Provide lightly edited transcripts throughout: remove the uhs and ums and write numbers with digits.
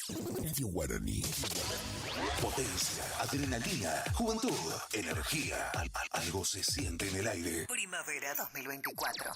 Radio Guaraní. Potencia, adrenalina, juventud, energía. Algo se siente en el aire. Primavera 2024.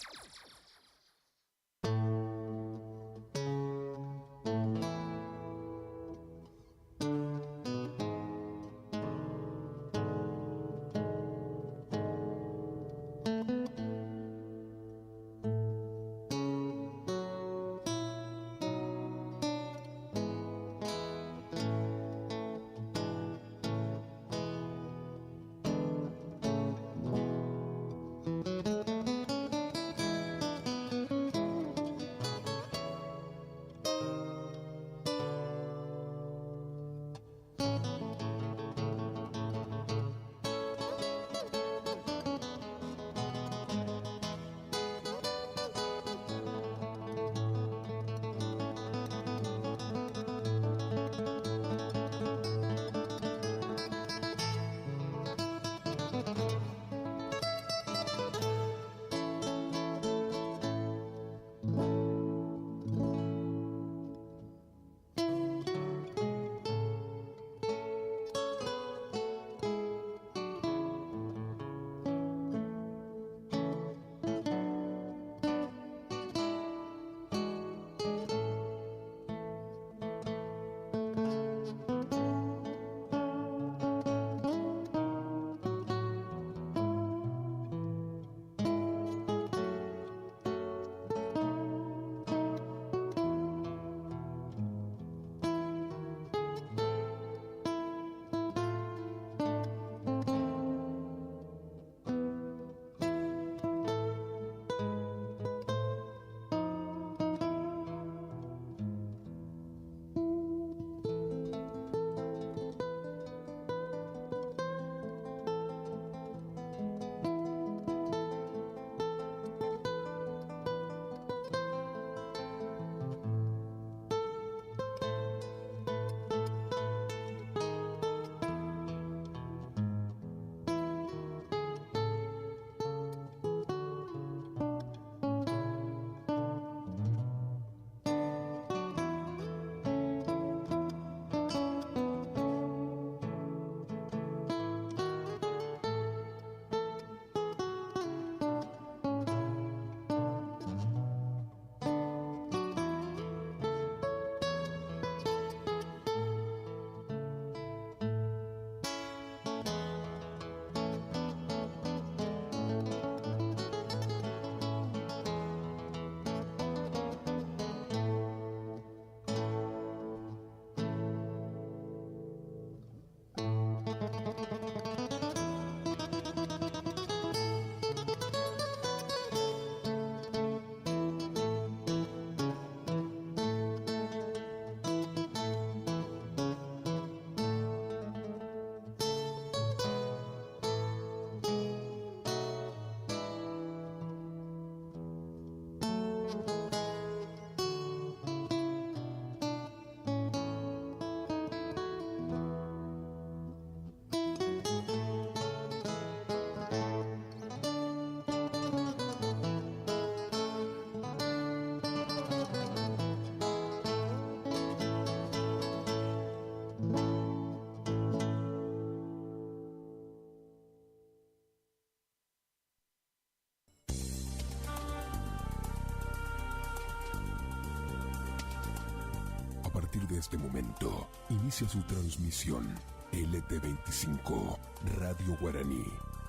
De este momento inicia su transmisión LT25 Radio Guaraní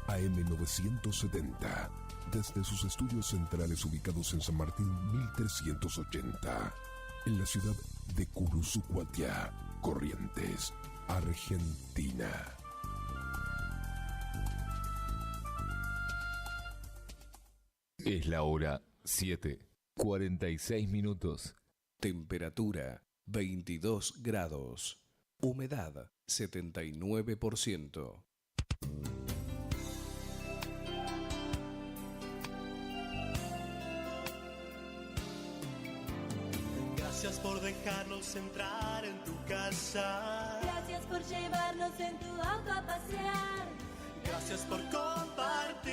AM 970 desde sus estudios centrales ubicados en San Martín 1380 en la ciudad de Curuzucuatiá, Corrientes, Argentina. Es la hora 7:46. Temperatura 22 grados. Humedad 79%. Gracias por dejarnos entrar en tu casa. Gracias por llevarnos en tu auto a pasear. Gracias por compartir.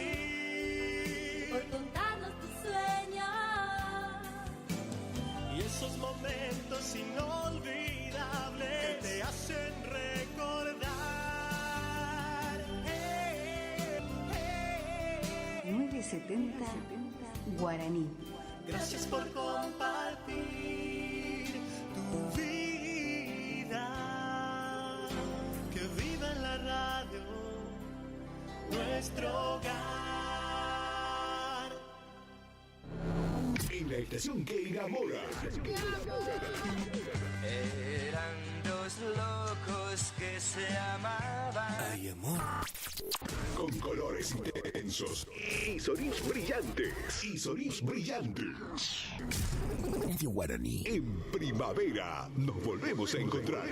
Por contarnos tus sueños. Y esos momentos inolvidables 70 Guaraní. Gracias por compartir tu vida. Que viva en la radio nuestro hogar. En la estación que enamora. Eran dos locos que se amaban. Ay, amor. Con colores intensos y sonidos brillantes. Radio Guaraní. En primavera nos volvemos a encontrar.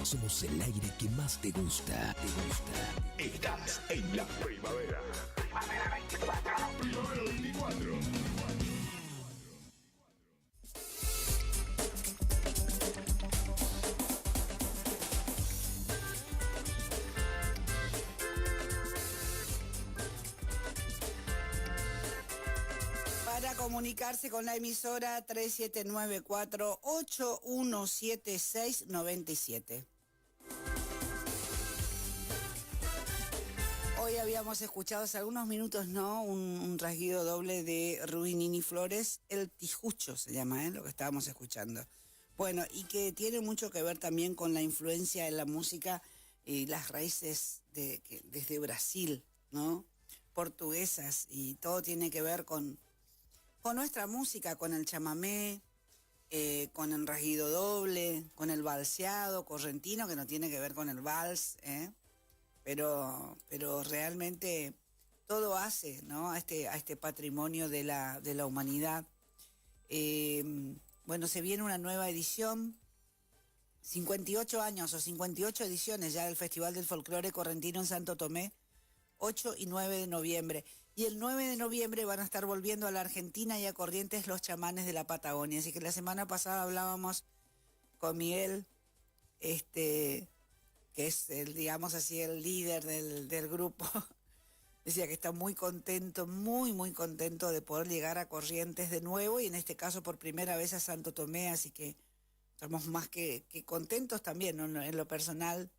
Somos el aire que más te gusta. Estás en la primavera. Primavera 24. Primavera 24. Para comunicarse con la emisora 3794-817697. Hoy habíamos escuchado hace algunos minutos, ¿no? Un rasguido doble de Ruinini Flores, El Tijucho se llama, lo que estábamos escuchando. Bueno, y que tiene mucho que ver también con la influencia de la música y las raíces desde Brasil, ¿no? Portuguesas, y todo tiene que ver con nuestra música, con el chamamé, con el rasguido doble, con el valseado correntino, que no tiene que ver con el vals, pero realmente todo hace, ¿no? a este patrimonio de la humanidad. Bueno, se viene una nueva edición, 58 años o 58 ediciones ya del Festival del Folclore Correntino en Santo Tomé, 8 y 9 de noviembre. Y el 9 de noviembre van a estar volviendo a la Argentina y a Corrientes los chamanes de la Patagonia. Así que la semana pasada hablábamos con Miguel, que es digamos así, el líder del grupo. Decía que está muy contento, muy contento de poder llegar a Corrientes de nuevo, y en este caso por primera vez a Santo Tomé, así que estamos más que contentos también, ¿no? En lo personal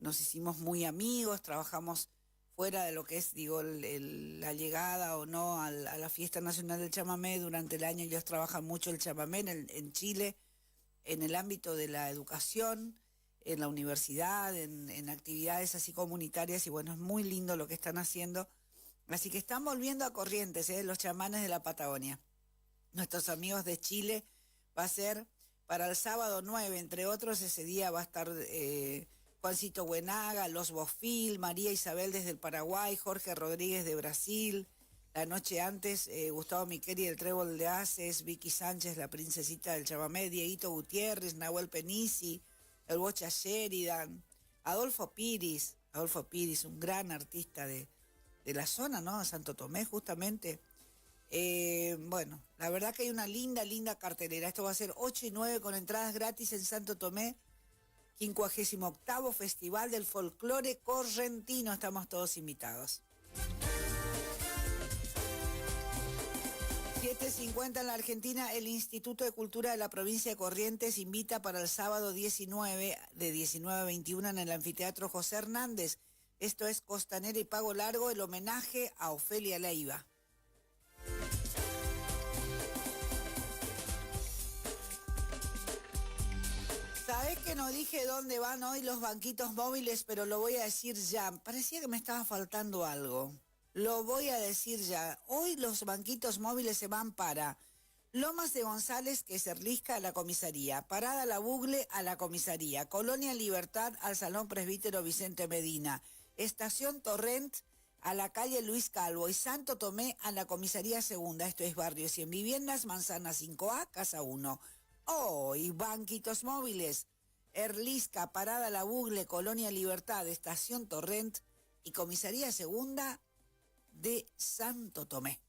nos hicimos muy amigos, trabajamos fuera de lo que es, digo, la llegada o no a la Fiesta Nacional del Chamamé. Durante el año ellos trabajan mucho el chamamé en Chile, en el ámbito de la educación, en la universidad, en actividades así comunitarias, y bueno, es muy lindo lo que están haciendo. Así que están volviendo a Corrientes, los chamanes de la Patagonia. Nuestros amigos de Chile, va a ser para el sábado 9, entre otros. Ese día va a estar Juancito Buenaga, Los Bofil, María Isabel desde el Paraguay, Jorge Rodríguez de Brasil. La noche antes, Gustavo Miqueri del Trébol de Haces, Vicky Sánchez, la princesita del chamamé, Dieguito Gutiérrez, Nahuel Penisi, el Bocha Sheridan, Adolfo Piris, un gran artista de la zona, ¿no? De Santo Tomé, justamente. Bueno, la verdad que hay una linda cartelera. Esto va a ser 8 y 9 con entradas gratis en Santo Tomé. 58º Festival del Folclore Correntino. Estamos todos invitados. 7:50 en la Argentina. El Instituto de Cultura de la Provincia de Corrientes invita para el sábado 19, de 19 a 21 en el Anfiteatro José Hernández. Esto es Costanera y Pago Largo, el homenaje a Ofelia Leiva. Sabés que no dije dónde van hoy los banquitos móviles, pero lo voy a decir ya. Parecía que me estaba faltando algo. Lo voy a decir ya. Hoy los banquitos móviles se van para Lomas de González, que se Erlisca, a la comisaría. Parada La Bugle, a la comisaría. Colonia Libertad, al Salón Presbítero Vicente Medina. Estación Torrent, a la calle Luis Calvo. Y Santo Tomé, a la comisaría segunda. Esto es Barrio 100 Viviendas, Manzana 5A, Casa 1. Hoy, banquitos móviles. Erlisca, Parada La Bugle, Colonia Libertad, Estación Torrent y comisaría segunda de Santo Tomé.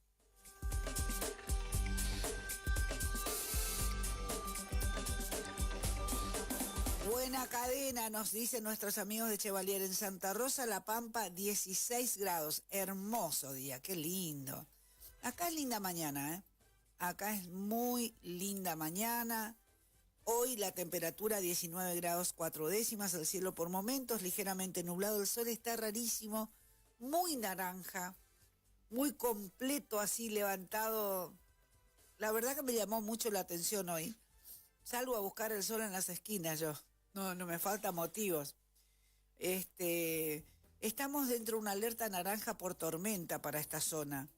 Buena cadena, nos dicen nuestros amigos de Chevalier. En Santa Rosa, La Pampa, 16 grados. Hermoso día, qué lindo. Acá es linda mañana, ¿eh? Acá es muy linda mañana. Hoy la temperatura 19 grados 4 décimas, el cielo por momentos ligeramente nublado, el sol está rarísimo, muy naranja. muy completo, así levantado. La verdad que me llamó mucho la atención hoy. Salgo a buscar el sol en las esquinas yo. No me faltan motivos. Estamos dentro de una alerta naranja por tormenta para esta zona.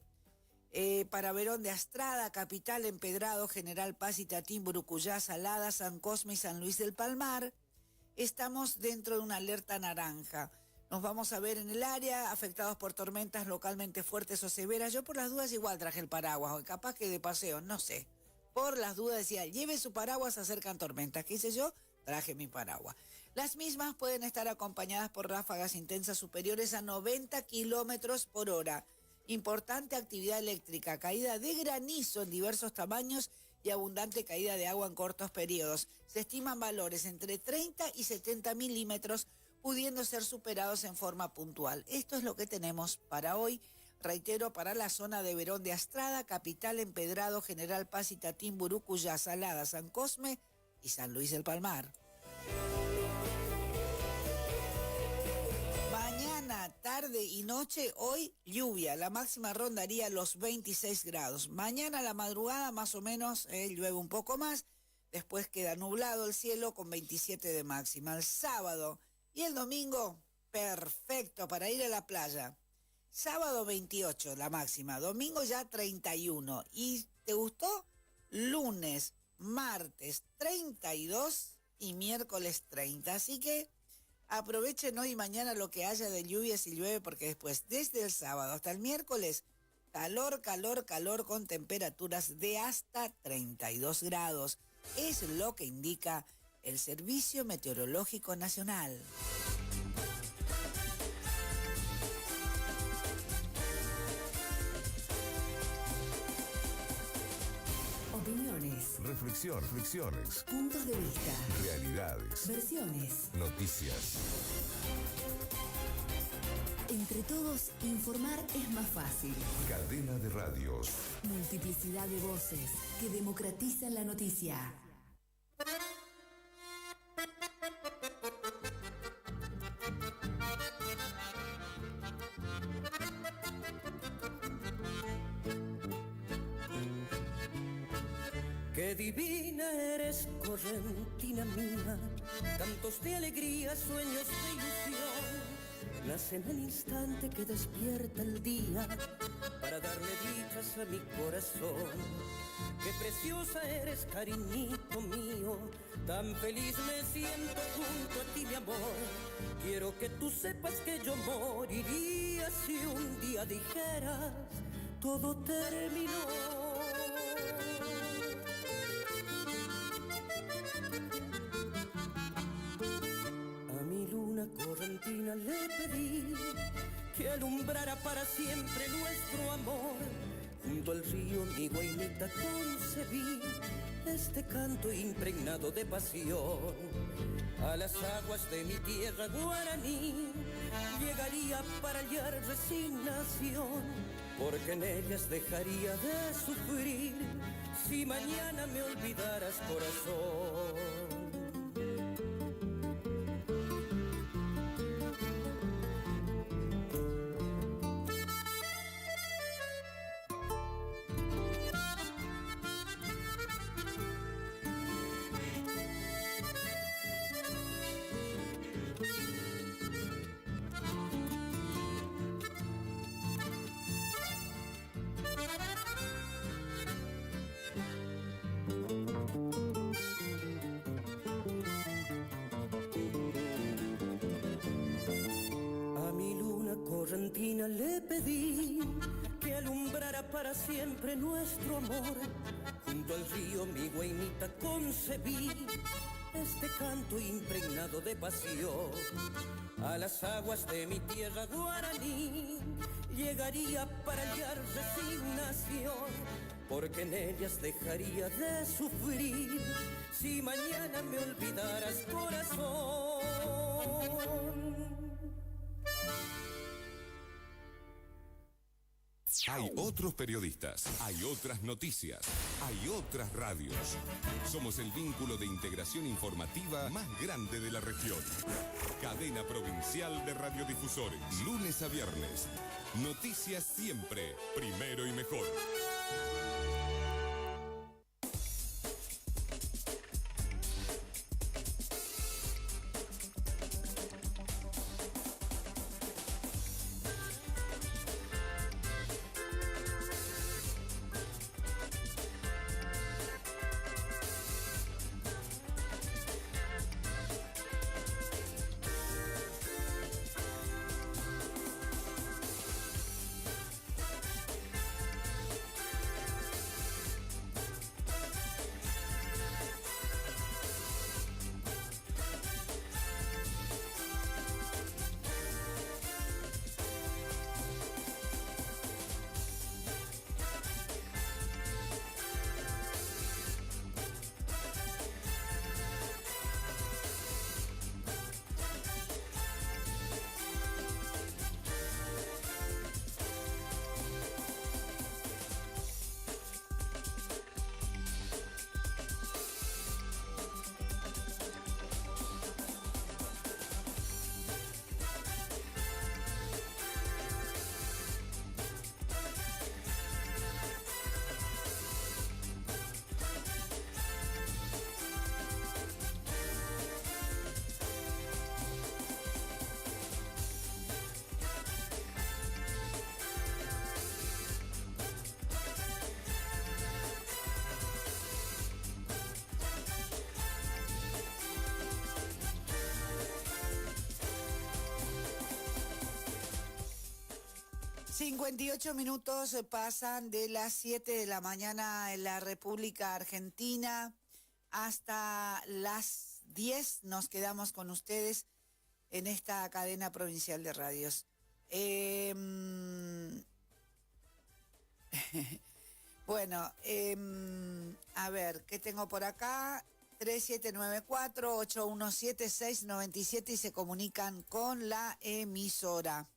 Para Verón de Astrada, Capital, Empedrado, General Paz, Itatín, Burucuyá, Salada, San Cosme y San Luis del Palmar, estamos dentro de una alerta naranja. Nos vamos a ver en el área, afectados por tormentas localmente fuertes o severas. Yo por las dudas igual traje el paraguas, o capaz que de paseo, no sé. Por las dudas decía, lleve su paraguas, se acercan tormentas. ¿Qué hice yo? Traje mi paraguas. Las mismas pueden estar acompañadas por ráfagas intensas superiores a 90 kilómetros por hora. Importante actividad eléctrica, caída de granizo en diversos tamaños y abundante caída de agua en cortos periodos. Se estiman valores entre 30 y 70 milímetros, pudiendo ser superados en forma puntual. Esto es lo que tenemos para hoy. Reitero, para la zona de Verón de Astrada, Capital, Empedrado, General Paz, Itatín, Burucuyá, Salada, San Cosme y San Luis del Palmar. Mañana, tarde y noche, hoy lluvia. La máxima rondaría los 26 grados. Mañana a la madrugada más o menos llueve un poco más. Después queda nublado el cielo con 27 de máxima. El sábado y el domingo, perfecto para ir a la playa. Sábado 28 la máxima, domingo ya 31. ¿Y te gustó? Lunes, martes 32 y miércoles 30. Así que aprovechen hoy y mañana lo que haya de lluvia si llueve, porque después, desde el sábado hasta el miércoles, calor, calor, calor con temperaturas de hasta 32 grados. Es lo que indica el Servicio Meteorológico Nacional. Opiniones, Reflexiones, puntos de vista, realidades, versiones. noticias. Entre todos, informar es más fácil. Cadena de radios. Multiplicidad de voces que democratizan la noticia. Qué divina eres, correntina mía, cantos de alegría, sueños de ilusión, nacen al instante que despierta el día, para darle dichas a mi corazón. Qué preciosa eres, cariñito mío, tan feliz me siento junto a ti, mi amor. Quiero que tú sepas que yo moriría si un día dijeras, todo terminó. Correntina le pedí que alumbrara para siempre nuestro amor. Junto al río mi guainita concebí este canto impregnado de pasión. A las aguas de mi tierra guaraní llegaría para hallar resignación, porque en ellas dejaría de sufrir si mañana me olvidaras, corazón. Correntina le pedí que alumbrara para siempre nuestro amor. Junto al río mi guainita concebí este canto impregnado de pasión. A las aguas de mi tierra guaraní llegaría para hallar resignación, porque en ellas dejaría de sufrir si mañana me olvidaras, corazón. Hay otros periodistas, hay otras noticias, hay otras radios. Somos el vínculo de integración informativa más grande de la región. Cadena Provincial de Radiodifusores. Lunes a viernes. Noticias siempre. Primero y mejor. ...58 pasan de las 7 de la mañana en la República Argentina... ...hasta las 10 nos quedamos con ustedes... ...en esta cadena provincial de radios. Bueno, a ver, ¿qué tengo por acá? 3794-817-697 y se comunican con la emisora.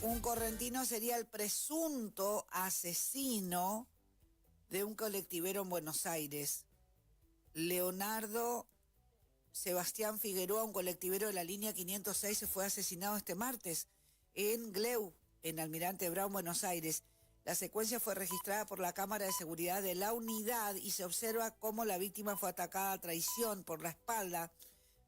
Un correntino sería el presunto asesino de un colectivero en Buenos Aires. Leonardo Sebastián Figueroa, un colectivero de la línea 506, fue asesinado este martes en Gleu, en Almirante Brown, Buenos Aires. La secuencia fue registrada por la cámara de seguridad de la unidad y se observa cómo la víctima fue atacada a traición por la espalda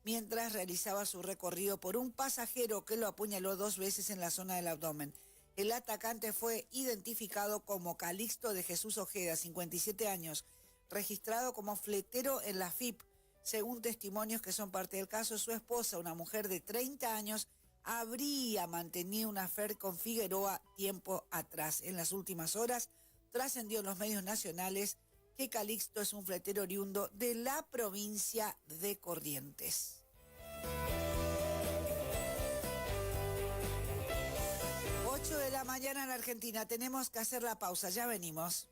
mientras realizaba su recorrido por un pasajero que lo apuñaló 2 veces en la zona del abdomen. El atacante fue identificado como Calixto de Jesús Ojeda, 57 años, registrado como fletero en la FIP. Según testimonios que son parte del caso, su esposa, una mujer de 30 años, habría mantenido una affair con Figueroa tiempo atrás. En las últimas horas trascendió en los medios nacionales que Calixto es un fletero oriundo de la provincia de Corrientes. 8 de la mañana en Argentina. Tenemos que hacer la pausa. Ya venimos.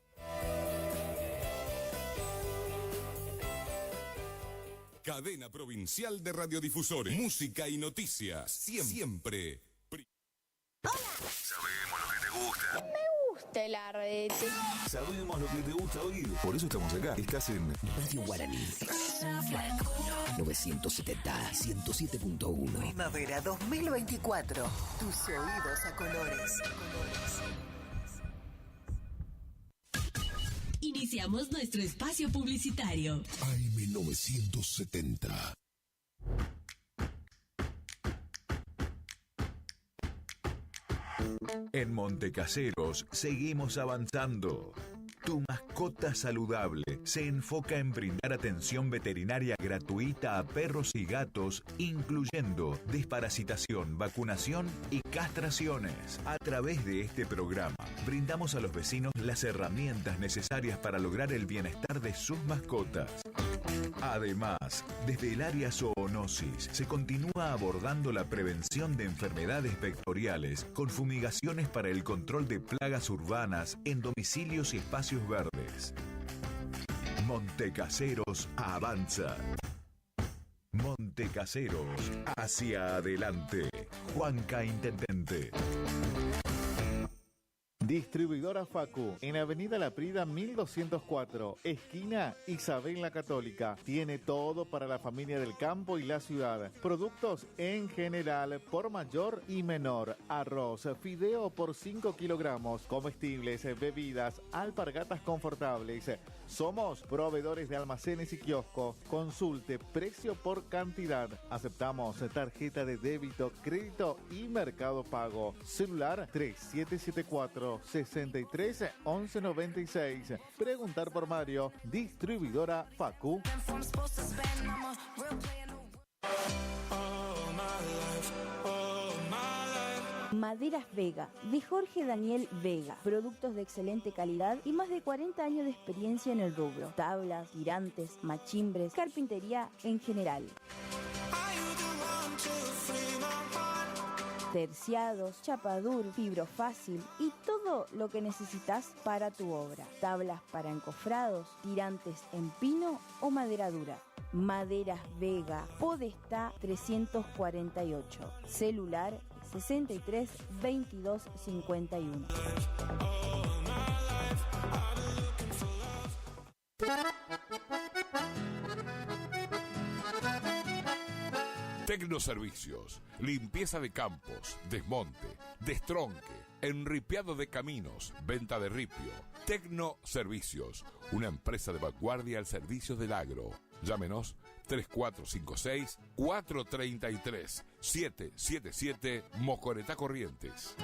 Cadena Provincial de Radiodifusores. Música y noticias. Siempre. Sabemos lo que te gusta. Me gusta el arrete. Sabemos lo que te gusta oír. Por eso estamos acá. Estás en Radio Guaraní. 970, 107.1. Primavera 2024. Tus oídos a colores. Iniciamos nuestro espacio publicitario. AM 970. En Montecaseros seguimos avanzando. Tu mascota saludable se enfoca en brindar atención veterinaria gratuita a perros y gatos, incluyendo desparasitación, vacunación y castraciones. A través de este programa, brindamos a los vecinos las herramientas necesarias para lograr el bienestar de sus mascotas. Además, desde el área zoonosis se continúa abordando la prevención de enfermedades vectoriales con fumigaciones para el control de plagas urbanas en domicilios y espacios verdes. Montecaseros avanza. Montecaseros, hacia adelante. Juanca Intendente. Distribuidora Facu, en Avenida La Prida 1204, esquina Isabel la Católica. Tiene todo para la familia del campo y la ciudad. Productos en general, por mayor y menor. Arroz, fideo por 5 kilogramos, comestibles, bebidas, alpargatas confortables. Somos proveedores de almacenes y kioscos. Consulte precio por cantidad. Aceptamos tarjeta de débito, crédito y Mercado Pago. Celular 3774 63 11 96. Preguntar por Mario. Distribuidora Facu. Maderas Vega, de Jorge Daniel Vega. Productos de excelente calidad y más de 40 años de experiencia en el rubro. Tablas, tirantes, machimbres, carpintería en general. Terciados, chapadur, fibrofácil y todo lo que necesitas para tu obra. Tablas para encofrados, tirantes en pino o madera dura. Maderas Vega, Podestá 348. Celular 63 22 51. Tecnoservicios, limpieza de campos, desmonte, destronque, enripiado de caminos, venta de ripio. Tecnoservicios, una empresa de vanguardia al servicio del agro. Llámenos 3456-433-777 Mocoretá Corrientes.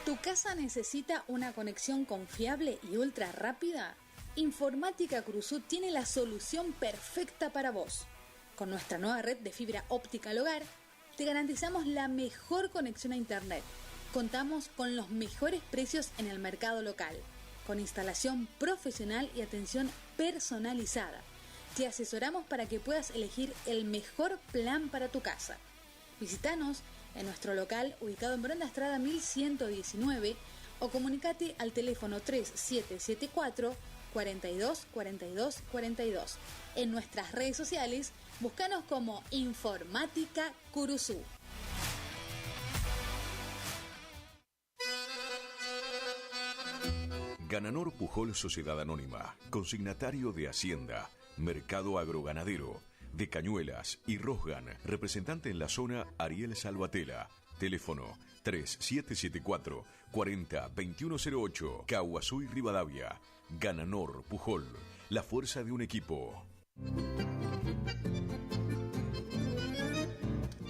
¿Tu casa necesita una conexión confiable y ultra rápida? Informática Cruzú tiene la solución perfecta para vos. Con nuestra nueva red de fibra óptica al hogar, te garantizamos la mejor conexión a internet. Contamos con los mejores precios en el mercado local, con instalación profesional y atención personalizada. Te asesoramos para que puedas elegir el mejor plan para tu casa. Visítanos en nuestro local ubicado en Brenda Estrada 1119 o comunicate al teléfono 3774 42 42 42. En nuestras redes sociales, búscanos como Informática Curuzú. Gananor Pujol Sociedad Anónima, consignatario de Hacienda, Mercado Agroganadero, de Cañuelas y Rosgan, representante en la zona Ariel Salvatela. Teléfono 3774 40 2108, Caguazú y Rivadavia. Gananor Pujol, la fuerza de un equipo.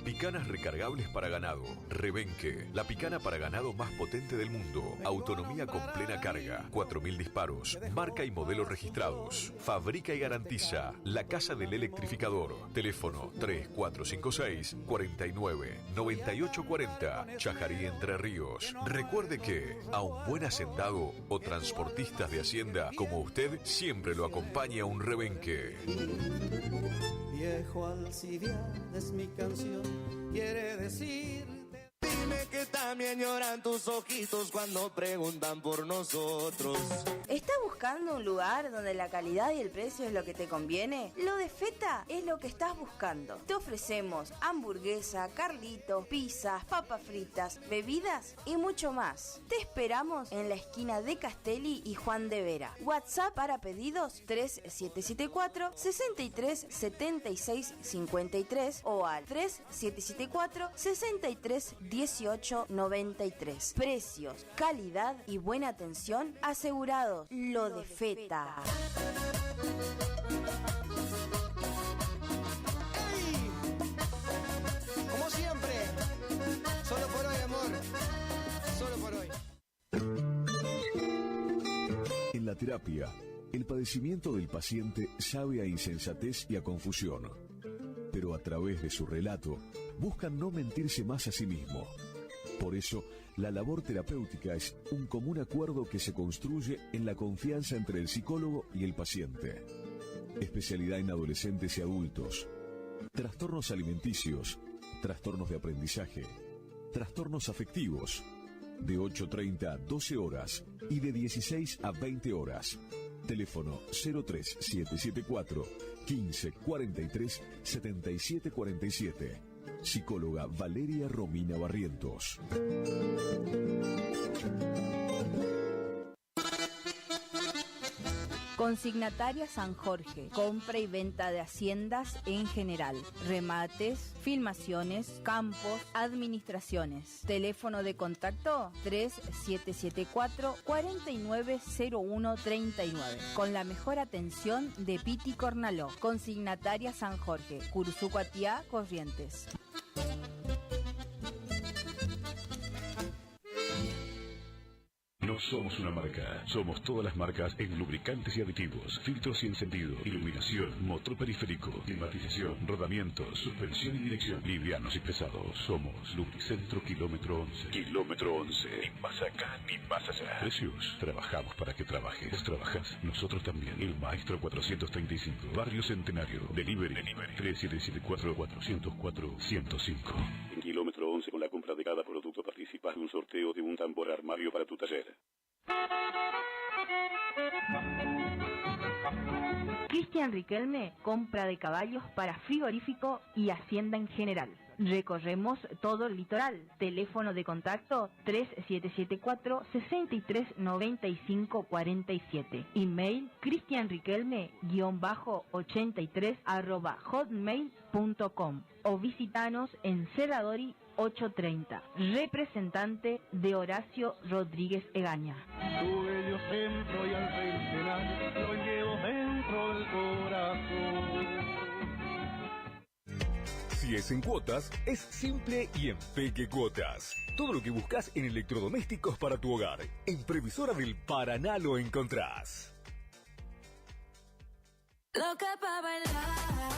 Picanas recargables para ganado. Rebenque, la picana para ganado más potente del mundo. Autonomía con plena carga. 4000 disparos. Marca y modelo registrados. Fabrica y garantiza La Casa del Electrificador. Teléfono 3456 49 98 40. Chajarí, Entre Ríos. Recuerde que a un buen hacendado o transportistas de hacienda como usted siempre lo acompaña un rebenque. Viejo Alcibiades es mi canción, quiere decir. Dime que también lloran tus ojitos cuando preguntan por nosotros. ¿Estás buscando un lugar donde la calidad y el precio es lo que te conviene? Lo de Feta es lo que estás buscando. Te ofrecemos hamburguesa, carlitos, pizzas, papas fritas, bebidas y mucho más. Te esperamos en la esquina de Castelli y Juan de Vera. WhatsApp para pedidos 3774 63 76 53 o al 3774 63 18 93. Precios, calidad y buena atención asegurados. Lo de Feta. ¡Ey! Como siempre, solo por hoy, amor. Solo por hoy. En la terapia, el padecimiento del paciente sabe a insensatez y a confusión, pero a través de su relato buscan no mentirse más a sí mismo. Por eso, la labor terapéutica es un común acuerdo que se construye en la confianza entre el psicólogo y el paciente. Especialidad en adolescentes y adultos. Trastornos alimenticios, trastornos de aprendizaje, trastornos afectivos, de 8:30 a 12 horas y de 16 a 20 horas. Teléfono 03774 1543 7747. Psicóloga Valeria Romina Barrientos. Consignataria San Jorge, compra y venta de haciendas en general, remates, filmaciones, campos, administraciones. Teléfono de contacto 3774-490139, con la mejor atención de Piti Cornaló. Consignataria San Jorge, Curuzú-Cuatiá, Corrientes. No somos una marca, somos todas las marcas en lubricantes y aditivos, filtros y encendido, iluminación, motor periférico, climatización, rodamiento, suspensión y dirección, livianos y pesados. Somos Lubricentro Kilómetro 11. Kilómetro 11. Ni más acá, ni más allá. Precios. Trabajamos para que trabajes. Vos trabajas, nosotros también. El Maestro 435. Barrio Centenario. Delivery. 3774-404-105. En Kilómetro 11, con la compra de cada producto participas de un sorteo de un tambor armario para tu taller. Cristian Riquelme, compra de caballos para frigorífico y hacienda en general. Recorremos todo el litoral. Teléfono de contacto 3774-639547. Email cristianriquelme-83@hotmail.com o visitanos en Cerradori 830. Representante de Horacio Rodríguez Egaña. Tu bello centro y al centenar lo llevo dentro del corazón. Si es en cuotas, es simple y en Peque Cuotas. Todo lo que buscas en electrodomésticos para tu hogar. En Previsora del Paraná lo encontrás. Loca pa' bailar.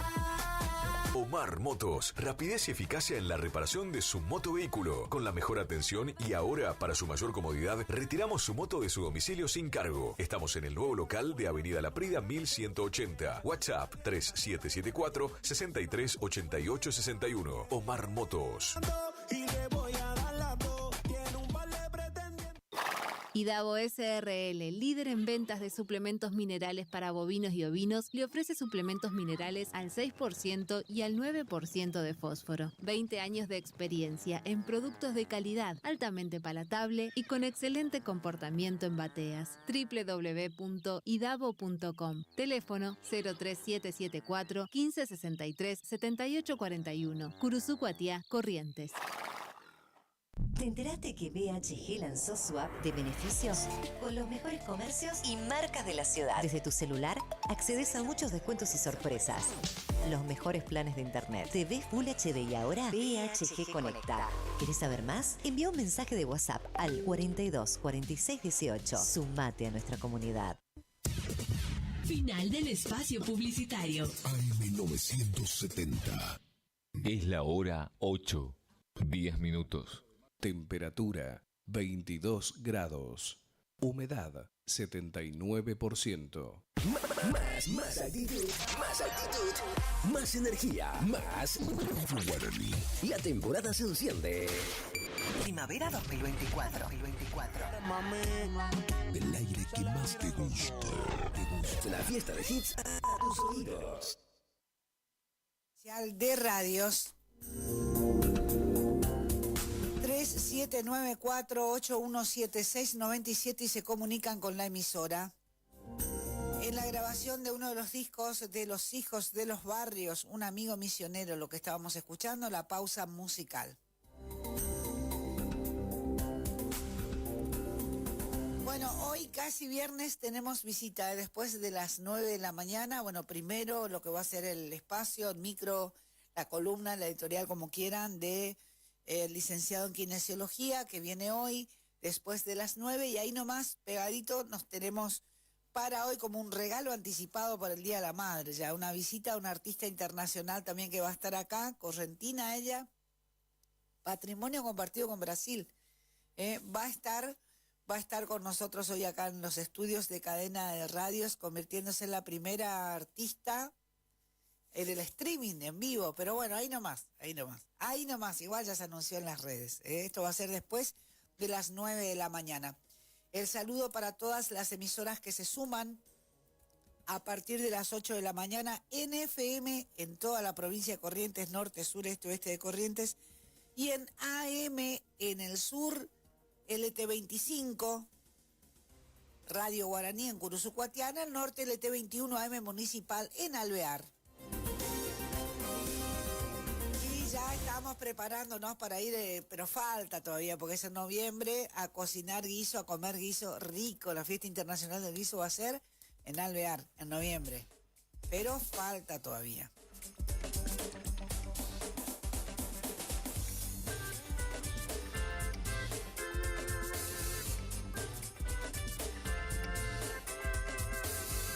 Omar Motos, rapidez y eficacia en la reparación de su motovehículo, con la mejor atención y ahora, para su mayor comodidad, retiramos su moto de su domicilio sin cargo. Estamos en el nuevo local de Avenida La Prida 1180. WhatsApp 3774-638861. Omar Motos. Idavo SRL, líder en ventas de suplementos minerales para bovinos y ovinos, le ofrece suplementos minerales al 6% y al 9% de fósforo. 20 años de experiencia en productos de calidad, altamente palatable y con excelente comportamiento en bateas. www.idavo.com. Teléfono 03774 1563 7841. Curuzú-Cuatiá, Corrientes. ¿Te enteraste que BHG lanzó su app de beneficios? Con los mejores comercios y marcas de la ciudad. Desde tu celular, accedes a muchos descuentos y sorpresas. Los mejores planes de internet. TV Full HD y ahora BHG Conecta. ¿Querés saber más? Envía un mensaje de WhatsApp al 42 46 18. Sumate a nuestra comunidad. Final del espacio publicitario. AM970. Es la hora 8, 10 minutos. Temperatura 22 grados. Humedad 79%. Más actitud, más energía, más Guaraní. La temporada se enciende. Primavera 2024. El aire que más te gusta. La fiesta de hits a tus oídos. De radios 3794-817697 y se comunican con la emisora. En la grabación de uno de los discos de Los Hijos de los Barrios, un amigo misionero, lo que estábamos escuchando, la pausa musical. Bueno, hoy casi viernes tenemos visita después de las 9 de la mañana. Bueno, primero lo que va a ser el espacio, el micro, la columna, la editorial, como quieran, de el licenciado en Kinesiología, que viene hoy después de las 9, y ahí nomás, pegadito, nos tenemos para hoy como un regalo anticipado para el Día de la Madre, ya una visita a una artista internacional también que va a estar acá, correntina ella, patrimonio compartido con Brasil. Va a estar con nosotros hoy acá en los estudios de Cadena de Radios, convirtiéndose en la primera artista en el streaming en vivo, pero bueno, ahí nomás, igual ya se anunció en las redes. Esto va a ser después de las 9 de la mañana. El saludo para todas las emisoras que se suman a partir de las 8 de la mañana en FM en toda la provincia de Corrientes, norte, sur, este, oeste de Corrientes, y en AM en el sur, LT25, Radio Guaraní en Curuzucuatiana, el norte LT21 AM Municipal en Alvear. Y ya estamos preparándonos para ir, pero falta todavía, porque es en noviembre, a cocinar guiso, a comer guiso rico. La fiesta internacional del guiso va a ser en Alvear, en noviembre. Pero falta todavía.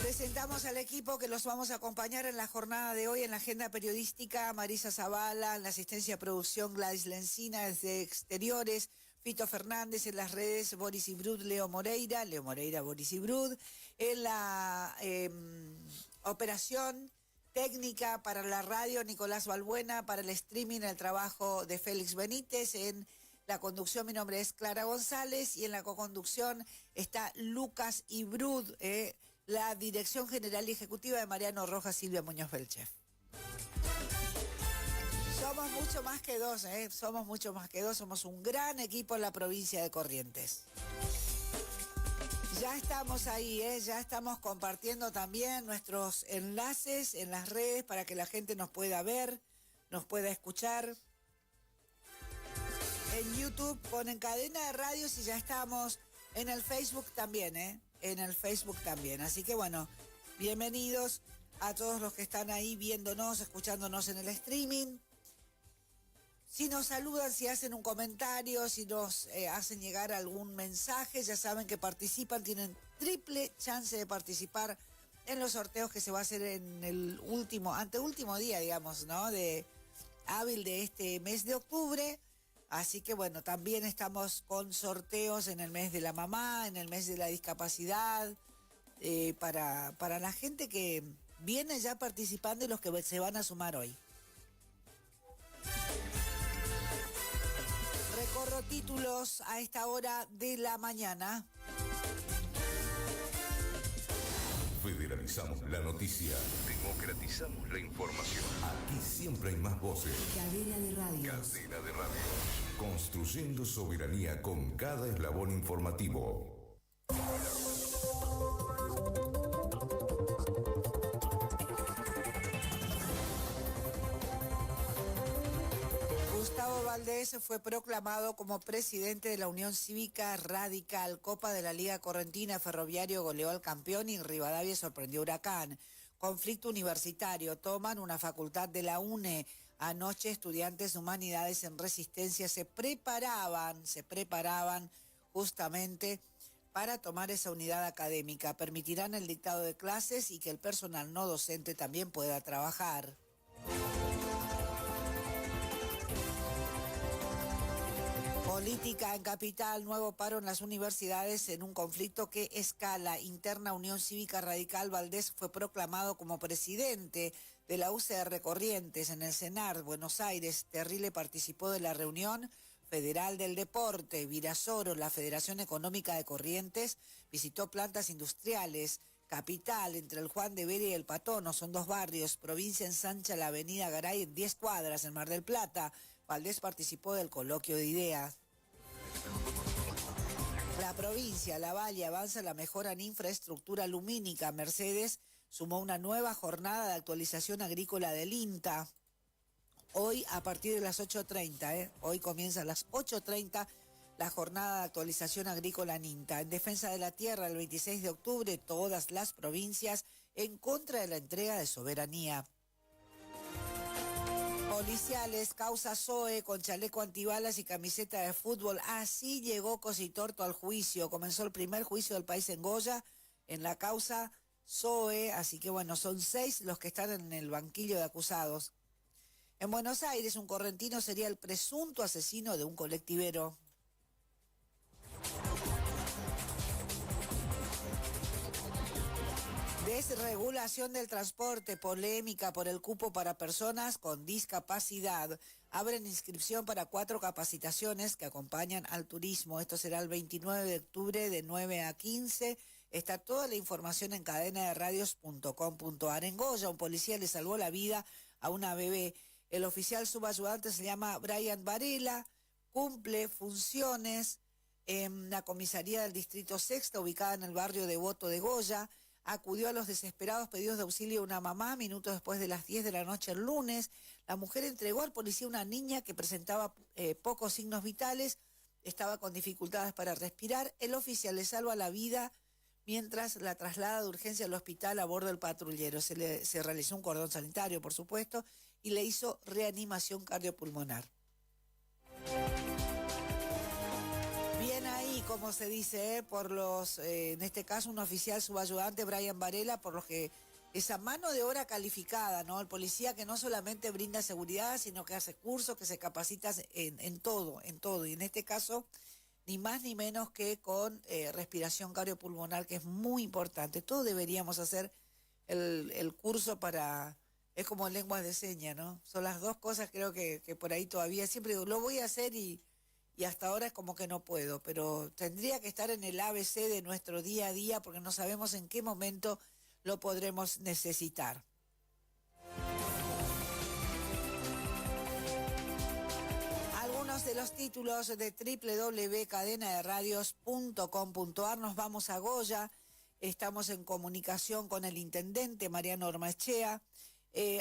Presentamos al equipo que los vamos a acompañar en la jornada de hoy en la agenda periodística. Marisa Zavala, en la asistencia de producción Gladys Lencina, desde Exteriores, Fito Fernández, en las redes Boris Ibrud, Leo Moreira, Boris Ibrud, en la operación técnica para la radio Nicolás Balbuena, para el streaming el trabajo de Félix Benítez, en la conducción mi nombre es Clara González y en la coconducción está Lucas Ibrud, la dirección general y ejecutiva de Mariano Rojas, Silvia Muñoz Belchef. Somos mucho más que dos, somos mucho más que dos, somos un gran equipo en la provincia de Corrientes. Ya estamos ahí, ya estamos compartiendo también nuestros enlaces en las redes para que la gente nos pueda ver, nos pueda escuchar. En YouTube ponen Cadena de Radios y ya estamos en el Facebook también, en el Facebook también. Así que bueno, bienvenidos a todos los que están ahí viéndonos, escuchándonos en el streaming. Si nos saludan, si hacen un comentario, si nos hacen llegar algún mensaje, ya saben que participan, tienen triple chance de participar en los sorteos que se va a hacer en el anteúltimo día, digamos, ¿no? De hábil de este mes de octubre. Así que bueno, también estamos con sorteos en el mes de la mamá, en el mes de la discapacidad, para la gente que viene ya participando y los que se van a sumar hoy. Recorro títulos a esta hora de la mañana. Federalizamos la noticia. Democratizamos la información. Aquí siempre hay más voces. Cadena de radio. Cadena de radio. Construyendo soberanía con cada eslabón informativo. Gustavo Valdés fue proclamado como presidente de la Unión Cívica Radical. Copa de la Liga Correntina, Ferroviario goleó al campeón y Rivadavia sorprendió a Huracán. Conflicto universitario, toman una facultad de la UNE. Anoche estudiantes de humanidades en resistencia se preparaban justamente para tomar esa unidad académica. Permitirán el dictado de clases y que el personal no docente también pueda trabajar. Política en Capital, nuevo paro en las universidades en un conflicto que escala. Interna Unión Cívica Radical, Valdés fue proclamado como presidente de la UCR Corrientes en el CENAR, Buenos Aires. Terrile participó de la reunión federal del deporte. Virasoro, la Federación Económica de Corrientes, visitó plantas industriales. Capital, entre el Juan de Vera y el Patono, son dos barrios. Provincia ensancha la avenida Garay en 10 cuadras, en Mar del Plata. Valdés participó del coloquio de ideas. La provincia, La Valle, avanza la mejora en infraestructura lumínica. Mercedes sumó una nueva jornada de actualización agrícola del INTA. Hoy a partir de las 8:30, hoy comienza a las 8:30 la jornada de actualización agrícola en INTA. En defensa de la tierra, el 26 de octubre, todas las provincias en contra de la entrega de soberanía. Policiales, causa Zoe con chaleco antibalas y camiseta de fútbol. Así llegó Cositorto al juicio. Comenzó el primer juicio del país en Goya en la causa Zoe. Así que bueno, son 6 los que están en el banquillo de acusados. En Buenos Aires, un correntino sería el presunto asesino de un colectivero. Desregulación del transporte, polémica por el cupo para personas con discapacidad. Abren inscripción para 4 capacitaciones que acompañan al turismo. Esto será el 29 de octubre de 9 a 15. Está toda la información en cadenaderadios.com.ar. En Goya, un policía le salvó la vida a una bebé. El oficial subayudante se llama Brian Varela, cumple funciones en la comisaría del Distrito Sexta, ubicada en el barrio Devoto de Goya. Acudió a los desesperados pedidos de auxilio de una mamá minutos después de las 10 de la noche el lunes. La mujer entregó al policía una niña que presentaba pocos signos vitales, estaba con dificultades para respirar. El oficial le salva la vida mientras la traslada de urgencia al hospital a bordo del patrullero. Se realizó un cordón sanitario, por supuesto, y le hizo reanimación cardiopulmonar. Bien ahí, como se dice, por los, en este caso un oficial subayudante, Brian Varela, por lo que esa mano de obra calificada, ¿no? El policía que no solamente brinda seguridad, sino que hace cursos, que se capacita en todo. Y en este caso, ni más ni menos que con respiración cardiopulmonar, que es muy importante. Todos deberíamos hacer el curso para... Es como lenguas de señas, ¿no? Son las dos cosas, creo que por ahí todavía siempre digo, lo voy a hacer y hasta ahora es como que no puedo, pero tendría que estar en el ABC de nuestro día a día porque no sabemos en qué momento lo podremos necesitar. Algunos de los títulos de www.cadenaderadios.com.ar. Nos vamos a Goya, estamos en comunicación con el intendente Mariano Ormaechea.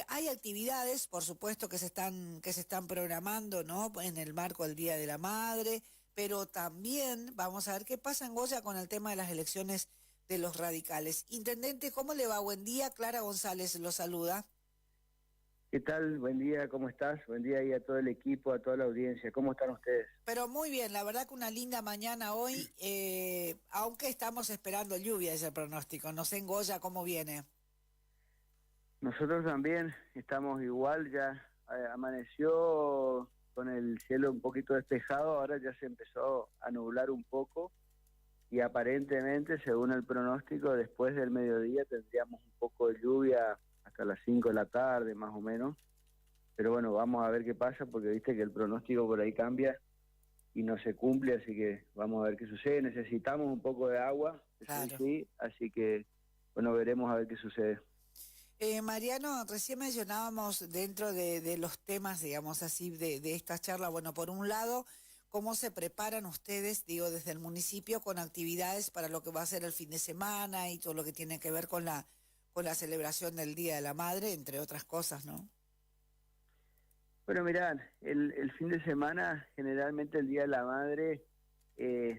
Hay actividades, por supuesto, que se están programando, ¿no? En el marco del Día de la Madre, pero también vamos a ver qué pasa en Goya con el tema de las elecciones de los radicales. Intendente, ¿cómo le va? Buen día, Clara González lo saluda. ¿Qué tal? Buen día, ¿cómo estás? Buen día ahí a todo el equipo, a toda la audiencia. ¿Cómo están ustedes? Pero muy bien, la verdad que una linda mañana hoy, aunque estamos esperando lluvia, es el pronóstico. No sé en Goya cómo viene. Nosotros también estamos igual, ya amaneció con el cielo un poquito despejado, ahora ya se empezó a nublar un poco y aparentemente, según el pronóstico, después del mediodía tendríamos un poco de lluvia hasta las 5 de la tarde más o menos, pero bueno, vamos a ver qué pasa porque viste que el pronóstico por ahí cambia y no se cumple, así que vamos a ver qué sucede. Necesitamos un poco de agua, claro. Sí, así que bueno, veremos a ver qué sucede. Mariano, recién mencionábamos dentro de los temas, digamos así, de esta charla, bueno, por un lado, ¿cómo se preparan ustedes, digo, desde el municipio con actividades para lo que va a ser el fin de semana y todo lo que tiene que ver con la celebración del Día de la Madre, entre otras cosas, ¿no? Bueno, mirá, el fin de semana, generalmente el Día de la Madre,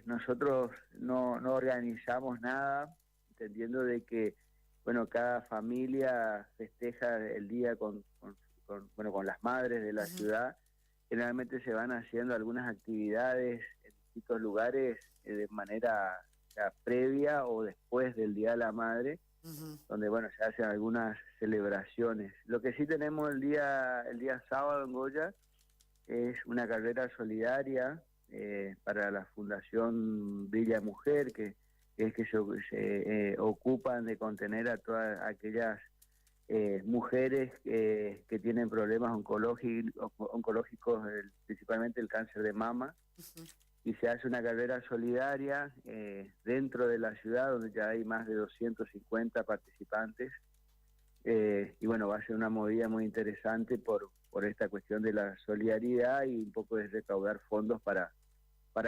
nosotros no organizamos nada, entendiendo de que bueno, cada familia festeja el día con las madres de la ciudad. Generalmente se van haciendo algunas actividades en distintos lugares de manera previa o después del Día de la Madre, donde bueno, se hacen algunas celebraciones. Lo que sí tenemos el día sábado en Goya es una carrera solidaria para la Fundación Villa Mujer, que se ocupan de contener a todas aquellas mujeres que tienen problemas oncológicos, principalmente el cáncer de mama, y se hace una carrera solidaria dentro de la ciudad, donde ya hay más de 250 participantes, y bueno, va a ser una movida muy interesante por esta cuestión de la solidaridad y un poco de recaudar fondos para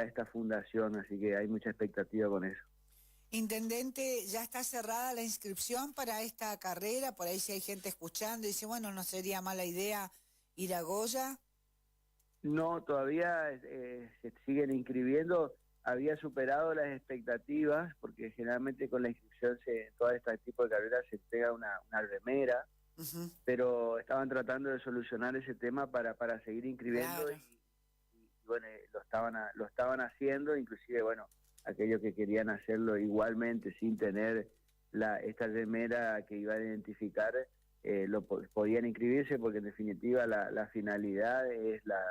esta fundación, así que hay mucha expectativa con eso. Intendente, ¿ya está cerrada la inscripción para esta carrera? Por ahí si hay gente escuchando y dice, bueno, no sería mala idea ir a Goya. No, todavía se siguen inscribiendo. Había superado las expectativas, porque generalmente con la inscripción en todo este tipo de carreras se entrega una remera, pero estaban tratando de solucionar ese tema para seguir inscribiendo, claro. y bueno, lo estaban haciendo, inclusive, bueno, aquellos que querían hacerlo igualmente sin tener esta remera que iba a identificar, podían inscribirse, porque en definitiva la finalidad es la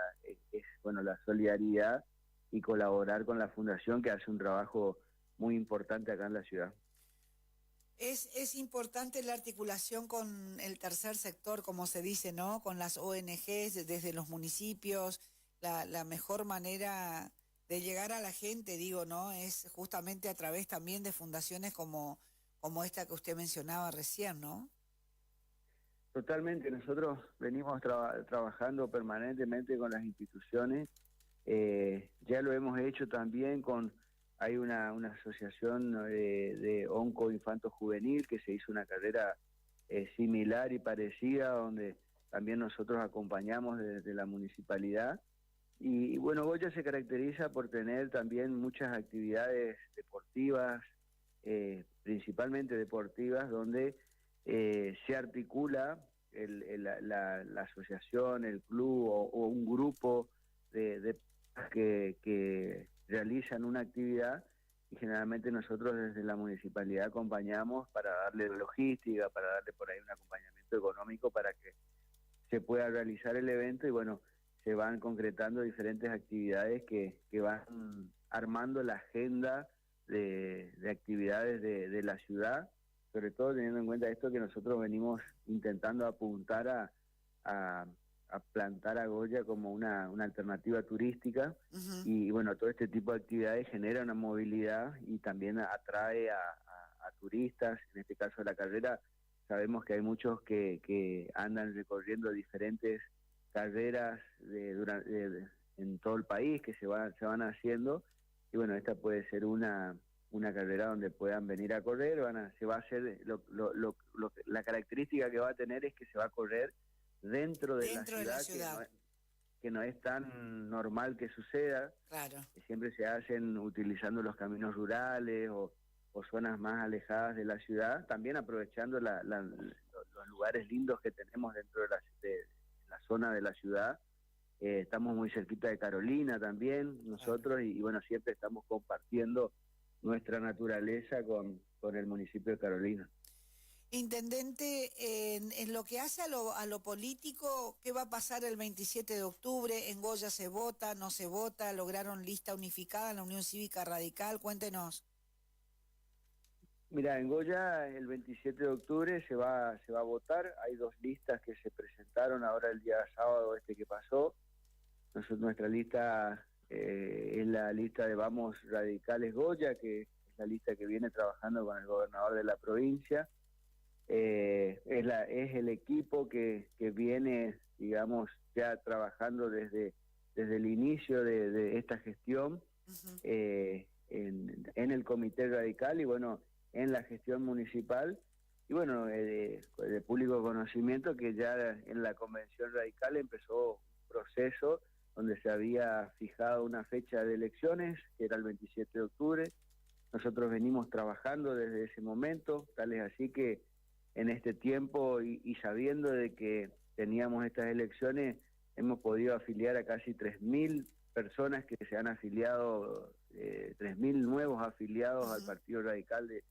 solidaridad y colaborar con la fundación, que hace un trabajo muy importante acá en la ciudad. Es importante la articulación con el tercer sector, como se dice, ¿no? Con las ONGs desde los municipios. La mejor manera de llegar a la gente, digo, ¿no? Es justamente a través también de fundaciones como esta que usted mencionaba recién, ¿no? Totalmente, nosotros venimos trabajando permanentemente con las instituciones, ya lo hemos hecho también hay una asociación de onco infanto juvenil que se hizo una carrera similar y parecida, donde también nosotros acompañamos desde la municipalidad. Y bueno, Goya se caracteriza por tener también muchas actividades deportivas, principalmente deportivas, donde se articula la asociación, el club o un grupo de que realizan una actividad, y generalmente nosotros desde la municipalidad acompañamos para darle logística, para darle por ahí un acompañamiento económico para que se pueda realizar el evento, y bueno, se van concretando diferentes actividades que van armando la agenda de actividades de la ciudad, sobre todo teniendo en cuenta esto que nosotros venimos intentando apuntar a plantar a Goya como una alternativa turística. Uh-huh. Y bueno, todo este tipo de actividades genera una movilidad y también atrae a turistas. En este caso de la carrera, sabemos que hay muchos que andan recorriendo diferentes carreras en todo el país que se van haciendo, y bueno, esta puede ser una carrera donde puedan venir a correr. Se va a hacer la característica que va a tener es que se va a correr dentro de la ciudad. Que no es tan normal que suceda. Claro. Que siempre se hacen utilizando los caminos rurales o zonas más alejadas de la ciudad, también aprovechando los lugares lindos que tenemos dentro de la zona de la ciudad. Estamos muy cerquita de Carolina también, nosotros, y bueno, siempre estamos compartiendo nuestra naturaleza con el municipio de Carolina. Intendente, en lo que hace a lo político, ¿qué va a pasar el 27 de octubre? ¿En Goya se vota, no se vota? ¿Lograron lista unificada en la Unión Cívica Radical? Cuéntenos. Mira, en Goya el 27 de octubre se va a votar. Hay 2 listas que se presentaron ahora el día sábado que pasó. Nuestra lista es la lista de Vamos Radicales Goya, que es la lista que viene trabajando con el gobernador de la provincia. Es el equipo que viene, digamos, ya trabajando desde el inicio de esta gestión. Uh-huh. En el Comité Radical y bueno, en la gestión municipal, y bueno, de público conocimiento que ya en la Convención Radical empezó un proceso donde se había fijado una fecha de elecciones, que era el 27 de octubre. Nosotros venimos trabajando desde ese momento, tal es así que en este tiempo y sabiendo de que teníamos estas elecciones, hemos podido afiliar a casi 3.000 personas que se han afiliado, 3.000 nuevos afiliados al Partido Radical de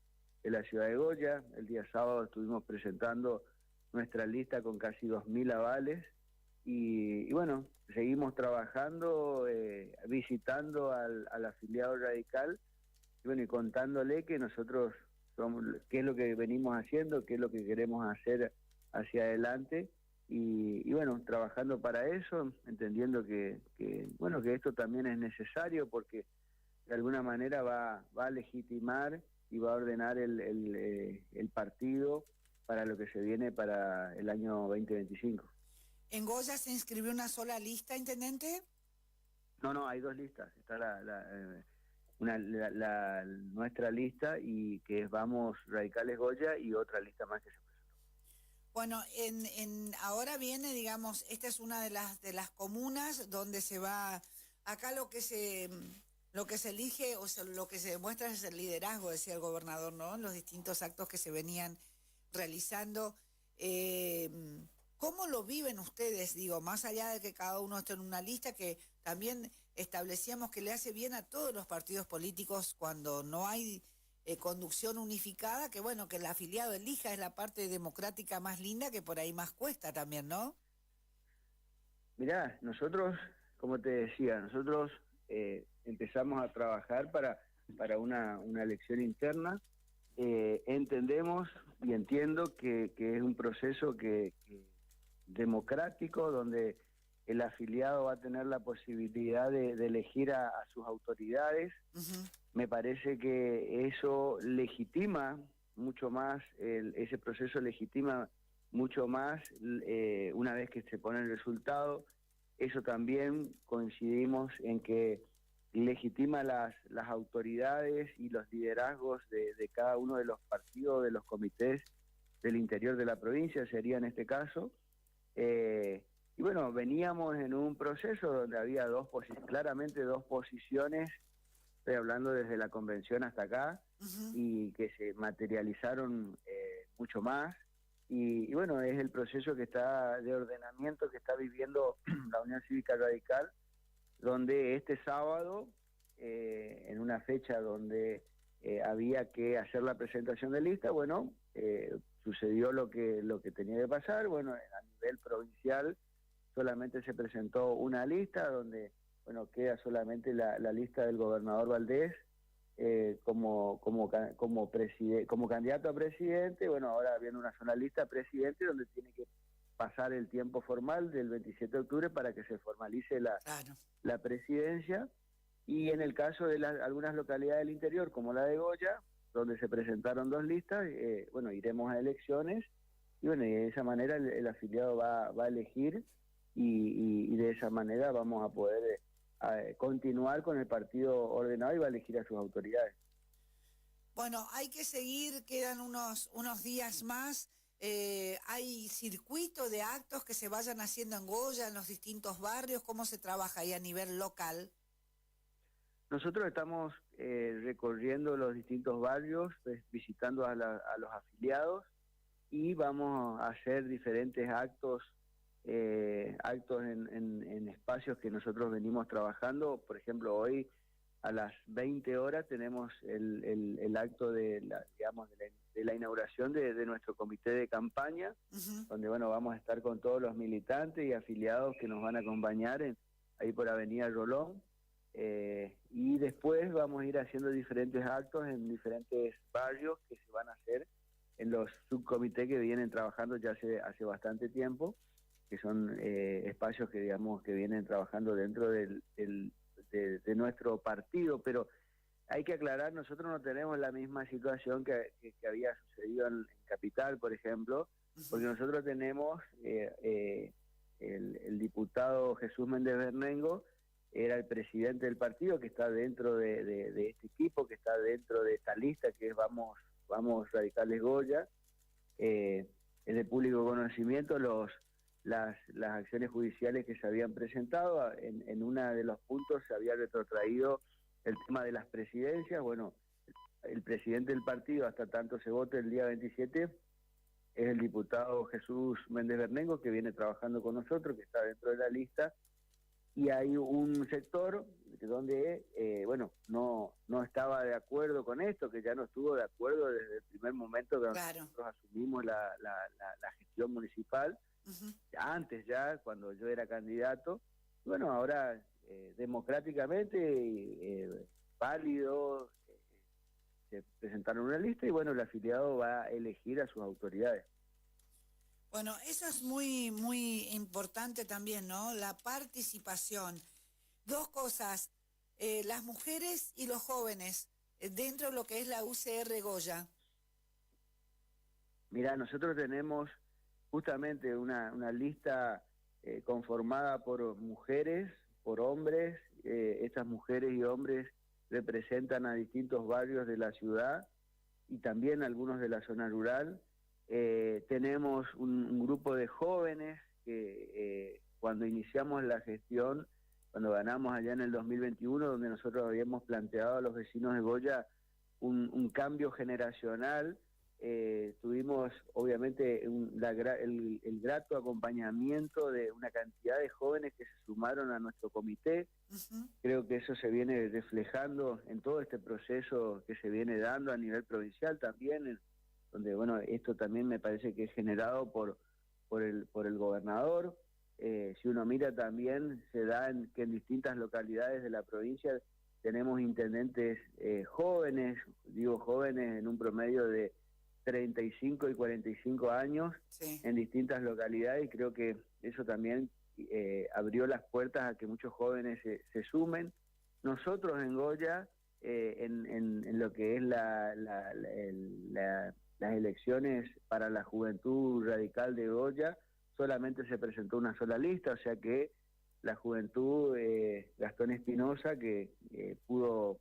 la ciudad de Goya. El día sábado estuvimos presentando nuestra lista con casi 2.000 avales y bueno, seguimos trabajando, visitando al afiliado radical y bueno, y contándole que nosotros somos, qué es lo que venimos haciendo, qué es lo que queremos hacer hacia adelante y bueno, trabajando para eso, entendiendo que esto también es necesario porque de alguna manera va a legitimar y va a ordenar el partido para lo que se viene para el año 2025. ¿En Goya se inscribió una sola lista, intendente? No, hay 2 listas. Está nuestra lista, y que es Vamos Radicales Goya, y otra lista más que se presentó. Bueno, ahora viene, digamos, esta es una de las comunas donde se va, acá lo que se elige o lo que se demuestra es el liderazgo, decía el gobernador, ¿no? Los distintos actos que se venían realizando. ¿Cómo lo viven ustedes? Digo, más allá de que cada uno esté en una lista, que también establecíamos que le hace bien a todos los partidos políticos cuando no hay conducción unificada, que bueno, que el afiliado elija, es la parte democrática más linda, que por ahí más cuesta también, ¿no? Mirá, nosotros, como te decía, empezamos a trabajar para una elección interna entendemos y entiendo que es un proceso que democrático, donde el afiliado va a tener la posibilidad de elegir a sus autoridades. Me parece que eso legitima mucho más, ese proceso legitima mucho más una vez que se pone el resultado. Eso también coincidimos en que legitima las autoridades y los liderazgos de cada uno de los partidos, de los comités del interior de la provincia, sería en este caso. Y bueno, veníamos en un proceso donde había claramente dos posiciones, estoy hablando desde la convención hasta acá, y que se materializaron mucho más. Y bueno, es el proceso que está de ordenamiento que está viviendo la Unión Cívica Radical, donde este sábado, en una fecha donde había que hacer la presentación de lista, bueno, sucedió lo que tenía que pasar. Bueno, a nivel provincial solamente se presentó una lista donde, bueno, queda solamente la lista del gobernador Valdés como candidato a presidente. Bueno, ahora viene una sola lista presidente donde tiene que pasar el tiempo formal del 27 de octubre para que se formalice la presidencia. Y en el caso de algunas localidades del interior, como la de Goya, donde se presentaron dos listas, bueno, iremos a elecciones, y bueno, y de esa manera el afiliado va a elegir, y de esa manera vamos a poder continuar con el partido ordenado y va a elegir a sus autoridades. Bueno, hay que seguir, quedan unos días más. ¿Hay circuito de actos que se vayan haciendo en Goya, en los distintos barrios? ¿Cómo se trabaja ahí a nivel local? Nosotros estamos recorriendo los distintos barrios, visitando a los afiliados, y vamos a hacer diferentes actos en espacios que nosotros venimos trabajando. Por ejemplo, hoy a las 20 horas tenemos el acto de la inauguración de nuestro comité de campaña, donde bueno, vamos a estar con todos los militantes y afiliados que nos van a acompañar ahí por Avenida Rolón. Y después vamos a ir haciendo diferentes actos en diferentes barrios que se van a hacer en los subcomités que vienen trabajando ya hace bastante tiempo, que son espacios que digamos que vienen trabajando dentro de nuestro partido. Pero hay que aclarar, nosotros no tenemos la misma situación que había sucedido en Capital, por ejemplo, porque nosotros tenemos el diputado Jesús Méndez Bernengo, era el presidente del partido, que está dentro de este equipo, que está dentro de esta lista que es Vamos Radicales Goya. Es de público conocimiento las acciones judiciales que se habían presentado. En uno de los puntos se había retrotraído el tema de las presidencias. Bueno, el presidente del partido, hasta tanto se vote el día 27, es el diputado Jesús Méndez Bernengo, que viene trabajando con nosotros, que está dentro de la lista. Y hay un sector donde, bueno, no estaba de acuerdo con esto, que ya no estuvo de acuerdo desde el primer momento que nosotros asumimos la gestión municipal, antes ya, cuando yo era candidato. Bueno, ahora democráticamente, válido, se presentaron una lista y bueno, el afiliado va a elegir a sus autoridades. Bueno, eso es muy, muy importante también, ¿no? La participación. Dos cosas, las mujeres y los jóvenes dentro de lo que es la UCR Goya. Mira, nosotros tenemos justamente una lista conformada por mujeres, por hombres. Estas mujeres y hombres representan a distintos barrios de la ciudad y también algunos de la zona rural. Tenemos un grupo de jóvenes que cuando iniciamos la gestión, cuando ganamos allá en el 2021, donde nosotros habíamos planteado a los vecinos de Goya un cambio generacional, tuvimos obviamente el grato acompañamiento de una cantidad de jóvenes que se sumaron a nuestro comité. Creo que eso se viene reflejando en todo este proceso que se viene dando a nivel provincial también, donde bueno, esto también me parece que es generado por el gobernador. Si uno mira también, se da que en distintas localidades de la provincia tenemos intendentes jóvenes, digo jóvenes en un promedio de 35 y 45 años en distintas localidades, y creo que eso también abrió las puertas a que muchos jóvenes se sumen. Nosotros en Goya, en lo que es las elecciones para la Juventud Radical de Goya, solamente se presentó una sola lista, o sea que la Juventud Gastón Espinosa, que pudo,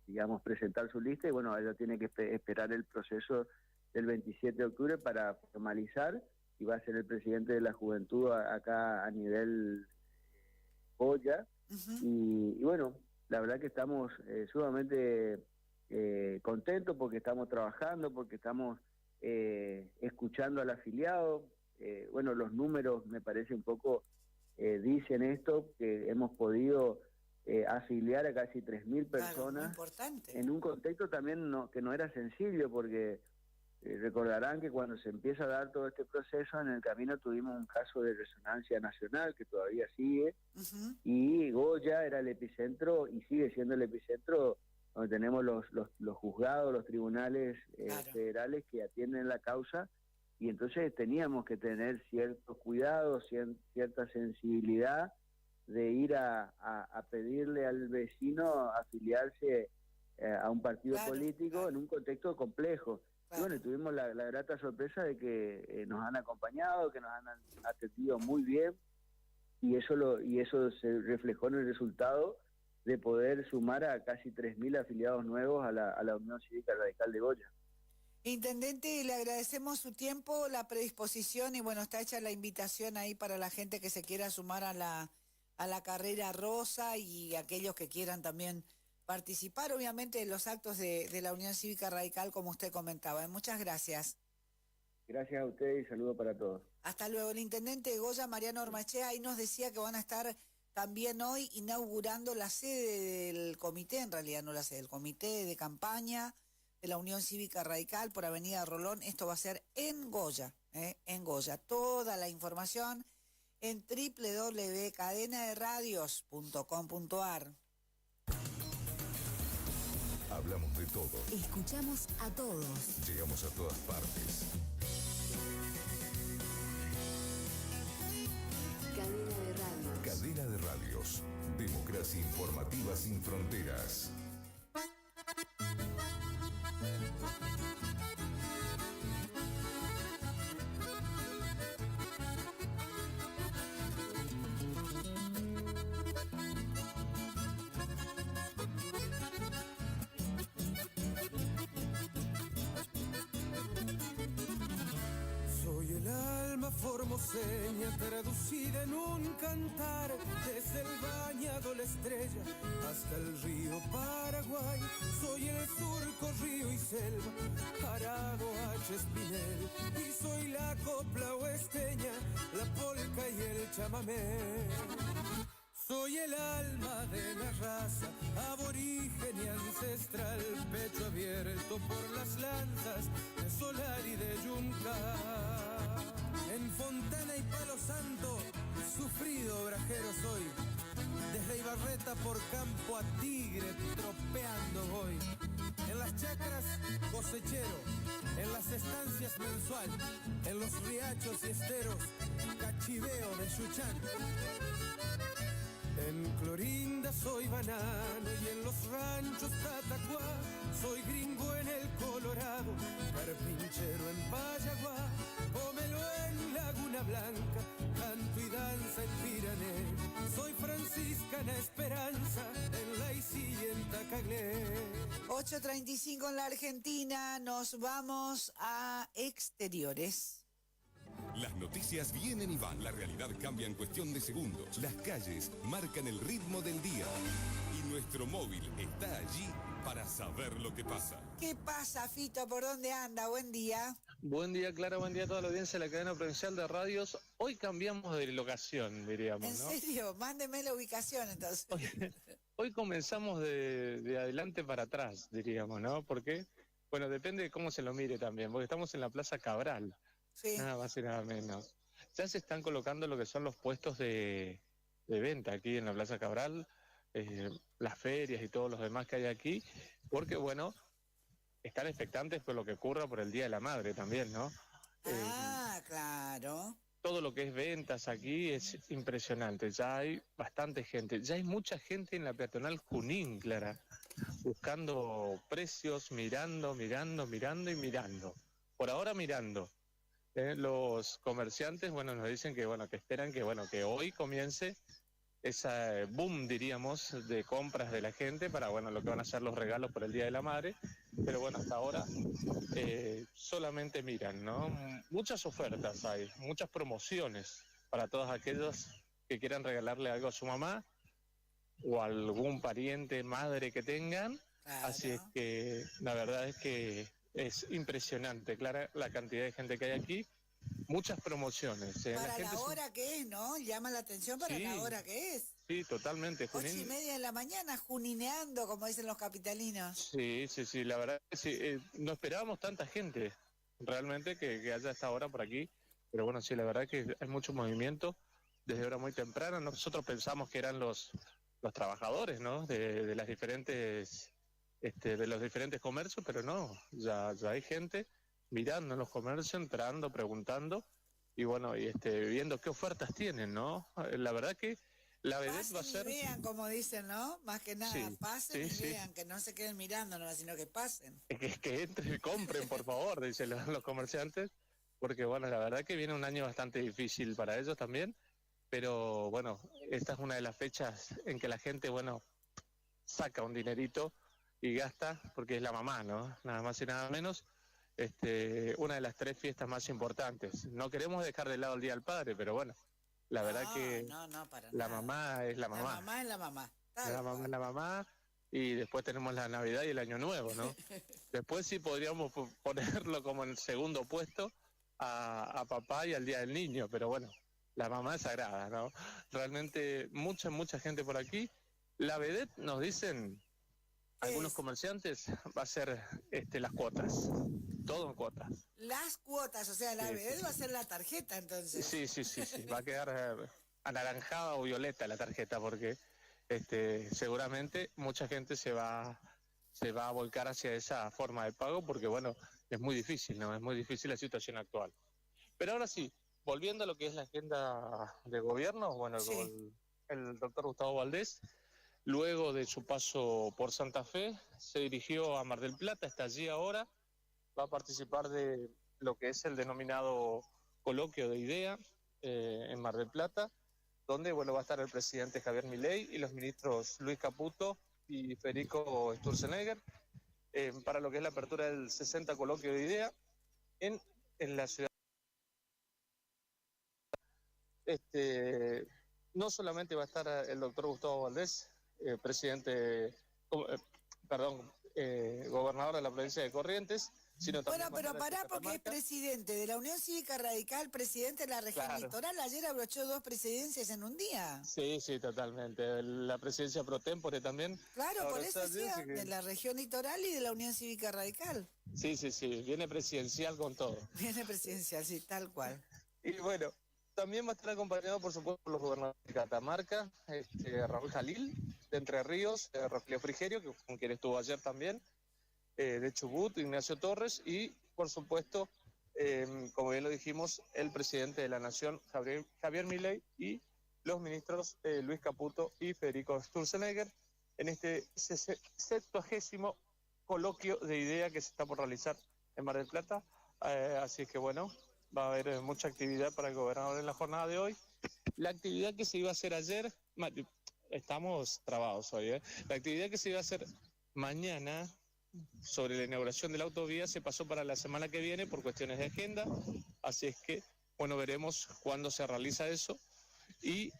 digamos, presentar su lista, y bueno, ella tiene que esperar el proceso del 27 de octubre para formalizar, y va a ser el presidente de la Juventud acá a nivel Goya. Y bueno, la verdad que estamos sumamente contentos porque estamos trabajando, porque estamos escuchando al afiliado. Bueno, los números me parece un poco dicen esto, que hemos podido afiliar a casi 3.000 personas, en un contexto también que no era sencillo, porque recordarán que cuando se empieza a dar todo este proceso, en el camino tuvimos un caso de resonancia nacional que todavía sigue, y Goya era el epicentro y sigue siendo el epicentro donde tenemos los juzgados, los tribunales federales que atienden la causa, y entonces teníamos que tener ciertos cuidados, cierta sensibilidad de ir a pedirle al vecino afiliarse a un partido político en un contexto complejo. Y bueno, tuvimos la grata sorpresa de que nos han acompañado, que nos han atendido muy bien, y eso se reflejó en el resultado de poder sumar a casi 3.000 afiliados nuevos a la Unión Cívica Radical de Goya. Intendente, le agradecemos su tiempo, la predisposición, y bueno, está hecha la invitación ahí para la gente que se quiera sumar a la carrera rosa, y aquellos que quieran también participar, obviamente, de los actos de la Unión Cívica Radical, como usted comentaba. Muchas gracias. Gracias a usted y saludo para todos. Hasta luego. El intendente de Goya, Mariano Ormachea, ahí nos decía que van a estar también hoy inaugurando la sede del comité, en realidad no la sede, del comité de campaña de la Unión Cívica Radical por Avenida Rolón. Esto va a ser en Goya, en Goya. Toda la información en www.cadenaderadios.com.ar. Hablamos de todo. Escuchamos a todos. Llegamos a todas partes. Cadena de radios. Cadena de radios. Democracia informativa sin fronteras. Soy el alma formoseña traducida en un cantar, desde el bañado la estrella hasta el río Paraguay. Soy el surco, río y selva, Arado, H. Espinel, y soy la copla oesteña, la polca y el chamamé. Soy el alma de la raza, aborigen y ancestral, pecho abierto por las lanzas de Solar y de Yunca. En Fontana y Palo Santo, sufrido brajero soy, desde Ibarreta por Campo a Tigre, tropeando voy. En las chacras, cosechero, en las estancias mensual, en los riachos y esteros, cachiveo de Yuchán. En Clorinda soy banano y en los ranchos Tatacuá soy gringo en el Colorado, carpinchero en Payaguá, Pomelo en Laguna Blanca, canto y danza en Pirané, soy franciscana esperanza en Laicí y en Tacaglé. 8:35 en la Argentina, nos vamos a exteriores. Las noticias vienen y van, la realidad cambia en cuestión de segundos. Las calles marcan el ritmo del día y nuestro móvil está allí para saber lo que pasa. ¿Qué pasa, Fito? ¿Por dónde anda? Buen día. Buen día, Clara, buen día a toda la audiencia de la cadena provincial de radios. Hoy cambiamos de locación, diríamos, ¿no? ¿En serio? Mándeme la ubicación, entonces. Hoy comenzamos de adelante para atrás, diríamos, ¿no? Porque, bueno, depende de cómo se lo mire también, porque estamos en la Plaza Cabral. Sí. Nada más y nada menos. Ya se están colocando lo que son los puestos de venta aquí en la Plaza Cabral. las ferias y todos los demás que hay aquí, porque bueno, están expectantes por lo que ocurra por el Día de la Madre también, ¿no? Claro. Todo lo que es ventas aquí es impresionante, ya hay bastante gente, ya hay mucha gente en la peatonal Junín, Clara, buscando precios, mirando. Por ahora mirando. Los comerciantes, bueno, nos dicen que, bueno, que esperan que, bueno, que hoy comience esa boom, diríamos, de compras de la gente para, bueno, lo que van a ser los regalos por el Día de la Madre, pero bueno, hasta ahora solamente miran, ¿no? Muchas ofertas hay, muchas promociones para todos aquellos que quieran regalarle algo a su mamá o a algún pariente, madre que tengan, así es que la verdad es que es impresionante, Clara, la cantidad de gente que hay aquí. Muchas promociones. Para la hora que es, ¿no? Llama la atención para la hora que es. Sí, totalmente. 8:30 de la mañana, junineando, como dicen los capitalinos. Sí, la verdad que sí. No esperábamos tanta gente, realmente, que haya esta hora por aquí. Pero bueno, sí, la verdad que hay mucho movimiento desde hora muy temprana. Nosotros pensamos que eran los trabajadores, ¿no? De las diferentes, de los diferentes comercios, pero no, ya hay gente mirando en los comercios, entrando, preguntando y bueno, viendo qué ofertas tienen, ¿no? La verdad que la vedette va a ser... Y vean, como dicen, ¿no? Más que nada, Sí, pasen y sí. vean, que no se queden mirando, ¿no? Sino que pasen. Que entren y compren, por favor, dicen los comerciantes, porque bueno, la verdad que viene un año bastante difícil para ellos también, pero bueno, esta es una de las fechas en que la gente, bueno, saca un dinerito y gasta, porque es la mamá, ¿no? Nada más y nada menos. Una de las 3 fiestas más importantes. No queremos dejar de lado el Día del Padre, pero bueno, la verdad que la mamá es la mamá. La mamá es la mamá. La mamá es la mamá, y después tenemos la Navidad y el Año Nuevo, ¿no? Después sí podríamos ponerlo como en segundo puesto a papá y al Día del Niño, pero bueno, la mamá es sagrada, ¿no? Realmente mucha gente por aquí. La vedette, nos dicen algunos comerciantes, va a ser las cuotas, todo en cuotas. Las cuotas, o sea, la vedette va a ser la tarjeta, entonces. Sí, va a quedar anaranjada o violeta la tarjeta, porque seguramente mucha gente se va a volcar hacia esa forma de pago, porque bueno, es muy difícil, ¿no? Es muy difícil la situación actual. Pero ahora sí, volviendo a lo que es la agenda de gobierno, bueno, el doctor Gustavo Valdés, luego de su paso por Santa Fe, se dirigió a Mar del Plata, está allí ahora, va a participar de lo que es el denominado coloquio de IDEA en Mar del Plata, donde bueno, va a estar el presidente Javier Milei y los ministros Luis Caputo y Federico Sturzenegger, para lo que es la apertura del 60 coloquio de IDEA en la ciudad. No solamente va a estar el doctor Gustavo Valdés, gobernador de la provincia de Corrientes, sino también... Bueno, pero pará, porque es presidente de la Unión Cívica Radical, presidente de la región litoral, ayer abrochó 2 presidencias en un día. Sí, totalmente, la presidencia pro tempore también. Claro, por eso decía, de la región litoral y de la Unión Cívica Radical. Sí, viene presidencial con todo. Viene presidencial, sí, tal cual. Y bueno, también va a estar acompañado, por supuesto, por los gobernadores de Catamarca, Raúl Jalil, de Entre Ríos, Rogelio Frigerio, con quien estuvo ayer también, de Chubut, Ignacio Torres, y, por supuesto, como bien lo dijimos, el presidente de la Nación, Javier Milei, y los ministros Luis Caputo y Federico Sturzenegger, en este 70º coloquio de IDEA que se está por realizar en Mar del Plata. Así es que, bueno, va a haber mucha actividad para el gobernador en la jornada de hoy. La actividad que se iba a hacer ayer, estamos trabados hoy, la actividad que se iba a hacer mañana sobre la inauguración de la autovía se pasó para la semana que viene por cuestiones de agenda, así es que, bueno, veremos cuándo se realiza eso. Y,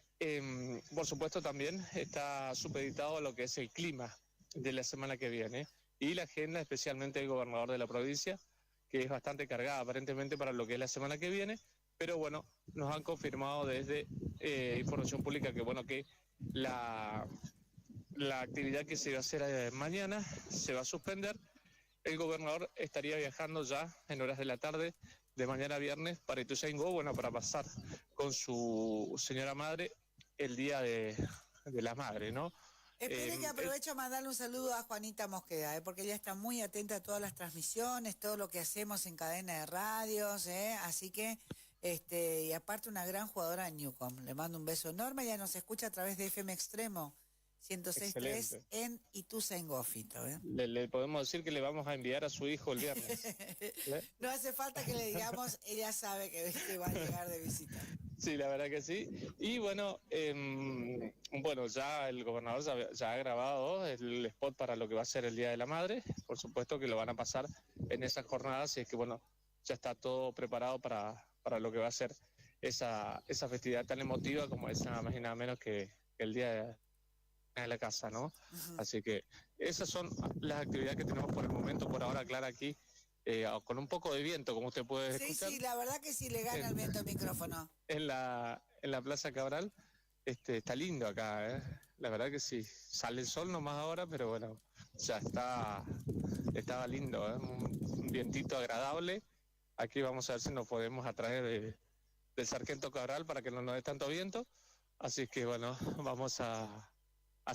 por supuesto, también está supeditado a lo que es el clima de la semana que viene y la agenda, especialmente del gobernador de la provincia, que es bastante cargada aparentemente para lo que es la semana que viene, pero bueno, nos han confirmado desde Información Pública que bueno, que la actividad que se va a hacer mañana se va a suspender. El gobernador estaría viajando ya en horas de la tarde de mañana viernes para Ituzaingó, bueno, para pasar con su señora madre el Día de la Madre, ¿no? Espere que aprovecho a mandarle un saludo a Juanita Mosqueda, porque ella está muy atenta a todas las transmisiones, todo lo que hacemos en cadena de radios, así que, y aparte una gran jugadora de Newcom. Le mando un beso enorme, ella nos escucha a través de FM Extremo 106.3 en Ituzaingó, Fito. Le podemos decir que le vamos a enviar a su hijo el viernes. No hace falta que le digamos, ella sabe que va a llegar de visita. Sí, la verdad que sí. Y bueno, ya el gobernador ya ha grabado el spot para lo que va a ser el Día de la Madre. Por supuesto que lo van a pasar en esas jornadas, y es que ya está todo preparado para lo que va a ser esa festividad tan emotiva como es nada más y nada menos que el Día de la Casa, ¿no? Así que esas son las actividades que tenemos por el momento, por ahora, Clara, aquí, con un poco de viento, como usted puede escuchar. Sí, la verdad que sí le gana el viento al micrófono. En la Plaza Cabral, está lindo acá, la verdad que sí. Sale el sol nomás ahora, pero bueno, ya estaba lindo, un vientito agradable. Aquí vamos a ver si nos podemos atraer del Sargento Cabral para que no nos dé tanto viento. Así que bueno, vamos a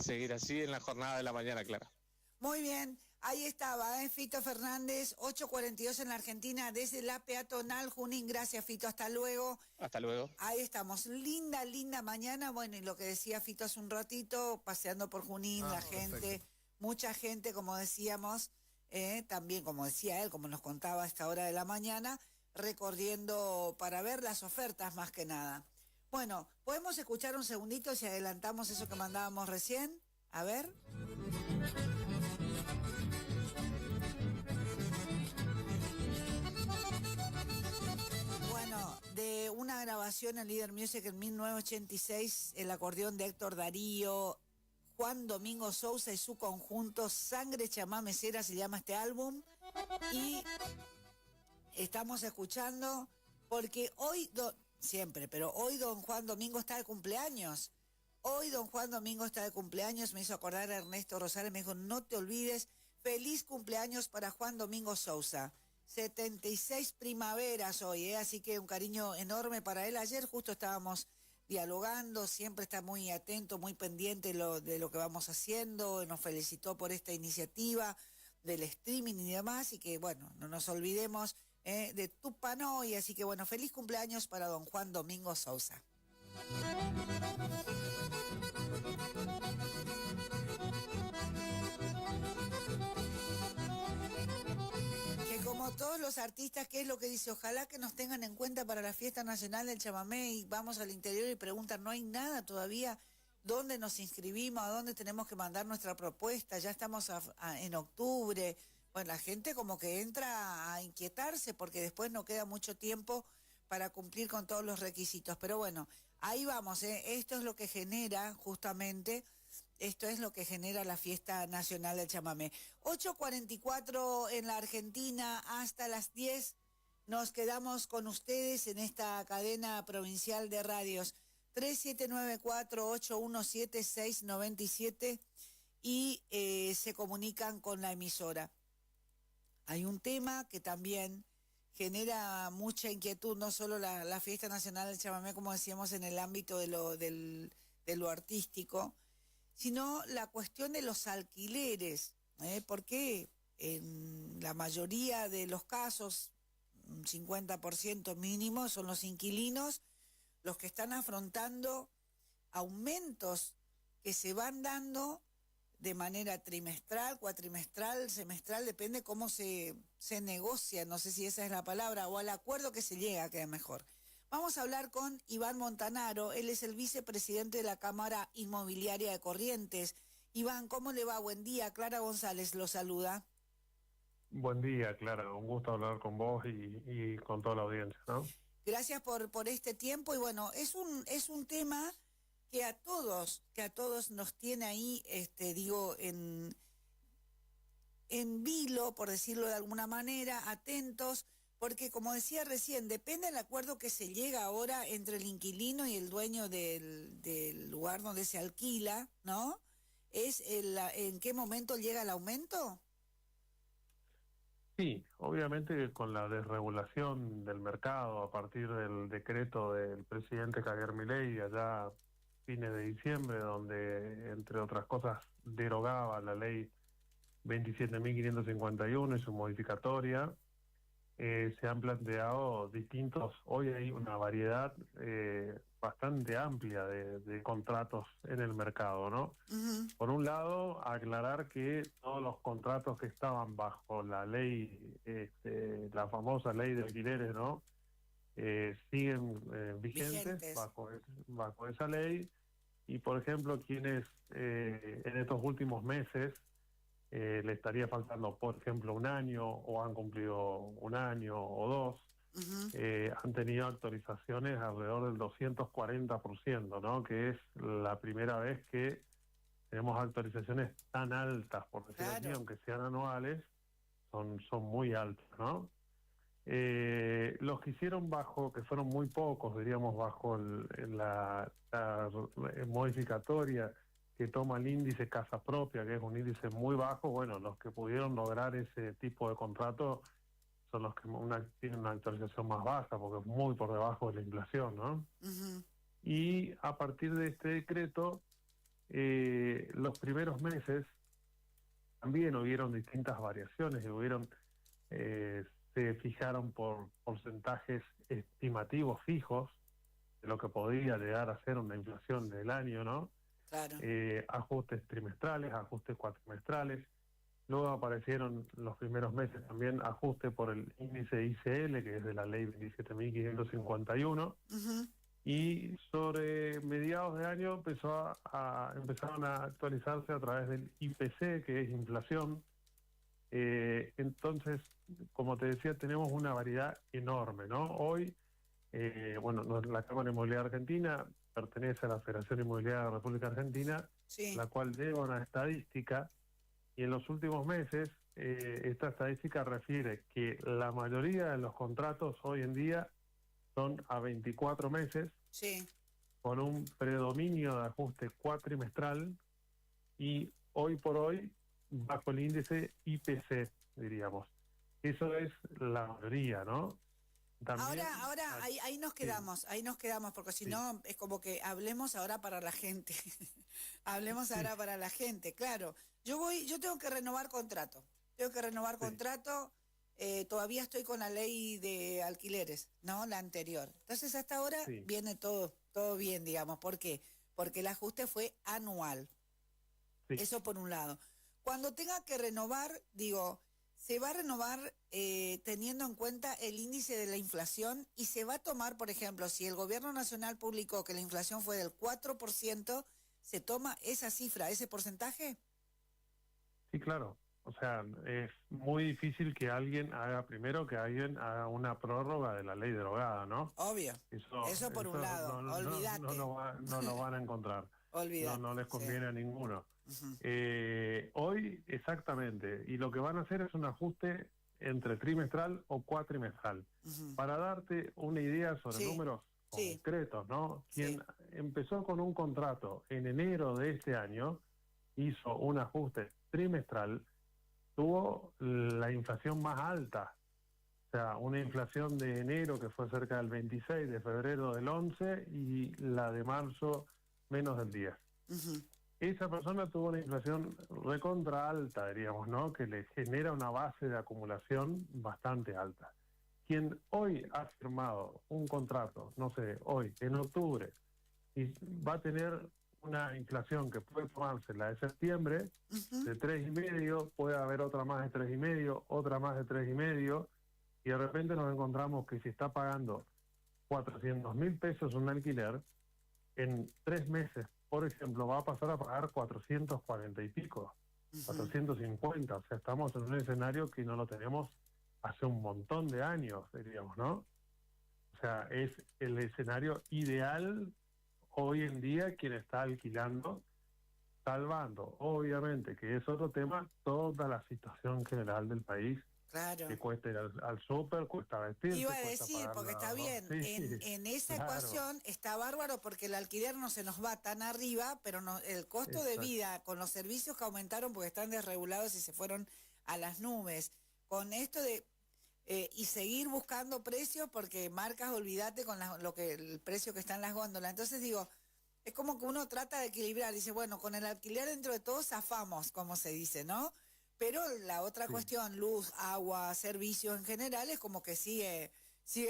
seguir así en la jornada de la mañana, Clara. Muy bien, ahí estaba, Fito Fernández, 8:42 en la Argentina, desde la peatonal Junín. Gracias, Fito, hasta luego. Hasta luego. Ahí estamos, linda mañana. Bueno, y lo que decía Fito hace un ratito, paseando por Junín, la gente, perfecto. Mucha gente, como decíamos, también como decía él, como nos contaba a esta hora de la mañana, recorriendo para ver las ofertas más que nada. Bueno, ¿podemos escuchar un segundito si adelantamos eso que mandábamos recién? A ver. Bueno, de una grabación en Líder Music en 1986, el acordeón de Héctor Darío, Juan Domingo Sousa y su conjunto Sangre Chamamecera se llama este álbum. Y estamos escuchando porque hoy... Siempre, pero hoy don Juan Domingo está de cumpleaños. Me hizo acordar a Ernesto Rosales, me dijo, no te olvides, feliz cumpleaños para Juan Domingo Sousa. 76 primaveras hoy, así que un cariño enorme para él. Ayer justo estábamos dialogando, siempre está muy atento, muy pendiente de lo que vamos haciendo, nos felicitó por esta iniciativa del streaming y demás, y que bueno, no nos olvidemos de Tupanoy, así que bueno, feliz cumpleaños para don Juan Domingo Sousa. Que como todos los artistas, ¿qué es lo que dice? Ojalá que nos tengan en cuenta para la fiesta nacional del chamamé, y vamos al interior y preguntan, no hay nada todavía, ¿dónde nos inscribimos? ¿A dónde tenemos que mandar nuestra propuesta? Ya estamos en octubre. Bueno, la gente como que entra a inquietarse porque después no queda mucho tiempo para cumplir con todos los requisitos. Pero bueno, ahí vamos, esto es lo que genera justamente, la fiesta nacional del chamamé. 8:44 en la Argentina, hasta las 10 nos quedamos con ustedes en esta cadena provincial de radios. 3794-817-697 y se comunican con la emisora. Hay un tema que también genera mucha inquietud, no solo la fiesta nacional del chamamé, como decíamos, en el ámbito de lo artístico, sino la cuestión de los alquileres, porque en la mayoría de los casos, un 50% mínimo, son los inquilinos los que están afrontando aumentos que se van dando de manera trimestral, cuatrimestral, semestral, depende cómo se negocia, no sé si esa es la palabra, o al acuerdo que se llega, queda mejor. Vamos a hablar con Iván Montanaro, él es el vicepresidente de la Cámara Inmobiliaria de Corrientes. Iván, ¿cómo le va? Buen día, Clara González lo saluda. Buen día, Clara, un gusto hablar con vos y con toda la audiencia, ¿no? Gracias por este tiempo, y bueno, es un tema que a todos nos tiene ahí, en vilo, por decirlo de alguna manera, atentos, porque como decía recién, depende del acuerdo que se llega ahora entre el inquilino y el dueño del lugar donde se alquila, ¿no? ¿Es en qué momento llega el aumento? Sí, obviamente con la desregulación del mercado a partir del decreto del presidente Javier Milei allá fines de diciembre, donde, entre otras cosas, derogaba la ley 27.551 y su modificatoria, se han planteado hoy hay una variedad bastante amplia de contratos en el mercado, ¿no? Por un lado, aclarar que todos los contratos que estaban bajo la ley, la famosa ley de alquileres, ¿no? Siguen vigentes bajo esa ley, y por ejemplo quienes en estos últimos meses le estaría faltando, por ejemplo, un año, o han cumplido un año o dos, han tenido actualizaciones alrededor del 240%, ¿no? Que es la primera vez que tenemos actualizaciones tan altas, por decirlo así, aunque sean anuales, son muy altas, ¿no? Los que hicieron que fueron muy pocos, diríamos, bajo la modificatoria que toma el índice casa propia, que es un índice muy bajo, bueno, los que pudieron lograr ese tipo de contrato son los que tienen una actualización más baja, porque es muy por debajo de la inflación, ¿no? Y a partir de este decreto, los primeros meses también hubieron distintas variaciones, se fijaron por porcentajes estimativos fijos de lo que podría llegar a ser una inflación del año, ¿no? Claro. Ajustes trimestrales, ajustes cuatrimestrales. Luego aparecieron los primeros meses también ajustes por el índice ICL, que es de la ley 27.551. Y sobre mediados de año empezaron a actualizarse a través del IPC, que es inflación. Entonces, como te decía, tenemos una variedad enorme, ¿no? Hoy, la Cámara Inmobiliaria Argentina pertenece a la Federación Inmobiliaria de la República Argentina, la cual lleva una estadística, y en los últimos meses esta estadística refiere que la mayoría de los contratos hoy en día son a 24 meses, con un predominio de ajuste cuatrimestral, y hoy por hoy bajo el índice IPC, diríamos. Eso es la mayoría, ¿no? También, ahora ahí nos quedamos, porque si no es como que hablemos ahora para la gente. Hablemos ahora para la gente, claro. Yo tengo que renovar contrato. Todavía estoy con la ley de alquileres, ¿no? La anterior. Entonces hasta ahora viene todo bien, digamos. ¿Por qué? Porque el ajuste fue anual. Eso por un lado. Cuando tenga que renovar, se va a renovar teniendo en cuenta el índice de la inflación, y se va a tomar, por ejemplo, si el gobierno nacional publicó que la inflación fue del 4%, ¿se toma esa cifra, ese porcentaje? Sí, claro. O sea, es muy difícil que alguien haga una prórroga de la ley derogada, ¿no? Obvio. Eso por un lado, olvídate. No lo van a encontrar. Olvídate. No les conviene a ninguno. Hoy, exactamente, y lo que van a hacer es un ajuste entre trimestral o cuatrimestral. Para darte una idea sobre números concretos, ¿no? Quien empezó con un contrato en enero de este año, hizo un ajuste trimestral, tuvo la inflación más alta. O sea, una inflación de enero que fue cerca del 26, de febrero del 11, y la de marzo menos del 10. Esa persona tuvo una inflación recontra alta, diríamos, ¿no? Que le genera una base de acumulación bastante alta. Quien hoy ha firmado un contrato, no sé, hoy, en octubre, y va a tener una inflación que puede tomarse la de septiembre, de 3,5, puede haber otra más de 3,5, otra más de 3,5, y de repente nos encontramos que si está pagando 400.000 pesos un alquiler, en 3 meses, por ejemplo, va a pasar a pagar 440 y pico, 450. O sea, estamos en un escenario que no lo tenemos hace un montón de años, diríamos, ¿no? O sea, es el escenario ideal hoy en día quien está alquilando, salvando, obviamente, que es otro tema, toda la situación general del país. Claro. Que cuesta ir al súper, cuesta vestirse. Iba a decir, porque está bien, en esa ecuación está bárbaro, porque el alquiler no se nos va tan arriba, pero el costo de vida con los servicios que aumentaron porque están desregulados y se fueron a las nubes. Con esto de y seguir buscando precios, porque marcas, olvídate con el precio que está en las góndolas. Entonces digo, Es como que uno trata de equilibrar, dice, bueno, con el alquiler dentro de todo zafamos, como se dice, ¿no? Pero la otra cuestión, luz, agua, servicios en general, es como que sigue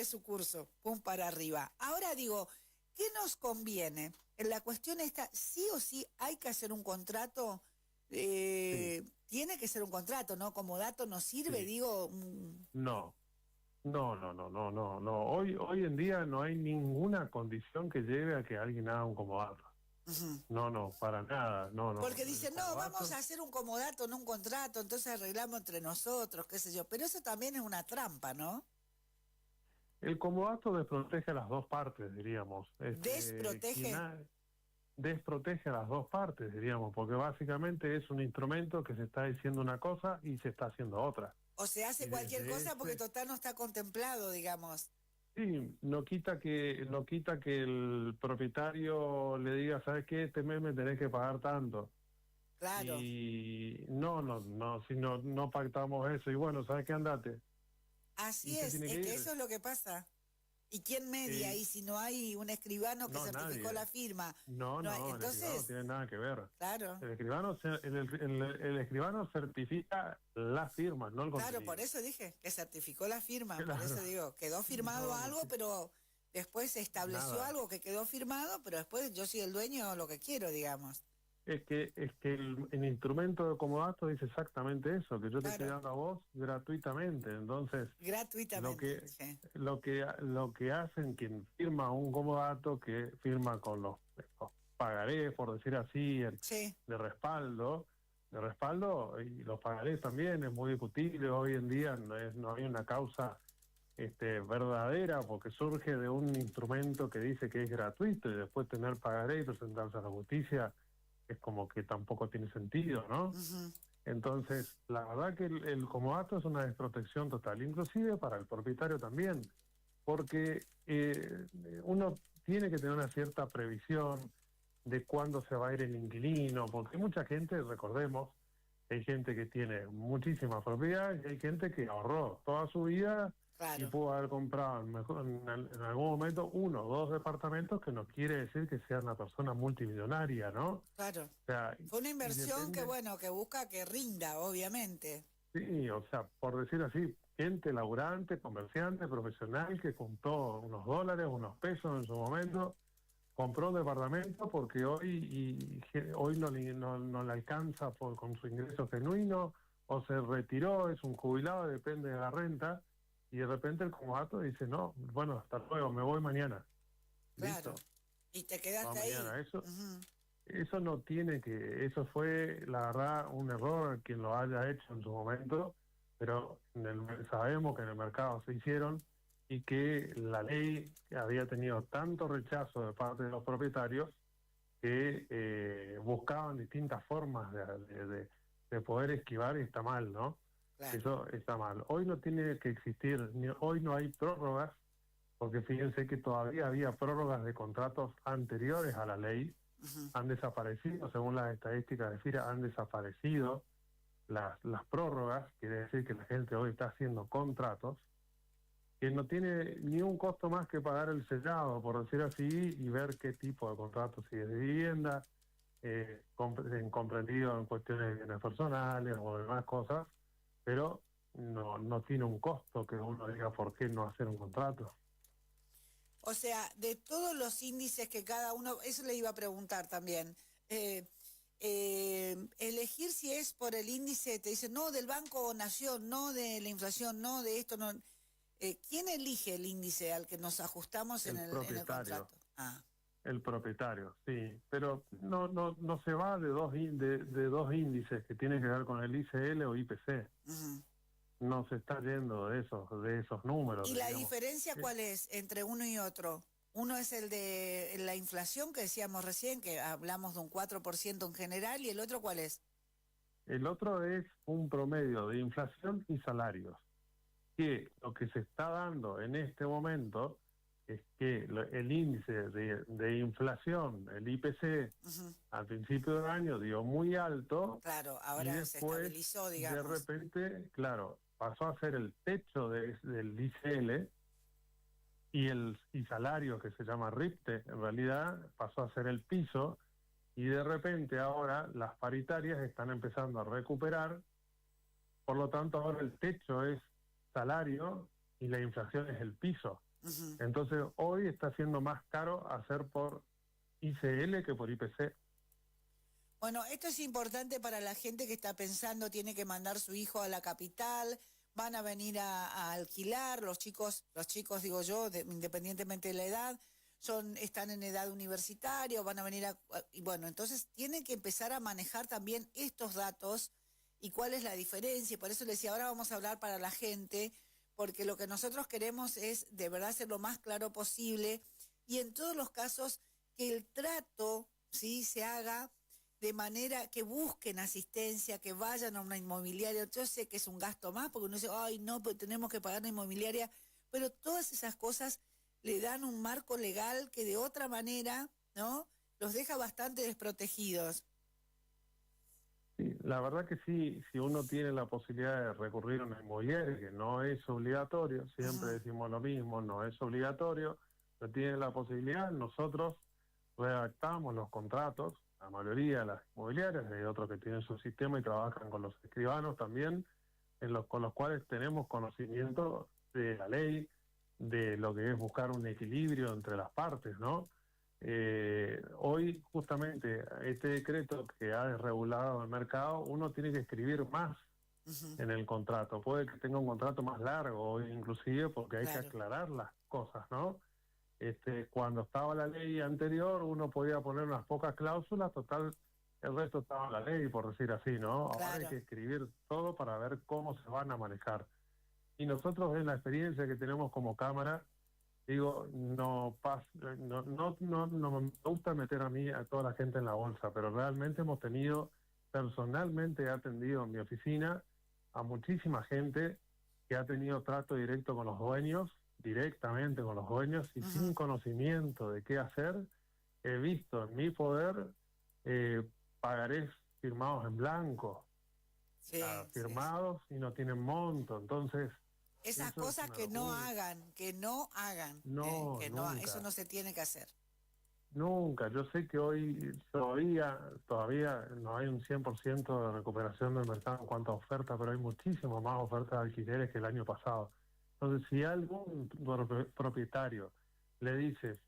su curso, pum para arriba. Ahora digo, ¿qué nos conviene? En la cuestión esta, sí o sí hay que hacer un contrato, tiene que ser un contrato, ¿no? Como dato no sirve, digo. No. Hoy en día no hay ninguna condición que lleve a que alguien haga un comodato. No, para nada, no. Porque dicen, no, vamos a hacer un comodato, no un contrato, entonces arreglamos entre nosotros, qué sé yo. Pero eso también es una trampa, ¿no? El comodato desprotege a las dos partes, diríamos. ¿Desprotege? Desprotege a las dos partes, diríamos, porque básicamente es un instrumento que se está diciendo una cosa y se está haciendo otra. O se hace cualquier cosa porque total no está contemplado, digamos. Sí, no quita que el propietario le diga, ¿sabes qué? Este mes me tenés que pagar tanto. Claro. Y si no pactamos eso, y bueno, ¿sabes qué? Andate. Así es que eso es lo que pasa. ¿Y quién media ahí si no hay un escribano que certificó la firma? No, entonces, el escribano no tiene nada que ver. Claro. El escribano certifica la firma, no el contenido. Claro, por eso dije que certificó la firma, por eso digo, quedó firmado algo, pero después se estableció algo que quedó firmado, pero después yo soy el dueño de lo que quiero, digamos. Es que el instrumento de comodato dice exactamente eso, que yo te estoy dando a vos gratuitamente. Entonces, gratuitamente, lo que hacen quien firma un comodato, que firma con los pagarés, por decir así, de respaldo, y los pagarés también es muy discutible. Hoy en día no hay una causa verdadera, porque surge de un instrumento que dice que es gratuito, y después tener pagaré y presentarse a la justicia es como que tampoco tiene sentido, ¿no? Entonces, la verdad que el comodato es una desprotección total, inclusive para el propietario también, porque uno tiene que tener una cierta previsión de cuándo se va a ir el inquilino, porque mucha gente, recordemos, hay gente que tiene muchísima propiedad y hay gente que ahorró toda su vida y pudo haber comprado en algún momento 1 o 2 departamentos, que no quiere decir que sea una persona multimillonaria, ¿no? Claro. O sea, fue una inversión que busca que rinda, obviamente. Sí, o sea, por decir así, gente laburante, comerciante, profesional, que juntó unos dólares, unos pesos en su momento, compró un departamento porque hoy no le alcanza con su ingreso genuino, o se retiró, es un jubilado, depende de la renta, y de repente el comodato dice, no, bueno, hasta luego, me voy mañana. Claro. ¿Listo? Y te quedaste ahí. Mañana. Eso no tiene que, eso fue, la verdad, un error quien lo haya hecho en su momento, pero sabemos que en el mercado se hicieron, y que la ley había tenido tanto rechazo de parte de los propietarios que buscaban distintas formas de poder esquivar, y está mal, ¿no? Claro. Eso está mal. Hoy no tiene que existir, hoy no hay prórrogas, porque fíjense que todavía había prórrogas de contratos anteriores a la ley, han desaparecido, según las estadísticas de FIRA, han desaparecido las prórrogas, quiere decir que la gente hoy está haciendo contratos que no tiene ni un costo más que pagar el sellado, por decir así, y ver qué tipo de contrato, si es de vivienda, comprendido en cuestiones de bienes personales o demás cosas, pero no tiene un costo que uno diga por qué no hacer un contrato. O sea, de todos los índices que cada uno, eso le iba a preguntar también, elegir si es por el índice, te dicen, no, del Banco Nación, no de la inflación, no de esto, no. ¿Quién elige el índice al que nos ajustamos en el contrato? El propietario, sí, pero no se va de dos índices que tienen que ver con el ICL o IPC. No se está yendo de esos números. ¿Y la diferencia cuál es entre uno y otro? Uno es el de la inflación que decíamos recién, que hablamos de un 4% en general, ¿y el otro cuál es? El otro es un promedio de inflación y salarios, que lo que se está dando en este momento es que el índice de inflación, el IPC, al principio del año dio muy alto. Claro, ahora se estabilizó, digamos. De repente, claro, pasó a ser el techo del ICL, y salario, que se llama RIPTE, en realidad pasó a ser el piso, y de repente ahora las paritarias están empezando a recuperar, por lo tanto ahora el techo es salario y la inflación es el piso. Entonces hoy está siendo más caro hacer por ICL que por IPC. Bueno, esto es importante para la gente que está pensando, tiene que mandar su hijo a la capital, van a venir a alquilar, los chicos digo yo, independientemente de la edad, están en edad universitaria, van a venir y bueno, entonces tienen que empezar a manejar también estos datos y cuál es la diferencia. Y por eso les decía, ahora vamos a hablar para la gente, porque lo que nosotros queremos es de verdad ser lo más claro posible y en todos los casos que el trato, ¿sí?, se haga de manera que busquen asistencia, que vayan a una inmobiliaria. Yo sé que es un gasto más, porque uno dice, ay, no, pues tenemos que pagar la inmobiliaria, pero todas esas cosas le dan un marco legal que de otra manera, ¿no?, los deja bastante desprotegidos. Sí, la verdad que sí, si uno tiene la posibilidad de recurrir a una inmobiliaria, que no es obligatorio, siempre decimos lo mismo, no es obligatorio, pero tiene la posibilidad, nosotros redactamos los contratos, la mayoría de las inmobiliarias, hay otros que tienen su sistema y trabajan con los escribanos también, con los cuales tenemos conocimiento de la ley, de lo que es buscar un equilibrio entre las partes, ¿no? Hoy justamente este decreto que ha desregulado el mercado, uno tiene que escribir más en el contrato, puede que tenga un contrato más largo inclusive porque hay que aclarar las cosas, ¿no? Cuando estaba la ley anterior uno podía poner unas pocas cláusulas, total el resto estaba en la ley, por decir así, ¿no? Ahora hay que escribir todo para ver cómo se van a manejar. Y nosotros en la experiencia que tenemos como Cámara, digo, no me gusta meter a mí a toda la gente en la bolsa, pero realmente hemos tenido, personalmente he atendido en mi oficina a muchísima gente que ha tenido trato directo con los dueños, directamente con los dueños y sin conocimiento de qué hacer. He visto en mi poder pagarés firmados en blanco, firmados y no tienen monto, entonces esas cosas que no hagan, no, eso no se tiene que hacer. Nunca, yo sé que hoy todavía no hay un 100% de recuperación del mercado en cuanto a oferta, pero hay muchísimo más ofertas de alquileres que el año pasado. Entonces, si algún propietario le dice,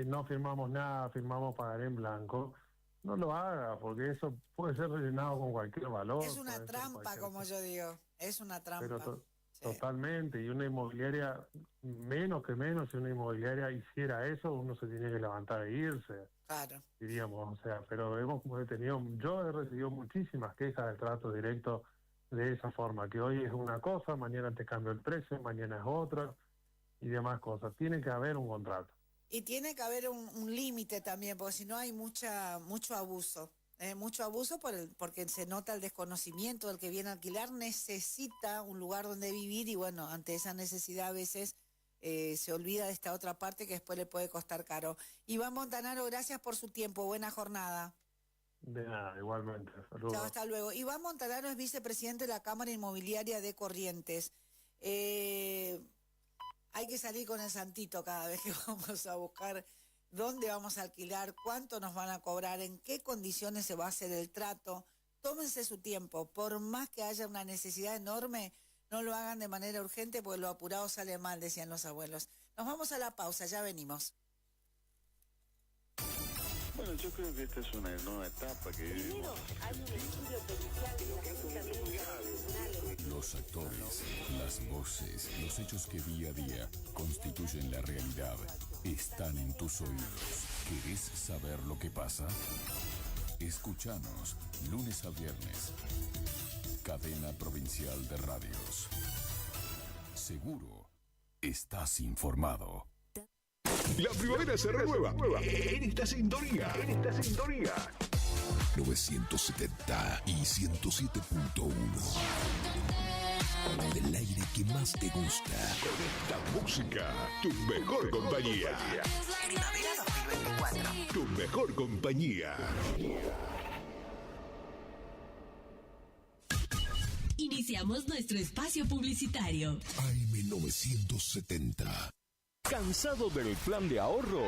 no firmamos nada, firmamos pagaré en blanco, no lo haga, porque eso puede ser rellenado con cualquier valor. Es una trampa, como yo digo, es una trampa. Pero totalmente, y una inmobiliaria, menos, si una inmobiliaria hiciera eso, uno se tiene que levantar e irse. Claro. Diríamos, o sea, pero yo he recibido muchísimas quejas de trato directo de esa forma, que hoy es una cosa, mañana te cambio el precio, mañana es otra, y demás cosas. Tiene que haber un contrato. Y tiene que haber un límite también, porque si no hay mucho abuso. Mucho abuso porque se nota el desconocimiento del que viene a alquilar, necesita un lugar donde vivir y bueno, ante esa necesidad a veces se olvida de esta otra parte que después le puede costar caro. Iván Montanaro, gracias por su tiempo, buena jornada. De nada, igualmente. Saludos. Chao, hasta luego. Iván Montanaro es vicepresidente de la Cámara Inmobiliaria de Corrientes. Hay que salir con el santito cada vez que vamos a buscar dónde vamos a alquilar, cuánto nos van a cobrar, en qué condiciones se va a hacer el trato. Tómense su tiempo, por más que haya una necesidad enorme, no lo hagan de manera urgente porque lo apurado sale mal, decían los abuelos. Nos vamos a la pausa, ya venimos. Bueno, yo creo que esta es una nueva etapa que vivimos. Los actores, las voces, los hechos que día a día constituyen la realidad están en tus oídos. ¿Querés saber lo que pasa? Escuchanos lunes a viernes. Cadena Provincial de Radios. Seguro estás informado. La primavera se renueva en esta sintonía. 970 y 107.1. El aire que más te gusta. Con esta música, tu mejor compañía. Primavera 2024. Tu mejor compañía. Iniciamos nuestro espacio publicitario. AM 970. ¿Cansado del plan de ahorro?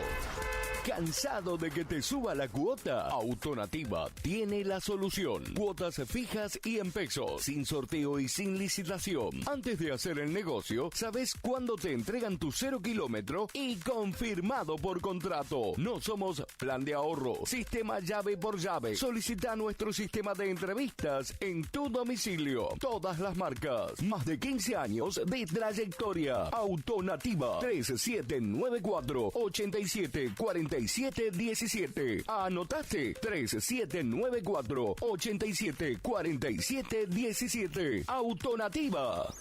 ¿Cansado de que te suba la cuota? Autonativa tiene la solución. Cuotas fijas y en pesos, sin sorteo y sin licitación. Antes de hacer el negocio, sabes cuándo te entregan tu 0 kilómetro y confirmado por contrato. No somos plan de ahorro, sistema llave por llave. Solicita nuestro sistema de entrevistas en tu domicilio. Todas las marcas. Más de 15 años de trayectoria. Autonativa 3794 874717. ¿Anotaste? 3794 874717. Autonativa.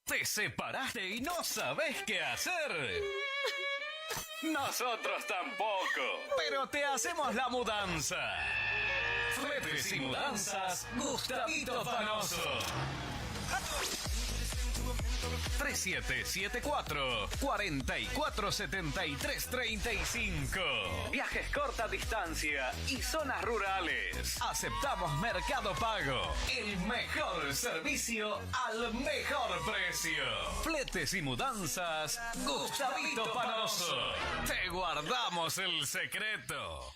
¿Te separaste y no sabés qué hacer? Nosotros tampoco, pero te hacemos la mudanza. Fletes y mudanzas, Gustavito Panoso. 3774-447335. Viajes corta distancia y zonas rurales. Aceptamos Mercado Pago. El mejor servicio al mejor precio. Fletes y mudanzas, Gustavito Panoso. Te guardamos el secreto.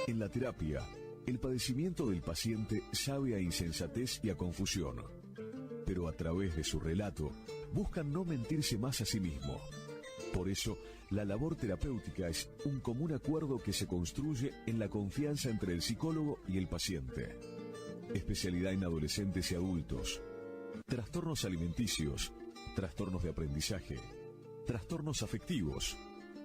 En la terapia, el padecimiento del paciente sabe a insensatez y a confusión, pero a través de su relato buscan no mentirse más a sí mismo. Por eso, la labor terapéutica es un común acuerdo que se construye en la confianza entre el psicólogo y el paciente. Especialidad en adolescentes y adultos, trastornos alimenticios, trastornos de aprendizaje, trastornos afectivos,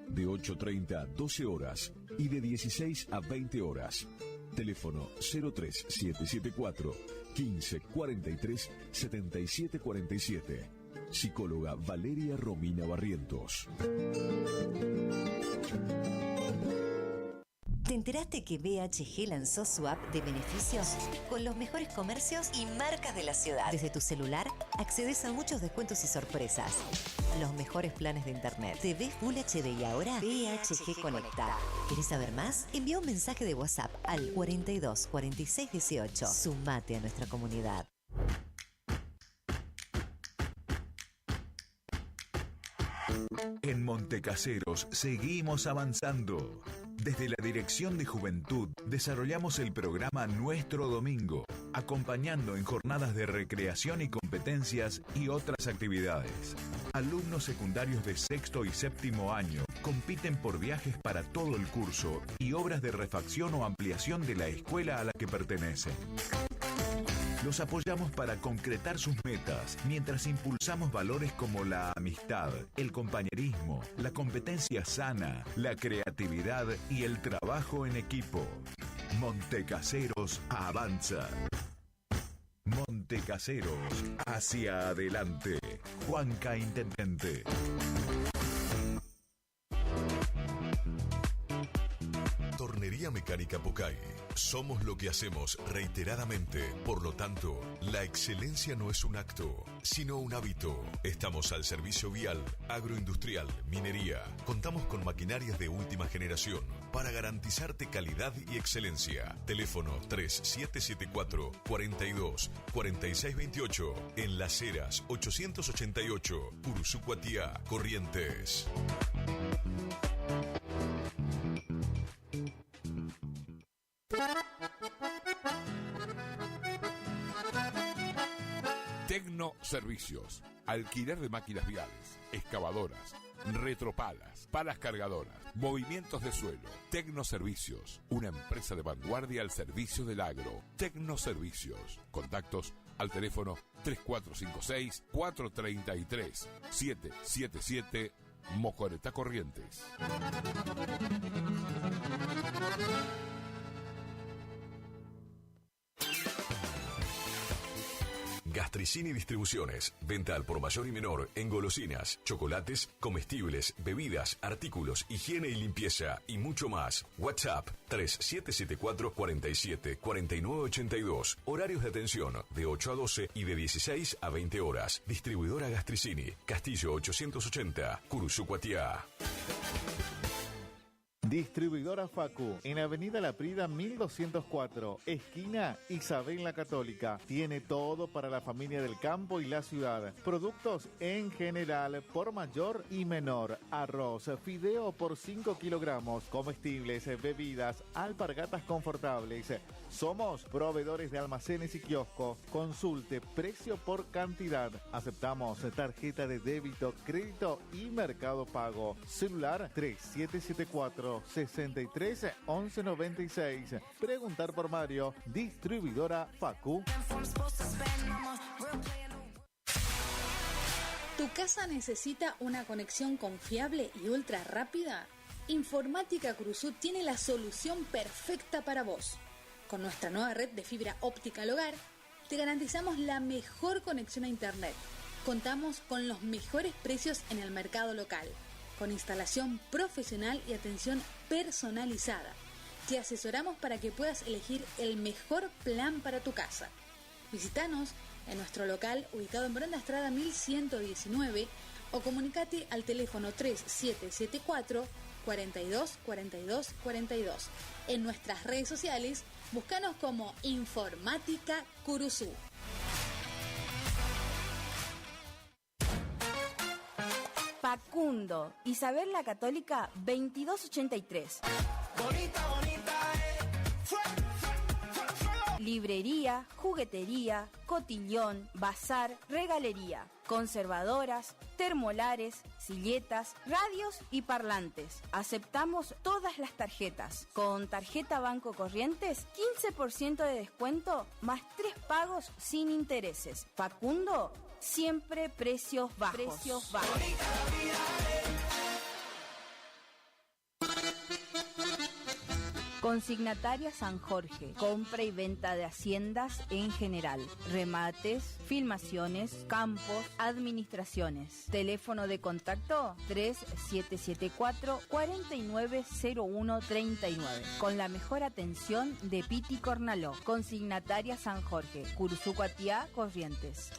de 8:30 a 12 horas y de 16 a 20 horas. Teléfono 03774 1543 7747. Psicóloga Valeria Romina Barrientos. ¿Te enteraste que BHG lanzó su app de beneficios? Con los mejores comercios y marcas de la ciudad. Desde tu celular, accedes a muchos descuentos y sorpresas. Los mejores planes de internet. TV Full HD y ahora BHG Conecta. ¿Querés saber más? Envía un mensaje de WhatsApp al 42 46 18. Sumate a nuestra comunidad. En Montecaseros seguimos avanzando. Desde la Dirección de Juventud desarrollamos el programa Nuestro Domingo, acompañando en jornadas de recreación y competencias y otras actividades. Alumnos secundarios de sexto y séptimo año compiten por viajes para todo el curso y obras de refacción o ampliación de la escuela a la que pertenecen. Los apoyamos para concretar sus metas, mientras impulsamos valores como la amistad, el compañerismo, la competencia sana, la creatividad y el trabajo en equipo. Montecaseros avanza. Montecaseros, hacia adelante. Juanca Intendente. Tornería Mecánica Pocay. Somos lo que hacemos reiteradamente. Por lo tanto, la excelencia no es un acto, sino un hábito. Estamos al servicio vial, agroindustrial, minería. Contamos con maquinarias de última generación para garantizarte calidad y excelencia. Teléfono 3774 42 46 28. En Las Heras 888, Uruzucuatiá, Corrientes. Tecnoservicios. Alquiler de máquinas viales, excavadoras, retropalas, palas cargadoras, movimientos de suelo. Tecnoservicios. Una empresa de vanguardia al servicio del agro. Tecnoservicios. Contactos al teléfono 3456-433-777 Mocoretá, Corrientes. Gastricini Distribuciones. Venta al por mayor y menor en golosinas, chocolates, comestibles, bebidas, artículos, higiene y limpieza y mucho más. WhatsApp 3774 47 49 82. Horarios de atención de 8 a 12 y de 16 a 20 horas. Distribuidora Gastricini. Castillo 880, Curuzucuatiá. Distribuidora Facu, en Avenida La Prida 1204, esquina Isabel la Católica. Tiene todo para la familia del campo y la ciudad. Productos en general, por mayor y menor. Arroz, fideo por 5 kilogramos, comestibles, bebidas, alpargatas confortables. Somos proveedores de almacenes y kioscos. Consulte precio por cantidad. Aceptamos tarjeta de débito, crédito y Mercado Pago. Celular 3774-63-1196. Preguntar por Mario. Distribuidora Facu. ¿Tu casa necesita una conexión confiable y ultra rápida? Informática Cruzú tiene la solución perfecta para vos. Con nuestra nueva red de fibra óptica al hogar, te garantizamos la mejor conexión a Internet. Contamos con los mejores precios en el mercado local, con instalación profesional y atención personalizada. Te asesoramos para que puedas elegir el mejor plan para tu casa. Visítanos en nuestro local ubicado en Brenda Estrada 1119 o comunicate al teléfono 3774 42 42 42. En nuestras redes sociales, búscanos como Informática Curuzú. Facundo, Isabel la Católica 2283. Bonita, bonita, Librería, juguetería, cotillón, bazar, regalería, conservadoras, termolares, silletas, radios y parlantes. Aceptamos todas las tarjetas. Con tarjeta Banco Corrientes, 15% de descuento más 3 pagos sin intereses. Facundo, siempre precios bajos. Consignataria San Jorge, compra y venta de haciendas en general, remates, filmaciones, campos, administraciones. Teléfono de contacto 3774-490139, con la mejor atención de Piti Cornaló. Consignataria San Jorge, Cursucuatiá, Corrientes.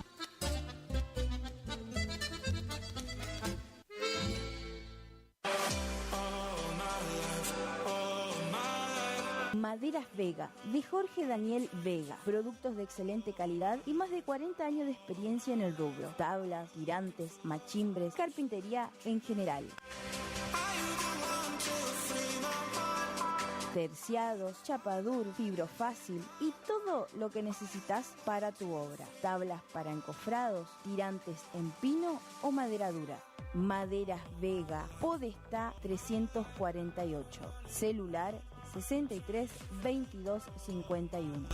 Maderas Vega, de Jorge Daniel Vega. Productos de excelente calidad y más de 40 años de experiencia en el rubro. Tablas, tirantes, machimbres, carpintería en general. Terciados, chapadur, fibrofácil y todo lo que necesitas para tu obra. Tablas para encofrados, tirantes en pino o madera dura. Maderas Vega, Podestá 348. Celular 63 22 51.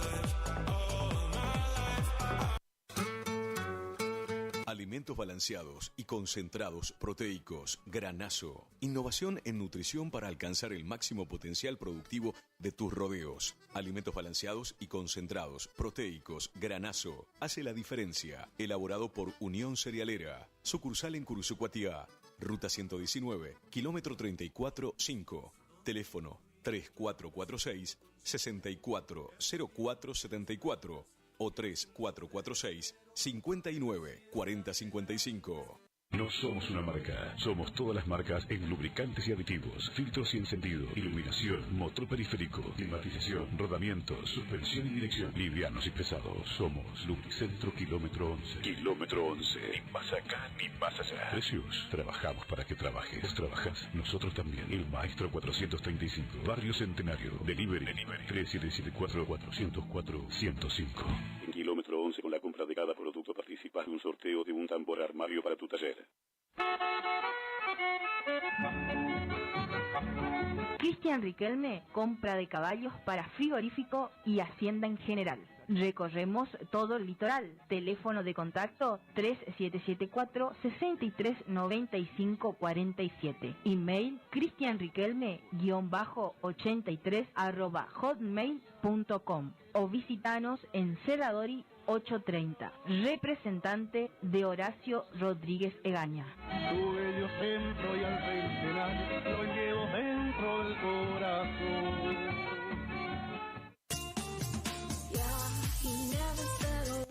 Alimentos balanceados y concentrados proteicos Granazo. Innovación en nutrición para alcanzar el máximo potencial productivo de tus rodeos. Alimentos balanceados y concentrados proteicos Granazo. Hace la diferencia. Elaborado por Unión Cerealera. Sucursal en Cursucuatiá. Ruta 119, kilómetro 34-5. Teléfono 3446-640474 o 3446-594055. No somos una marca, somos todas las marcas en lubricantes y aditivos, filtros y encendido, iluminación, motor periférico, climatización, rodamientos, suspensión y dirección, livianos y pesados. Somos Lubricentro Kilómetro 11. Kilómetro 11. Ni más acá ni más allá. Precios. Trabajamos para que trabajes. Vos trabajás, nosotros también. El Maestro 435. Barrio Centenario. Delivery. 3774-404-105. En Kilómetro 11, con la compra de cada producto participas de un sorteo de un tambor armario para tu taller. Cristian Riquelme, compra de caballos para frigorífico y hacienda en general. Recorremos todo el litoral. Teléfono de contacto 3774-639547. Email cristianriquelme-83@hotmail.com o visitanos en Cerradori 830. Representante de Horacio Rodríguez Egaña. Tu bello centro y al centenario lo llevo dentro del corazón.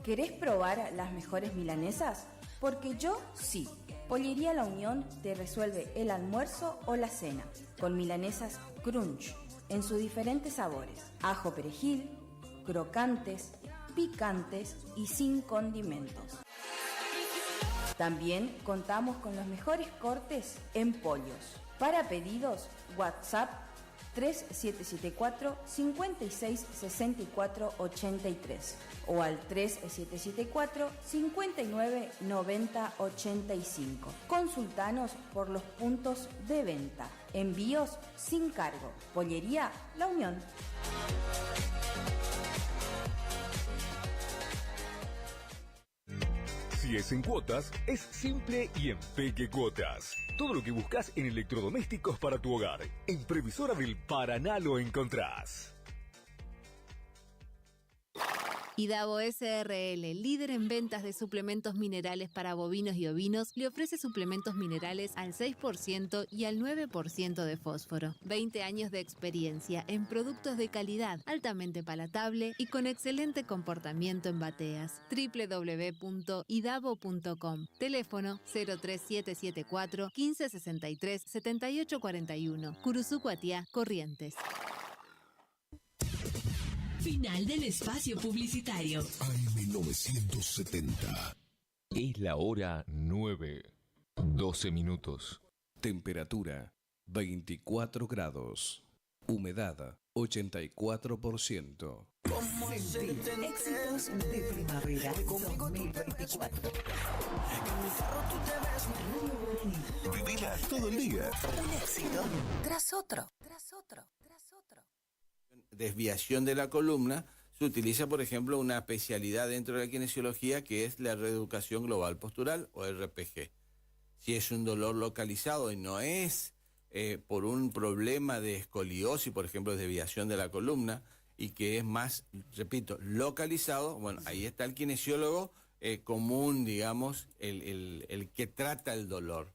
¿Querés probar las mejores milanesas? Porque yo sí. Pollería La Unión te resuelve el almuerzo o la cena, con milanesas crunch, en sus diferentes sabores. Ajo perejil, crocantes, picantes y sin condimentos. También contamos con los mejores cortes en pollos. Para pedidos, WhatsApp 3774 56 64 83 o al 3774 59 90 85. Consultanos por los puntos de venta. Envíos sin cargo. Pollería La Unión. Si es en cuotas, es simple y en Peque Cuotas. Todo lo que buscas en electrodomésticos para tu hogar. En Previsora del Paraná lo encontrás. Idavo SRL, líder en ventas de suplementos minerales para bovinos y ovinos, le ofrece suplementos minerales al 6% y al 9% de fósforo. 20 años de experiencia en productos de calidad, altamente palatable y con excelente comportamiento en bateas. www.idavo.com. Teléfono 03774 1563 7841. Curuzú Cuatiá, Corrientes. Final del espacio publicitario. AM970. Es la hora 9:12. Temperatura 24 grados. Humedad 84%. Éxitos de primavera 2024. Vivila todo el día. Un éxito tras otro. Desviación de la columna, se utiliza, por ejemplo, una especialidad dentro de la kinesiología que es la reeducación global postural o RPG. Si es un dolor localizado y no es por un problema de escoliosis, por ejemplo, desviación de la columna, y que es más, repito, localizado, bueno, ahí está el kinesiólogo común, digamos, el que trata el dolor.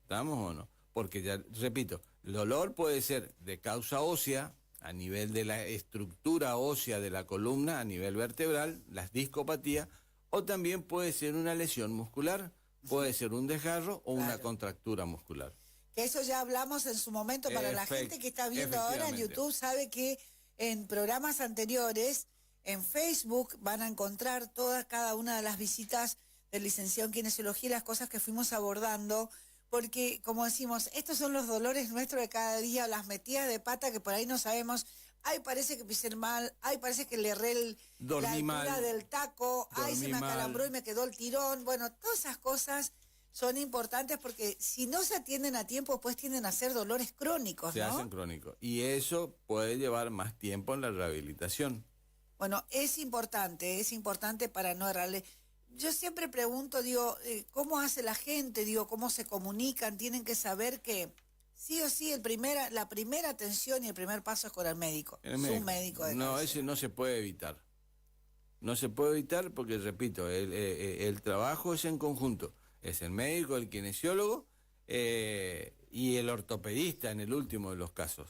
¿Estamos o no? Porque, ya repito, el dolor puede ser de causa ósea, a nivel de la estructura ósea de la columna, a nivel vertebral, las discopatías, o también puede ser una lesión muscular, puede ser un desgarro o una contractura muscular. Que eso ya hablamos en su momento. Para la gente que está viendo ahora en YouTube, sabe que en programas anteriores, en Facebook, van a encontrar cada una de las visitas del licenciado en kinesiología y las cosas que fuimos abordando. Porque, como decimos, estos son los dolores nuestros de cada día, las metidas de pata que por ahí no sabemos. Ay, parece que pisé mal, ay, parece que le erré la altura del taco, ay, se me acalambró y me quedó el tirón. Bueno, todas esas cosas son importantes porque si no se atienden a tiempo, pues tienden a ser dolores crónicos, Se hacen crónicos. Y eso puede llevar más tiempo en la rehabilitación. Bueno, es importante para no errarle. Yo siempre pregunto, digo, ¿cómo hace la gente? Digo, ¿cómo se comunican? Tienen que saber que sí o sí la primera atención y el primer paso es con el médico. Su médico de No, ese no se puede evitar. No se puede evitar porque, repito, el trabajo es en conjunto. Es el médico, el kinesiólogo y el ortopedista en el último de los casos.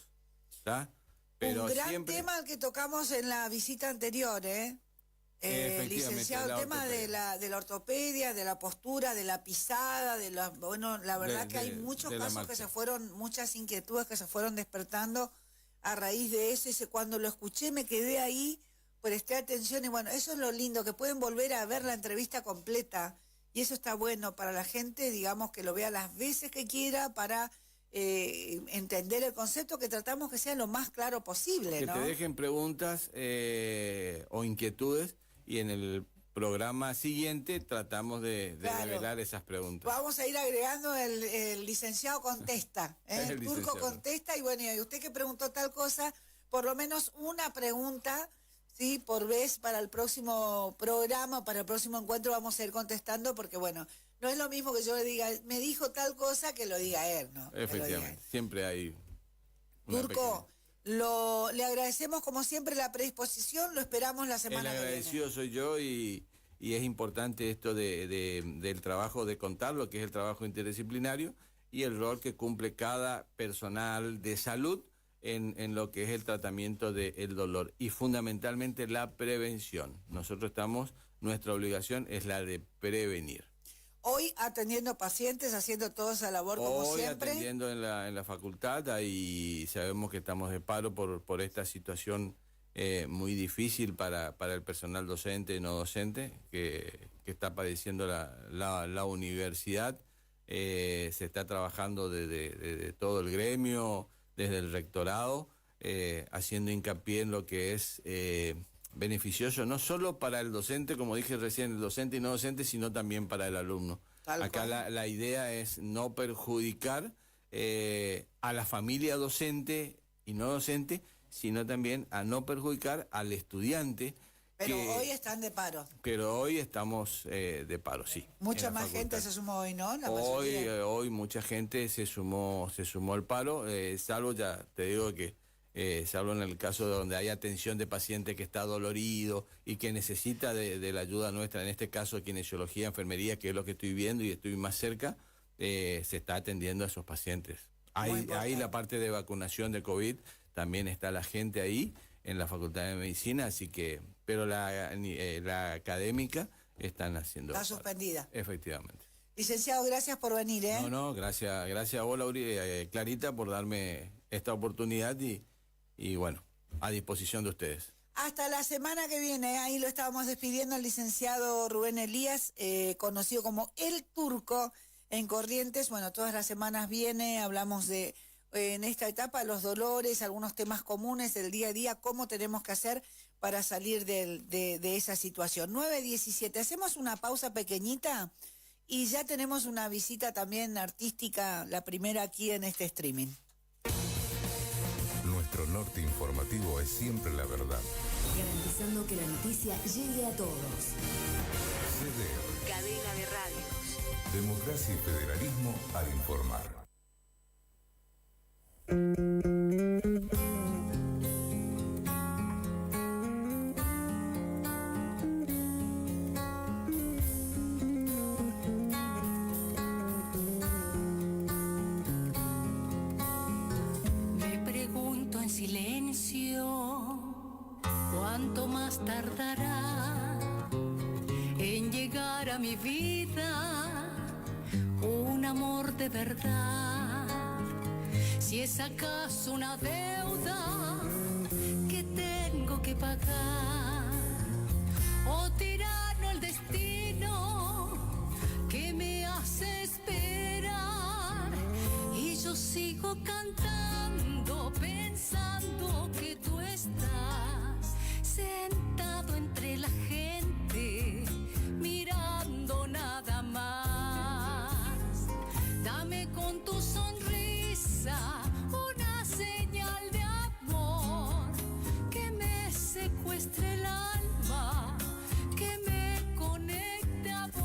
¿Está? Pero un gran tema que tocamos en la visita anterior, licenciado, el tema de la ortopedia, de la postura, de la pisada, la verdad que hay muchos casos que muchas inquietudes que se fueron despertando a raíz de eso, y cuando lo escuché me quedé ahí, presté atención, y bueno, eso es lo lindo, que pueden volver a ver la entrevista completa, y eso está bueno para la gente, digamos, que lo vea las veces que quiera para entender el concepto, que tratamos que sea lo más claro posible, que ¿no? te dejen preguntas o inquietudes, y en el programa siguiente tratamos de revelar esas preguntas. Vamos a ir agregando el licenciado contesta, el turco contesta, y bueno, y usted que preguntó tal cosa, por lo menos una pregunta, sí, por vez para el próximo programa, para el próximo encuentro vamos a ir contestando, porque bueno, no es lo mismo que yo le diga, me dijo tal cosa, que lo diga él, ¿no? Efectivamente, siempre hay Turco, le agradecemos como siempre la predisposición, lo esperamos la semana que viene. El agradecido soy yo, y es importante esto del trabajo de contar, lo que es el trabajo interdisciplinario y el rol que cumple cada personal de salud en lo que es el tratamiento del dolor y fundamentalmente la prevención. Nuestra obligación es la de prevenir. Hoy atendiendo pacientes, haciendo toda esa labor como Hoy siempre. Hoy atendiendo en la facultad, ahí sabemos que estamos de paro por esta situación muy difícil para el personal docente y no docente que está padeciendo la universidad. Se está trabajando desde todo el gremio, desde el rectorado, haciendo hincapié en lo que es beneficioso, no solo para el docente, como dije recién, el docente y no docente, sino también para el alumno. Acá la idea es no perjudicar a la familia docente y no docente, sino también a no perjudicar al estudiante. Pero hoy están de paro. Pero hoy estamos de paro, sí. Mucha más gente se sumó hoy, ¿no? Hoy mucha gente se sumó al paro, salvo, ya te digo que, salvo en el caso donde hay atención de paciente que está dolorido y que necesita de la ayuda nuestra, en este caso kinesiología, enfermería, que es lo que estoy viendo y estoy más cerca, se está atendiendo a esos pacientes. Hay la parte de vacunación de COVID, también está la gente ahí en la Facultad de Medicina, así que, pero la académica están haciendo... Está suspendida. Efectivamente. Licenciado, gracias por venir, ¿eh? No, gracias a vos, Clarita, por darme esta oportunidad y bueno, a disposición de ustedes. Hasta la semana que viene, ahí lo estábamos despidiendo al licenciado Rubén Elías, conocido como El Turco en Corrientes. Bueno, todas las semanas viene, hablamos de... en esta etapa, los dolores, algunos temas comunes del día a día, cómo tenemos que hacer para salir de esa situación. 9:17, hacemos una pausa pequeñita y ya tenemos una visita también artística, la primera aquí en este streaming. Nuestro norte informativo es siempre la verdad. Garantizando que la noticia llegue a todos. CDR. Cadena de radios. Democracia y federalismo al informar. Me pregunto en silencio cuánto más tardará en llegar a mi vida un amor de verdad. Si es acaso una deuda que tengo que pagar, o tirano el destino que me hace esperar, y yo sigo cantando pensando que tú estás sentado entre la gente mirando nada más. Dame con tu sonrisa una señal de amor que me secuestre el alma, que me conecte a vos.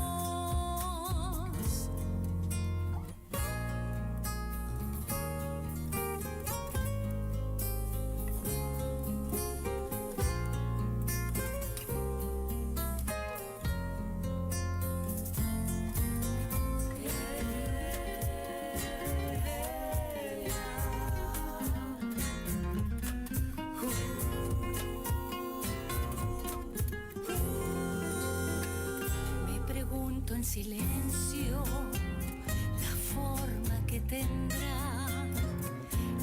En silencio la forma que tendrá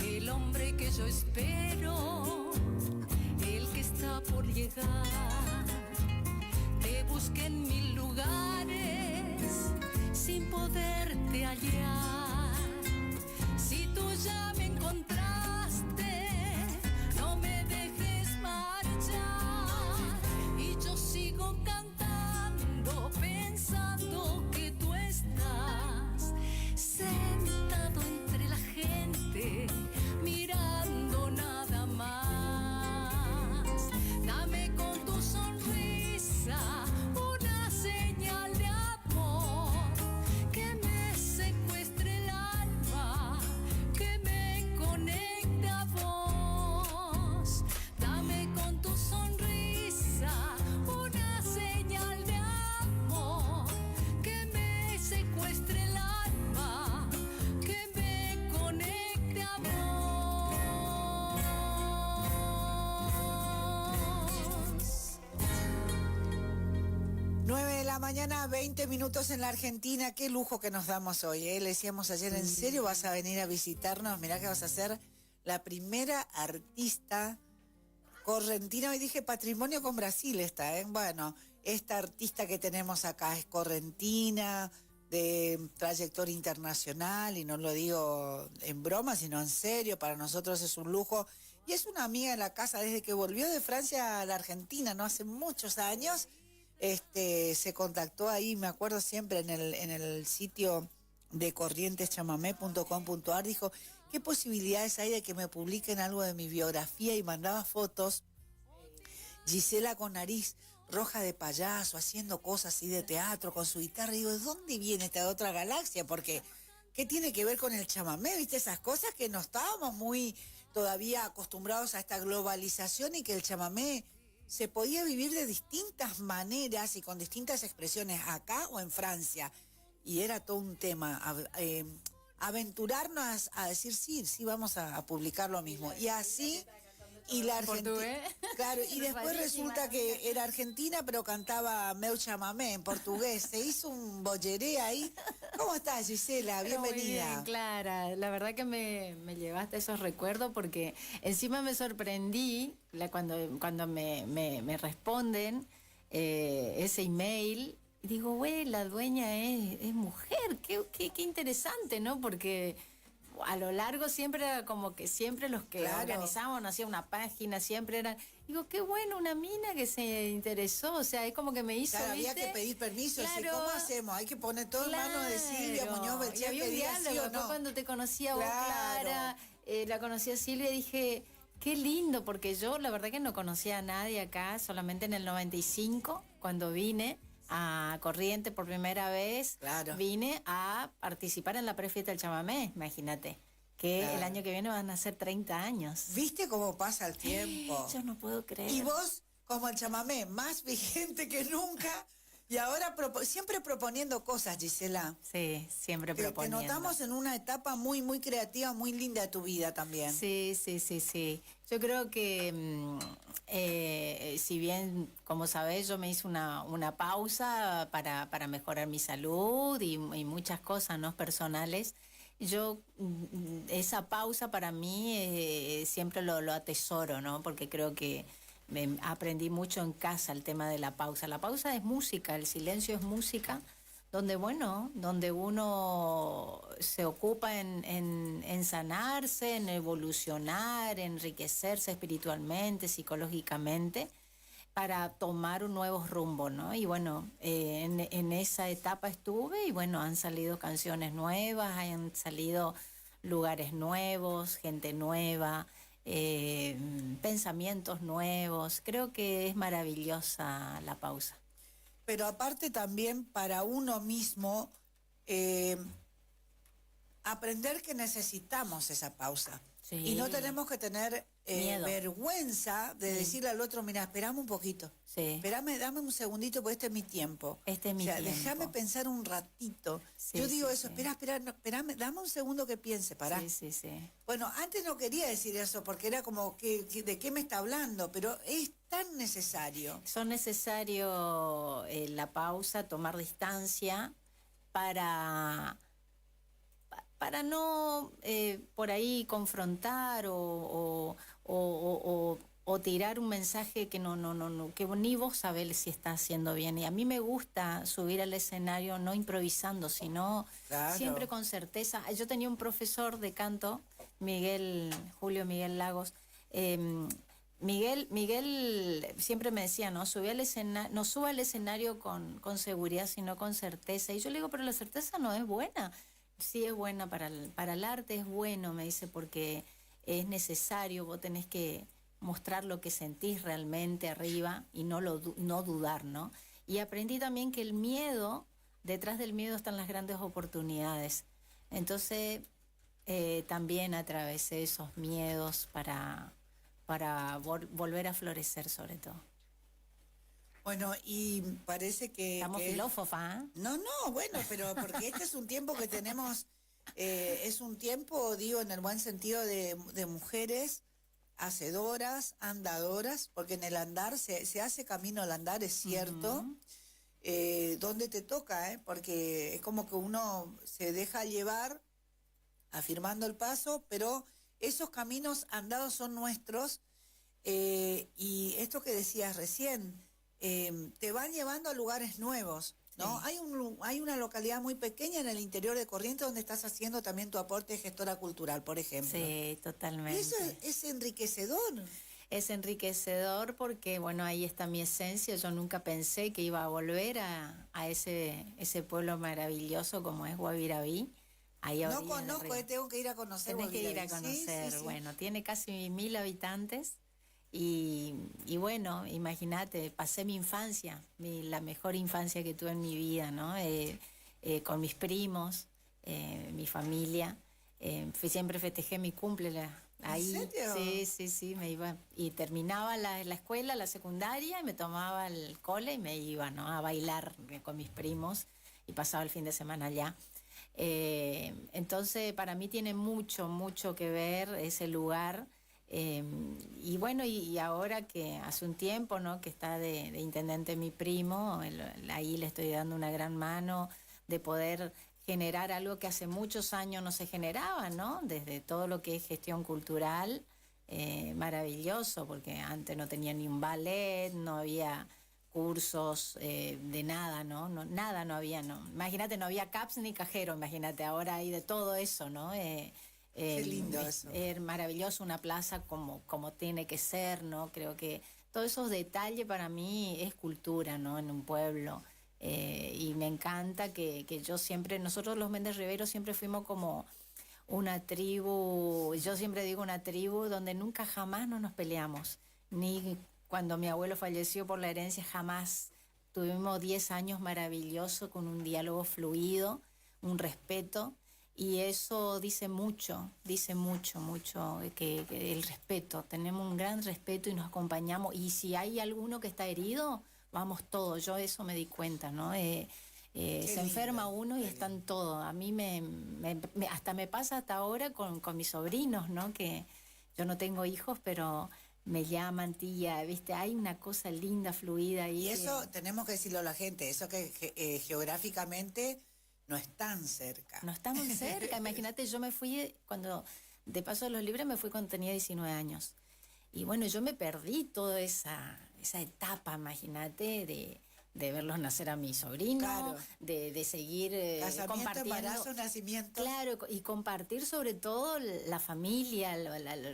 el hombre que yo espero, el que está por llegar. Te busqué en mil lugares sin poderte hallar. Si tú ya me encontraste, no me dejes marchar, y yo sigo cantando pensando que tú estás sentado entre la gente mirando nada más. Dame con tu sonrisa una señal de amor que me secuestre la mañana, 20 minutos en la Argentina. Qué lujo que nos damos hoy, ¿eh? Le decíamos ayer, ¿en serio vas a venir a visitarnos? Mirá que vas a ser la primera artista correntina. Hoy dije patrimonio con Brasil esta, ¿eh? Bueno, esta artista que tenemos acá es correntina, de trayectoria internacional, y no lo digo en broma, sino en serio. Para nosotros es un lujo. Y es una amiga de la casa desde que volvió de Francia a la Argentina, ¿no? Hace muchos años. Se contactó ahí, me acuerdo siempre, en el sitio de corrienteschamamé.com.ar, dijo, ¿qué posibilidades hay de que me publiquen algo de mi biografía? Y mandaba fotos, Gisela con nariz roja de payaso, haciendo cosas así de teatro, con su guitarra. Y digo, ¿de dónde viene esta de otra galaxia? Porque, ¿qué tiene que ver con el chamamé? ¿Viste? Esas cosas que no estábamos muy todavía acostumbrados a esta globalización, y que el chamamé se podía vivir de distintas maneras y con distintas expresiones acá o en Francia. Y era todo un tema, aventurarnos a decir sí, vamos a publicar lo mismo. Y así, y la Argentina, claro, y después resulta que era argentina, pero cantaba Meu Chamamé en portugués. Se hizo un bolleré ahí. ¿Cómo estás, Gisela? Bienvenida. Muy bien, Clara. La verdad que me llevaste esos recuerdos, porque encima me sorprendí cuando me responden ese email. Digo, güey, la dueña es mujer. Qué interesante, ¿no? Porque a lo largo siempre era como que siempre los que organizábamos, no hacía una página, siempre eran... Digo, qué bueno, una mina que se interesó, o sea, es como que me hizo, claro, ¿viste? Había que pedir permiso, claro, ¿sí? ¿Cómo hacemos? Hay que poner todo en manos de Silvia Muñoz Beltrán. Y había un diálogo, ¿sí o no? cuando te conocí a vos, Clara, la conocí a Silvia, dije, qué lindo, porque yo la verdad que no conocía a nadie acá, solamente en el 95, cuando vine a Corrientes por primera vez, vine a participar en la prefiesta del chamamé, imagínate. Que el año que viene van a ser 30 años. ¿Viste cómo pasa el tiempo? Yo no puedo creer. Y vos, como el chamamé, más vigente que nunca, y ahora siempre proponiendo cosas, Gisela. Sí, siempre proponiendo. Te notamos en una etapa muy, muy creativa, muy linda de tu vida también. Sí. Yo creo que, si bien, como sabés, yo me hice una pausa para mejorar mi salud y muchas cosas, ¿no?, personales. Yo, esa pausa para mí siempre lo atesoro, ¿no? Porque creo que aprendí mucho en casa el tema de la pausa. La pausa es música, el silencio es música, donde uno se ocupa en sanarse, en evolucionar, en enriquecerse espiritualmente, psicológicamente, para tomar un nuevo rumbo, ¿no? Y bueno, en esa etapa estuve, y bueno, han salido canciones nuevas, han salido lugares nuevos, gente nueva, pensamientos nuevos. Creo que es maravillosa la pausa. Pero aparte también para uno mismo, aprender que necesitamos esa pausa. Sí. Y no tenemos que tener vergüenza de decirle al otro, mira, esperame un poquito. Sí. Esperame, dame un segundito, porque este es mi tiempo. Este es mi tiempo. Déjame pensar un ratito. Sí, yo digo eso, esperame, dame un segundo que piense, pará. Sí. Bueno, antes no quería decir eso, porque era como, ¿de qué me está hablando? Pero es tan necesario. Son necesarios la pausa, tomar distancia, para no por ahí confrontar o tirar un mensaje que que ni vos sabés si está haciendo bien. Y a mí me gusta subir al escenario no improvisando, sino siempre con certeza. Yo tenía un profesor de canto, Julio Miguel Lagos. Miguel siempre me decía, no suba al escenario con seguridad, sino con certeza. Y yo le digo, pero la certeza no es buena. Sí, es buena para el arte, es bueno, me dice, porque es necesario, vos tenés que mostrar lo que sentís realmente arriba y no dudar, ¿no? Y aprendí también que el miedo, detrás del miedo están las grandes oportunidades. Entonces, también atravesé esos miedos para volver a florecer, sobre todo. Bueno, y parece que... Estamos filósofas, ¿eh? No, bueno, pero porque este es un tiempo que tenemos, es un tiempo, digo, en el buen sentido de mujeres hacedoras, andadoras, porque en el andar se hace camino al andar, es cierto. dónde te toca, porque es como que uno se deja llevar afirmando el paso, pero esos caminos andados son nuestros, y esto que decías recién, te van llevando a lugares nuevos, ¿no? Sí. Hay una localidad muy pequeña en el interior de Corrientes donde estás haciendo también tu aporte de gestora cultural, por ejemplo. Sí, totalmente. Y eso es enriquecedor. Es enriquecedor porque, bueno, ahí está mi esencia. Yo nunca pensé que iba a volver a ese pueblo maravilloso como es Guavirabí. Ahí no conozco, tengo que ir a conocer. Tenés que ir a conocer. Sí. Bueno, tiene casi 1000 habitantes. Y bueno, imagínate, pasé mi infancia, la mejor infancia que tuve en mi vida, ¿no? Con mis primos, mi familia. Siempre festejé mi cumple ahí. ¿En serio? Sí, me iba. Y terminaba la escuela, la secundaria, y me tomaba el cole y me iba, ¿no? A bailar con mis primos y pasaba el fin de semana allá. Entonces, para mí tiene mucho que ver ese lugar. Y bueno, y ahora que hace un tiempo, ¿no? Que está de intendente mi primo, ahí le estoy dando una gran mano de poder generar algo que hace muchos años no se generaba, ¿no? Desde todo lo que es gestión cultural, maravilloso, porque antes no tenía ni un ballet, no había cursos de nada, ¿no? Nada no había, ¿no? Imagínate, no había CAPS ni cajero, imagínate, ahora hay de todo eso, ¿no? Qué lindo eso. Es maravilloso, una plaza como tiene que ser, ¿no? Creo que todos esos detalles para mí es cultura, ¿no? En un pueblo. Y me encanta que nosotros los Méndez Riveros siempre fuimos como una tribu, yo siempre digo una tribu donde nunca jamás no nos peleamos. Ni cuando mi abuelo falleció por la herencia, jamás. Tuvimos 10 años maravillosos con un diálogo fluido, un respeto. Y eso dice mucho, que el respeto. Tenemos un gran respeto y nos acompañamos. Y si hay alguno que está herido, vamos todos. Yo eso me di cuenta, ¿no? Se enferma uno y están todos. A mí hasta me pasa hasta ahora con mis sobrinos, ¿no? Que yo no tengo hijos, pero me llaman, tía, ¿viste? Hay una cosa linda, fluida ahí. Y eso tenemos que decirlo a la gente, eso que geográficamente no es tan cerca. No estamos cerca. Imagínate, yo me fui, de paso de los libros, me fui cuando tenía 19 años. Y bueno, yo me perdí toda esa etapa, imagínate, de verlos nacer a mi sobrino, claro. de seguir compartiendo. Embarazo, nacimiento. Claro, y compartir sobre todo la familia,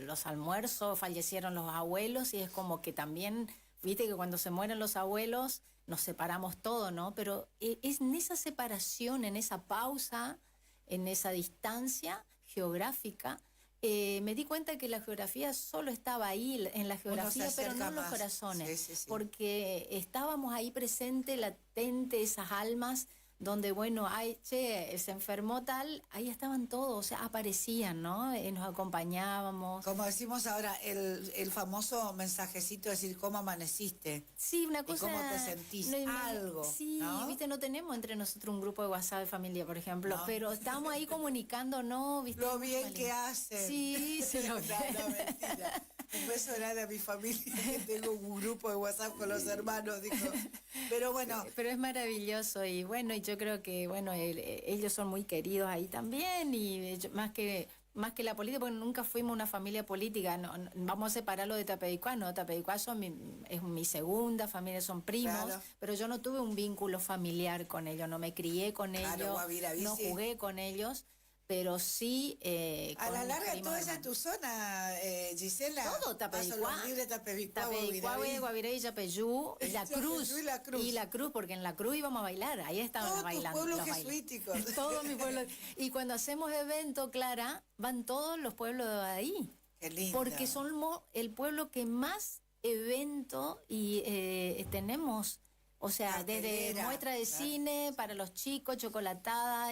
los almuerzos, fallecieron los abuelos, y es como que también, viste que cuando se mueren los abuelos, nos separamos todo, ¿no? Pero es en esa separación, en esa pausa, en esa distancia geográfica, me di cuenta que la geografía solo estaba ahí, en la geografía, pero no en los corazones. Sí. Porque estábamos ahí presente, latente, esas almas, donde, bueno, se enfermó tal, ahí estaban todos, o sea, aparecían, ¿no? Nos acompañábamos. Como decimos ahora, el famoso mensajecito, decir, ¿cómo amaneciste? Sí, una cosa... ¿Y cómo te sentís? Algo, sí, ¿no? Viste, no tenemos entre nosotros un grupo de WhatsApp de familia, por ejemplo, pero estamos ahí comunicándonos, ¿viste? Lo bien que hacen. Sí, no, mentira. Un beso grande a mi familia, que tengo un grupo de WhatsApp con los hermanos, dijo. Pero bueno. Pero es maravilloso, y bueno, y yo creo que, bueno, ellos son muy queridos ahí también, y más que la política, porque nunca fuimos una familia política, no, vamos a separarlo de Tapedicuá, no, Tapedicuá es mi segunda familia, son primos, claro. Pero yo no tuve un vínculo familiar con ellos, no me crié con ellos, no jugué con ellos. Pero sí... a la larga toda esa es tu zona, Gisela. Todo, Tapedicuá, Guavirabí, Yapeyú, La Cruz. Y La Cruz, porque en La Cruz íbamos a bailar, ahí estaban bailando. Todos los pueblos jesuíticos. Todos mis pueblos. Y cuando hacemos evento, Clara, van todos los pueblos de ahí. Qué lindo. Porque somos el pueblo que más evento tenemos. O sea, desde muestra de cine para los chicos, chocolatada,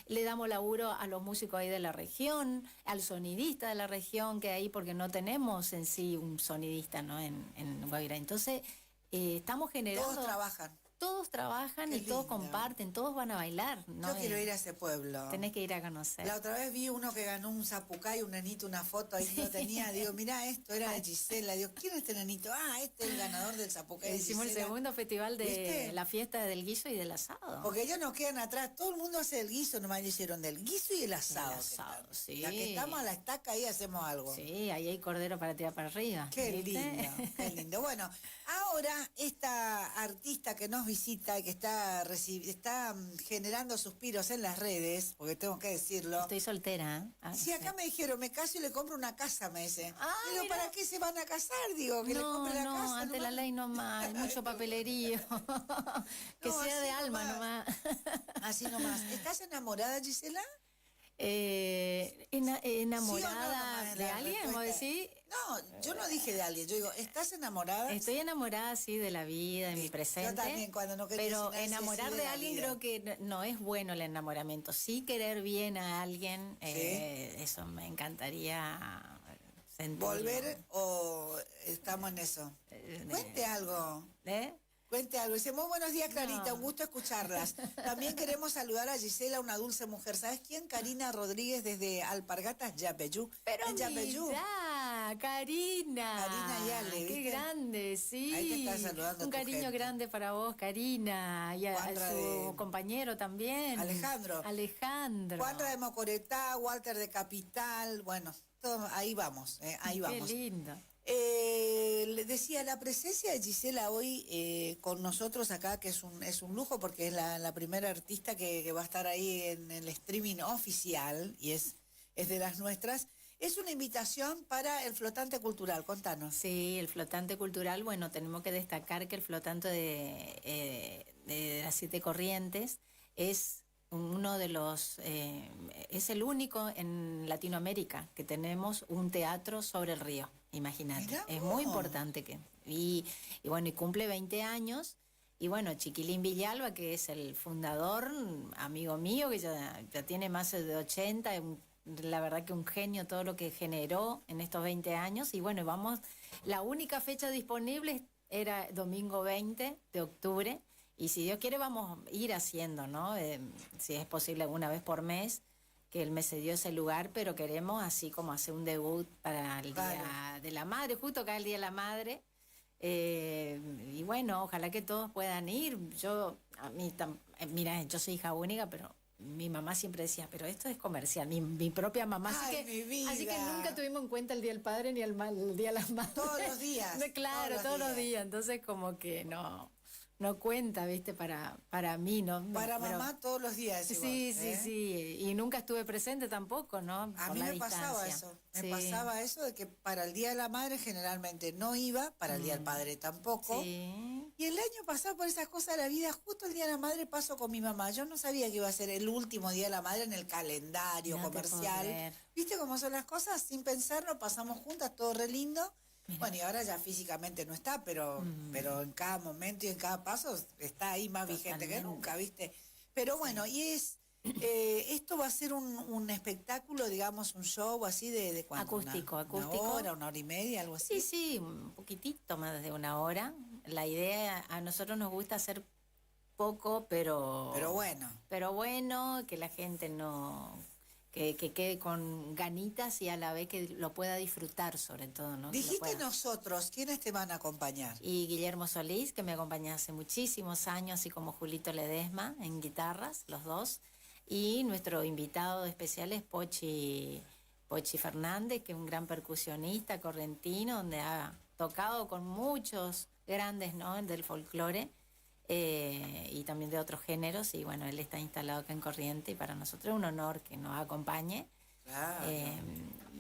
le damos laburo a los músicos ahí de la región, al sonidista de la región que hay, porque no tenemos en sí un sonidista, ¿no? En Guavirá. Entonces, estamos generando... Todos trabajan. todos trabajan Qué y todos lindo. comparten, todos van a bailar. ¿no? Yo quiero ir a ese pueblo. Tenés que ir a conocer. La otra vez vi uno que ganó un zapucay, un nenito, una foto, ahí lo tenía. Digo, mirá, esto era de Gisela. Digo, ¿quién es este nenito? Ah, este es el ganador del zapucay de Hicimos el Gisela. segundo festival de ¿Viste? la fiesta del guiso y del asado. Porque ellos nos quedan atrás. Todo el mundo hace el guiso, nomás le hicieron del guiso y el asado. Sí. Ya que estamos a la estaca, ahí hacemos algo. Sí, ahí hay cordero para tirar para arriba. Qué ¿viste? lindo, qué lindo. Bueno, ahora esta artista que nos visita y que está generando suspiros en las redes, porque tengo que decirlo. Estoy soltera. Sí, acá me dijeron, me caso y le compro una casa, me dice. Ah, Digo, mira. ¿para qué se van a casar? Digo, que le compre la casa. ante la nomás. ley nomás, hay mucho papelerío. Que No, sea así de alma nomás. Así nomás. ¿Estás enamorada, Gisela? Enamorada ¿Sí o no, de alguien, ¿vos respuesta? decís? No, yo no dije de alguien. Yo digo, ¿estás enamorada? Estoy enamorada, sí, de la vida, de mi presente. Yo también, cuando no quería Pero decir nada, enamorar sí, de la alguien vida. creo que no es bueno el enamoramiento. Sí querer bien a alguien, eso me encantaría sentirlo. ¿Volver o estamos en eso? Cuente algo. Cuente algo. Dice, muy buenos días, Clarita, un gusto escucharlas. También queremos saludar a Gisela, una dulce mujer. ¿Sabes quién? Karina Rodríguez desde Alpargatas, Yapeyú. Pero en Yapeyú. mirá, Karina. Karina y Ale, Qué ¿viste? grande, sí. Ahí te está saludando un tu cariño gente. grande para vos, Karina. Y a Juanra su de- compañero también. Alejandro. Juanra de Mocoretá, Walter de Capital, bueno, todo, ahí vamos, ahí vamos. Qué lindo. Le decía, la presencia de Gisela hoy con nosotros acá, que es un lujo, porque es la primera artista que va a estar ahí en el streaming oficial, y es de las nuestras, es una invitación para el Flotante Cultural, contanos. Sí, el Flotante Cultural, bueno, tenemos que destacar que el Flotante de las Siete Corrientes es uno de los, es el único en Latinoamérica que tenemos un teatro sobre el río, imagínate. Mirá Es vos. muy importante y bueno, y cumple 20 años. Y bueno, Chiquilín Villalba, que es el fundador, amigo mío, que ya tiene más de 80, la verdad que un genio todo lo que generó en estos 20 años. Y bueno, la única fecha disponible era domingo 20 de octubre. Y si Dios quiere vamos a ir haciendo, ¿no? Si es posible alguna vez por mes, que él me cedió ese lugar, pero queremos así como hacer un debut para el Día de la Madre, justo acá el Día de la Madre. Y bueno, ojalá que todos puedan ir. Mira, yo soy hija única, pero mi mamá siempre decía, pero esto es comercial, mi propia mamá. Ay, mi vida. Así que nunca tuvimos en cuenta el Día del Padre ni el Día de las Madres. Todos los días. Claro, todos los días. Entonces como que no cuenta, ¿viste? Para mí, ¿no? Para Pero- mamá todos los días. Sí, igual, ¿eh? sí. Y nunca estuve presente tampoco, ¿no? A Por mí la me pasaba distancia. eso. Me Sí. pasaba eso de que para el Día de la Madre generalmente no iba, para el Día del Padre tampoco. Sí. Y el año pasado, por esas cosas de la vida, justo el Día de la Madre paso con mi mamá. Yo no sabía que iba a ser el último Día de la Madre en el calendario No te puedo comercial. creer. ¿Viste cómo son las cosas? Sin pensarlo, pasamos juntas, todo re lindo. Bueno, y ahora ya físicamente no está, pero en cada momento y en cada paso está ahí más vigente que nunca, ¿viste? Pero bueno, y esto va a ser un espectáculo, digamos, un show así de ¿cuánto? Acústico. Una hora y media, algo así. Sí, un poquitito más de una hora. La idea, a nosotros nos gusta hacer poco, pero bueno. Pero bueno, que la gente que quede con ganitas y a la vez que lo pueda disfrutar, sobre todo, ¿no? Que lo Dijiste pueda. nosotros, ¿quiénes te van a acompañar? Y Guillermo Solís, que me acompaña hace muchísimos años, así como Julito Ledesma, en guitarras, los dos. Y nuestro invitado especial es Pochi Fernández, que es un gran percusionista correntino, donde ha tocado con muchos grandes, ¿no? Del folclore y también de otros géneros. Y bueno, él está instalado acá en Corrientes y para nosotros es un honor que nos acompañe. Claro.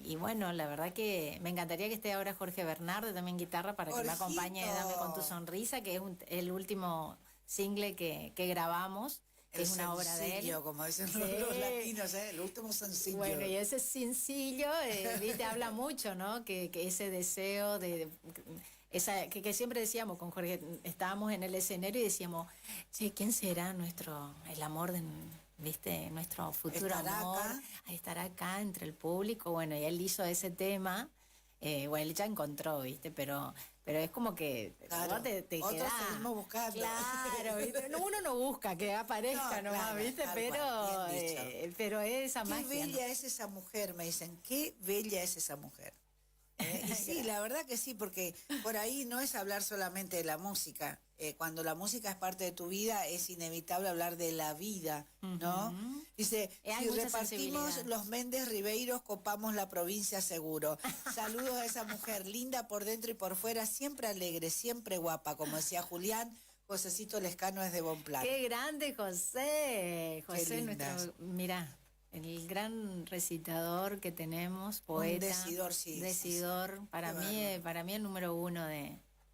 Y bueno, la verdad que me encantaría que esté ahora Jorge Bernardo también guitarra para que me Jorgito. acompañe Dame con tu sonrisa, que es el último single que grabamos, que es una obra de él. Sencillo, como dicen Sí. los latinos, el último sencillo. Bueno, y ese sencillo, viste, habla mucho, ¿no? Que ese deseo que siempre decíamos con Jorge, estábamos en el escenario y decíamos, che, ¿quién será el amor de, viste, nuestro futuro ¿Estará amor? acá? Estar acá entre el público. Bueno, y él hizo ese tema, bueno, él ya encontró, viste, pero pero es como que Claro, vos te otros quedás. seguimos buscando. Claro, ¿viste? No, uno no busca que aparezca No, nomás, claro, ¿viste? tal Pero, cual, bien dicho. pero es esa Qué magia. bella es esa mujer, me dicen, qué bella es esa mujer. Y sí, la verdad que sí, porque por ahí no es hablar solamente de la música. Cuando la música es parte de tu vida, es inevitable hablar de la vida, ¿no? Dice, Hay si mucha repartimos sensibilidad. los Méndez Ribeiros, copamos la provincia seguro. Saludos a esa mujer, linda por dentro y por fuera, siempre alegre, siempre guapa, como decía Julián. Josecito Lescano es de Bonplan. ¡Qué grande, José! José, lindas. nuestro, mirá, el gran recitador que tenemos, poeta. decidor, sí, Decidor, para mí el número uno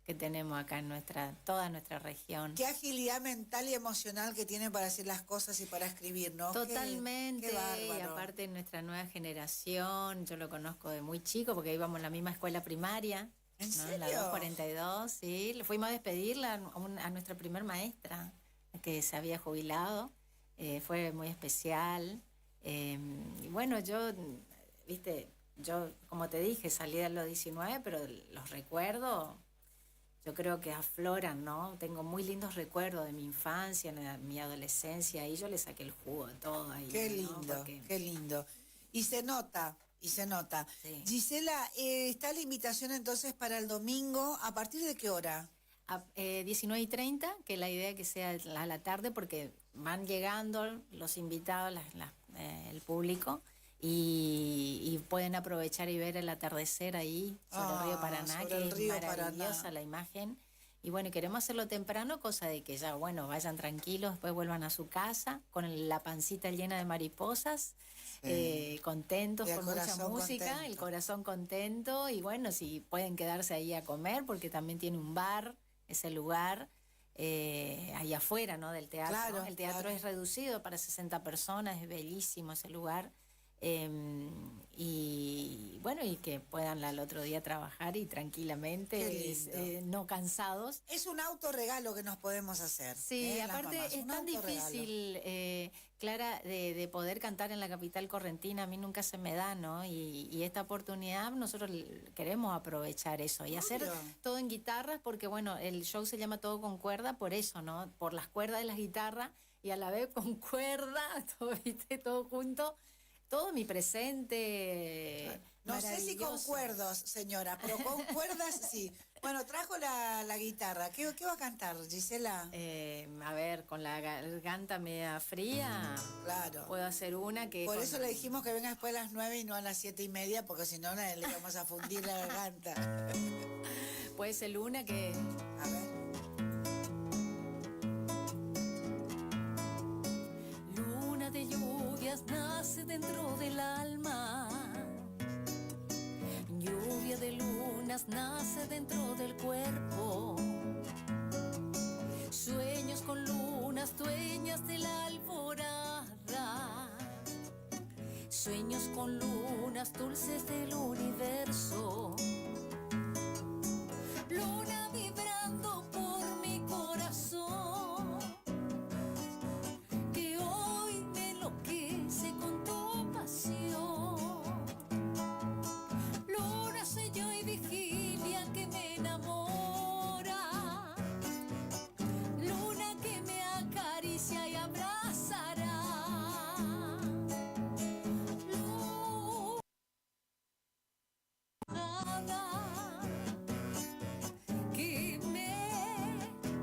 que tenemos acá en toda nuestra región. Qué agilidad mental y emocional que tiene para hacer las cosas y para escribir, ¿no? Totalmente, Qué y bárbaro. aparte nuestra nueva generación, yo lo conozco de muy chico porque íbamos en la misma escuela primaria. ¿En ¿no? serio? La 242, sí. Le fuimos a despedirla a nuestra primer maestra, que se había jubilado. Fue muy especial. Y bueno, yo, viste, yo, como te dije, salí a los 19, pero los recuerdos, yo creo que afloran, ¿no? Tengo muy lindos recuerdos de mi infancia, de mi adolescencia, y yo le saqué el jugo a todo ahí. Qué ¿no? lindo, Porque- qué lindo. Y se nota. Sí. Gisela, está la invitación entonces para el domingo. ¿A partir de qué hora? A 19:30, que la idea es que sea a la tarde, porque van llegando los invitados, el público, y pueden aprovechar y ver el atardecer ahí sobre el río Paraná, sobre que el es río maravillosa Paraná. la imagen. Y bueno, queremos hacerlo temprano, cosa de que ya, bueno, vayan tranquilos, después vuelvan a su casa con la pancita llena de mariposas, contentos, Y el con mucha corazón música, contento. el corazón contento, y bueno, si pueden quedarse ahí a comer, porque también tiene un bar, ese lugar, ahí afuera, ¿no? Del teatro. Claro, El teatro claro. es reducido para 60 personas, es bellísimo ese lugar. Y bueno, y que puedan al otro día trabajar y tranquilamente, Qué lindo. no cansados. Es un autorregalo que nos podemos hacer. Sí, las aparte mamás, es un tan autorregalo. difícil, Clara, de poder cantar en la capital correntina, a mí nunca se me da, ¿no? Y esta oportunidad nosotros queremos aprovechar eso y hacer Obvio. todo en guitarras, porque bueno, el show se llama Todo con Cuerda por eso, ¿no? Por las cuerdas de las guitarras y a la vez con cuerda, todo, ¿viste? Todo junto, todo mi presente. No sé si con maravilloso. cuerdos, señora, pero con cuerdas sí. Bueno, trajo la guitarra. ¿Qué va a cantar, Gisela? A ver, con la garganta media fría, Claro. puedo hacer una que... Por con- eso le dijimos que venga después a las 9 y no a las 7:30, porque si no le vamos a fundir la garganta. Puede ser una que... A ver. Luna de lluvias nace dentro del alma. Lluvia de lunas nace dentro del cuerpo. Sueños con lunas, dueñas de la alborada. Sueños con lunas dulces del universo. Luna vibrando por mi corazón, que hoy me enloquece con tu pasión. Luna, sello y vigilia que me enamora. Luna que me acaricia y abrazará. Luna que me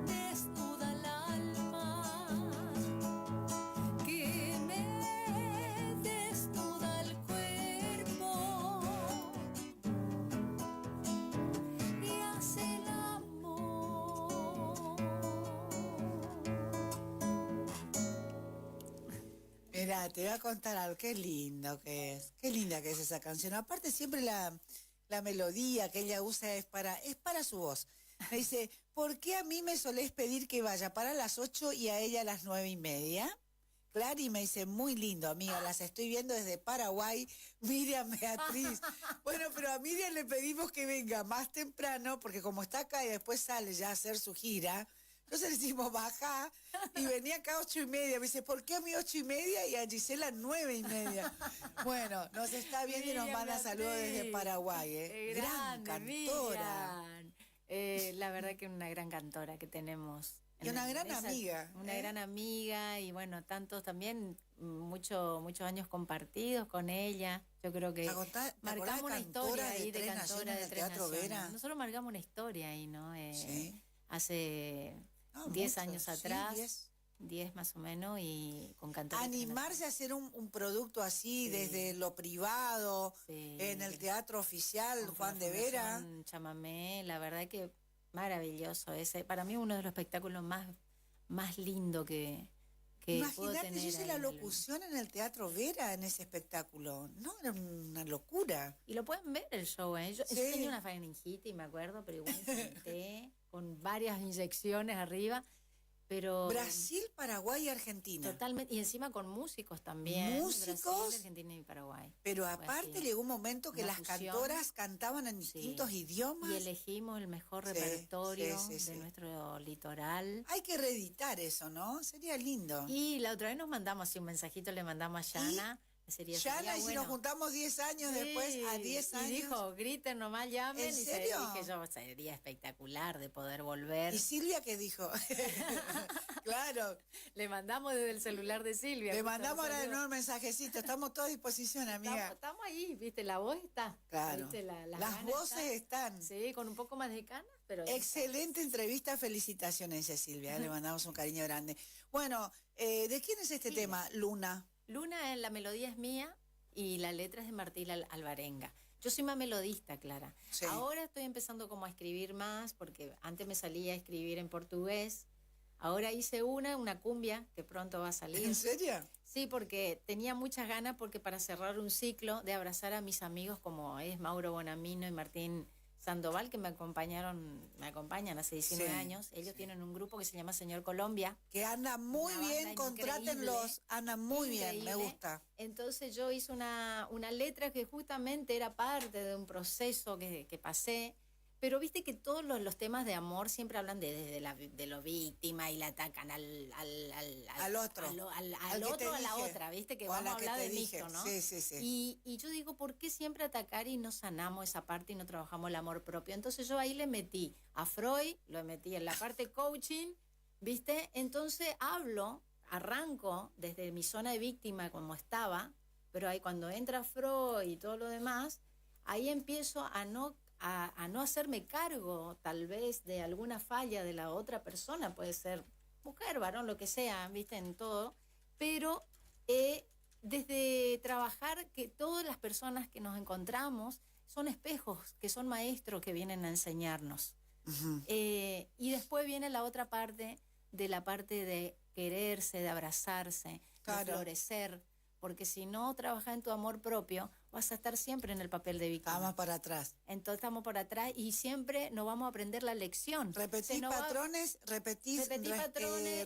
desnuda el alma, que me desnuda el cuerpo y hace el amor. Mira, te voy a contar algo. Qué lindo que es. Qué linda que es esa canción. Aparte, siempre la melodía que ella usa es para su voz. Me dice, ¿por qué a mí me solés pedir que vaya para las 8 y a ella a las 9:30? Clary me dice, muy lindo, amiga, las estoy viendo desde Paraguay. Miriam Beatriz. Bueno, pero a Miriam le pedimos que venga más temprano, porque como está acá y después sale ya a hacer su gira, entonces le decimos, baja, y venía acá a 8:30. Me dice, ¿por qué a mí 8:30 y a Gisela 9:30? Bueno, nos está viendo y nos Miriam manda Beatriz. saludos desde Paraguay, ¿eh? Qué Gran grande, cantora. Miriam. La verdad que una gran cantora que tenemos. Y una gran amiga. Una gran amiga y bueno, tantos también, muchos años compartidos con ella. Yo creo que marcamos una historia ahí de cantora de Tres Naciones. Nosotros marcamos una historia ahí, ¿no? Sí. Hace 10 años atrás. 10 más o menos, y con cantores. Animarse a hacer un producto así, desde lo privado, en el teatro oficial, Juan de Vera. Chamamé, la verdad que maravilloso. Ese, para mí, uno de los espectáculos más lindos que puedo tener. Imagínate, yo hice la locución en el Teatro Vera en ese espectáculo. No, era una locura. Y lo pueden ver el show, ¿eh? Yo tenía una faringitis, me acuerdo, pero igual intenté con varias inyecciones arriba. Pero Brasil, Paraguay y Argentina. Totalmente, y encima con músicos también. Músicos. Brasil, Argentina y Paraguay. Pero aparte llegó un momento que las cantoras cantaban en distintos idiomas. Y elegimos el mejor repertorio de nuestro litoral. Hay que reeditar eso, ¿no? Sería lindo. Y la otra vez nos mandamos así un mensajito, le mandamos a Yana. Yana, y si nos juntamos 10 años después, a 10 años. Y dijo, griten nomás, llamen. ¿En serio? Y dije yo, sería espectacular de poder volver. ¿Y Silvia qué dijo? Claro. Le mandamos desde el celular de Silvia. Le mandamos ahora de nuevo un mensajecito. Estamos todos a disposición, amiga. Estamos ahí, viste, la voz está. Claro. ¿Viste? Las voces están. Sí, con un poco más de canas, pero... Excelente entrevista, felicitaciones, Silvia. Le mandamos un cariño grande. Bueno, ¿de quién es este tema, Luna? Luna, la melodía es mía y la letra es de Martín Alvarenga. Yo soy más melodista, Clara. Sí. Ahora estoy empezando como a escribir más, porque antes me salía a escribir en portugués. Ahora hice una cumbia que pronto va a salir. ¿En serio? Sí, porque tenía muchas ganas, porque para cerrar un ciclo de abrazar a mis amigos como es Mauro Bonamino y Martín Sandoval, que me acompañan hace 19 años. Ellos tienen un grupo que se llama Señor Colombia. Que anda muy bien, contrátenlos, anda muy bien, me gusta. Entonces yo hice una letra que justamente era parte de un proceso que pasé, pero viste que todos los temas de amor siempre hablan de lo víctima y la atacan al otro, a la otra, viste que vamos a hablar de mixto, ¿no? Sí. Y yo digo, ¿por qué siempre atacar y no sanamos esa parte y no trabajamos el amor propio? Entonces yo ahí le metí a Freud, lo metí en la parte coaching, viste, entonces arranco desde mi zona de víctima como estaba, pero ahí cuando entra Freud y todo lo demás, ahí empiezo a no hacerme cargo tal vez de alguna falla de la otra persona, puede ser mujer, varón, lo que sea, viste, en todo, pero desde trabajar que todas las personas que nos encontramos son espejos, que son maestros que vienen a enseñarnos. Uh-huh. Y después viene la otra parte de quererse, de abrazarse, de florecer, porque si no trabajas en tu amor propio, vas a estar siempre en el papel de víctima. Estamos para atrás. Entonces estamos por atrás y siempre no vamos a aprender la lección. Repetís patrones, repetís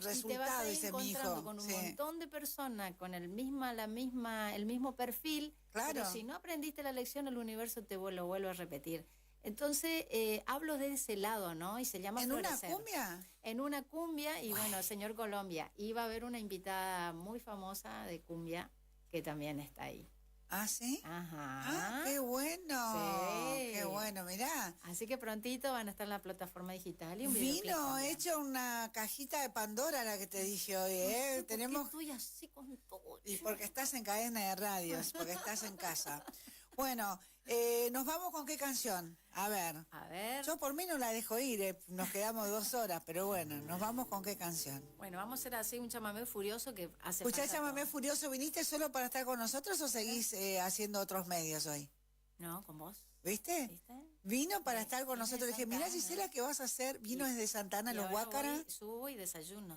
resultados, dice mi hijo. Con un montón de personas con el mismo perfil, pero si no aprendiste la lección, el universo te lo vuelve a repetir. Entonces, hablo de ese lado, ¿no? Y se llama florecer. ¿En una cumbia? En una cumbia, y bueno, Señor Colombia. Y va a haber una invitada muy famosa de cumbia que también está ahí. ¿Ah, sí? Ajá. Ah, qué bueno. Sí. Qué bueno, mirá. Así que prontito van a estar en la plataforma digital. Y un vino hecho una cajita de Pandora la que te dije hoy, ¿eh? No sé tenemos. ¿por qué estoy así con todo? Y porque estás en cadena de radios, porque estás en casa. Bueno, ¿nos vamos con qué canción? A ver. Yo por mí no la dejo ir, nos quedamos 2 horas, pero bueno, ¿nos vamos con qué canción? Bueno, vamos a hacer así un chamamé furioso que hace falta. Chamamé furioso, ¿viniste solo para estar con nosotros o seguís haciendo otros medios hoy? No, con vos. ¿Viste? Vino para estar con nosotros. Dije, mirá, Gisela, ¿qué vas a hacer? Vino desde Santana, los Guácaras. Subo y desayuno.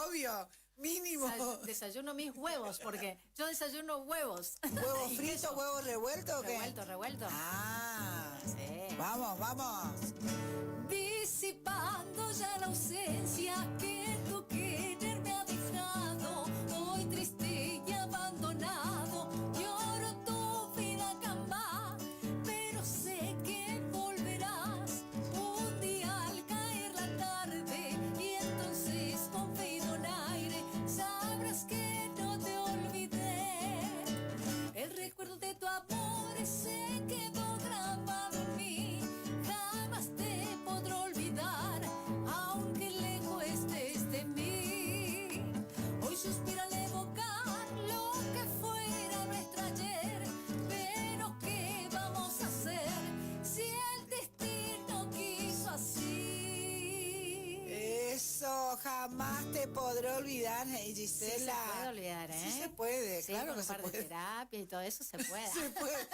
Obvio. Mínimo. Desayuno mis huevos, porque yo desayuno huevos. ¿Huevo frito, huevo revuelto o qué? Revuelto. Ah, sí. Vamos. Disipando ya la ausencia que tu querer me ha dejado. Hoy triste y abandonado, lloro tu vida camba, pero sé que volverás un día al caer la tarde y entonces con fe y donaire sabrás que no te olvidé. El recuerdo de tu amor se quedó grabado en mí, jamás te podré olvidar. Pero jamás te podré olvidar, Gisela. Sí se puede olvidar, ¿eh? Sí se puede, Sí, claro con que un se par puede. de terapia y todo eso se puede. Se puede.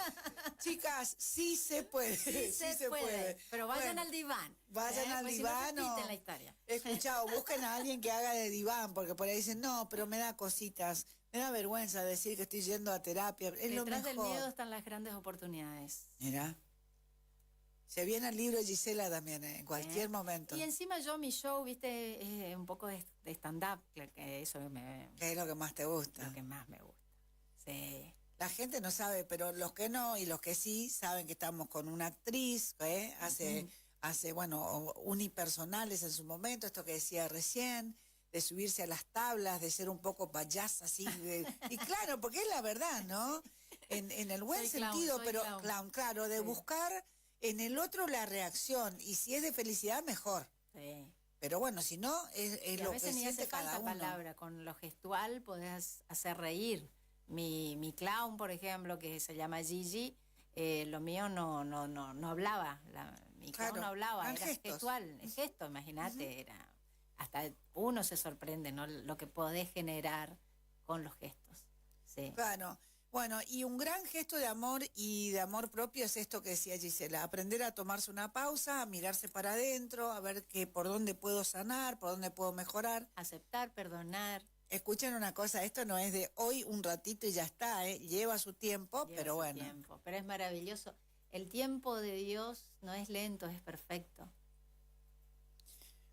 Chicas, sí se puede. Sí se puede. Pero vayan al diván. Vayan al Pues diván. Si no, repiten la historia. Escuchado, busquen a alguien que haga de diván, porque por ahí dicen, no, pero me da cositas, me da vergüenza decir que estoy yendo a terapia. Es lo Detrás mejor. del miedo están las grandes oportunidades. Mira. Se viene el libro de Gisela también, en cualquier momento. Y encima yo, mi show, viste, es un poco de stand-up, que eso ¿Qué es lo que más te gusta? Lo que más me gusta. Sí. La gente no sabe, pero los que no y los que sí saben que estamos con una actriz, hace, bueno, unipersonales en su momento, esto que decía recién, de subirse a las tablas, de ser un poco payasa, así. Y claro, porque es la verdad, ¿no? En el buen Soy clown, sentido, soy pero clown. claro, de buscar en el otro la reacción, y si es de felicidad, mejor. Sí. Pero bueno, si no, es Y a lo que veces ni hace siente cada falta uno. palabra, con lo gestual podés hacer reír. Mi clown, por ejemplo, que se llama Gigi, lo mío no hablaba. Mi clown no hablaba, eran era gestos. gestual, gesto, imagínate, era hasta uno se sorprende, ¿no? Lo que podés generar con los gestos. Sí. Claro. Bueno, y un gran gesto de amor y de amor propio es esto que decía Gisela, aprender a tomarse una pausa, a mirarse para adentro, a ver por dónde puedo sanar, por dónde puedo mejorar. Aceptar, perdonar. Escuchen una cosa, esto no es de hoy un ratito y ya está, lleva su tiempo, pero bueno. Tiempo, pero es maravilloso. El tiempo de Dios no es lento, es perfecto.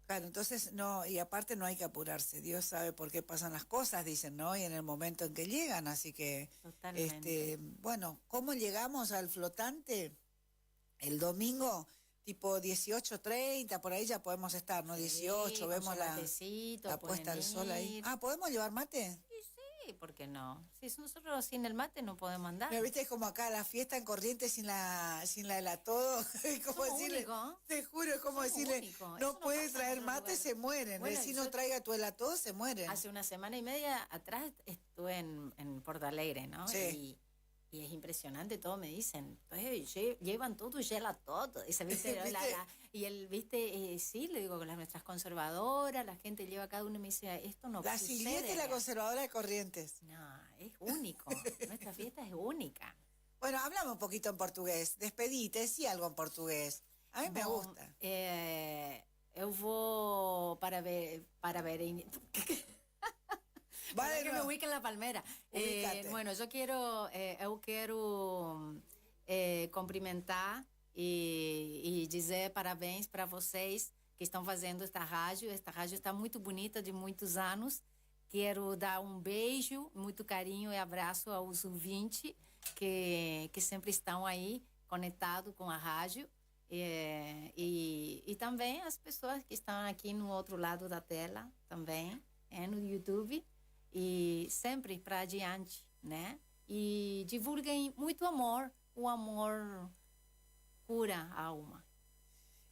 Claro, entonces no, y aparte no hay que apurarse, Dios sabe por qué pasan las cosas, dicen, ¿no? Y en el momento en que llegan, así que, Totalmente. bueno, ¿cómo llegamos al flotante? El domingo, tipo 18:30, por ahí ya podemos estar, ¿no? 18, con vemos su la matecito, puesta del pueden sol ahí. ir. Ah, ¿podemos llevar mate? Sí, ¿por qué no? Si nosotros sin el mate no podemos andar. Mira, viste, es como acá la fiesta en Corrientes sin la de la todo. Es como Somos decirle, únicos. te juro, es como Somos decirle, únicos. Eso no no puedes pasa en traer otros mate, lugares. se mueren. Bueno, Si no yo- traiga tu helado, se mueren. Hace una semana y media atrás estuve en Porto Alegre, ¿no? Sí. Y es impresionante, todo me dicen, llevan todo, lleva todo. Y, ¿viste? ¿Viste? Sí, le digo, con nuestras conservadoras, la gente lleva cada uno y me dice, esto no La sucede. Silieta y la conservadora de Corrientes. No, es único. Nuestra fiesta es única. Bueno, hablamos un poquito en portugués. Despedite, sí algo en portugués. A mí me Bom, gusta. Eu vou para ver Vale, Para que me ubique en la palmera. Bueno, eu quero cumprimentar e dizer parabéns para vocês que estão fazendo esta rádio. Esta rádio está muito bonita, de muitos anos. Quero dar um beijo, muito carinho e abraço aos ouvintes que sempre estão aí conectados com a rádio. E também as pessoas que estão aqui no outro lado da tela, também, no YouTube. E sempre para adiante, né? E divulguem muito amor. O amor cura a alma.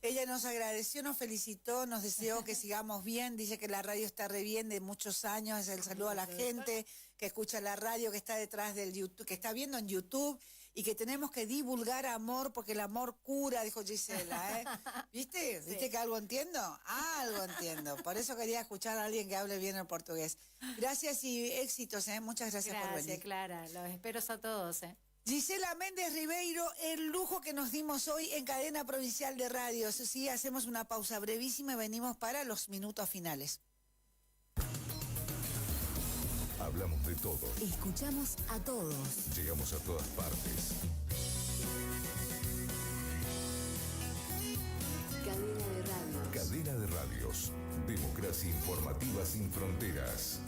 Ella nos agradeció, nos felicitó, nos deseó que sigamos bien. Dice que la radio está re bien de muchos años. El saludo a la gente que escucha la radio, que está detrás del YouTube, que está viendo en YouTube, y que tenemos que divulgar amor porque el amor cura, dijo Gisela, ¿eh? ¿Viste? Sí. ¿Viste que algo entiendo? Algo entiendo. Por eso quería escuchar a alguien que hable bien el portugués. Gracias y éxitos, ¿eh? Muchas gracias por venir. Gracias, Clara. Los espero a todos, ¿eh? Gisela Méndez Ribeiro, el lujo que nos dimos hoy en Cadena Provincial de Radio. Sí, hacemos una pausa brevísima y venimos para los minutos finales. Hablamos de todo. Escuchamos a todos. Llegamos a todas partes. Cadena de radios. Cadena de radios. Democracia informativa sin fronteras.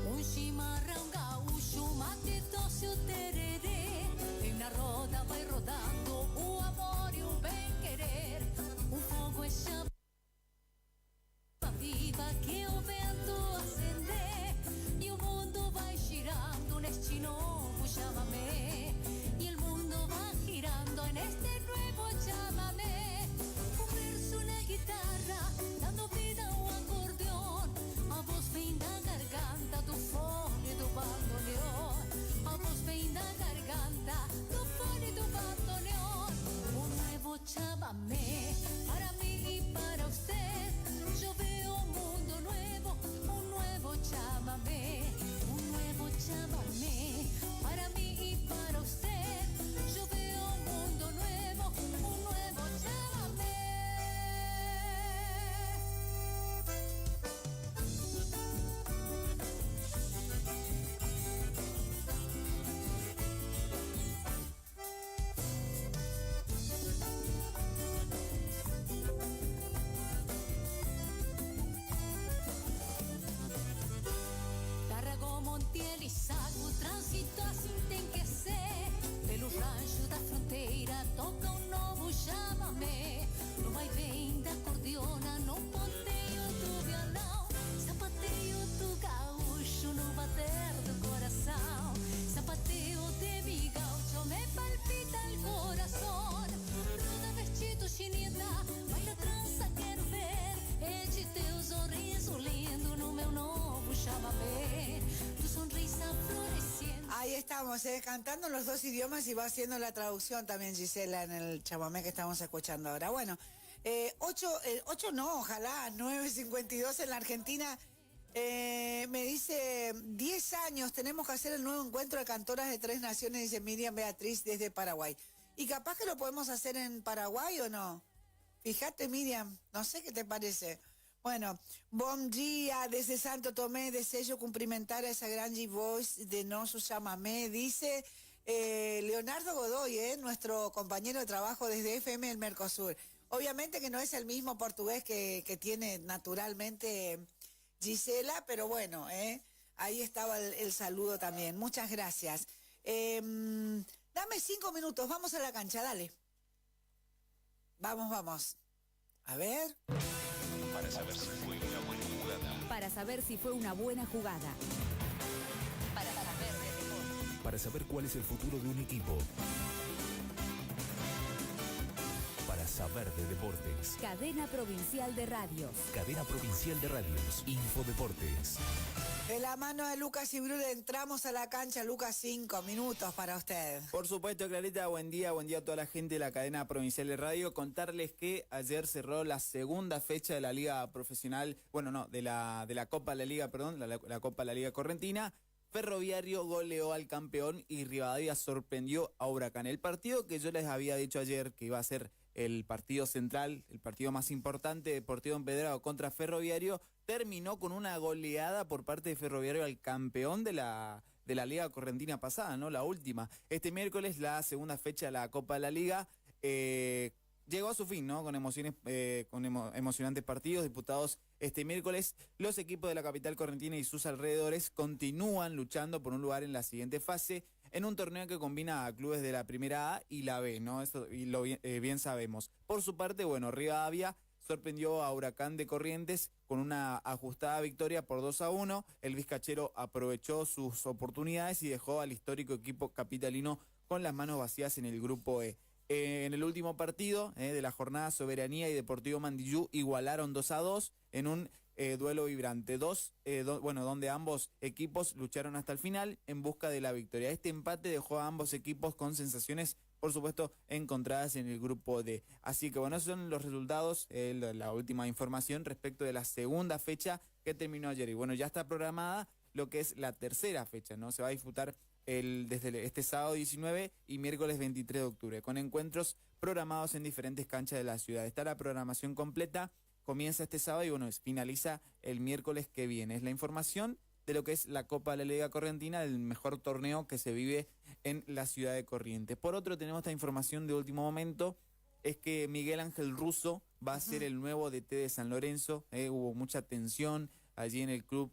Um chimarrão gaúcho, mate doce, o tererê. E na roda vai rodando o amor e o bem-querer. O fogo é chama. chamamé, para mí y para usted. Yo veo un mundo nuevo, un nuevo chamamé, un nuevo chamamé, para mí y para usted. Yo veo un mundo nuevo, un nuevo chamamé. Tarragó, Montiel e Sago, trânsito assim tem que ser. Pelo rancho da fronteira toca um novo chamamé. No vai vem da cordiona, no ponteio do violão, sapateio do gaúcho no bater do coração. Sapateio de mi gaucho me palpita el corazón. Roda vestido chinita, baila trança, quero ver. É de teu sorriso lindo no meu novo chamamé. Tu sonrisa floreciendo. Ahí estamos, cantando en los dos idiomas y va haciendo la traducción también Gisela en el chamamé que estamos escuchando ahora. Bueno, 8 no, ojalá, 9:52 en la Argentina. Me dice, 10 años, tenemos que hacer el nuevo encuentro de cantoras de 3 naciones, dice Miriam Beatriz desde Paraguay. Y capaz que lo podemos hacer en Paraguay o no. Fíjate, Miriam, no sé qué te parece. Bueno, bom dia desde Santo Tomé, desejo cumprimentar a esa gran voz de nosso chamamé, dice Leonardo Godoy, nuestro compañero de trabajo desde FM del Mercosur. Obviamente que no es el mismo portugués que tiene naturalmente Gisela, pero bueno, ahí estaba el saludo también. Muchas gracias. Dame 5 minutos, vamos a la cancha, dale. Vamos. A ver. Para saber si fue una buena jugada. Para saber si fue una buena jugada. Para saber cuál es el futuro de un equipo. Para saber de deportes. Cadena Provincial de Radios. Cadena Provincial de Radios. Infodeportes. De la mano de Lucas y Brule entramos a la cancha. Lucas, 5 minutos para usted. Por supuesto, Clarita, buen día a toda la gente de la cadena provincial de radio. Contarles que ayer cerró la segunda fecha de la Liga Profesional, de la Copa de la Liga, la Copa de la Liga Correntina. Ferroviario goleó al campeón y Rivadavia sorprendió a Huracán. El partido que yo les había dicho ayer que iba a ser el partido central, el partido más importante, Deportivo Empedrado contra Ferroviario, terminó con una goleada por parte de Ferroviario al campeón de la Liga Correntina pasada, ¿no? La última. Este miércoles la segunda fecha de la Copa de la Liga llegó a su fin, ¿no? Con emocionantes partidos disputados este miércoles. Los equipos de la capital correntina y sus alrededores continúan luchando por un lugar en la siguiente fase, en un torneo que combina a clubes de la primera A y la B, ¿no? Esto bien sabemos. Por su parte, Rivadavia sorprendió a Huracán de Corrientes con una ajustada victoria por 2-1. El vizcachero aprovechó sus oportunidades y dejó al histórico equipo capitalino con las manos vacías en el grupo E. En el último partido de la jornada, Soberanía y Deportivo Mandillú igualaron 2-2 en un duelo vibrante, donde ambos equipos lucharon hasta el final en busca de la victoria. Este empate dejó a ambos equipos con sensaciones, por supuesto, encontradas en el grupo D. Así que esos son los resultados, la última información respecto de la segunda fecha que terminó ayer. Y ya está programada lo que es la tercera fecha, ¿no? Se va a disputar desde este sábado 19 y miércoles 23 de octubre, con encuentros programados en diferentes canchas de la ciudad. Está la programación completa, comienza este sábado y finaliza el miércoles que viene. Es la información de lo que es la Copa de la Liga Correntina, el mejor torneo que se vive en la ciudad de Corrientes. Por otro, tenemos esta información de último momento, es que Miguel Ángel Russo va a ser el nuevo DT de San Lorenzo. Hubo mucha tensión allí en el club,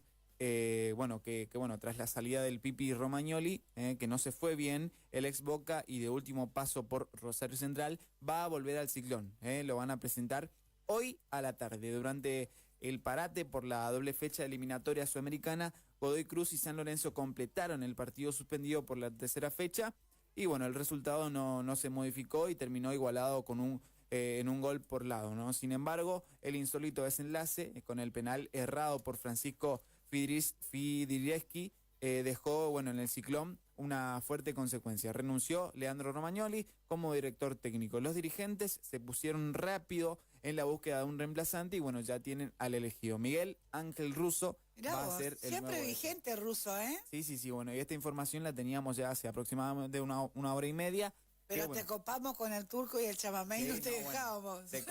tras la salida del Pipi Romagnoli, que no se fue bien, el ex Boca y de último paso por Rosario Central, va a volver al Ciclón. Lo van a presentar hoy a la tarde. Durante el parate por la doble fecha eliminatoria sudamericana, Godoy Cruz y San Lorenzo completaron el partido suspendido por la tercera fecha y el resultado no se modificó y terminó igualado con en un gol por lado, ¿no? Sin embargo, el insólito desenlace con el penal errado por Francisco Fidirievski dejó en el Ciclón una fuerte consecuencia. Renunció Leandro Romagnoli como director técnico. Los dirigentes se pusieron rápido en la búsqueda de un reemplazante y bueno, ya tienen al elegido. Miguel Ángel Russo va a ser el siempre nuevo vigente Russo, ¿eh? Sí, bueno, y esta información la teníamos ya hace aproximadamente una hora y media. Pero bueno, te copamos con el turco y el chamamé y no te dejábamos. Se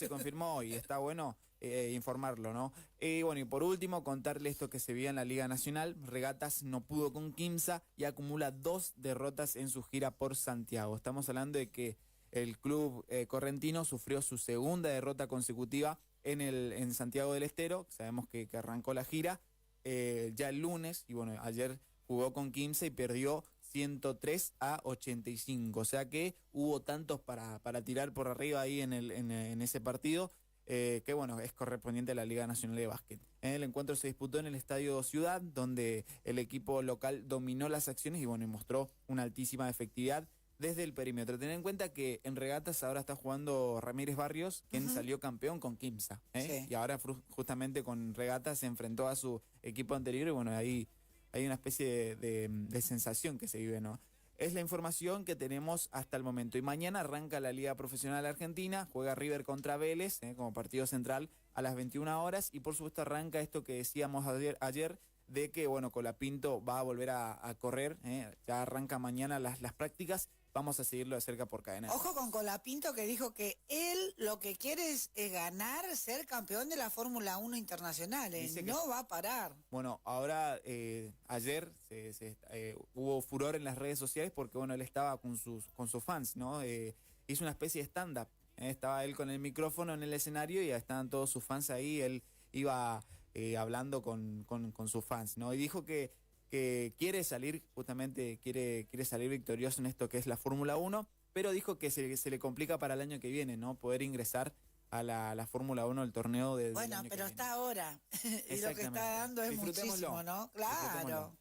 confirmó y está bueno informarlo, ¿no? Bueno, y por último, contarle esto que se veía en la Liga Nacional. Regatas no pudo con Quimsa y acumula 2 derrotas en su gira por Santiago. Estamos hablando de que el club correntino sufrió su segunda derrota consecutiva en Santiago del Estero. Sabemos que arrancó la gira ya el lunes y bueno, ayer jugó con Quimsa y perdió 103-85, o sea que hubo tantos para tirar por arriba ahí en ese partido, que bueno, es correspondiente a la Liga Nacional de Básquet. El encuentro se disputó en el Estadio Ciudad, donde el equipo local dominó las acciones y bueno, mostró una altísima efectividad desde el perímetro. Tener en cuenta que en regatas ahora está jugando Ramírez Barrios, quien salió campeón con Quimsa, Sí. y ahora justamente con regatas se enfrentó a su equipo anterior y bueno, ahí hay una especie de sensación que se vive, ¿no? Es la información que tenemos hasta el momento. Y mañana arranca la Liga Profesional Argentina, juega River contra Vélez, como partido central a las 21 horas. Y por supuesto arranca esto que decíamos ayer de que, bueno, Colapinto va a volver a correr, ya arranca mañana las prácticas. Vamos a seguirlo de cerca por cadena. Ojo con Colapinto, que dijo que él lo que quiere es ganar, ser campeón de la Fórmula 1 internacional. No va a parar. Bueno, ahora ayer hubo furor en las redes sociales porque bueno, él estaba con sus fans, ¿no? Hizo una especie de stand-up. Estaba él con el micrófono en el escenario y estaban todos sus fans ahí. Él iba hablando con sus fans, ¿no? Y dijo que quiere salir, justamente quiere salir victorioso en esto que es la Fórmula 1, pero dijo que se le complica para el año que viene, ¿no? Poder ingresar a la Fórmula 1, el torneo del Bueno, año pero que está ahora. Y lo que está dando es muchísimo, ¿no?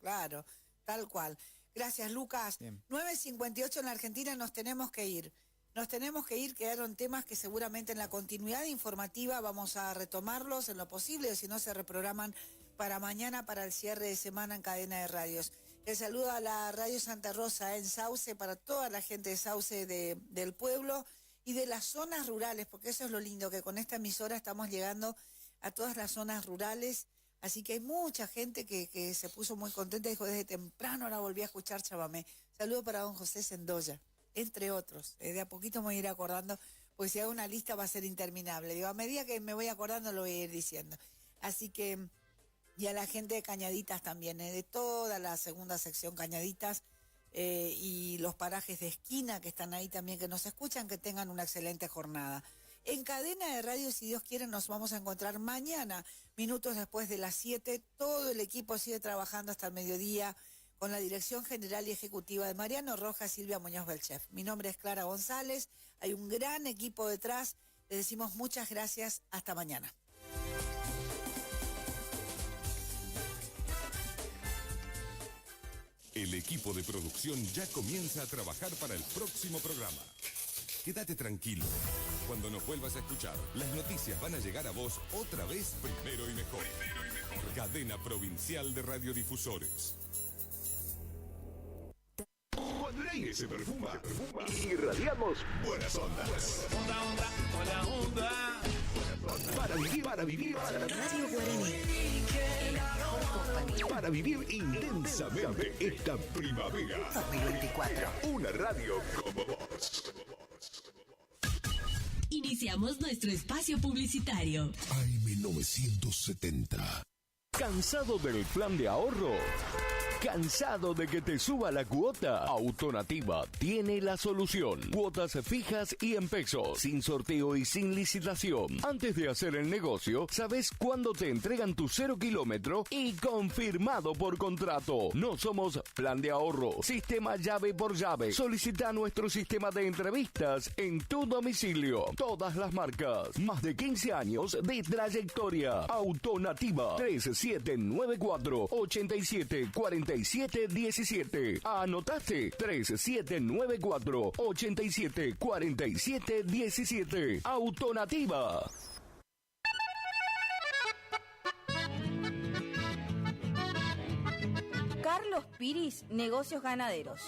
Claro, tal cual. Gracias, Lucas. Bien. 9:58 en la Argentina, nos tenemos que ir. Quedaron temas que seguramente en la continuidad informativa vamos a retomarlos en lo posible, o si no se reprograman para mañana, para el cierre de semana en cadena de radios. El saludo a la Radio Santa Rosa en Sauce, para toda la gente de Sauce del pueblo y de las zonas rurales, porque eso es lo lindo, que con esta emisora estamos llegando a todas las zonas rurales, así que hay mucha gente que se puso muy contenta, dijo desde temprano ahora volví a escuchar chamamé. Saludo para don José Sendoya, entre otros. De a poquito me voy a ir acordando, pues si hago una lista va a ser interminable. Digo, a medida que me voy acordando lo voy a ir diciendo. Así que, y a la gente de Cañaditas también, de toda la segunda sección Cañaditas, y los parajes de esquina que están ahí también, que nos escuchan, que tengan una excelente jornada. En cadena de radio, si Dios quiere, nos vamos a encontrar mañana, minutos después de las 7. Todo el equipo sigue trabajando hasta el mediodía, con la dirección general y ejecutiva de Mariano Rojas, Silvia Muñoz Belchef. Mi nombre es Clara González, hay un gran equipo detrás, les decimos muchas gracias, hasta mañana. El equipo de producción ya comienza a trabajar para el próximo programa. Quédate tranquilo. Cuando nos vuelvas a escuchar, las noticias van a llegar a vos otra vez primero y mejor. Cadena Provincial de Radiodifusores. Cuando el aire se perfuma, irradiamos buenas ondas. Hola, onda. Para vivir Radio Guaraní. Para vivir intensamente esta primavera 2024. Una radio como vos. Iniciamos nuestro espacio publicitario. AM970. ¿Cansado del plan de ahorro? ¿Cansado de que te suba la cuota? Autonativa tiene la solución. Cuotas fijas y en pesos, sin sorteo y sin licitación. Antes de hacer el negocio, sabes cuándo te entregan tu 0 kilómetro y confirmado por contrato. No somos plan de ahorro, sistema llave por llave. Solicita nuestro sistema de entrevistas en tu domicilio. Todas las marcas, más de 15 años de trayectoria. Autonativa 3794-874717. ¿Anotaste? 3794-874717. Autonativa. Carlos Carlos Piris, Negocios Ganaderos.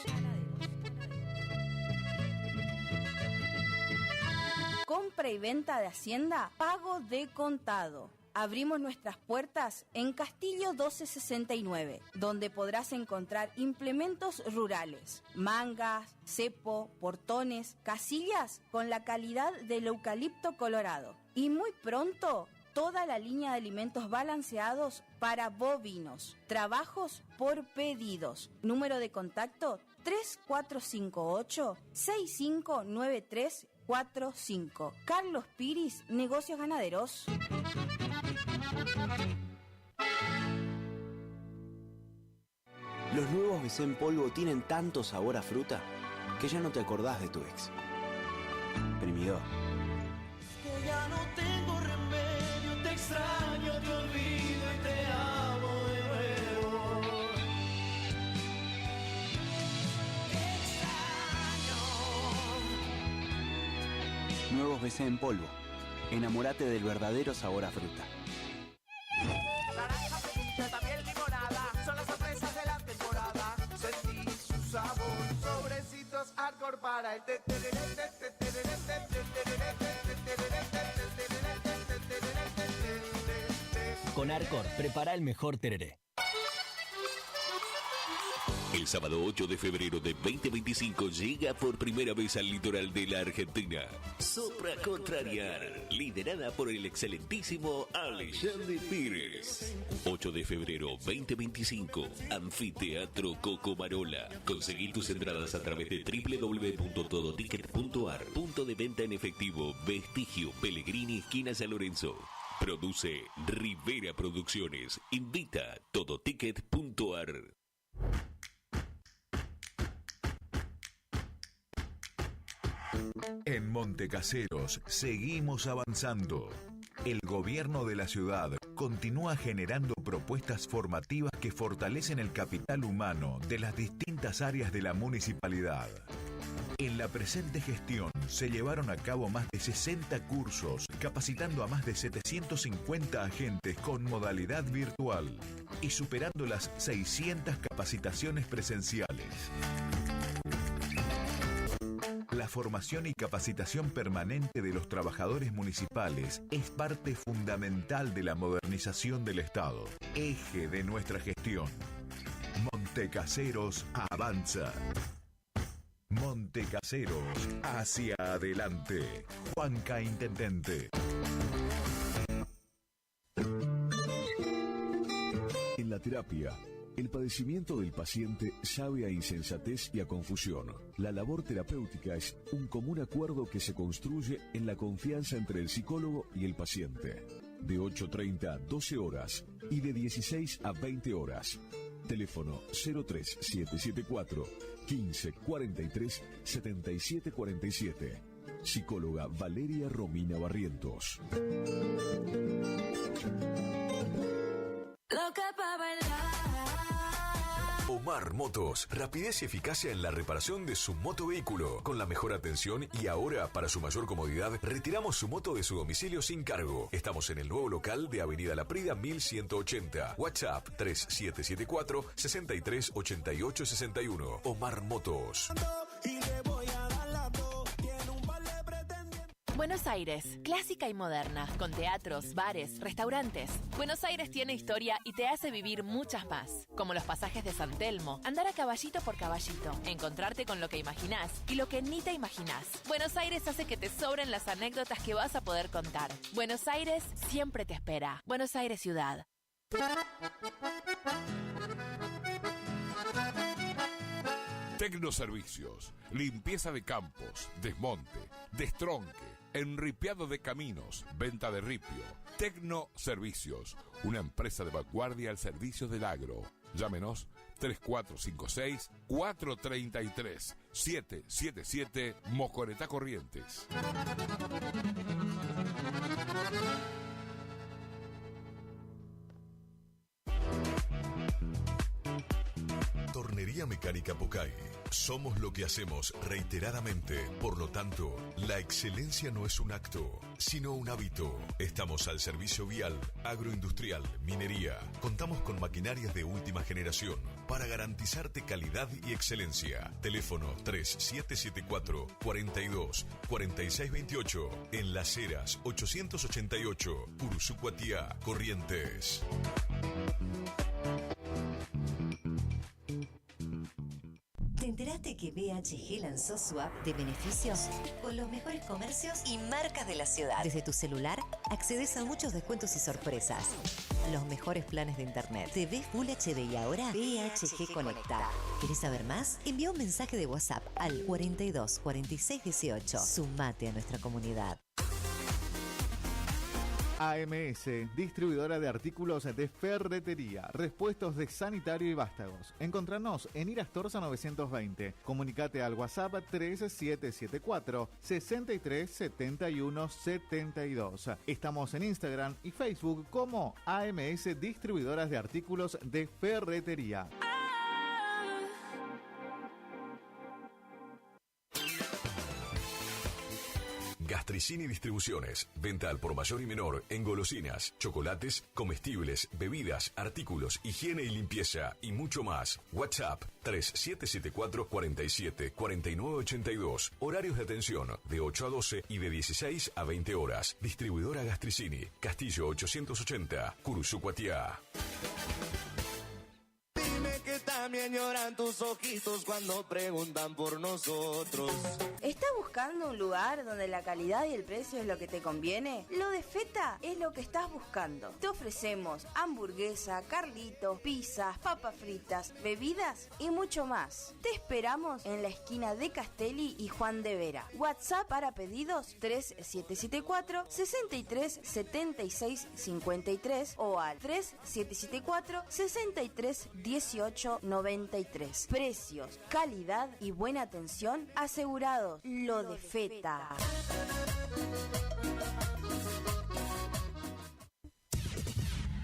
Compra y venta de hacienda, pago de contado. Abrimos nuestras puertas en Castillo 1269, donde podrás encontrar implementos rurales, mangas, cepo, portones, casillas con la calidad del eucalipto colorado. Y muy pronto, toda la línea de alimentos balanceados para bovinos. Trabajos por pedidos. Número de contacto 3458-659345. Carlos Piris, Negocios Ganaderos. Los nuevos BC en polvo tienen tanto sabor a fruta que ya no te acordás de tu ex. Primidor. Que ya no tengo remedio, te extraño, te olvido y te amo de nuevo. Te extraño. Nuevos BC en polvo. Enamórate del verdadero sabor a fruta. Naranja, frutilla, también limonada, son las sorpresas de la temporada. Sentí su sabor, sobrecitos hardcore para el Con Arcor, prepara el mejor tereré. El sábado 8 de febrero de 2025 llega por primera vez al litoral de la Argentina Sopra Contrariar, liderada por el excelentísimo Alexandre Pires. 8 de febrero 2025, Anfiteatro Cocomarola. Conseguí tus entradas a través de www.todoticket.ar. Punto de venta en efectivo, Vestigio, Pellegrini, esquina San Lorenzo. Produce Rivera Producciones. Invita todoticket.ar. En Montecaseros seguimos avanzando. El gobierno de la ciudad continúa generando propuestas formativas que fortalecen el capital humano de las distintas áreas de la municipalidad. En la presente gestión se llevaron a cabo más de 60 cursos, capacitando a más de 750 agentes con modalidad virtual y superando las 600 capacitaciones presenciales. La formación y capacitación permanente de los trabajadores municipales es parte fundamental de la modernización del Estado, eje de nuestra gestión. Montecaseros avanza. Montecaseros hacia adelante. Juanca Intendente. En la terapia, el padecimiento del paciente sabe a insensatez y a confusión. La labor terapéutica es un común acuerdo que se construye en la confianza entre el psicólogo y el paciente. De 8:30 a 12 horas y de 16 a 20 horas. Teléfono 03774 1543 7747. Psicóloga Valeria Romina Barrientos. Omar Motos, rapidez y eficacia en la reparación de su motovehículo, con la mejor atención y ahora, para su mayor comodidad, retiramos su moto de su domicilio sin cargo. Estamos en el nuevo local de Avenida La Prida 1180. WhatsApp 3774 638861. Omar Motos. Buenos Aires, clásica y moderna, con teatros, bares, restaurantes. Buenos Aires tiene historia y te hace vivir muchas más, como los pasajes de San Telmo, andar a caballito por caballito, encontrarte con lo que imaginás y lo que ni te imaginás. Buenos Aires hace que te sobren las anécdotas que vas a poder contar. Buenos Aires siempre te espera. Buenos Aires Ciudad. Tecnoservicios, limpieza de campos, desmonte, destronque, enripiado de caminos, venta de ripio. Tecnoservicios, una empresa de vanguardia al servicio del agro. Llámenos 3456-433-777 Mocoretá Corrientes. Tornería Mecánica Pocay. Somos lo que hacemos reiteradamente. Por lo tanto, la excelencia no es un acto, sino un hábito. Estamos al servicio vial, agroindustrial, minería. Contamos con maquinarias de última generación para garantizarte calidad y excelencia. Teléfono 3774 42 46 28. En Las Heras 888, Cursucuatiá, Corrientes. ¿Te enteraste que BHG lanzó su app de beneficios con los mejores comercios y marcas de la ciudad? Desde tu celular accedes a muchos descuentos y sorpresas. Los mejores planes de internet. TV Full HD y ahora BHG Conecta. ¿Querés saber más? Envía un mensaje de WhatsApp al 42 46 18. Sumate a nuestra comunidad. AMS, distribuidora de artículos de ferretería, repuestos de sanitario y vástagos. Encontranos en Irastorza 920. Comunicate al WhatsApp 3774 63 71 72. Estamos en Instagram y Facebook como AMS Distribuidoras de Artículos de Ferretería. Gastricini Distribuciones. Venta al por mayor y menor en golosinas, chocolates, comestibles, bebidas, artículos, higiene y limpieza y mucho más. WhatsApp 3774 47 49 82. Horarios de atención de 8 a 12 y de 16 a 20 horas. Distribuidora Gastricini. Castillo 880, Cursucuatiá. Dime que también lloran tus ojitos cuando preguntan por nosotros. ¿Estás buscando un lugar donde la calidad y el precio es lo que te conviene? Lo de Feta es lo que estás buscando. Te ofrecemos hamburguesa, carlitos, pizzas, papas fritas, bebidas y mucho más. Te esperamos en la esquina de Castelli y Juan de Vera. WhatsApp para pedidos 3774 63 76 53 o al 3774 63 18 93. Precios, calidad y buena atención asegurados. Lo de Feta.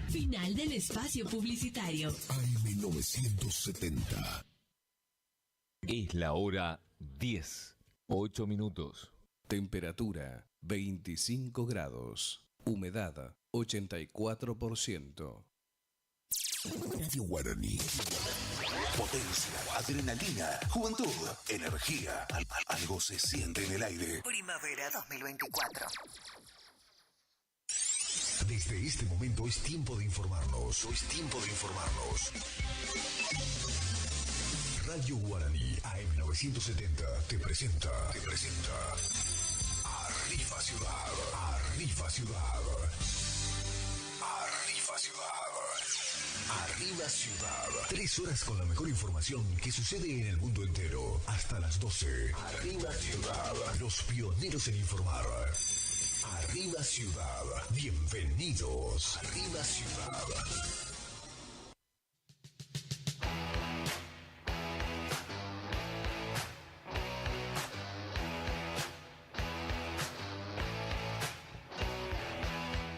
Final del espacio publicitario. AM970. Es la hora 10, 8 minutos. Temperatura 25 grados. Humedad 84%. Radio Guaraní. Potencia, adrenalina, juventud, energía. Algo se siente en el aire. Primavera 2024. Desde este momento es tiempo de informarnos. Radio Guaraní AM970 te presenta Arriba Ciudad. Arriba Ciudad. 3 horas con la mejor información que sucede en el mundo entero. Hasta las 12. Arriba Ciudad. Los pioneros en informar. Arriba Ciudad. Bienvenidos. Arriba Ciudad.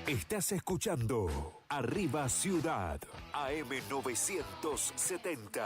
Estás escuchando Arriba Ciudad, AM970.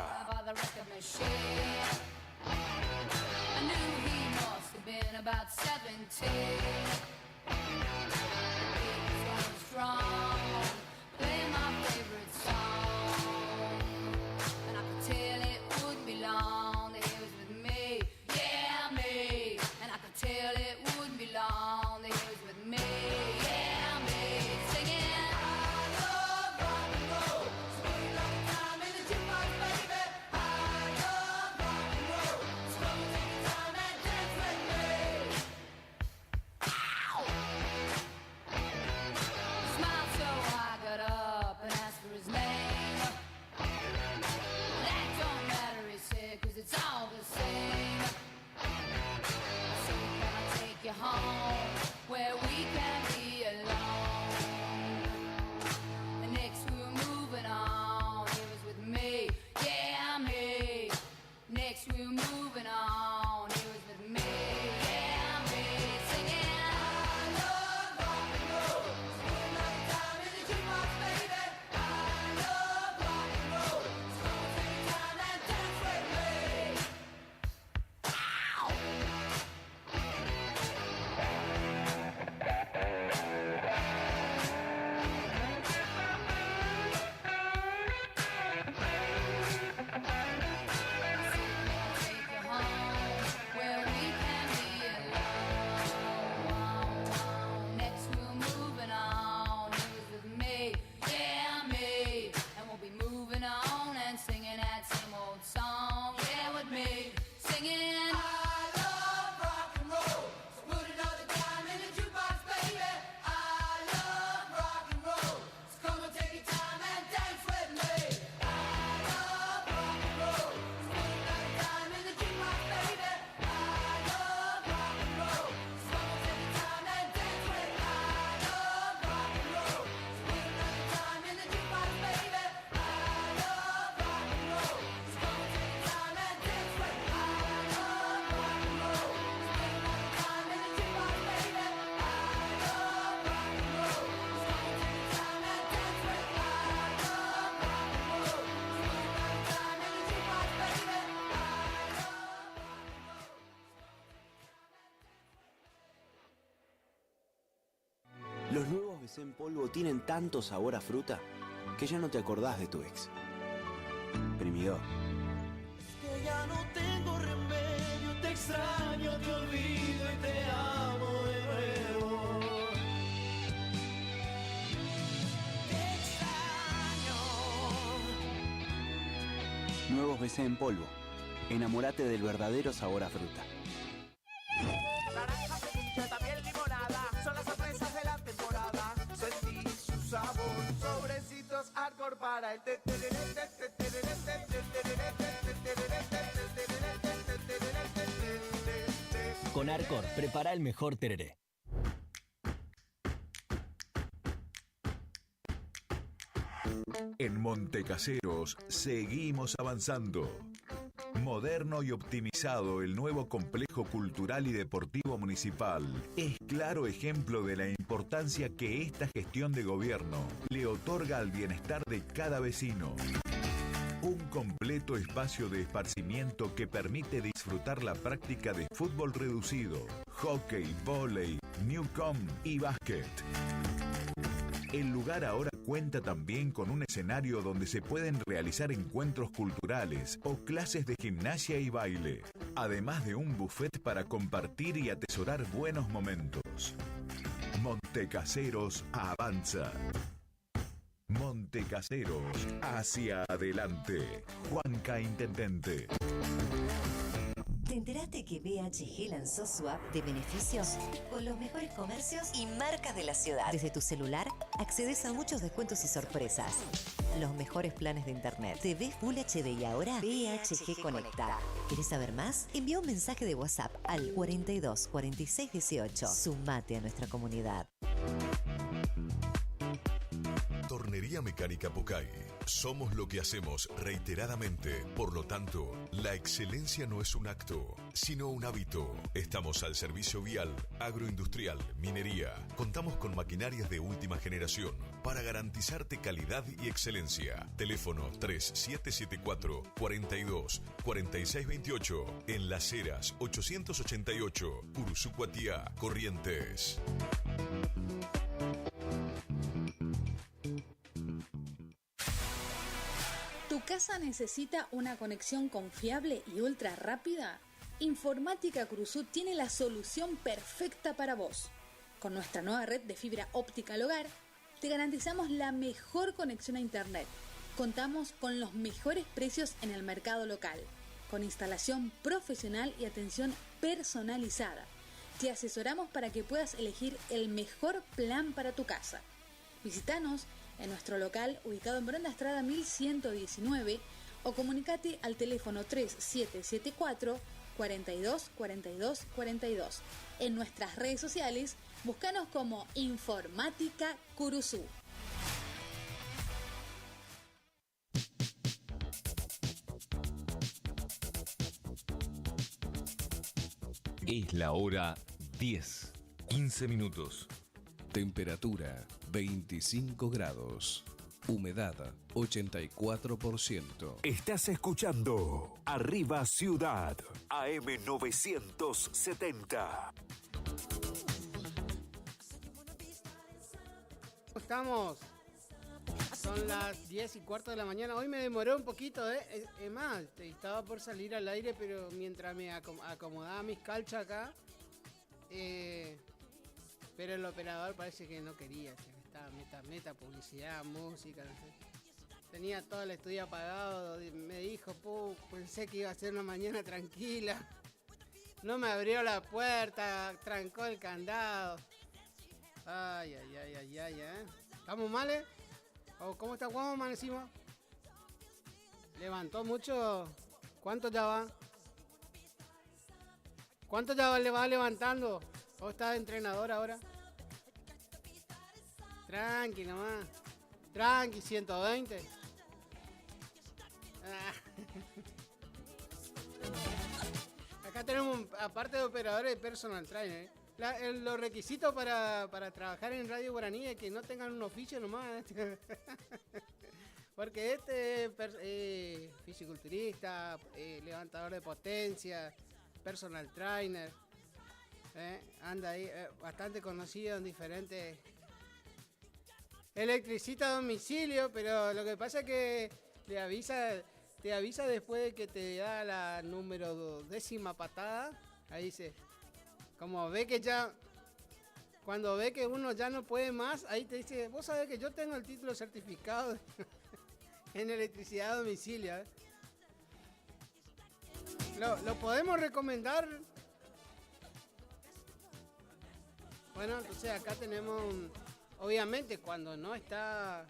Los nuevos BC en polvo tienen tanto sabor a fruta que ya no te acordás de tu ex. Primidor. Que ya no tengo remedio, te extraño, te olvido y te amo de nuevo. Te extraño. Nuevos BC en polvo. Enamórate del verdadero sabor a fruta. Naranja, frutilla, también limonada, son las sorpresas de la temporada. Sentí su sabor, sobrecitos hardcore para el Con Arcor, prepara el mejor tereré. En Montecaseros seguimos avanzando. Moderno y optimizado, el nuevo complejo cultural y deportivo municipal es claro ejemplo de la importancia que esta gestión de gobierno le otorga al bienestar de cada vecino. Un completo espacio de esparcimiento que permite disfrutar la práctica de fútbol reducido, hockey, vóley, newcom y básquet. El lugar ahora cuenta también con un escenario donde se pueden realizar encuentros culturales o clases de gimnasia y baile, además de un buffet para compartir y atesorar buenos momentos. Montecaseros avanza. Montecaseros hacia adelante. Juanca Intendente. ¿Te enteraste que BHG lanzó su app de beneficios? Con los mejores comercios y marcas de la ciudad. Desde tu celular, accedes a muchos descuentos y sorpresas. Los mejores planes de internet. TV Full HD y ahora BHG Conecta. ¿Querés saber más? Envía un mensaje de WhatsApp al 42 46 18. Sumate a nuestra comunidad. Tornería Mecánica Pocay. Somos lo que hacemos reiteradamente. Por lo tanto, la excelencia no es un acto, sino un hábito. Estamos al servicio vial, agroindustrial, minería. Contamos con maquinarias de última generación para garantizarte calidad y excelencia. Teléfono 3774 42 46 28. En Las Heras 888, Curuzú-Cuatiá, Corrientes. ¿Tu casa necesita una conexión confiable y ultra rápida? Informática Cruzú tiene la solución perfecta para vos. Con nuestra nueva red de fibra óptica al hogar, te garantizamos la mejor conexión a internet. Contamos con los mejores precios en el mercado local, con instalación profesional y atención personalizada. Te asesoramos para que puedas elegir el mejor plan para tu casa. Visítanos en nuestro local ubicado en Brenda Estrada 1119 o comunicate al teléfono 3774 42 42 42. En nuestras redes sociales, búscanos como Informática Curuzú. Es la hora 10, 15 minutos. Temperatura 25 grados. Humedad 84%. Estás escuchando Arriba Ciudad, AM 970. Estamos. Son las 10:15 de la mañana. Hoy me demoré un poquito, es más, estaba por salir al aire, pero mientras me acomodaba mis calchas acá, pero el operador parece que no quería, que estaba meta publicidad, música, no sé. Tenía todo el estudio apagado, me dijo, pensé que iba a ser una mañana tranquila. No me abrió la puerta, trancó el candado. Ay. ¿Estamos mal, ¿Cómo está? ¿Cómo amanecimos? ¿Levantó mucho? ¿Cuánto ya va? ¿Cuánto ya le va levantando? ¿O está de entrenador ahora? Tranqui nomás. Tranqui, 120. Acá tenemos, aparte de operadores de personal trainer, los requisitos para trabajar en Radio Guaraní es que no tengan un oficio nomás. Porque fisiculturista, levantador de potencia, personal trainer, anda ahí, bastante conocido en diferentes electricista a domicilio, pero lo que pasa es que te avisa después de que te da la número 10ª patada. Ahí dice, como ve que ya, cuando ve que uno ya no puede más, ahí te dice, vos sabés que yo tengo el título certificado en electricidad a domicilio. ¿Lo podemos recomendar? Bueno, entonces acá tenemos, obviamente cuando no está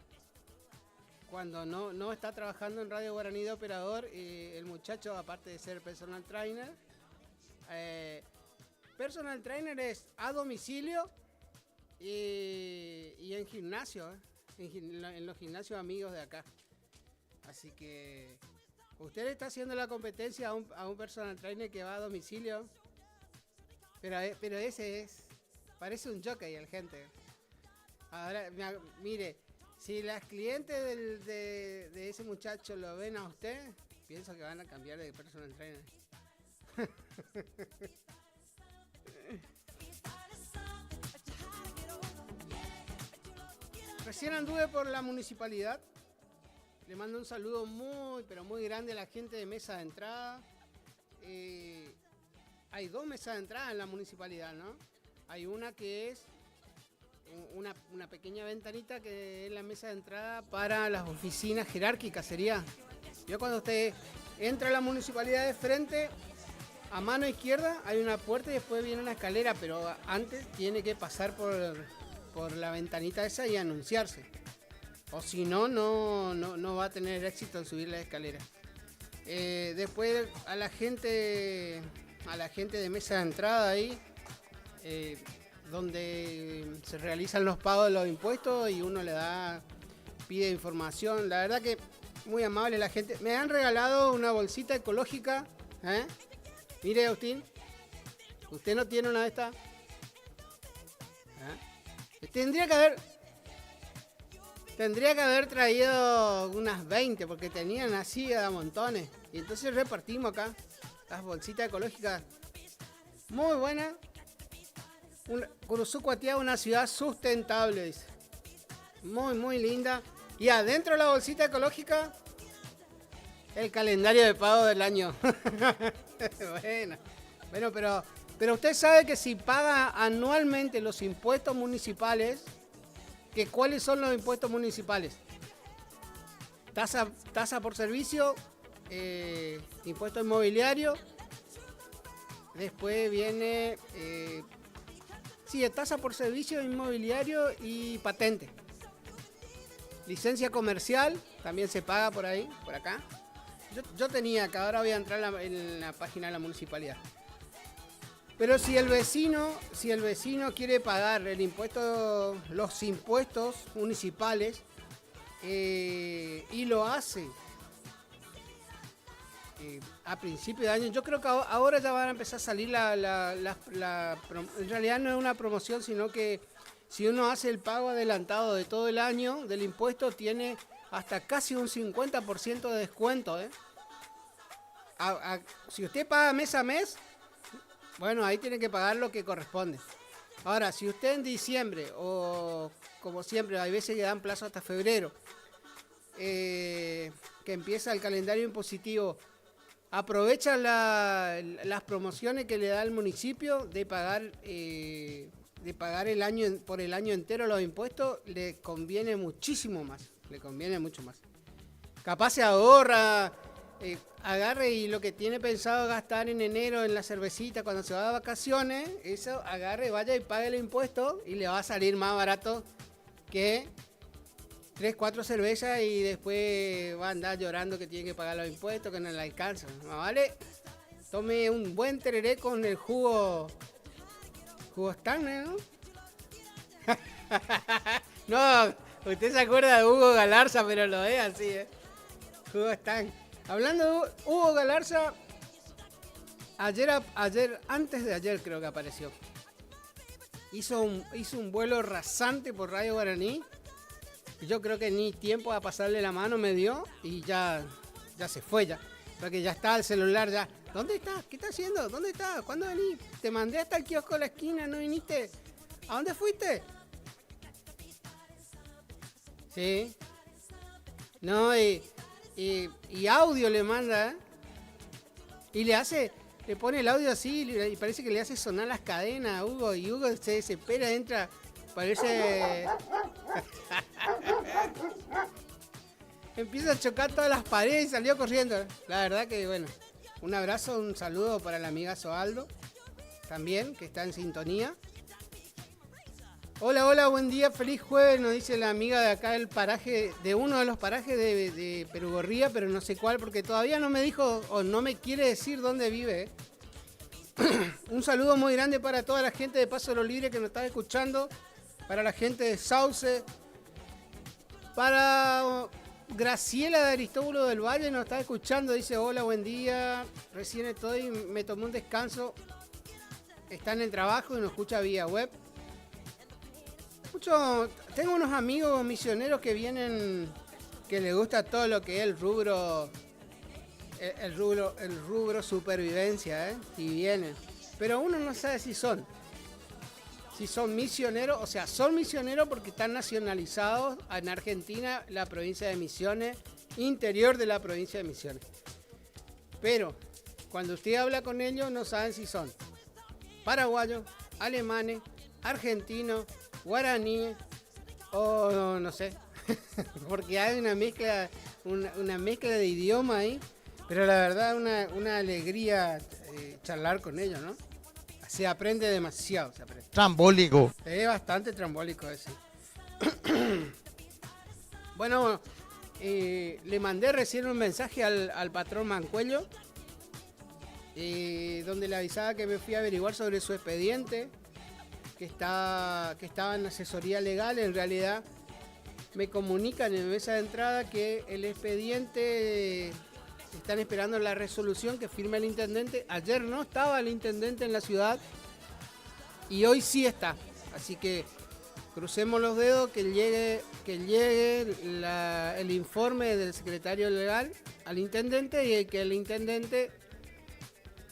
trabajando en Radio Guaraní de operador, el muchacho, aparte de ser personal trainer es a domicilio y en gimnasio, en los gimnasios amigos de acá. Así que usted le está haciendo la competencia a un personal trainer que va a domicilio, pero ese parece un jockey el gente. Ahora, mire, si las clientes de ese muchacho lo ven a usted, pienso que van a cambiar de personal trainer. Recién anduve por la municipalidad. Le mando un saludo muy, pero muy grande a la gente de mesa de entrada. Hay 2 mesas de entrada en la municipalidad, ¿no? Hay una que es una pequeña ventanita que es la mesa de entrada para las oficinas jerárquicas, sería. Yo cuando usted entra a la municipalidad de frente, a mano izquierda hay una puerta y después viene una escalera, pero antes tiene que pasar por la ventanita esa y anunciarse. O si no va a tener éxito en subir la escalera. Después a la gente de mesa de entrada ahí, donde se realizan los pagos de los impuestos y uno pide información. La verdad que muy amable la gente. Me han regalado una bolsita ecológica. Mire, Agustín, usted no tiene una de estas. Tendría que haber traído unas 20 porque tenían así a montones. Y entonces repartimos acá las bolsitas ecológicas. Muy buenas. Curuzú Cuatiá, una ciudad sustentable, dice. Muy, muy linda. Y adentro de la bolsita ecológica, el calendario de pago del año. Bueno, pero usted sabe que si paga anualmente los impuestos municipales, ¿cuáles son los impuestos municipales? Tasa por servicio, impuesto inmobiliario, después viene tasa por servicio inmobiliario y patente. Licencia comercial, también se paga por ahí, por acá. Yo tenía acá, ahora voy a entrar en la página de la municipalidad. Pero si el vecino quiere pagar los impuestos municipales y lo hace a principio de año, yo creo que ahora ya van a empezar a salir en realidad no es una promoción, sino que si uno hace el pago adelantado de todo el año del impuesto, tiene hasta casi un 50% de descuento. Si usted paga mes a mes, bueno, ahí tiene que pagar lo que corresponde. Ahora, si usted en diciembre, o como siempre, hay veces que dan plazo hasta febrero, que empieza el calendario impositivo, aprovecha las promociones que le da el municipio de pagar por el año entero los impuestos, le conviene muchísimo más, le conviene mucho más. Capaz se ahorra, agarre y lo que tiene pensado gastar en enero en la cervecita cuando se va de vacaciones, eso agarre, vaya y pague el impuesto y le va a salir más barato que 3-4 cervezas y después va a andar llorando que tiene que pagar los impuestos, que no le alcanza. ¿Vale? Tome un buen tereré con el jugo Stanley, ¿no? No, usted se acuerda de Hugo Galarza, pero lo es así, Jugo Stanley. Hablando de Hugo Galarza, antes de ayer creo que apareció. Hizo un vuelo rasante por Radio Guaraní. Yo creo que ni tiempo a pasarle la mano me dio y ya se fue ya. Porque ya está el celular ya. ¿Dónde estás? ¿Qué estás haciendo? ¿Dónde estás? ¿Cuándo venís? Te mandé hasta el kiosco de la esquina, ¿no viniste? ¿A dónde fuiste? Sí. No, y audio le manda, ¿eh? Y le pone el audio así y parece que le hace sonar las cadenas a Hugo. Y Hugo se desespera, entra, parece... Empieza a chocar todas las paredes y salió corriendo. La verdad que, bueno, un abrazo, un saludo para la amiga Soaldo, también, que está en sintonía. Hola, buen día, feliz jueves, nos dice la amiga de acá del paraje, de uno de los parajes de Perugorría, pero no sé cuál, porque todavía no me dijo o no me quiere decir dónde vive. Un saludo muy grande para toda la gente de Paso de los Libres que nos está escuchando, para la gente de Sauce, para Graciela de Aristóbulo del Valle nos está escuchando, dice hola, buen día, recién estoy, me tomé un descanso, está en el trabajo y nos escucha vía web. Tengo unos amigos misioneros que vienen, que les gusta todo lo que es el rubro supervivencia, y vienen. Pero uno no sabe si son misioneros, o sea, son misioneros porque están nacionalizados en Argentina, la provincia de Misiones, interior de la provincia de Misiones. Pero cuando usted habla con ellos no saben si son paraguayos, alemanes, argentinos, guaraní o no sé, porque hay una mezcla de idioma ahí, pero la verdad una alegría charlar con ellos, ¿no? Se aprende demasiado, se aprende. Trambólico. Es bastante trambólico ese. Bueno, le mandé recién un mensaje al patrón Mancuello, donde le avisaba que me fui a averiguar sobre su expediente, que estaba en asesoría legal. En realidad me comunican en mesa de entrada que el expediente están esperando la resolución que firme el intendente. Ayer no estaba el intendente en la ciudad y hoy sí está, así que crucemos los dedos que llegue el informe del secretario legal al intendente y que el intendente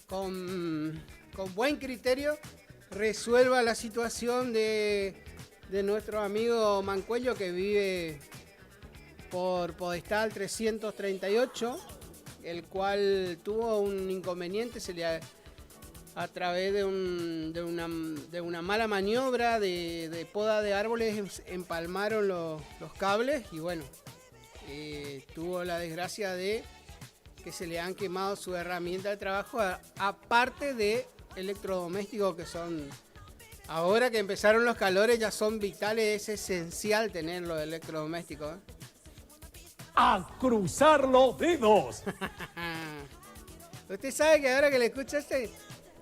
con buen criterio resuelva la situación de nuestro amigo Mancuello, que vive por Podestal 338, el cual tuvo un inconveniente, a través de una mala maniobra de poda de árboles empalmaron los cables y bueno, tuvo la desgracia de que se le han quemado su herramienta de trabajo, aparte de electrodomésticos que son, ahora que empezaron los calores, ya son vitales, es esencial tener los electrodomésticos. ¡A cruzar los dedos! Usted sabe que ahora que le escucho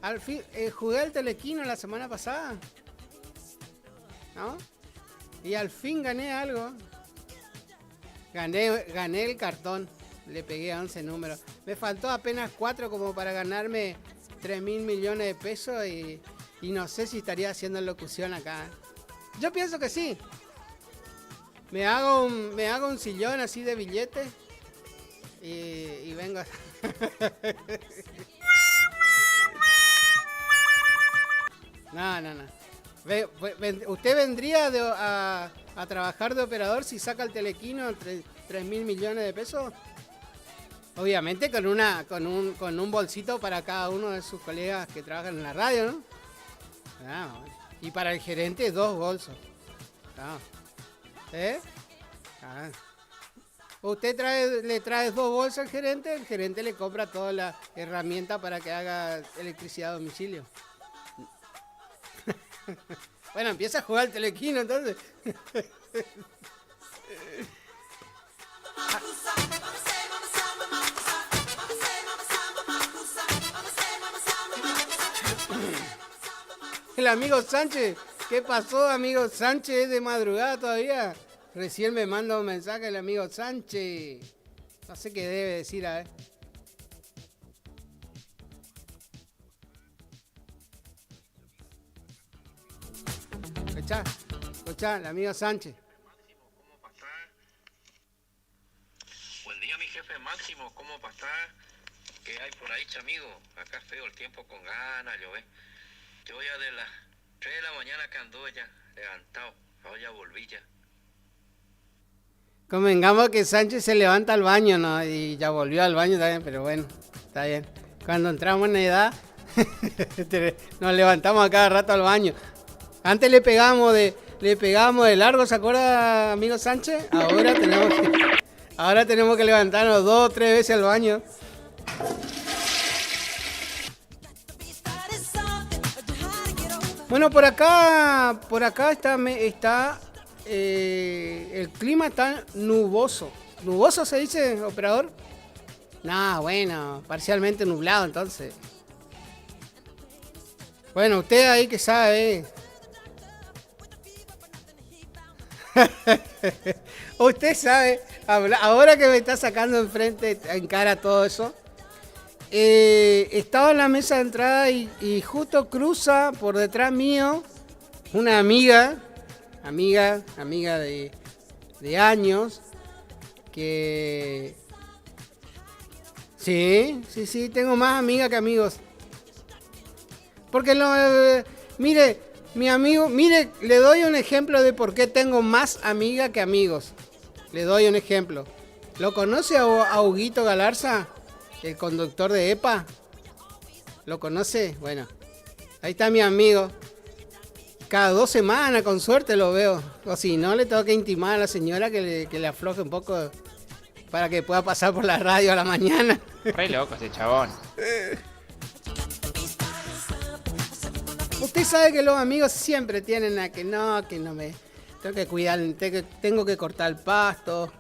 al fin, jugué al telequino la semana pasada, ¿no? Y al fin gané algo. Gané el cartón, le pegué a 11 números. Me faltó apenas 4 como para ganarme 3.000 millones de pesos y no sé si estaría haciendo locución acá. Yo pienso que sí. Me hago un sillón así de billetes y vengo a... No. ¿Usted vendría a trabajar de operador si saca el telequino 3.000 millones de pesos? Obviamente con un bolsito para cada uno de sus colegas que trabajan en la radio, ¿no? Y para el gerente 2 bolsos. Usted le trae 2 bolsas al gerente, el gerente le compra toda la herramienta para que haga electricidad a domicilio. Bueno, empieza a jugar el telequino entonces. El amigo Sánchez, ¿qué pasó, amigo Sánchez? ¿Es de madrugada todavía? Recién me manda un mensaje el amigo Sánchez. No sé qué debe decir, a ver. Escuchá, el amigo Sánchez. Buen día, mi jefe Máximo, ¿cómo pasás? ¿Qué hay por ahí, chamigo? Acá feo el tiempo con ganas, llover. Yo ya de las 3 de la mañana que anduve ya levantado, ahora ya volví ya. Convengamos que Sánchez se levanta al baño, ¿no? Y ya volvió al baño también, pero bueno, está bien. Cuando entramos en edad, nos levantamos a cada rato al baño. Antes le pegábamos de largo, ¿se acuerda, amigo Sánchez? Ahora tenemos que levantarnos 2 o 3 veces al baño. Bueno, por acá está el clima está nuboso. ¿Nuboso se dice, operador? No, bueno, parcialmente nublado entonces. Bueno, usted ahí que sabe. Usted sabe, ahora que me está sacando enfrente, en cara todo eso. Estaba en la mesa de entrada y justo cruza por detrás mío una amiga de años que... Sí, tengo más amigas que amigos. Porque mire, mi amigo, le doy un ejemplo de por qué tengo más amigas que amigos. Le doy un ejemplo. ¿Lo conoce a Huguito Galarza? El conductor de EPA. ¿Lo conoce? Bueno, ahí está mi amigo. Cada 2 semanas, con suerte lo veo. O si no, le tengo que intimar a la señora que le afloje un poco para que pueda pasar por la radio a la mañana. Re loco ese chabón. Usted sabe que los amigos siempre tienen a que no me... Tengo que cuidar, tengo que cortar el pasto,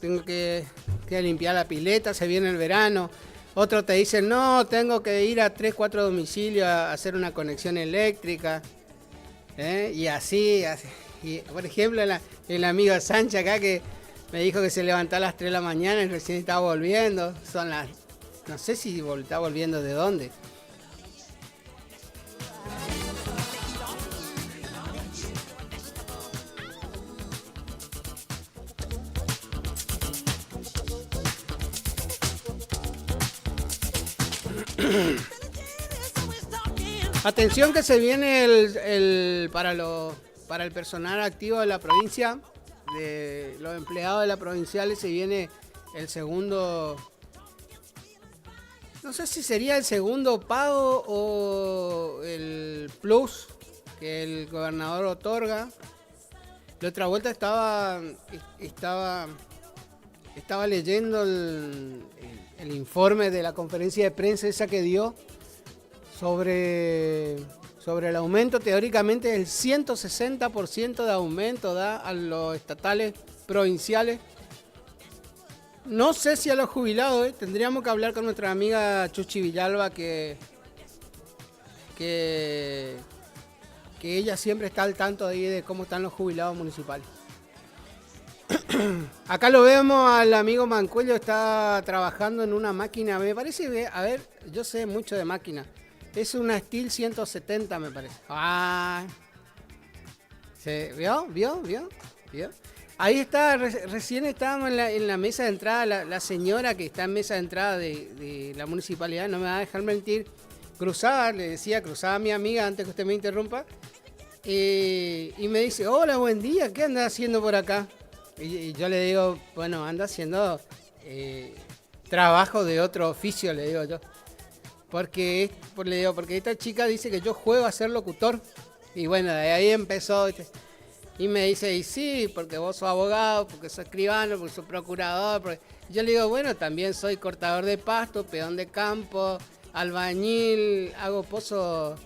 tengo que limpiar la pileta, se viene el verano. Otros te dicen, no, tengo que ir a 3, 4 domicilios a hacer una conexión eléctrica. Y así. Y, por ejemplo, el amigo Sánchez acá que me dijo que se levantó a las 3 de la mañana y recién estaba volviendo. No sé si está volviendo de dónde. Atención que se viene para el personal activo de la provincia, de los empleados de la provinciales, se viene el segundo, no sé si sería el segundo pago o el plus que el gobernador otorga. La otra vuelta estaba leyendo el informe de la conferencia de prensa esa que dio sobre el aumento. Teóricamente el 160% de aumento da a los estatales provinciales. No sé si a los jubilados, tendríamos que hablar con nuestra amiga Chuchi Villalba que ella siempre está al tanto ahí de cómo están los jubilados municipales. Acá lo vemos al amigo Mancuello, está trabajando en una máquina, me parece, a ver, yo sé mucho de máquina. Es una Steel 170, me parece. ¿Vio? Ahí está, recién estábamos en la mesa de entrada, la señora que está en mesa de entrada de la municipalidad, no me va a dejar mentir, cruzaba mi amiga antes que usted me interrumpa, y me dice, hola, buen día, ¿qué anda haciendo por acá? Y yo le digo, bueno, anda haciendo trabajo de otro oficio, le digo yo. Porque esta chica dice que yo juego a ser locutor. Y bueno, de ahí empezó. Y me dice, y sí, porque vos sos abogado, porque sos escribano, porque sos procurador. Yo le digo, bueno, también soy cortador de pasto, peón de campo, albañil, hago pozos,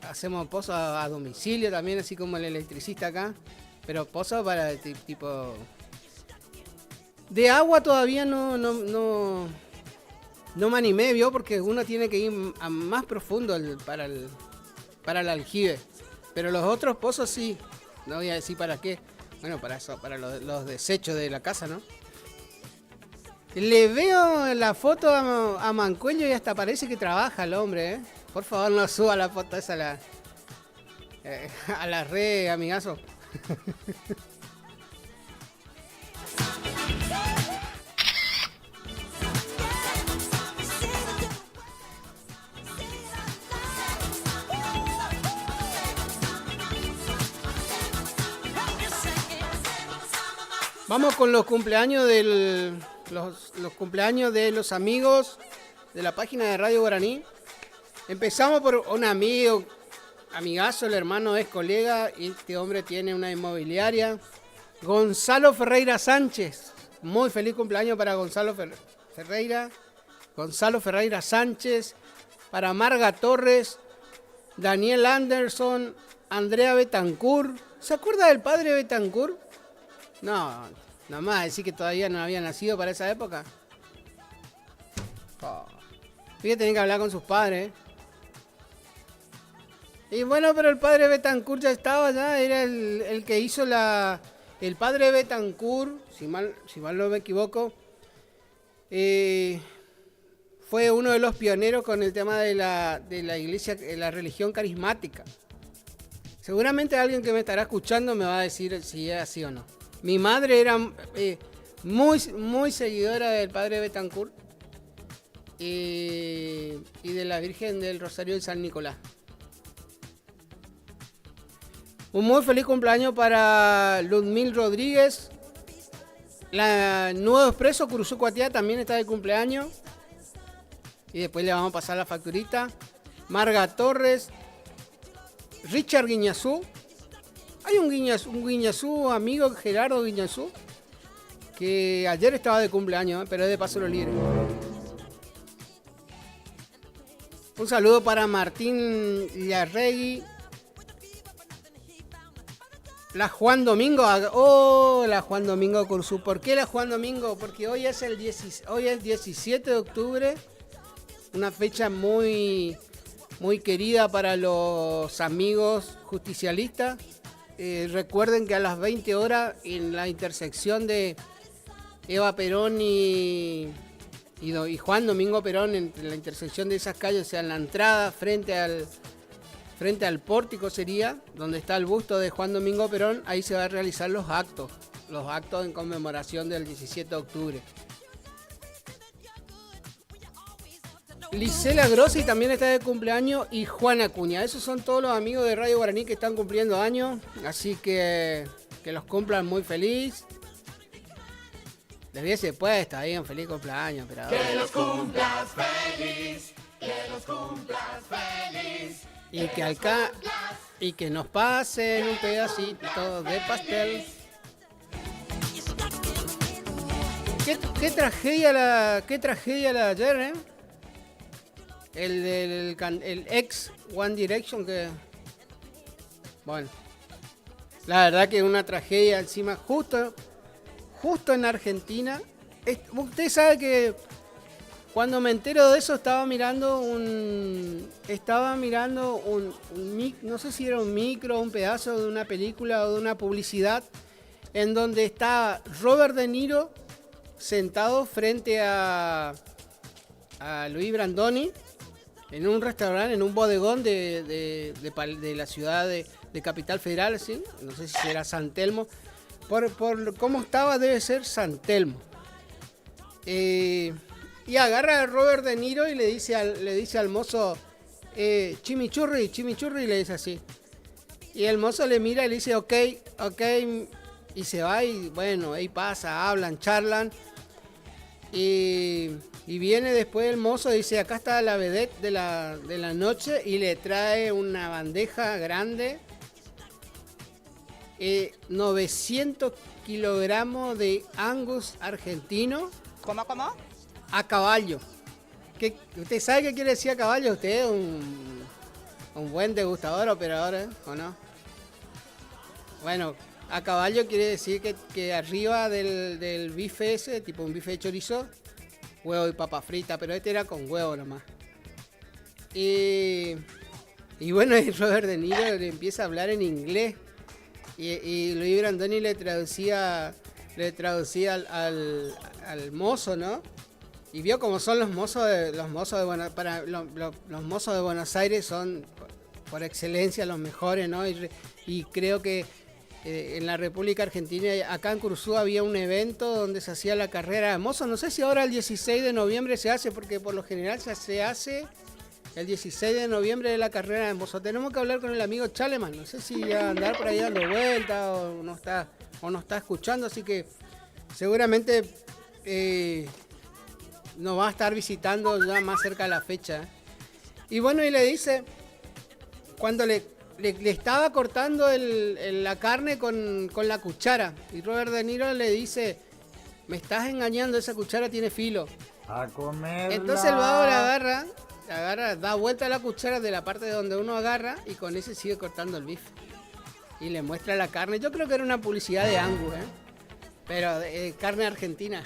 hacemos pozos a domicilio también, así como el electricista acá. Pero pozos para tipo... De agua todavía no me animé, ¿vio? Porque uno tiene que ir a más profundo para el aljibe. Pero los otros pozos sí. No voy a decir para qué. Bueno, para eso, para los desechos de la casa, ¿no? Le veo la foto a Mancuello y hasta parece que trabaja el hombre, ¿eh? Por favor, no suba la foto esa a la red, amigazo. Vamos con los cumpleaños los cumpleaños de los amigos de la página de Radio Guaraní. Empezamos por un amigazo, el hermano es colega y este hombre tiene una inmobiliaria. Gonzalo Ferreira Sánchez. Muy feliz cumpleaños para Gonzalo Ferreira. Gonzalo Ferreira Sánchez. Para Marga Torres. Daniel Anderson. Andrea Betancourt. ¿Se acuerda del padre Betancourt? No, nada más decir que todavía no había nacido para esa época. Fíjate, tenía que hablar con sus padres. Y bueno, pero el padre Betancourt ya estaba, ya era el que hizo el padre Betancourt, si mal no me equivoco, fue uno de los pioneros con el tema de la iglesia, la religión carismática. Seguramente alguien que me estará escuchando me va a decir si es así o no. Mi madre era muy seguidora del padre Betancourt y de la Virgen del Rosario de San Nicolás. Un muy feliz cumpleaños para Ludmil Rodríguez. La Nuevo Expreso Curuzú Cuatiá también está de cumpleaños. Y después le vamos a pasar la facturita. Marga Torres. Richard Guiñazú. Hay un Guiñazú amigo, Gerardo Guiñazú, que ayer estaba de cumpleaños, pero es de Paso Los Líderes. Un saludo para Martín Yarregui. La Juan Domingo. La Juan Domingo Curuzú. ¿Por qué la Juan Domingo? Porque hoy es el 17 de octubre. Una fecha muy querida para los amigos justicialistas. Recuerden que a las 20 horas en la intersección de Eva Perón y Juan Domingo Perón, entre la intersección de esas calles, o sea, en la entrada frente al pórtico sería, donde está el busto de Juan Domingo Perón, ahí se van a realizar los actos en conmemoración del 17 de octubre. Lisela Grossi también está de cumpleaños y Juan Acuña. Esos son todos los amigos de Radio Guaraní que están cumpliendo años, así que los cumplan muy feliz. Les hubiese puesto ahí un feliz cumpleaños, pero que los cumplas feliz, que los cumplas feliz. Y que nos pasen un pedacito de pastel. Qué tragedia la de ayer, ¿eh? El ex One Direction que... Bueno, la verdad que es una tragedia encima, justo en Argentina. Usted sabe que cuando me entero de eso estaba mirando un no sé si era un micro, un pedazo de una película o de una publicidad en donde está Robert De Niro sentado frente a Luis Brandoni en un restaurante, en un bodegón de la ciudad de Capital Federal, ¿sí? No sé si será San Telmo. Por cómo estaba, debe ser San Telmo. Y agarra a Robert De Niro y le dice al mozo, chimichurri, y le dice así. Y el mozo le mira y le dice, ok, y se va y bueno, ahí pasa, hablan, charlan. Y viene después el mozo y dice, acá está la vedette de la noche, y le trae una bandeja grande, 900 kilogramos de Angus argentino. ¿Cómo? A caballo. ¿Usted sabe qué quiere decir a caballo? ¿Usted es un buen degustador, operador, o no? Bueno, a caballo quiere decir que arriba del bife ese, tipo un bife de chorizo, huevo y papa frita, pero este era con huevo nomás. Y bueno, y Robert De Niro le empieza a hablar en inglés. Y Luis Brandoni le traducía al mozo, ¿no? Y vio cómo son los mozos de Buenos Aires, son por excelencia los mejores, ¿no? Y creo que en la República Argentina, acá en Curuzú, había un evento donde se hacía la carrera de mozo. No sé si ahora el 16 de noviembre se hace, porque por lo general se hace el 16 de noviembre de la carrera de mozo. Tenemos que hablar con el amigo Chaleman. No sé si va a andar por ahí dando vueltas o no está escuchando, así que seguramente nos va a estar visitando ya más cerca de la fecha. Y bueno, y le dice, cuando le estaba cortando la carne con la cuchara, y Robert De Niro le dice, me estás engañando, esa cuchara tiene filo. A comer. Entonces el vago la agarra, da vuelta a la cuchara de la parte de donde uno agarra y con ese sigue cortando el bife. Y le muestra la carne. Yo creo que era una publicidad de Angus, pero carne argentina.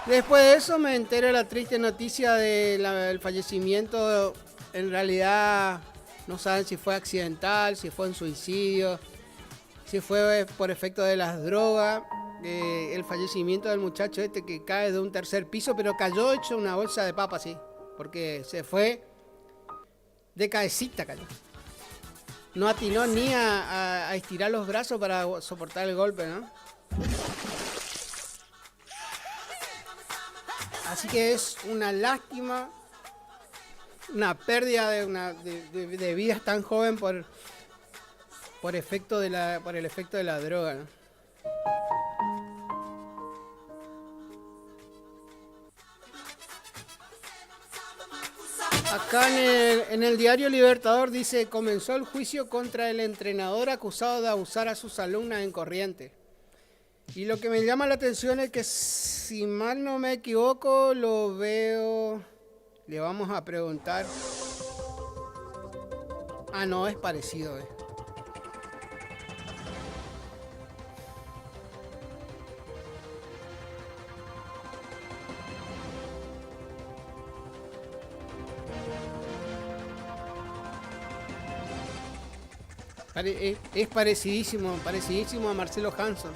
Después de eso me entero de la triste noticia del fallecimiento. En realidad no saben si fue accidental, si fue un suicidio, si fue por efecto de las drogas. El fallecimiento del muchacho que cae de un tercer piso, pero cayó hecho una bolsa de papa, sí. Porque se fue de cabecita, cayó. No atinó ni a estirar los brazos para soportar el golpe, ¿no? Así que es una lástima, una pérdida de vidas tan joven por el efecto de la droga, ¿no? Acá en el diario Libertador dice, comenzó el juicio contra el entrenador acusado de abusar a sus alumnas en Corrientes. Y lo que me llama la atención es que, si mal no me equivoco, lo veo... Le vamos a preguntar... Ah, no, es parecido, Es parecidísimo a Marcelo Hanson.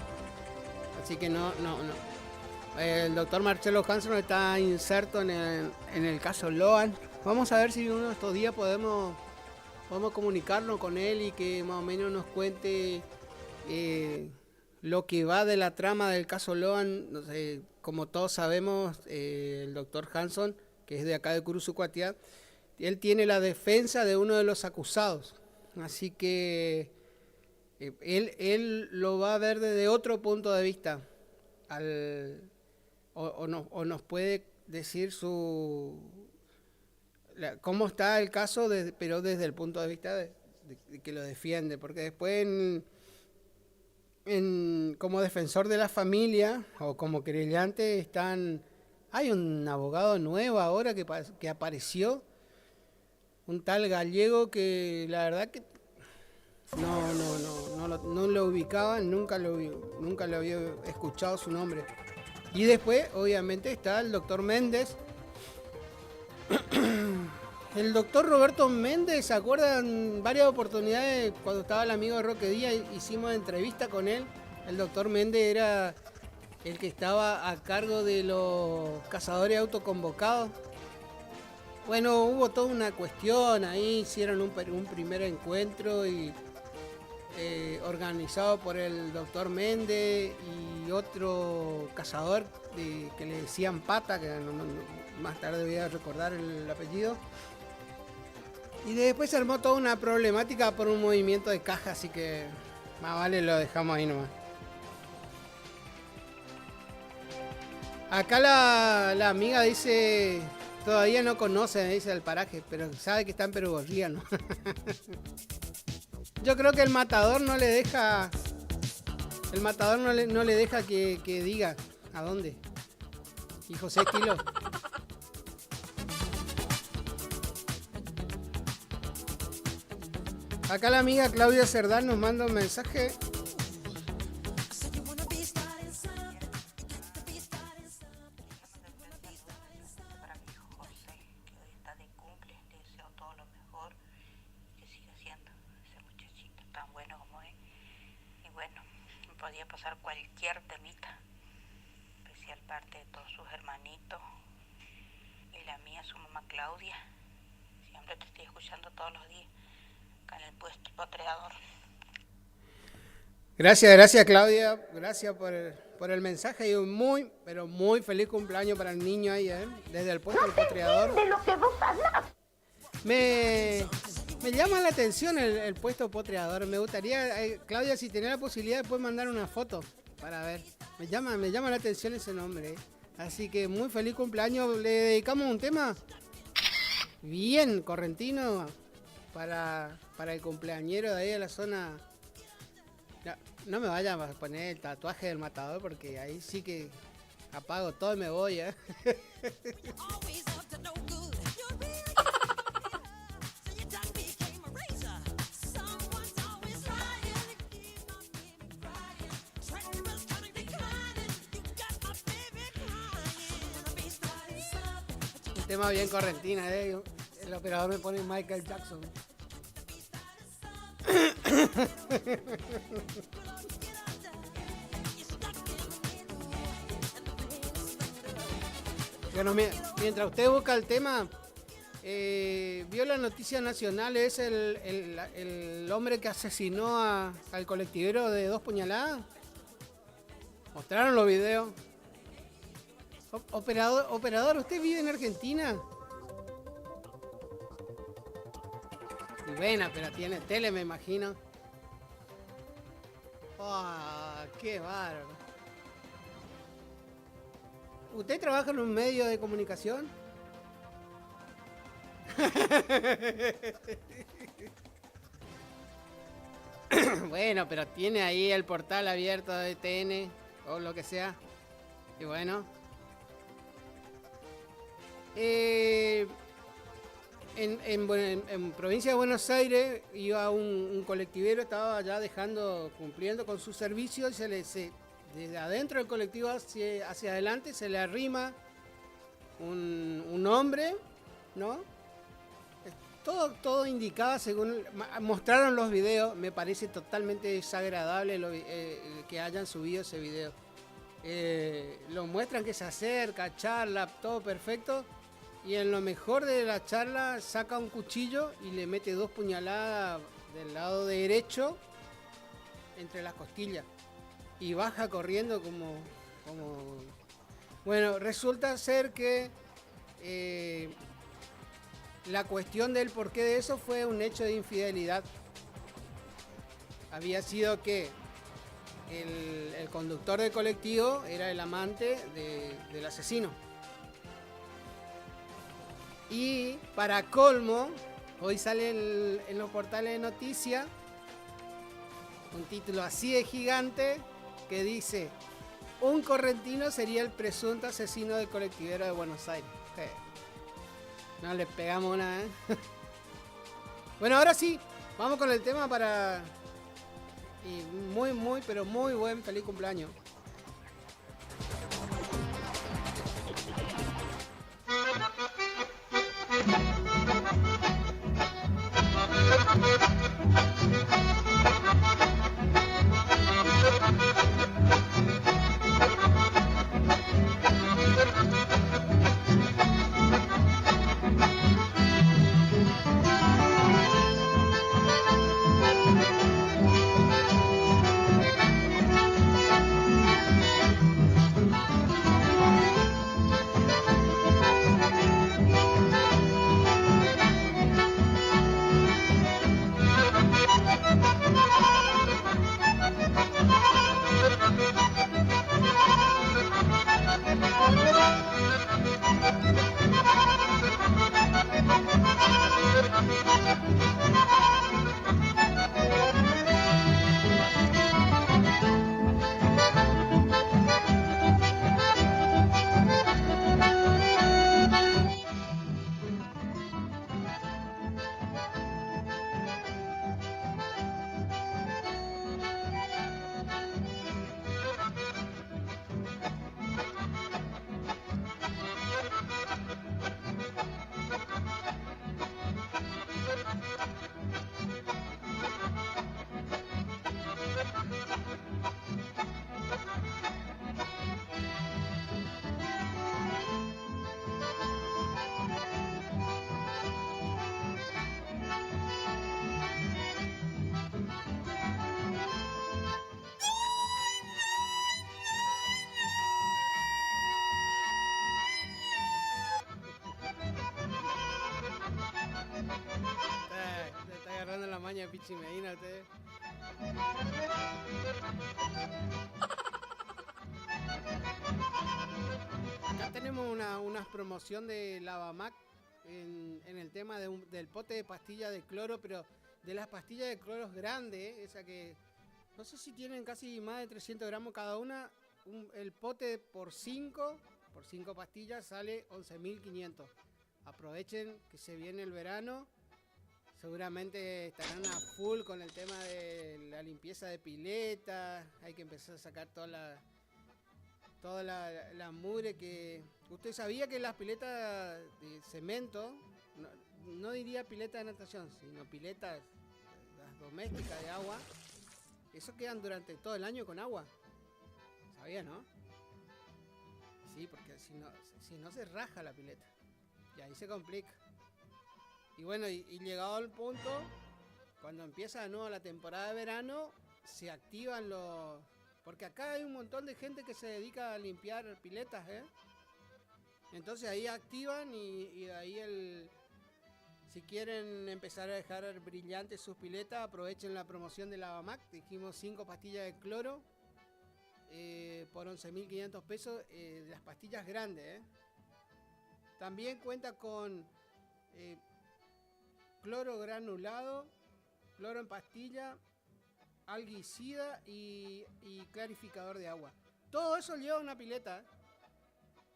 Así que no. El doctor Marcelo Hanson está inserto en el caso Loan. Vamos a ver si uno de estos días podemos comunicarnos con él y que más o menos nos cuente lo que va de la trama del caso Loan. No sé, como todos sabemos, el doctor Hanson, que es de acá de Curuzucuatiá, él tiene la defensa de uno de los acusados. Así que él lo va a ver desde otro punto de vista. O nos puede decir cómo está el caso, pero desde el punto de vista de que lo defiende. Porque después como defensor de la familia o como querellante hay un abogado nuevo ahora que apareció. Un tal gallego que la verdad que no lo ubicaba, nunca lo había escuchado su nombre. Y después, obviamente, está el doctor Méndez. El doctor Roberto Méndez, ¿se acuerdan? Varias oportunidades cuando estaba el amigo de Roque Díaz, hicimos entrevista con él. El doctor Méndez era el que estaba a cargo de los cazadores autoconvocados. Bueno, hubo toda una cuestión ahí, hicieron un primer encuentro y organizado por el doctor Méndez y otro cazador que le decían Pata, que más tarde voy a recordar el apellido. Y después se armó toda una problemática por un movimiento de caja, así que más vale lo dejamos ahí nomás. Acá la amiga dice... Todavía no conoce, dice, el paraje, pero sabe que está en Perugorría, ¿no? Yo creo que el matador no le deja... El matador no le deja que diga a dónde. Y José Kilo. Acá la amiga Claudia Cerdán nos manda un mensaje. Gracias Claudia, gracias por el mensaje y un muy, pero muy feliz cumpleaños para el niño ahí, desde el puesto del potreador. De lo que vos hablas. Me Me llama la atención el puesto potreador. Me gustaría, Claudia, si tenés la posibilidad, después mandar una foto para ver. Me llama la atención ese nombre. Así que muy feliz cumpleaños. ¿Le dedicamos un tema? Bien, correntino. Para el cumpleañero de ahí de la zona. No me vayan a poner el tatuaje del matador, porque ahí sí que apago todo y me voy, ¿eh? Un tema bien correntina, ¿eh? El operador me pone Michael Jackson. Bueno, mientras usted busca el tema, vio la noticia nacional, es el hombre que asesinó al colectivero de 2 puñaladas. Mostraron los videos. Operador, ¿usted vive en Argentina? Y buena, pero tiene tele, me imagino. ¡Oh, qué bárbaro! ¿Usted trabaja en un medio de comunicación? Bueno, pero tiene ahí el portal abierto de TN o lo que sea. Y bueno. En provincia de Buenos Aires iba un colectivero, estaba ya cumpliendo con su servicio, y desde adentro del colectivo hacia adelante se le arrima un hombre, ¿no? Todo indicaba, según mostraron los videos. Me parece totalmente desagradable que hayan subido ese video. Lo muestran que se acerca, charla, todo perfecto. Y en lo mejor de la charla saca un cuchillo y le mete 2 puñaladas del lado derecho entre las costillas. Y baja corriendo como... Bueno, resulta ser que la cuestión del porqué de eso fue un hecho de infidelidad. Había sido que el conductor del colectivo era el amante del asesino. Y para colmo, hoy sale en los portales de noticias un título así de gigante que dice: un correntino sería el presunto asesino del colectivero de Buenos Aires. No le pegamos una, ¿eh? Bueno, ahora sí, vamos con el tema para... Y muy, pero muy buen feliz cumpleaños. tenía Pichi Medina ustedes. Acá tenemos una promoción de Lavamac en el tema del pote de pastilla de cloro, pero de las pastillas de cloro grandes, esa que no sé si tienen casi más de 300 gramos cada una. El pote por 5 pastillas sale 11.500. Aprovechen que se viene el verano. Seguramente estarán a full con el tema de la limpieza de pileta. Hay que empezar a sacar toda la mugre que... ¿Usted sabía que las piletas de cemento, no diría pileta de natación, sino piletas las domésticas de agua, eso quedan durante todo el año con agua? ¿Sabía, no? Sí, porque si no se raja la pileta. Y ahí se complica. Y bueno, y llegado al punto, cuando empieza de nuevo la temporada de verano, se activan los... Porque acá hay un montón de gente que se dedica a limpiar piletas, ¿eh? Entonces ahí activan y de ahí si quieren empezar a dejar brillantes sus piletas, aprovechen la promoción de Lavamac. Dijimos 5 pastillas de cloro por 11.500 pesos, las pastillas grandes, ¿eh? También cuenta con cloro granulado, cloro en pastilla, alguicida y clarificador de agua. Todo eso lleva una pileta, ¿eh?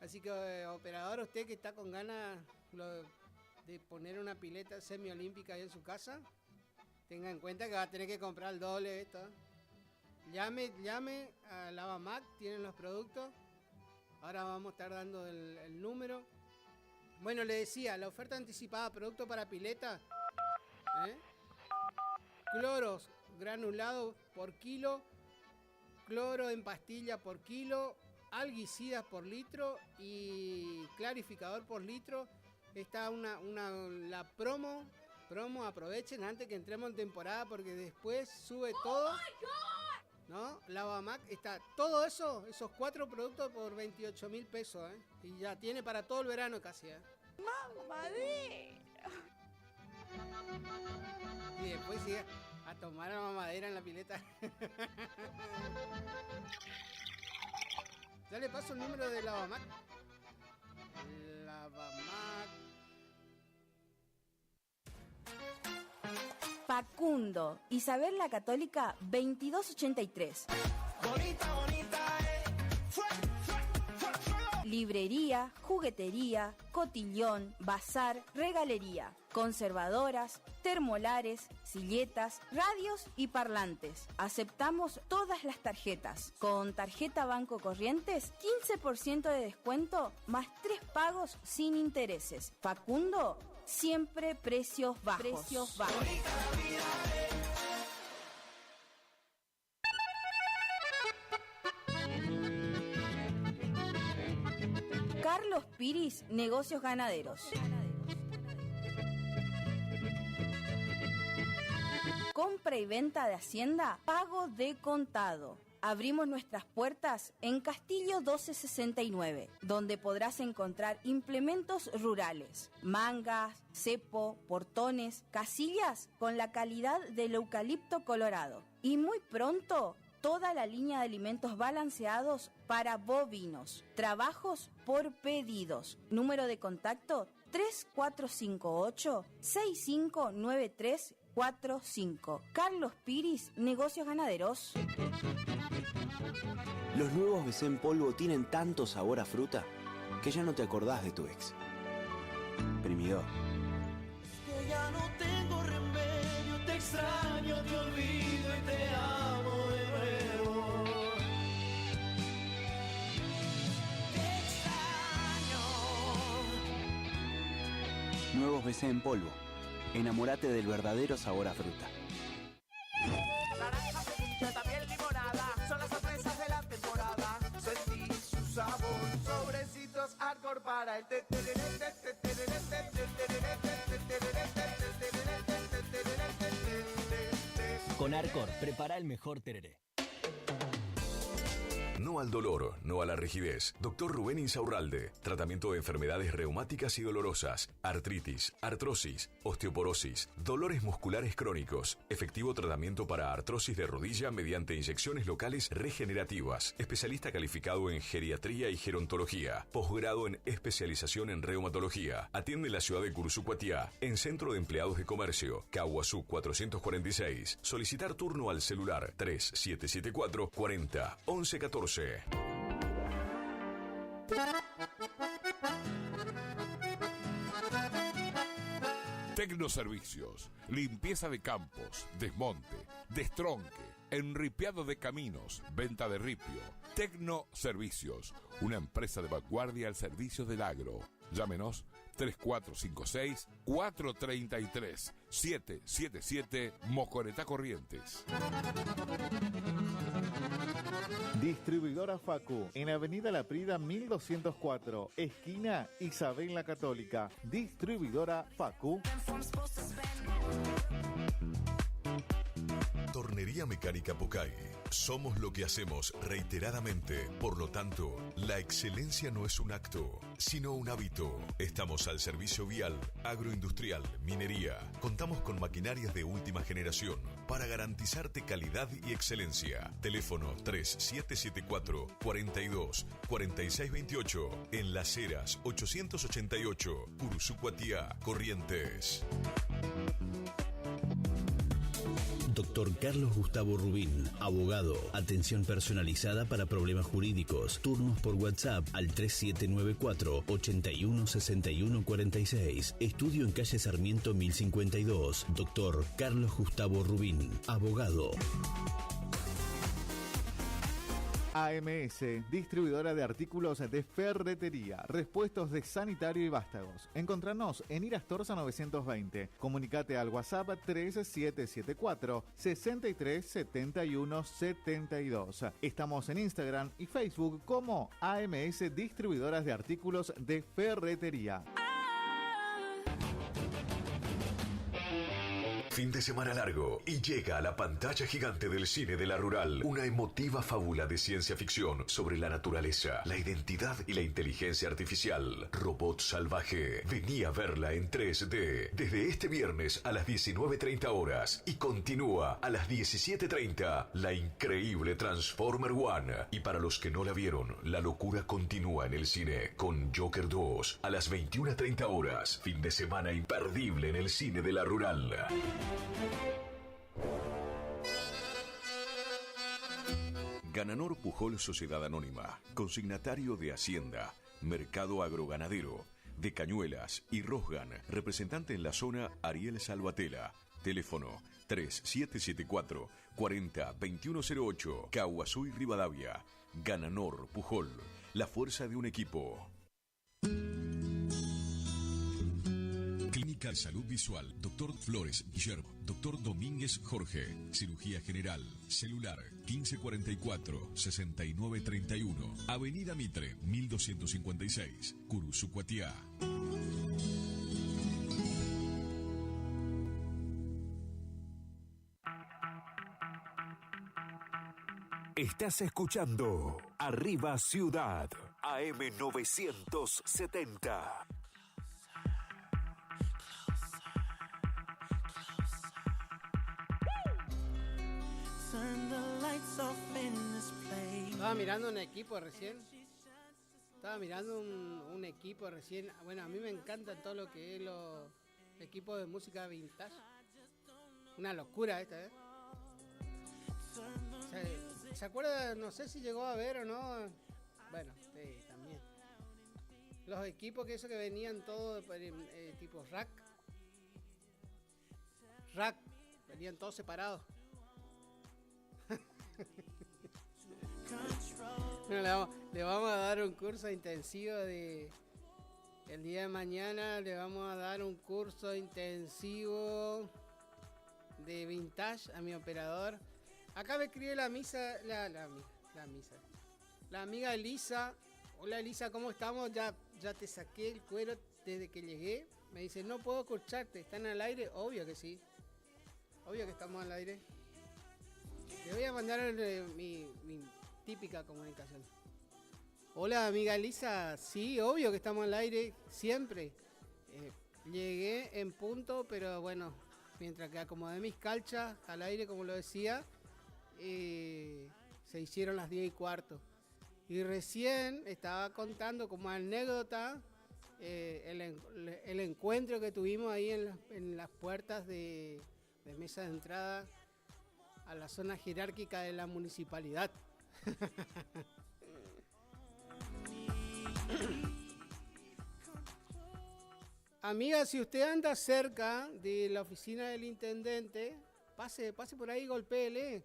Así que operador, usted que está con ganas de poner una pileta semiolímpica ahí en su casa, tenga en cuenta que va a tener que comprar el doble de esto. Llame a Lavamac, tienen los productos. Ahora vamos a estar dando el número. Bueno, le decía, la oferta anticipada, producto para pileta, cloros granulados por kilo, cloro en pastilla por kilo, alguicidas por litro y clarificador por litro. Está la promo, aprovechen antes que entremos en temporada porque después sube todo. ¿No? Lavamac está todo eso, esos 4 productos por 28.000 pesos, ¿eh? Y ya tiene para todo el verano casi, ¿eh? ¡Mamadera! Y después sigue a tomar la mamadera en la pileta. Ya le paso el número de Lavamac. Lavamac. Facundo, Isabel la Católica, 2283. Librería, juguetería, cotillón, bazar, regalería, conservadoras, termolares, silletas, radios y parlantes. Aceptamos todas las tarjetas. Con tarjeta Banco Corrientes, 15% de descuento más 3 pagos sin intereses. Facundo, siempre precios bajos. Carlos Piris, Negocios Ganaderos. Compra y venta de hacienda, pago de contado. Abrimos nuestras puertas en Castillo 1269, donde podrás encontrar implementos rurales, mangas, cepo, portones, casillas con la calidad del eucalipto colorado. Y muy pronto, toda la línea de alimentos balanceados para bovinos. Trabajos por pedidos. Número de contacto 3458-659345. Carlos Piris, Negocios Ganaderos. Los nuevos BC en polvo tienen tanto sabor a fruta que ya no te acordás de tu ex. Primidor. Que ya no tengo remedio, te extraño, te olvido y te amo de nuevo. Te extraño. Nuevos BC en polvo. Enamórate del verdadero sabor a fruta. Naranja, ceviche, también limonada, son las sorpresas de la temporada. Sentí su sabor, sobrecitos hardcore para el Con Arcor, prepara el mejor tereré. No al dolor, no a la rigidez. Dr. Rubén Insaurralde. Tratamiento de enfermedades reumáticas y dolorosas, artritis, artrosis, osteoporosis, dolores musculares crónicos. Efectivo tratamiento para artrosis de rodilla mediante inyecciones locales regenerativas. Especialista calificado en geriatría y gerontología. Posgrado en especialización en reumatología. Atiende en la ciudad de Cursucuatiá, en Centro de Empleados de Comercio, Caguazú 446. Solicitar turno al celular 3774 40 11 14. Tecnoservicios, limpieza de campos, desmonte, destronque, enripiado de caminos, venta de ripio. Tecnoservicios, una empresa de vanguardia al servicio del agro. Llámenos 3456-433-777 Mocoretá Corrientes. Distribuidora Facu, en Avenida La Prida 1204, esquina Isabel la Católica. Distribuidora Facu. Tornería Mecánica Pocay. Somos lo que hacemos reiteradamente. Por lo tanto, la excelencia no es un acto, sino un hábito. Estamos al servicio vial, agroindustrial, minería. Contamos con maquinarias de última generación para garantizarte calidad y excelencia. Teléfono 3774 42 46 28. En Las Heras 888, Cursucuatiá, Corrientes. Doctor Carlos Gustavo Rubín, abogado. Atención personalizada para problemas jurídicos. Turnos por WhatsApp al 3794 81 61 46. Estudio en calle Sarmiento 1052. Doctor Carlos Gustavo Rubín, abogado. AMS, distribuidora de artículos de ferretería, repuestos de sanitario y vástagos. Encontranos en Irastorza 920. Comunicate al WhatsApp 3774 63 71 72. Estamos en Instagram y Facebook como AMS Distribuidoras de Artículos de Ferretería. Fin de semana largo y llega a la pantalla gigante del cine de la Rural una emotiva fábula de ciencia ficción sobre la naturaleza, la identidad y la inteligencia artificial. Robot Salvaje. Vení a verla en 3D desde este viernes a las 19:30 horas y continúa a las 17:30 la increíble Transformer One. Y para los que no la vieron, la locura continúa en el cine con Joker 2 a las 21:30 horas. Fin de semana imperdible en el cine de la Rural. Gananor Pujol Sociedad Anónima, consignatario de Hacienda, Mercado Agroganadero, de Cañuelas y Rosgan, representante en la zona Ariel Salvatela, teléfono 3774 40 2108, Caguazú y Rivadavia. Gananor Pujol, la fuerza de un equipo. Clínica de Salud Visual, Dr. Flores Guillermo, Dr. Domínguez Jorge, Cirugía General, celular 1544-6931, Avenida Mitre, 1256, Cursucuatiá. Estás escuchando Arriba Ciudad, AM 970. Estaba mirando un equipo recién. Bueno, a mí me encantan todo lo que es los equipos de música vintage. Una locura esta, ¿eh? ¿Se acuerda? No sé si llegó a ver o no. Bueno, sí, también. Los equipos que venían todos tipo rack. Venían todos separados. Bueno, le vamos a dar un curso intensivo el día de mañana le vamos a dar un curso intensivo de vintage a mi operador. Acá me escribe la amiga Elisa. Hola Elisa, ¿cómo estamos? Ya te saqué el cuero desde que llegué. Me dice, no puedo escucharte, ¿están al aire? Obvio que sí. Obvio que estamos al aire. Le voy a mandar mi típica comunicación. Hola, amiga Elisa. Sí, obvio que estamos al aire siempre. Llegué en punto, pero bueno, mientras que acomodé mis calchas al aire, como lo decía, se hicieron las 10:15. Y recién estaba contando como anécdota el encuentro que tuvimos ahí en las puertas de mesa de entrada a la zona jerárquica de la municipalidad. Amiga, si usted anda cerca de la oficina del intendente, pase por ahí, golpéele.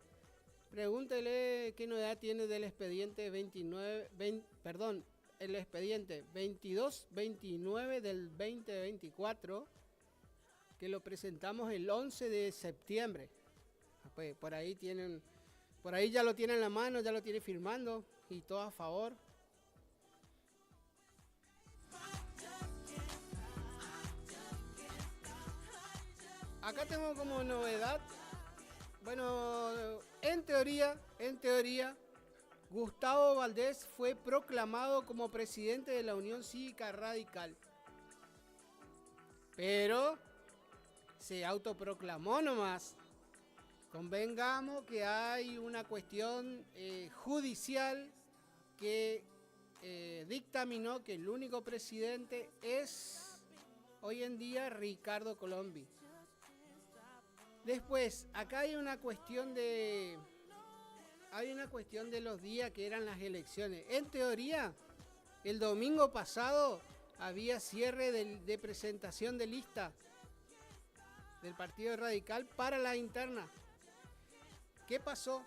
Pregúntele qué novedad tiene del expediente el expediente 2229 del 2024, que lo presentamos el 11 de septiembre. Pues por ahí ya lo tiene en la mano, ya lo tiene firmando y todo a favor. Acá tengo como novedad, bueno, en teoría, Gustavo Valdés fue proclamado como presidente de la Unión Cívica Radical. Pero se autoproclamó nomás. Convengamos que hay una cuestión judicial que dictaminó que el único presidente es hoy en día Ricardo Colombi. Después, acá hay una cuestión de los días que eran las elecciones. En teoría, el domingo pasado había cierre de presentación de lista del Partido Radical para la interna. ¿Qué pasó?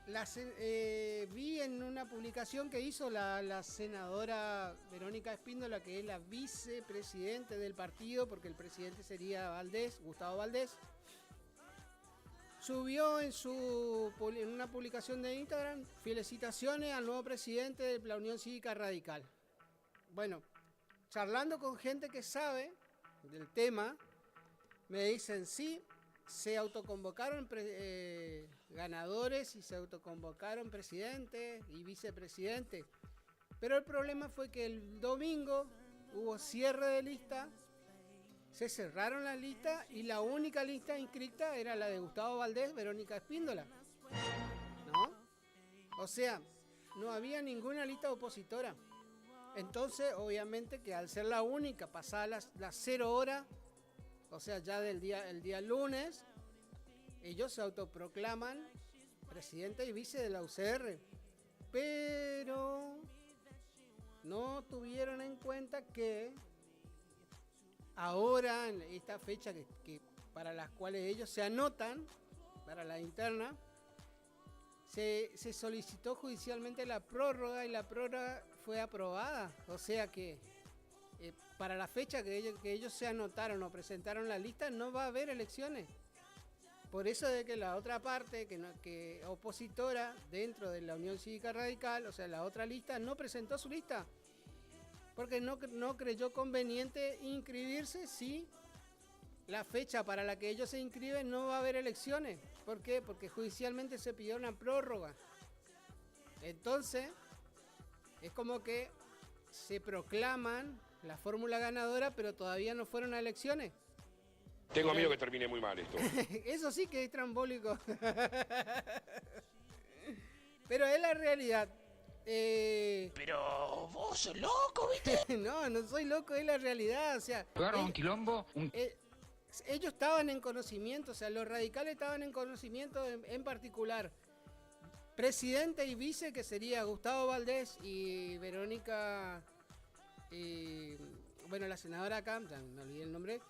Vi en una publicación que hizo la senadora Verónica Espíndola, que es la vicepresidente del partido, porque el presidente sería Valdés, Gustavo Valdés. Subió en una publicación de Instagram: felicitaciones al nuevo presidente de la Unión Cívica Radical. Bueno, charlando con gente que sabe del tema, me dicen sí, se autoconvocaron ganadores y se autoconvocaron presidente y vicepresidente. Pero el problema fue que el domingo hubo cierre de lista. Se cerraron las listas y la única lista inscrita era la de Gustavo Valdés, Verónica Espíndola. ¿No? O sea, no había ninguna lista opositora. Entonces, obviamente que al ser la única, pasadas las 0 horas, o sea, ya el día lunes, ellos se autoproclaman presidente y vice de la UCR. Pero no tuvieron en cuenta que ahora, en esta fecha que para las cuales ellos se anotan para la interna, se solicitó judicialmente la prórroga y la prórroga fue aprobada. O sea que para la fecha que ellos se anotaron o presentaron la lista, no va a haber elecciones. Por eso de que la otra parte, que opositora dentro de la Unión Cívica Radical, o sea, la otra lista, no presentó su lista. Porque no creyó conveniente inscribirse si la fecha para la que ellos se inscriben no va a haber elecciones. ¿Por qué? Porque judicialmente se pidió una prórroga. Entonces, es como que se proclaman la fórmula ganadora, pero todavía no fueron a elecciones. Tengo miedo que termine muy mal esto. Eso sí que es trambólico. Pero es la realidad. Pero vos sos loco, ¿viste? No soy loco, es la realidad, o sea... Claro, un quilombo... ellos estaban en conocimiento, o sea, los radicales estaban en conocimiento en particular. Presidente y vice, que sería Gustavo Valdés y Verónica... bueno, la senadora acá, ya me olvidé el nombre...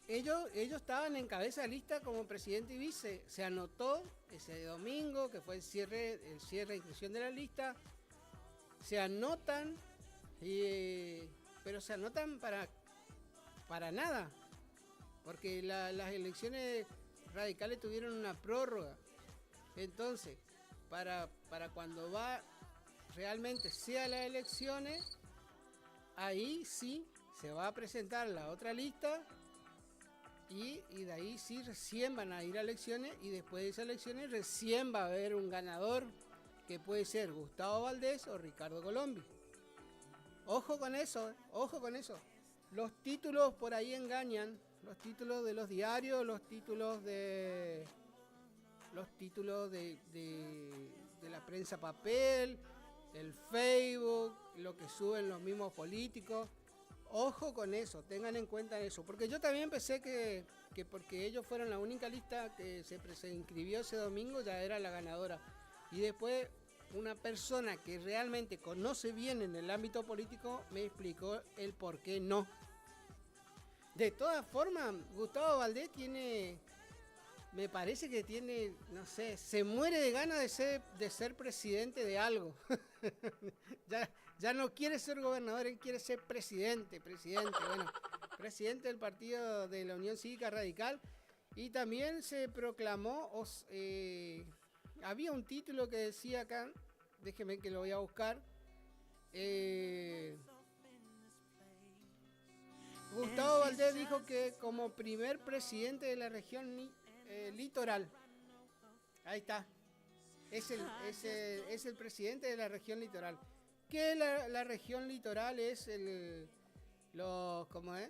Ellos estaban en cabeza de lista como presidente y vice. Se anotó ese domingo, que fue el cierre de inscripción de la lista. Se anotan, pero se anotan para nada. Porque las elecciones radicales tuvieron una prórroga. Entonces, para cuando realmente sea las elecciones, ahí sí se va a presentar la otra lista. Y de ahí sí recién van a ir a elecciones, y después de esas elecciones recién va a haber un ganador, que puede ser Gustavo Valdés o Ricardo Colombi. Ojo con eso, ojo con eso. Los títulos por ahí engañan, los títulos de los diarios, los títulos de la prensa papel, el Facebook, lo que suben los mismos políticos. Ojo con eso, tengan en cuenta eso, porque yo también pensé que porque ellos fueron la única lista que se inscribió ese domingo ya era la ganadora, y después una persona que realmente conoce bien en el ámbito político me explicó el por qué no. De todas formas, Gustavo Valdés me parece que tiene, no sé, se muere de ganas de ser presidente de algo. Ya no quiere ser gobernador, él quiere ser presidente, bueno, presidente del partido de la Unión Cívica Radical. Y también se proclamó, había un título que decía acá, déjeme que lo voy a buscar. Gustavo Valdés dijo que como primer presidente de la región litoral. Ahí está. Es el presidente de la región litoral. Que la región litoral es ¿cómo es?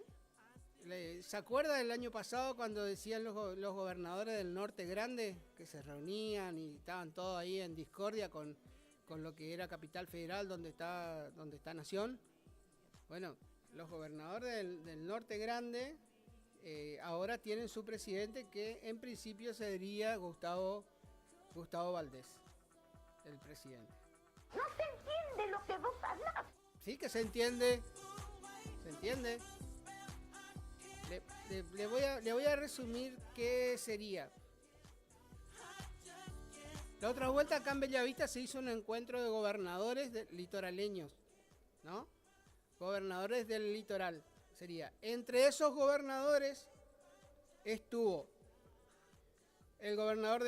¿Se acuerda del año pasado cuando decían los gobernadores del norte grande que se reunían y estaban todos ahí en discordia con lo que era Capital Federal, donde está Nación? Bueno, los gobernadores del norte grande ahora tienen su presidente, que en principio sería Gustavo Valdés, el presidente. No se entiende lo que vos hablas. Sí que se entiende. ¿Se entiende? Le voy a resumir qué sería. La otra vuelta acá en Bellavista se hizo un encuentro de gobernadores litoraleños, ¿no? Gobernadores del litoral sería. Entre esos gobernadores estuvo el gobernador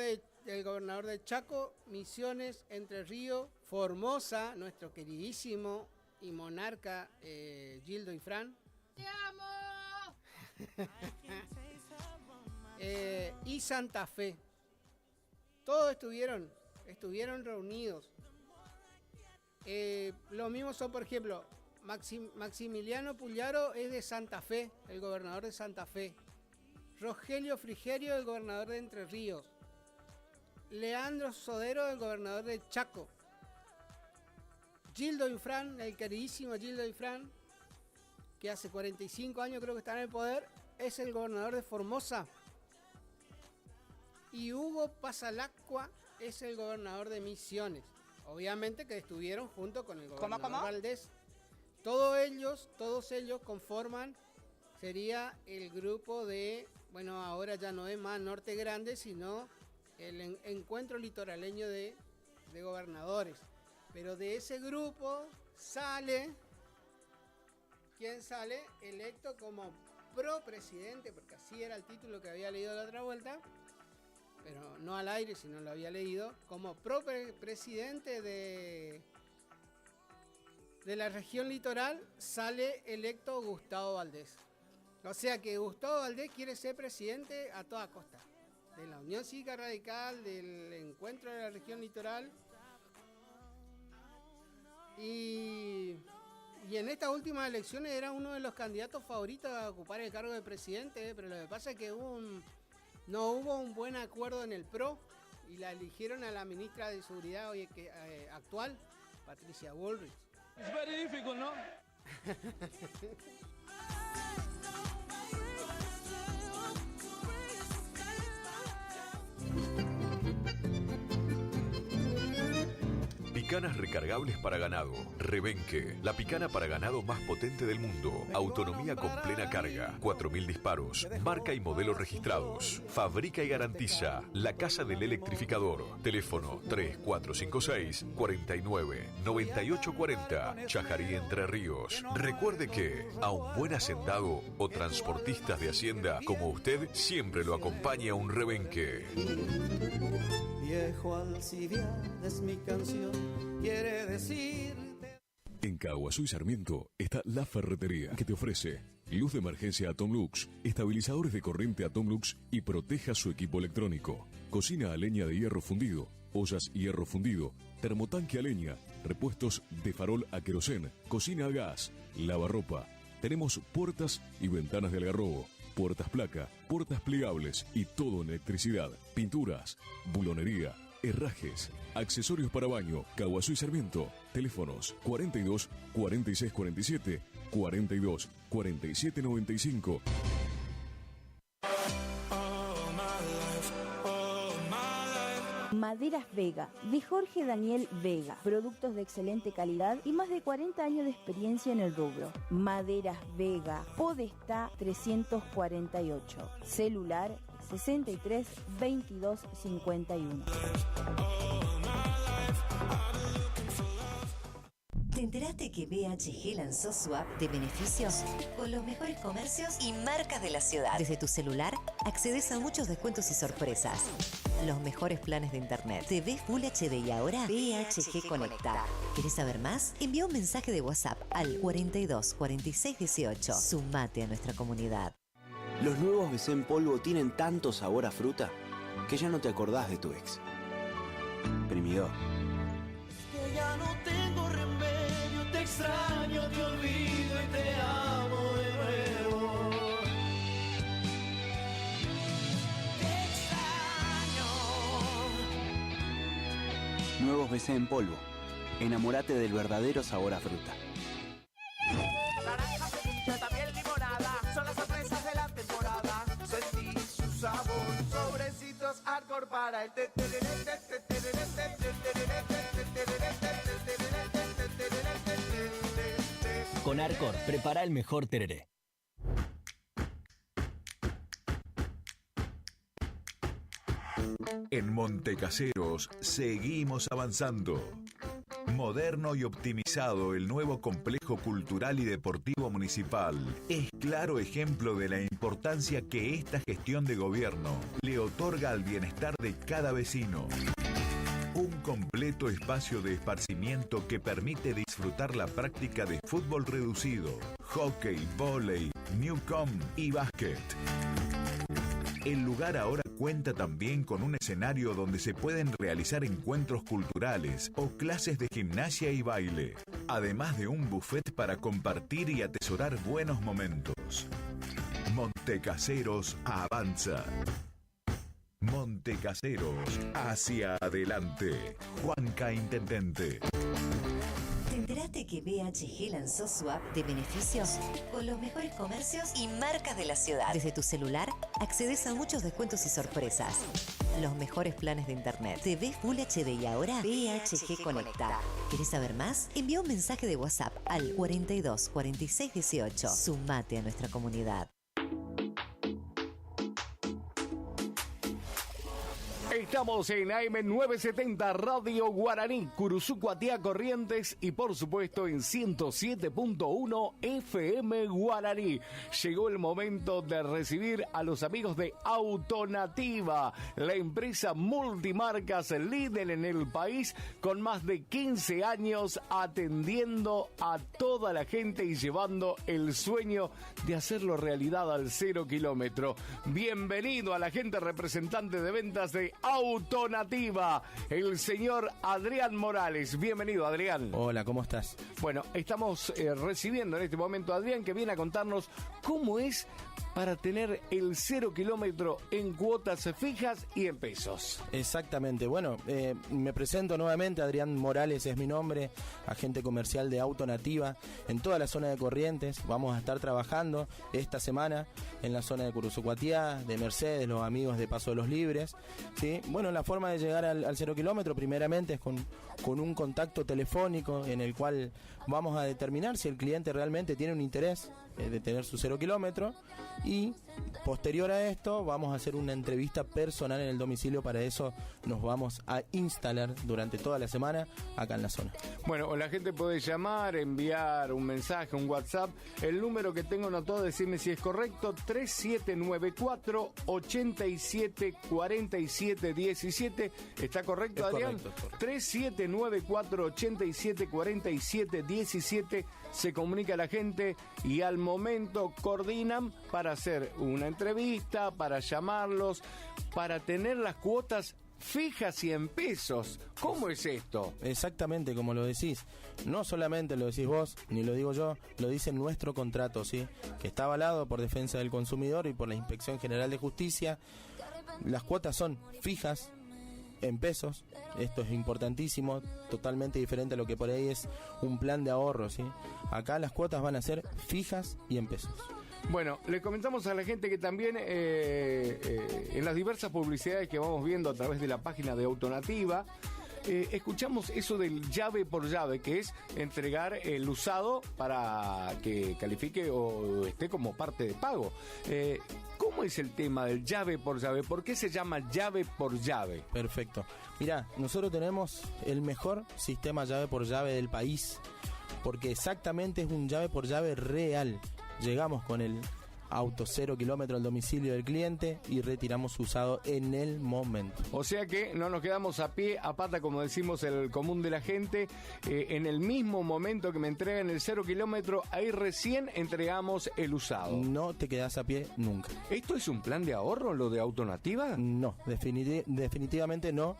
de Chaco, Misiones, Entre Ríos, Formosa, nuestro queridísimo y monarca Gildo Ifrán. ¡Te amo! Y Santa Fe. Todos estuvieron reunidos. Los mismos son, por ejemplo, Maximiliano Puyaro es de Santa Fe, el gobernador de Santa Fe. Rogelio Frigerio, el gobernador de Entre Ríos. Leandro Sodero, el gobernador de Chaco. Gildo Ifrán, el queridísimo Gildo Ifrán, que hace 45 años creo que está en el poder, es el gobernador de Formosa. Y Hugo Pasalacqua es el gobernador de Misiones. Obviamente que estuvieron junto con el gobernador Valdés. Todos ellos conforman, sería el grupo de, bueno, ahora ya no es más Norte Grande, sino el encuentro litoraleño de gobernadores. Pero de ese grupo sale, ¿quién sale? Electo como pro-presidente, porque así era el título que había leído la otra vuelta, pero no al aire, sino lo había leído, como pro-presidente de la región litoral, sale electo Gustavo Valdés. O sea que Gustavo Valdés quiere ser presidente a toda costa, de la Unión Cívica Radical, del encuentro de la región litoral. Y en estas últimas elecciones era uno de los candidatos favoritos a ocupar el cargo de presidente, pero lo que pasa es que no hubo un buen acuerdo en el PRO y la eligieron a la ministra de Seguridad actual, Patricia Bullrich. Es very difficult, ¿no? Picanas recargables para ganado. Rebenque, la picana para ganado más potente del mundo. Autonomía con plena carga. 4000 disparos. Marca y modelo registrados. Fabrica y garantiza La Casa del Electrificador. Teléfono 3456 49 98 40. Chajarí, Entre Ríos. Recuerde que a un buen hacendado o transportistas de hacienda como usted siempre lo acompaña un rebenque. Viejo Alcibiades, mi canción quiere decirte. En Caguazú y Sarmiento está La Ferretería, que te ofrece luz de emergencia Atomlux, estabilizadores de corriente Atomlux y proteja su equipo electrónico. Cocina a leña de hierro fundido, ollas hierro fundido, termotanque a leña, repuestos de farol a querosén, cocina a gas, lavarropa. Tenemos puertas y ventanas de algarrobo, puertas placa, puertas plegables y todo en electricidad, pinturas, bulonería, herrajes, accesorios para baño. Caguazú y Sarmiento. Teléfonos 42 46 47 42 47 95. Maderas Vega, de Jorge Daniel Vega. Productos de excelente calidad y más de 40 años de experiencia en el rubro. Maderas Vega, Podestá 348. Celular 63 22 51. ¿Te enteraste que BHG lanzó su app de beneficios con los mejores comercios y marcas de la ciudad? Desde tu celular accedes a muchos descuentos y sorpresas. Los mejores planes de internet. TV Full HD y ahora BHG Conecta. ¿Querés saber más? Envía un mensaje de WhatsApp al 42 46 18. Sumate a nuestra comunidad. Los nuevos BC en polvo tienen tanto sabor a fruta que ya no te acordás de tu ex. Primidor. Que ya no tengo remedio, te extraño, te olvido y te amo de nuevo. Te extraño. Nuevos BC en polvo. Enamórate del verdadero sabor a fruta. Naranja, frutilla, también limonada, son las sorpresas de la temporada. Sentí su sabor, sobrecitos hardcore para el Con Arcor, prepara el mejor tereré. En Montecaseros seguimos avanzando. Moderno y optimizado, el nuevo complejo cultural y deportivo municipal es claro ejemplo de la importancia que esta gestión de gobierno le otorga al bienestar de cada vecino. Un completo espacio de esparcimiento que permite disfrutar la práctica de fútbol reducido, hockey, vóley, newcom y básquet. El lugar ahora cuenta también con un escenario donde se pueden realizar encuentros culturales o clases de gimnasia y baile, además de un buffet para compartir y atesorar buenos momentos. Montecaseros avanza. Montecaseros, hacia adelante. Juanca Intendente. ¿Te enteraste que BHG lanzó su app de beneficios con los mejores comercios y marcas de la ciudad? Desde tu celular accedes a muchos descuentos y sorpresas. Los mejores planes de internet. TV Full HD y ahora BHG Conecta. ¿Querés saber más? Envía un mensaje de WhatsApp al 42 46 18. Sumate a nuestra comunidad. Estamos en AM970 Radio Guaraní, Curuzú, Cuatiá, Corrientes y por supuesto en 107.1 FM Guaraní. Llegó el momento de recibir a los amigos de Autonativa, la empresa multimarcas líder en el país con más de 15 años atendiendo a toda la gente y llevando el sueño de hacerlo realidad al 0 kilómetro. Bienvenido a la gente representante de ventas de Autonativa, el señor Adrián Morales. Bienvenido, Adrián. Hola, ¿cómo estás? Bueno, estamos recibiendo en este momento a Adrián, que viene a contarnos cómo es para tener el 0 kilómetro en cuotas fijas y en pesos. Exactamente. Bueno, me presento nuevamente. Adrián Morales es mi nombre, agente comercial de Autonativa en toda la zona de Corrientes. Vamos a estar trabajando esta semana en la zona de Curuzú, Cuatiá, de Mercedes, los amigos de Paso de los Libres, ¿sí? Bueno, la forma de llegar al 0 kilómetro primeramente es con un contacto telefónico en el cual vamos a determinar si el cliente realmente tiene un interés de tener su 0 kilómetro, y posterior a esto vamos a hacer una entrevista personal en el domicilio. Para eso nos vamos a instalar durante toda la semana acá en la zona. Bueno, la gente puede llamar, enviar un mensaje, un WhatsApp. El número que tengo anotado, decirme si es correcto: 3794-874717. ¿Está correcto, Adrián? Correcto. 3794-874717. Se comunica a la gente y al momento coordinan para hacer una entrevista, para llamarlos, para tener las cuotas fijas y en pesos. ¿Cómo es esto? Exactamente como lo decís. No solamente lo decís vos, ni lo digo yo, lo dice nuestro contrato, ¿sí? Que está avalado por Defensa del Consumidor y por la Inspección General de Justicia. Las cuotas son fijas en pesos. Esto es importantísimo, totalmente diferente a lo que por ahí es un plan de ahorro, ¿sí? Acá las cuotas van a ser fijas y en pesos. Bueno, le comentamos a la gente que también en las diversas publicidades que vamos viendo a través de la página de Autonativa, escuchamos eso del llave por llave, que es entregar el usado para que califique o esté como parte de pago. ¿Cómo es el tema del llave por llave? ¿Por qué se llama llave por llave? Perfecto. Mirá, nosotros tenemos el mejor sistema llave por llave del país, porque exactamente es un llave por llave real. Llegamos con el auto 0 kilómetro al domicilio del cliente y retiramos su usado en el momento. O sea que no nos quedamos a pie, a pata, como decimos el común de la gente. En el mismo momento que me entregan el 0 kilómetro, ahí recién entregamos el usado. No te quedás a pie nunca. ¿Esto es un plan de ahorro, lo de Autonativa? No, definitivamente no.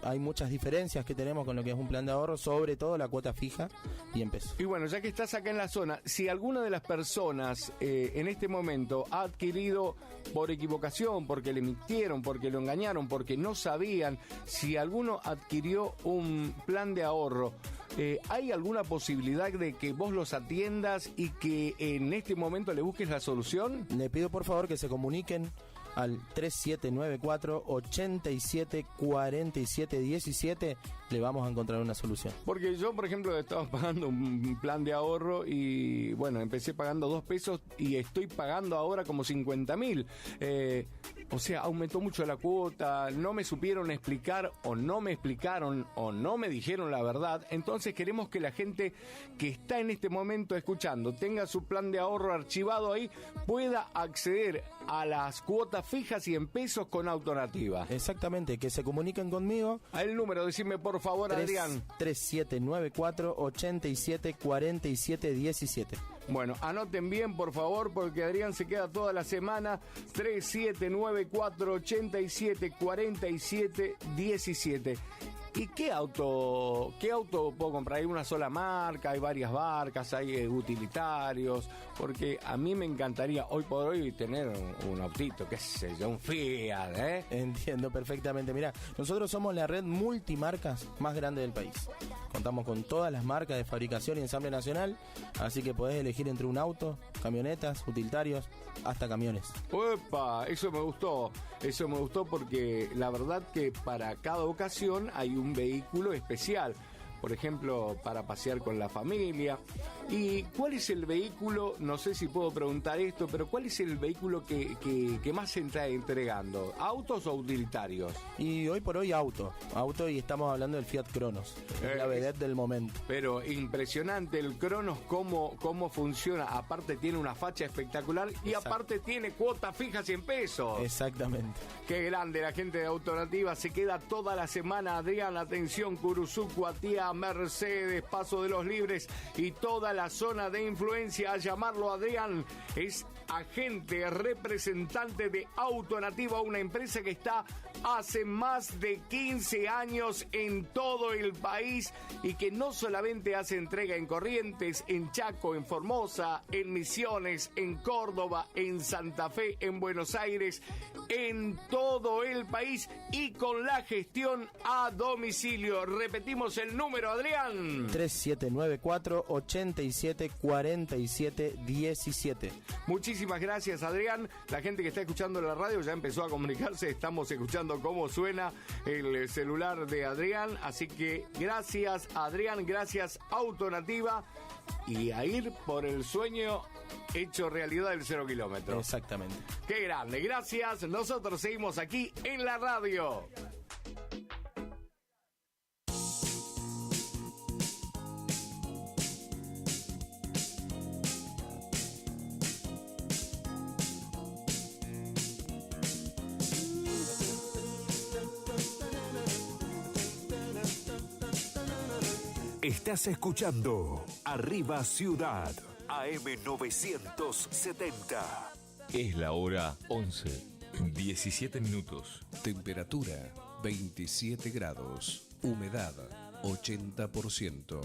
Hay muchas diferencias que tenemos con lo que es un plan de ahorro, sobre todo la cuota fija y en pesos. Y bueno, ya que estás acá en la zona, si alguna de las personas en este momento ha adquirido por equivocación, porque le mintieron, porque lo engañaron, porque no sabían, si alguno adquirió un plan de ahorro, ¿hay alguna posibilidad de que vos los atiendas y que en este momento le busques la solución? Le pido por favor que se comuniquen al 3794-874717, le vamos a encontrar una solución. Porque yo, por ejemplo, estaba pagando un plan de ahorro y, bueno, empecé pagando 2 pesos y estoy pagando ahora como 50.000. O sea, aumentó mucho la cuota, no me supieron explicar o no me explicaron o no me dijeron la verdad. Entonces queremos que la gente que está en este momento escuchando, tenga su plan de ahorro archivado ahí, pueda acceder a las cuotas fijas y en pesos con Autonativa. Exactamente, que se comuniquen conmigo. El número, decime por favor, Adrián. 3794-874717. Bueno, anoten bien, por favor, porque Adrián se queda toda la semana. 3794-874717. ¿Y qué auto puedo comprar? ¿Hay una sola marca? ¿Hay varias marcas? ¿Hay utilitarios? Porque a mí me encantaría hoy por hoy tener un autito, qué sé yo, un Fiat, ¿eh? Entiendo perfectamente. Mirá, nosotros somos la red multimarcas más grande del país. Contamos con todas las marcas de fabricación y ensamble nacional, así que podés elegir entre un auto, camionetas, utilitarios, hasta camiones. ¡Opa! Eso me gustó porque la verdad que para cada ocasión hay un vehículo especial. Por ejemplo, para pasear con la familia. ¿Y cuál es el vehículo? No sé si puedo preguntar esto, pero ¿cuál es el vehículo que más se está entregando? ¿Autos o utilitarios? Y hoy por hoy auto, y estamos hablando del Fiat Cronos, la vedette del momento. Pero impresionante el Cronos, cómo funciona. Aparte tiene una facha espectacular. Y aparte tiene cuotas fijas y en pesos. Exactamente. Qué grande la gente de Autonativa. Se queda toda la semana, Adrián. Atención, Curuzú, Cuatía, Mercedes, Paso de los Libres y toda la zona de influencia. A llamarlo, Adrián, es agente representante de Autonativa, una empresa que está hace más de 15 años en todo el país y que no solamente hace entrega en Corrientes, en Chaco, en Formosa, en Misiones, en Córdoba, en Santa Fe, en Buenos Aires, en todo el país y con la gestión a domicilio. Repetimos el número, Adrián. 3794-874717. Muchísimas Muchísimas gracias, Adrián. La gente que está escuchando la radio ya empezó a comunicarse. Estamos escuchando cómo suena el celular de Adrián. Así que gracias, Adrián. Gracias, Autonativa. Y a ir por el sueño hecho realidad del 0 kilómetro. Exactamente. Qué grande. Gracias. Nosotros seguimos aquí en la radio. Estás escuchando Arriba Ciudad, AM970. Es la hora 11, 17 minutos. Temperatura 27 grados. Humedad 80%.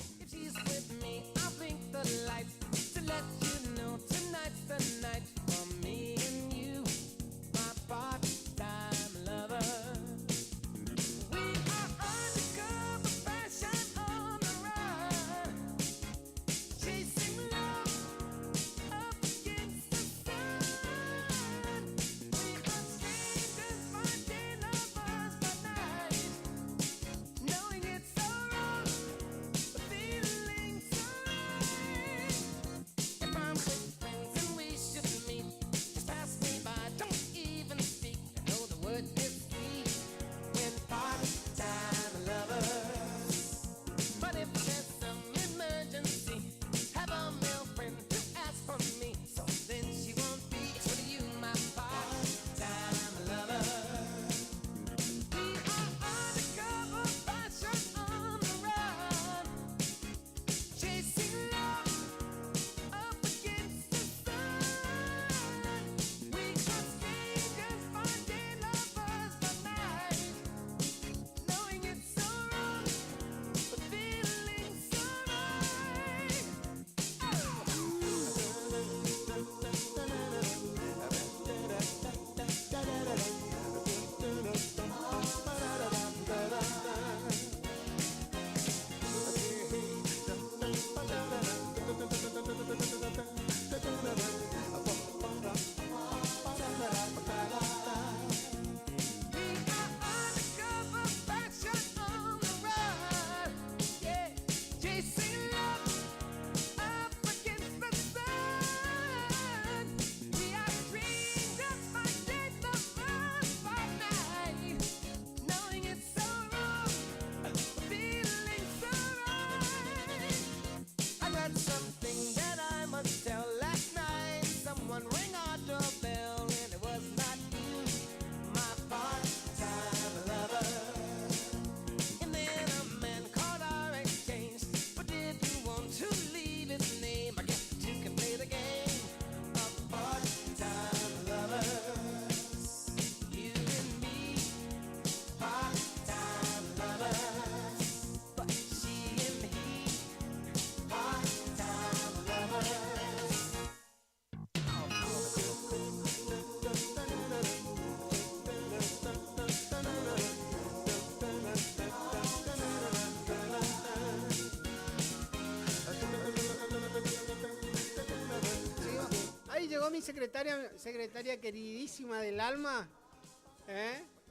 Mi secretaria queridísima del alma,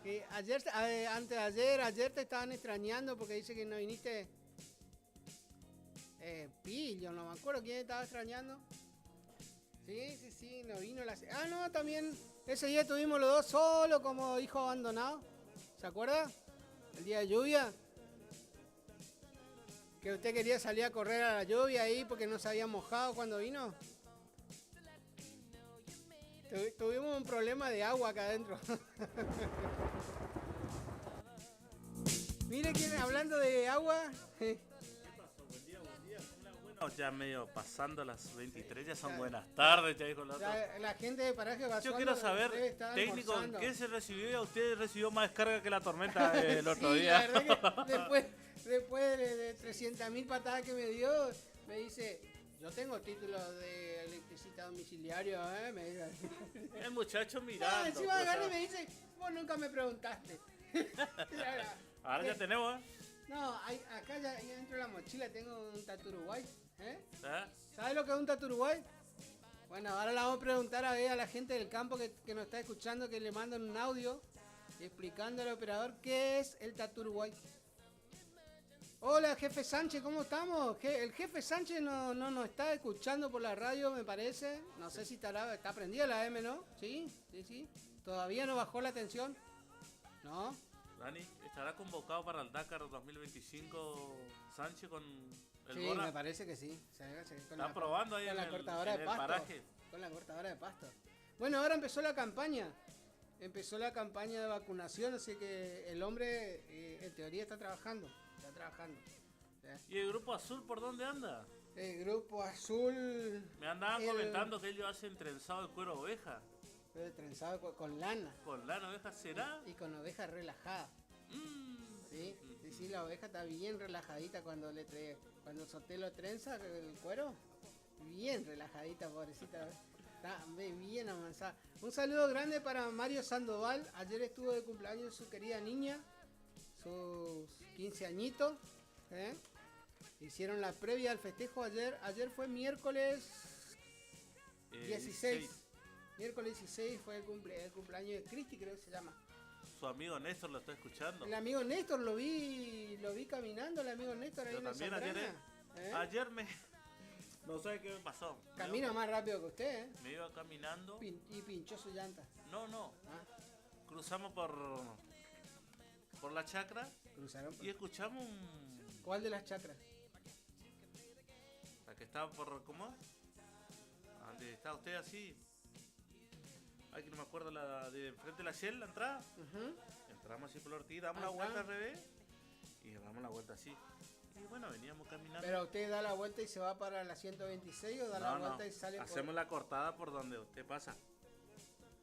que ayer te estaban extrañando porque dice que no viniste. Pillo, no me acuerdo quién estaba extrañando. Sí, no vino no, también ese día estuvimos los dos solos como hijos abandonados. ¿Se acuerda? El día de lluvia. Que usted quería salir a correr a la lluvia ahí porque no se había mojado cuando vino. Tuvimos un problema de agua acá adentro. Mire quién, hablando de agua. ¿Qué pasó? Buen día. Bueno, ya medio pasando las 23, ya son buenas tardes, ya dijo la otra. La gente de Paraje Basualdo. Yo quiero saber, técnico, ¿qué se recibió? ¿A usted recibió más descarga que la tormenta el otro día? La verdad que después de 300.000 patadas que me dio, me dice... Yo tengo título de electricista domiciliario, me dice. El muchacho mirando. Encima agarra y me dice, vos nunca me preguntaste. Ahora ya tenemos, No, acá ya dentro de la mochila tengo un tatu Uruguay, ¿Sabes lo que es un tatu Uruguay? Bueno, ahora le vamos a preguntar a la gente del campo que nos está escuchando, que le mandan un audio explicando al operador qué es el Tatu Uruguay. Hola, jefe Sánchez, ¿cómo estamos? El jefe Sánchez no nos está escuchando por la radio, me parece. No sé si está prendida la M, ¿no? Sí. ¿Todavía no bajó la tensión? ¿No? Dani, ¿estará convocado para el Dakar 2025 Sánchez con el Sí, Bora? me parece que sí. Está probando ahí con la cortadora de pasto. paraje. Con la cortadora de pasto. Bueno, ahora empezó la campaña. Empezó la campaña de vacunación, así que el hombre en teoría está trabajando. ¿Y el Grupo Azul por dónde anda? El Grupo Azul... Me andaban comentando que ellos hacen trenzado de cuero oveja. Trenzado con lana. ¿Con lana oveja será? Y con oveja relajada. Sí, la oveja está bien relajadita cuando cuando Soté lo trenza el cuero. Bien relajadita, pobrecita. Está bien avanzada. Un saludo grande para Mario Sandoval. Ayer estuvo de cumpleaños su querida niña. Sus 15 añitos. Hicieron la previa al festejo ayer. Ayer fue miércoles 16. Miércoles 16 fue el cumpleaños de Cristi, creo que se llama. Su amigo Néstor lo está escuchando. El amigo Néstor lo vi caminando, el amigo Néstor ahí. Yo también ayer no sé qué me pasó. Camina más rápido que usted, Me iba caminando. Y pinchó su llanta. No. Cruzamos por la chacra. Y escuchamos un... ¿Cuál de las chacras? La que estaba por... ¿Cómo? ¿Dónde está usted así? Ay, que no me acuerdo, la de frente de la Shell, la entrada. Entramos así por la Ortiz, damos la vuelta al revés y damos la vuelta así. Y bueno, veníamos caminando. ¿Pero usted da la vuelta y se va para la 126 o da la vuelta y sale hacemos la cortada por donde usted pasa.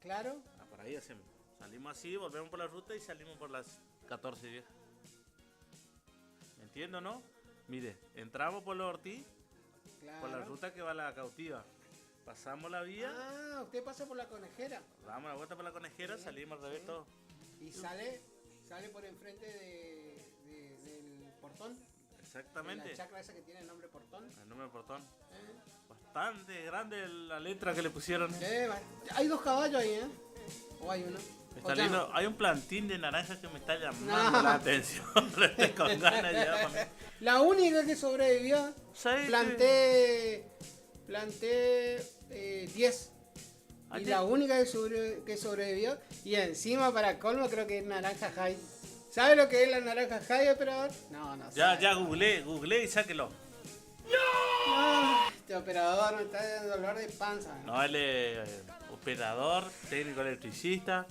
¿Claro? Por ahí hacemos. Salimos así, volvemos por la ruta y salimos por las 14 viejas. ¿Me entiendo, no? Mire, entramos por la Ortiz, por la ruta que va a la Cautiva. Pasamos la vía. Ah, usted pasa por la Conejera. Damos la vuelta por la Conejera, salimos al revés todo. Y sale por enfrente del portón. Exactamente. La chacra esa que tiene el nombre portón. El nombre portón. Bastante grande la letra que le pusieron. Hay 2 caballos ahí, ¿O hay uno? Está lindo. Hay un plantín de naranjas que me está llamando la atención. Estoy con ganas ya. La única que sobrevivió. Planté 10. Y la única que sobrevivió. Y encima, para colmo, creo que es naranja high. ¿Sabe lo que es la naranja high, operador? No. Ya googleé y sáquelo. ¡No! Este operador me está dando dolor de panza. No, él es operador, técnico electricista.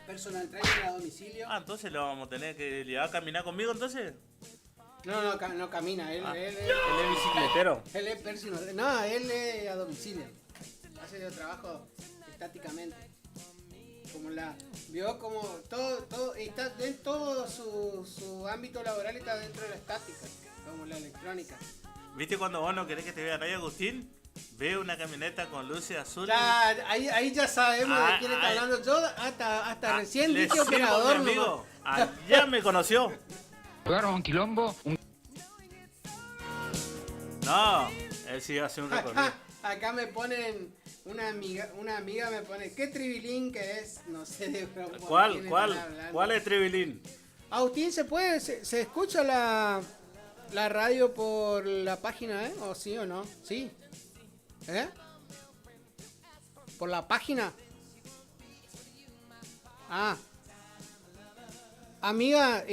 Personal trainer a domicilio. Entonces lo vamos a tener que llevar a caminar conmigo, entonces. No camina, él es bicicletero. Él es personal. No, él es a domicilio. Hace el trabajo estáticamente. Vio como todo está en todo su ámbito laboral, está dentro de la estática, como la electrónica. ¿Viste cuando vos no querés que te vea nadie, Agustín? Ve una camioneta con luces azules. Ahí ya sabemos de quién está hablando. Yo hasta recién dije operador, amigo. Ya me conoció. Jugaron un quilombo. No, él sí hace un recorrido. Acá me ponen una amiga me pone, ¿qué tribilín que es? No sé de ¿Cuál es tribilín? Agustín, ¿se escucha la radio por la página, ¿O sí o no? Sí. ¿Por la página? Amiga,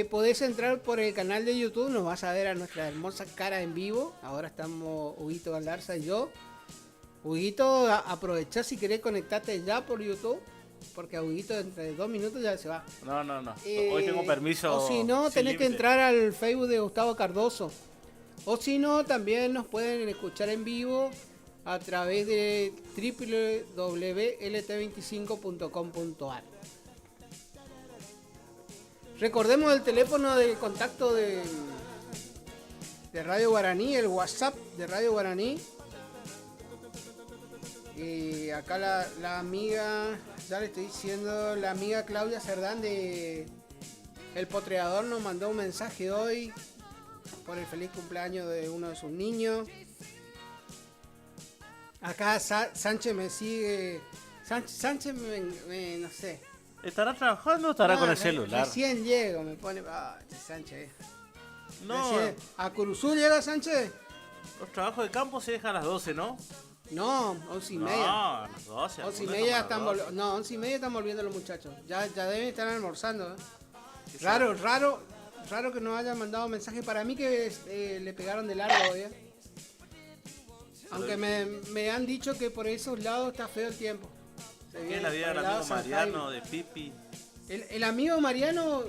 podés entrar por el canal de YouTube, nos vas a ver a nuestra hermosa cara en vivo. Ahora estamos Huguito Galarza y yo. Huguito, aprovechá si querés conectarte ya por YouTube, porque a Huguito entre 2 minutos ya se va. No. Hoy tengo permiso. O si no, tenés que entrar al Facebook de Gustavo Cardoso. O si no, también nos pueden escuchar en vivo a través de www.lt25.com.ar. Recordemos el teléfono de contacto de Radio Guaraní, el WhatsApp de Radio Guaraní. Y acá la amiga, ya le estoy diciendo, la amiga Claudia Cerdán de El Potreador nos mandó un mensaje hoy por el feliz cumpleaños de uno de sus niños. Acá Sánchez me sigue. Sánchez no sé. ¿Estará trabajando o estará con el celular? Recién llego, me pone. Este Sánchez. No. Recién, ¿a Curuzú llega Sánchez? Los trabajos de campo se dejan a las 12, ¿no? No, 11:30. No, a las 12. 11:30 están volviendo. No, 11:30 están volviendo los muchachos. Ya deben estar almorzando. Raro que nos hayan mandado mensaje. Para mí que le pegaron de largo hoy. Aunque me han dicho que por esos lados está feo el tiempo. ¿Qué es la vida del amigo Mariano, de Pipi? El amigo Mariano,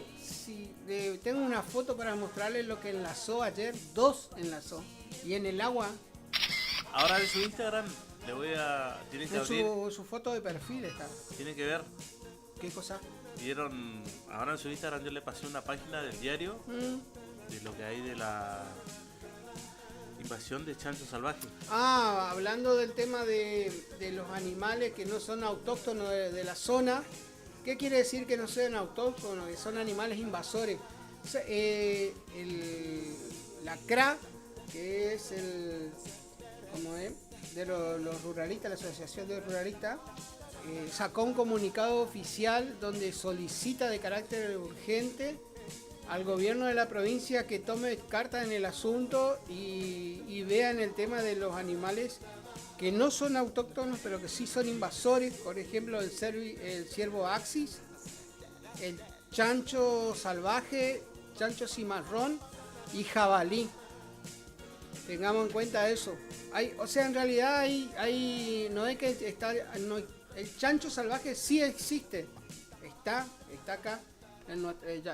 tengo una foto para mostrarles lo que enlazó ayer. 2 enlazó. Y en el agua. Ahora en su Instagram le voy a... Tienen que abrir. Su foto de perfil está. Tienen que ver. ¿Qué cosa? Vieron, ahora en su Instagram yo le pasé una página del diario de lo que hay de la invasión de chancho salvaje. Hablando del tema de los animales que no son autóctonos de la zona. ¿Qué quiere decir que no sean autóctonos? Que son animales invasores. O sea, la CRA, que es de los ruralistas, la Asociación de Ruralistas, sacó un comunicado oficial donde solicita de carácter urgente al gobierno de la provincia que tome cartas en el asunto y vean el tema de los animales que no son autóctonos pero que sí son invasores, por ejemplo el ciervo axis, el chancho salvaje, chancho cimarrón y jabalí. Tengamos en cuenta eso. En realidad no hay que estar... el chancho salvaje sí existe. Está acá.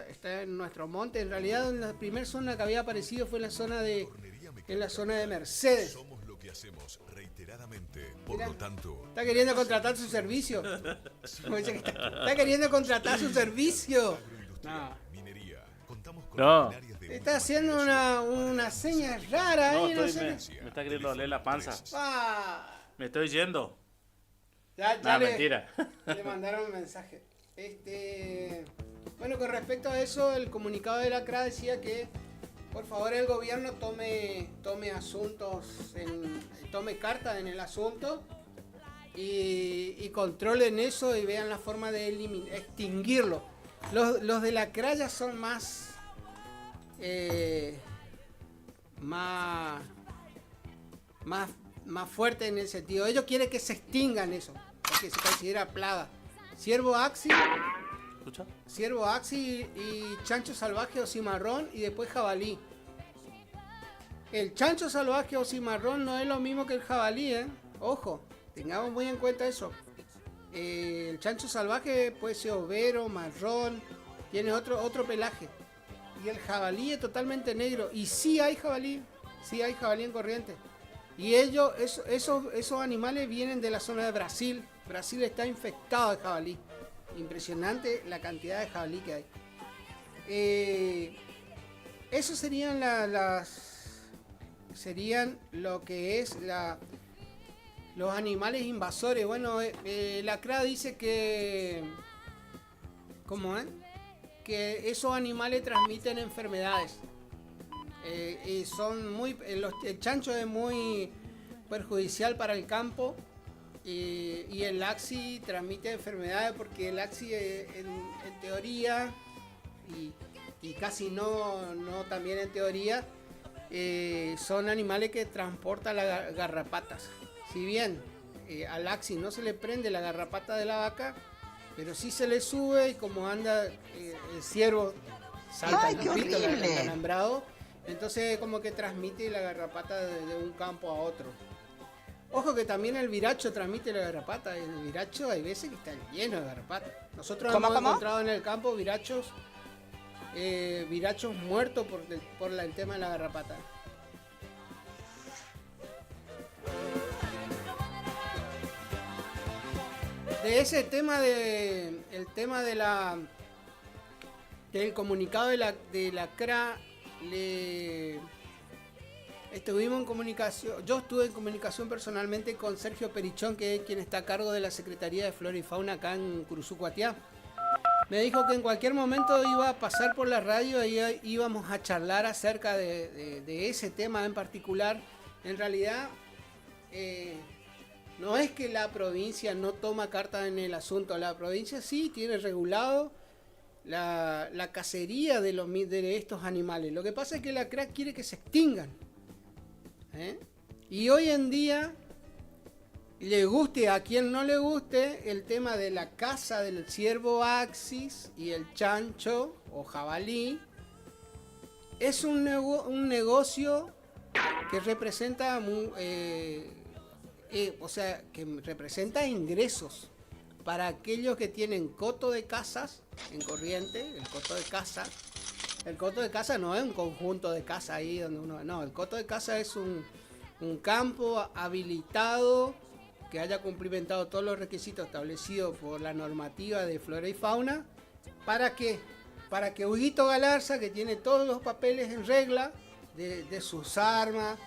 Está en nuestro monte. En realidad la primera zona que había aparecido fue en la zona de Mercedes. Somos lo que hacemos reiteradamente. Mirá, lo tanto, está queriendo contratar su servicio. Está queriendo contratar su servicio. No. Está haciendo una seña rara. No, me está queriendo doler la panza. Me estoy yendo. Mentira. Le mandaron un mensaje. Bueno, con respecto a eso, el comunicado de la CRA decía que por favor el gobierno tome carta en el asunto y controlen eso y vean la forma de extinguirlo. Los de la CRA ya son más fuertes en el sentido. Ellos quieren que se extingan eso, porque se considera plaga. Ciervo axis y chancho salvaje o cimarrón y después jabalí. El chancho salvaje o cimarrón no es lo mismo que el jabalí, Ojo, tengamos muy en cuenta eso. El chancho salvaje puede ser overo, marrón, tiene otro pelaje. Y el jabalí es totalmente negro. Y sí hay jabalí en Corrientes. Y esos animales vienen de la zona de Brasil. Brasil está infectado de jabalí. Impresionante la cantidad de jabalí que hay. Eso serían serían lo que es los animales invasores. Bueno, la CRA dice que que esos animales transmiten enfermedades. El chancho es muy perjudicial para el campo. Y el axi transmite enfermedades porque el axi en teoría y casi no también en teoría son animales que transportan las garrapatas. Si bien al axi no se le prende la garrapata de la vaca, pero sí se le sube y como anda el ciervo salta el pito, el alambrado, entonces como que transmite la garrapata de un campo a otro. Ojo que también el viracho transmite la garrapata. El viracho hay veces que está lleno de garrapata. Nosotros hemos encontrado en el campo virachos muertos por el tema de la garrapata. De ese tema el tema del comunicado de la CRA estuvimos en comunicación. Yo estuve en comunicación personalmente con Sergio Perichón, que es quien está a cargo de la Secretaría de Flora y Fauna acá en Curuzú, Cuatiá. Me dijo que en cualquier momento iba a pasar por la radio y íbamos a charlar acerca de ese tema en particular. En realidad, No es que la provincia no toma carta en el asunto, la provincia sí tiene regulado la cacería de estos animales. Lo que pasa es que la CRAC quiere que se extingan. Y hoy en día, le guste a quien no le guste, el tema de la caza del ciervo axis y el chancho o jabalí es un negocio que representa que representa ingresos para aquellos que tienen coto de casas en Corrientes. El coto de casa no es un conjunto de casas ahí donde uno... No, el coto de casa es un campo habilitado que haya cumplimentado todos los requisitos establecidos por la normativa de flora y fauna. ¿Para qué? Para que Huguito Galarza, que tiene todos los papeles en regla de sus armas,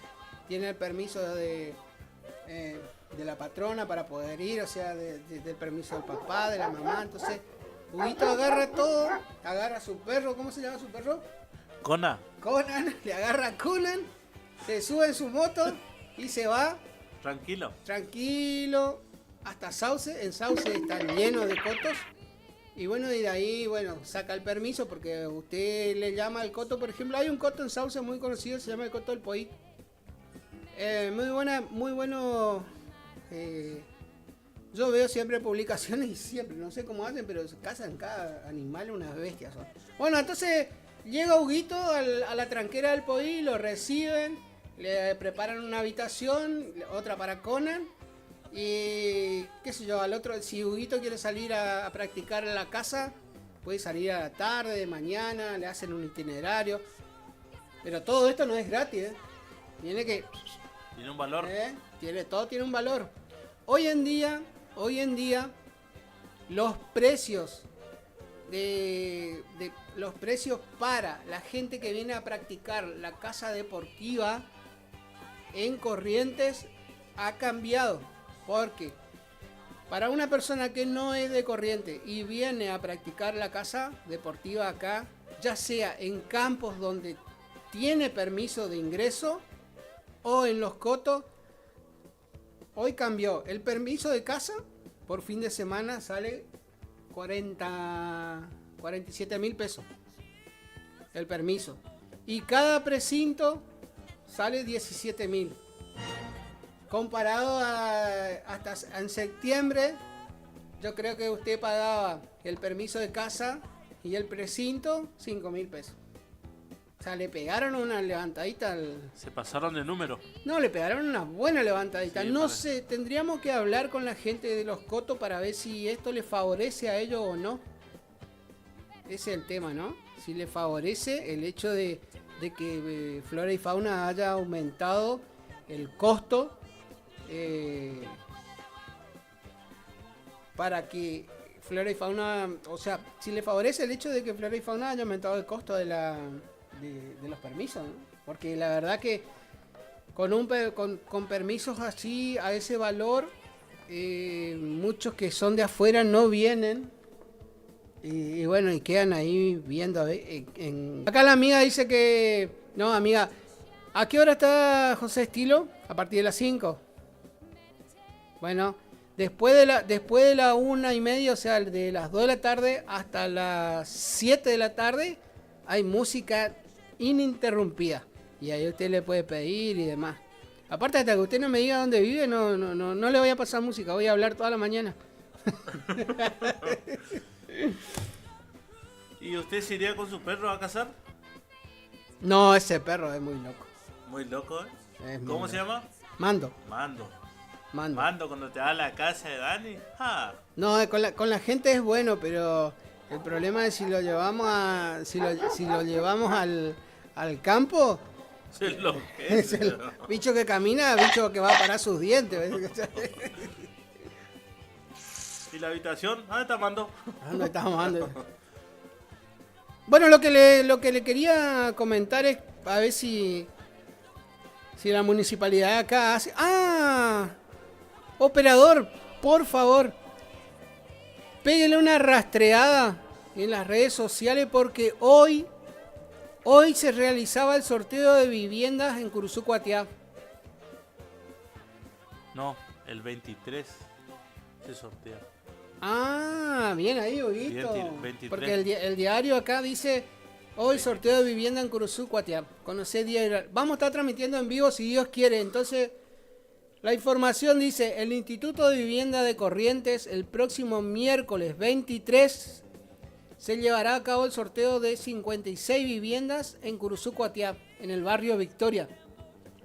tiene el permiso de la patrona para poder ir, o sea, del permiso del papá, de la mamá. Entonces, Huguito agarra todo, agarra a su perro, ¿cómo se llama su perro? Conan, le agarra a Conan, se sube en su moto y se va tranquilo hasta Sauce. En Sauce están llenos de cotos. Y bueno, y de ahí, saca el permiso porque usted le llama al coto. Por ejemplo, hay un coto en Sauce muy conocido, se llama el coto del Poí. Muy bueno. Yo veo siempre publicaciones y siempre, no sé cómo hacen, pero se cazan cada animal, unas bestias son. Bueno, entonces llega Huguito a la tranquera del Poí, lo reciben, le preparan una habitación, otra para Conan. Y qué sé yo, al otro, si Huguito quiere salir a practicar en la caza, puede salir a la tarde, de mañana, le hacen un itinerario. Pero todo esto no es gratis, Tiene un valor. Todo tiene un valor. Hoy en día, los precios los precios para la gente que viene a practicar la caza deportiva en Corrientes ha cambiado. Porque para una persona que no es de Corrientes y viene a practicar la caza deportiva acá, ya sea en campos donde tiene permiso de ingreso o en los cotos, hoy cambió. El permiso de caza por fin de semana sale 47.000 pesos. El permiso. Y cada precinto sale 17.000. Comparado hasta en septiembre, yo creo que usted pagaba el permiso de caza y el precinto 5.000 pesos. O sea, le pegaron una levantadita Se pasaron de número. No, le pegaron una buena levantadita. Sí, no sé, tendríamos que hablar con la gente de los cotos para ver si esto le favorece a ellos o no. Ese es el tema, ¿no? Si le favorece el hecho de que Flora y Fauna haya aumentado el costo para que Flora y Fauna, o sea, si le favorece el hecho de que Flora y Fauna haya aumentado el costo de los permisos, ¿no? Porque la verdad que con permisos así, a ese valor, muchos que son de afuera no vienen y bueno, y quedan ahí viendo. Acá la amiga dice que, no, amiga, ¿a qué hora está José Estilo? A partir de las 5. Bueno, después de la 1:30, o sea, de las 2 de la tarde hasta las 7 de la tarde, hay música ininterrumpida. Y ahí usted le puede pedir y demás. Aparte, hasta que usted no me diga dónde vive, no le voy a pasar música, voy a hablar toda la mañana. ¿Y usted se iría con su perro a cazar? No, ese perro es muy loco. Muy loco, ¿Cómo se llama? Mando. Mando, cuando te da la casa de Dani. No, con la gente es bueno, pero el problema es si lo llevamos al campo. Es el bicho que camina, bicho que va a parar sus dientes. ¿Y la habitación? ¿Dónde está Mando? ¿Dónde está Mando? Bueno, lo que le quería comentar es a ver si la municipalidad de acá hace... Operador, por favor, pégale una rastreada en las redes sociales porque hoy se realizaba el sorteo de viviendas en Curuzú Cuatiá. No. El 23 se sortea. Ah, bien ahí, Huguito. 23. Porque el diario acá dice: hoy sorteo de vivienda en Curuzú, Cuatiá. Conocé día. Vamos a estar transmitiendo en vivo si Dios quiere. Entonces, la información dice: el Instituto de Vivienda de Corrientes, el próximo miércoles 23, se llevará a cabo el sorteo de 56 viviendas en Curuzú, Cuatiá, en el barrio Victoria.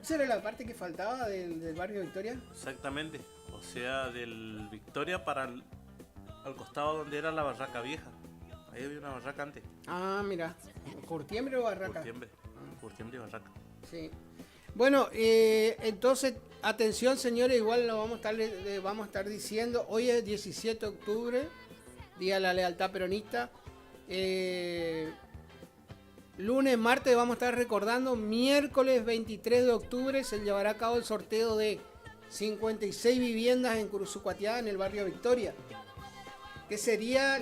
¿Esa era la parte que faltaba del barrio Victoria? Exactamente. O sea, del Victoria para al costado donde era la barraca vieja. Ahí había una barraca antes. Ah, mira. ¿Curtiembre o barraca? Curtiembre y barraca. Sí. Bueno, entonces, atención señores, igual lo vamos a estar diciendo. Hoy es 17 de octubre, Día de la Lealtad Peronista. Lunes, martes vamos a estar recordando. Miércoles 23 de octubre se llevará a cabo el sorteo de 56 viviendas en Curuzú, Cuatiá, en el barrio Victoria. Que sería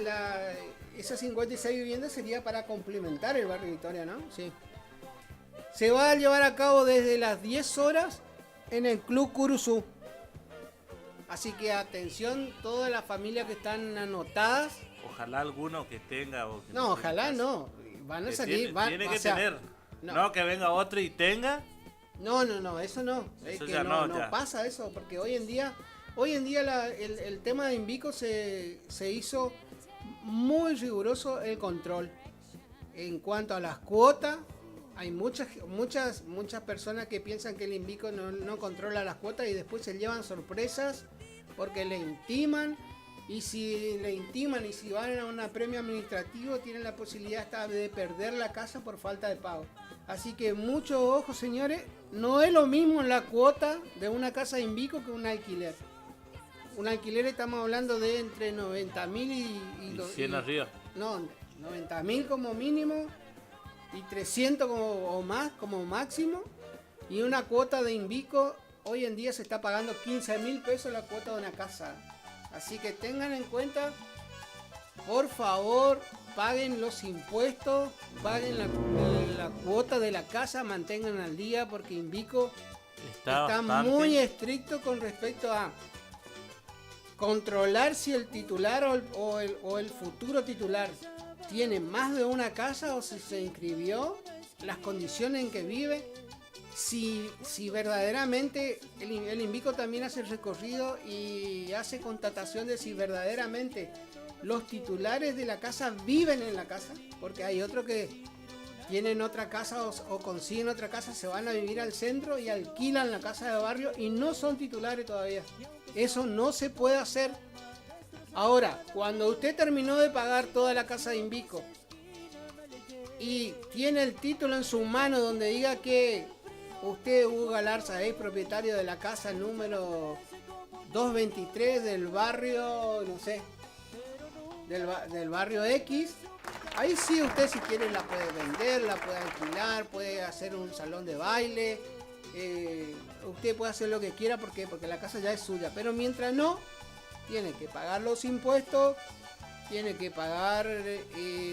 esas 56 viviendas sería para complementar el barrio Victoria, ¿no? Sí. Se va a llevar a cabo desde las 10 horas en el Club Curuzú. Así que atención, todas las familias que están anotadas. Ojalá alguno que tenga. O que no, ojalá no. Van a salir. Tiene que tener. No, que venga otro y tenga. No, eso no. Es que no pasa eso, porque hoy en día el tema de Invico se hizo muy riguroso el control. En cuanto a las cuotas, hay muchas personas que piensan que el Invico no controla las cuotas y después se llevan sorpresas porque le intiman. Y si le intiman y si van a un premio administrativo, tienen la posibilidad hasta de perder la casa por falta de pago. Así que mucho ojo, señores, no es lo mismo la cuota de una casa de Invico que un alquiler. Un alquiler estamos hablando de entre 90.000 y 100 arriba. No, 90.000 como mínimo y 300 o más como máximo. Y una cuota de Invico hoy en día se está pagando 15.000 pesos la cuota de una casa. Así que tengan en cuenta, por favor, paguen los impuestos, paguen la cuota de la casa, mantengan al día porque Invico está muy estricto con respecto a controlar si el titular o el futuro titular tiene más de una casa o si se inscribió, las condiciones en que vive. Si verdaderamente el Invico también hace el recorrido y hace constatación de si verdaderamente los titulares de la casa viven en la casa, porque hay otros que tienen otra casa o consiguen otra casa, se van a vivir al centro y alquilan la casa de barrio y no son titulares todavía. Eso no se puede hacer. Ahora, cuando usted terminó de pagar toda la casa de Invico y tiene el título en su mano donde diga que usted, Hugo Galarza, es propietario de la casa número 223 del barrio, no sé, del barrio X. Ahí sí usted si quiere la puede vender, la puede alquilar, puede hacer un salón de baile. Usted puede hacer lo que quiera porque la casa ya es suya. Pero mientras no, tiene que pagar los impuestos, tiene que pagar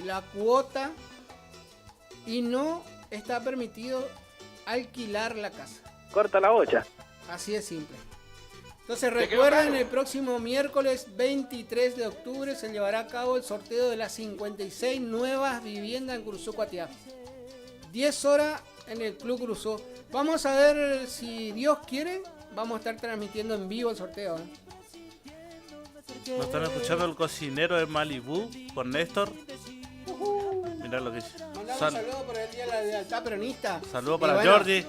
la cuota y no está permitido alquilar la casa. Corta la bocha. Así es simple. Entonces recuerden, el próximo miércoles 23 de octubre se llevará a cabo el sorteo de las 56 nuevas viviendas en Curuzú, Cuatiá. 10 horas en el Club Curuzú. Vamos a ver si Dios quiere, vamos a estar transmitiendo en vivo el sorteo. Nos están escuchando el cocinero de Malibú con Néstor. Mirá lo que dice. Mandamos un saludo por el Día de la Lealtad Peronista. Saludos para Jordi,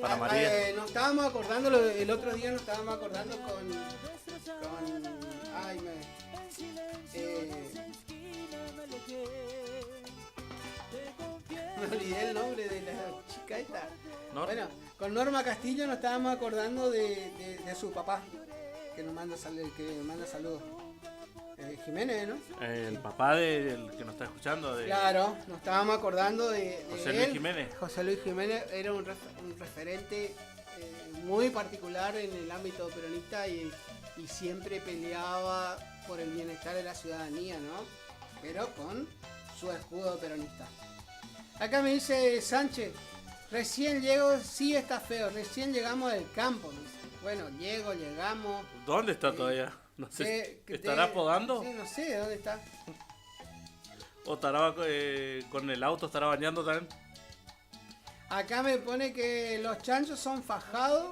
para María. Nos estábamos acordando, el otro día nos estábamos acordando con me olvidé el nombre de la chica esta. Bueno, con Norma Castillo nos estábamos acordando de su papá, que nos manda saludos. Jiménez, ¿no? El papá del que nos está escuchando. Claro, nos estábamos acordando de José Luis Jiménez. José Luis Jiménez era un referente muy particular en el ámbito peronista y siempre peleaba por el bienestar de la ciudadanía, ¿no? Pero con su escudo peronista. Acá me dice Sánchez, recién llego, sí está feo, recién llegamos del campo, me dice. Bueno, llegamos. ¿Dónde está todavía? No sé. ¿Estará podando? Sí, no sé dónde está. ¿O estará con el auto, estará bañando también? Acá me pone que los chanchos son fajados,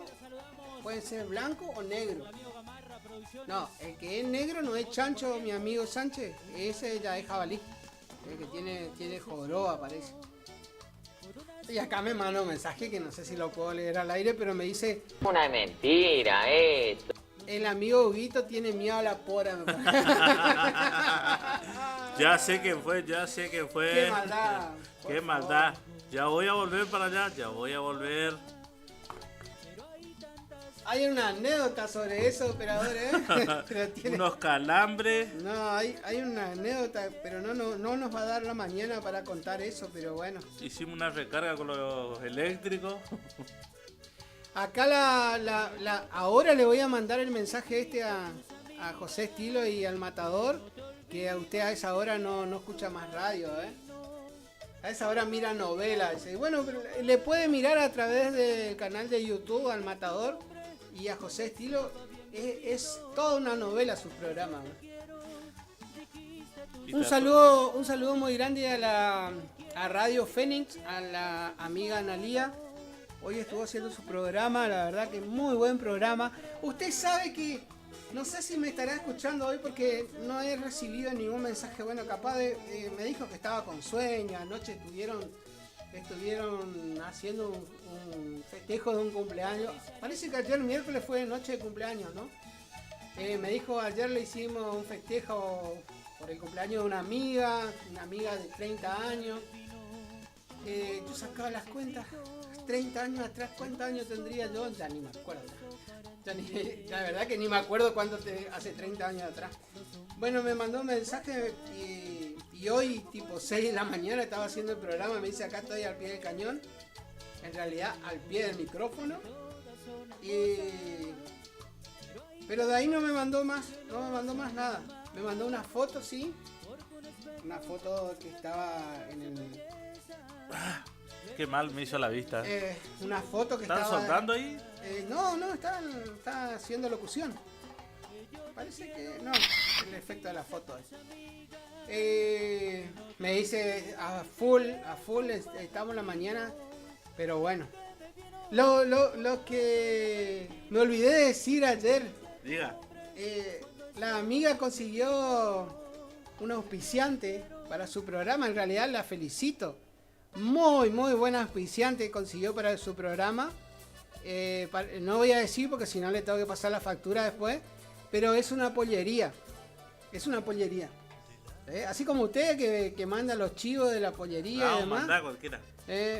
pueden ser blanco o negro. No, el que es negro no es chancho, mi amigo Sánchez, ese ya es jabalí. El que tiene joroba, parece. Y acá me manda un mensaje que no sé si lo puedo leer al aire, pero me dice... Una mentira esto. El amigo Huguito tiene miedo a la pora. Ya sé que fue. Qué maldad. Qué maldad. Ya voy a volver para allá, ya voy a volver. Hay una anécdota sobre eso, operador, ¿eh? Pero Unos calambres. No, hay una anécdota, pero no nos va a dar la mañana para contar eso, pero bueno. Hicimos una recarga con los eléctricos. Acá ahora le voy a mandar el mensaje a José Estilo y al Matador, que a usted a esa hora no escucha más radio, ¿eh? A esa hora mira novelas. Bueno, pero le puede mirar a través del canal de YouTube al Matador y a José Estilo. Es toda una novela su programa, ¿no? Un saludo muy grande a Radio Fénix, a la amiga Analía. Hoy estuvo haciendo su programa, la verdad que muy buen programa. Usted sabe que, no sé si me estará escuchando hoy porque no he recibido ningún mensaje. Bueno, capaz me dijo que estaba con sueño. Anoche estuvieron haciendo un festejo de un cumpleaños. Parece que ayer miércoles fue noche de cumpleaños, ¿no? Me dijo, ayer le hicimos un festejo por el cumpleaños de una amiga de 30 años. Yo sacaba las cuentas, 30 años atrás, ¿cuántos años tendría yo? Ya ni me acuerdo. La verdad que ni me acuerdo cuánto hace 30 años atrás. Bueno, me mandó un mensaje y hoy, tipo 6 de la mañana, estaba haciendo el programa. Me dice, acá estoy al pie del cañón. En realidad, al pie del micrófono. Pero de ahí no me mandó más nada. Me mandó una foto, sí. Una foto que estaba en el... Qué mal me hizo la vista. Una foto que ¿Están estaba... soltando ahí? No, está haciendo locución. Parece que no, el efecto de la foto. Me dice a full, estamos en la mañana, pero bueno. Lo que me olvidé de decir ayer. Diga. La amiga consiguió un auspiciante para su programa, en realidad la felicito. Muy buena auspiciante consiguió para su programa. No voy a decir porque si no le tengo que pasar la factura después. Pero es una pollería. Así como usted que manda los chivos de la pollería y demás. Mandá cualquiera.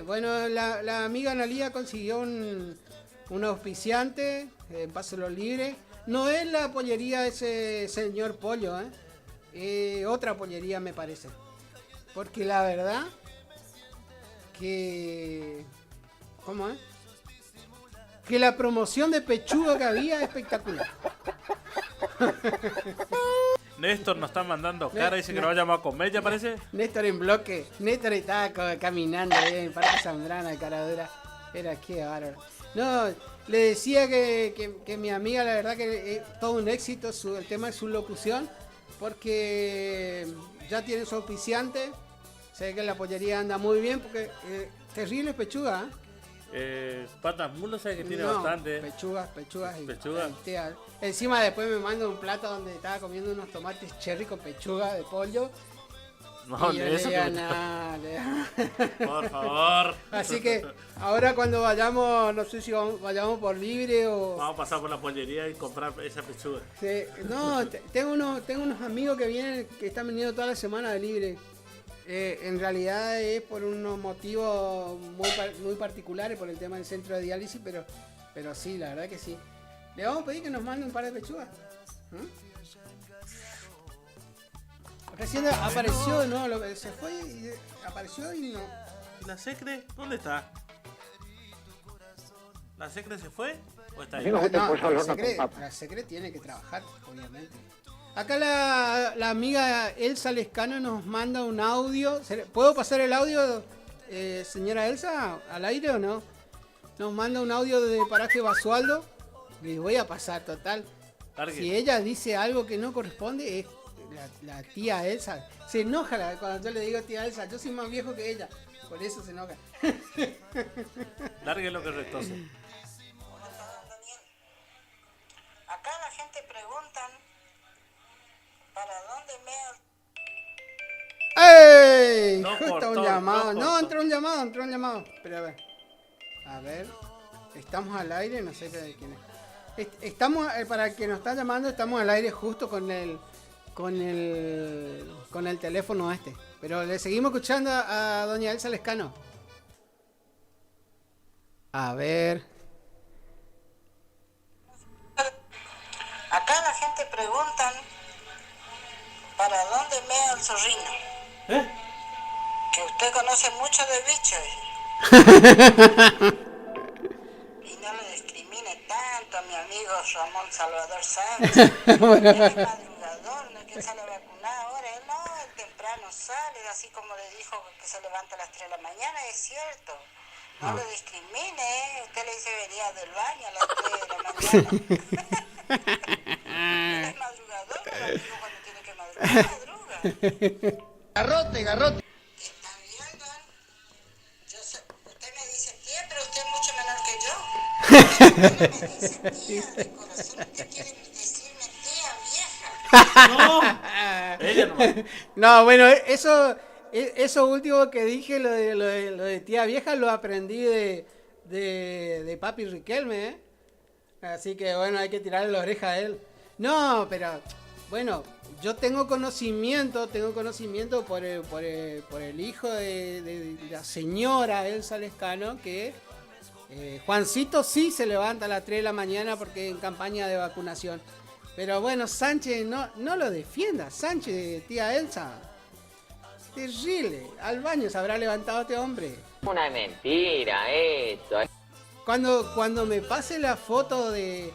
Bueno, la amiga Analía consiguió un auspiciante. Páselo libre. No es la pollería de ese señor Pollo. Otra pollería me parece. Porque la verdad... ¿Cómo es? Que la promoción de pechuga que había es espectacular. Néstor nos está mandando cara, dice que nos vayamos a comer, ¿ya parece? Néstor en bloque. Néstor estaba caminando ahí en Parque Zambrana de Caradura. Era que bárbaro. No, le decía que mi amiga, la verdad que es todo un éxito el tema de su locución, porque ya tiene su auspiciante. Sé que la pollería anda muy bien porque terrible pechuga. Patas mulos, ¿sabes que tiene no, bastante? Pechugas. Pechuga. Encima después me manda un plato donde estaba comiendo unos tomates cherry con pechuga de pollo. No, y de eso Por favor. Así que ahora cuando vayamos, no sé si vayamos por libre o... Vamos a pasar por la pollería y comprar esa pechuga. Sí, no, tengo unos amigos que están viniendo toda la semana de libre. En realidad es por unos motivos muy particulares, por el tema del centro de diálisis, pero sí, la verdad que sí. Le vamos a pedir que nos mande un par de pechugas. Recién apareció de nuevo, se fue y apareció y no. ¿Y la Secre? ¿Dónde está? ¿La Secre se fue? ¿O está ahí? No, la Secre tiene que trabajar, obviamente. Acá la amiga Elsa Lescano nos manda un audio. ¿Puedo pasar el audio, señora Elsa, al aire o no? Nos manda un audio de Paraje Basualdo. le voy a pasar total. Largue. Si ella dice algo que no corresponde, es la tía Elsa. Se enoja cuando yo le digo tía Elsa. Yo soy más viejo que ella, por eso se enoja. Largue lo que restoso. Acá la gente preguntan ¿para dónde ¡Ey! No Justo cortó, un llamado. no No, cortó. entró un llamado. Pero a ver. A ver. Estamos al aire, no sé de quién es. Estamos, para el que nos está llamando, estamos al aire justo con el teléfono este. Pero le seguimos escuchando a doña Elsa Lescano. A ver. Acá la gente preguntan ¿para dónde mea el zorrino? Que usted conoce mucho de bichos. Y no le discrimine tanto a mi amigo Ramón Salvador Sánchez. Él es madrugador, no es que sale a vacunar ahora. Él no, él temprano sale, así como le dijo que se levanta a las 3 de la mañana, es cierto. No lo discrimine, usted le dice venía del baño a las 3 de la mañana. Él es madrugador, pero amigo cuando tiene que madrugar, madruga. Garrote. Está bien, don. Usted me dice tía, pero usted es mucho menor que yo. Usted no me dice tía, de corazón, usted quiere decirme tía vieja. Ella no. No, bueno, eso último que dije, lo de tía vieja, lo aprendí de papi Riquelme, ¿eh? Así que bueno, hay que tirarle la oreja a él. No, pero bueno, yo tengo conocimiento por el hijo de la señora Elsa Lescano, que Juancito sí se levanta a las 3 de la mañana porque en campaña de vacunación. Pero bueno, Sánchez, no lo defienda, Sánchez, tía Elsa. Terrible, al baño se habrá levantado este hombre. Una mentira eso. Cuando me pase la foto de...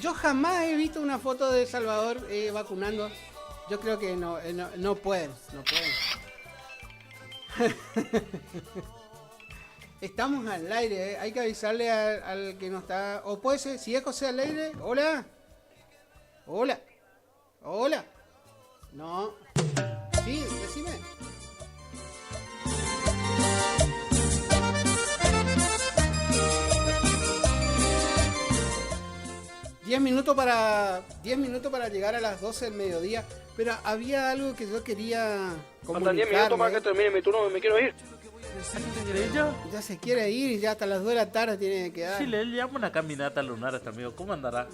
Yo jamás he visto una foto de Salvador vacunando. Yo creo que no pueden. Estamos al aire, hay que avisarle al que no está... O puede ser, si es José al aire, hola. No. Sí, decime. Diez minutos para llegar a las 12 del mediodía. Pero había algo que yo quería comunicar. 10 minutos más que termine mi turno, me quiero ir. Ya se quiere ir y ya hasta las 2 de la tarde tiene que quedar. Sí, le llamo una caminata lunar a este amigo. ¿Cómo andará?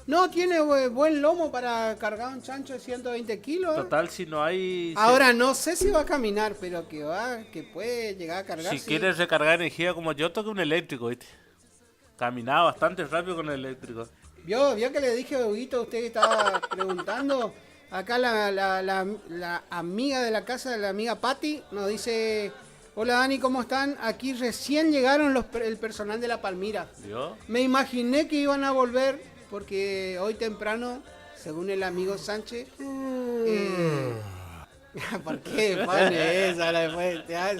No, tiene buen lomo para cargar un chancho de 120 kilos. Total, si no hay... Ahora, no sé si va a caminar, pero que puede llegar a cargar. Si quieres recargar energía como yo, toque un eléctrico, ¿viste? Caminaba bastante rápido con el eléctrico. ¿Vio que le dije a Huguito, usted que estaba preguntando? Acá la amiga de la casa, la amiga Patti, nos dice: hola Dani, ¿cómo están? Aquí recién llegaron el personal de La Palmira. ¿Vio? Me imaginé que iban a volver porque hoy temprano, según el amigo Sánchez... ¿Por qué pone eso?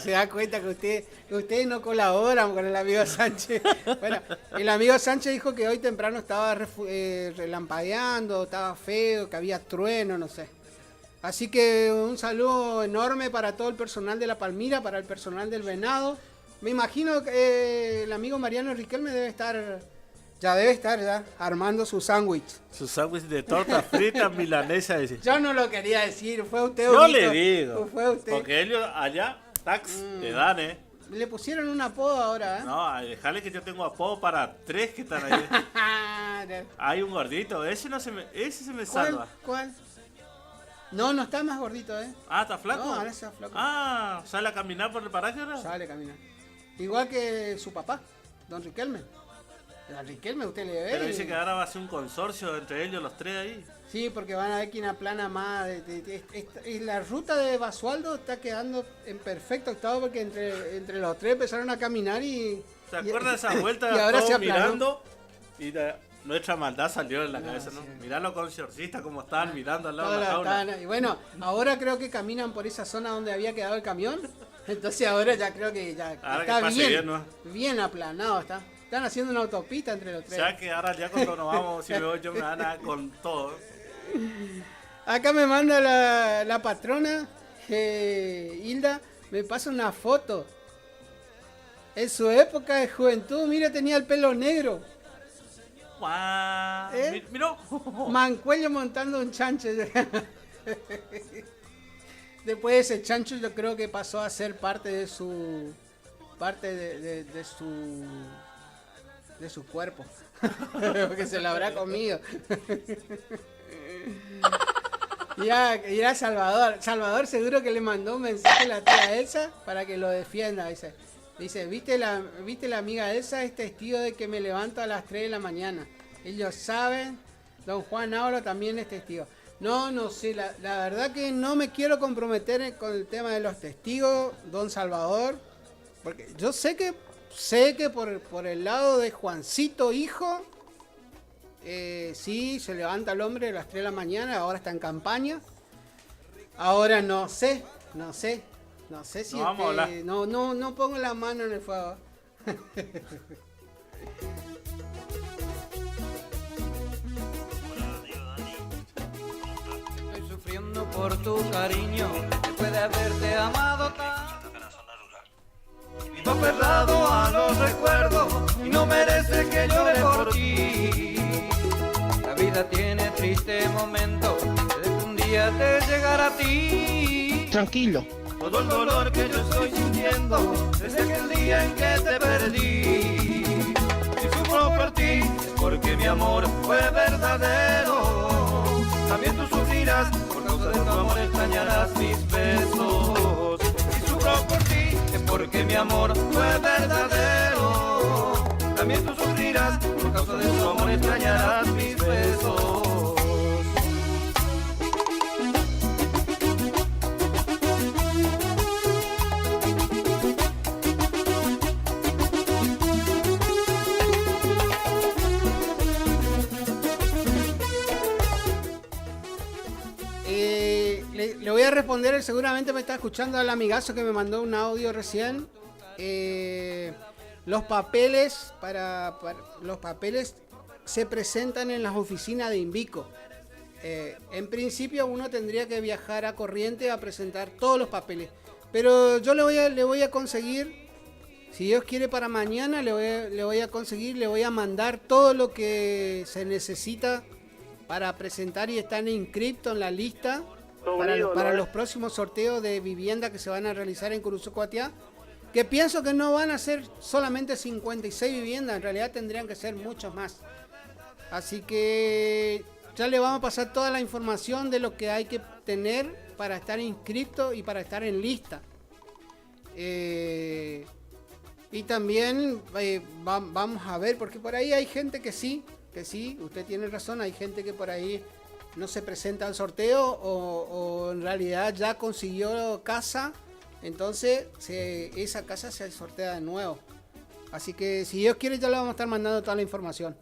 Se da cuenta que ustedes no colaboran con el amigo Sánchez. Bueno, el amigo Sánchez dijo que hoy temprano estaba relampagueando, estaba feo, que había trueno, no sé. Así que un saludo enorme para todo el personal de La Palmira, para el personal del Venado. Me imagino que el amigo Mariano Riquelme debe estar armando su sándwich. Su sándwich de torta frita milanesa. Ese. Yo no lo quería decir, fue usted. Yo Huguito. le digo. Fue usted. Porque ellos allá, le dan, Le pusieron un apodo ahora, No, dejale que yo tengo apodo para 3 que están ahí. Hay un gordito, ese se me salva. ¿Cuál? No está más gordito, Ah, ¿está flaco? No, ahora está flaco. Ah, ¿sale a caminar por el paraje ahora? Sale a caminar. Igual que su papá, don Riquelme. A Riquelme usted le ve. Pero dice que ahora va a ser un consorcio entre ellos, los 3 ahí. Sí, porque van a ver quién aplana más. Y la ruta de Basualdo está quedando en perfecto estado porque entre los 3 empezaron a caminar y... ¿Se acuerdan de esa vuelta? Y ahora todos se aplanó. mirando y nuestra maldad salió en la cabeza, ¿no? Sí. Mirá los consorcistas como estaban mirando al lado de la jaula. Y bueno, ahora creo que caminan por esa zona donde había quedado el camión. Entonces ahora ya creo que ya ahora está que bien, bien, ¿no? Bien aplanado está. Están haciendo una autopista entre los O tres. sea que ahora ya cuando nos vamos, si me voy yo me van a con todo. Acá me manda la patrona, Hilda, me pasa una foto. En su época de juventud, mira, tenía el pelo negro. Miró. Mancuello montando un chancho. Después de ese chancho yo creo que pasó a ser parte de su... Parte de su cuerpo. Porque se lo habrá comido. Irá Salvador. Salvador seguro que le mandó un mensaje a la tía Elsa para que lo defienda. Dice, ¿viste la amiga Elsa? Es testigo de que me levanto a las 3 de la mañana. Ellos saben. Don Juan Auro también es testigo. No sé. La verdad que no me quiero comprometer con el tema de los testigos, don Salvador. Porque yo sé que por el lado de Juancito, hijo, sí, se levanta el hombre a las 3 de la mañana, ahora está en campaña. Ahora no sé si no pongo la mano en el fuego. Estoy sufriendo por tu cariño, después de haberte amado tanto. Vivo aferrado a los recuerdos y no merece que llore por ti. La vida tiene tristes momentos, desde que un día te llegara a ti. Tranquilo. Todo el dolor que yo estoy sintiendo desde aquel día en que te perdí. Si sufro por ti es porque mi amor fue verdadero. También tú sufrirás, por causa de tu amor extrañarás mis besos. Si sufro por ti es porque mi amor fue verdadero. También tú sufrirás, por causa de tu amor extrañarás mis besos. Le voy a responder, seguramente me está escuchando al amigazo que me mandó un audio recién. Los papeles los papeles se presentan en las oficinas de Invico. En principio uno tendría que viajar a Corrientes a presentar todos los papeles, pero yo le voy a conseguir, si Dios quiere, para mañana le voy a mandar todo lo que se necesita para presentar y están inscritos en la lista para los próximos sorteos de vivienda que se van a realizar en Curuzucuatiá, que pienso que no van a ser solamente 56 viviendas, en realidad tendrían que ser muchos más. Así que ya le vamos a pasar toda la información de lo que hay que tener para estar inscrito y para estar en lista. Y también vamos a ver, porque por ahí hay gente que sí, usted tiene razón, hay gente que por ahí no se presenta al sorteo o en realidad ya consiguió casa, entonces esa casa se sortea de nuevo. Así que si Dios quiere ya le vamos a estar mandando toda la información.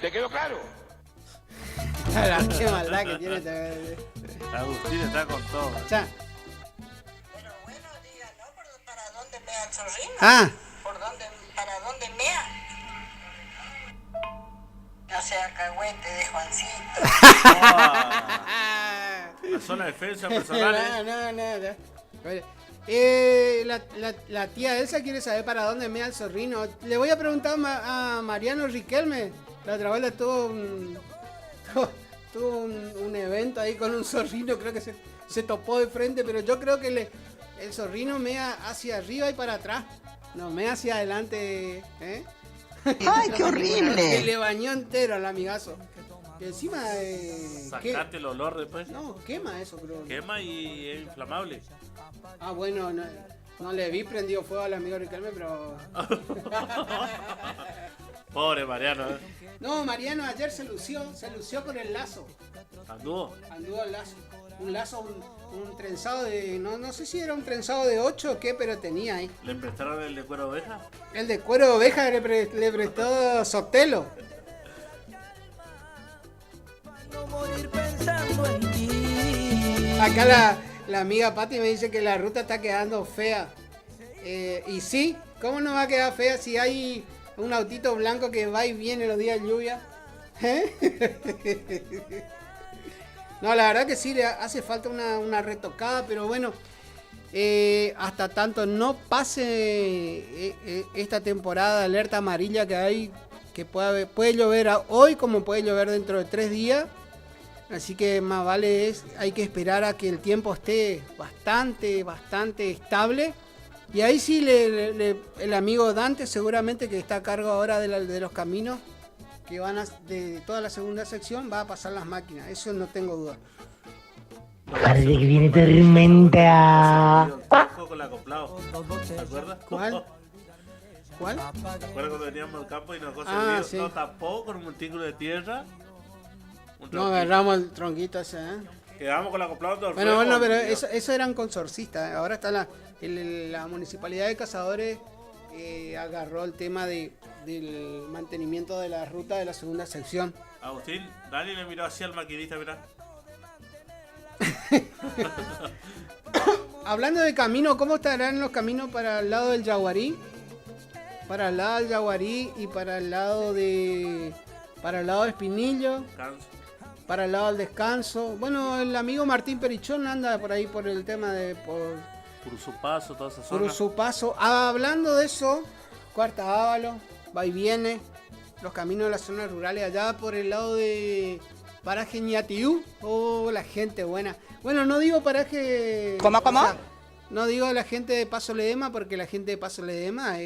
¿Te quedó claro? Qué maldad que tiene. Agustín está con todo. Ya. Pero bueno, diga, ¿no? ¿Para dónde mea el zorrino? Ah. ¿Para dónde mea? No sea cagüete de Juancito. La zona de defensa personal. No. La tía Elsa quiere saber para dónde mea el zorrino. Le voy a preguntar a Mariano Riquelme. La otra vez tuvo un evento ahí con un zorrino, creo que se topó de frente, pero yo creo que el zorrino mea hacia arriba y para atrás. No, mea hacia adelante, ¿eh? ¡Ay, qué horrible! Le bañó entero al amigazo. Y encima... Sacate el olor después. No, quema eso, creo. Quema y es inflamable. Ah, bueno, no le vi prendido fuego al amigo Riquelme, pero... Pobre Mariano, ¿eh? No, Mariano ayer se lució con el lazo. ¿Anduvo? Anduvo el lazo. Un lazo, un trenzado de... No sé si era un trenzado de 8 o qué, pero tenía ahí. ¿Le prestaron el de cuero de oveja? El de cuero de oveja le prestó Sotelo. Acá la amiga Patti me dice que la ruta está quedando fea. Y sí, ¿cómo no va a quedar fea si hay Un autito blanco que va y viene los días de lluvia. No, la verdad que sí, le hace falta una retocada, pero bueno, hasta tanto no pase esta temporada de alerta amarilla que hay, que puede llover hoy como puede llover dentro de 3 días. Así que más vale hay que esperar a que el tiempo esté bastante estable. Y ahí sí el amigo Dante seguramente que está a cargo ahora de los caminos que van de toda la segunda sección va a pasar las máquinas, eso no tengo duda. Parece que viene tormenta. Con la acoplado. ¿Te acuerdas? ¿Cuál? ¿Te acuerdas cuando veníamos al campo y nos tapó con un montículo de tierra? No agarramos el tronquito ese, Quedamos con la acoplado todo el Bueno, pero eso eran consorcistas. Ahora está la municipalidad de Cazadores agarró el tema del mantenimiento de la ruta de la segunda sección. Agustín, Dani le miró hacia el maquinista, mirá. Hablando de camino, ¿cómo estarán los caminos para el lado del Yaguarí? Para el lado del Yaguarí y para el lado de Espinillo. Para el lado del Descanso. Bueno, el amigo Martín Perichón anda por ahí por el tema de Curuzupaso, toda esa zona. Curuzupaso. Hablando de eso, Cuarta Ávalo, va y viene, los caminos de las zonas rurales allá por el lado de Paraje Ñatiú. Oh, la gente buena. Bueno, no digo paraje... ¿Cómo? O sea, no digo la gente de Paso Ledema porque la gente de Paso Ledema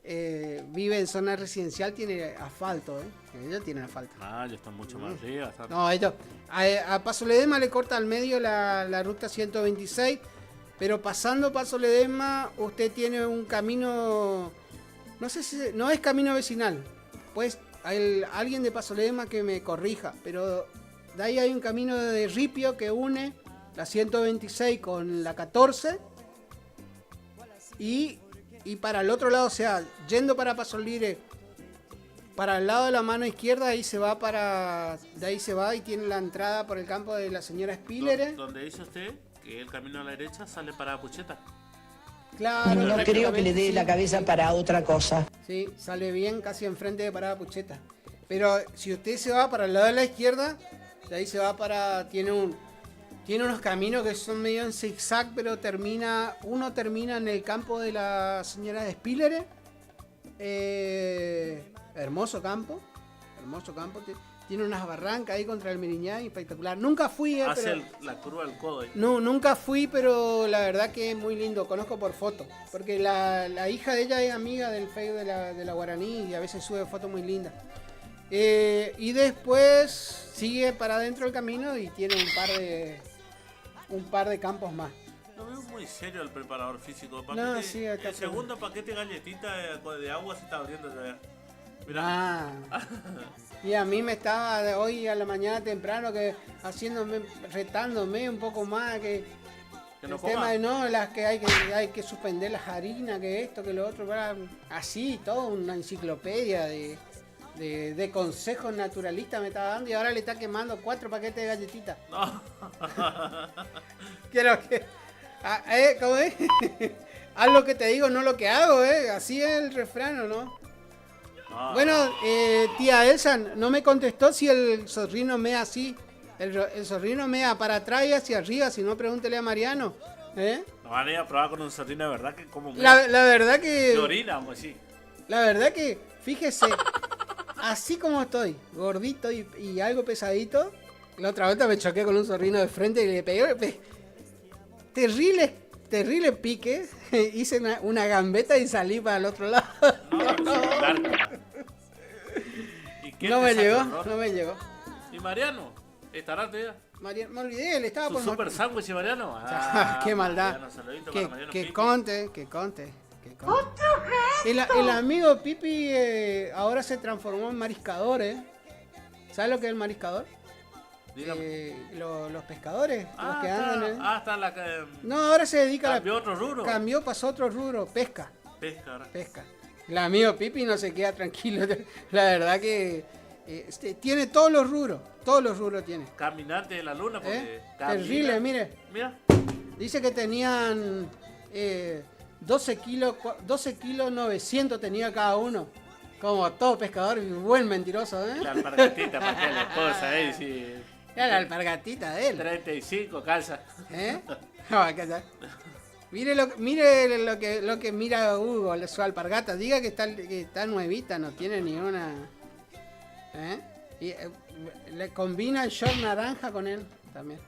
vive en zona residencial, tiene asfalto, ellos tienen asfalto. Ah, ya están mucho más arriba. No, ellos a Paso Ledema le corta al medio la ruta 126, pero pasando Paso Ledema usted tiene un camino, no sé si no es camino vecinal, pues hay alguien de Paso Ledema que me corrija, pero de ahí hay un camino de ripio que une la 126 con la 14 y para el otro lado, o sea, yendo para Paso Libre, para el lado de la mano izquierda, de ahí se va y tiene la entrada por el campo de la señora Spiller. ¿Dónde dice usted que el camino a la derecha sale para Pucheta? Claro. No creo que le dé la cabeza para otra cosa. Sí, sale bien casi enfrente de Parada Pucheta. Pero si usted se va para el lado de la izquierda, de ahí se va tiene unos caminos que son medio en zigzag, pero uno termina en el campo de la señora de Spiller. Hermoso campo. Tiene unas barrancas ahí contra el Miriñá, espectacular. Nunca fui, hace la curva del codo ahí. No, nunca fui, pero la verdad que es muy lindo. Conozco por foto, porque la hija de ella es amiga del Facebook de la Guaraní y a veces sube fotos muy lindas. Y después sigue para adentro del camino y tiene un par de campos más. Lo veo muy serio el preparador físico. Sí, el segundo paquete de galletita de agua se está abriendo ya. Mirá. Y a mí me estaba hoy a la mañana temprano retándome un poco más que el tema de las que hay que suspender las harinas, que esto, que lo otro, así, todo una enciclopedia de consejos naturalistas me estaba dando y ahora le está quemando 4 paquetes de galletitas. No. Quiero que... ¿cómo es? Haz lo que te digo, no lo que hago, así es el refrán, ¿no? Bueno, tía Elsa no me contestó si el zorrino mea así. El zorrino mea para atrás y hacia arriba, si no pregúntele a Mariano. No van a ir a probar con un zorrino de verdad que como la verdad que... orina, pues sí. La verdad que, fíjese, así como estoy, gordito y algo pesadito, la otra vez me choqué con un zorrino de frente y le pegué terrible pique, hice una gambeta y salí para el otro lado. No me llegó. ¿Y Mariano? ¿Estará todavía? Me olvidé, él estaba ¿Su por... super sándwich y Mariano? ¡Qué maldad! Mariano, que conte. El amigo Pipi ahora se transformó en mariscador, ¿Sabes lo que es el mariscador? Los pescadores, los que andan hasta la no, ahora se dedica cambió otro rubro. Pasó a otro rubro, pesca. Ahora. Pesca. El amigo Pipi no se queda tranquilo. La verdad que tiene todos los rubros tiene. Caminante de la luna, porque terrible, mire. Mira. Dice que tenían 12 kilos 900 tenía cada uno. Como todo pescador y buen mentiroso, ¿eh? La alpargatita para la esposa, sí. Era la alpargatita de él. 35 calza. ¿Eh? No, acá está. Mire lo que mira Hugo, su alpargata. Diga que está nuevita, no tiene ni una. ¿Eh? Y le combina el short naranja con él también.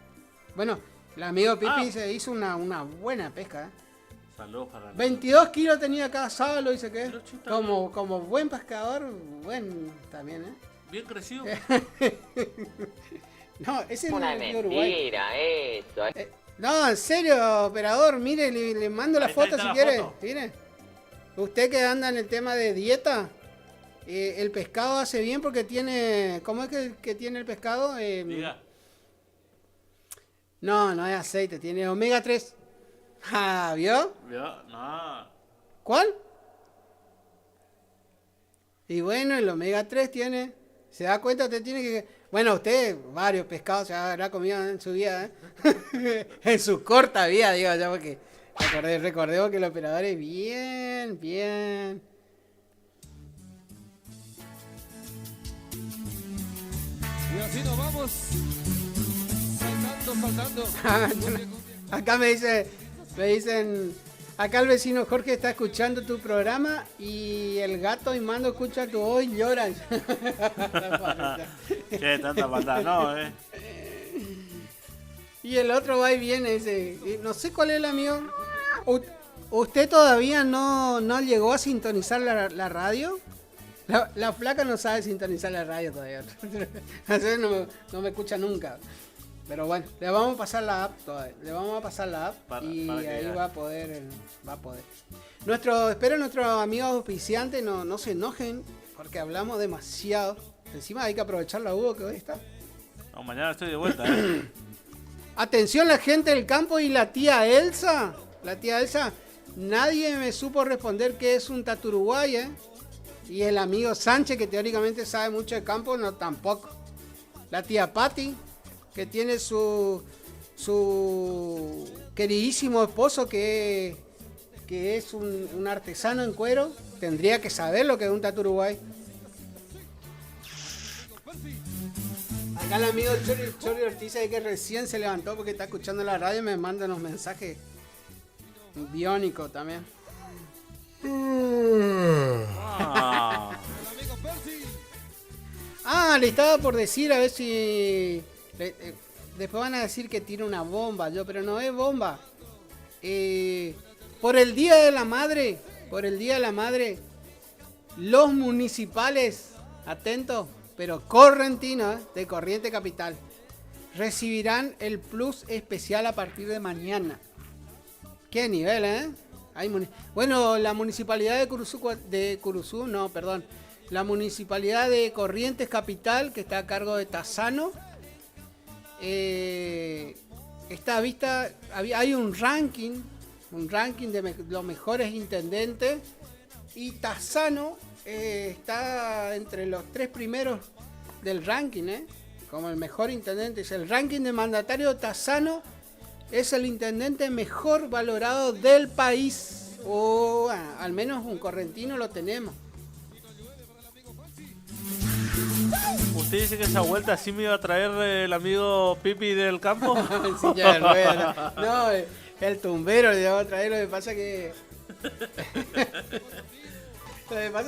Bueno, el amigo Pipi se hizo una buena pesca, ¿eh? Saludos para 22 kilos tenía cada sábado, dice que como buen pescador, buen también, ¿eh? Bien crecido. No, ese es una mentira, eso. No, en serio, operador, mire, le mando la foto si quiere. Mire. Usted que anda en el tema de dieta, el pescado hace bien porque tiene... ¿Cómo es que tiene el pescado? Diga. No es aceite, tiene omega 3. Ah, ¿vio? No. ¿Cuál? Y bueno, el omega 3 tiene... ¿Se da cuenta? Usted tiene que... Bueno, usted varios pescados se habrá comido en su vida, ¿eh? En su corta vida, digo ya, porque recordemos que el operador es bien. Y así nos vamos. Saltando. Acá me dicen... Acá el vecino Jorge está escuchando tu programa y el gato y Mando escucha tu voz y lloran. Qué tanta patada, no, Y el otro va y viene, dice, no sé cuál es el amigo. ¿Usted todavía no llegó a sintonizar la radio? La flaca no sabe sintonizar la radio todavía. Así no me escucha nunca. Pero bueno, le vamos a pasar la app todavía. Le vamos a pasar la app y ahí va a poder. Espero nuestros amigos auspiciantes no se enojen porque hablamos demasiado. Encima hay que aprovechar la Hugo que hoy está. No, mañana estoy de vuelta, Atención la gente del campo y la tía Elsa. Nadie me supo responder qué es un taturuguay, ¿eh? Y el amigo Sánchez, que teóricamente sabe mucho de campo, no tampoco. La tía Patti, que tiene su queridísimo esposo que es un artesano en cuero, tendría que saber lo que es un tatu uruguay. Acá el amigo Chori Ortiz, que recién se levantó porque está escuchando la radio, me manda unos mensajes biónicos también. Le estaba por decir, a ver si... Después van a decir que tiene una bomba, pero no es bomba. Por el Día de la Madre, los municipales, atentos, pero correntinos, de Corriente Capital, recibirán el plus especial a partir de mañana. ¿Qué nivel, eh? Bueno, la municipalidad la municipalidad de Corrientes Capital, que está a cargo de Tassano, está vista, hay un ranking de los mejores intendentes y Tassano está entre los 3 primeros del ranking, como el mejor intendente. Es el ranking de mandatario. Tassano es el intendente mejor valorado del país, o al menos un correntino lo tenemos. ¿Usted dice que esa vuelta sí me iba a traer el amigo Pipi del campo? Silla de ruedas. No, el tumbero le iba a traer. Lo que pasa que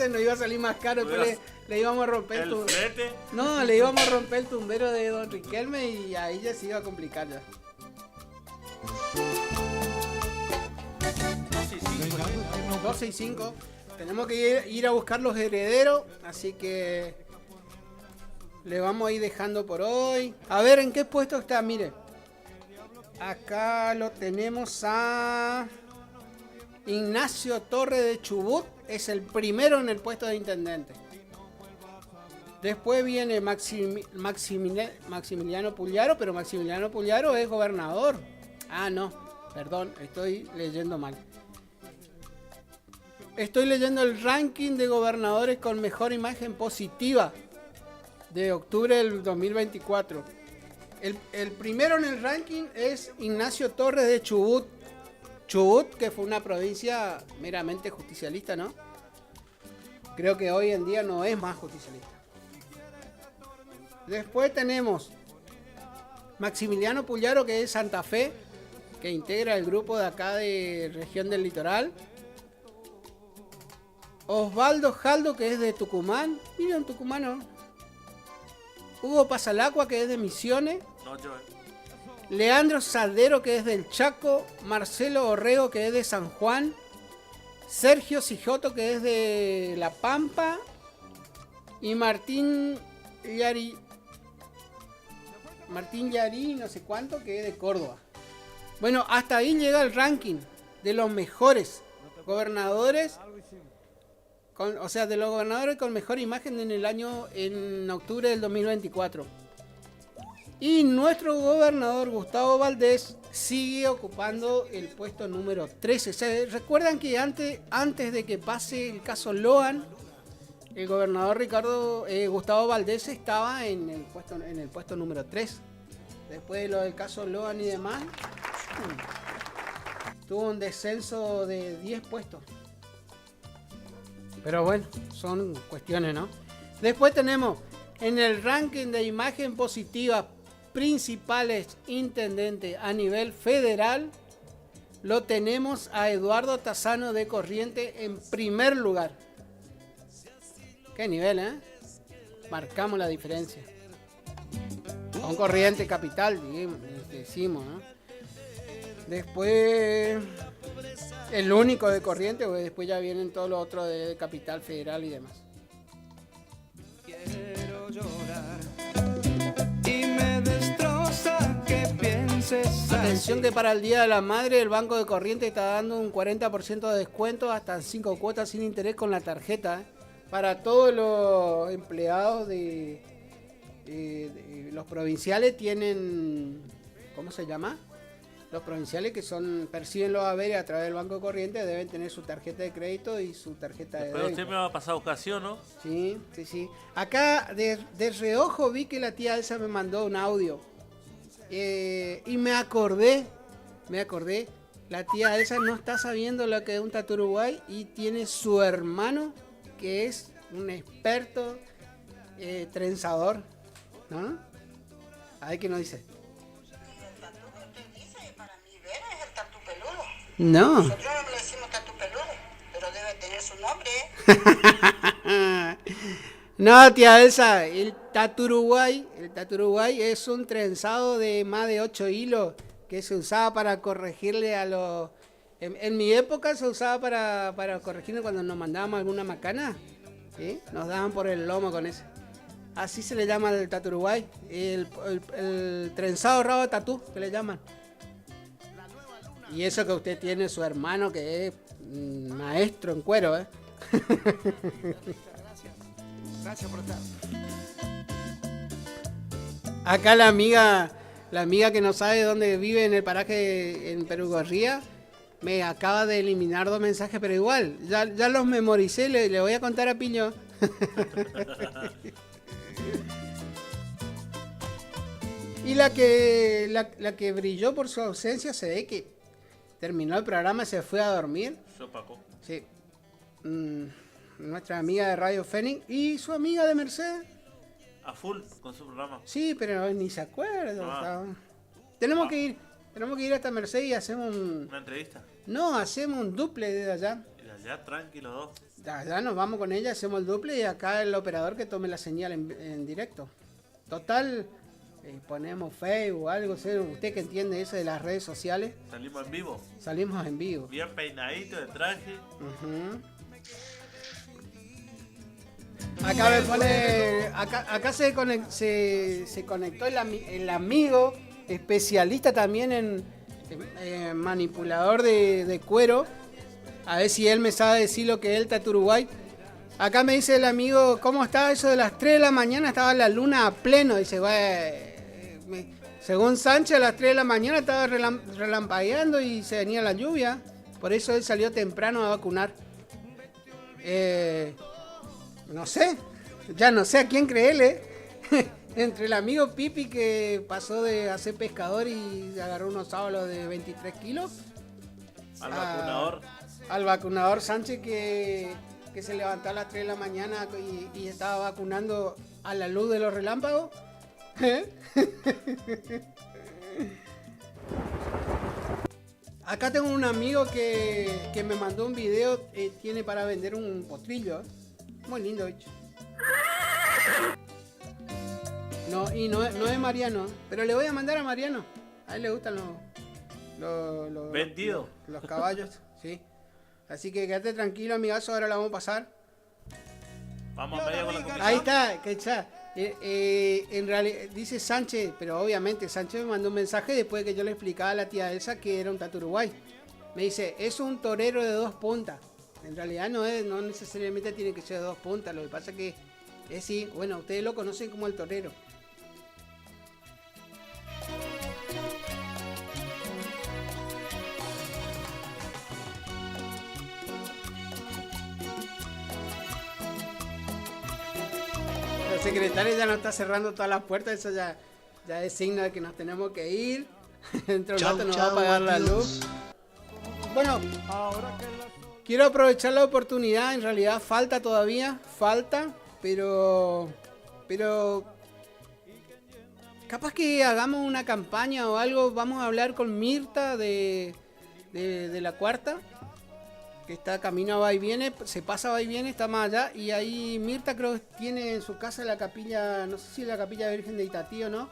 no iba a salir más caro. Le íbamos a romper ¿El flete? No, le íbamos a romper el tumbero de Don Riquelme y ahí ya se iba a complicar ya. 12 y 5. Tenemos que ir a buscar los herederos, así que le vamos a ir dejando por hoy. A ver, ¿en qué puesto está? Mire, acá lo tenemos a Ignacio Torre de Chubut, es el primero en el puesto de intendente. Después viene Maximiliano Pugliaro, pero Maximiliano Pugliaro es gobernador. Ah, no, perdón, estoy leyendo mal. Estoy leyendo el ranking de gobernadores con mejor imagen positiva de octubre del 2024. El primero en el ranking es Ignacio Torres de Chubut. Chubut, que fue una provincia meramente justicialista, ¿no? creo que hoy en día no es más justicialista. Después tenemos Maximiliano Puyaro, que es de Santa Fe, que integra el grupo de acá de Región del Litoral. Osvaldo Jaldo, que es de Tucumán. Mira, un tucumano. Hugo Pasalacua, que es de Misiones. No, yo. Leandro Saldero, que es del Chaco. Marcelo Orrego, que es de San Juan. Sergio Sijoto, que es de La Pampa. Y Martín Yari, no sé cuánto, que es de Córdoba. Bueno, hasta ahí llega el ranking de los mejores gobernadores, de los gobernadores con mejor imagen en octubre del 2024. Y nuestro gobernador Gustavo Valdés sigue ocupando el puesto número 13. Recuerdan que antes de que pase el caso Loan, el gobernador Gustavo Valdés estaba en el puesto número 3. Después de lo del caso Loan y demás, tuvo un descenso de 10 puestos. Pero bueno, son cuestiones, ¿no? Después tenemos en el ranking de imagen positiva principales intendentes a nivel federal, lo tenemos a Eduardo Tazano de Corrientes en primer lugar. Qué nivel, ¿eh? Marcamos la diferencia. Con Corrientes capital, decimos, ¿no? Después, el único de Corrientes, porque después ya vienen todos los otros de capital federal y demás. Quiero llorar y me destroza que pienses. Atención que para el Día de la Madre el Banco de Corrientes está dando un 40% de descuento hasta 5 cuotas sin interés con la tarjeta, para todos los empleados de los provinciales. Tienen, ¿cómo se llama? Los provinciales que perciben los haberes a través del Banco de Corrientes deben tener su tarjeta de crédito y su tarjeta de débito. Pero usted me va a pasar ocasión, ¿no? Sí. Acá de reojo vi que la tía Elsa me mandó un audio. Y me acordé. La tía Elsa no está sabiendo lo que es un tatu Uruguay y tiene su hermano que es un experto trenzador, ¿no? A ver qué nos dice. No. Nosotros no le decimos tatu peludo, pero debe tener su nombre, ¿eh? No, tía Elsa, el tatu Uruguay es un trenzado de más de 8 hilos que se usaba para corregirle a los... En mi época se usaba para corregirle cuando nos mandábamos alguna macana, ¿sí? Nos daban por el lomo con eso. Así se le llama el tatu Uruguay, el trenzado rabo de tatú, que le llaman. Y eso que usted tiene su hermano que es maestro en cuero, ¿eh? Gracias por estar. Acá la amiga que no sabe dónde vive en el paraje en Perugorría me acaba de eliminar 2 mensajes, pero igual, ya los memoricé, le voy a contar a Piño. Y la que brilló por su ausencia se ve que terminó el programa y se fue a dormir. Paco. Sí. Nuestra amiga de Radio Fénix y su amiga de Mercedes. A full con su programa. Sí, pero ni se acuerda. Tenemos que ir hasta Mercedes y hacemos ¿Una entrevista? No, hacemos un duple desde allá. De allá, tranquilo, dos. De allá nos vamos con ella, hacemos el duple y acá el operador que tome la señal en directo. Total, ponemos Facebook, algo, usted que entiende eso de las redes sociales. ¿Salimos en vivo? Salimos en vivo. Bien peinadito, de traje. Acá me pone. Acá se conectó el amigo especialista también en manipulador de cuero. A ver si él me sabe decir lo que es el tatu Uruguay. Acá me dice el amigo, ¿cómo está eso de las 3 de la mañana? Estaba la luna a pleno. Dice, según Sánchez, a las 3 de la mañana estaba relampagueando y se venía la lluvia. Por eso él salió temprano a vacunar. No sé, ya no sé a quién creerle. Entre el amigo Pipi que pasó de hacer pescador y agarró unos sábalos de 23 kilos. Al vacunador. Al vacunador Sánchez que que se levantó a las 3 de la mañana y estaba vacunando a la luz de los relámpagos. Acá tengo un amigo que me mandó un video, tiene para vender un potrillo. Muy lindo, hecho. No, y no es Mariano, pero le voy a mandar a Mariano. A él le gustan los vendido. Los caballos, sí. Así que quédate tranquilo, amigazo, ahora la vamos a pasar. Vamos a medio con la comida. Ahí está, que está. En realidad, dice Sánchez, pero obviamente Sánchez me mandó un mensaje después de que yo le explicaba a la tía Elsa que era un tatu uruguay. Me dice, es un torero de 2 puntas. En realidad no necesariamente tiene que ser de 2 puntas, lo que pasa que es sí, bueno, ustedes lo conocen como el torero. La secretaria ya nos está cerrando todas las puertas, eso ya es signo de que nos tenemos que ir. Dentro de un rato nos va a apagar la luz. Bueno, quiero aprovechar la oportunidad, en realidad falta, pero capaz que hagamos una campaña o algo. Vamos a hablar con Mirta de la Cuarta, que está camino a va y viene, se pasa va y viene, está más allá, y ahí Mirta creo que tiene en su casa la capilla, no sé si la capilla Virgen de Itatí o no.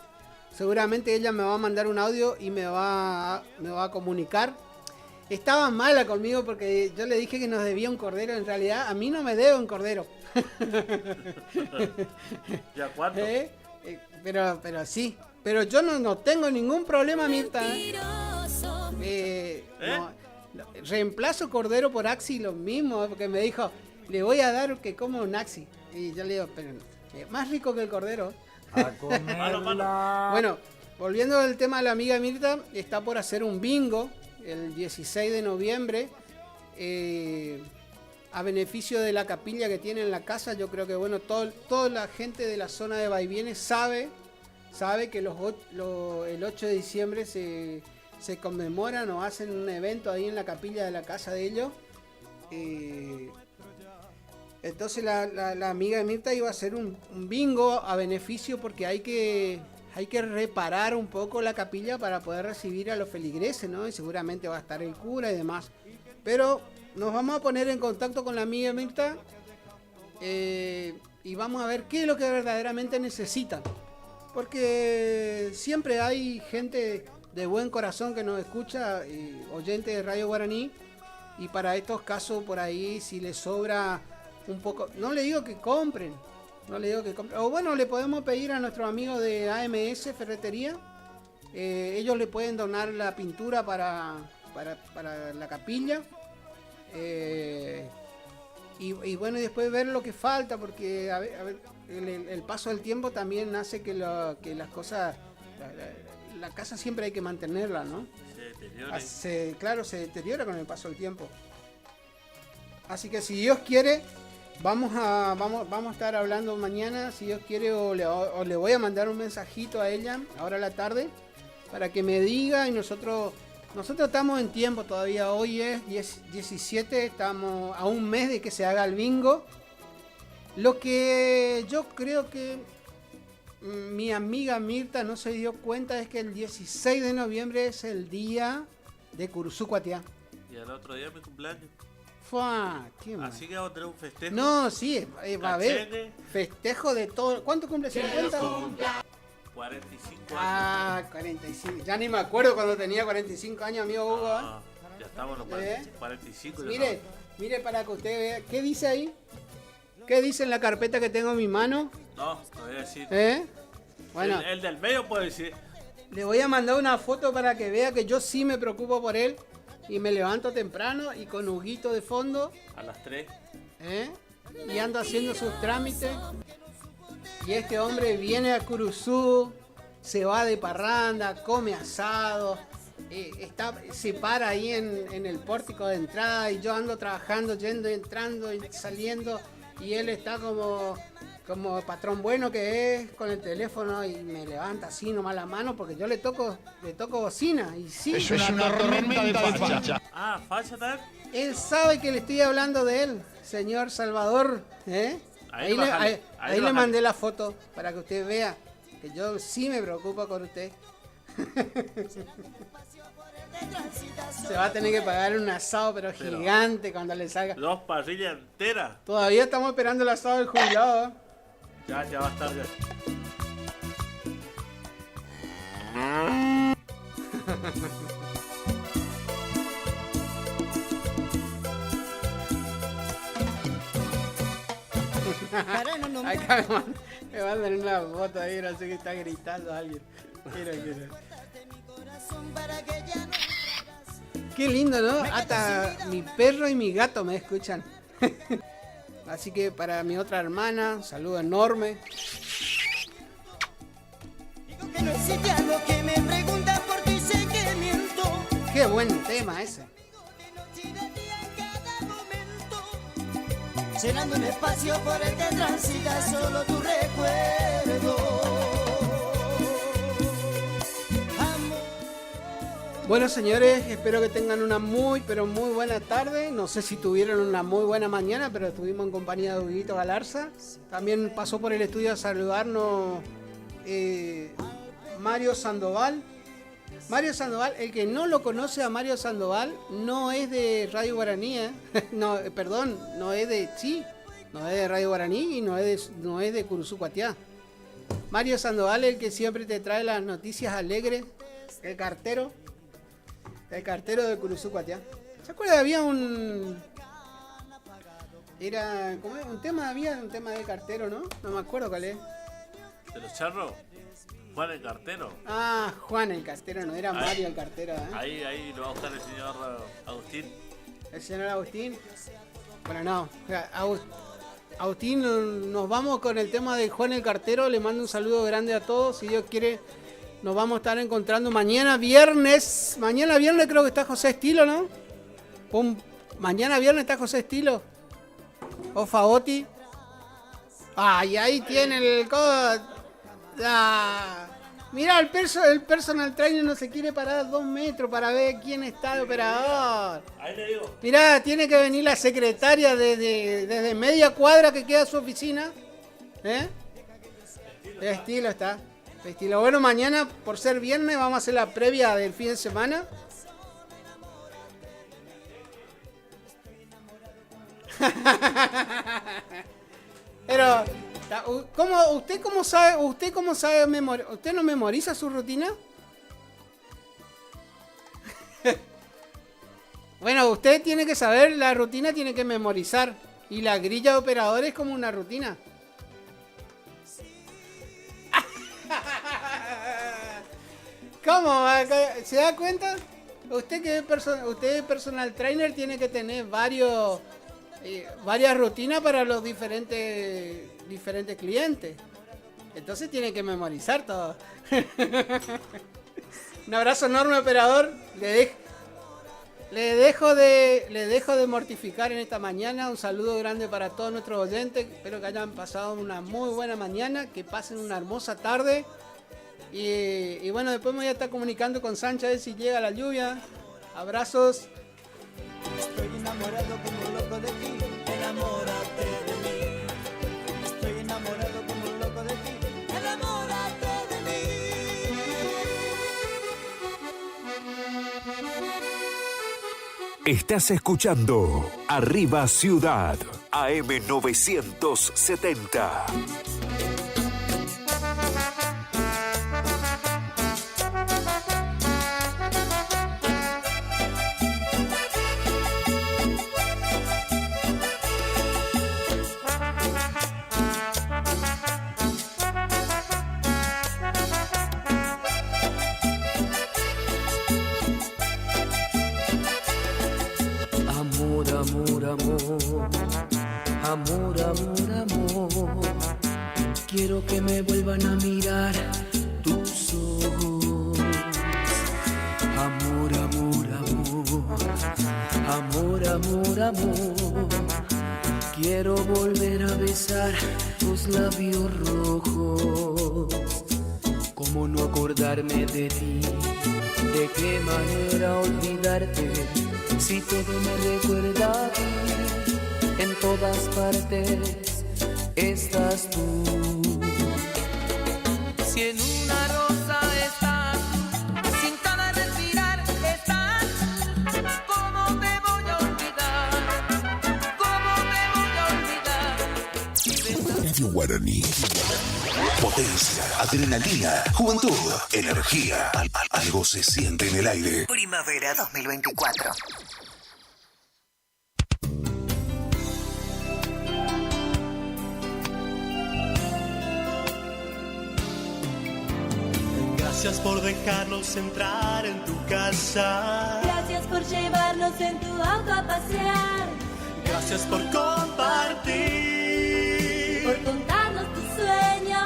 Seguramente ella me va a mandar un audio y me va a comunicar. Estaba mala conmigo porque yo le dije que nos debía un cordero. En realidad a mí no me debe un cordero. ¿Ya cuánto? Pero sí. Pero yo no tengo ningún problema, Mirta. No, reemplazo cordero por Axi, lo mismo, porque me dijo, le voy a dar que coma un Axi. Y yo le digo, pero más rico que el cordero. Bueno, volviendo al tema de la amiga Mirta, está por hacer un bingo el 16 de noviembre a beneficio de la capilla que tiene en la casa. Yo creo que bueno, toda la gente de la zona de Vaivienes sabe que el 8 de diciembre se conmemoran o hacen un evento ahí en la capilla de la casa de ellos. Entonces la amiga de Mirta iba a hacer un bingo a beneficio porque hay que reparar un poco la capilla para poder recibir a los feligreses, ¿no? Y seguramente va a estar el cura y demás. Pero nos vamos a poner en contacto con la amiga Mirta y vamos a ver qué es lo que verdaderamente necesitan. Porque siempre hay gente de buen corazón que nos escucha, oyente de Radio Guaraní, y para estos casos por ahí si les sobra un poco, no le digo que compren, o bueno, le podemos pedir a nuestros amigos de AMS Ferretería, ellos le pueden donar la pintura para la capilla, y bueno, y después ver lo que falta, porque a ver, el paso del tiempo también hace que las cosas, la casa siempre hay que mantenerla, ¿no? Claro, se deteriora con el paso del tiempo. Así que si Dios quiere, vamos a estar hablando mañana, si Dios quiere, o le voy a mandar un mensajito a ella ahora a la tarde para que me diga, y nosotros estamos en tiempo todavía. Hoy es 17, estamos a un mes de que se haga el bingo. Lo que yo creo que mi amiga Mirta no se dio cuenta es que el 16 de noviembre es el día de Curuzú Cuatiá. Y el otro día es mi cumpleaños. Así que vamos a tener un festejo. No, sí, va a haber festejo de todo. ¿Cuánto cumple? ¿50? 45 años. 45. Ya ni me acuerdo cuando tenía 45 años, amigo Hugo. Ya estamos en los 45. Mire para que usted vea. ¿Qué dice ahí? ¿Qué dice en la carpeta que tengo en mi mano? No voy a decir. Bueno, el del medio puede decir. Le voy a mandar una foto para que vea que yo sí me preocupo por él. Y me levanto temprano y con Huguito de fondo. A las 3. Y ando haciendo sus trámites. Y este hombre viene a Curuzú, se va de parranda, come asado. Se para ahí en el pórtico de entrada. Y yo ando trabajando, yendo, entrando y saliendo. Y él está como como patrón bueno que es con el teléfono y me levanta así nomás la mano porque yo le toco bocina y sí. Es una tormenta de facha. Ah, facha también. Él sabe que le estoy hablando de él, señor Salvador. Ahí le mandé la foto para que usted vea que yo sí me preocupo por usted. Se va a tener que pagar un asado pero gigante cuando le salga. 2 parrillas enteras. Todavía estamos esperando el asado del jubilado. Ya va a estar ya. Acá me mandan una foto ahí, no sé qué está gritando alguien. Mira. Qué lindo, ¿no? Hasta mi perro y mi gato me escuchan. Así que para mi otra hermana, un saludo enorme. Qué buen tema ese. Llenando un espacio por el que transita solo tu recuerdo. Bueno, señores, espero que tengan una muy buena tarde. No sé si tuvieron una muy buena mañana, pero estuvimos en compañía de Huguito Galarza. También pasó por el estudio a saludarnos Mario Sandoval. Mario Sandoval, el que no lo conoce a Mario Sandoval, no es de Radio Guaraní, no es de Radio Guaraní y no es de Curuzú Cuatiá. Mario Sandoval, el que siempre te trae las noticias alegres, el cartero de Curuzú Cuatiá. ¿Se acuerda? Había un tema de cartero, ¿no? No me acuerdo cuál es. ¿De los charros? Juan el cartero. Ah, Juan el cartero, no era Mario el cartero, ¿eh? Ahí lo va a buscar el señor Agustín. ¿El señor Agustín? Bueno, no. Agustín, nos vamos con el tema de Juan el cartero. Le mando un saludo grande a todos. Si Dios quiere, nos vamos a estar encontrando mañana viernes. Mañana viernes creo que está José Estilo, ¿no? Mañana viernes está José Estilo. O Faoti. Ay, ahí tiene el codo. Mira, el personal trainer no se quiere parar a 2 metros para ver quién está de operador. Ahí le digo. Mira, tiene que venir la secretaria desde media cuadra que queda su oficina. Estilo está. Estilo. Bueno, mañana, por ser viernes, vamos a hacer la previa del fin de semana. Pero... ¿Usted cómo sabe ¿Usted no memoriza su rutina? Bueno, usted tiene que saber, la rutina tiene que memorizar. Y la grilla de operadores es como una rutina. ¿Cómo? ¿Se da cuenta? Usted que es personal trainer tiene que tener varias rutinas para los diferentes clientes. Entonces tiene que memorizar todo. Un abrazo enorme, operador. Le dejo de mortificar en esta mañana. Un saludo grande para todos nuestros oyentes. Espero que hayan pasado una muy buena mañana, que pasen una hermosa tarde. Y bueno, después me voy a estar comunicando con Sancha a ver si llega la lluvia. Abrazos. Estoy enamorado como loco de ti, enamórate de mí. Estoy enamorado como loco de ti, enamórate de mí. Estás escuchando Arriba Ciudad, AM 970. Quiero que me vuelvan a mirar tus ojos. Amor, amor, amor. Amor, amor, amor. Quiero volver a besar tus labios rojos. ¿Cómo no acordarme de ti? ¿De qué manera olvidarte? Si todo me recuerda a ti, en todas partes estás tú. Si en una rosa estás, sin cada respirar estás, ¿cómo te voy a olvidar? ¿Cómo te voy a olvidar? Radio Guaraní. Potencia, adrenalina, juventud, energía. Algo se siente en el aire. Primavera 2024. Gracias por dejarnos entrar en tu casa. Gracias por llevarnos en tu auto a pasear. Gracias por compartir. Por contarnos tus sueños.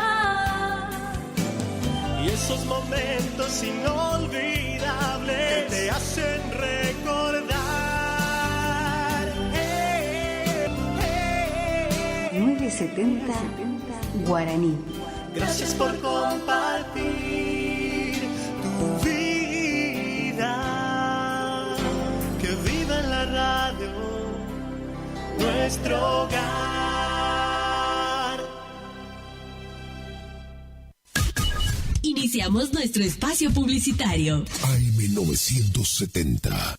Y esos momentos inolvidables que te hacen recordar. 970 Guaraní. Gracias por compartir tu vida. Que viva en la radio nuestro hogar. Iniciamos nuestro espacio publicitario. AM970.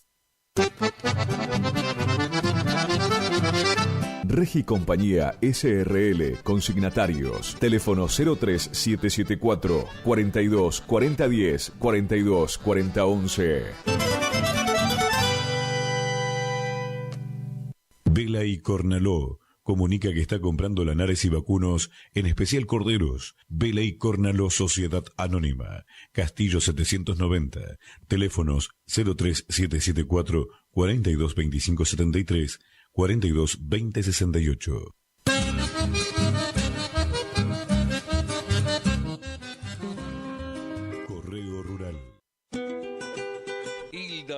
Regi Compañía SRL, consignatarios, teléfono 03774 42 4010 42 4011. Vela y Cornaló comunica que está comprando lanares y vacunos, en especial corderos. Vela y Cornaló Sociedad Anónima, Castillo 790, teléfonos 03774 42 25 73 42 20 68. Correo Rural.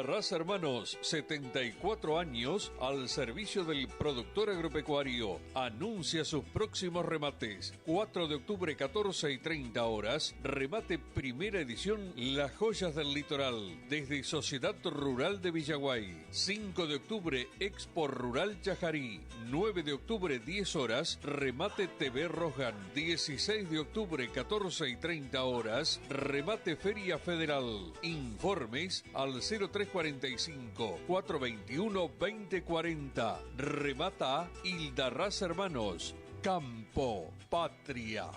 Raza Hermanos, 74 años al servicio del productor agropecuario. Anuncia sus próximos remates. 4 de octubre, 14 y 30 horas. Remate primera edición, Las Joyas del Litoral, desde Sociedad Rural de Villaguay. 5 de octubre, Expo Rural Chajarí. 9 de octubre, 10 horas, remate TV Rojan. 16 de octubre, 14 y 30 horas, remate Feria Federal. Informes al 0345-421-2040. Remata Hilda Raza Hermanos. Campo Patria.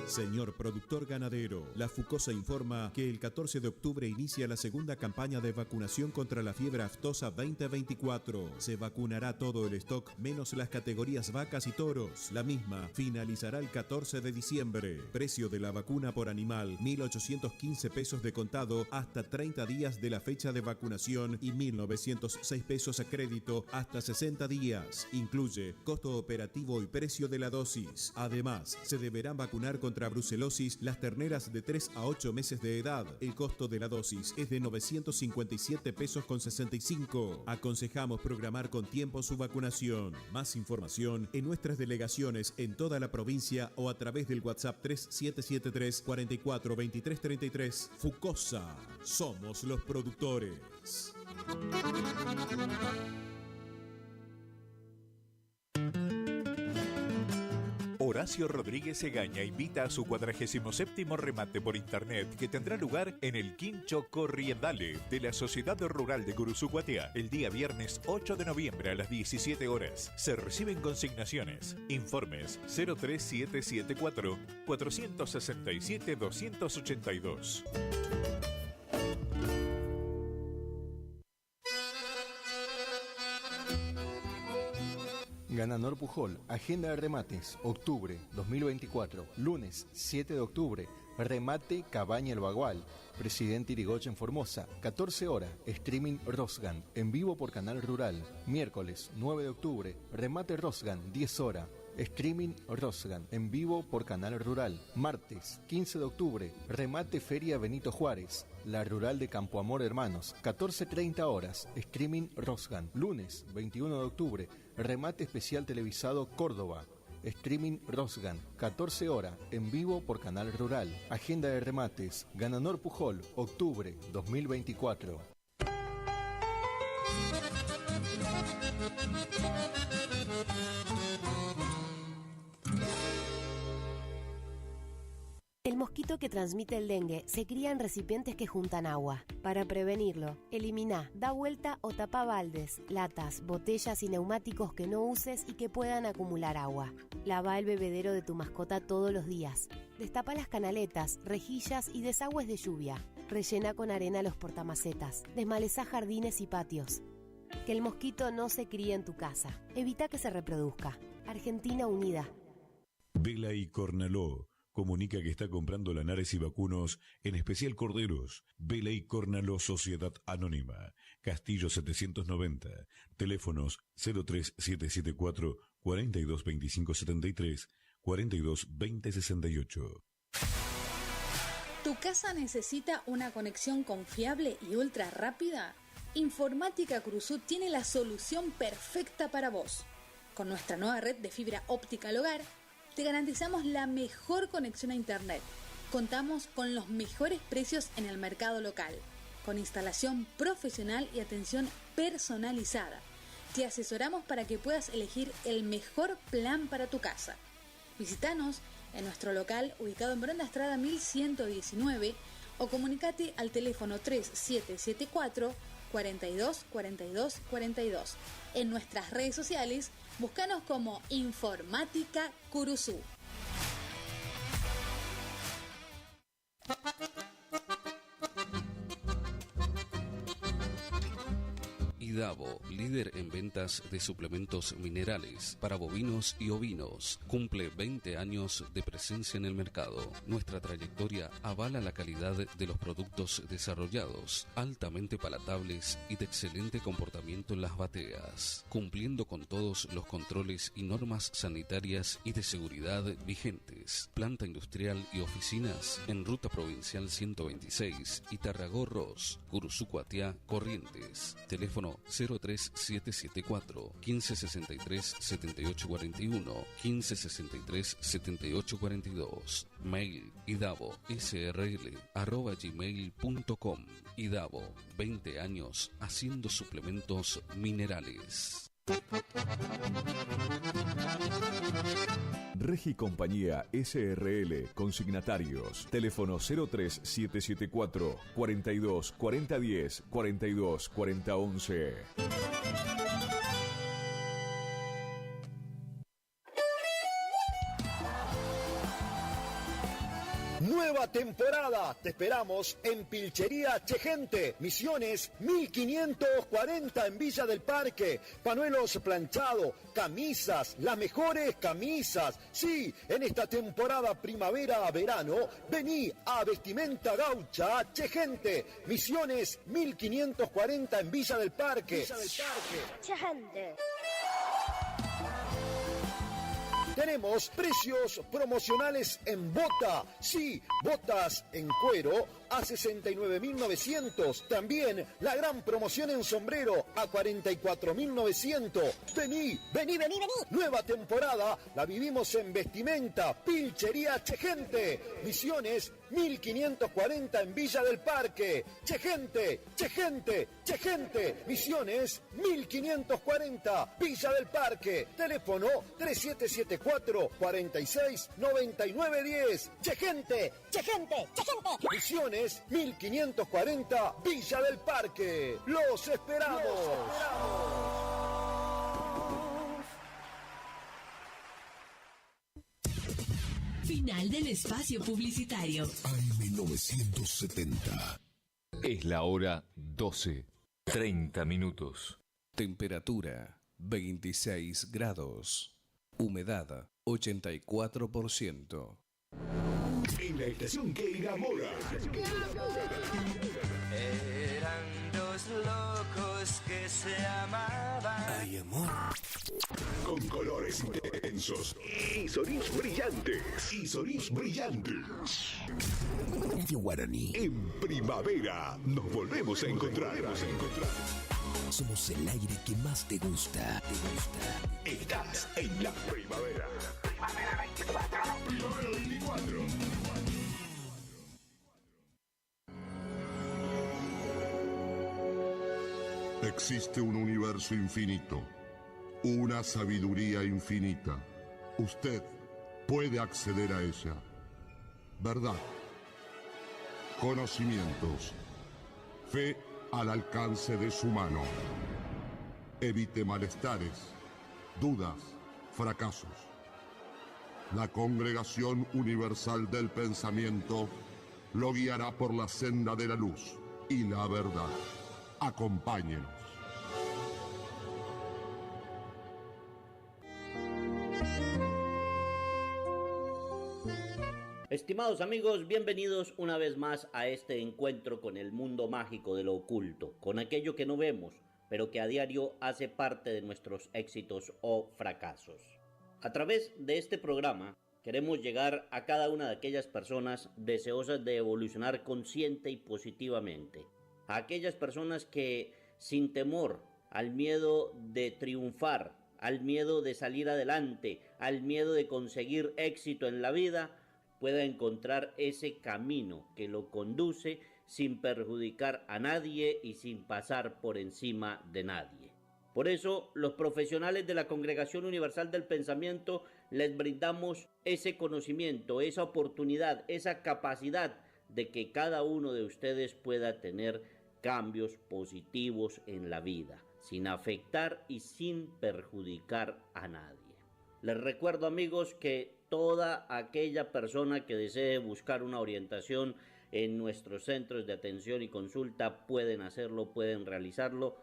Señor productor ganadero, la Fucosa informa que el 14 de octubre inicia la segunda campaña de vacunación contra la fiebre aftosa 2024. Se vacunará todo el stock menos las categorías vacas y toros. La misma finalizará el 14 de diciembre. Precio de la vacuna por animal, 1.815 pesos de contado hasta 30 días de la fecha de vacunación y 1.906 pesos a crédito hasta 60 días. Incluye costo operativo y precio de la dosis. Además, se deberán vacunar contra brucelosis las terneras de 3 a 8 meses de edad. El costo de la dosis es de 957 pesos con 65. Aconsejamos programar con tiempo su vacunación. Más información en nuestras delegaciones en toda la provincia o a través del WhatsApp 3773 44 23 33. Fucosa, somos los productores. Horacio Rodríguez Egaña invita a su 47º remate por internet que tendrá lugar en el Quincho Corriendale de la Sociedad Rural de Curuzucuatiá el día viernes 8 de noviembre a las 17 horas. Se reciben consignaciones. Informes 03774 467 282. Ganador Pujol, agenda de remates, octubre 2024, lunes 7 de octubre, remate Cabaña El Bagual, Presidente Irigoyen Formosa, 14 horas, streaming Rosgan, en vivo por Canal Rural, miércoles 9 de octubre, remate Rosgan, 10 horas, streaming Rosgan, en vivo por Canal Rural. Martes 15 de octubre, remate Feria Benito Juárez, la rural de Campo Amor Hermanos, 14:30 horas, streaming Rosgan. Lunes 21 de octubre, remate especial televisado Córdoba, streaming Rosgan, 14 horas, en vivo por Canal Rural. Agenda de remates, Ganador Pujol, octubre 2024. El mosquito que transmite el dengue se cría en recipientes que juntan agua. Para prevenirlo, elimina, da vuelta o tapa baldes, latas, botellas y neumáticos que no uses y que puedan acumular agua. Lava el bebedero de tu mascota todos los días. Destapa las canaletas, rejillas y desagües de lluvia. Rellena con arena los portamacetas. Desmalezá jardines y patios. Que el mosquito no se críe en tu casa. Evita que se reproduzca. Argentina Unida. Vela y Cornaló comunica que está comprando lanares y vacunos, en especial corderos. Vela y Cornaló Sociedad Anónima, Castillo 790, teléfonos 03774 422573, 422068. ¿Tu casa necesita una conexión confiable y ultra rápida? Informática Cruzú tiene la solución perfecta para vos. Con nuestra nueva red de fibra óptica al hogar, te garantizamos la mejor conexión a internet. Contamos con los mejores precios en el mercado local, con instalación profesional y atención personalizada. Te asesoramos para que puedas elegir el mejor plan para tu casa. Visítanos en nuestro local ubicado en Bronda Estrada 1119 o comunicate al teléfono 3774 42 42 42. En nuestras redes sociales, búscanos como Informática Curuzú. Idavo, líder en ventas de suplementos minerales para bovinos y ovinos, cumple 20 años de presencia en el mercado. Nuestra trayectoria avala la calidad de los productos desarrollados, altamente palatables y de excelente comportamiento en las bateas, cumpliendo con todos los controles y normas sanitarias y de seguridad vigentes. Planta industrial y oficinas en Ruta Provincial 126, Itarragó-Ros, Curuzú-Cuatiá, Corrientes. Teléfono 03774 1563 7841 1563 7842. Mail idavo.srl@gmail.com. Idavo, 20 años haciendo suplementos minerales. Regi Compañía SRL, consignatarios, teléfono 03774 42 4010 42 4011. Nueva temporada, te esperamos en Pilchería Chegente, Misiones 1540 en Villa del Parque. Panuelos planchados, camisas, las mejores camisas. Sí, en esta temporada primavera-verano, vení a Vestimenta Gaucha Chegente, Misiones 1540 en Villa del Parque. Chegente. Tenemos precios promocionales en bota. Sí, botas en cuero a 69.900. También la gran promoción en sombrero a 44.900. Vení. Nueva temporada la vivimos en Vestimenta Pilchería Chegente. Misiones 1540 en Villa del Parque. Chegente. Misiones 1540 Villa del Parque. Teléfono 3774 46 99 10. Chegente. Misiones 1540 Villa del Parque. Los esperamos. Final del espacio publicitario. AM970. Es la hora 12:30 minutos. Temperatura 26 grados. Humedad 84%. En la estación que enamora. Eran dos locos es que se amaban. Ay, amor. Con colores intensos y sonidos brillantes. Radio Guaraní. En primavera nos volvemos a encontrar. Somos el aire que más te gusta. Estás en la primavera. Primavera 24. Primavera 24. Existe un universo infinito, una sabiduría infinita. Usted puede acceder a ella. Verdad, conocimientos, fe al alcance de su mano. Evite malestares, dudas, fracasos. La Congregación Universal del Pensamiento lo guiará por la senda de la luz y la verdad. Acompáñenos. Estimados amigos, bienvenidos una vez más a este encuentro con el mundo mágico de lo oculto, con aquello que no vemos, pero que a diario hace parte de nuestros éxitos o fracasos. A través de este programa queremos llegar a cada una de aquellas personas deseosas de evolucionar consciente y positivamente, a aquellas personas que sin temor al miedo de triunfar, al miedo de salir adelante, al miedo de conseguir éxito en la vida, pueda encontrar ese camino que lo conduce sin perjudicar a nadie y sin pasar por encima de nadie. Por eso, los profesionales de la Congregación Universal del Pensamiento les brindamos ese conocimiento, esa oportunidad, esa capacidad de que cada uno de ustedes pueda tener cambios positivos en la vida, sin afectar y sin perjudicar a nadie. Les recuerdo, amigos, que toda aquella persona que desee buscar una orientación en nuestros centros de atención y consulta pueden hacerlo, pueden realizarlo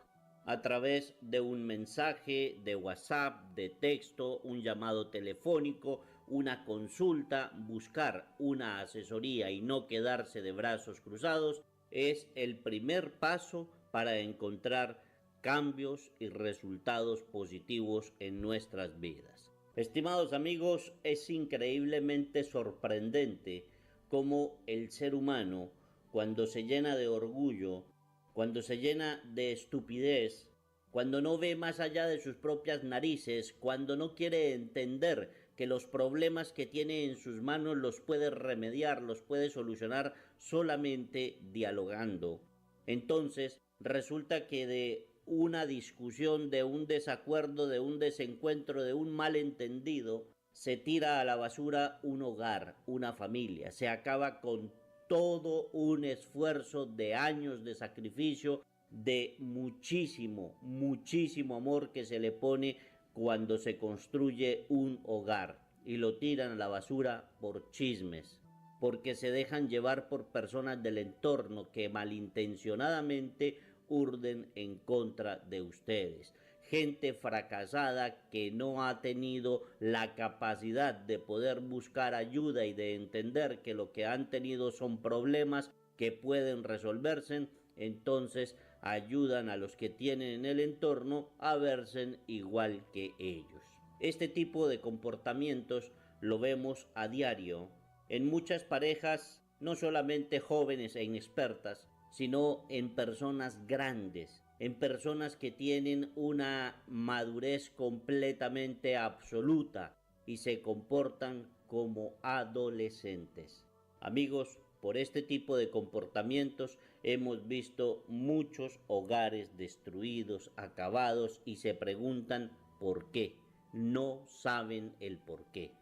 a través de un mensaje de WhatsApp, de texto, un llamado telefónico, una consulta. Buscar una asesoría y no quedarse de brazos cruzados es el primer paso para encontrar cambios y resultados positivos en nuestras vidas. Estimados amigos, es increíblemente sorprendente cómo el ser humano, cuando se llena de orgullo, cuando se llena de estupidez, cuando no ve más allá de sus propias narices, cuando no quiere entender que los problemas que tiene en sus manos los puede remediar, los puede solucionar solamente dialogando. Entonces, resulta que de una discusión, de un desacuerdo, de un desencuentro, de un malentendido, se tira a la basura un hogar, una familia. Se acaba con todo un esfuerzo de años de sacrificio, de muchísimo amor que se le pone cuando se construye un hogar, y lo tiran a la basura por chismes, porque se dejan llevar por personas del entorno que malintencionadamente urden en contra de ustedes. Gente fracasada que no ha tenido la capacidad de poder buscar ayuda y de entender que lo que han tenido son problemas que pueden resolverse, entonces ayudan a los que tienen en el entorno a verse igual que ellos. Este tipo de comportamientos lo vemos a diario en muchas parejas, no solamente jóvenes e inexpertas, sino en personas grandes, en personas que tienen una madurez completamente absoluta y se comportan como adolescentes. Amigos, por este tipo de comportamientos hemos visto muchos hogares destruidos, acabados, y se preguntan por qué. No saben el por qué.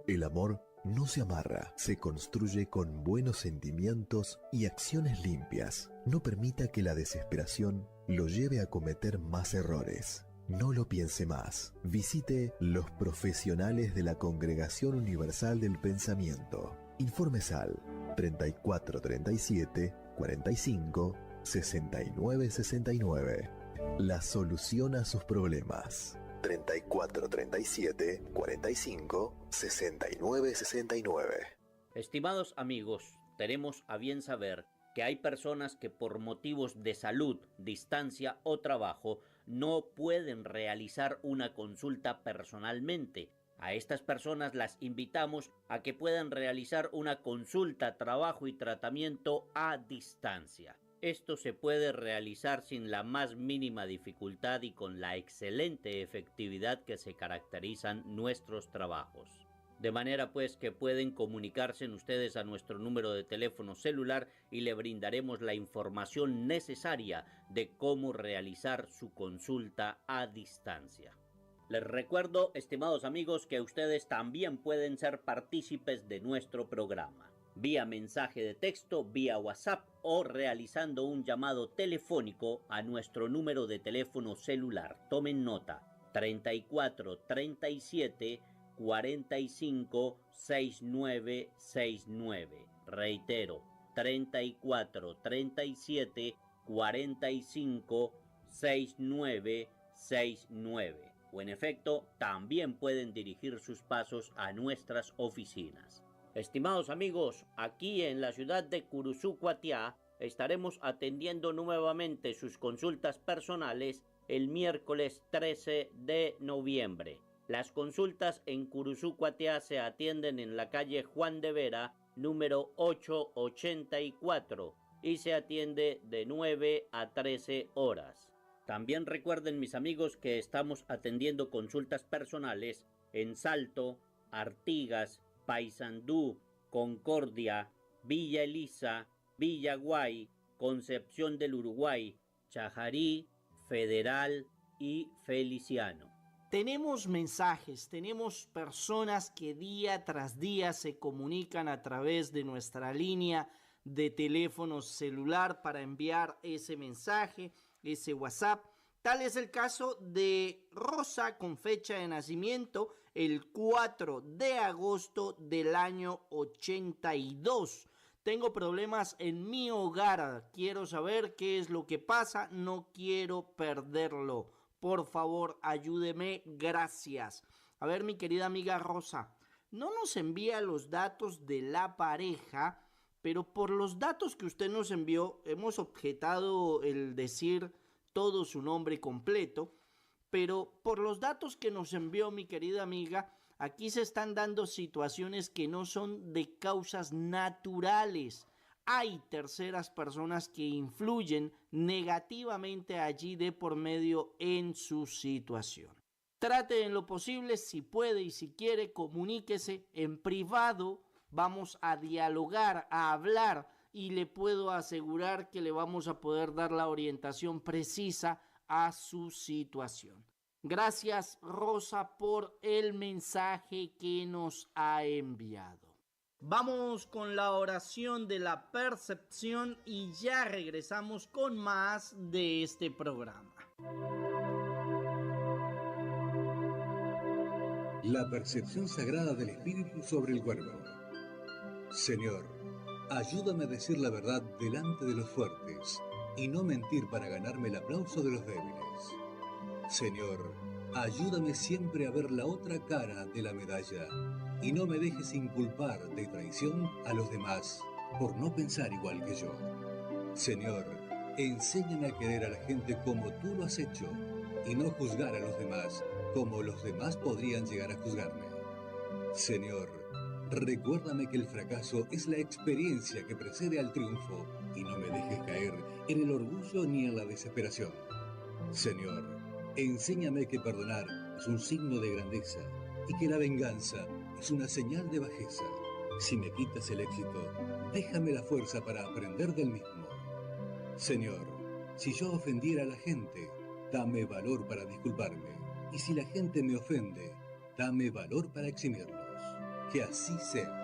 El amor no se amarra, se construye con buenos sentimientos y acciones limpias. No permita que la desesperación lo lleve a cometer más errores. No lo piense más. Visite los profesionales de la Congregación Universal del Pensamiento. Informes al 3437 45 69 69. La solución a sus problemas. 3437 45 69 69. Estimados amigos, tenemos a bien saber que hay personas que por motivos de salud, distancia o trabajo no pueden realizar una consulta personalmente. A estas personas las invitamos a que puedan realizar una consulta, trabajo y tratamiento a distancia. Esto se puede realizar sin la más mínima dificultad y con la excelente efectividad que se caracterizan nuestros trabajos. De manera pues que pueden comunicarse ustedes a nuestro número de teléfono celular y le brindaremos la información necesaria de cómo realizar su consulta a distancia. Les recuerdo, estimados amigos, que ustedes también pueden ser partícipes de nuestro programa, vía mensaje de texto, vía WhatsApp o realizando un llamado telefónico a nuestro número de teléfono celular. Tomen nota, 34 37 45 6969. Reitero, 34 37 45 6969. O en efecto, también pueden dirigir sus pasos a nuestras oficinas. Estimados amigos, aquí en la ciudad de Curuzú, Cuatiá, estaremos atendiendo nuevamente sus consultas personales el miércoles 13 de noviembre. Las consultas en Curuzú, Cuatiá se atienden en la calle Juan de Vera, número 884, y se atiende de 9 a 13 horas. También recuerden, mis amigos, que estamos atendiendo consultas personales en Salto, Artigas, Paysandú, Concordia, Villa Elisa, Villaguay, Concepción del Uruguay, Chajarí, Federal y Feliciano. Tenemos mensajes, tenemos personas que día tras día se comunican a través de nuestra línea de teléfono celular para enviar ese mensaje, ese WhatsApp. Tal es el caso de Rosa, con fecha de nacimiento el 4 de agosto del año 82. Tengo problemas en mi hogar, quiero saber qué es lo que pasa, no quiero perderlo. Por favor, ayúdeme, gracias. A ver, mi querida amiga Rosa, no nos envía los datos de la pareja, pero por los datos que usted nos envió, hemos objetado el decir todo su nombre completo, pero por los datos que nos envió mi querida amiga, aquí se están dando situaciones que no son de causas naturales. Hay terceras personas que influyen negativamente allí de por medio en su situación. Trate en lo posible, si puede y si quiere, comuníquese en privado. Vamos a dialogar, a hablar, y le puedo asegurar que le vamos a poder dar la orientación precisa a su situación. Gracias, Rosa, por el mensaje que nos ha enviado. Vamos con la oración de la percepción y ya regresamos con más de este programa. La percepción sagrada del Espíritu sobre el cuerpo. Señor, ayúdame a decir la verdad delante de los fuertes y no mentir para ganarme el aplauso de los débiles. Señor, ayúdame siempre a ver la otra cara de la medalla y no me dejes inculpar de traición a los demás por no pensar igual que yo. Señor, enséñame a querer a la gente como tú lo has hecho y no juzgar a los demás como los demás podrían llegar a juzgarme. Señor, recuérdame que el fracaso es la experiencia que precede al triunfo y no me dejes caer en el orgullo ni en la desesperación. Señor, enséñame que perdonar es un signo de grandeza y que la venganza es una señal de bajeza. Si me quitas el éxito, déjame la fuerza para aprender del mismo. Señor, si yo ofendiera a la gente, dame valor para disculparme. Y si la gente me ofende, dame valor para eximirlos. Que así sea.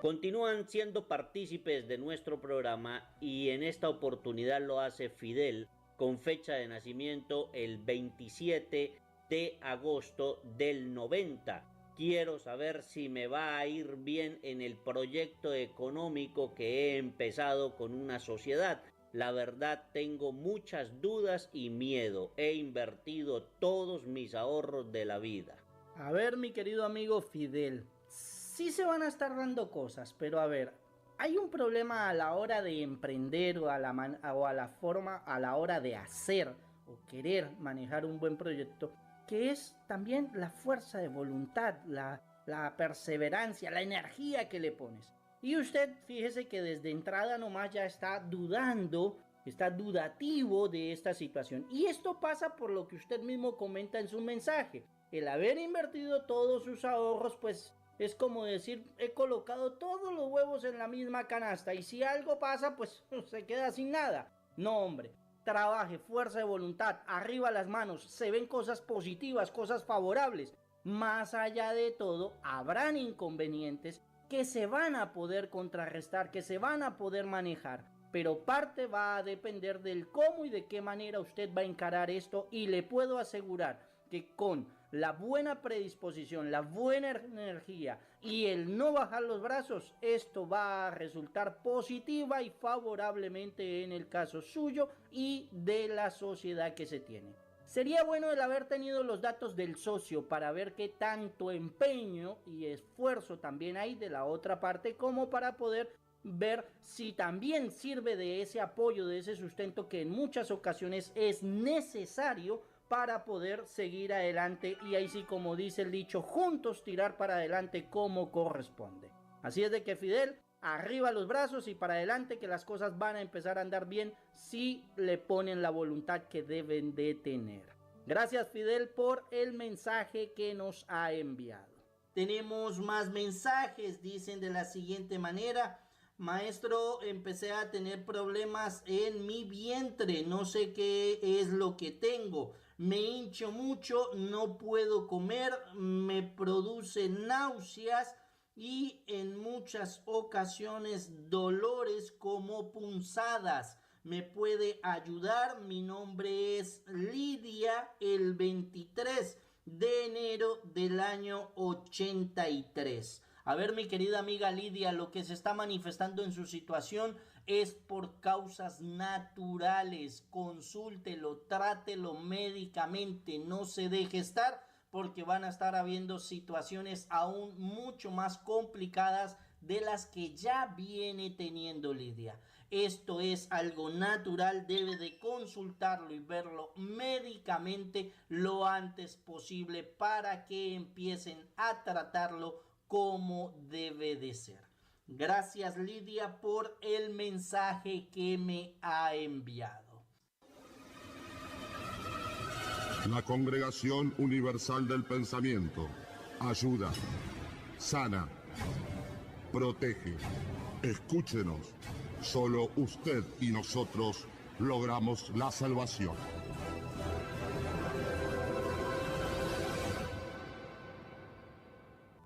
Continúan siendo partícipes de nuestro programa y en esta oportunidad lo hace Fidel, con fecha de nacimiento el 27 de agosto del 90. Quiero saber si me va a ir bien en el proyecto económico que he empezado con una sociedad. La verdad tengo muchas dudas y miedo. He invertido todos mis ahorros de la vida. A ver, mi querido amigo Fidel, sí se van a estar dando cosas, pero a ver, hay un problema a la hora de emprender o a la hora de hacer o querer manejar un buen proyecto, que es también la fuerza de voluntad, la perseverancia, la energía que le pones. Y usted, fíjese que desde entrada nomás ya está dudando, está dudativo de esta situación. Y esto pasa por lo que usted mismo comenta en su mensaje. El haber invertido todos sus ahorros, pues es como decir, he colocado todos los huevos en la misma canasta y si algo pasa, pues se queda sin nada. No, hombre, trabaje, fuerza de voluntad, arriba las manos, se ven cosas positivas, cosas favorables. Más allá de todo, habrán inconvenientes que se van a poder contrarrestar, que se van a poder manejar. Pero parte va a depender del cómo y de qué manera usted va a encarar esto, y le puedo asegurar que con la buena predisposición, la buena energía y el no bajar los brazos, esto va a resultar positiva y favorablemente en el caso suyo y de la sociedad que se tiene. Sería bueno el haber tenido los datos del socio para ver qué tanto empeño y esfuerzo también hay de la otra parte, como para poder ver si también sirve de ese apoyo, de ese sustento que en muchas ocasiones es necesario para poder seguir adelante, y ahí sí, como dice el dicho, juntos tirar para adelante como corresponde. Así es de que, Fidel, arriba los brazos y para adelante, que las cosas van a empezar a andar bien si le ponen la voluntad que deben de tener. Gracias, Fidel, por el mensaje que nos ha enviado. Tenemos más mensajes, dicen de la siguiente manera: maestro, empecé a tener problemas en mi vientre, no sé qué es lo que tengo. Me hincho mucho, no puedo comer, me produce náuseas y en muchas ocasiones dolores como punzadas. ¿Me puede ayudar? Mi nombre es Lidia, el 23 de enero del año 83. A ver, mi querida amiga Lidia, lo que se está manifestando en su situación es por causas naturales. Consúltelo, trátelo médicamente, no se deje estar, porque van a estar habiendo situaciones aún mucho más complicadas de las que ya viene teniendo Lidia. Esto es algo natural, debe de consultarlo y verlo médicamente lo antes posible para que empiecen a tratarlo como debe de ser. Gracias, Lidia, por el mensaje que me ha enviado. La Congregación Universal del Pensamiento ayuda, sana, protege. Escúchenos. Solo usted y nosotros logramos la salvación.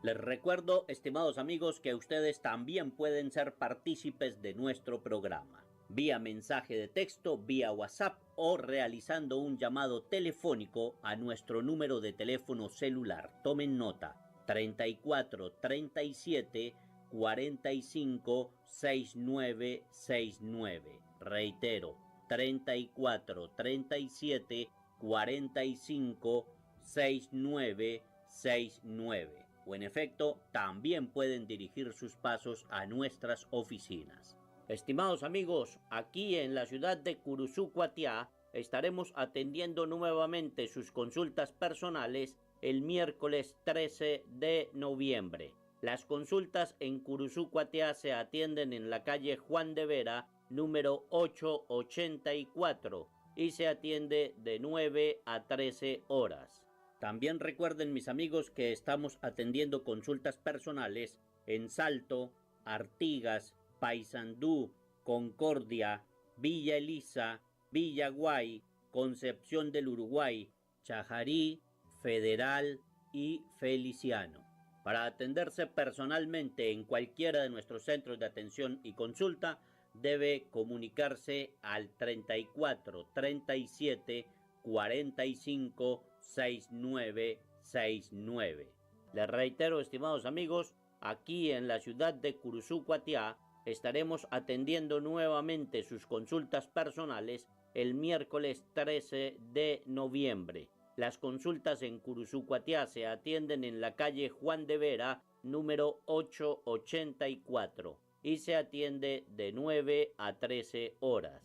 Les recuerdo, estimados amigos, que ustedes también pueden ser partícipes de nuestro programa, vía mensaje de texto, vía WhatsApp o realizando un llamado telefónico a nuestro número de teléfono celular. Tomen nota: 34 37 45 69 69. Reitero, 34 37 45 69 69. O en efecto, también pueden dirigir sus pasos a nuestras oficinas. Estimados amigos, aquí en la ciudad de Curuzú, Cuatiá, estaremos atendiendo nuevamente sus consultas personales el miércoles 13 de noviembre. Las consultas en Curuzú, Cuatiá se atienden en la calle Juan de Vera, número 884, y se atiende de 9 a 13 horas. También recuerden, mis amigos, que estamos atendiendo consultas personales en Salto, Artigas, Paysandú, Concordia, Villa Elisa, Villaguay, Concepción del Uruguay, Chajarí, Federal y Feliciano. Para atenderse personalmente en cualquiera de nuestros centros de atención y consulta, debe comunicarse al 34 37 45 69 69. Les reitero, estimados amigos, aquí en la ciudad de Curuzú, Cuatiá, estaremos atendiendo nuevamente sus consultas personales el miércoles 13 de noviembre. Las consultas en Curuzucuatiá se atienden en la calle Juan de Vera, número 884, y se atiende de 9 a 13 horas.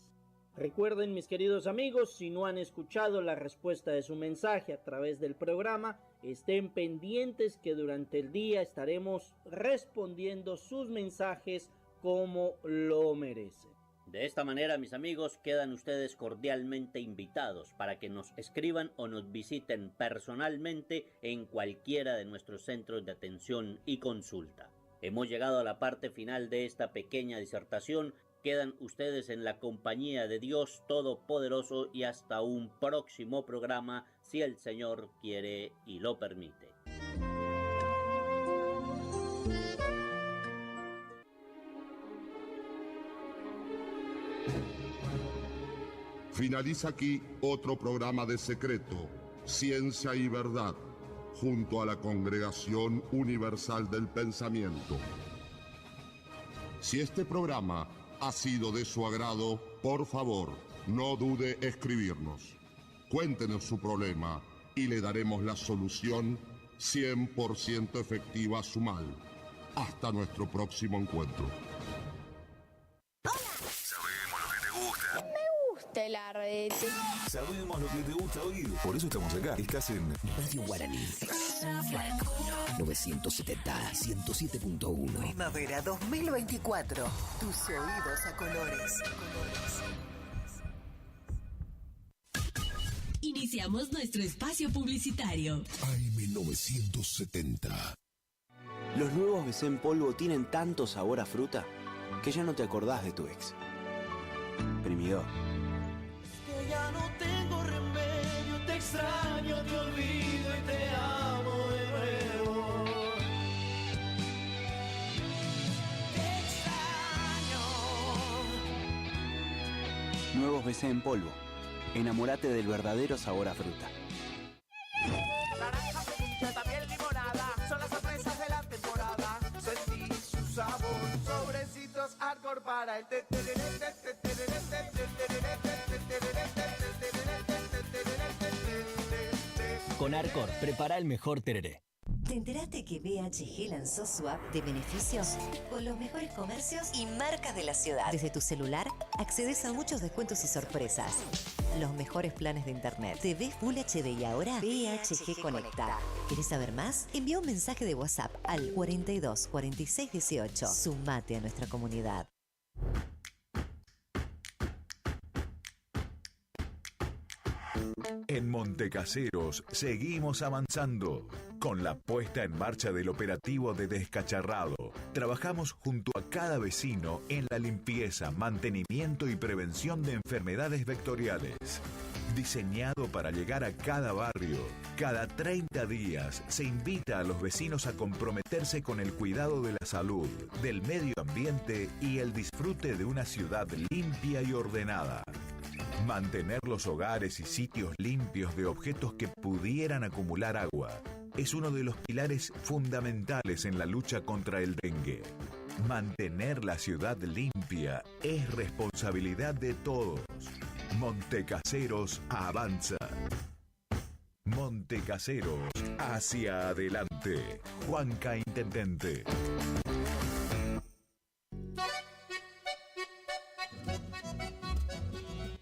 Recuerden, mis queridos amigos, si no han escuchado la respuesta de su mensaje a través del programa, estén pendientes que durante el día estaremos respondiendo sus mensajes como lo merecen. De esta manera, mis amigos, quedan ustedes cordialmente invitados para que nos escriban o nos visiten personalmente en cualquiera de nuestros centros de atención y consulta. Hemos llegado a la parte final de esta pequeña disertación. Quedan ustedes en la compañía de Dios Todopoderoso y hasta un próximo programa, si el Señor quiere y lo permite. Finaliza aquí otro programa de Secreto, Ciencia y Verdad, junto a la Congregación Universal del Pensamiento. Si este programa ha sido de su agrado, por favor, no dude escribirnos. Cuéntenos su problema y le daremos la solución 100% efectiva a su mal. Hasta nuestro próximo encuentro. Sabemos lo que te gusta. El arrete. Sabemos lo que te gusta oír. Por eso estamos acá. Estás en Radio Guaraní. 970 107.1. Primavera 2024. Tus oídos a colores. Iniciamos nuestro espacio publicitario. AM970. Los nuevos BC en polvo tienen tanto sabor a fruta que ya no te acordás de tu ex. Primidor. Que ya no tengo remedio, te extraño, te olvido y te amo de nuevo. Te extraño. Nuevos BC en polvo. Enamórate del verdadero sabor a fruta. Naranja, también limonada, son las sorpresas de la temporada. Sentí su sabor, sobrecitos hardcore para el Con Arcor, prepara el mejor tereré. ¿Te enteraste que BHG lanzó su app de beneficios? Con los mejores comercios y marcas de la ciudad. Desde tu celular, accedes a muchos descuentos y sorpresas. Los mejores planes de internet. TV Full HD y ahora BHG Conecta. ¿Querés saber más? Envía un mensaje de WhatsApp al 42 46 18. Sumate a nuestra comunidad. En Montecaseros seguimos avanzando. Con la puesta en marcha del operativo de descacharrado, trabajamos junto a cada vecino en la limpieza, mantenimiento y prevención de enfermedades vectoriales. Diseñado para llegar a cada barrio, cada 30 días se invita a los vecinos a comprometerse con el cuidado de la salud, del medio ambiente y el disfrute de una ciudad limpia y ordenada. Mantener los hogares y sitios limpios de objetos que pudieran acumular agua es uno de los pilares fundamentales en la lucha contra el dengue. Mantener la ciudad limpia es responsabilidad de todos. Montecaseros avanza. Montecaseros hacia adelante. Juanca Intendente.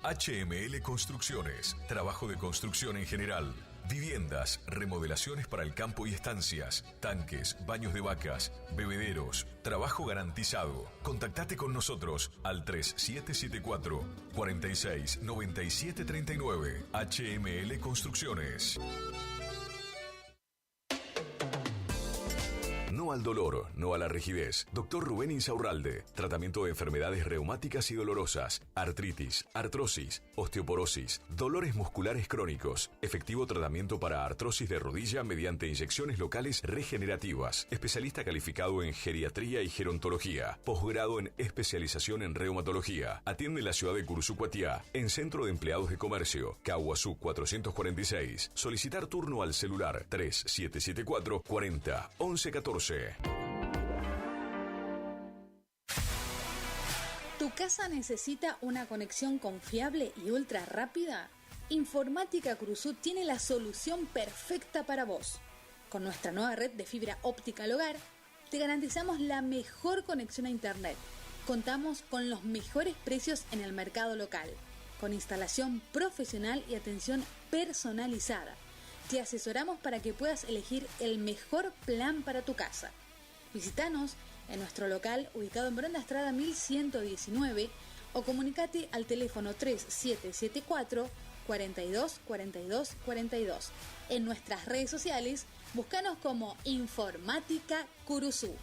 HML Construcciones, trabajo de construcción en general. Viviendas, remodelaciones para el campo y estancias, tanques, baños de vacas, bebederos, trabajo garantizado. Contactate con nosotros al 3774 46 97 39. HML Construcciones. No al dolor, no a la rigidez. Dr. Rubén Insaurralde. Tratamiento de enfermedades reumáticas y dolorosas, artritis, artrosis, osteoporosis, dolores musculares crónicos. Efectivo tratamiento para artrosis de rodilla mediante inyecciones locales regenerativas. Especialista calificado en geriatría y gerontología. Posgrado en especialización en reumatología. Atiende en la ciudad de Curuzucuatiá, en Centro de Empleados de Comercio, Caguazú 446. Solicitar turno al celular 3774 40 11 14. casa necesita una conexión confiable y ultra rápida? Informática Cruzú tiene la solución perfecta para vos. Con nuestra nueva red de fibra óptica al hogar, te garantizamos la mejor conexión a internet. Contamos con los mejores precios en el mercado local, con instalación profesional y atención personalizada. Te asesoramos para que puedas elegir el mejor plan para tu casa. Visítanos en nuestro local ubicado en Brenda Estrada 1119 o comunicate al teléfono 3774 42 42 42. En nuestras redes sociales, búscanos como Informática Curuzú.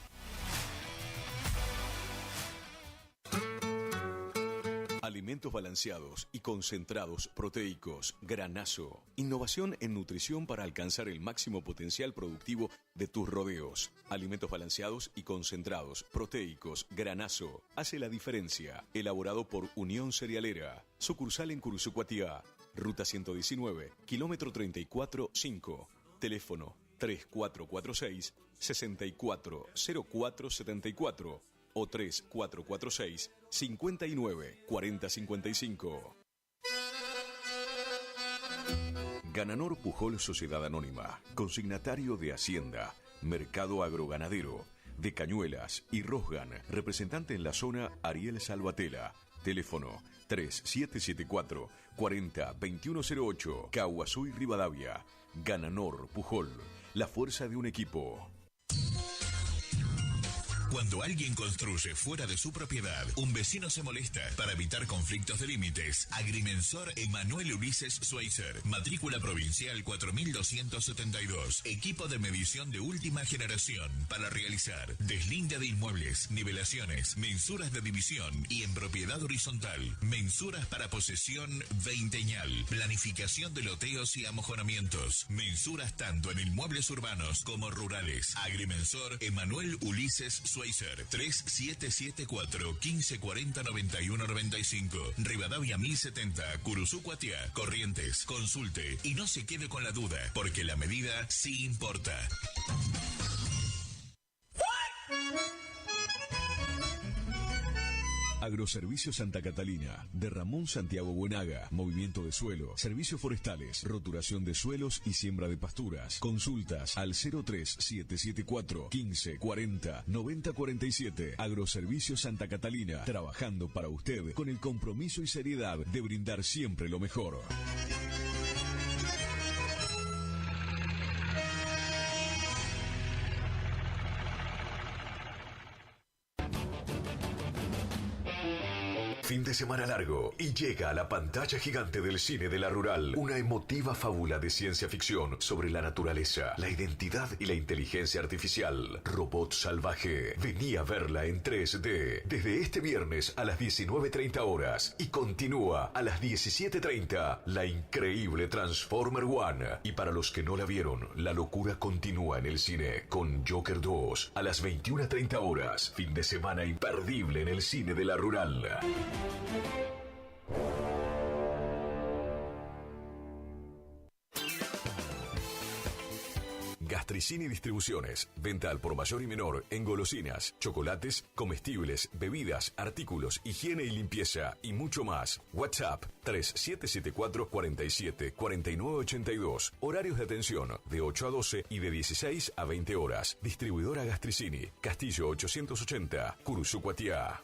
Alimentos balanceados y concentrados proteicos, Granazo. Innovación en nutrición para alcanzar el máximo potencial productivo de tus rodeos. Alimentos balanceados y concentrados proteicos, Granazo. Hace la diferencia. Elaborado por Unión Cerealera. Sucursal en Curuzucuatiá. Ruta 119, kilómetro 34-5. Teléfono 3446-640474 o 3446-594055. Gananor Pujol Sociedad Anónima, consignatario de Hacienda, Mercado Agroganadero, de Cañuelas y Rosgan, representante en la zona Ariel Salvatela. Teléfono 3774 40 2108, Caguazú y Rivadavia. Gananor Pujol, la fuerza de un equipo. Cuando alguien construye fuera de su propiedad, un vecino se molesta. Para evitar conflictos de límites, Agrimensor Emanuel Ulises Schweitzer, matrícula provincial 4272, equipo de medición de última generación para realizar deslinde de inmuebles, nivelaciones, mensuras de división y en propiedad horizontal, mensuras para posesión veinteñal, planificación de loteos y amojonamientos, mensuras tanto en inmuebles urbanos como rurales. Agrimensor Emanuel Ulises Schweitzer, 3774 1540 9195, Rivadavia 1070, Curuzucuatiá, Corrientes. Consulte y no se quede con la duda, porque la medida sí importa. Agroservicio Santa Catalina, de Ramón Santiago Buenaga, movimiento de suelo, servicios forestales, roturación de suelos y siembra de pasturas. Consultas al 03774 1540 9047. Agroservicio Santa Catalina, trabajando para usted con el compromiso y seriedad de brindar siempre lo mejor. Fin de semana largo y llega a la pantalla gigante del cine de la Rural una emotiva fábula de ciencia ficción sobre la naturaleza, la identidad y la inteligencia artificial. Robot Salvaje. Vení a verla en 3D desde este viernes a las 19:30 horas y continúa a las 17:30 la increíble Transformer One. Y para los que no la vieron, la locura continúa en el cine con Joker 2 a las 21:30 horas. Fin de semana imperdible en el cine de la Rural. Gastricini Distribuciones. Venta al por mayor y menor en golosinas, chocolates, comestibles, bebidas, artículos, higiene y limpieza y mucho más. WhatsApp 3774 47 49 82. Horarios de atención de 8 a 12 y de 16 a 20 horas. Distribuidora Gastricini. Castillo 880, Curuzucuatiá.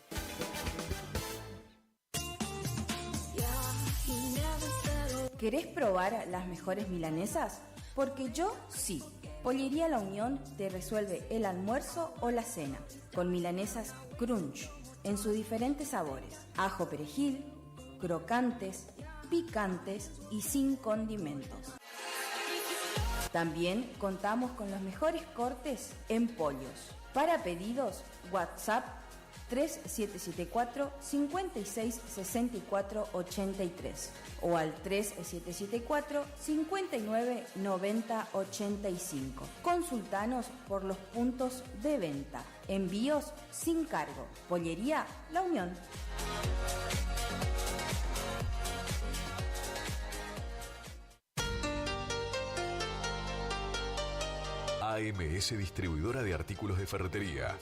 ¿Querés probar las mejores milanesas? Porque yo sí. Pollería La Unión te resuelve el almuerzo o la cena, con milanesas crunch, en sus diferentes sabores. Ajo perejil, crocantes, picantes y sin condimentos. También contamos con los mejores cortes en pollos. Para pedidos, WhatsApp 3774 56 64 83 o al 3774 59 90 85. Consultanos por los puntos de venta. Envíos sin cargo. Pollería La Unión. AMS Distribuidora de Artículos de Ferretería.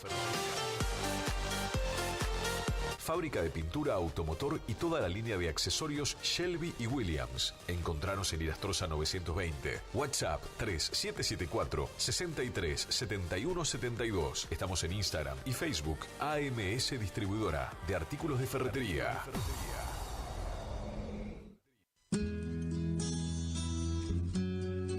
Fábrica de pintura automotor y toda la línea de accesorios Shelby y Williams. Encontranos en Irastrosa 920. WhatsApp 3774 63 71 72. Estamos en Instagram y Facebook. AMS Distribuidora de artículos de ferretería.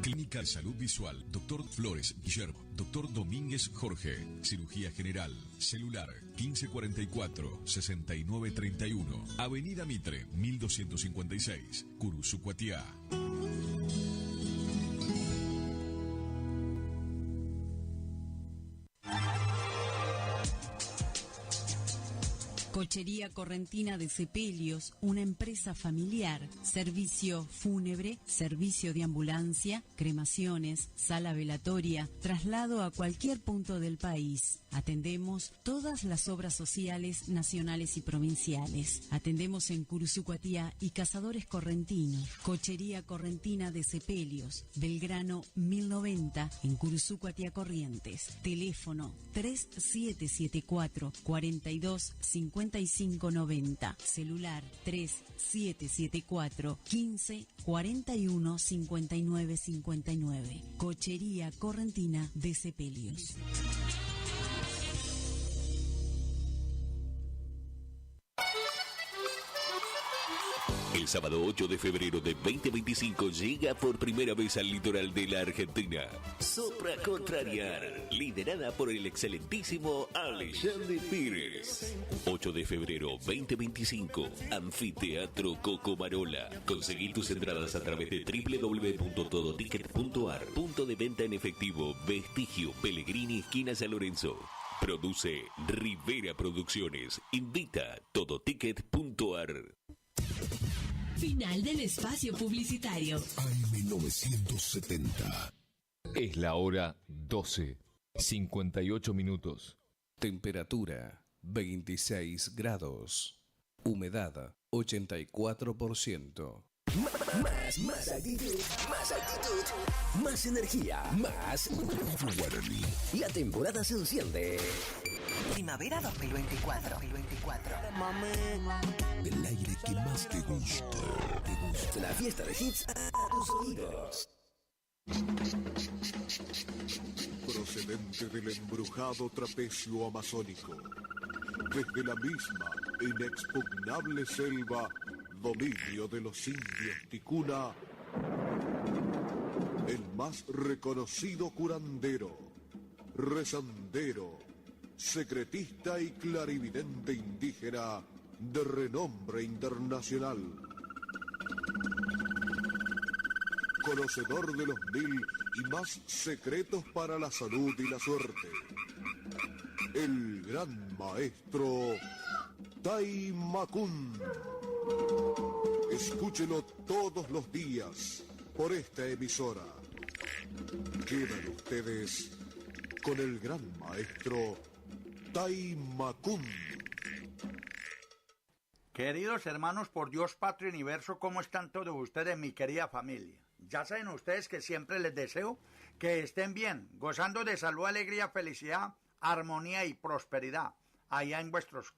Clínica de Salud Visual, Dr. Flores Guillermo, Dr. Domínguez Jorge, Cirugía General, Celular, 1544-6931, Avenida Mitre, 1256, Curuzucuatiá. Cochería Correntina de Sepelios, una empresa familiar, servicio fúnebre, servicio de ambulancia, cremaciones, sala velatoria, traslado a cualquier punto del país. Atendemos todas las obras sociales nacionales y provinciales. Atendemos en Curuzucuatiá y Cazadores Correntinos. Cochería Correntina de Sepelios, Belgrano 1090 en Curuzucuatiá Corrientes. Teléfono 3774 42 5590. Celular 3774 15 41 59 59. Cochería Correntina de Sepelios. El sábado 8 de febrero de 2025 llega por primera vez al litoral de la Argentina Sopra Contrariar, liderada por el excelentísimo Alexandre Pires. 8 de febrero 2025, Anfiteatro Cocomarola. Conseguí tus entradas a través de www.todoticket.ar. Punto de venta en efectivo, Vestigio, Pellegrini, esquina San Lorenzo. Produce Rivera Producciones. Invita todoticket.ar. Final del espacio publicitario. AM970. Es la hora 12, 58 minutos. Temperatura 26 grados. Humedad 84%. Más actitud, más energía, más Guaraní. La temporada se enciende. Primavera 2024. El aire que más te gusta. La fiesta de hits a tus oídos. Procedente del embrujado trapecio amazónico, desde la misma inexpugnable selva, dominio de los indios ticuna, el más reconocido curandero, rezandero, secretista y clarividente indígena de renombre internacional. Conocedor de los 1000 y más secretos para la salud y la suerte. El gran maestro Tai Macún. Escúchelo todos los días por esta emisora. Quedan ustedes con el gran maestro Tai Macún. Queridos hermanos, por Dios, patria y universo, ¿cómo están todos ustedes, mi querida familia? Ya saben ustedes que siempre les deseo que estén bien, gozando de salud, alegría, felicidad, armonía y prosperidad, allá en vuestros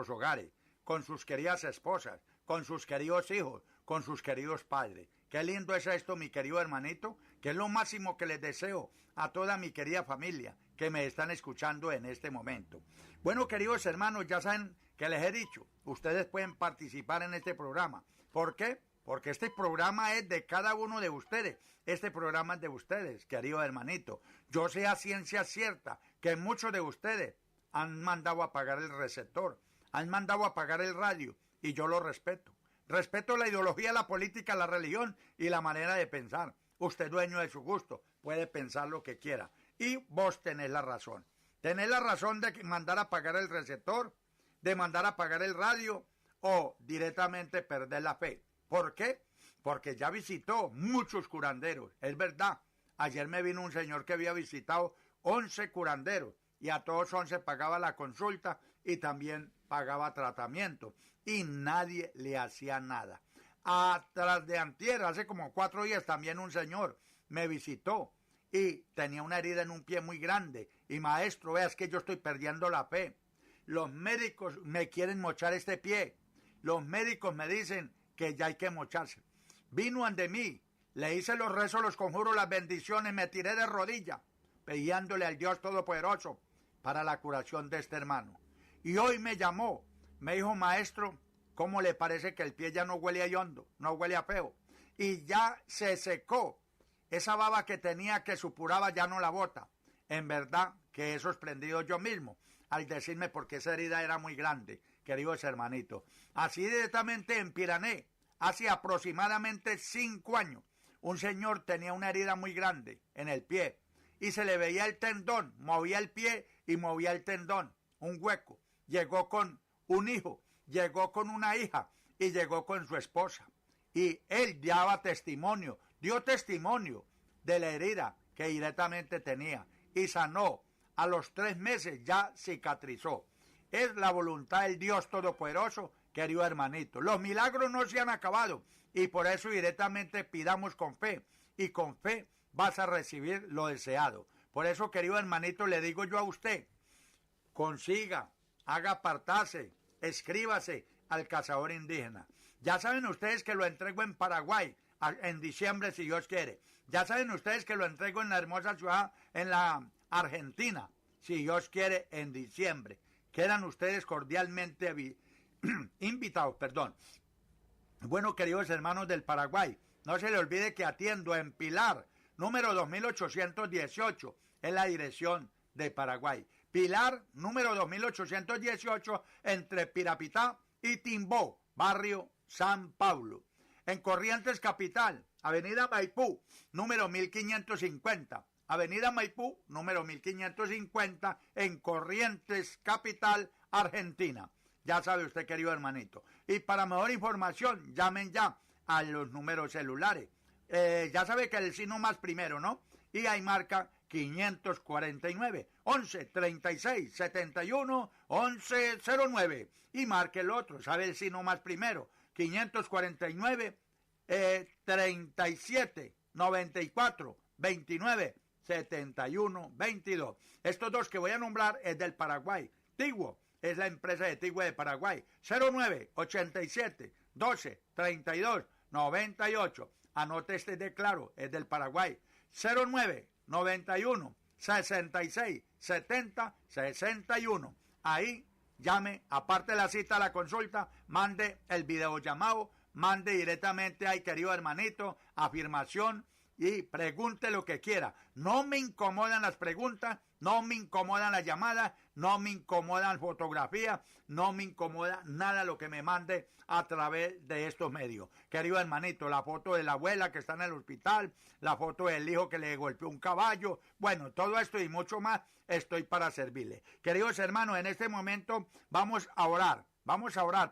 hogares, con sus queridas esposas, con sus queridos hijos, con sus queridos padres. Qué lindo es esto, mi querido hermanito, que es lo máximo que les deseo a toda mi querida familia que me están escuchando en este momento. Bueno, queridos hermanos, ya saben que les he dicho, ustedes pueden participar en este programa. ¿Por qué? Porque este programa es de cada uno de ustedes. Este programa es de ustedes, querido hermanito. Yo sé a ciencia cierta que muchos de ustedes han mandado a apagar el receptor, han mandado a apagar el radio, y yo lo respeto. Respeto la ideología, la política, la religión y la manera de pensar. Usted es dueño de su gusto, puede pensar lo que quiera. Y vos tenés la razón. Tenés la razón de mandar a apagar el receptor, de mandar a apagar el radio o directamente perder la fe. ¿Por qué? Porque ya visitó muchos curanderos. Es verdad, ayer me vino un señor que había visitado 11 curanderos y a todos 11 pagaba la consulta y también pagaba tratamiento y nadie le hacía nada. Atrás de antier, hace como 4 días, también un señor me visitó y tenía una herida en un pie muy grande y maestro, veas que yo estoy perdiendo la fe. los médicos me quieren mochar este pie. Los médicos me dicen que ya hay que mocharse. Vino ante mí, le hice los rezos, los conjuros, las bendiciones, me tiré de rodillas, pidiéndole al Dios Todopoderoso para la curación de este hermano. Y hoy me llamó, me dijo, maestro, ¿cómo le parece que el pie ya no huele a hondo, no huele a feo? Y ya se secó. Esa baba que tenía, que supuraba, ya no la bota. En verdad que he sorprendido yo mismo al decirme porque esa herida era muy grande, queridos hermanitos. Así directamente en Pirané, hace aproximadamente 5 años, un señor tenía una herida muy grande en el pie y se le veía el tendón, movía el pie y movía el tendón, un hueco. Llegó con un hijo, llegó con una hija y llegó con su esposa. Y él dio testimonio de la herida que directamente tenía y sanó. A los 3 meses ya cicatrizó. Es la voluntad del Dios Todopoderoso, querido hermanito. Los milagros no se han acabado y por eso directamente pidamos con fe y con fe vas a recibir lo deseado. Por eso, querido hermanito, le digo yo a usted, consiga, haga apartarse, escríbase al cazador indígena. Ya saben ustedes que lo entrego en Paraguay en diciembre, si Dios quiere. Ya saben ustedes que lo entrego en la hermosa ciudad, en la Argentina, si Dios quiere, en diciembre. Quedan ustedes cordialmente invitados, Bueno, queridos hermanos del Paraguay, no se le olvide que atiendo en Pilar, número 2818, es la dirección de Paraguay. Pilar, número 2818, entre Pirapitá y Timbó, barrio San Pablo. En Corrientes Capital, avenida Maipú, número 1550. Avenida Maipú, número 1550, en Corrientes Capital, Argentina. Ya sabe usted, querido hermanito. Y para mejor información, llamen ya a los números celulares. Ya sabe que el signo más primero, ¿no? Y ahí marca 549 11 36 71 11 09. Y marque el otro, ¿sabe el signo más primero? 549 37 94 29 71 22. Estos dos que voy a nombrar es del Paraguay. Tigua es la empresa de Tigua de Paraguay. 09 87 12 32 98. Anote este de claro, es del Paraguay. 09 91 66 70 61. Ahí llame, aparte de la cita a la consulta, mande el videollamado, mande directamente ahí, querido hermanito, afirmación y pregunte lo que quiera. No me incomodan las preguntas, no me incomodan las llamadas, no me incomodan fotografías, no me incomoda nada lo que me mande a través de estos medios. Querido hermanito, la foto de la abuela que está en el hospital, la foto del hijo que le golpeó un caballo, bueno, todo esto y mucho más, estoy para servirle. Queridos hermanos, en este momento vamos a orar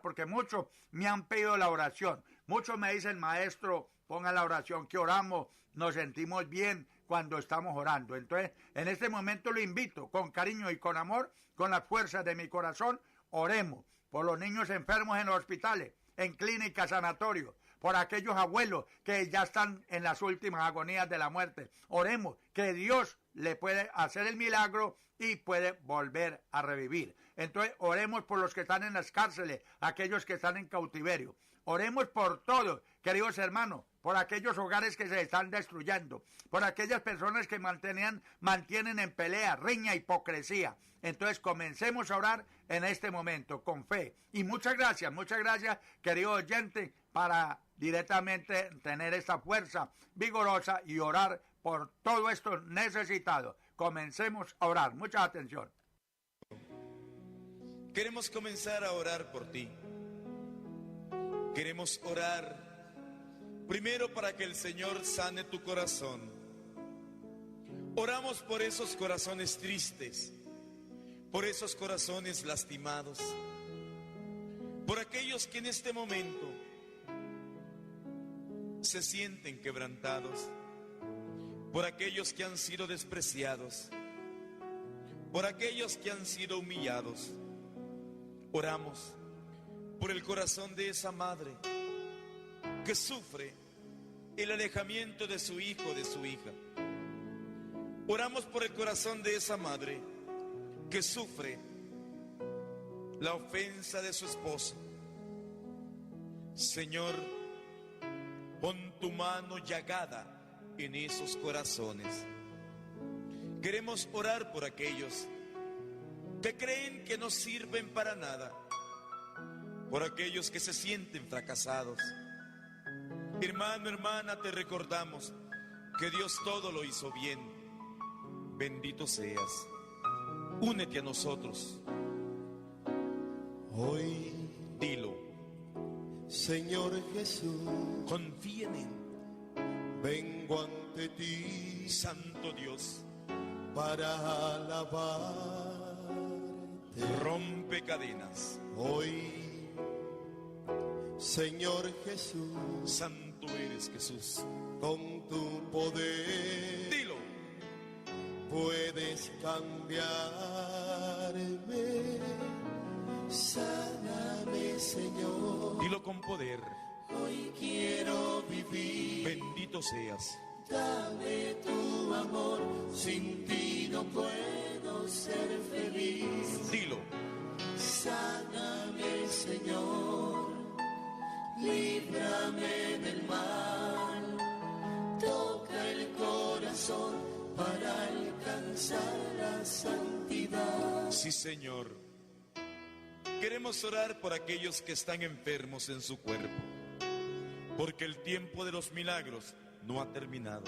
porque muchos me han pedido la oración. Muchos me dicen, maestro, ponga la oración que oramos, nos sentimos bien cuando estamos orando. Entonces, en este momento lo invito con cariño y con amor, con las fuerzas de mi corazón, oremos por los niños enfermos en los hospitales, en clínicas, sanatorios, por aquellos abuelos que ya están en las últimas agonías de la muerte. Oremos que Dios le puede hacer el milagro y puede volver a revivir. Entonces, oremos por los que están en las cárceles, aquellos que están en cautiverio. Oremos por todos, queridos hermanos, por aquellos hogares que se están destruyendo, por aquellas personas que mantienen en pelea, riña, hipocresía. Entonces comencemos a orar en este momento con fe. Y muchas gracias, querido oyente, para directamente tener esta fuerza vigorosa y orar por todo esto necesitado. Comencemos a orar. Mucha atención. Queremos comenzar a orar por ti. Queremos orar primero para que el Señor sane tu corazón. Oramos por esos corazones tristes, por esos corazones lastimados, por aquellos que en este momento se sienten quebrantados, por aquellos que han sido despreciados, por aquellos que han sido humillados. Oramos por el corazón de esa madre que sufre el alejamiento de su hijo, de su hija. Oramos por el corazón de esa madre que sufre la ofensa de su esposo. Señor, pon tu mano llagada en esos corazones. Queremos orar por aquellos que creen que no sirven para nada, por aquellos que se sienten fracasados. Hermano, hermana, te recordamos que Dios todo lo hizo bien. Bendito seas. Únete a nosotros. Hoy, dilo, Señor Jesús, confía en Él. Vengo ante ti, Santo Dios, para alabarte. Rompe cadenas. Hoy, Señor Jesús, santo eres Jesús, con tu poder, dilo, puedes cambiarme. Sáname, Señor. Dilo con poder. Hoy quiero vivir. Bendito seas. Dame tu amor. Sin ti no puedo ser feliz. Dilo. Sáname, Señor. Líbrame del mal. Toca el corazón para alcanzar la santidad. Sí, Señor. Queremos orar por aquellos que están enfermos en su cuerpo, porque el tiempo de los milagros no ha terminado,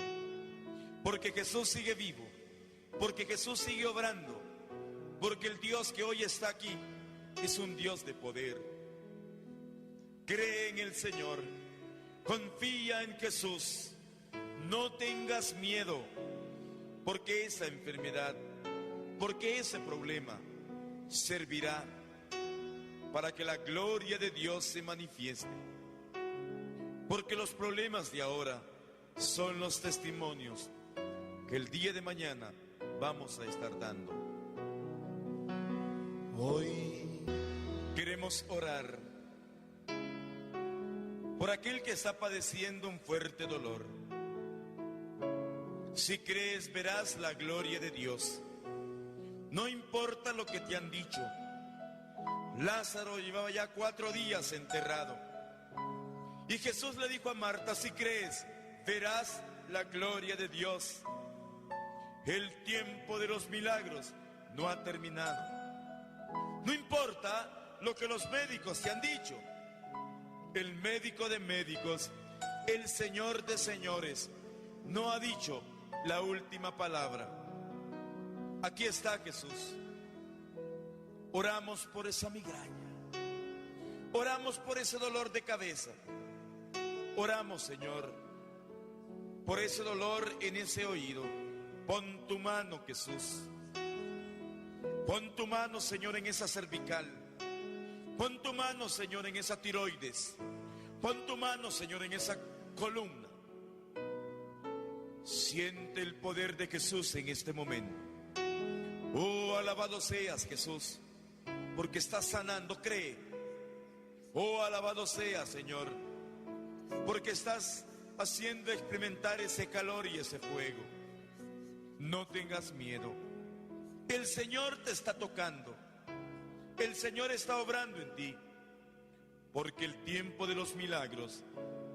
porque Jesús sigue vivo, porque Jesús sigue obrando, porque el Dios que hoy está aquí es un Dios de poder. Cree en el Señor, confía en Jesús, no tengas miedo, porque esa enfermedad, porque ese problema servirá para que la gloria de Dios se manifieste. Porque los problemas de ahora son los testimonios que el día de mañana vamos a estar dando. Hoy queremos orar por aquel que está padeciendo un fuerte dolor. Si crees, verás la gloria de Dios. No importa lo que te han dicho. Lázaro llevaba ya 4 días enterrado. Y Jesús le dijo a Marta, si crees, verás la gloria de Dios. El tiempo de los milagros no ha terminado. No importa lo que los médicos te han dicho. El médico de médicos, el Señor de señores, no ha dicho la última palabra. Aquí está Jesús. Oramos por esa migraña. Oramos por ese dolor de cabeza. Oramos, Señor, por ese dolor en ese oído. Pon tu mano, Jesús. Pon tu mano, Señor, en esa cervical. Pon tu mano, Señor, en esa tiroides. Pon tu mano, Señor, en esa columna. Siente el poder de Jesús en este momento. Oh, alabado seas, Jesús, porque estás sanando, cree. Oh, alabado sea, Señor, porque estás haciendo experimentar ese calor y ese fuego. No tengas miedo. El Señor te está tocando. El Señor está obrando en ti, porque el tiempo de los milagros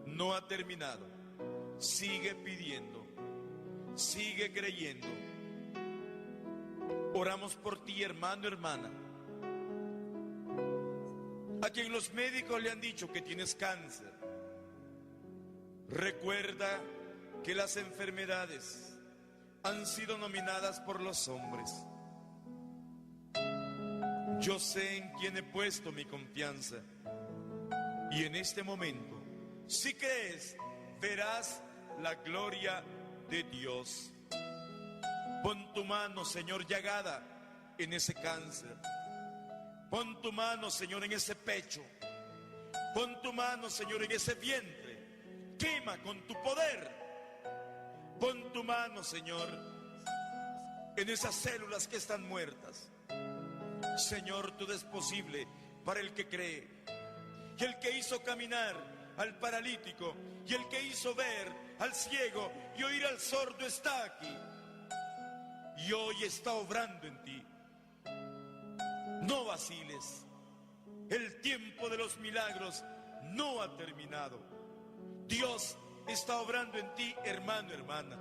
no ha terminado. Sigue pidiendo, sigue creyendo. Oramos por ti, hermano, hermana, a quien los médicos le han dicho que tienes cáncer. Recuerda que las enfermedades han sido nominadas por los hombres. Yo sé en quién he puesto mi confianza. Y en este momento, si crees, verás la gloria de Dios. Pon tu mano, Señor, llagada en ese cáncer. Pon tu mano, Señor, en ese pecho. Pon tu mano, Señor, en ese vientre. Quema con tu poder. Pon tu mano, Señor, en esas células que están muertas. Señor, todo es posible para el que cree. Y el que hizo caminar al paralítico, y el que hizo ver al ciego y oír al sordo está aquí. Y hoy está obrando en ti. No vaciles, El tiempo de los milagros no ha terminado. Dios está obrando en ti, hermano, hermana.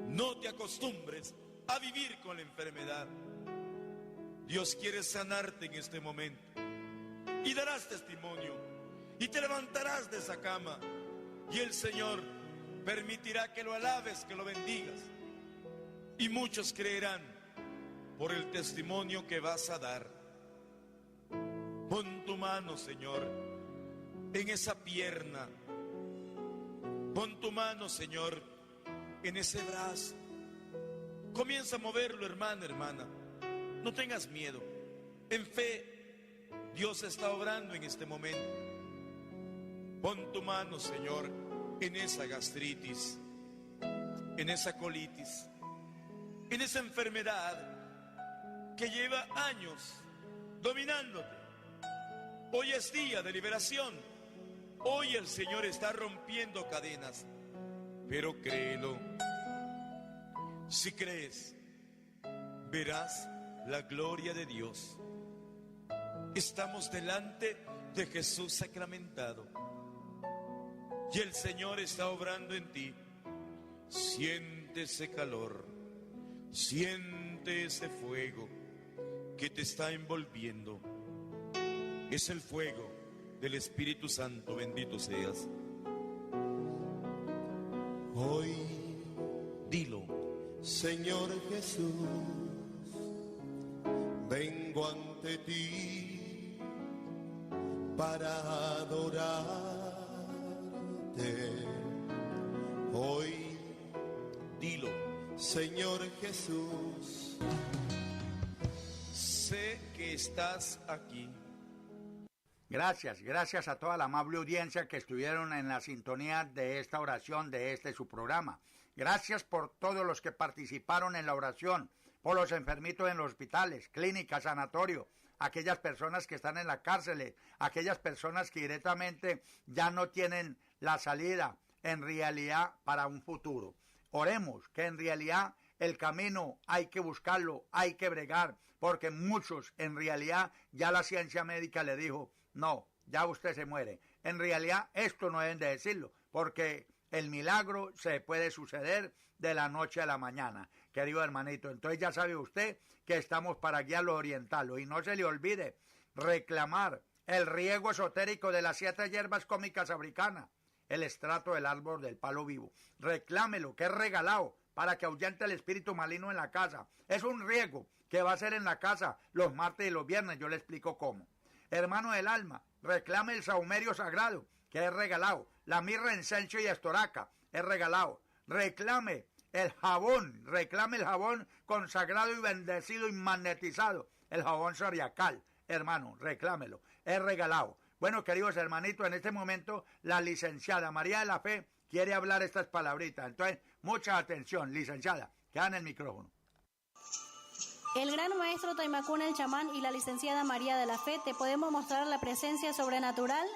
No te acostumbres a vivir con la enfermedad. Dios quiere sanarte en este momento. Y darás testimonio. Y te levantarás de esa cama. Y el Señor permitirá que lo alabes, que lo bendigas. Y muchos creerán por el testimonio que vas a dar. Pon tu mano, Señor, en esa pierna. Pon tu mano, Señor, en ese brazo. Comienza a moverlo, hermana, hermana. No tengas miedo. En fe, Dios está obrando en este momento. Pon tu mano, Señor, en esa gastritis, en esa colitis, en esa enfermedad que lleva años dominándote. Hoy es día de liberación. Hoy el Señor está rompiendo cadenas. Pero créelo. Si crees, verás la gloria de Dios. Estamos delante de Jesús sacramentado. Y el Señor está obrando en ti. Siente ese calor. Siente ese fuego que te está envolviendo. Es el fuego del Espíritu Santo, bendito seas. Hoy, dilo, Señor Jesús, vengo ante ti para adorarte. Hoy, dilo, Señor Jesús, sé que estás aquí. Gracias a toda la amable audiencia que estuvieron en la sintonía de esta oración, de su programa. Gracias por todos los que participaron en la oración, por los enfermitos en los hospitales, clínicas, sanatorios, aquellas personas que están en la cárcel, aquellas personas que directamente ya no tienen la salida en realidad para un futuro. Oremos que en realidad el camino hay que buscarlo, hay que bregar, porque muchos en realidad ya la ciencia médica le dijo, no, ya usted se muere. En realidad esto no deben de decirlo, porque el milagro se puede suceder de la noche a la mañana, querido hermanito. Entonces ya sabe usted que estamos para guiarlo, orientarlo. Y no se le olvide reclamar el riego esotérico de las 7 hierbas cómicas africanas, el estrato del árbol del palo vivo. Reclámelo, que es regalado, para que ahuyente el espíritu maligno en la casa. Es un riego que va a ser en la casa los martes y los viernes, yo le explico cómo. Hermano del alma, reclame el saumerio sagrado, que es regalado. La mirra, incienso y estoraca, es regalado. Reclame el jabón consagrado y bendecido y magnetizado, el jabón zodiacal, hermano, reclámelo, es regalado. Bueno, queridos hermanitos, en este momento la licenciada María de la Fe quiere hablar estas palabritas. Entonces, mucha atención, licenciada, queda en el micrófono. El gran maestro Taimacuna el chamán y la licenciada María de la Fe te podemos mostrar la presencia sobrenatural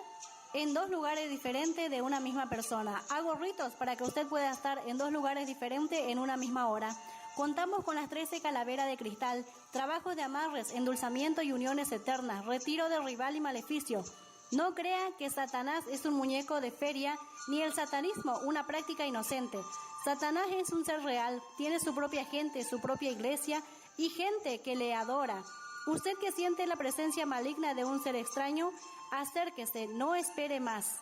en 2 lugares diferentes de una misma persona. Hago ritos para que usted pueda estar en 2 lugares diferentes en una misma hora. Contamos con las 13 calaveras de cristal, trabajos de amarres, endulzamiento y uniones eternas, retiro de rival y maleficio. No crea que Satanás es un muñeco de feria, ni el satanismo una práctica inocente. Satanás es un ser real, tiene su propia gente, su propia iglesia y gente que le adora. Usted que siente la presencia maligna de un ser extraño, acérquese, no espere más.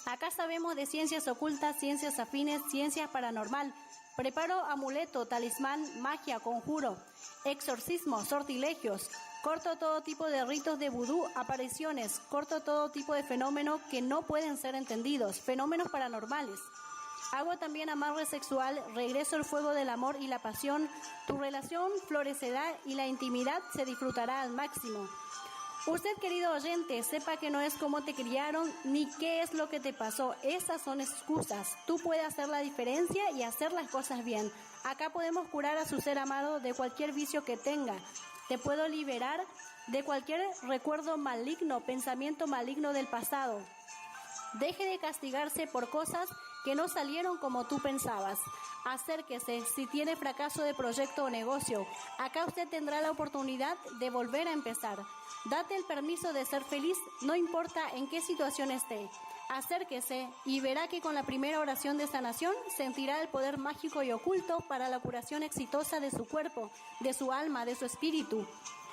Acá sabemos de ciencias ocultas, ciencias afines, ciencias paranormal. Preparo amuleto, talismán, magia, conjuro, exorcismo, sortilegios. Corto todo tipo de ritos de vudú, apariciones. Corto todo tipo de fenómenos que no pueden ser entendidos, fenómenos paranormales. Hago también amarre sexual, regreso el fuego del amor y la pasión. Tu relación florecerá y la intimidad se disfrutará al máximo. Usted, querido oyente, sepa que no es cómo te criaron ni qué es lo que te pasó. Esas son excusas. Tú puedes hacer la diferencia y hacer las cosas bien. Acá podemos curar a su ser amado de cualquier vicio que tenga. Te puedo liberar de cualquier recuerdo maligno, pensamiento maligno del pasado. Deje de castigarse por cosas que no salieron como tú pensabas. Acérquese, si tiene fracaso de proyecto o negocio, acá usted tendrá la oportunidad de volver a empezar. Date el permiso de ser feliz, no importa en qué situación esté. Acérquese y verá que con la primera oración de sanación sentirá el poder mágico y oculto para la curación exitosa de su cuerpo, de su alma, de su espíritu.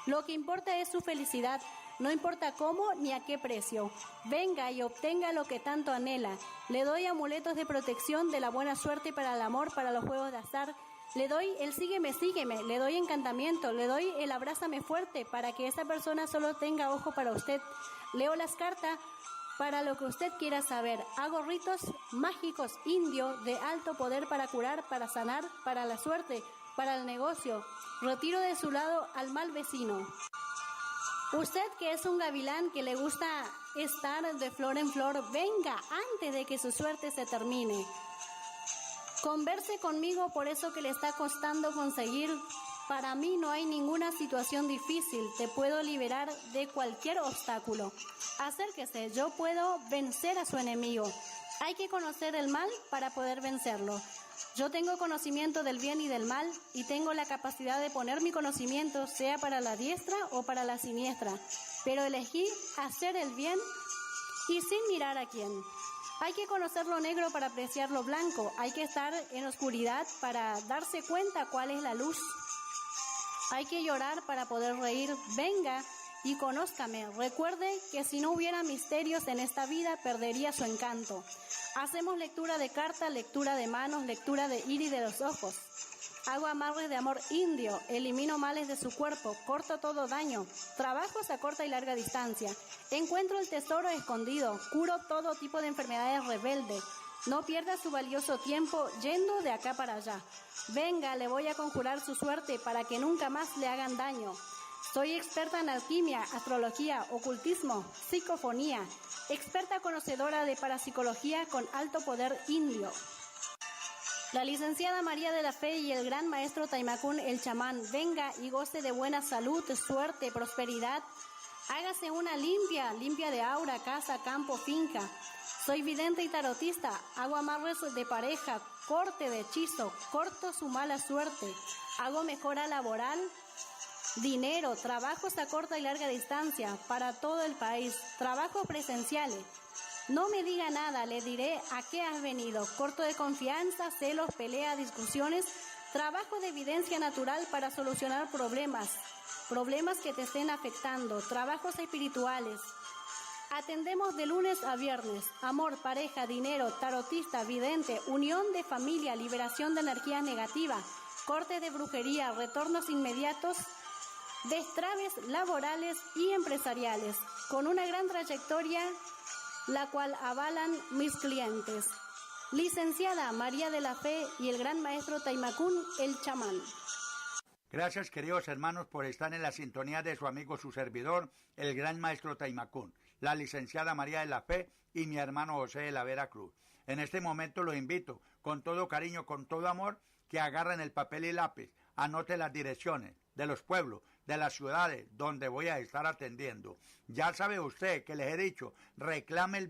Lo que importa es su felicidad, no importa cómo ni a qué precio. Venga y obtenga lo que tanto anhela. Le doy amuletos de protección de la buena suerte para el amor, para los juegos de azar. Le doy el sígueme, sígueme, le doy encantamiento, le doy el abrázame fuerte para que esa persona solo tenga ojo para usted. Leo las cartas para lo que usted quiera saber. Hago ritos mágicos indios de alto poder para curar, para sanar, para la suerte, para el negocio. Retiro de su lado al mal vecino. Usted que es un gavilán que le gusta estar de flor en flor, venga antes de que su suerte se termine. Converse conmigo por eso que le está costando conseguir. Para mí no hay ninguna situación difícil, te puedo liberar de cualquier obstáculo. Acérquese, yo puedo vencer a su enemigo. Hay que conocer el mal para poder vencerlo. Yo tengo conocimiento del bien y del mal y tengo la capacidad de poner mi conocimiento sea para la diestra o para la siniestra, pero elegí hacer el bien y sin mirar a quién. Hay que conocer lo negro para apreciar lo blanco, hay que estar en oscuridad para darse cuenta cuál es la luz. Hay que llorar para poder reír. Venga y conózcame. Recuerde que si no hubiera misterios en esta vida, perdería su encanto. Hacemos lectura de cartas, lectura de manos, lectura de iris de los ojos. Hago amarres de amor indio, elimino males de su cuerpo, corto todo daño, trabajos a corta y larga distancia. Encuentro el tesoro escondido, curo todo tipo de enfermedades rebeldes. No pierda su valioso tiempo yendo de acá para allá. Venga, le voy a conjurar su suerte para que nunca más le hagan daño. Soy experta en alquimia, astrología, ocultismo, psicofonía, experta conocedora de parapsicología con alto poder indio. La licenciada María de la Fe y el gran maestro Taimakún el chamán, venga y goce de buena salud, suerte, prosperidad. Hágase una limpia de aura, casa, campo, finca. Soy vidente y tarotista, hago amarres de pareja, corte de hechizo, corto su mala suerte, hago mejora laboral, dinero, trabajos a corta y larga distancia para todo el país, trabajos presenciales. No me diga nada, le diré a qué has venido. Corto de confianza, celos, pelea, discusiones, trabajo de evidencia natural para solucionar problemas que te estén afectando, trabajos espirituales. Atendemos de lunes a viernes, amor, pareja, dinero, tarotista, vidente, unión de familia, liberación de energías negativas, corte de brujería, retornos inmediatos, destraves laborales y empresariales, con una gran trayectoria, la cual avalan mis clientes. Licenciada María de la Fe y el gran maestro Taimakún el chamán. Gracias, queridos hermanos, por estar en la sintonía de su amigo, su servidor, el gran maestro Taimakún, la licenciada María de la Fe y mi hermano José de la Vera Cruz. En este momento los invito, con todo cariño, con todo amor, que agarren el papel y lápiz, anoten las direcciones de los pueblos, de las ciudades donde voy a estar atendiendo. Ya sabe usted que les he dicho, reclame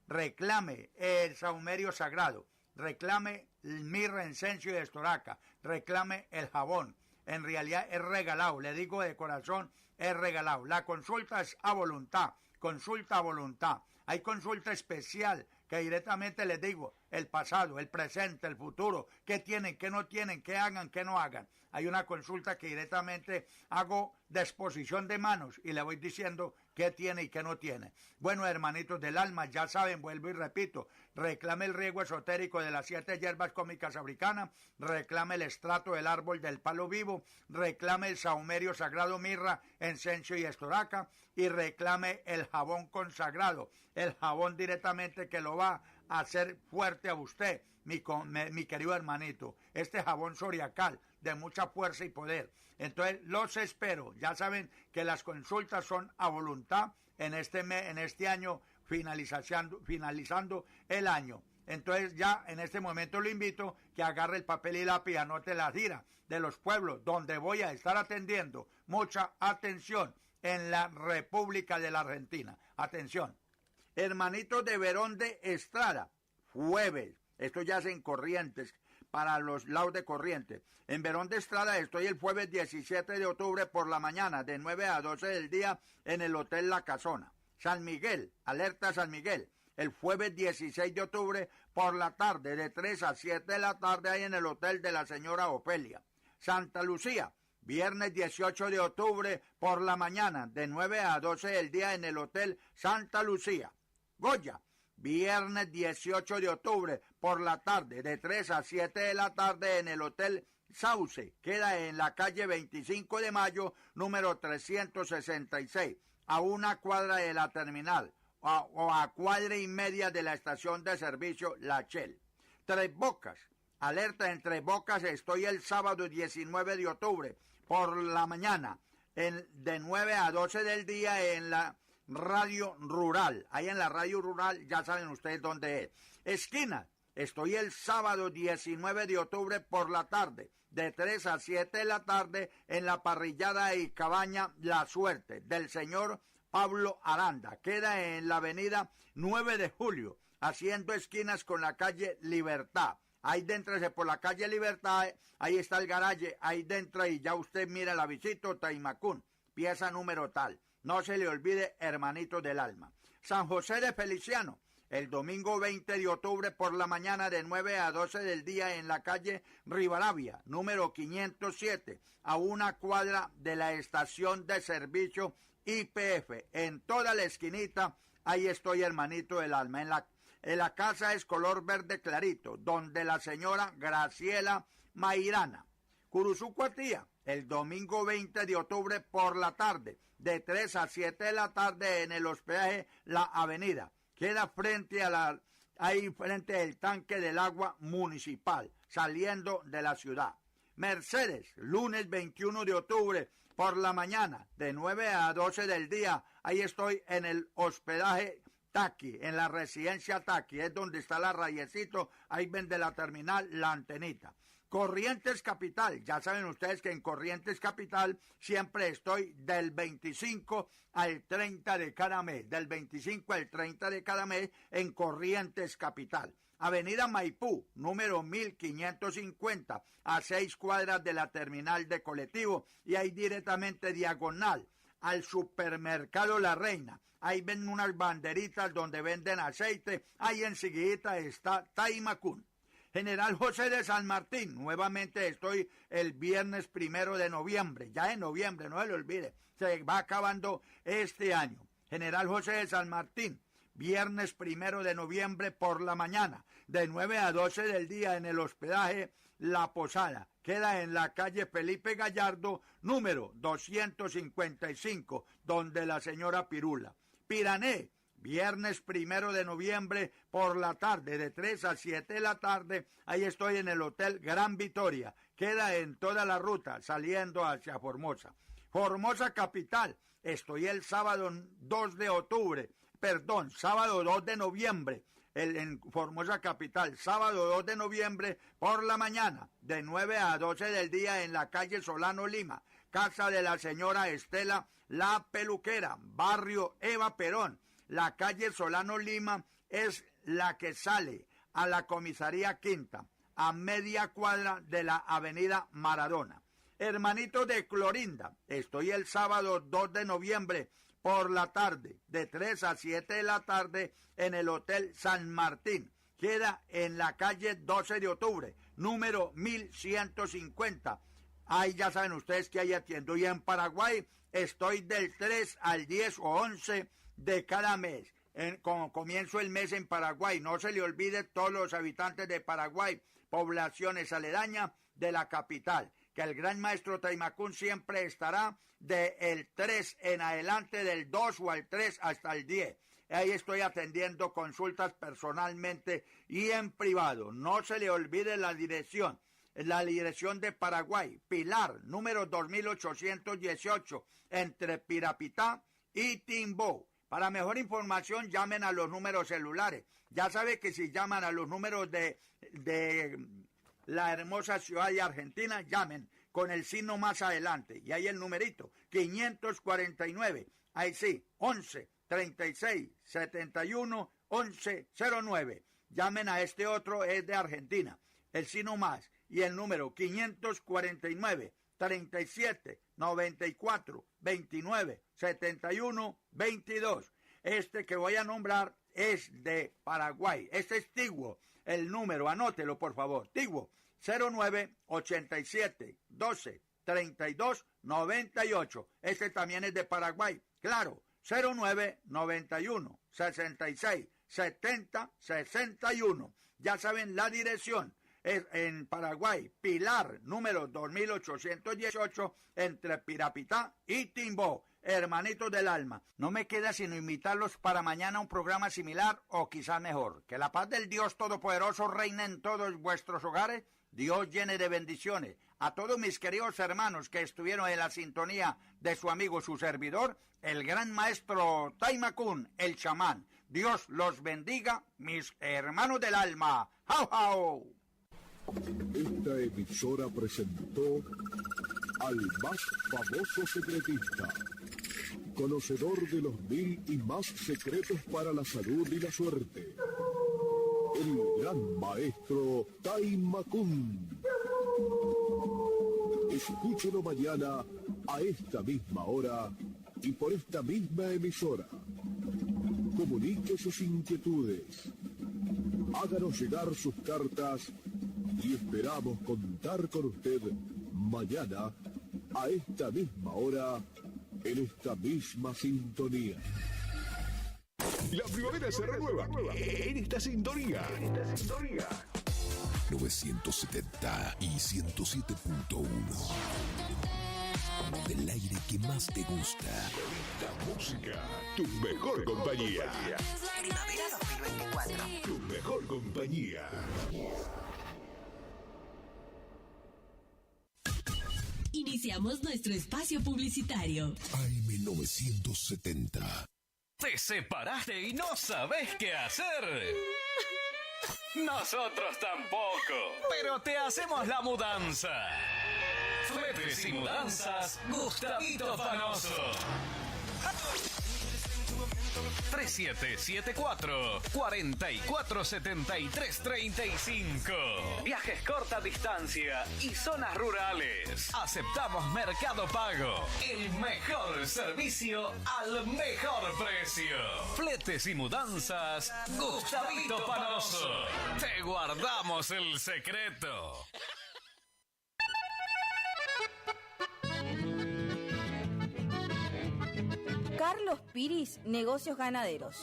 reclame el saumerio sagrado, reclame el mirra, incienso y estoraca, reclame el jabón. En realidad es regalado, le digo de corazón, es regalado. La consulta es a voluntad, consulta a voluntad. Hay consulta especial que directamente les digo el pasado, el presente, el futuro, qué tienen, qué no tienen, qué hagan, qué no hagan. Hay una consulta que directamente hago de exposición de manos y le voy diciendo qué tiene y qué no tiene. Bueno, hermanitos del alma, ya saben, vuelvo y repito, reclame el riego esotérico de las 7 hierbas cómicas africanas, reclame el estrato del árbol del palo vivo, reclame el saumerio sagrado mirra, incienso y estoraca, y reclame el jabón consagrado, el jabón directamente que lo va a hacer fuerte a usted, mi querido hermanito. Este jabón zodiacal de mucha fuerza y poder. Entonces los espero. Ya saben que las consultas son a voluntad en este año, finalizando el año. Entonces ya en este momento lo invito que agarre el papel y lápiz y anote la gira de los pueblos donde voy a estar atendiendo. Mucha atención en la República de la Argentina. Atención. Hermanitos de Verón de Estrada, jueves. Esto ya es en Corrientes, para los lados de Corrientes. En Verón de Estrada estoy el jueves 17 de octubre por la mañana, de 9 a 12 del día, en el Hotel La Casona. San Miguel, alerta San Miguel, el jueves 16 de octubre por la tarde, de 3 a 7 de la tarde, ahí en el Hotel de la Señora Ofelia. Santa Lucía, viernes 18 de octubre por la mañana, de 9 a 12 del día, en el Hotel Santa Lucía. Goya, viernes 18 de octubre por la tarde, de 3 a 7 de la tarde, en el Hotel Sauce. Queda en la calle 25 de Mayo, número 366, a una cuadra de la terminal, o a cuadra y media de la estación de servicio La Shell. Tres Bocas, alerta en Tres Bocas, estoy el sábado 19 de octubre por la mañana, de 9 a 12 del día, en la Radio Rural. Ahí en la Radio Rural ya saben ustedes dónde es. Esquina, estoy el sábado 19 de octubre por la tarde, de 3 a 7 de la tarde, en la parrillada y cabaña La Suerte, del señor Pablo Aranda. Queda en la avenida 9 de Julio, haciendo esquinas con la calle Libertad. Ahí dentro, por la calle Libertad, ahí está el garaje, ahí dentro, y ya usted mira la visita, Taimacún, pieza número tal. No se le olvide, hermanito del alma. San José de Feliciano, el domingo 20 de octubre por la mañana, de 9 a 12 del día, en la calle Rivadavia, número 507, a una cuadra de la estación de servicio YPF. En toda la esquinita, ahí estoy, hermanito del alma. En la casa es color verde clarito, donde la señora Graciela Mairana. Curuzú Cuatía, el domingo 20 de octubre por la tarde, de 3 a 7 de la tarde, en el hospedaje La Avenida. Queda frente ahí frente al tanque del agua municipal, saliendo de la ciudad. Mercedes, lunes 21 de octubre por la mañana, de 9 a 12 del día, ahí estoy en el hospedaje Taqui, en la residencia Taqui, es donde está la rayecito, ahí vende la terminal La Antenita. Corrientes Capital, ya saben ustedes que en Corrientes Capital siempre estoy del 25 al 30 de cada mes, del 25 al 30 de cada mes en Corrientes Capital. Avenida Maipú, número 1550, a 6 cuadras de la terminal de colectivo, y ahí directamente diagonal al supermercado La Reina. Ahí ven unas banderitas donde venden aceite, ahí enseguida está Taimacún. General José de San Martín, nuevamente estoy el viernes 1 de noviembre, ya en noviembre, no se le olvide, se va acabando este año. General José de San Martín, viernes 1 de noviembre por la mañana, de 9 a 12 del día, en el hospedaje La Posada. Queda en la calle Felipe Gallardo, número 255, donde la señora Pirula. Pirané, viernes 1 de noviembre por la tarde, de 3 a 7 de la tarde, ahí estoy en el Hotel Gran Vitoria. Queda en toda la ruta, saliendo hacia Formosa. Formosa Capital, estoy el sábado 2 de octubre, sábado 2 de noviembre, en Formosa Capital, sábado 2 de noviembre por la mañana, de 9 a 12 del día, en la calle Solano Lima, casa de la señora Estela La Peluquera, barrio Eva Perón. La calle Solano Lima es la que sale a la comisaría Quinta, a media cuadra de la avenida Maradona. Hermanito de Clorinda, estoy el sábado 2 de noviembre por la tarde, de 3 a 7 de la tarde, en el Hotel San Martín. Queda en la calle 12 de octubre, número 1150. Ahí ya saben ustedes que ahí atiendo. Y en Paraguay estoy del 3 al 10 o 11 de cada mes. Como comienzo el mes en Paraguay, no se le olvide todos los habitantes de Paraguay, poblaciones aledañas de la capital, que el gran maestro Taimacún siempre estará del 3 en adelante, del 2 o al 3 hasta el 10. Ahí estoy atendiendo consultas personalmente y en privado. No se le olvide la dirección de Paraguay, Pilar, número 2818, entre Pirapitá y Timbó. Para mejor información, llamen a los números celulares. Ya sabe que si llaman a los números de la hermosa ciudad de Argentina, llamen con el signo más adelante. Y ahí el numerito, 549, ahí sí, 11 36 71 11 09. llamen a este otro, es de Argentina, el Sino Más, y el número 549 37 94 29 71 22. Este que voy a nombrar es de Paraguay. Este es Tiguo. El número, anótelo por favor. Tiguo 09 87 12 32 98. Este también es de Paraguay. Claro, 09 91 66 70 61. Ya saben la dirección. Es en Paraguay, Pilar, número 2818, entre Pirapitá y Timbó. Hermanitos del alma, no me queda sino invitarlos para mañana a un programa similar o quizás mejor. Que la paz del Dios Todopoderoso reine en todos vuestros hogares. Dios llene de bendiciones a todos mis queridos hermanos que estuvieron en la sintonía de su amigo, su servidor, el gran maestro Taimakun, el chamán. Dios los bendiga, mis hermanos del alma. ¡Jau, jau! Esta emisora presentó al más famoso secretista, conocedor de los 1000 y más secretos para la salud y la suerte, el gran maestro Taimakun. Escúchelo mañana a esta misma hora y por esta misma emisora. Comunique sus inquietudes, háganos llegar sus cartas y esperamos contar con usted mañana a esta misma hora en esta misma sintonía. La primavera se renueva en esta sintonía. 970 y 107.1. Del aire que más te gusta. La música, tu mejor compañía. Primavera 2024. Tu mejor compañía. Iniciamos nuestro espacio publicitario. AM970. ¿Te separaste y no sabes qué hacer? Nosotros tampoco, pero te hacemos la mudanza. Fletes y mudanzas, Gustavito Fanoso. 3774-447335. Viajes corta distancia y zonas rurales. Aceptamos Mercado Pago. El mejor servicio al mejor precio. Fletes y mudanzas, Gustavito Panoso. Te guardamos el secreto. Carlos Piris, Negocios Ganaderos.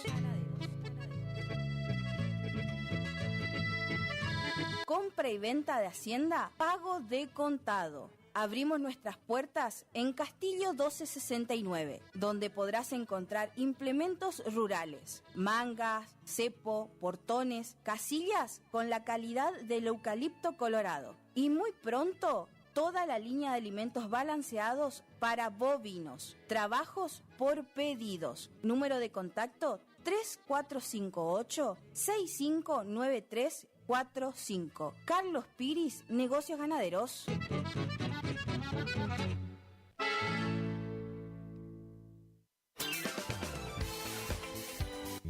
Compra y venta de hacienda, pago de contado. Abrimos nuestras puertas en Castillo 1269, donde podrás encontrar implementos rurales, mangas, cepo, portones, casillas con la calidad del eucalipto colorado. Y muy pronto, toda la línea de alimentos balanceados para bovinos. Trabajos por pedidos. Número de contacto 3458-659345. Carlos Piris, Negocios Ganaderos.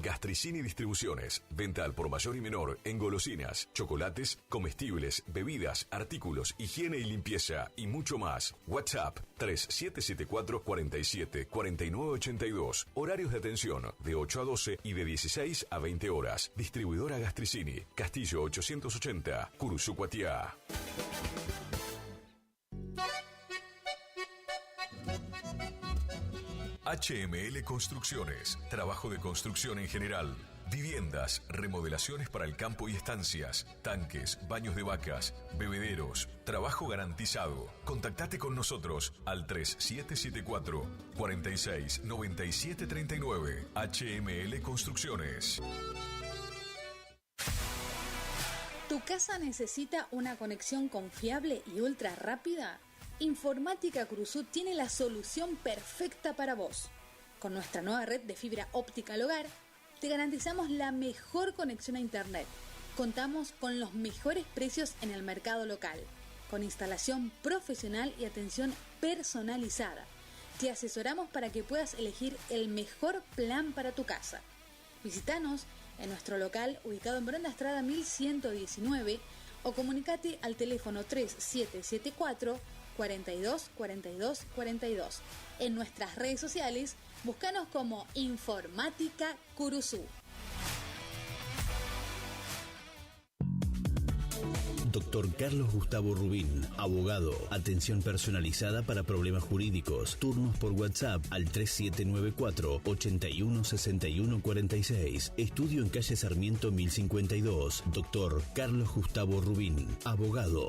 Gastricini Distribuciones. Venta al por mayor y menor en golosinas, chocolates, comestibles, bebidas, artículos, higiene y limpieza y mucho más. WhatsApp 3774 47 49 82. Horarios de atención de 8 a 12 y de 16 a 20 horas. Distribuidora Gastricini. Castillo 880, Curuzucuatiá. HML Construcciones, trabajo de construcción en general, viviendas, remodelaciones para el campo y estancias, tanques, baños de vacas, bebederos, trabajo garantizado. Contactate con nosotros al 3774 46 97 39. HML Construcciones. ¿Tu casa necesita una conexión confiable y ultra rápida? Informática Cruzut tiene la solución perfecta para vos. Con nuestra nueva red de fibra óptica al hogar, te garantizamos la mejor conexión a internet. Contamos con los mejores precios en el mercado local, con instalación profesional y atención personalizada. Te asesoramos para que puedas elegir el mejor plan para tu casa. Visítanos en nuestro local ubicado en Brenda Estrada 1119 o comunicate al teléfono 3774 42 42 42. En nuestras redes sociales, búscanos como Informática Curuzú. Dr. Carlos Gustavo Rubín, abogado. Atención personalizada para problemas jurídicos. Turnos por WhatsApp al 3794 81 61 46. Estudio en calle Sarmiento 1052. Dr. Carlos Gustavo Rubín, abogado.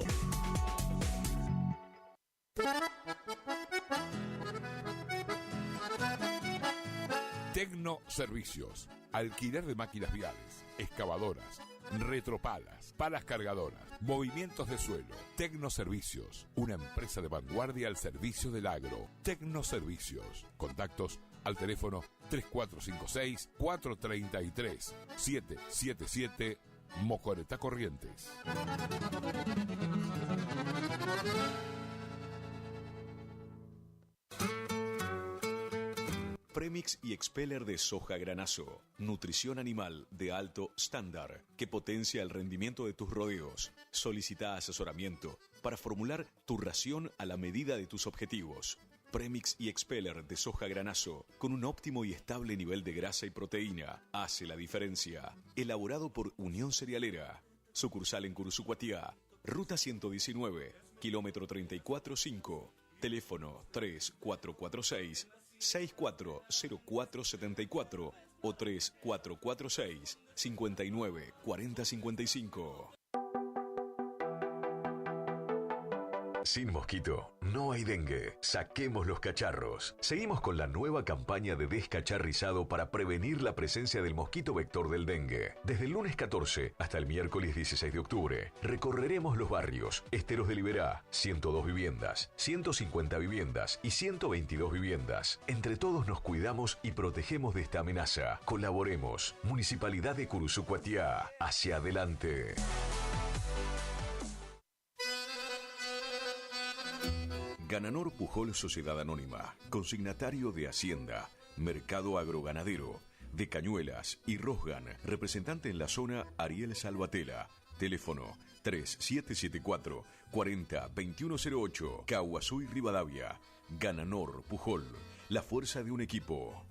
Tecno Servicios. Alquiler de máquinas viales, excavadoras, retropalas, palas cargadoras, movimientos de suelo. Tecno Servicios, una empresa de vanguardia al servicio del agro. Tecno Servicios. Contactos al teléfono 3456-433-777 Mocoretá Corrientes. Premix y Expeller de soja granazo. Nutrición animal de alto estándar que potencia el rendimiento de tus rodeos. Solicita asesoramiento para formular tu ración a la medida de tus objetivos. Premix y Expeller de soja granazo con un óptimo y estable nivel de grasa y proteína hace la diferencia. Elaborado por Unión Cerealera. Sucursal en Curuzú-Cuatiá. Ruta 119, kilómetro 34.5. Teléfono 3446 640474 o 3446 59 40 55. Sin mosquito, no hay dengue. Saquemos los cacharros. Seguimos con la nueva campaña de descacharrizado para prevenir la presencia del mosquito vector del dengue. Desde el lunes 14 hasta el miércoles 16 de octubre, recorreremos los barrios Esteros de Liberá, 102 viviendas, 150 viviendas y 122 viviendas. Entre todos nos cuidamos y protegemos de esta amenaza. Colaboremos. Municipalidad de Curuzú-Cuatiá. Hacia adelante. Gananor Pujol Sociedad Anónima, consignatario de Hacienda, Mercado Agroganadero, de Cañuelas y Rosgan, representante en la zona Ariel Salvatela, teléfono 3774 40 2108, Caguazú y Rivadavia. Gananor Pujol, la fuerza de un equipo.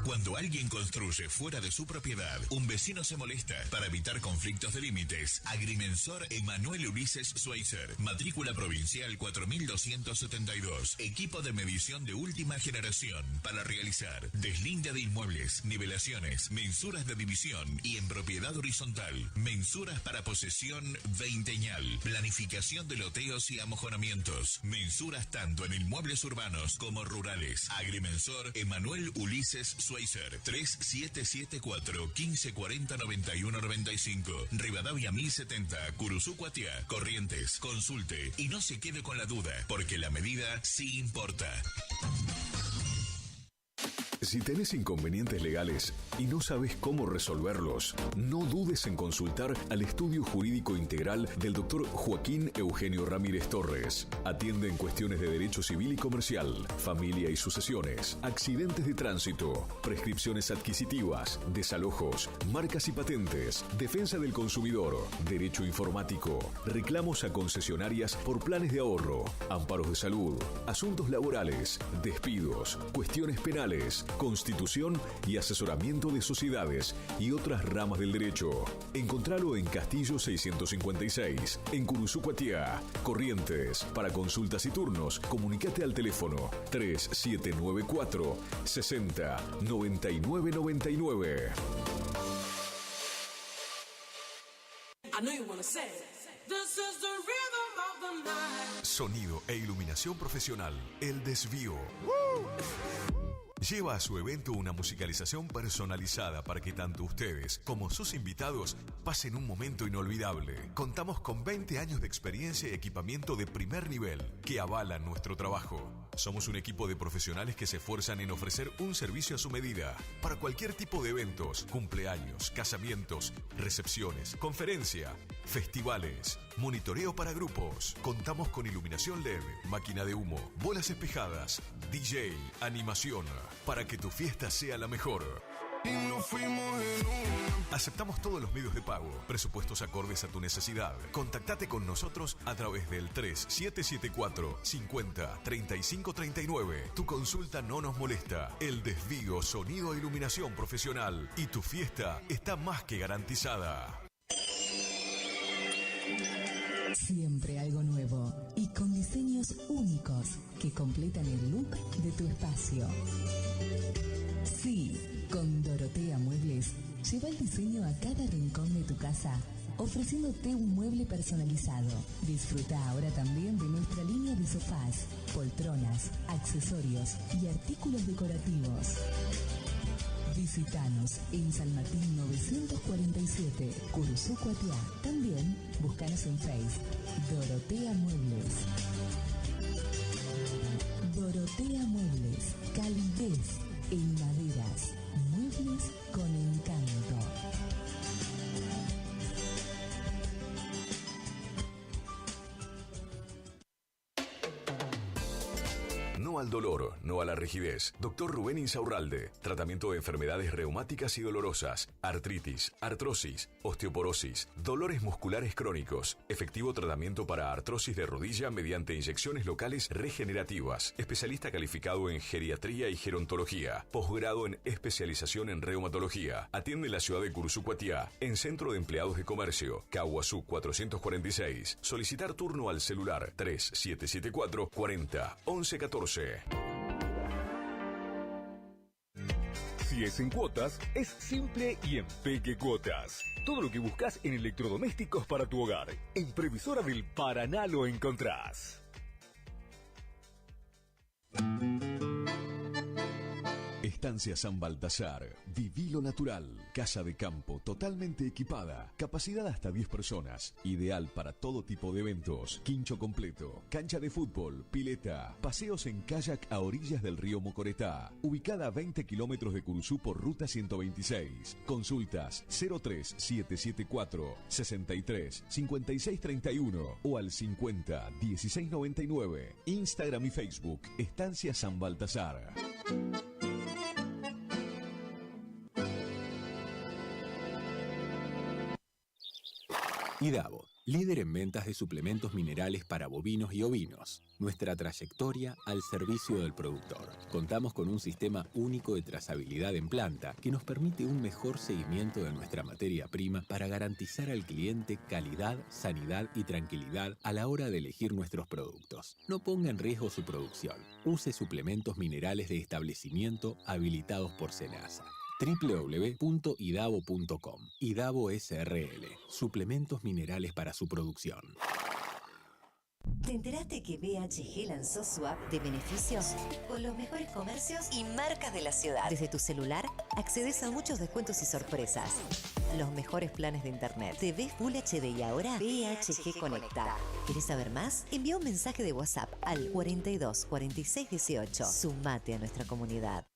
Cuando alguien construye fuera de su propiedad, un vecino se molesta. Para evitar conflictos de límites, Agrimensor Emanuel Ulises Schweitzer, matrícula provincial 4272, equipo de medición de última generación para realizar deslinde de inmuebles, nivelaciones, mensuras de división y en propiedad horizontal, mensuras para posesión veinteñal, planificación de loteos y amojonamientos, mensuras tanto en inmuebles urbanos como rurales. Agrimensor Emanuel Ulises Schweitzer, 3774 1540 9195, Rivadavia 1070, Curuzú-Cuatiá, Corrientes. Consulte y no se quede con la duda, porque la medida sí importa. Si tenés inconvenientes legales y no sabes cómo resolverlos, no dudes en consultar al Estudio Jurídico Integral del Dr. Joaquín Eugenio Ramírez Torres. Atiende en cuestiones de derecho civil y comercial, familia y sucesiones, accidentes de tránsito, prescripciones adquisitivas, desalojos, marcas y patentes, defensa del consumidor, derecho informático, reclamos a concesionarias por planes de ahorro, amparos de salud, asuntos laborales, despidos, cuestiones penales, constitución y asesoramiento de sociedades y otras ramas del derecho. Encontralo en Castillo 656, en Curuzú-Cuatiá, Corrientes. Para consultas y turnos, comunicate al teléfono 3794 60 99 99. Sonido e iluminación profesional, El Desvío. Lleva a su evento una musicalización personalizada para que tanto ustedes como sus invitados pasen un momento inolvidable. Contamos con 20 años de experiencia y equipamiento de primer nivel que avalan nuestro trabajo. Somos un equipo de profesionales que se esfuerzan en ofrecer un servicio a su medida para cualquier tipo de eventos, cumpleaños, casamientos, recepciones, conferencia, festivales, monitoreo para grupos. Contamos con iluminación LED, máquina de humo, bolas espejadas, DJ, animación, para que tu fiesta sea la mejor. y nos fuimos en una. Aceptamos todos los medios de pago, presupuestos acordes a tu necesidad. Contactate con nosotros a través del 3774 50 35 39. Tu consulta no nos molesta. El desvío, sonido e iluminación profesional y tu fiesta está más que garantizada. Siempre algo nuevo y con diseños únicos que completan el look de tu espacio. Sí, con Dorotea Muebles, lleva el diseño a cada rincón de tu casa, ofreciéndote un mueble personalizado. Disfruta ahora también de nuestra línea de sofás, poltronas, accesorios y artículos decorativos. Visítanos en San Martín 947, Curuzú, Cuatiá. También búscanos en Facebook, Dorotea Muebles. Dorotea Muebles, calidez en maderas, muebles con encanto. No al dolor, no a la rigidez. Dr. Rubén Insaurralde. Tratamiento de enfermedades reumáticas y dolorosas, artritis, artrosis, osteoporosis, dolores musculares crónicos. Efectivo tratamiento para artrosis de rodilla mediante inyecciones locales regenerativas. Especialista calificado en geriatría y gerontología. Posgrado en especialización en reumatología. Atiende en la ciudad de Curuzú, Cuatiá, en Centro de Empleados de Comercio, Caguazú 446. Solicitar turno al celular 3774 40 11 14. Si es en cuotas, es simple y en Peque Cuotas. Todo lo que buscas en electrodomésticos para tu hogar. En Previsora del Paraná lo encontrás. Estancia San Baltasar. Viví lo natural. Casa de campo totalmente equipada. Capacidad hasta 10 personas. Ideal para todo tipo de eventos. Quincho completo. Cancha de fútbol. Pileta. Paseos en kayak a orillas del río Mocoretá. Ubicada a 20 kilómetros de Curuzú por ruta 126. Consultas 03774 63 56 31 o al 50 16 99. Instagram y Facebook. Estancia San Baltasar. IDAVO, líder en ventas de suplementos minerales para bovinos y ovinos. Nuestra trayectoria al servicio del productor. Contamos con un sistema único de trazabilidad en planta que nos permite un mejor seguimiento de nuestra materia prima para garantizar al cliente calidad, sanidad y tranquilidad a la hora de elegir nuestros productos. No ponga en riesgo su producción. Use suplementos minerales de establecimiento habilitados por SENASA. www.idavo.com. IDAVO SRL. Suplementos minerales para su producción. ¿Te enteraste que BHG lanzó su app de beneficios? Con los mejores comercios y marcas de la ciudad. Desde tu celular, accedes a muchos descuentos y sorpresas. Los mejores planes de internet. TV Full HD y ahora BHG Conecta. ¿Querés saber más? Envía un mensaje de WhatsApp al 42 46 18. Sumate a nuestra comunidad.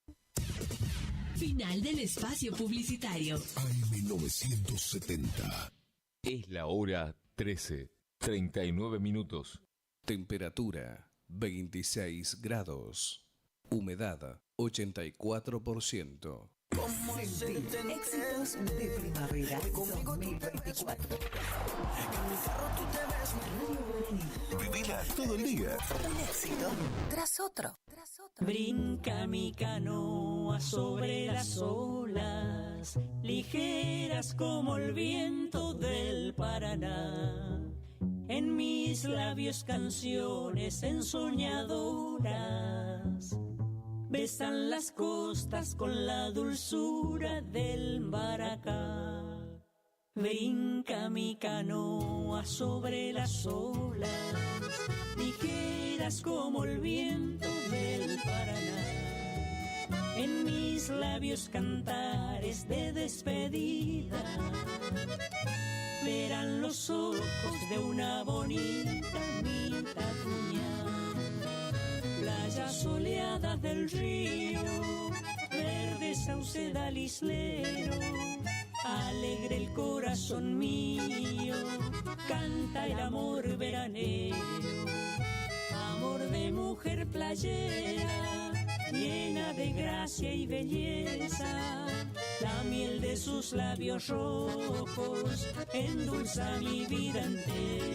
Final del espacio publicitario. AM970. Es la hora 13, 39 minutos. Temperatura 26 grados. Humedad 84%. Éxitos de primavera 2024. Vivila todo el día. Un éxito tras otro. Brinca mi canoa sobre las olas, ligeras como el viento del Paraná. En mis labios canciones ensoñadoras besan las costas con la dulzura del Maracá. Brinca mi canoa sobre las olas, ligeras como el viento del Paraná. En mis labios cantares de despedida verán los ojos de una bonita mitad puñal. Playa soleada del río, verde saucedal islero, alegre el corazón mío, canta el amor veranero. Amor de mujer playera, llena de gracia y belleza, La miel de sus labios rojos endulza mi vida entera.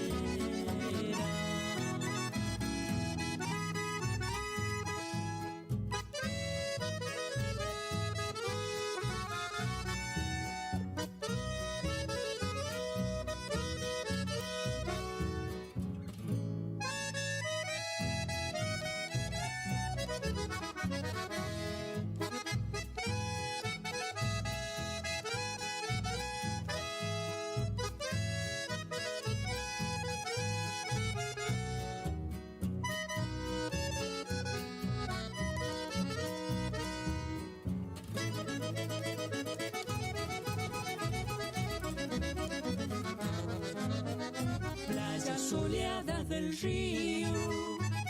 Soleadas del río,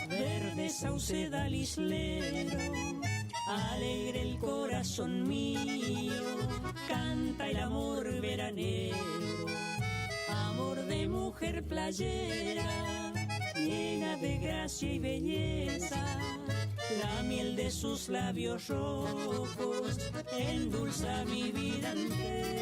verde saucedal islero, alegre el corazón mío, canta el amor veranero, amor de mujer playera, llena de gracia y belleza, la miel de sus labios rojos endulza mi vida entera.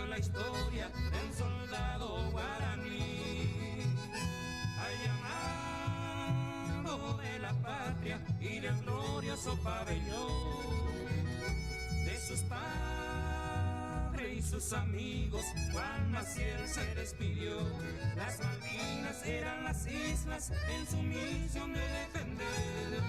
La historia del soldado guaraní, al llamado de la patria y del glorioso pabellón de sus padres y sus amigos. Juan Maciel se despidió. Las Malvinas eran las islas en su misión de defender,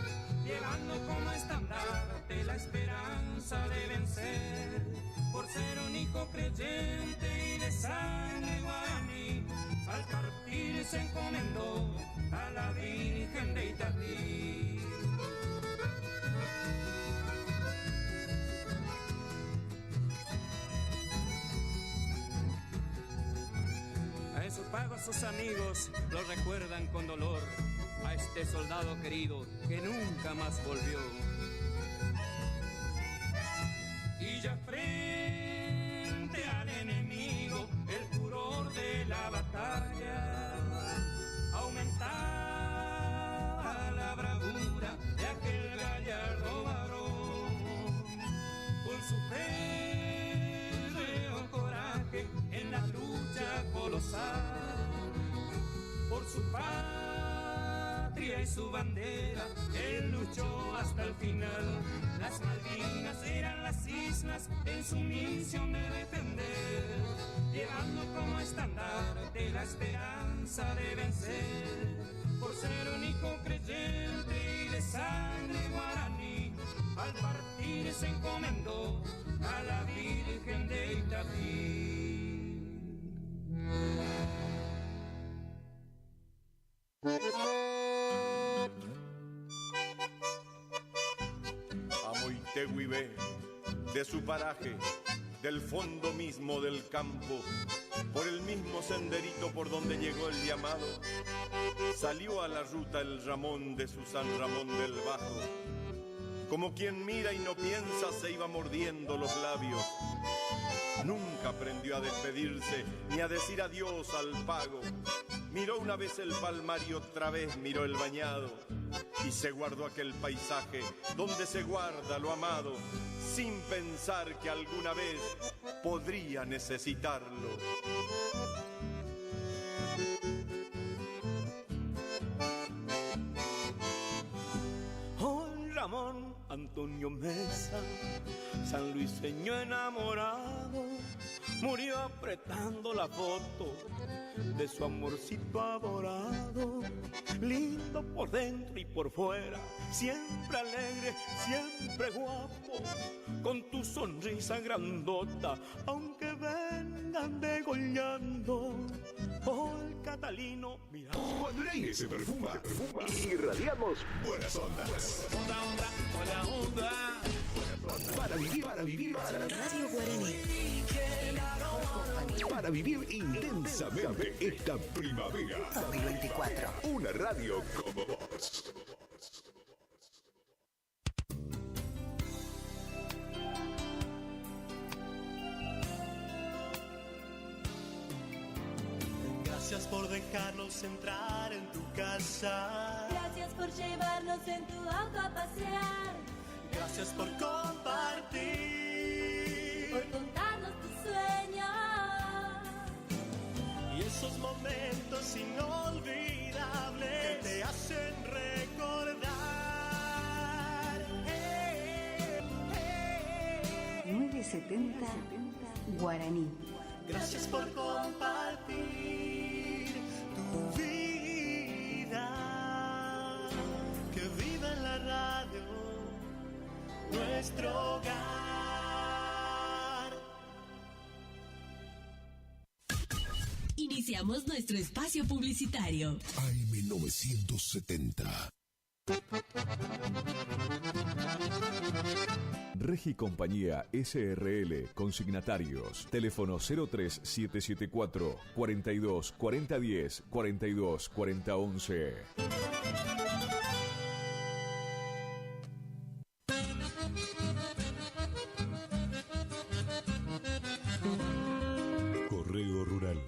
llevando como estandarte la esperanza de vencer. Por ser un hijo creyente y de sangre guaraní, al partir se encomendó a la Virgen de Itatí. A esos pagos sus amigos lo recuerdan con dolor, a este soldado querido que nunca más volvió. Y ya frente al enemigo, el furor de la batalla aumentaba la bravura de aquel gallardo varón. Con su férreo coraje en la lucha colosal, por su patria y su bandera, él luchó hasta el final. Las Malvinas eran las islas en su misión de defender, llevando como estandarte la esperanza de vencer. Por ser un hijo creyente y de sangre guaraní, al partir se encomendó a la Virgen de Itatí. Tehuibé, de su paraje, del fondo mismo del campo, por el mismo senderito por donde llegó el llamado, salió a la ruta el Ramón de su San Ramón del Bajo. Como quien mira y no piensa, se iba mordiendo los labios. Nunca aprendió a despedirse ni a decir adiós al pago. Miró una vez el palmar y otra vez miró el bañado, y se guardó aquel paisaje donde se guarda lo amado, sin pensar que alguna vez podría necesitarlo. Oh, Ramón Antonio Mesa, sanluiseño enamorado, murió apretando la foto de su amorcito adorado. Lindo por dentro y por fuera, siempre alegre, siempre guapo, con tu sonrisa grandota, aunque vengan degollando. Oh, el Catalino, mira. Cuando el aire se perfuma. Irradiamos buenas ondas. Buena onda. Para vivir. Radio Guaraní. Para vivir intensamente esta primavera 2024. Una radio como vos. Gracias por dejarnos entrar en tu casa. Gracias por llevarnos en tu auto a pasear. Gracias por compartir. Por contarnos tus sueños. Y esos momentos inolvidables que te hacen recordar. 970 Guaraní. Gracias por compartir tu vida. Que viva en la radio nuestro hogar. Iniciamos nuestro espacio publicitario. AM970. Regi Compañía SRL, consignatarios, teléfono 03774 42 4010 42 4011. Correo Rural.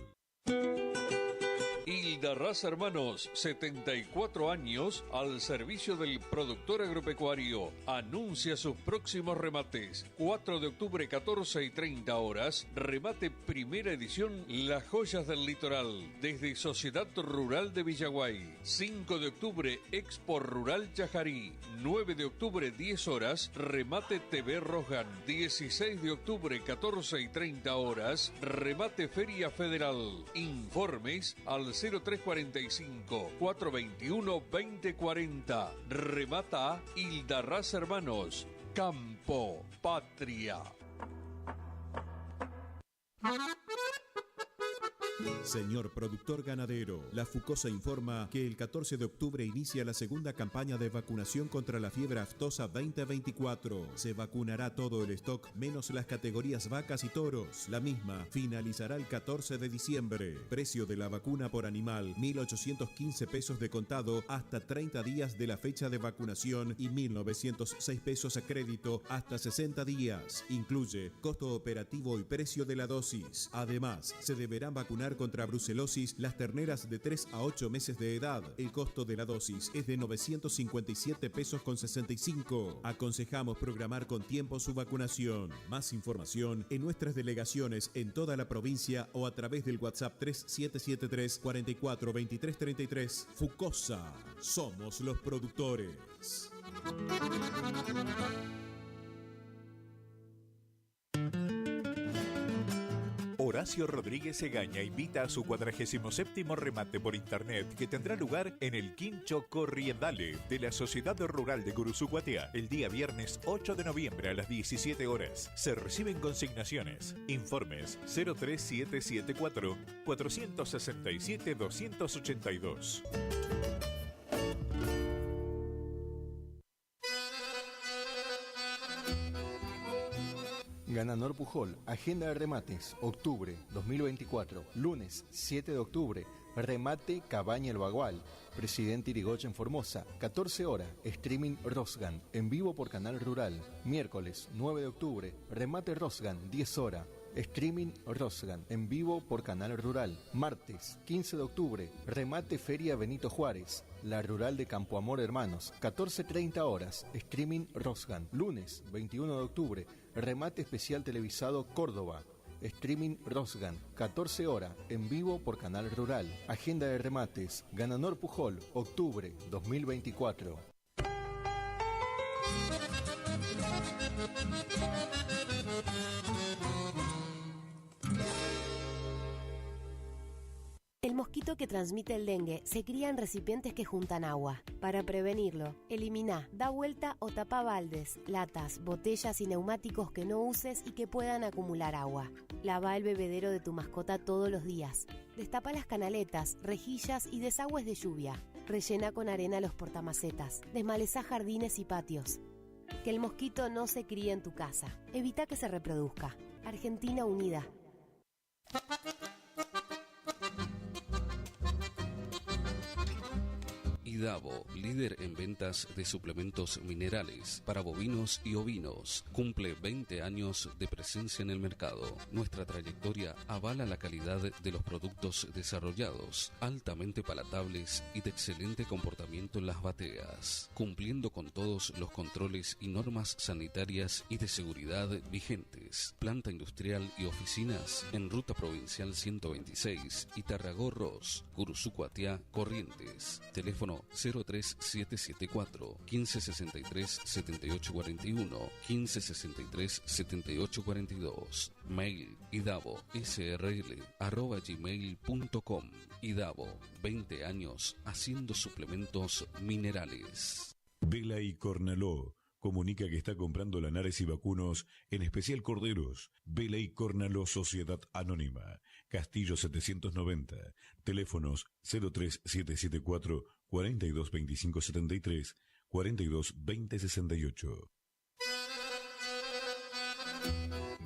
Hildarraz Hermanos, 74 años al servicio del productor agropecuario. Anuncia sus próximos remates. 4 de octubre, 14 y 30 horas. Remate primera edición, Las Joyas del Litoral, desde Sociedad Rural de Villaguay. 5 de octubre, Expo Rural Chajarí. 9 de octubre, 10 horas, remate TV Rojan. 16 de octubre, 14 y 30 horas, remate Feria Federal. Informes al 0345 421 2040. Remata Hildarraz Hermanos. Campo Patria. Señor productor ganadero, la Fucosa informa que el 14 de octubre inicia la segunda campaña de vacunación contra la fiebre aftosa 2024. Se vacunará todo el stock menos las categorías vacas y toros. La misma finalizará el 14 de diciembre. Precio de la vacuna por animal, 1.815 pesos de contado hasta 30 días de la fecha de vacunación y 1.906 pesos a crédito hasta 60 días. Incluye costo operativo y precio de la dosis. Además, se deberán vacunar contra brucelosis las terneras de 3 a 8 meses de edad. El costo de la dosis es de 957 pesos con 65. Aconsejamos programar con tiempo su vacunación. Más información en nuestras delegaciones en toda la provincia o a través del WhatsApp 3773 44 23 33. Fucosa, somos los productores. Horacio Rodríguez Egaña invita a su 47º remate por internet que tendrá lugar en el Quincho Corriendale de la Sociedad Rural de Guruzucuatiá el día viernes 8 de noviembre a las 17 horas. Se reciben consignaciones. Informes 03774 467 282. Ganador Pujol, agenda de remates, octubre 2024, lunes 7 de octubre, remate Cabaña El Bagual, Presidente Irigoyen Formosa, 14 horas, streaming Rosgan, en vivo por Canal Rural, miércoles 9 de octubre, remate Rosgan, 10 horas, streaming Rosgan, en vivo por Canal Rural, martes 15 de octubre, remate Feria Benito Juárez, la Rural de Campo Amor Hermanos, 14:30 horas, streaming Rosgan, lunes 21 de octubre, remate especial televisado Córdoba, streaming Rosgan, 14 horas, en vivo por Canal Rural, agenda de remates, Ganador Pujol, octubre 2024. El mosquito que transmite el dengue se cría en recipientes que juntan agua. Para prevenirlo, elimina, da vuelta o tapa baldes, latas, botellas y neumáticos que no uses y que puedan acumular agua. Lava el bebedero de tu mascota todos los días. Destapa las canaletas, rejillas y desagües de lluvia. Rellena con arena los portamacetas. Desmaleza jardines y patios. Que el mosquito no se críe en tu casa. Evita que se reproduzca. Argentina Unida. Idavo, líder en ventas de suplementos minerales para bovinos y ovinos, cumple 20 años de presencia en el mercado. Nuestra trayectoria avala la calidad de los productos desarrollados, altamente palatables y de excelente comportamiento en las bateas, cumpliendo con todos los controles y normas sanitarias y de seguridad vigentes. Planta industrial y oficinas en Ruta Provincial 126, Itarragó-Ros, Curuzú-Cuatiá, Corrientes. Teléfono 03774 1563 7841 1563 7842. Mail idavo.srl@gmail.com. Idavo, 20 años haciendo suplementos minerales. Vela y Cornaló comunica que está comprando lanares y vacunos, en especial corderos. Vela y Cornaló Sociedad Anónima, Castillo 790, teléfonos 03774 422573 422068.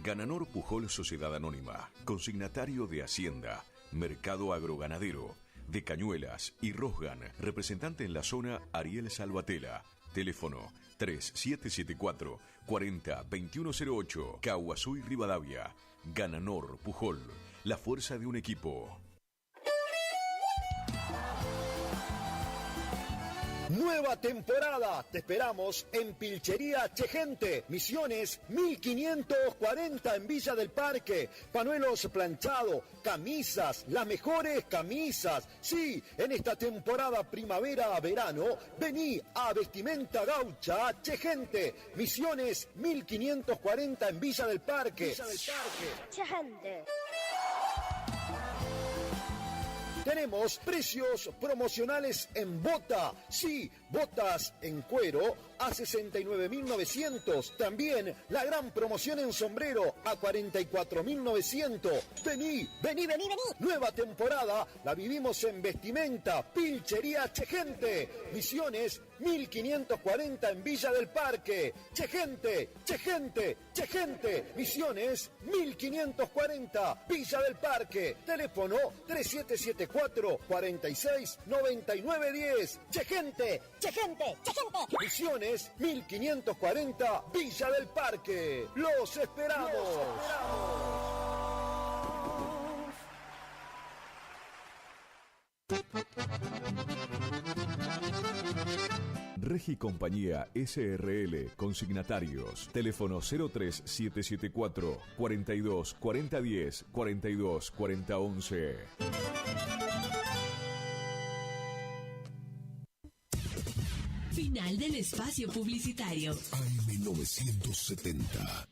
Gananor Pujol Sociedad Anónima, consignatario de Hacienda, Mercado Agroganadero, de Cañuelas y Rosgan, representante en la zona Ariel Salvatela. Teléfono 3774 402108, Caguazú y Rivadavia. Gananor Pujol, la fuerza de un equipo. Nueva temporada, te esperamos en Pilchería Chegente, Misiones 1540 en Villa del Parque. Panuelos planchados, camisas, las mejores camisas. Sí, en esta temporada primavera-verano, vení a Vestimenta Gaucha Chegente, Misiones 1540 en Villa del Parque. Chegente. Tenemos precios promocionales en bota. Sí, botas en cuero a 69.900. También la gran promoción en sombrero a 44.900. Vení. Nueva temporada la vivimos en Vestimenta Pilchería Chegente. Misiones 1540 en Villa del Parque. Chegente. Misiones 1540 Villa del Parque. Teléfono 3774 46 99 10. Chegente. Misiones 1540 Villa del Parque. Los esperamos. Regi Compañía SRL, consignatarios, teléfono 03774 42 40 10 42 40 11. Final del espacio publicitario. AM970.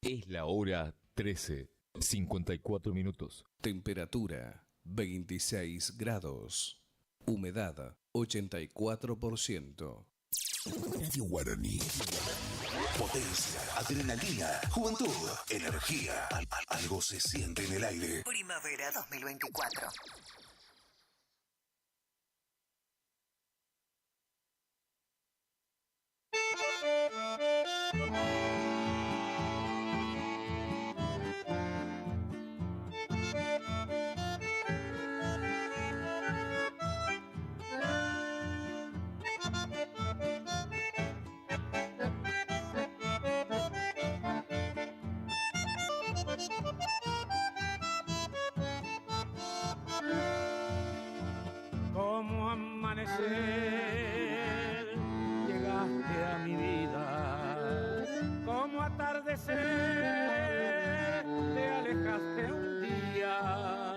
Es la hora 13:54 minutos. Temperatura 26 grados. Humedad 84%. Radio Guaraní. Potencia, adrenalina, juventud, energía. Algo se siente en el aire. Primavera 2024. Como amanecer llegaste a mi vida, como atardecer te alejaste un día,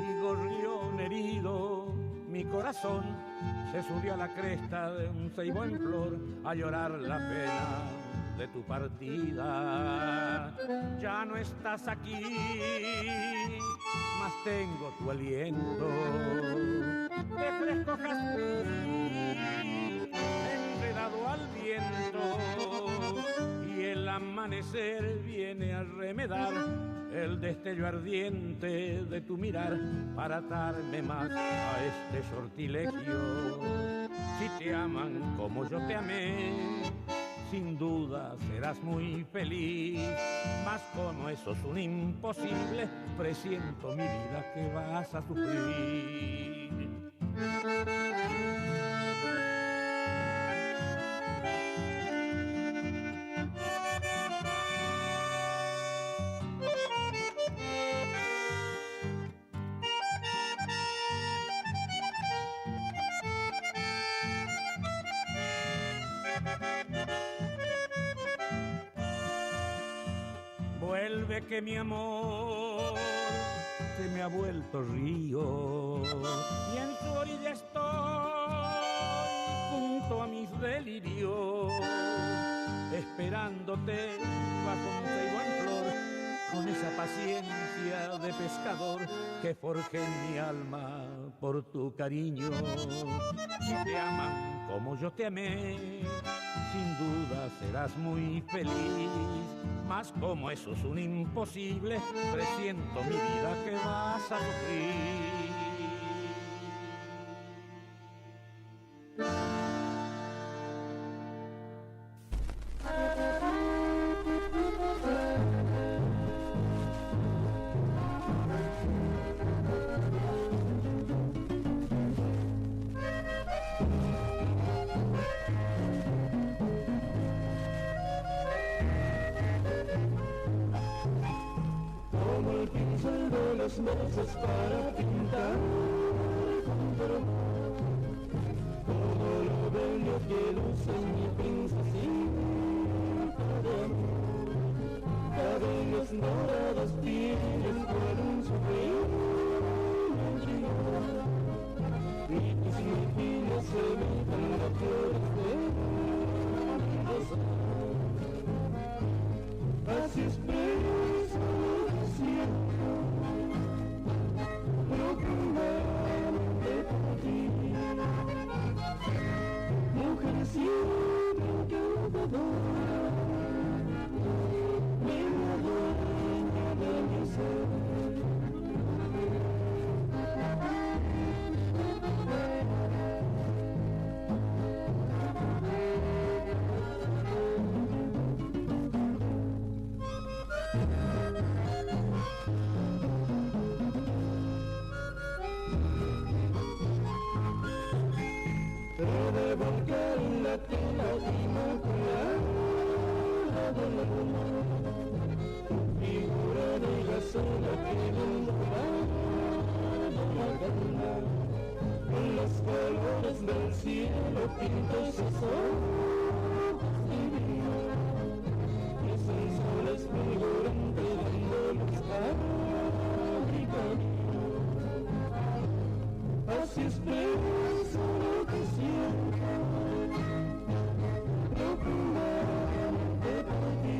y gorrión herido mi corazón se subió a la cresta de un ceibo en flor a llorar la pena de tu partida. Ya no estás aquí, mas tengo tu aliento de fresco jazmín enredado al viento, y el amanecer viene a remedar el destello ardiente de tu mirar para atarme más a este sortilegio. Si te aman como yo te amé, sin duda serás muy feliz, mas como eso es un imposible, presiento mi vida que vas a sufrir. Vuelve que mi amor se me ha vuelto río y en su orilla estoy junto a mis delirios, esperándote bajo un ceibo en flor, con esa paciencia de pescador que forjé en mi alma por tu cariño. Si te aman como yo te amé, sin duda serás muy feliz, mas como eso es un imposible, presiento mi vida que vas a sufrir. Las mesas para pintar todo lo bello que luce mi princesita de amor. Cabellos dorados tienes con un sueño, y tus mejillas se meten las flores de rosa. Así expreso lo que siento profundamente por ti, mujer siempre encantadora, bella dueña de mi ser. Revolcar la tela inmaculada de la luna, figura de la sola que enamorada la gana, con los colores del cielo pintos sus ojos divinos, que son soles fulgurantes dando luz a mi camino. Así expreso lo que siento profundamente por ti,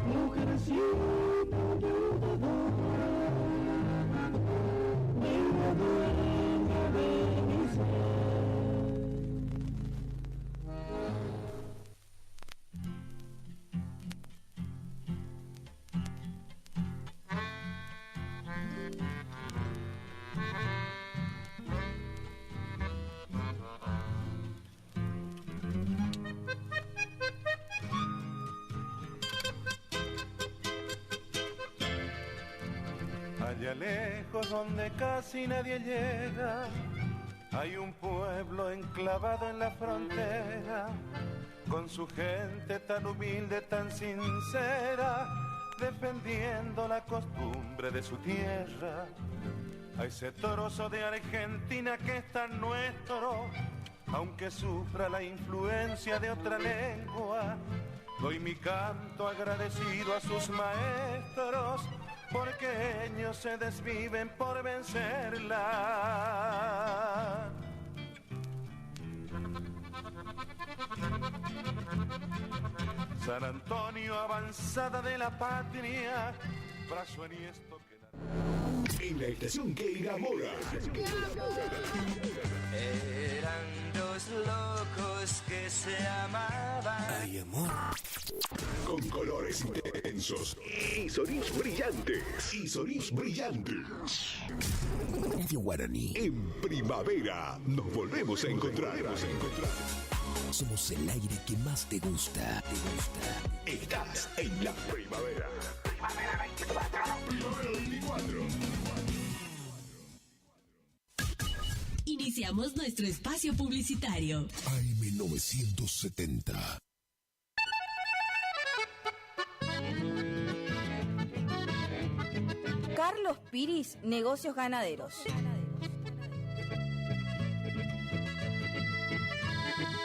mujercita ayudadora, bella dueña de mi ser. Allá lejos donde casi nadie llega, hay un pueblo enclavado en la frontera, con su gente tan humilde, tan sincera, defendiendo la costumbre de su tierra. A ese trozo de Argentina que es tan nuestro, aunque sufra la influencia de otra lengua, doy mi canto agradecido a sus maestros, porque ellos se desviven por vencerla. San Antonio, avanzada de la patria, brazo enhiesto que En la estación que enamora. Eran dos locos que se amaban. Ay, amor. Con colores intensos y sonidos brillantes. Radio Guaraní. En primavera nos volvemos a encontrar. Somos el aire que más te gusta. Estás en la primavera. Primavera 24. Primavera 24. Iniciamos nuestro espacio publicitario. AM970. Carlos Piris, Negocios Ganaderos.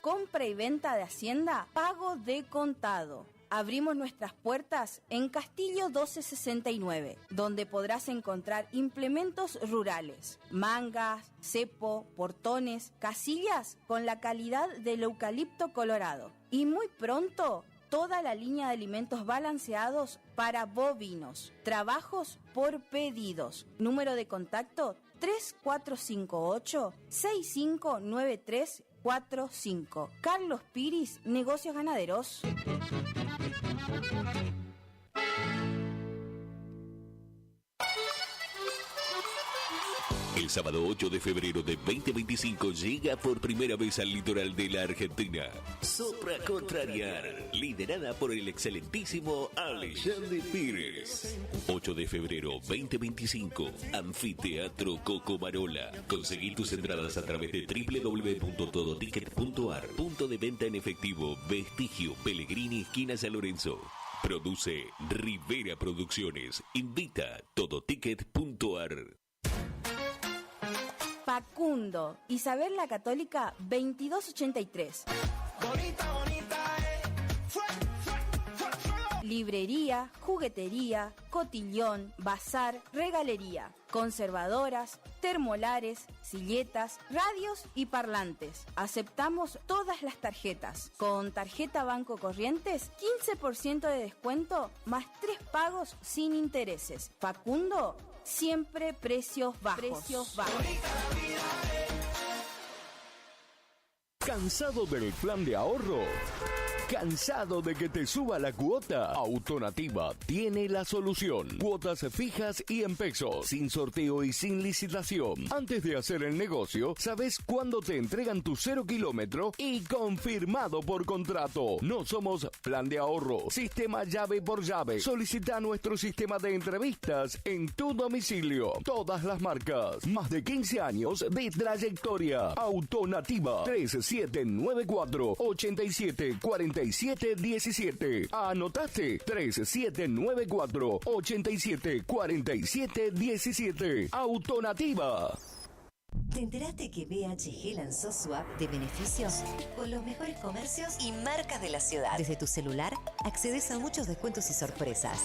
Compra y venta de hacienda, pago de contado. Abrimos nuestras puertas en Castillo 1269, donde podrás encontrar implementos rurales, mangas, cepo, portones, casillas con la calidad del eucalipto colorado. Y muy pronto, toda la línea de alimentos balanceados para bovinos. Trabajos por pedidos. Número de contacto 3458-659345. Carlos Piris, Negocios Ganaderos. El sábado 8 de febrero de 2025 llega por primera vez al litoral de la Argentina Sopra Contrariar, liderada por el excelentísimo Alexandre Pires. 8 de febrero 2025, Anfiteatro Cocomarola. Conseguí tus entradas a través de www.todoticket.ar. Punto de venta en efectivo, Vestigio, Pellegrini, esquina San Lorenzo. Produce Rivera Producciones. Invita Todoticket.ar. Facundo, Isabel la Católica 2283. Librería, juguetería, cotillón, bazar, regalería, conservadoras, termolares, silletas, radios y parlantes. Aceptamos todas las tarjetas. Con tarjeta Banco Corrientes, 15% de descuento más 3 pagos sin intereses. Facundo, siempre precios bajos. ¿Cansado del plan de ahorro? ¿Cansado de que te suba la cuota? Autonativa tiene la solución. Cuotas fijas y en pesos, sin sorteo y sin licitación. Antes de hacer el negocio, sabes cuándo te entregan tu 0 kilómetro y confirmado por contrato. No somos plan de ahorro, sistema llave por llave. Solicita nuestro sistema de entrevistas en tu domicilio. Todas las marcas. Más de 15 años de trayectoria. Autonativa 3794-874717. ¿Anotaste? 3794-874717. Autonativa. ¿Te enteraste que BHG lanzó su app de beneficios con los mejores comercios y marcas de la ciudad? Desde tu celular accedes a muchos descuentos y sorpresas.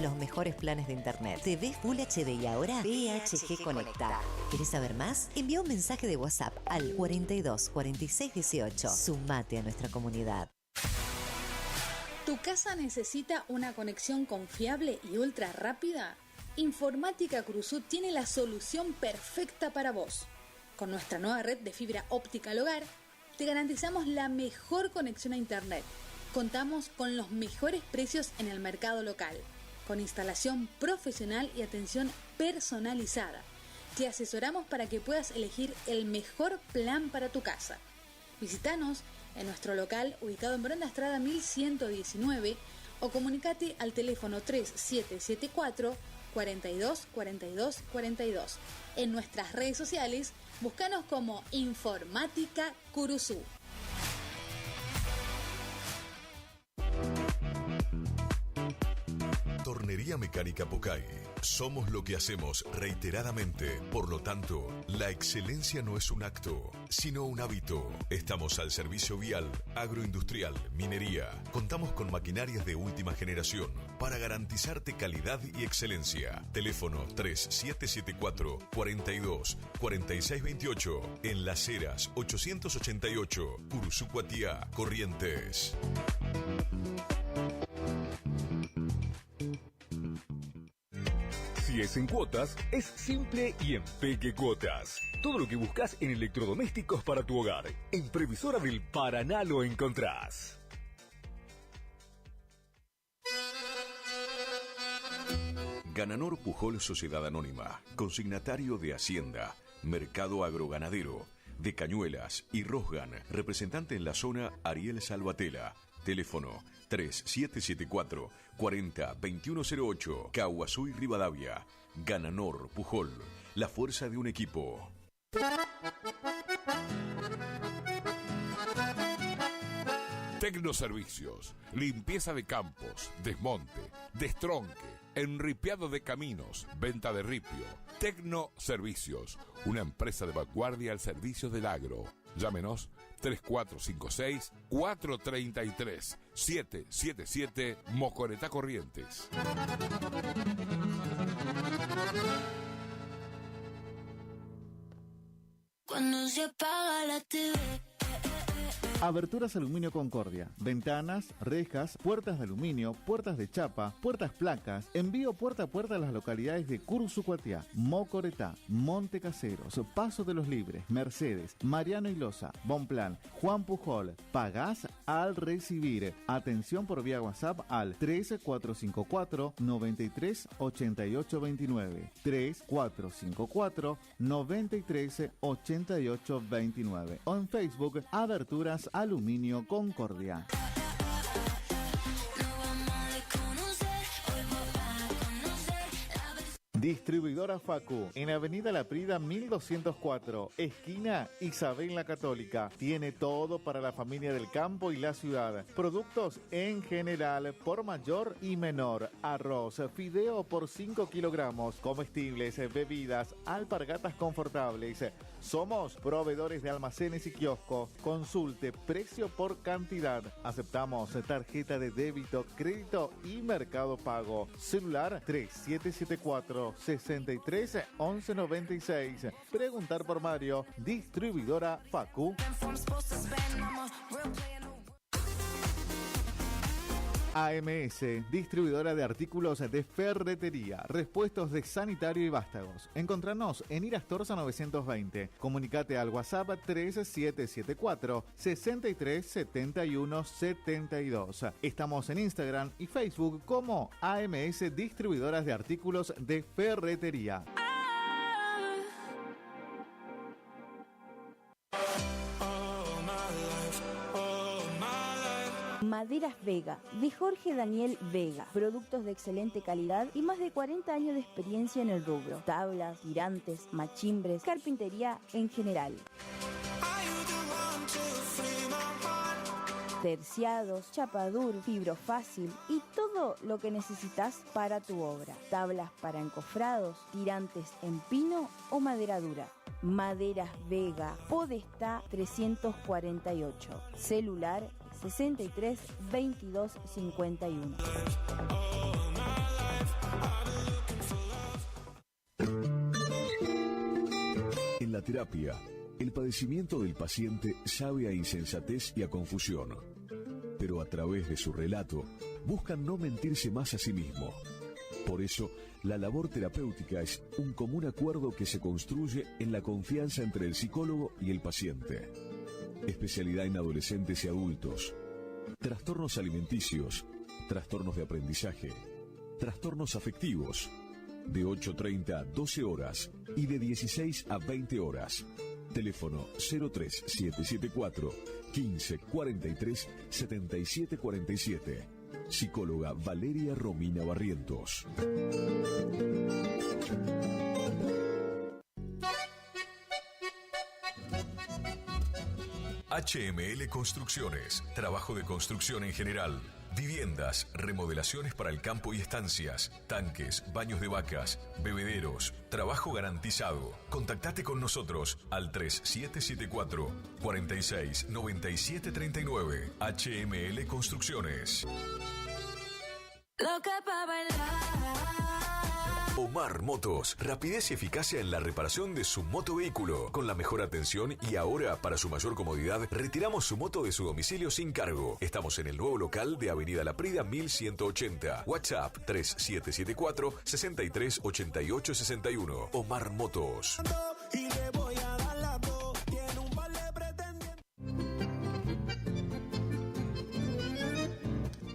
Los mejores planes de internet, TV Full HD y ahora BHG Conecta. ¿Querés saber más? Envía un mensaje de WhatsApp al 42 46 18. Sumate a nuestra comunidad. ¿Tu casa necesita una conexión confiable y ultra rápida? Informática Cruzú tiene la solución perfecta para vos. Con nuestra nueva red de fibra óptica al hogar, te garantizamos la mejor conexión a internet. Contamos con los mejores precios en el mercado local, con instalación profesional y atención personalizada. Te asesoramos para que puedas elegir el mejor plan para tu casa. Visítanos en nuestro local ubicado en Brenda Estrada 1119 o comunicate al teléfono 3774 42 42 42. En nuestras redes sociales, búscanos como Informática Curuzú. Tornería Mecánica Pocay. Somos lo que hacemos reiteradamente. Por lo tanto, la excelencia no es un acto, sino un hábito. Estamos al servicio vial, agroindustrial, minería. Contamos con maquinarias de última generación para garantizarte calidad y excelencia. Teléfono 3774 42 46 28. En Las Heras 888, Curuzú Cuatiá, Corrientes. Si es en cuotas, es simple y en Peque Cuotas. Todo lo que buscas en electrodomésticos para tu hogar. En Previsora del Paraná lo encontrás. Gananor Pujol Sociedad Anónima, consignatario de Hacienda, Mercado Agroganadero, de Cañuelas y Rosgan, representante en la zona Ariel Salvatella, teléfono 3774 40 2108, Caguazú y Rivadavia. Gananor Pujol, la fuerza de un equipo. Tecnoservicios, limpieza de campos, desmonte, destronque, enripiado de caminos, venta de ripio. Tecnoservicios, una empresa de vanguardia al servicio del agro. Llámenos 3456-433-777 Mocoretá Corrientes. Cuando se apaga la TV. Aberturas Aluminio Concordia. Ventanas, rejas, puertas de aluminio, puertas de chapa, puertas placas. Envío puerta a puerta a las localidades de Cursucuatiá, Mocoretá, Monte Caseros, Paso de los Libres, Mercedes, Mariano y Loza, Bonplan, Juan Pujol. Pagás al recibir. Atención por vía WhatsApp al 3454 93 88 29. 3454 93 88 29. O en Facebook, Aberturas Aluminio Concordia. Distribuidora Facu, en Avenida La Prida 1204, esquina Isabel la Católica. Tiene todo para la familia del campo y la ciudad. Productos en general, por mayor y menor. Arroz, fideo por 5 kilogramos, comestibles, bebidas, alpargatas confortables. Somos proveedores de almacenes y kioscos. Consulte precio por cantidad. Aceptamos tarjeta de débito, crédito y Mercado Pago. Celular 3774 63 11 96. Preguntar por Mario. Distribuidora Facu. AMS, distribuidora de artículos de ferretería, repuestos de sanitario y vástagos. Encontranos en Irastorza 920. Comunicate al WhatsApp 3774 63 71 72. Estamos en Instagram y Facebook como AMS Distribuidoras de Artículos de Ferretería. Maderas Vega, de Jorge Daniel Vega. Productos de excelente calidad y más de 40 años de experiencia en el rubro. Tablas, tirantes, machimbres, carpintería en general. Terciados, chapadur, fibrofácil y todo lo que necesitas para tu obra. Tablas para encofrados, tirantes en pino o madera dura. Maderas Vega, Podestá 348. Celular 63 22 51. En la terapia, el padecimiento del paciente sabe a insensatez y a confusión, pero a través de su relato buscan no mentirse más a sí mismo. Por eso, la labor terapéutica es un común acuerdo que se construye en la confianza entre el psicólogo y el paciente. Especialidad en adolescentes y adultos. Trastornos alimenticios, trastornos de aprendizaje, trastornos afectivos. De 8:30 a 12 horas y de 16 a 20 horas. Teléfono 03774 15 43 77 47. Psicóloga Valeria Romina Barrientos. HML Construcciones, trabajo de construcción en general. Viviendas, remodelaciones para el campo y estancias, tanques, baños de vacas, bebederos, trabajo garantizado. Contactate con nosotros al 3774 46 97 39. HML Construcciones. Loca pa' bailar. Omar Motos, rapidez y eficacia en la reparación de su motovehículo, con la mejor atención y ahora, para su mayor comodidad, retiramos su moto de su domicilio sin cargo. Estamos en el nuevo local de Avenida La Prida 1180. WhatsApp 3774-638861. Omar Motos. Y le voy a dar la voz, tiene un par de pretendientes.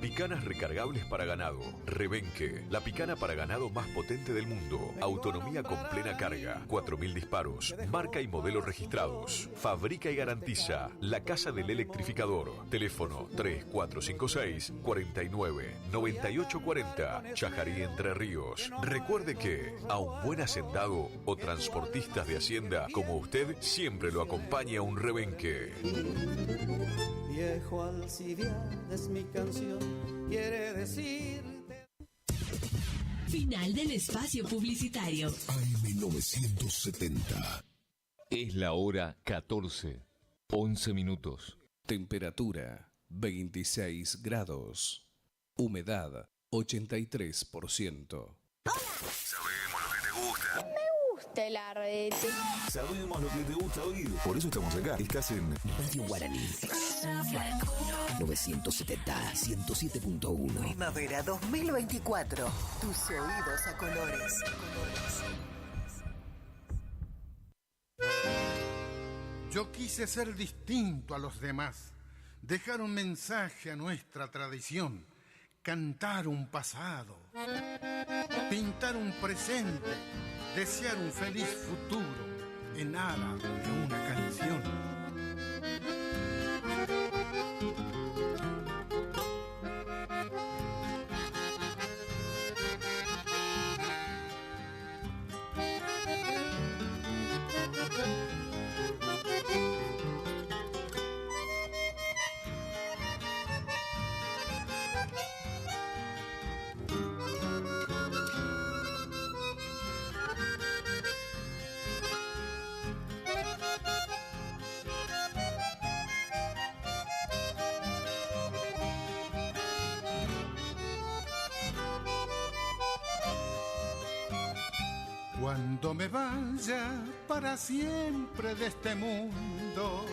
Picanas recargables para ganado. Rebenque, la picana para ganado más potente del mundo. Autonomía con plena carga. 4000 disparos. Marca y modelo registrados. Fabrica y garantiza La Casa del Electrificador. Teléfono 3456-499840. Chajarí, Entre Ríos. Recuerde que a un buen hacendado o transportistas de hacienda como usted siempre lo acompaña un Rebenque. Viejo Alcibiades, mi canción quiere decirte. Final del espacio publicitario. AM970. Es la hora 14:11. Temperatura 26 grados. Humedad 83%. Sabemos lo que te gusta. Me gusta el arrete. Sabemos lo que te gusta oír. Por eso estamos acá. Estás en Radio Guaraní. 970, 107.1. Primavera 2024. Tus oídos a colores. Yo quise ser distinto a los demás, dejar un mensaje a nuestra tradición, cantar un pasado, pintar un presente, desear un feliz futuro en aras de una canción. Cuando me vaya para siempre de este mundo,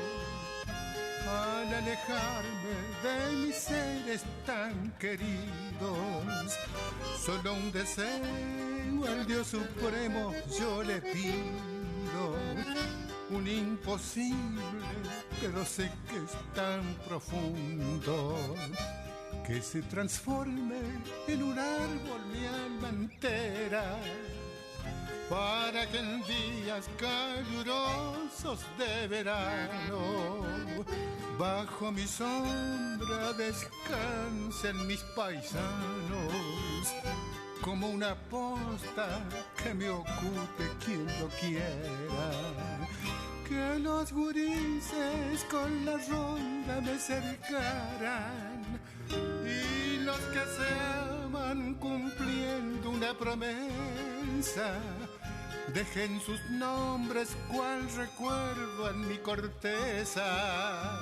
al alejarme de mis seres tan queridos, solo un deseo al Dios Supremo yo le pido, un imposible, pero sé que es tan profundo, que se transforme en un árbol mi alma entera, para que en días calurosos de verano, bajo mi sombra descansen mis paisanos, como una posta que me ocupe quien lo quiera, que los gurises con la ronda me cercaran, y los que se aman cumpliendo una promesa, dejen sus nombres cual recuerdo en mi corteza,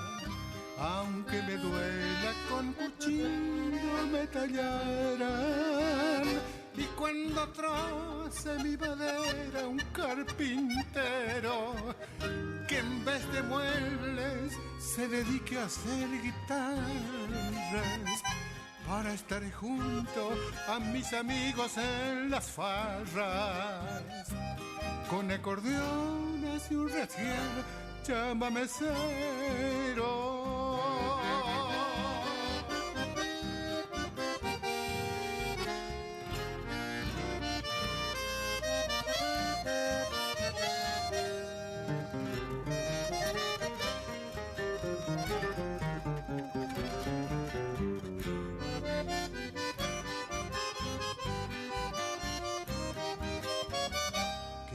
aunque me duela con cuchillo me tallarán, y cuando troce mi madera un carpintero, que en vez de muebles se dedique a hacer guitarras, para estar junto a mis amigos en las farras, con acordeones y un recién llámame cero.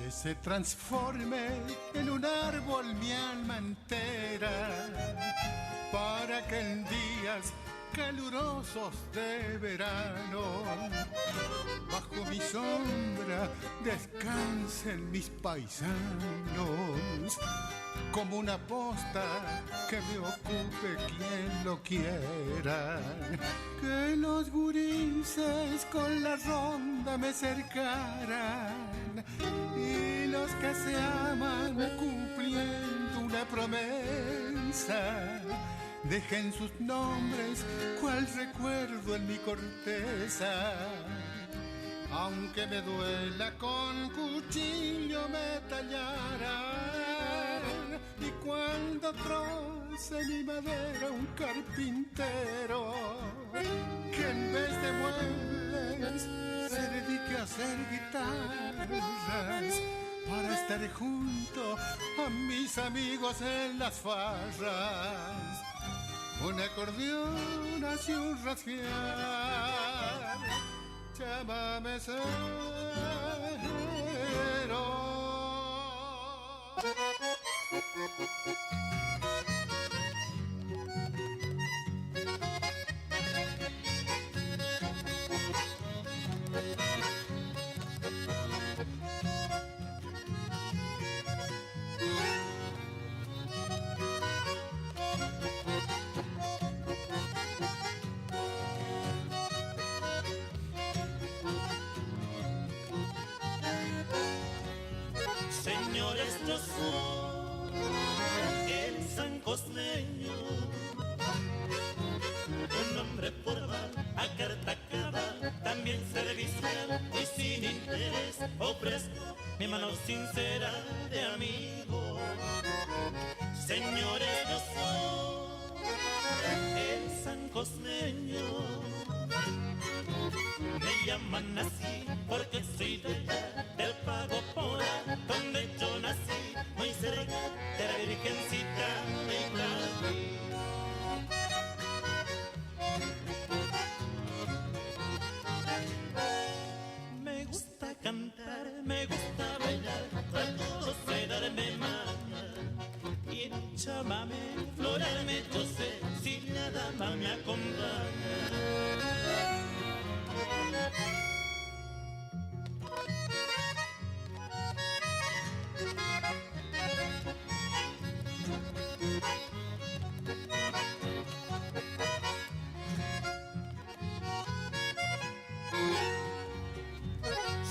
Se transforme en un árbol mi alma entera, para que en días calurosos de verano. Bajo mi sombra descansen mis paisanos, como una posta que me ocupe quien lo quiera. Que los gurises con la ronda me cercaran, y los que se aman cumpliendo una promesa, dejen sus nombres cual recuerdo en mi corteza. Aunque me duela con cuchillo me tallarán, y cuando troce mi madera un carpintero, que en vez de muebles se dedique a hacer guitarras, para estar junto a mis amigos en las farras. Un acordeón hace un rasguear, llámame cero. Señores, yo soy el sancosleño, un hombre formal, a carta cabal, también servicial y sin interés. Ofrezco mi mano sincera de amigo. Señores, yo soy el sancosleño, me llaman así porque soy de allá, del Pago Pora, donde yo nací, muy cerca de la Virgencita de Itatí. Me gusta cantar, me gusta bailar, a todos sé darme maña, y en chamame, florarme, yo sé, si la dama me acompaña.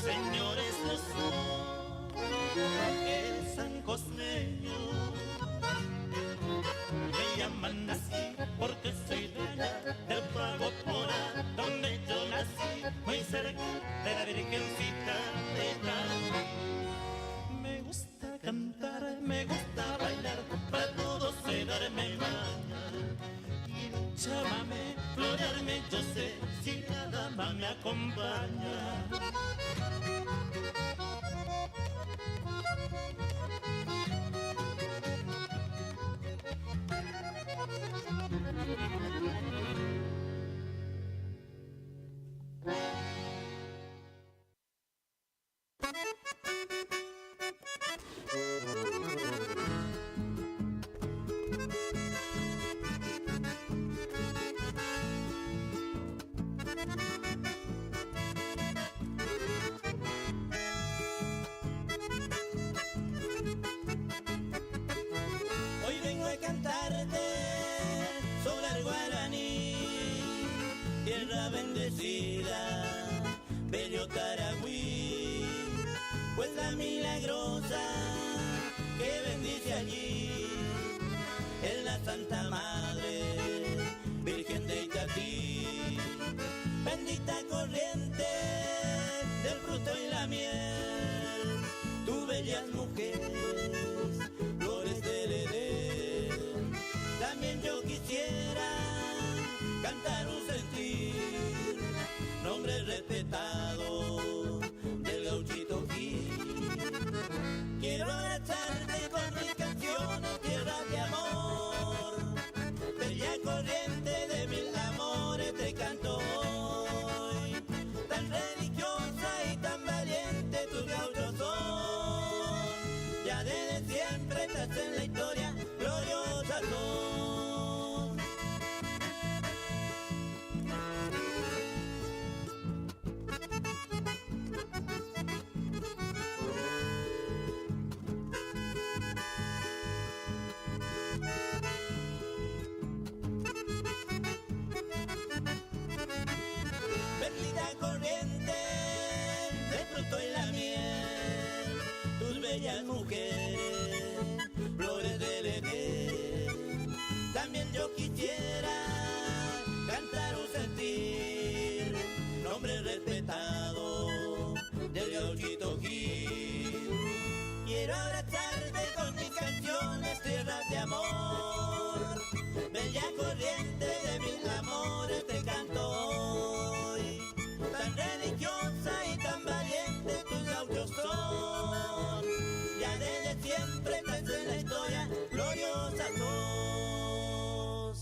Señores, yo soy el sancosleño, me llaman así porque soy de allá del Pago. bellas mujeres, flores de Belén. También yo quisiera cantar un sentir, nombre respetado del gauchito Gil. Quiero abrazarte con mis canciones, tierras de amor, bella corriente de mil amores te canto hoy. Tan religiosa y tan valiente tus gauchos son, ya desde siempre estás en la historia, gloriosa sos.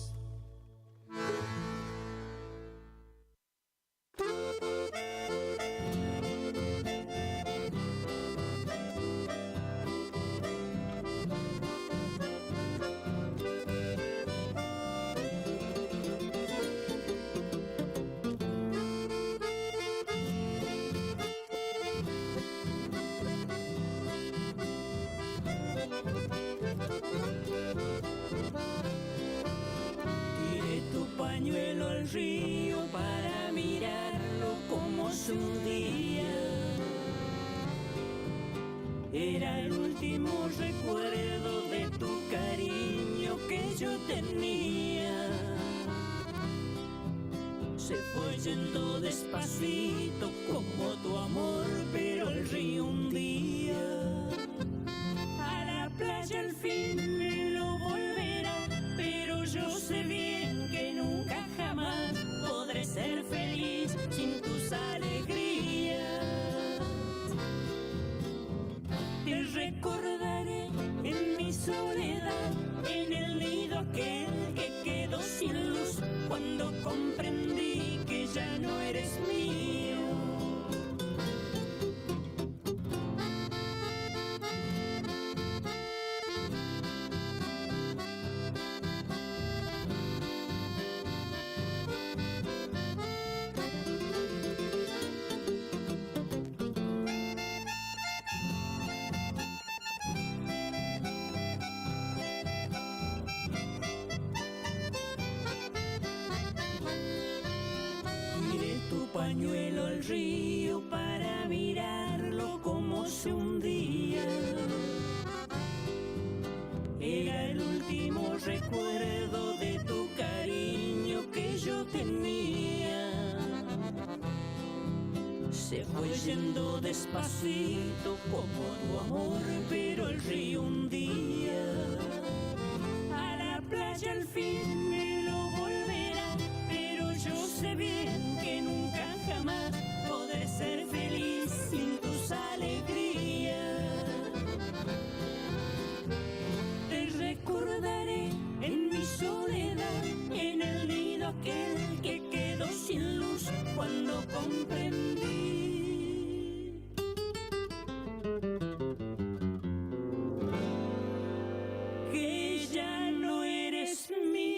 Tiré tu pañuelo al río para mirarlo como su día. Era el último recuerdo de tu cariño que yo tenía. Se fue yendo despacito como tu amor, pero el río un día a la playa al fin me lo volverá, pero yo sé bien que nunca jamás podré ser feliz sin tus alegrías. Te recordaré en mi soledad, en el nido aquel que quedó sin luz, cuando comprendí que ya no eres mío. Tiré tu pañuelo al río para mirarlo como se hundía. Era el último recuerdo de tu cariño que yo tenía. Se fue yendo despacito como tu amor, pero el río un día a la playa al fin me lo volverá, pero yo sé bien que nunca jamás podré ser feliz sin tus alegrías. Te recordaré en mi soledad, en el nido aquel que quedó sin luz, cuando comprendí que ya no eres mío.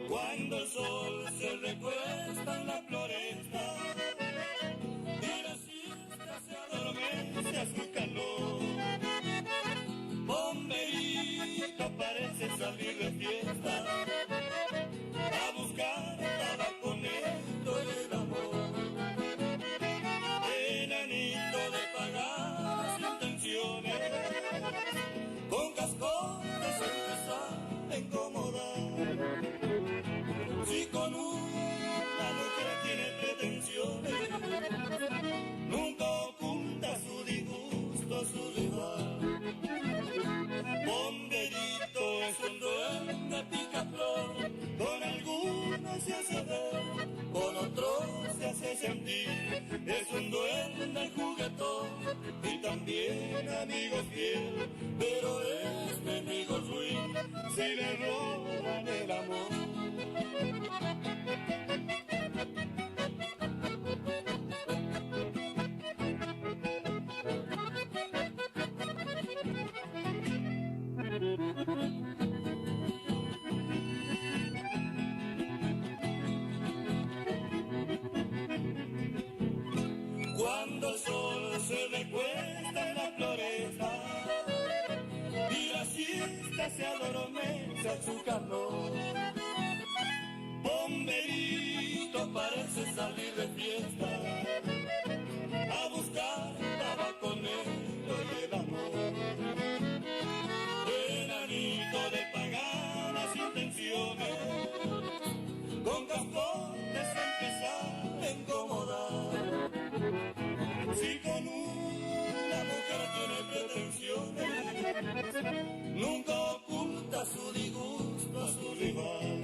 Cuando el sol se recuesta en la floresta y la siesta se adormece a su calor, bomberito parece salir de fiesta a buscar tabaconero el amor, enanito de pagadas intenciones, con cascotes empezar a incomodar. Si con una mujer tiene pretensiones, nunca oculta su disgusto a su rival. Bomberito es un duende picaflor, con algunos se hace ver, con otros se hace sentir. Es un duende juguetón y también amigo fiel, pero es enemigo ruin si le roban el amor. Cuando el sol se recuesta en la floresta y la siesta se adormece a su calor, Bomberito parece salir de fiesta a buscar tabaconero y el amor. Enanito de paganas intenciones, con cascotes empezar a incomodar. Si con una mujer tiene pretensiones, nunca oculta su disgusto a su rival.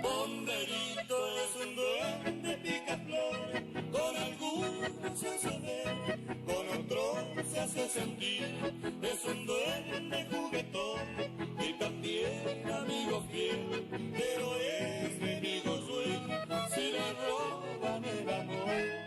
Bomberito es un duende picaflor, con algunos se hace ver, con otros se hace sentir. Es un duende juguetón y también amigo fiel, pero es enemigo suyo si le roban el amor.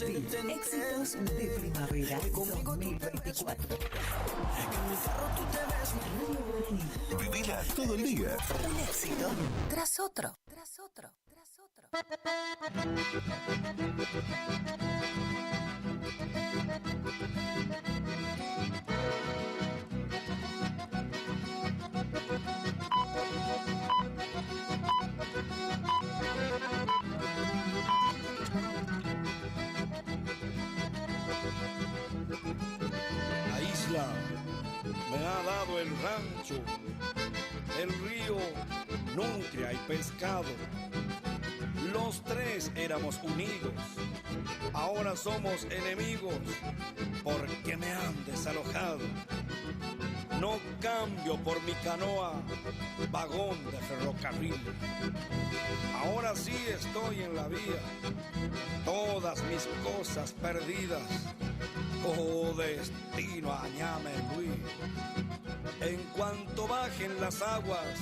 Éxitos de primavera 2024. Vivila todo el día. Un éxito tras otro, tras otro, tras otro. La isla me ha dado el rancho, el río, nutria y pescado. Los tres éramos unidos, ahora somos enemigos porque me han desalojado. No cambio por mi canoa, vagón de ferrocarril. Ahora sí estoy en la vía, todas mis cosas perdidas. Oh, destino a Ñame Luis. En cuanto bajen las aguas,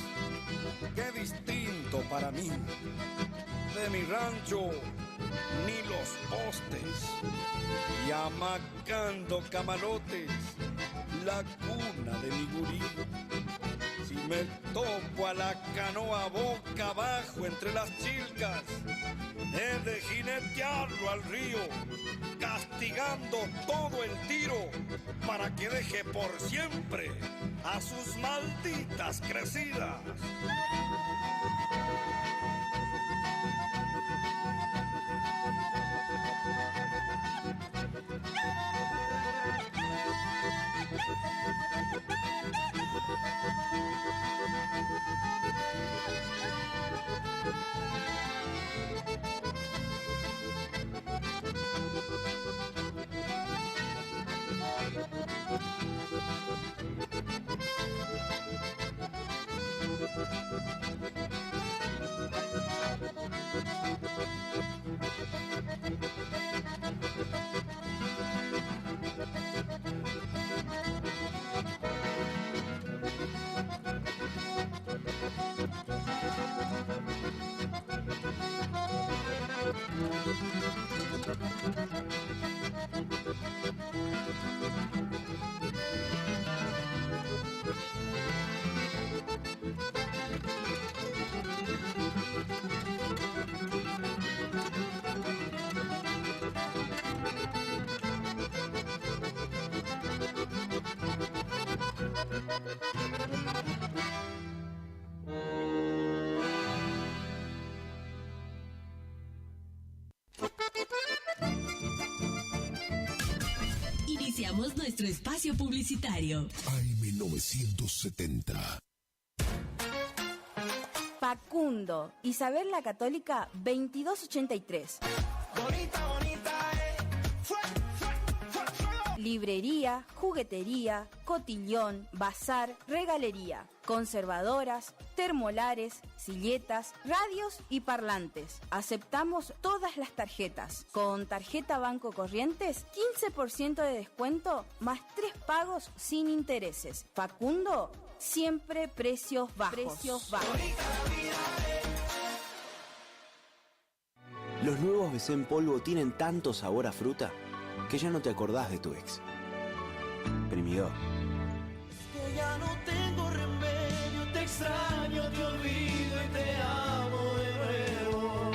qué distinto para mí. De mi rancho, ni los postes, y amacando camarotes, la cuna de mi gurí. Si me topo a la canoa boca abajo entre las chilcas, he de jinetearlo al río, castigando todo el tiro, para que deje por siempre a sus malditas crecidas. Iniciamos nuestro espacio publicitario. AM970. Facundo, Isabel la Católica, 2283. Bonita, bonita, Librería, juguetería, cotillón, bazar, regalería, conservadoras, termolares, silletas, radios y parlantes. Aceptamos todas las tarjetas. Con tarjeta Banco Corrientes, 15% de descuento más 3 pagos sin intereses. Facundo, siempre precios bajos. Los nuevos BC en polvo tienen tanto sabor a fruta que ya no te acordás de tu ex. Primidor. que ya no tengo remedio, te extraño, te olvido y te amo de nuevo.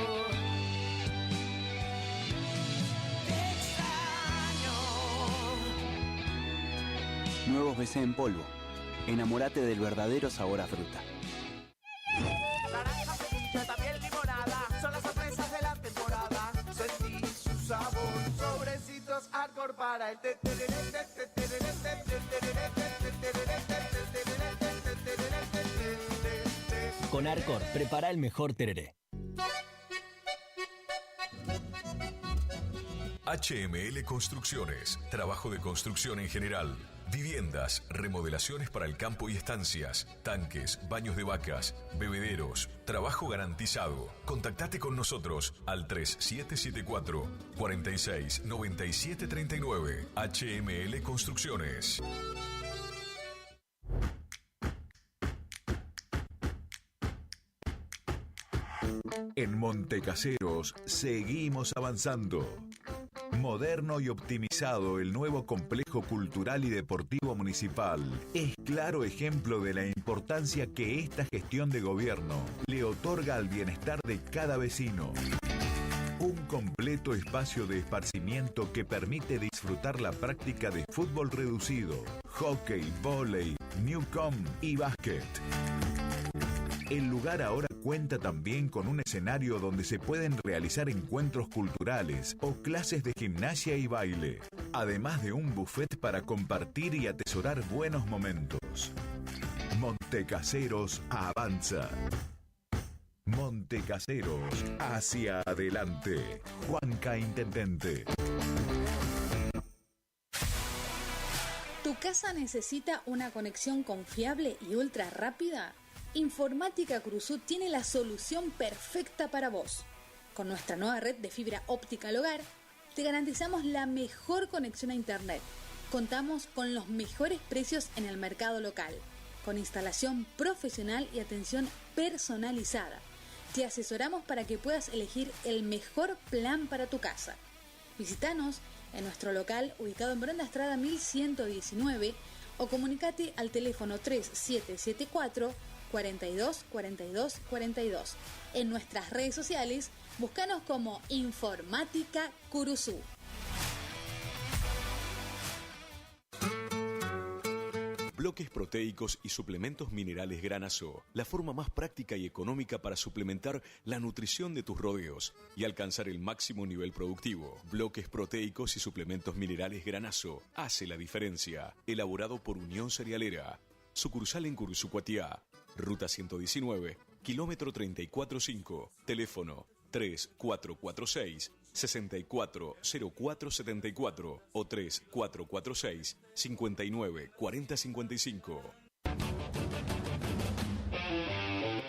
Te extraño. Nuevos BC en polvo. Enamórate del verdadero sabor a fruta. Naranja, pepita, también limonada, son las sorpresas de la temporada. Sentí su sabor, sobrecitos hardcore para el Con Arcor, prepara el mejor tereré. HML Construcciones, trabajo de construcción en general. Viviendas, remodelaciones para el campo y estancias, tanques, baños de vacas, bebederos, trabajo garantizado. Contactate con nosotros al 3774 46 97 39. HML Construcciones. En Montecaseros seguimos avanzando. Moderno y optimizado el nuevo complejo cultural y deportivo municipal es claro ejemplo de la importancia que esta gestión de gobierno le otorga al bienestar de cada vecino. Un completo espacio de esparcimiento que permite disfrutar la práctica de fútbol reducido, hockey, vóley, newcom y básquet. El lugar ahora cuenta también con un escenario donde se pueden realizar encuentros culturales o clases de gimnasia y baile, además de un buffet para compartir y atesorar buenos momentos. Montecaseros avanza. Montecaseros hacia adelante. Juanca Intendente. ¿Tu casa necesita una conexión confiable y ultra rápida? Informática Cruzú tiene la solución perfecta para vos. Con nuestra nueva red de fibra óptica al hogar, te garantizamos la mejor conexión a internet. Contamos con los mejores precios en el mercado local, con instalación profesional y atención personalizada. Te asesoramos para que puedas elegir el mejor plan para tu casa. Visítanos en nuestro local ubicado en Brenda Estrada 1119 o comunicate al teléfono 3774 42 42 42. En nuestras redes sociales, búscanos como Informática Curuzú. Bloques proteicos y suplementos minerales Granazo, la forma más práctica y económica para suplementar la nutrición de tus rodeos y alcanzar el máximo nivel productivo. Bloques proteicos y suplementos minerales Granazo hace la diferencia. Elaborado por Unión Cerealera. Sucursal en Curuzú, Cuatiá. Ruta 119, kilómetro 34.5. Teléfono 3446-640474 o 3446-594055.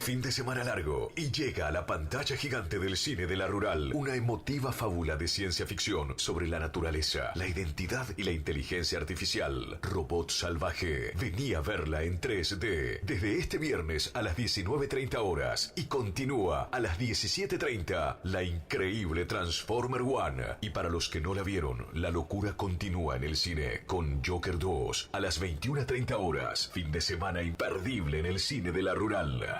Fin de semana largo y llega a la pantalla gigante del cine de la Rural una emotiva fábula de ciencia ficción sobre la naturaleza, la identidad y la inteligencia artificial. Robot Salvaje. Vení a verla en 3D desde este viernes a las 19:30 horas y continúa a las 17:30 la increíble Transformer One. Y para los que no la vieron, la locura continúa en el cine con Joker 2 a las 21:30 horas. Fin de semana imperdible en el cine de la Rural.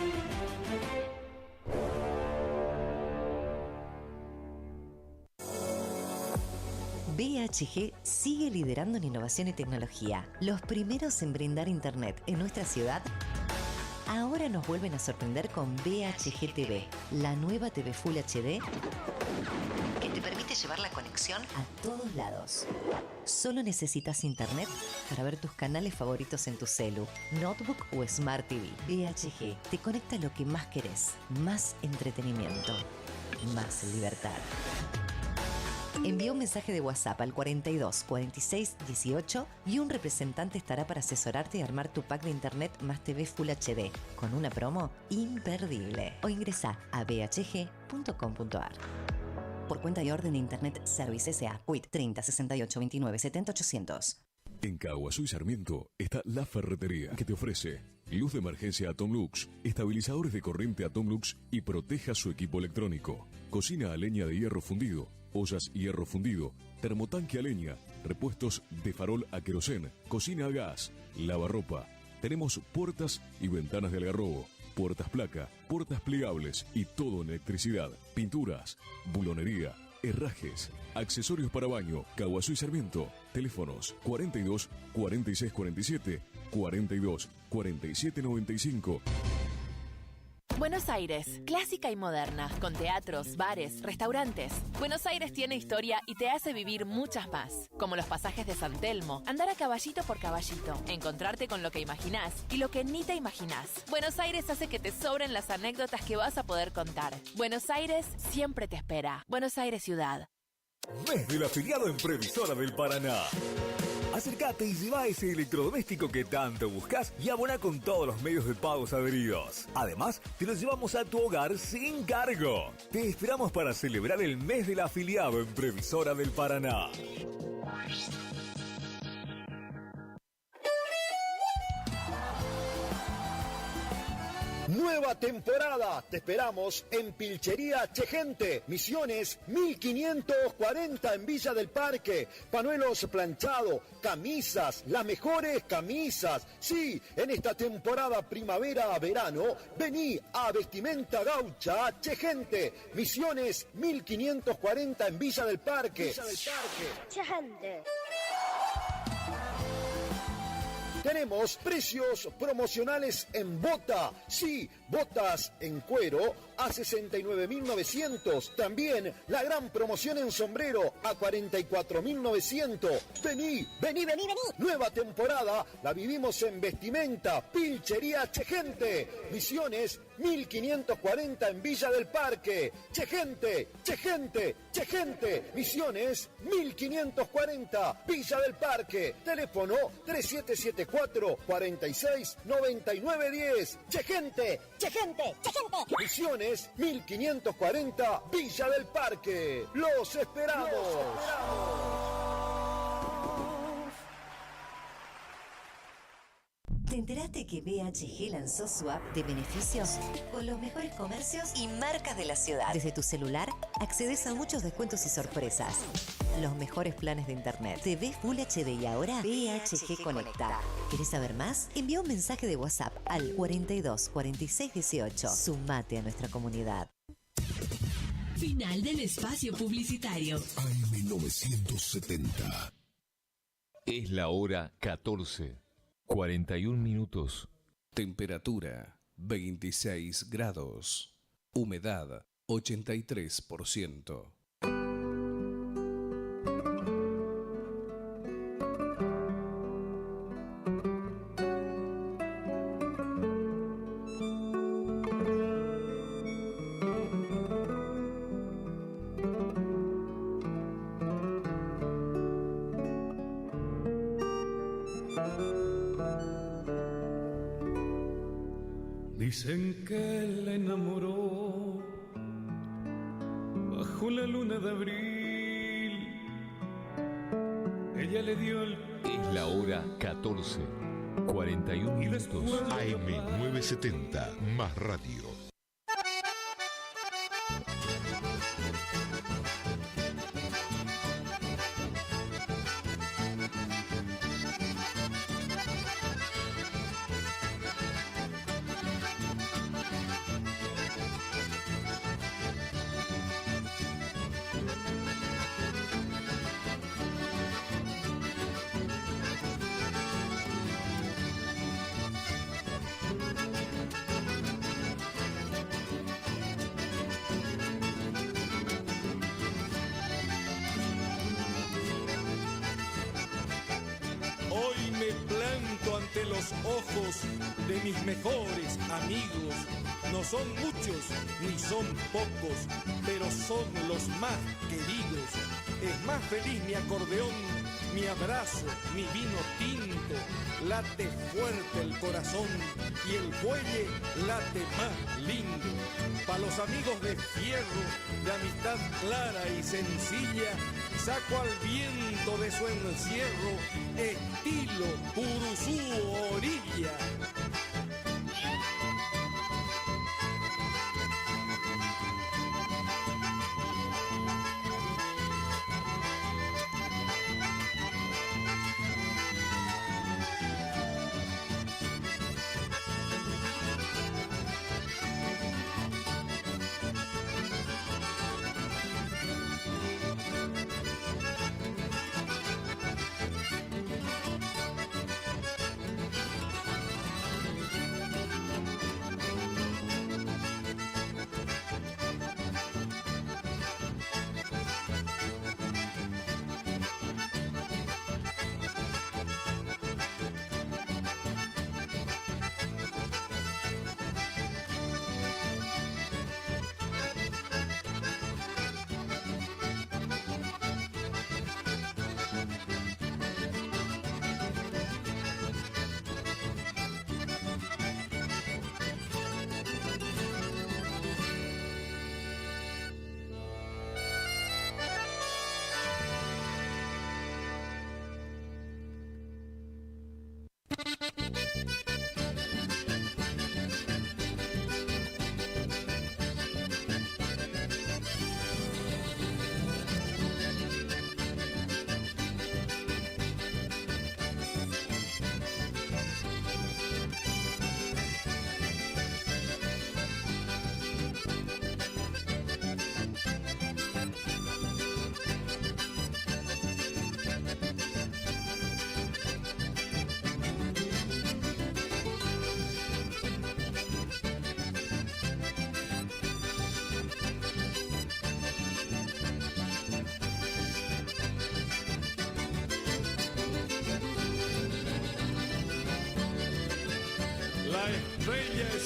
BHG sigue liderando en innovación y tecnología. Los primeros en brindar internet en nuestra ciudad. Ahora nos vuelven a sorprender con BHG TV, la nueva TV Full HD que te permite llevar la conexión a todos lados. Solo necesitas internet para ver tus canales favoritos en tu celu, notebook o Smart TV. BHG te conecta lo que más querés, más entretenimiento, más libertad. Envía un mensaje de WhatsApp al 42 46 18 y un representante estará para asesorarte y armar tu pack de internet más TV Full HD con una promo imperdible. O ingresa a bhg.com.ar. Por cuenta y orden de Internet Service S.A. UIT 30 68 29 70 800. En Caguazú y Sarmiento está La Ferretería, que te ofrece luz de emergencia Atomlux, estabilizadores de corriente Atomlux y proteja su equipo electrónico. Cocina a leña de hierro fundido, ollas hierro fundido, termotanque a leña, repuestos de farol a querosén, cocina a gas, lavarropa. Tenemos puertas y ventanas de algarrobo, puertas placa, puertas plegables y todo en electricidad, pinturas, bulonería, herrajes, accesorios para baño. Caguazú y Sarmiento. Teléfonos 42 46 47 42 47 95. Buenos Aires, clásica y moderna, con teatros, bares, restaurantes. Buenos Aires tiene historia y te hace vivir muchas más, como los pasajes de San Telmo, andar a caballito por caballito, encontrarte con lo que imaginás y lo que ni te imaginás. Buenos Aires hace que te sobren las anécdotas que vas a poder contar. Buenos Aires siempre te espera. Buenos Aires Ciudad. Mes del afiliado en Previsora del Paraná. Acércate y lleva ese electrodoméstico que tanto buscas y abona con todos los medios de pagos adheridos. Además, te lo llevamos a tu hogar sin cargo. Te esperamos para celebrar el mes del afiliado en Previsora del Paraná. Nueva temporada, te esperamos en Pilchería Chegente, Misiones 1540 en Villa del Parque. Panuelos planchado, camisas, las mejores camisas. Sí, en esta temporada primavera-verano, vení a Vestimenta Gaucha Chegente, Misiones 1540 en Villa del Parque. Chegente. Tenemos precios promocionales en bota. Sí, Botas en cuero a 69.900. También la gran promoción en sombrero a 44.900. Vení. Nueva temporada la vivimos en vestimenta. Pilchería Chejente. Misiones 1540 en Villa del Parque. Chejente. Misiones 1540 Villa del Parque. Teléfono 3774 469910. Chejente. Misiones 1540 Villa del Parque. Los esperamos. ¿Te enteraste que BHG lanzó su app de beneficios con los mejores comercios y marcas de la ciudad? Desde tu celular accedes a muchos descuentos y sorpresas. Los mejores planes de internet. TV Full HD y ahora BHG Conecta. ¿Querés saber más? Envía un mensaje de WhatsApp al 42 46 18. Sumate a nuestra comunidad. Final del espacio publicitario. AM970. Es la hora 14. 41 minutos. Temperatura 26 grados. Humedad 83%. Dicen que la enamoró bajo la luna de abril. Ella le dio el... Es la hora 14. 41 minutos. AM970 más radio. Hoy me planto ante los ojos de mis mejores amigos. No son muchos ni son pocos, pero son los más queridos. Es más feliz mi acordeón, mi abrazo, mi vino tinto. Late fuerte el corazón y el fuelle late más lindo. Pa' los amigos de fierro, de amistad clara y sencilla, saco al viento de su encierro, estilo Puruzú orilla.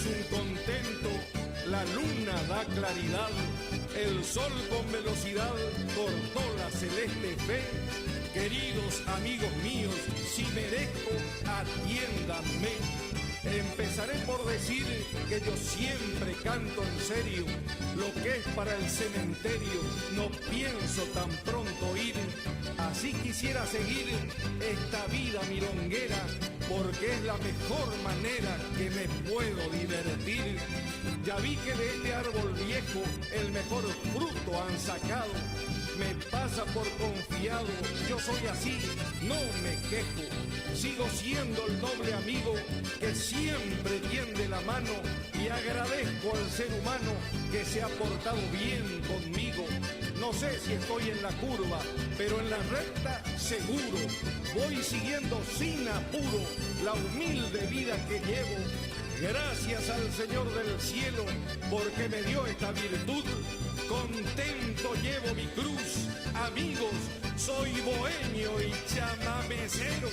es un contento, la luna da claridad, el sol con velocidad cortó la celeste fe. Queridos amigos míos, si merezco, atiéndanme. Empezaré por decir que yo siempre canto en serio, lo que es para el cementerio no pienso tan pronto ir. Así quisiera seguir esta vida milonguera, porque es la mejor manera que me puedo divertir. Ya vi que de este árbol viejo el mejor fruto han sacado. Me pasa por confiado, yo soy así, no me quejo. Sigo siendo el noble amigo que siempre tiende la mano y agradezco al ser humano que se ha portado bien conmigo. No sé si estoy en la curva, pero en la recta seguro. Voy siguiendo sin apuro la humilde vida que llevo. Gracias al Señor del cielo porque me dio esta virtud. Contento llevo mi cruz, amigos, soy bohemio y chamamecero.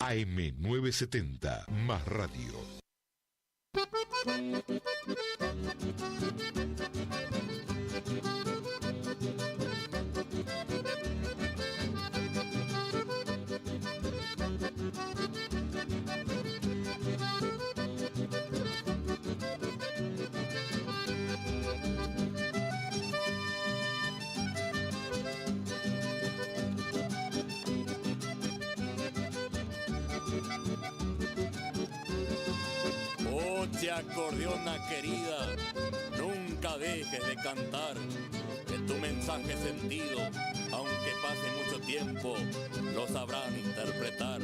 AM970, más radio. Acordeona querida, nunca dejes de cantar, que tu mensaje sentido, aunque pase mucho tiempo, lo sabrán interpretar.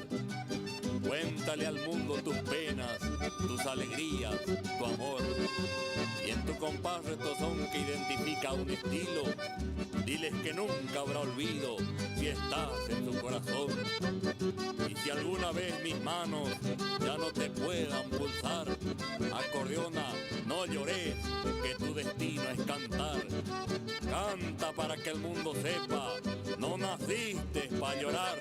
Cuéntale al mundo tus penas, tus alegrías, tu amor, y en tu compás retozón que identifica un estilo, diles que nunca habrá olvido si estás en tu corazón. Y si alguna vez mis manos ya no te puedan pulsar, acordeona, no llores, que tu destino es cantar. Canta para que el mundo sepa, no naciste para llorar.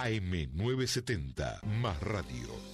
AM970, más radio.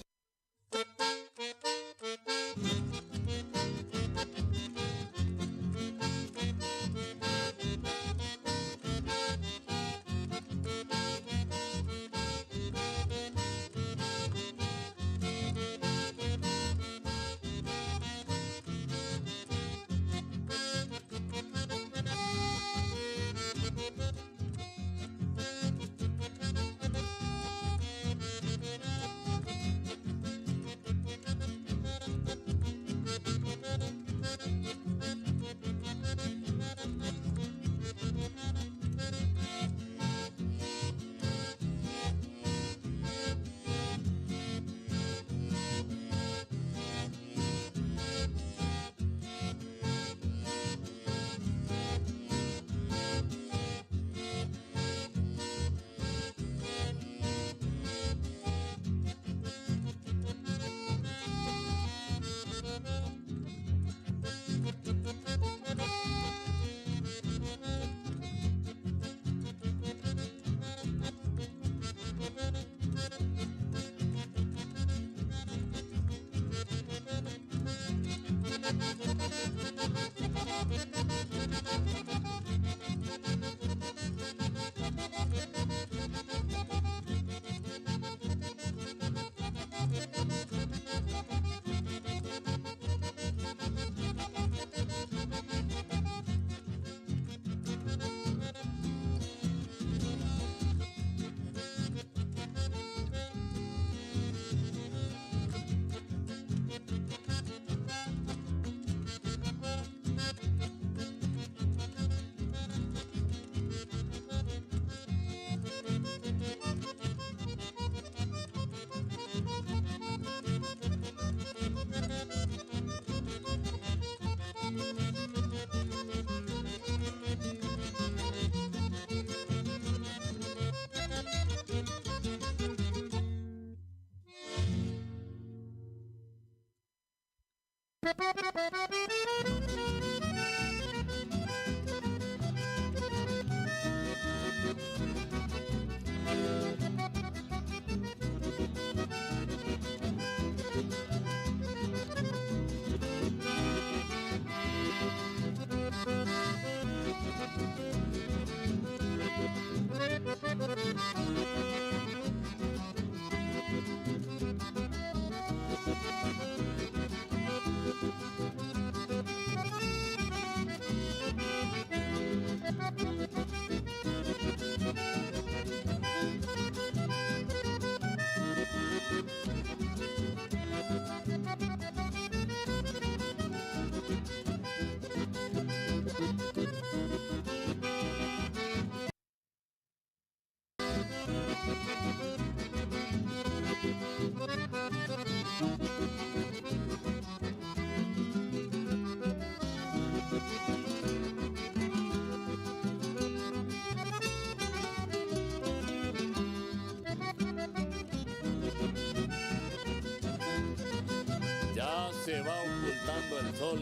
Se va ocultando el sol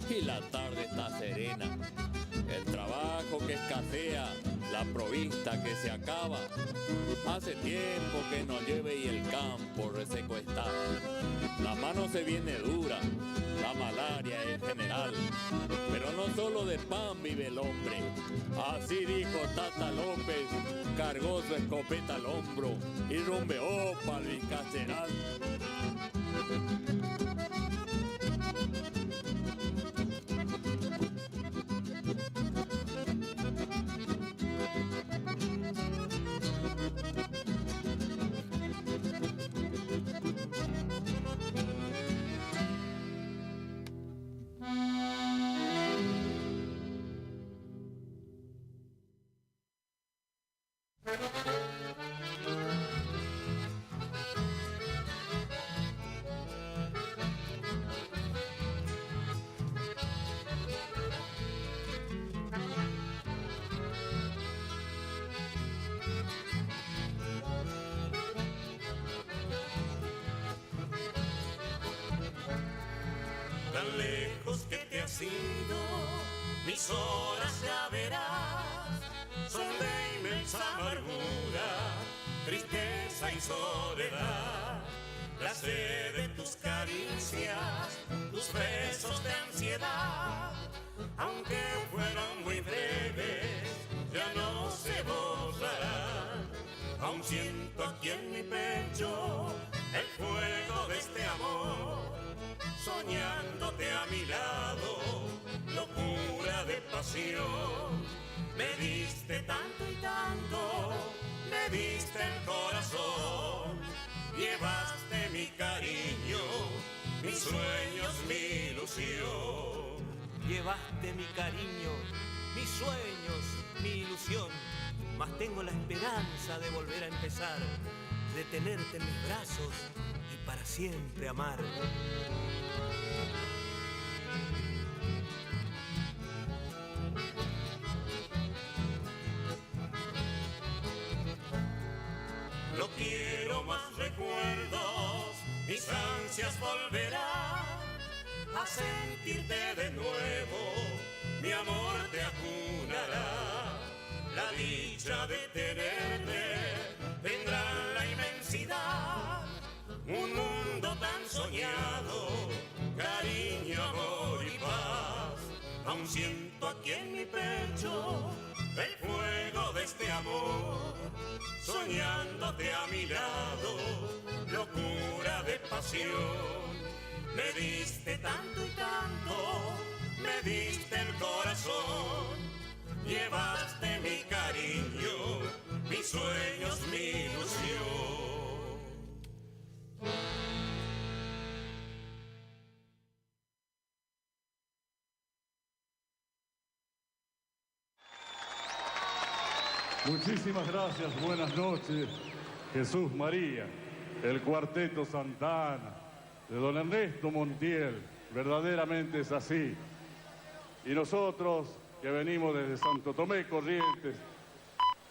y la tarde está serena. El trabajo que escasea, la provista que se acaba. Hace tiempo que no llueve y el campo reseco está. La mano se viene dura, la malaria es general. Pero no solo de pan vive el hombre. Así dijo Tata López, cargó su escopeta al hombro y rumbeó para el Caceral. Tan lejos que te has ido, mis horas ya verás, son de inmensa amargura, tristeza. tristeza y soledad, la sed de tus caricias, tus besos de ansiedad, aunque fueron muy breves, ya no se borrarán. Aún siento aquí en mi pecho el fuego de este amor, soñándote a mi lado, locura de pasión. Me diste tanto y tanto, me diste el corazón, llevaste mi cariño, mis sueños, mi ilusión. Llevaste mi cariño, mis sueños, mi ilusión, mas tengo la esperanza de volver a empezar, de tenerte en mis brazos y para siempre amar. No quiero más recuerdos, mis ansias volverán a sentirte de nuevo, mi amor te acunará. La dicha de tenerte tendrá la inmensidad, un mundo tan soñado, cariño, amor y paz. Aún siento aquí en mi pecho el fuego de este amor, soñándote a mi lado, locura de pasión. Me diste tanto y tanto, me diste el corazón, llevaste mi cariño, mis sueños, mi ilusión. Muchísimas gracias, buenas noches. Jesús María, el Cuarteto Santa Ana, de don Ernesto Montiel, verdaderamente es así. Y nosotros, que venimos desde Santo Tomé, Corrientes,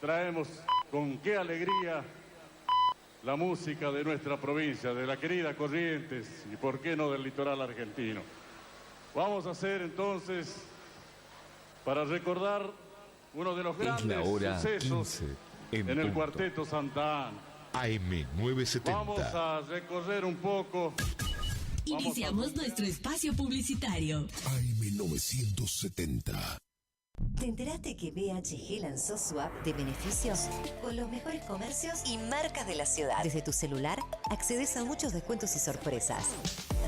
traemos con qué alegría la música de nuestra provincia, de la querida Corrientes, y por qué no del litoral argentino. Vamos a hacer entonces, para recordar uno de los grandes sucesos en el Cuarteto Santa Ana. AM970. Vamos a recorrer un poco. Iniciamos nuestro espacio publicitario. AM970. ¿Te enteraste que BHG lanzó su app de beneficios? Con los mejores comercios y marcas de la ciudad. Desde tu celular, accedes a muchos descuentos y sorpresas.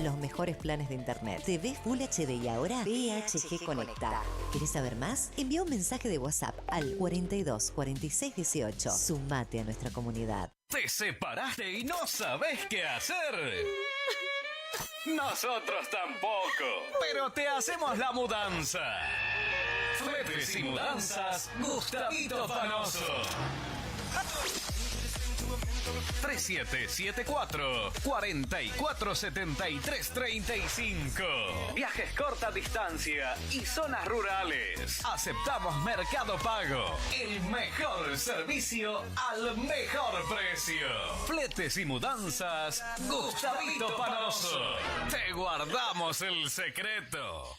Los mejores planes de internet. TV Full HD y ahora BHG Conecta. ¿Querés saber más? Envía un mensaje de WhatsApp al 42 46 18. Sumate a nuestra comunidad. ¿Te separaste y no sabés qué hacer? Nosotros tampoco, pero te hacemos la mudanza. Fletes y mudanzas, Gustavito Panoso. 3774-447335. Viajes corta distancia y zonas rurales. Aceptamos Mercado Pago. El mejor servicio al mejor precio. Fletes y mudanzas, Gustavito Panoso. Te guardamos el secreto.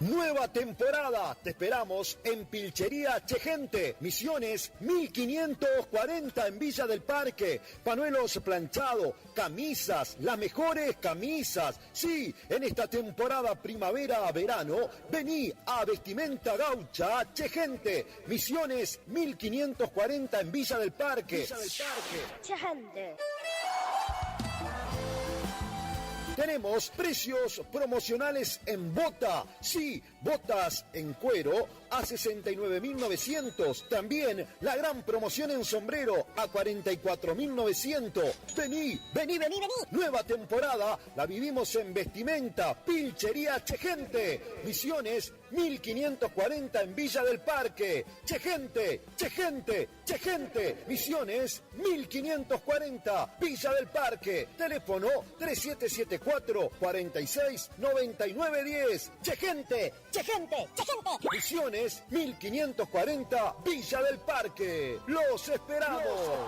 Nueva temporada, te esperamos en Pilchería Chegente, Misiones 1540 en Villa del Parque, panuelos planchado, camisas, las mejores camisas. Sí, en esta temporada primavera a verano, vení a Vestimenta Gaucha Chegente, Misiones 1540 en Villa del Parque. Chegente. Tenemos precios promocionales en bota. Sí, botas en cuero a 69.900. También la gran promoción en sombrero a 44.900. Vení. Nueva temporada la vivimos en Vestimenta, Pilchería Chegente. Misiones 1540 en Villa del Parque. Chegente. Misiones 1540, Villa del Parque. Teléfono 3774-469910. Chegente. Misiones 1540, Villa del Parque. Los esperamos.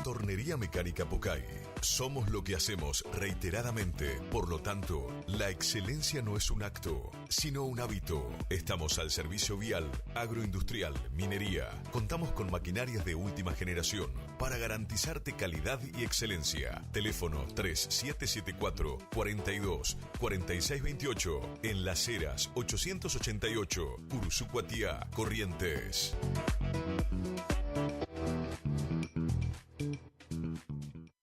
Tornería Mecánica Pocay. Somos lo que hacemos reiteradamente. Por lo tanto, la excelencia no es un acto, sino un hábito. Estamos al servicio vial, agroindustrial, minería. Contamos con maquinarias de última generación para garantizarte calidad y excelencia. Teléfono 3774 42 46 28 en Las Heras 888, Cursucuatiá, Corrientes.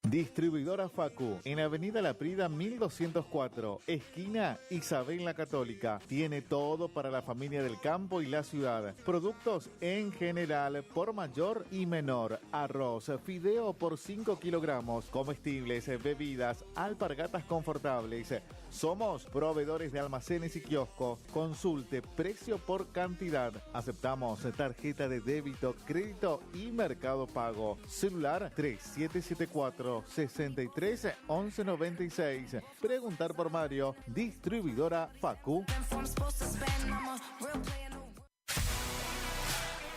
Distribuidora Facu, en Avenida La Prida 1204, esquina Isabel la Católica. Tiene todo para la familia del campo y la ciudad. Productos en general, por mayor y menor. Arroz, fideo por 5 kilogramos, comestibles, bebidas, alpargatas confortables. Somos proveedores de almacenes y kioscos. Consulte precio por cantidad. Aceptamos tarjeta de débito, crédito y Mercado Pago. Celular 3774 63 11 96. Preguntar por Mario. Distribuidora Facu.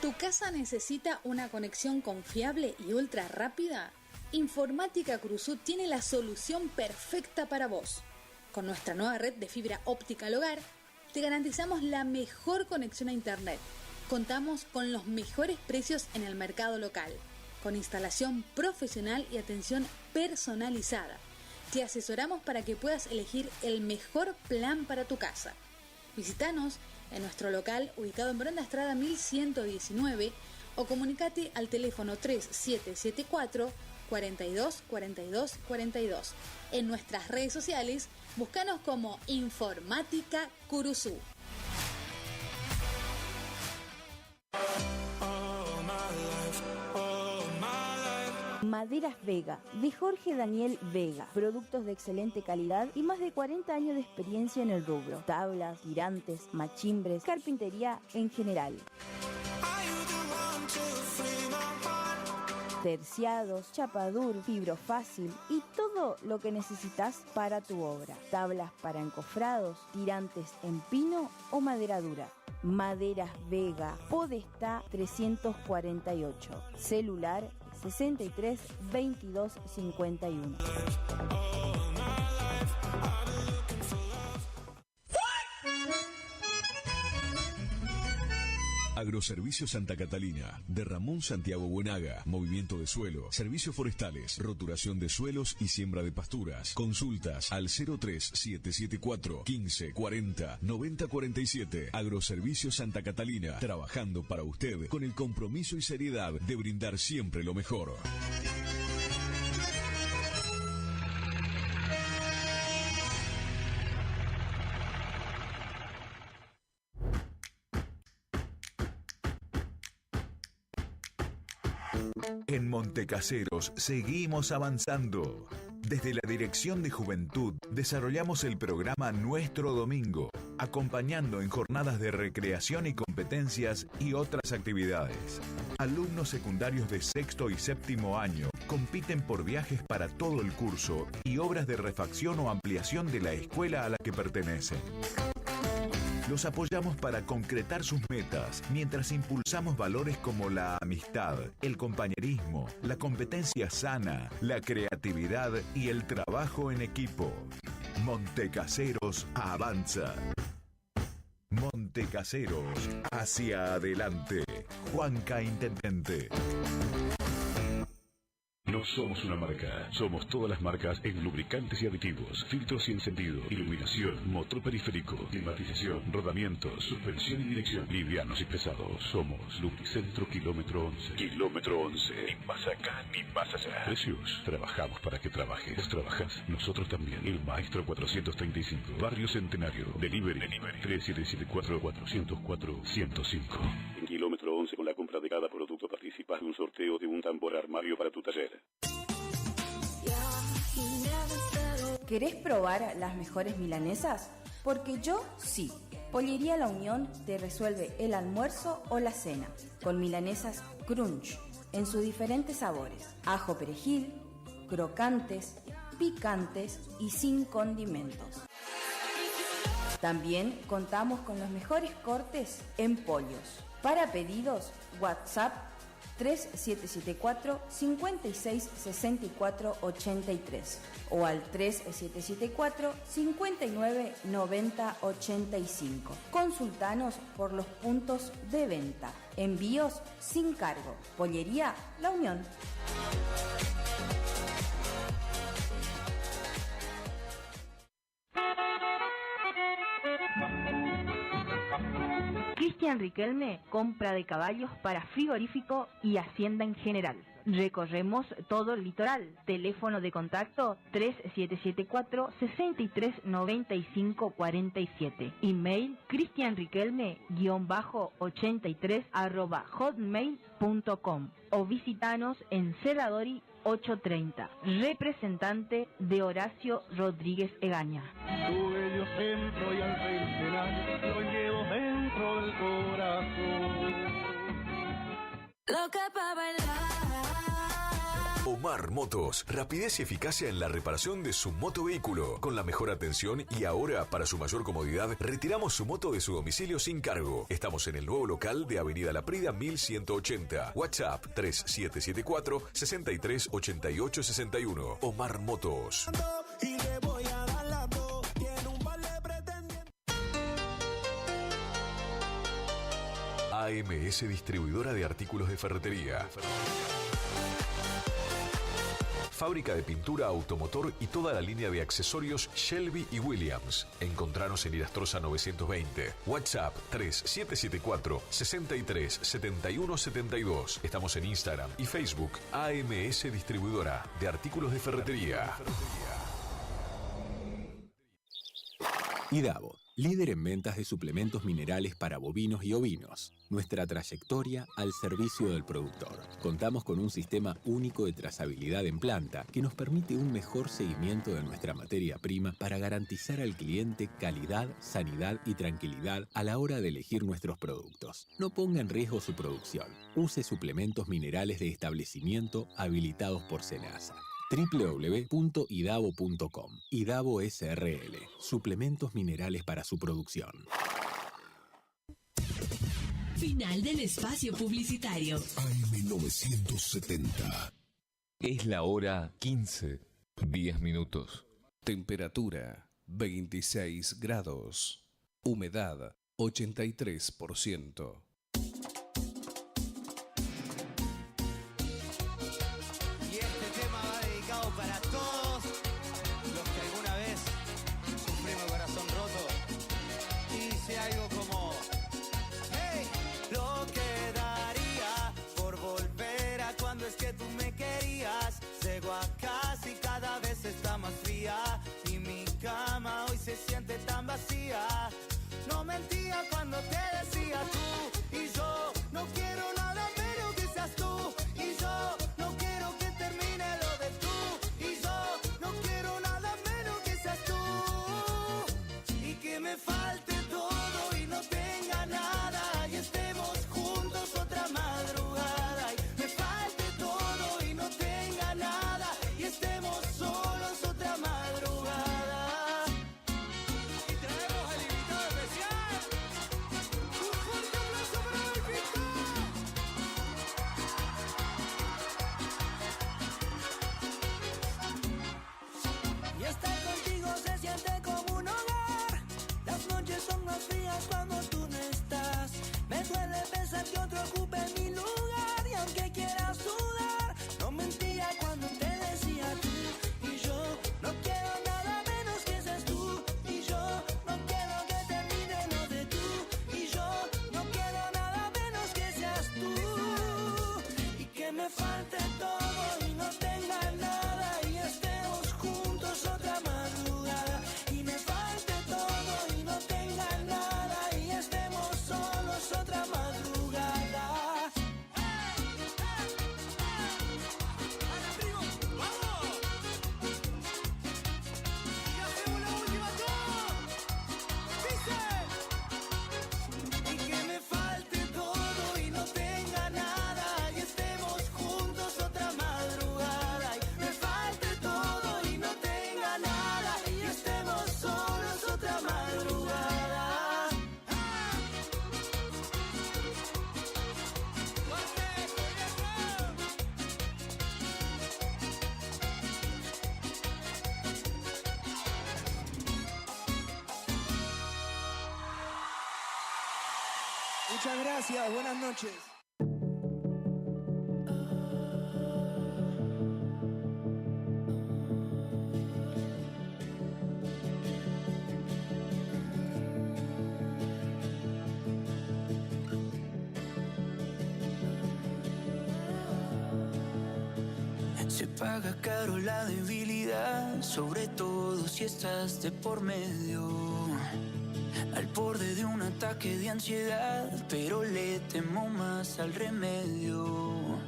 ¿Tu casa necesita una conexión confiable y ultra rápida? Informática Cruzú tiene la solución perfecta para vos. Con nuestra nueva red de fibra óptica al hogar, te garantizamos la mejor conexión a internet. Contamos con los mejores precios en el mercado local, con instalación profesional y atención personalizada. Te asesoramos para que puedas elegir el mejor plan para tu casa. Visítanos en nuestro local ubicado en Brenda Estrada 1119 o comunicate al teléfono 3774 42 42 42. En nuestras redes sociales, búscanos como Informática Curuzú. Maderas Vega, de Jorge Daniel Vega. Productos de excelente calidad y más de 40 años de experiencia en el rubro. Tablas, tirantes, machimbres, carpintería en general. Terciados, chapadur, fibrofácil y todo lo que necesitas para tu obra. Tablas para encofrados, tirantes en pino o madera dura. Maderas Vega, Podestá 348. Celular 63 22 51. Agroservicio Santa Catalina, de Ramón Santiago Buenaga, movimiento de suelo, servicios forestales, roturación de suelos y siembra de pasturas. Consultas al 03774 15 40 90 47. Agroservicio Santa Catalina, trabajando para usted con el compromiso y seriedad de brindar siempre lo mejor. En Montecaseros seguimos avanzando. Desde la Dirección de Juventud desarrollamos el programa Nuestro Domingo, acompañando en jornadas de recreación y competencias y otras actividades. Alumnos secundarios de sexto y séptimo año compiten por viajes para todo el curso y obras de refacción o ampliación de la escuela a la que pertenecen. Los apoyamos para concretar sus metas, mientras impulsamos valores como la amistad, el compañerismo, la competencia sana, la creatividad y el trabajo en equipo. Montecaseros avanza. Montecaseros, hacia adelante. Juanca Intendente. No somos una marca, somos todas las marcas en lubricantes y aditivos, filtros y encendido, iluminación, motor periférico, climatización, rodamiento, suspensión y dirección, livianos y pesados. Somos Lubricentro Kilómetro 11. Kilómetro 11. Ni más acá ni más allá. Precios. Trabajamos para que trabajes. ¿Vos trabajás? Nosotros también. El Maestro 435. Barrio Centenario. Delivery. 3774-404-105. En Kilómetro 11, con la compra de cada producto participas de un sorteo de un tambor armario para tu taller. ¿Querés probar las mejores milanesas? Porque yo sí. Pollería La Unión te resuelve el almuerzo o la cena, con milanesas crunch, en sus diferentes sabores. Ajo perejil, crocantes, picantes y sin condimentos. También contamos con los mejores cortes en pollos. Para pedidos, WhatsApp 3774-566483 o al 3774-599085. Consultanos por los puntos de venta. Envíos sin cargo. Pollería La Unión. Cristian Riquelme, compra de caballos para frigorífico y hacienda en general. Recorremos todo el litoral. Teléfono de contacto 3774-639547. Email cristianriquelme-83@hotmail.com o visitanos en Cerradori 830. Representante de Horacio Rodríguez Egaña. Tu bello centro y al centenario lo llevo dentro del corazón. Loca pa' bailar. Omar Motos, rapidez y eficacia en la reparación de su motovehículo, con la mejor atención y ahora, para su mayor comodidad, retiramos su moto de su domicilio sin cargo. Estamos en el nuevo local de Avenida La Prida 1180. WhatsApp 3774-638861. Omar Motos. Y le voy a dar las dos. Tiene un par de pretendientes. AMS Distribuidora de Artículos de Ferretería. Fábrica de pintura automotor y toda la línea de accesorios Shelby y Williams. Encontranos en Irastrosa 920. WhatsApp 3774-637172. Estamos en Instagram y Facebook. AMS Distribuidora de Artículos de Ferretería. IDAVO, líder en ventas de suplementos minerales para bovinos y ovinos. Nuestra trayectoria al servicio del productor. Contamos con un sistema único de trazabilidad en planta que nos permite un mejor seguimiento de nuestra materia prima para garantizar al cliente calidad, sanidad y tranquilidad a la hora de elegir nuestros productos. No ponga en riesgo su producción. Use suplementos minerales de establecimiento habilitados por SENASA. www.idavo.com. IDAVO SRL. Suplementos minerales para su producción. Final del espacio publicitario. AM970. Es la hora 15, 10 minutos. Temperatura 26 grados. Humedad 83%. Y mi cama hoy se siente tan vacía. No mentía cuando te decía tú y yo no quiero nada menos que seas tú. Y yo no quiero que termine lo de tú. Y yo no quiero nada menos que seas tú. Y que me falte todo y no tenga nada. Y estemos juntos otra madrugada. Y me falte todo y no tenga nada. Y estemos solos otra madrugada. Y traemos al invitado especial. Un fuerte aplauso para el Muchas gracias, buenas noches. Se paga caro la debilidad, sobre todo si estás de por medio. Al borde de un ataque de ansiedad, pero le temo más al remedio.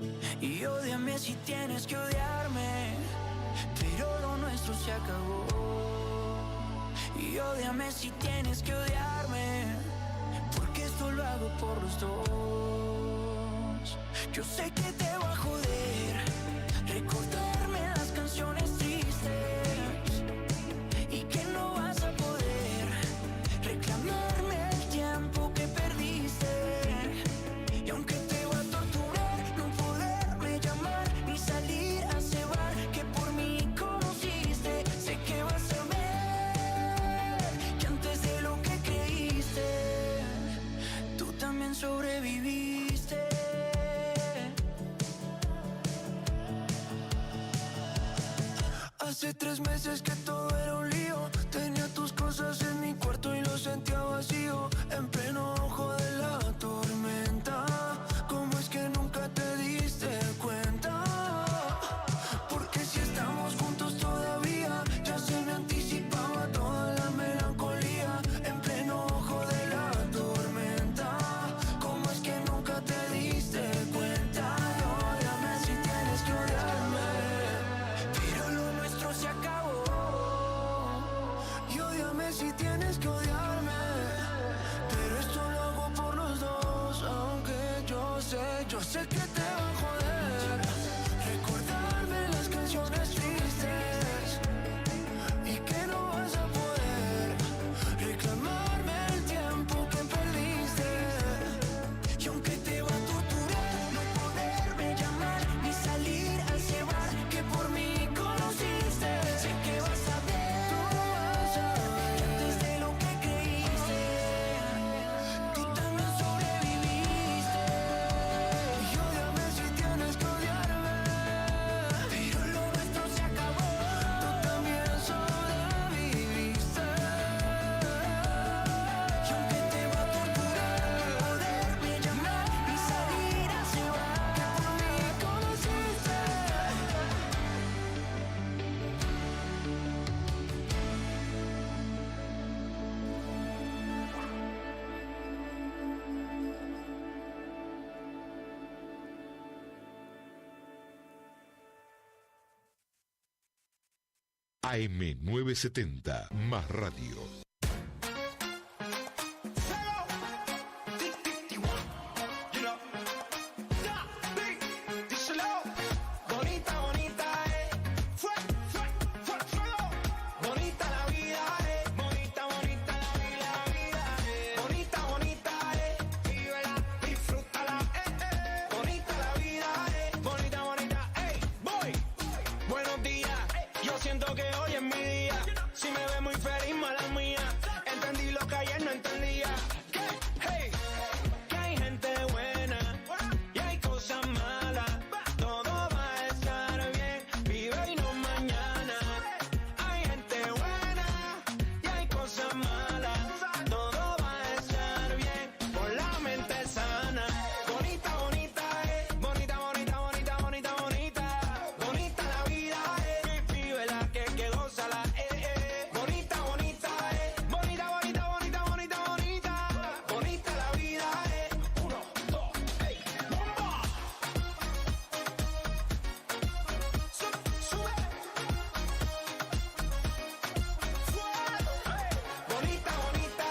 Y ódiame si tienes que odiarme, pero lo nuestro se acabó. Y ódiame si tienes que odiarme, porque esto lo hago por los dos. Yo sé que te va a joder recordarme las canciones tristes y que no vas a poder reclamarme el tiempo que perdiste. Y aunque te va a torturar no poderme llamar ni salir a ese bar que por mí conociste, sé que vas a ver que antes de lo que creíste tú también sobreviviste. Hace 3 meses que todo era un lío. Tenía tus cosas en mi cuarto y lo sentía vacío. En pleno ojo de la tormenta. ¿Cómo es que nunca te diste cuenta? Porque si estamos juntos todavía, ya se me anticipaba toda la melancolía. En pleno ojo de la tormenta. ¿Cómo es que nunca te diste cuenta? Ódiame si tienes que odiarme, pero lo nuestro se acabó. Y ódiame si tienes que odiarme, pero esto lo hago por los dos. Aunque yo sé que te va a joder recordarme las canciones tristes y que no vas a poder reclamarme el tiempo que perdiste. Y aunque te va a torturar no poderme llamar ni salir a ese bar que por mí conociste, sé que vas a ver, que antes de lo que creíste tú también sobreviviste. Y ódiame si tienes que odiarme, pero lo nuestro se acabó. Tú también sobreviviste. Y aunque te va a torturar no poderme llamar ni salir a ese bar que por mí conociste. AM970, más radio. Bonita, bonita, bonita la vida, bonita, bonita la vida, bonita, bonita, vívela, disfrútala, bonita la vida, bonita, bonita, voy. Buenos días, yo siento que hoy es mi día. Si me ve muy feliz, mala mía. Entendí lo que ayer no entendía. Hey, que hay gente buena y hay cosas malas. Todo va a estar bien, vive y no mañana. Hay gente buena y hay cosas malas. Todo va a estar bien con la mente sana. Bonita, bonita, bonita, bonita, bonita, bonita, bonita. Bonita la vida, vívela, que gózala, Bonita, bonita, bonita, bonita, bonita, bonita, bonita. Bonita la vida, 1, 2, bomba. Sube. Bonita, bonita,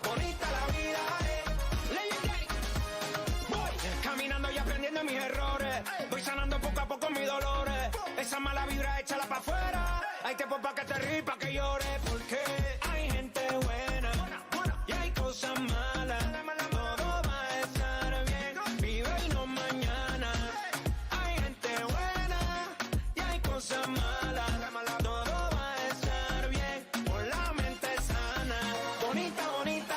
bonita la vida, Legendary. Voy caminando y aprendiendo mis errores. Voy sanando poco a poco mis dolores. Esa mala vibra, échala pa' afuera. Hay tiempo pa' que te ríes, pa' que llores. Porque hay gente buena y hay cosas malas. Todo va a estar bien, vive y no mañana. Hay gente buena y hay cosas malas. Todo va a estar bien con la mente sana. Bonita, bonita,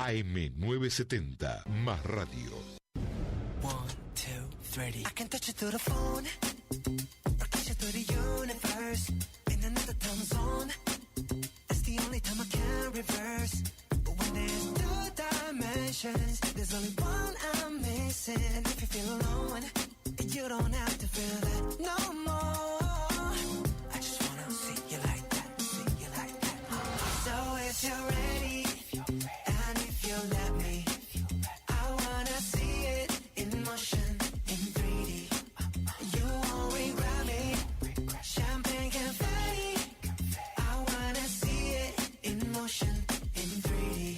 AM970, más radio. 1, 2, 3. I can touch you through the phone, or kiss you through the universe. In another time zone, that's the only time I can reverse. But when there's two dimensions, there's only one I'm missing. And if you feel alone, you don't have to feel that no more. I just wanna see you like that, see you like that. So if you're ready, and if you let me, I wanna see it in motion, in 3D. You won't regret me. Champagne confetti. I wanna see it in motion, in 3D.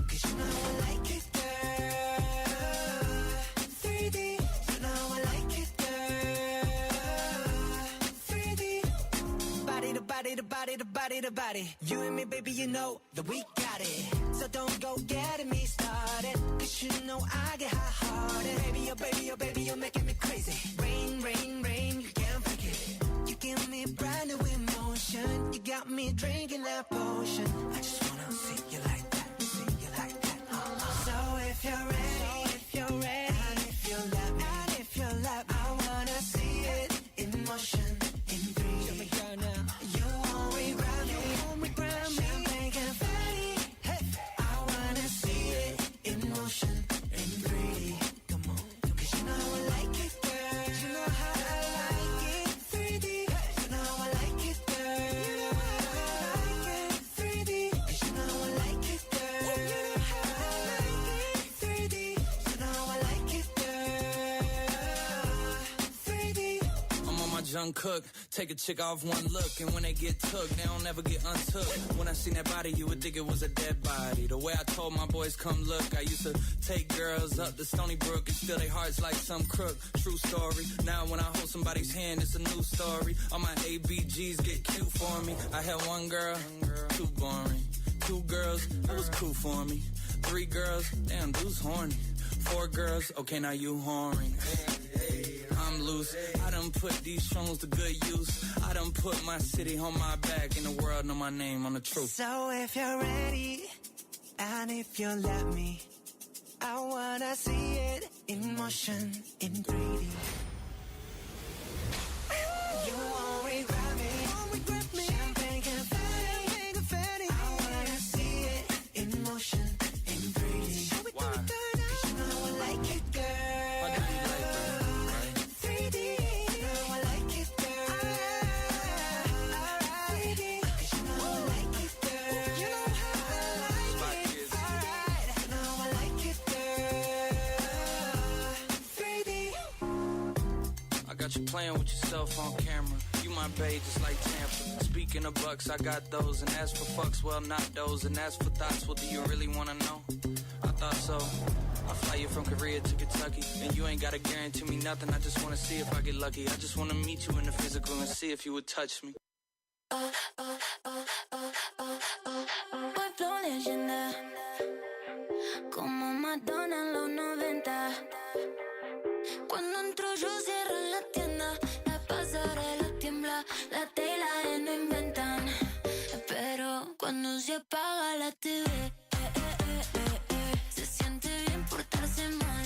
'Cause you know I like it, girl. 3D. You know I like it, girl. 3D. Body to body to body to body to body. You and me, baby, you know that we got it. So don't go getting me started. 'Cause you know I get hot-hearted. Baby, oh baby, oh baby, you're making me crazy. Rain, rain, rain, you can't break it. You give me brand new emotion. You got me drinking that potion. I just wanna see you like that, see you like that. So if you're ready, if you're ready, and if you let me, and if you let me, I wanna see it in motion, in 3D. Show me girl now. You won't regret me, you won't regret me. Champagne confetti. Hey, I wanna see it in motion, in 3D. Come on, 'cause you know I like it, girl. You know how I like it, 3D. You know I like it, girl. You know how I like it, 3D. 'Cause you know I like it, girl. You know how I like it, 3D. You know I like it, girl. 3D. I'm on my junk cook, take a chick off one look, and when they get took, they don't ever get untook. When I seen that body, you would think it was a dead body. The way I told my boys, come look, I used to take girls up to Stony Brook and steal their hearts like some crook. True story. Now when I hold somebody's hand, it's a new story. All my ABGs get cute for me. I had one girl, too boring. 2 girls, that was cool for me. 3 girls, damn, dude's horny. 4 girls, okay, now you whoring. I'm loose. I done put these songs to good use. I done put my city on my back, and the world know my name on the truth. So if you're ready, and if you let me, I wanna see it in motion, in 3D. You won't regret me, champagne confetti. I wanna see it in motion, in 3D. Why? 'Cause you know I like it, girl. Why do you like that? 3D. You know I like it, girl. 3D. 'Cause you know I like it, girl. You know how I like it. Alright. You know I like it, girl. 3D. I got you playing with yourself on camera. You my babe just like Tampa. Speaking of bucks, I got those. And as for fucks, well, not those. And as for thoughts, well, do you really want to know? I thought so. I'll fly you from Korea to Kentucky. And you ain't got to guarantee me nothing. I just want to see if I get lucky. I just want to meet you in the physical and see if you would touch me. Voy flow leyenda, como Madonna en los 90. Cuando entro yo cierro la tienda, la pasarela tiembla, la tela no inventan. Pero cuando se apaga la TV, se siente bien portarse mal.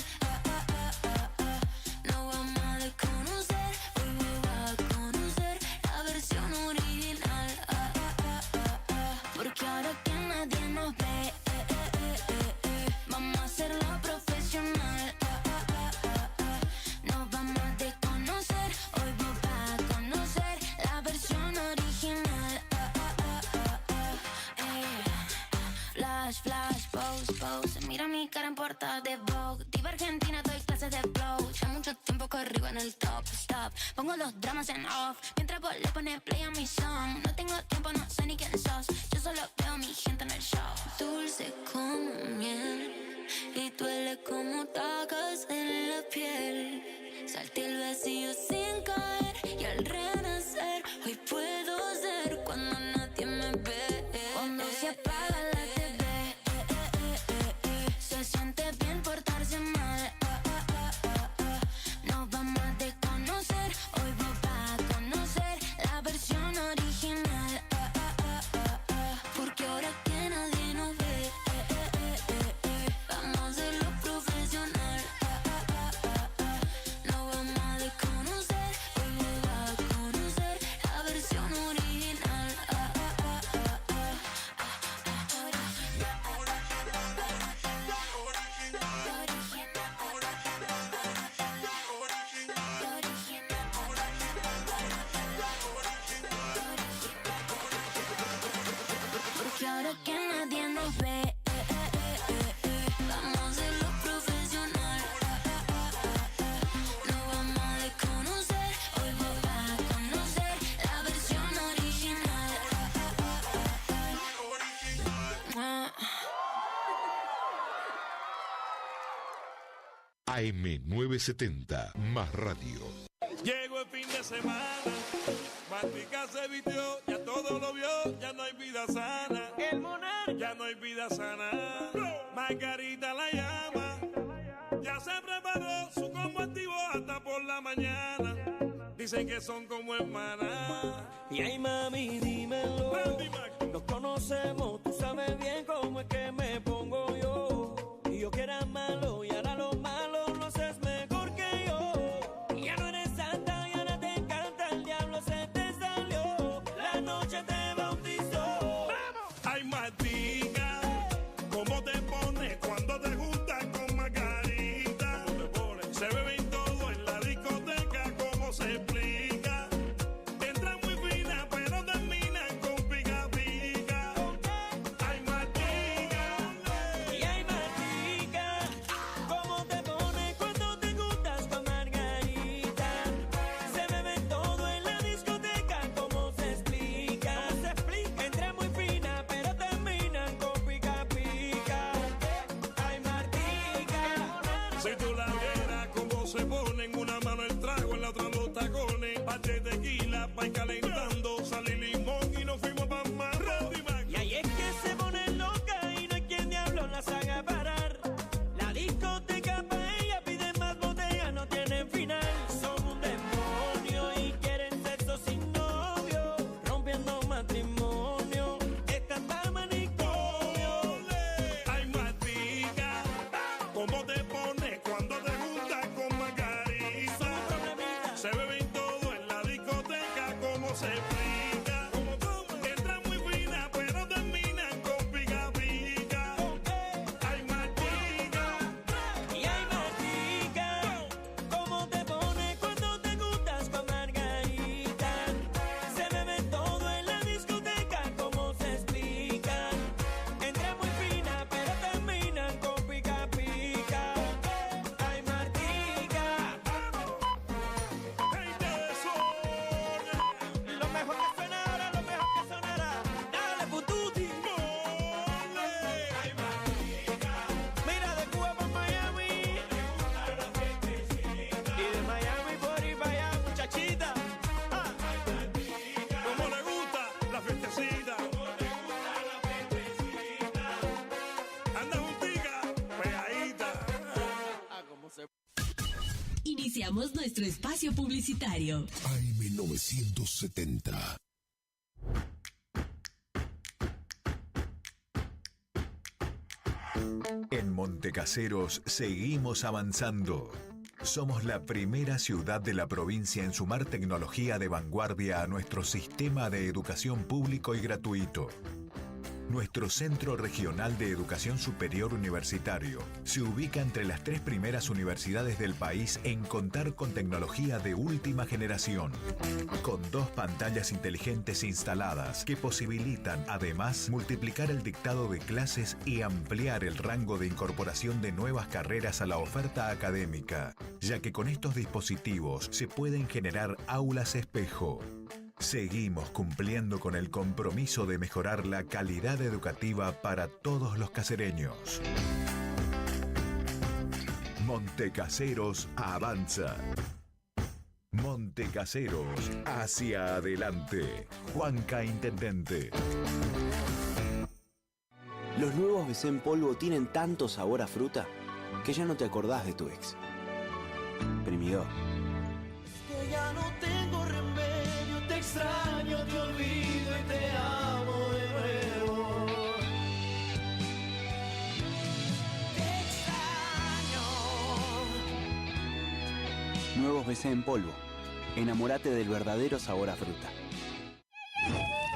No vamos a desconocer, hoy va a conocer la versión original. Porque ahora que nadie nos ve, vamos a hacerlo profesional. Nos vamos a desconocer, hoy va a conocer la versión original. Flash, flash, pose, pose. Mira mi cara en portada de Vogue. Diva Argentina, doy clases de flow. Ya mucho tiempo corrigo en el top, stop. Pongo los dramas en off, mientras vos le pones play a mi song. No tengo tiempo, no sé ni quién sos. Yo solo veo a mi gente en el show. Dulce como miel y duele como tacas en la piel. Salté el vacío sin caer y al renacer hoy puedo ser cuando nadie me ve. Cuando se apaga la TV, se siente bien portarse mal. Nos vamos a desconocer, hoy vos vas a conocer la versión original. Porque ahora que nadie nos ve, AM970, más radio. Llegó el fin de semana, Matica se vistió, ya todo lo vio, ya no hay vida sana. El Monarca, ya no hay vida sana. Margarita la llama, ya se preparó su combo activo hasta por la mañana. Dicen que son como hermanas. Y ay mami, dímelo. Nos conocemos, tú sabes bien cómo es que me pongo yo. Y yo que era malo y ahora lo malo lo haces mejor que yo. Y ya no eres santa y ahora te encanta, el diablo se te salió. La noche te bautizó. Ay Martica, ¿cómo te pones cuando te juntas con Margarita? Se beben todo en la discoteca, ¿cómo se explica? Entran muy fina, pero terminan con pica pica. Ay Martica, y ay Martica, ¿cómo te pones cuando te juntas con Margarita? Se beben todo en la discoteca, ¿cómo se explica? Entran muy fina, pero terminan con pica pica. Ay Martica, si tú la vieras cómo se ponen, una mano el trago, en la otra los tacones, parte de tequila, pa' ir calentando, salí limón y nos fuimos pa' más. y ahí es que se pone loca y no hay quien diablo las haga parar. La discoteca pa' ella pide más botellas, no tienen final. Son un demonio y quieren sexo sin novio, rompiendo matrimonio, están para manicomio. Ay Martica, ¿cómo te pones cuando te juntas con Margarita? Se beben todo en la discoteca, ¿cómo se explica? Entran muy fina, pero terminan con pica pica. Ay Martica, Y ay Martica, ¿cómo te pones cuando te juntas con Margarita? Se beben todo en la discoteca, ¿cómo se explica? Entran muy fina, pero terminan con pica pica. Ay Martica, lo mejor que suena ahora, lo mejor que sonará. Dale Pututi. Ay Martica, mira de Cuba para Miami y de Miami por ir para allá, muchachita. ¿cómo le gusta la fiestecita? Anda juntica, pegadita. Iniciamos nuestro espacio publicitario. AM970. En Montecaseros seguimos avanzando. Somos la primera ciudad de la provincia en sumar tecnología de vanguardia a nuestro sistema de educación público y gratuito. Nuestro Centro Regional de Educación Superior Universitario se ubica entre las 3 primeras universidades del país en contar con tecnología de última generación, con 2 pantallas inteligentes instaladas que posibilitan además multiplicar el dictado de clases y ampliar el rango de incorporación de nuevas carreras a la oferta académica, ya que con estos dispositivos se pueden generar aulas espejo. Seguimos cumpliendo con el compromiso de mejorar la calidad educativa para todos los casereños. Montecaseros avanza. Montecaseros hacia adelante. Juanca Intendente. Los nuevos BC en polvo tienen tanto sabor a fruta que ya no te acordás de tu ex. Primidor. Que ya no tengo remedio, te extraño, te olvido y te amo de nuevo. Te extraño. Nuevos BC en polvo. Enamórate del verdadero sabor a fruta.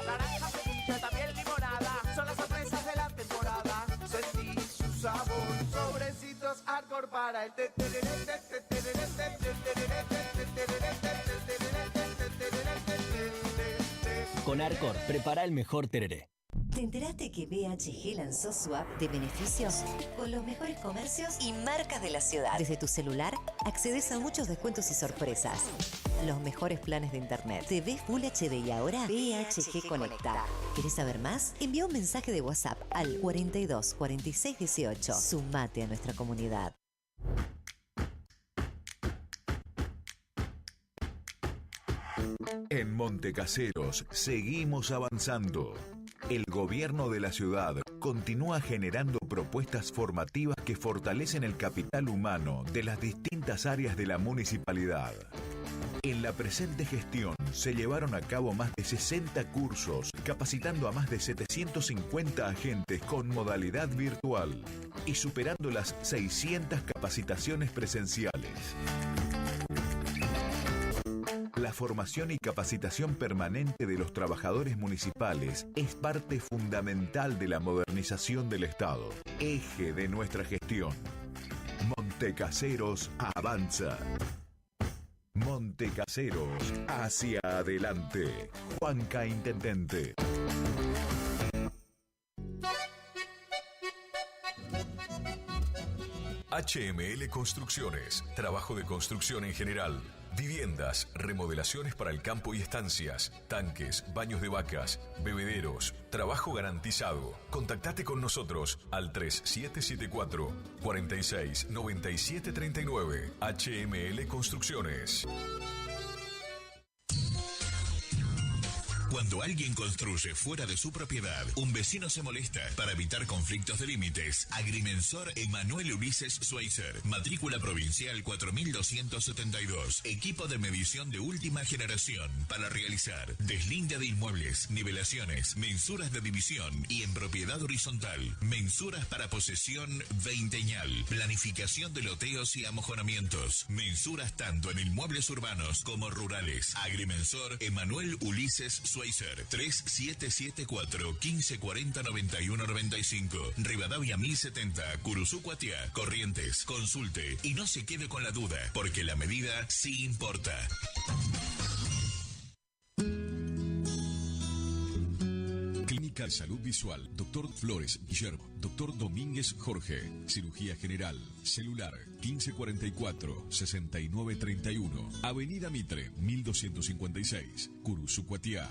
Naranja, ceviche, también limonada, son las sorpresas de la temporada. Sentí su sabor, sobrecitos hardcore para el Con Arcor, prepara el mejor tereré. ¿Te enteraste que BHG lanzó su app de beneficios? Con los mejores comercios y marcas de la ciudad. Desde tu celular, accedes a muchos descuentos y sorpresas. Los mejores planes de internet. TV Full HD y ahora BHG Conecta. ¿Querés saber más? Envía un mensaje de WhatsApp al 42 46 18. Sumate a nuestra comunidad. En Montecaseros seguimos avanzando. El gobierno de la ciudad continúa generando propuestas formativas que fortalecen el capital humano de las distintas áreas de la municipalidad. En la presente gestión se llevaron a cabo más de 60 cursos, capacitando a más de 750 agentes con modalidad virtual y superando las 600 capacitaciones presenciales. La formación y capacitación permanente de los trabajadores municipales es parte fundamental de la modernización del Estado, eje de nuestra gestión. Montecaseros avanza. Montecaseros hacia adelante. Juanca Intendente. HML Construcciones, trabajo de construcción en general. Viviendas, remodelaciones para el campo y estancias, tanques, baños de vacas, bebederos, trabajo garantizado. Contactate con nosotros al 3774 46 97 39. HML Construcciones. Cuando alguien construye fuera de su propiedad, un vecino se molesta. Para evitar conflictos de límites, Agrimensor Emanuel Ulises Schweitzer, matrícula provincial 4272, equipo de medición de última generación para realizar deslinde de inmuebles, nivelaciones, mensuras de división y en propiedad horizontal, mensuras para posesión veinteñal, planificación de loteos y amojonamientos, mensuras tanto en inmuebles urbanos como rurales. Agrimensor Emanuel Ulises Schweitzer, 3774 1540 91 95, Rivadavia 1070, Curuzú Cuatiá, Corrientes. Consulte y no se quede con la duda, porque la medida sí importa. Clínica de Salud Visual, Dr. Flores Guillermo, Dr. Domínguez Jorge, Cirugía General, Celular 1544-6931, Avenida Mitre 1256, Curuzú Cuatiá.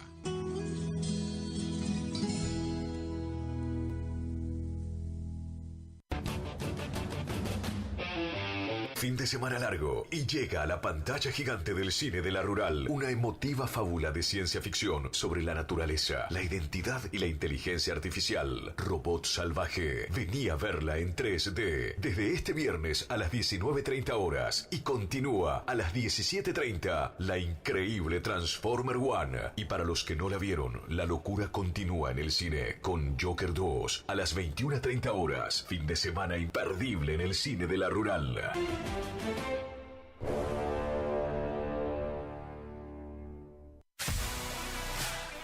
Fin de semana largo y llega a la pantalla gigante del cine de la Rural una emotiva fábula de ciencia ficción sobre la naturaleza, la identidad y la inteligencia artificial. Robot Salvaje. Vení a verla en 3D desde este viernes a las 19:30 horas y continúa a las 17:30 la increíble Transformer One. Y para los que no la vieron, la locura continúa en el cine con Joker 2 a las 21:30 horas. Fin de semana imperdible en el cine de la Rural.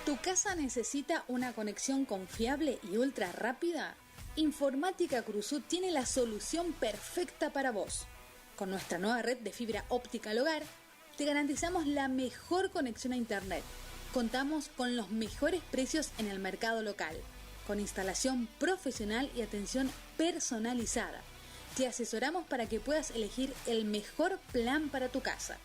¿Tu casa necesita una conexión confiable y ultra rápida? Informática Cruzú tiene la solución perfecta para vos. Con nuestra nueva red de fibra óptica al hogar, te garantizamos la mejor conexión a internet. Contamos con los mejores precios en el mercado local, con instalación profesional y atención personalizada. Te asesoramos para que puedas elegir el mejor plan para tu casa.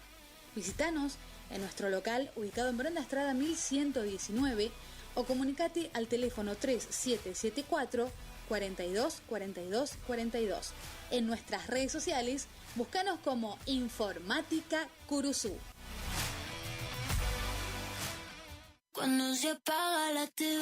Visítanos en nuestro local ubicado en Brenda Estrada 1119 o comunicate al teléfono 3774 42 42 42. En nuestras redes sociales, búscanos como Informática Curuzú. Cuando se apaga la TV.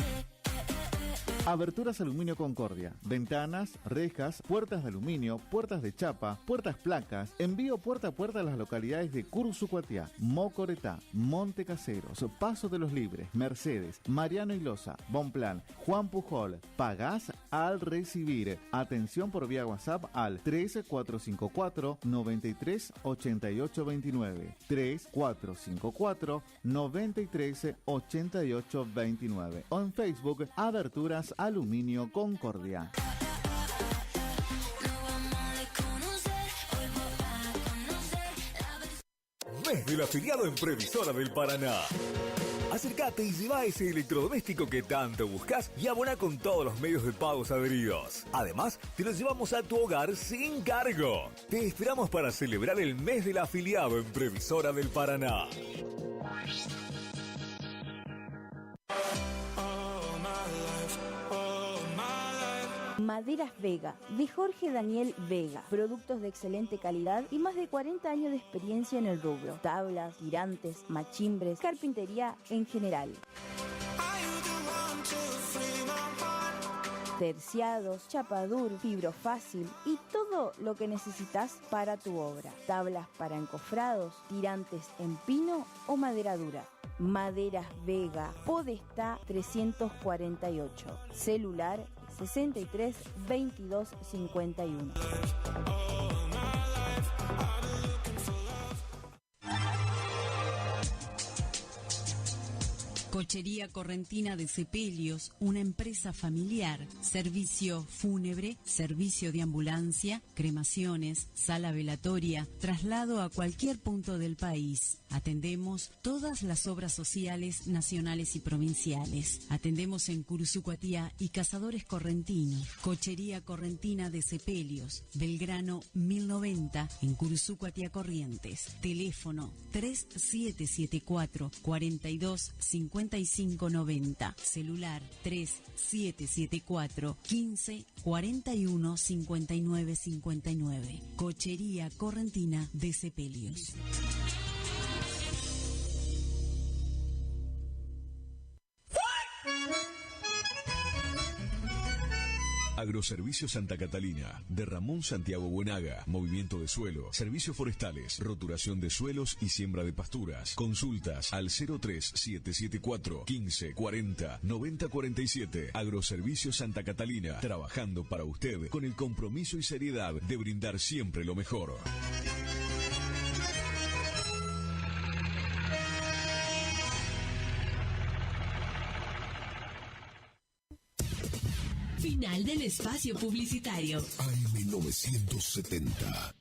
Aberturas Aluminio Concordia. Ventanas, rejas, puertas de aluminio, puertas de chapa, puertas placas. Envío puerta a puerta a las localidades de Curuzú Cuatiá, Mocoretá, Montecaseros, Paso de los Libres, Mercedes, Mariano Ilosa, Bonplan, Juan Pujol. Pagás al recibir. Atención por vía WhatsApp al 3454 93 88 29. 3454 93 88 29. O en Facebook, Aberturas Aluminio Concordia. Mes del afiliado en Previsora del Paraná. Acércate y lleva ese electrodoméstico que tanto buscas y abona con todos los medios de pagos adheridos. Además, te lo llevamos a tu hogar sin cargo. Te esperamos para celebrar el mes del afiliado en Previsora del Paraná. Maderas Vega, de Jorge Daniel Vega. Productos de excelente calidad y más de 40 años de experiencia en el rubro. Tablas, tirantes, machimbres, carpintería en general. Terciados, chapadur, fibro fácil y todo lo que necesitas para tu obra. Tablas para encofrados, tirantes en pino o madera dura. Maderas Vega, Podestá 348. Celular 63 22 51. Cochería Correntina de Sepelios, una empresa familiar, servicio fúnebre, servicio de ambulancia, cremaciones, sala velatoria, traslado a cualquier punto del país. Atendemos todas las obras sociales nacionales y provinciales. Atendemos en Curuzúcuatiá y Cazadores Correntinos. Cochería Correntina de Sepelios, Belgrano 1090 en Curuzúcuatiá Corrientes. Teléfono 3774 42 5590. Celular 3774 15 41 59 59. Cochería Correntina de Sepelios. Agroservicio Santa Catalina, de Ramón Santiago Buenaga, movimiento de suelo, servicios forestales, roturación de suelos y siembra de pasturas. Consultas al 03774 15 40 90 47. Agroservicio Santa Catalina, trabajando para usted con el compromiso y seriedad de brindar siempre lo mejor. Final del espacio publicitario. AM970.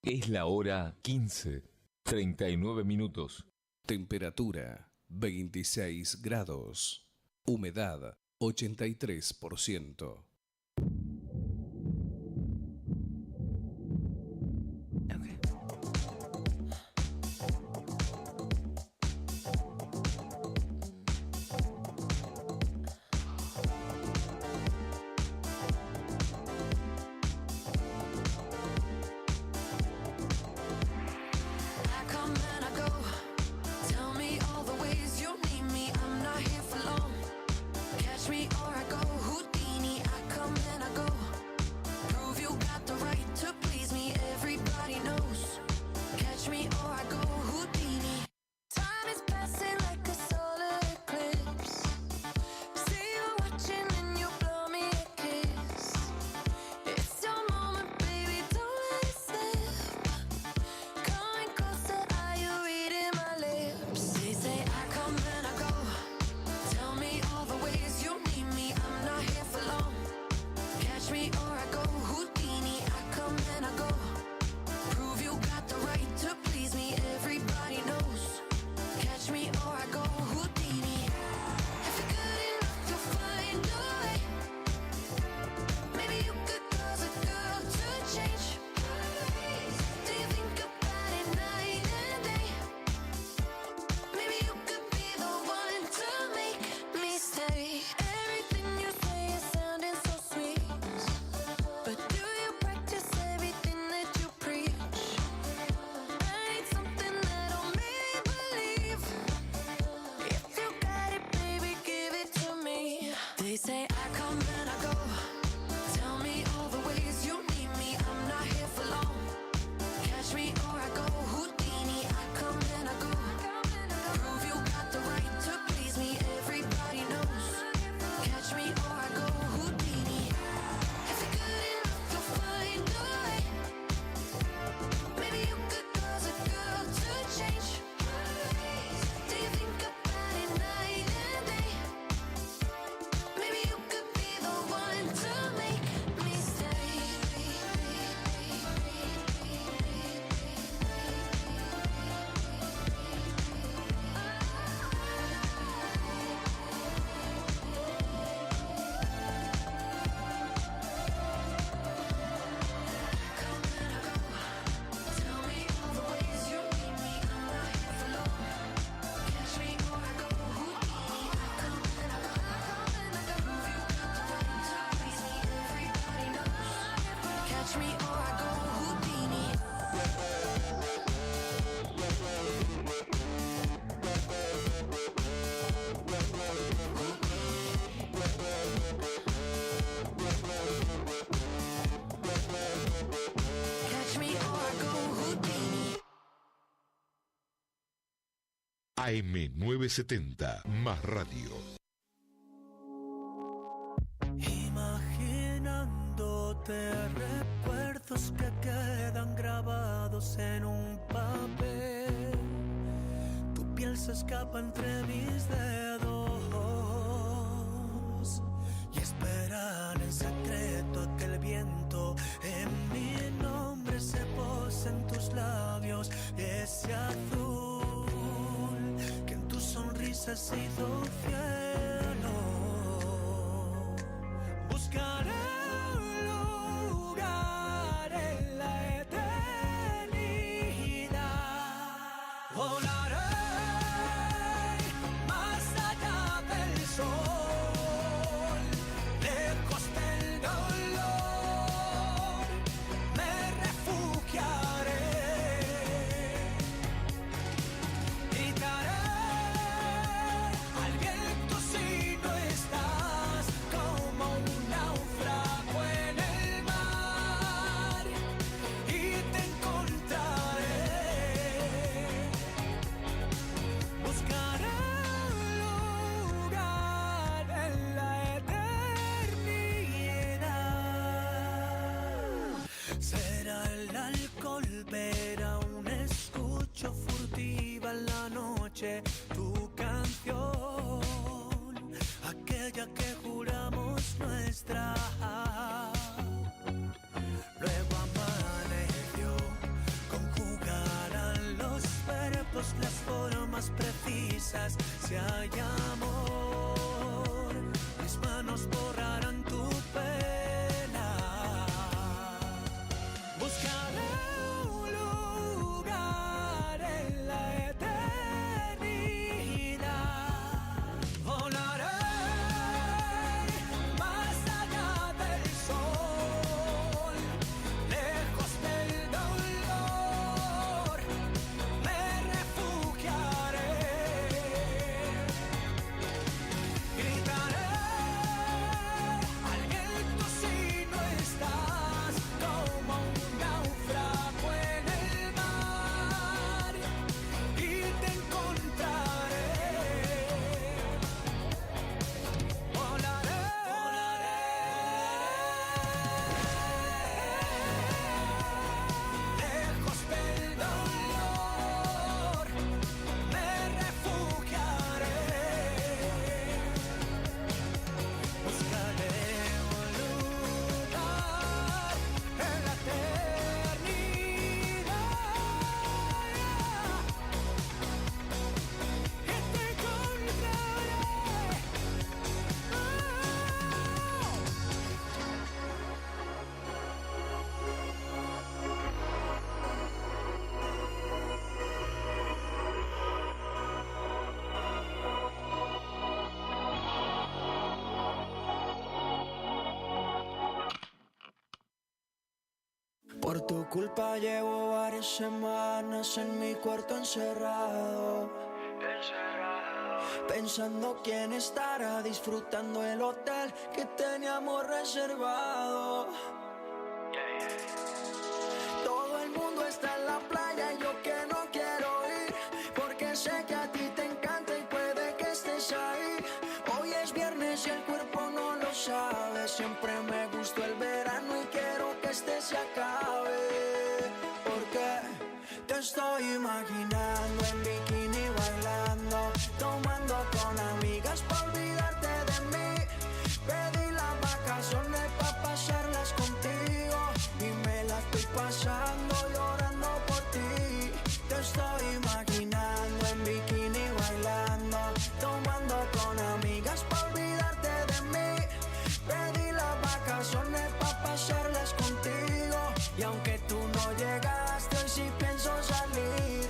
Es la hora 15, 39 minutos. Temperatura 26 grados. Humedad 83%. Me or I go Houdini, I AM970, más radio. Imaginándote recuerdos que quedan grabados en un papel. Tu piel se escapa entre mis dedos y esperar en secreto a que el viento en mi nombre se pose en tus labios. Ese azul que en tu sonrisa ha sido cielo. Buscaré un lugar en la eternidad. Volaré más allá del sol, lejos del dolor, me refugiaré. Gritaré al viento si no estás, como un náufrago en el mar, y te encontraré. Buscaré un lugar en la eternidad. Será el alcohol, ver aún escucho furtiva en la noche tu canción, aquella que juramos nuestra. Luego amaneció, conjugarán los verbos, las formas precisas, si hay amor, mis manos borrarán tu pena. Buscaré un lugar en la eternidad. Volaré más allá del sol, lejos del dolor, me refugiaré. Gritaré al viento si no estás, como un náufrago en el mar, y te encontraré. Volaré, lejos del dolor, me refugiaré. Buscaré un lugar en la eternidad y te encontraré. Por tu culpa llevo varias semanas en mi cuarto encerrado, pensando quién estará disfrutando el hotel que teníamos reservado. Todo el mundo está en la playa y yo que no quiero ir, porque sé que a ti te encanta y puede que estés ahí. Hoy es viernes y el cuerpo no lo sabe, siempre me gustó el verano y quiero que este se acabe, porque te estoy imaginando en bikini bailando, tomando con amigas pa' olvidarte de mí. Pedí las vacaciones pa' pasarlas contigo y me las estoy pasando llorando por ti. Te estoy imaginando en bikini bailando, tomando con amigas pa' olvidarte de mí. Pedí las vacaciones pa' pasarlas contigo y aunque tú no llegaste hoy sí pienso salir.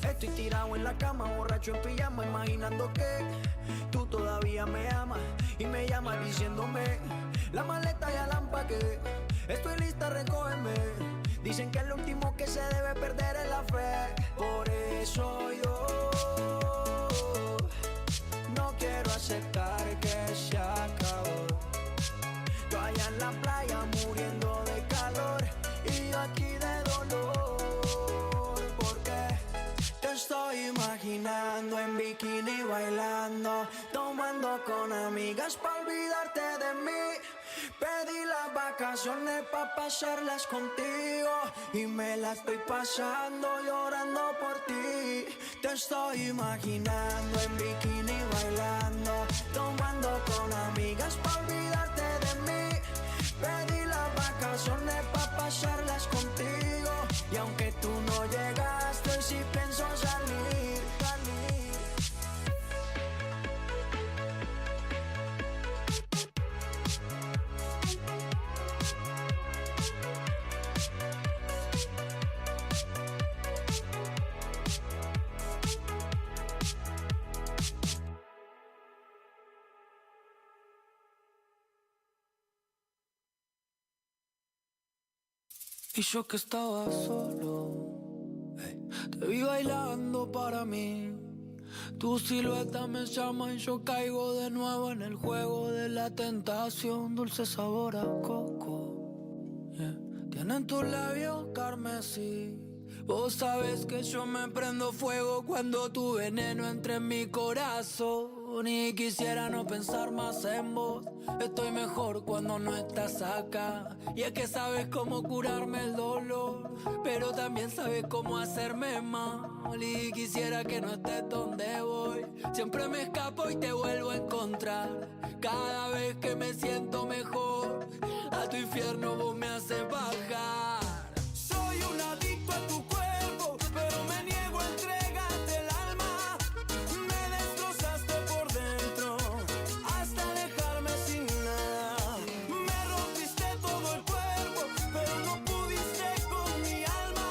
Estoy tirado en la cama, borracho en pijama, imaginando que tú todavía me amas y me llamas diciéndome la maleta ya la empaqué, estoy lista, recógeme. Dicen que lo último que se debe perder es la fe. Por eso yo no quiero aceptar que se acabó. Yo allá en la playa muriendo de calor y yo aquí de dolor. Porque te estoy imaginando en bikini bailando, tomando con amigas pa' olvidarte de mí. Pedí las vacaciones pa' pasarlas contigo y me las estoy pasando llorando por ti. Te estoy imaginando en bikini bailando, tomando con amigas pa' olvidarte de mí. Pedí las vacaciones pa' pasarlas contigo y aunque tú no llegaste, sí pienso salir. Y yo que estaba solo, te vi bailando para mí. Tu silueta me llama y yo caigo de nuevo en el juego de la tentación. Dulce sabor a coco, tienen tus labios carmesí. Vos sabes que yo me prendo fuego cuando tu veneno entra en mi corazón. Y quisiera no pensar más en vos. Estoy mejor cuando no estás acá. Y es que sabes cómo curarme el dolor, pero también sabes cómo hacerme mal. Y quisiera que no estés donde voy. Siempre me escapo y te vuelvo a encontrar. Cada vez que me siento mejor, a tu infierno vos me haces bajar. Soy un adicto a tu cuerpo, pero me niego a entregarte el alma. Me destrozaste por dentro hasta dejarme sin nada. Me rompiste todo el cuerpo, pero no pudiste con mi alma.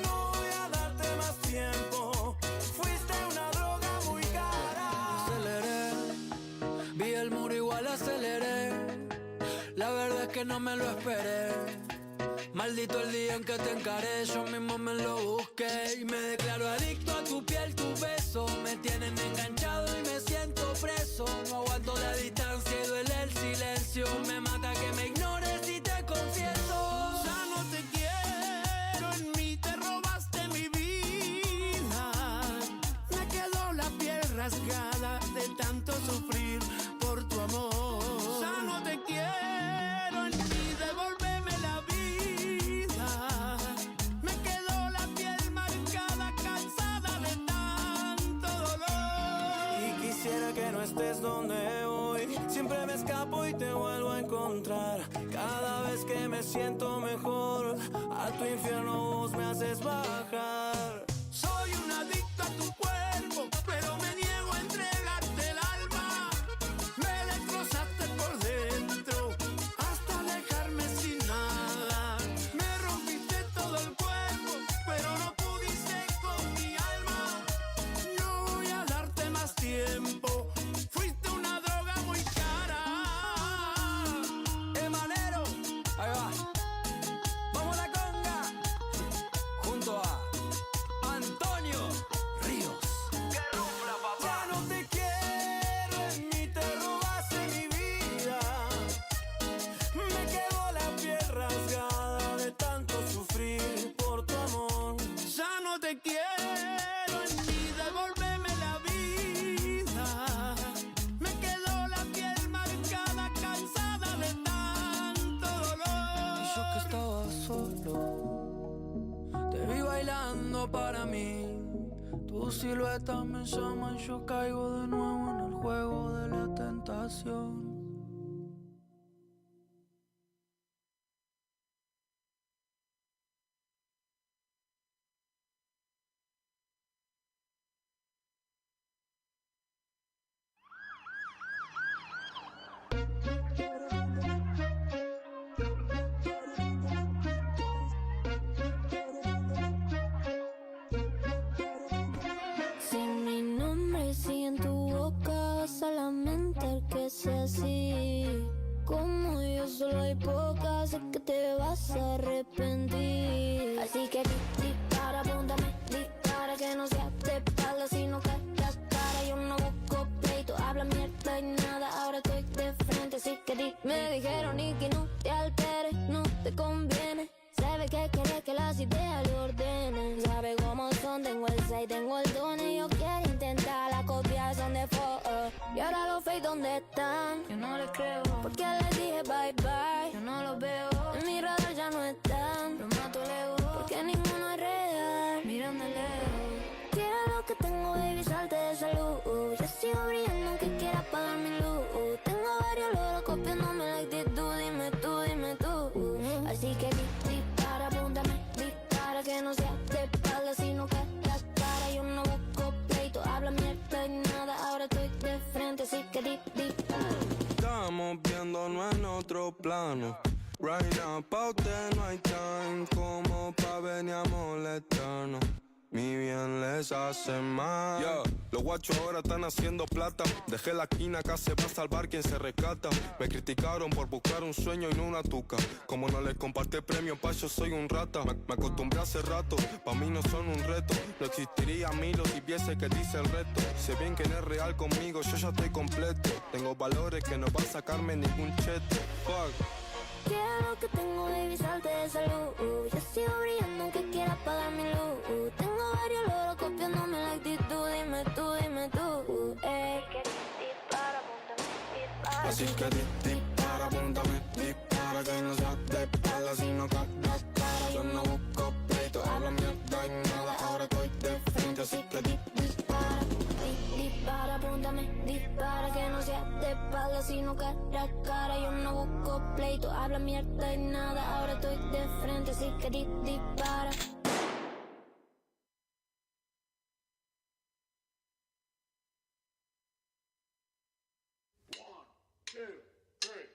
No voy a darte más tiempo. Fuiste una droga muy cara. Aceleré, vi el muro igual aceleré. La verdad es que no me lo esperé. Maldito el día en que te encaré, yo mismo me lo busqué. Y me declaro adicto a tu piel, tu beso. Me tienen enganchado y me siento preso. No aguanto la distancia y duele el silencio. Me mata que me ignores y te confieso. Ya no te quiero, en mí te robaste mi vida. Me quedó la piel rasgada de tanto sufrir por tu amor. Ya no te quiero, en mí devolveme la vida. Me quedó la piel marcada, cansada de tanto dolor. Y quisiera que no estés donde voy. Siempre me escapo y te vuelvo a encontrar. Cada vez que me siento mejor, a tu infierno vos me haces bajar. Soy un adicto a tu cuerpo, pero me niego a entregarte el alma. Me destrozaste por dentro hasta dejarme sin nada. Me rompiste todo el cuerpo, pero no pudiste con mi alma. No voy a darte más tiempo. Fuiste una droga muy cara. Manero, ahí va. Vamos a la conga. Junto a Antonio Ríos. Ya no te quiero, en mí te robaste mi vida. Me quedó la piel rasgada de tanto sufrir por tu amor. Ya no te quiero, en mí devolveme la vida. Me quedó la piel marcada, cansada de tanto dolor. Y yo que estaba solo, te vi bailando para mí. Tu silueta me llama y yo caigo de nuevo en el juego de la tentación. Si mi nombre sigue en tu boca, vas a lamentar que sea así. Como yo solo hay pocas, sé que te vas vas a arrepentir. Así que dispara, apúntame, dispara, que no sea de espalda, sino que la cara. Yo no busco pleito, habla mierda y nada, ahora estoy de frente, así que me dijeron y que no te alteres, no te conviene. Sabe que quiere que las ideas le ordenen. Sabe cómo son, tengo el 6, tengo el don. Y yo quiero intentar la copia, son de foto. Y ahora los fake, ¿dónde están? Yo no les creo, porque les dije bye bye. Yo no los veo, en mi radar ya no están. Los mato lejos, porque ninguno es real. Miran de lejos. Quiero lo que tengo, baby, salte de esa luz. Yo sigo brillando aunque quiera apagar mi luz. Tengo varios loros copiándome la actitud. Dime tú, dime tú. Así que dispara, apúntame, dispara, que no sea de espalda, sino que la cara. Yo no busco pleito, habla mierda y nada, ahora estoy de frente, así que dispara. Estamos viéndonos en otro plano. Right now, pa' usted no hay time, como pa' venir a molestarnos. Mi bien les hace mal. Los guachos ahora están haciendo plata. Dejé la esquina, acá se va a salvar quien se rescata. Me criticaron por buscar un sueño y no una tuca. Como no les compartí premio, pa' yo soy un rata. Me acostumbré hace rato, pa' mí no son un reto. No existiría Milo si viese que dice el reto. Sé bien que no es real conmigo, yo ya estoy completo. Tengo valores que no va a sacarme ningún cheto. Fuck. Quiero lo que tengo, baby, salte de esa luz. Yo sigo brillando aunque quiera apagar mi luz. Tengo varios loros copiándome la actitud. Dime tú, dime tú. Dispara, apúntame, dispara. Así que dispara, apúntame, dispara, que no sea de espalda, sino que la cara. Yo no busco pleito, habla mierda y nada, ahora estoy de frente, así que dispara. Dispara, apúntame, dispara, que no sea de espalda, sino que la cara. Yo no busco pleito, habla mierda y nada, ahora estoy de frente, así que dispara. One, two, three.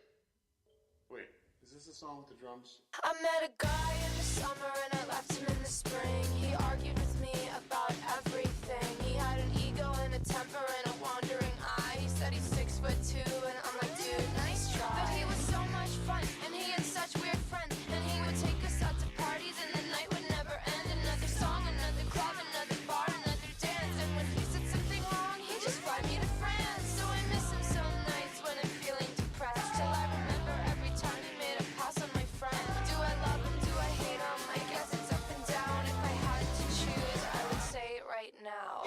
Wait, is this the song with the drums? I met a guy in the summer and I left him in the spring. He argued with me about everything. He had an ego and a temper and a wandering eye. He said he's 6'2" and I'm like, dude, nice try. But he was so much fun and he had such weird friends. And he would take us out to parties and the night would never end. Another song, another club, another bar, another dance. And when he said something wrong, he just fly me to France. So I miss him some nights when I'm feeling depressed. Till I remember every time he made a pass on my friend. Do I love him? Do I hate him? I guess it's up and down. If I had to choose, I would say it right now.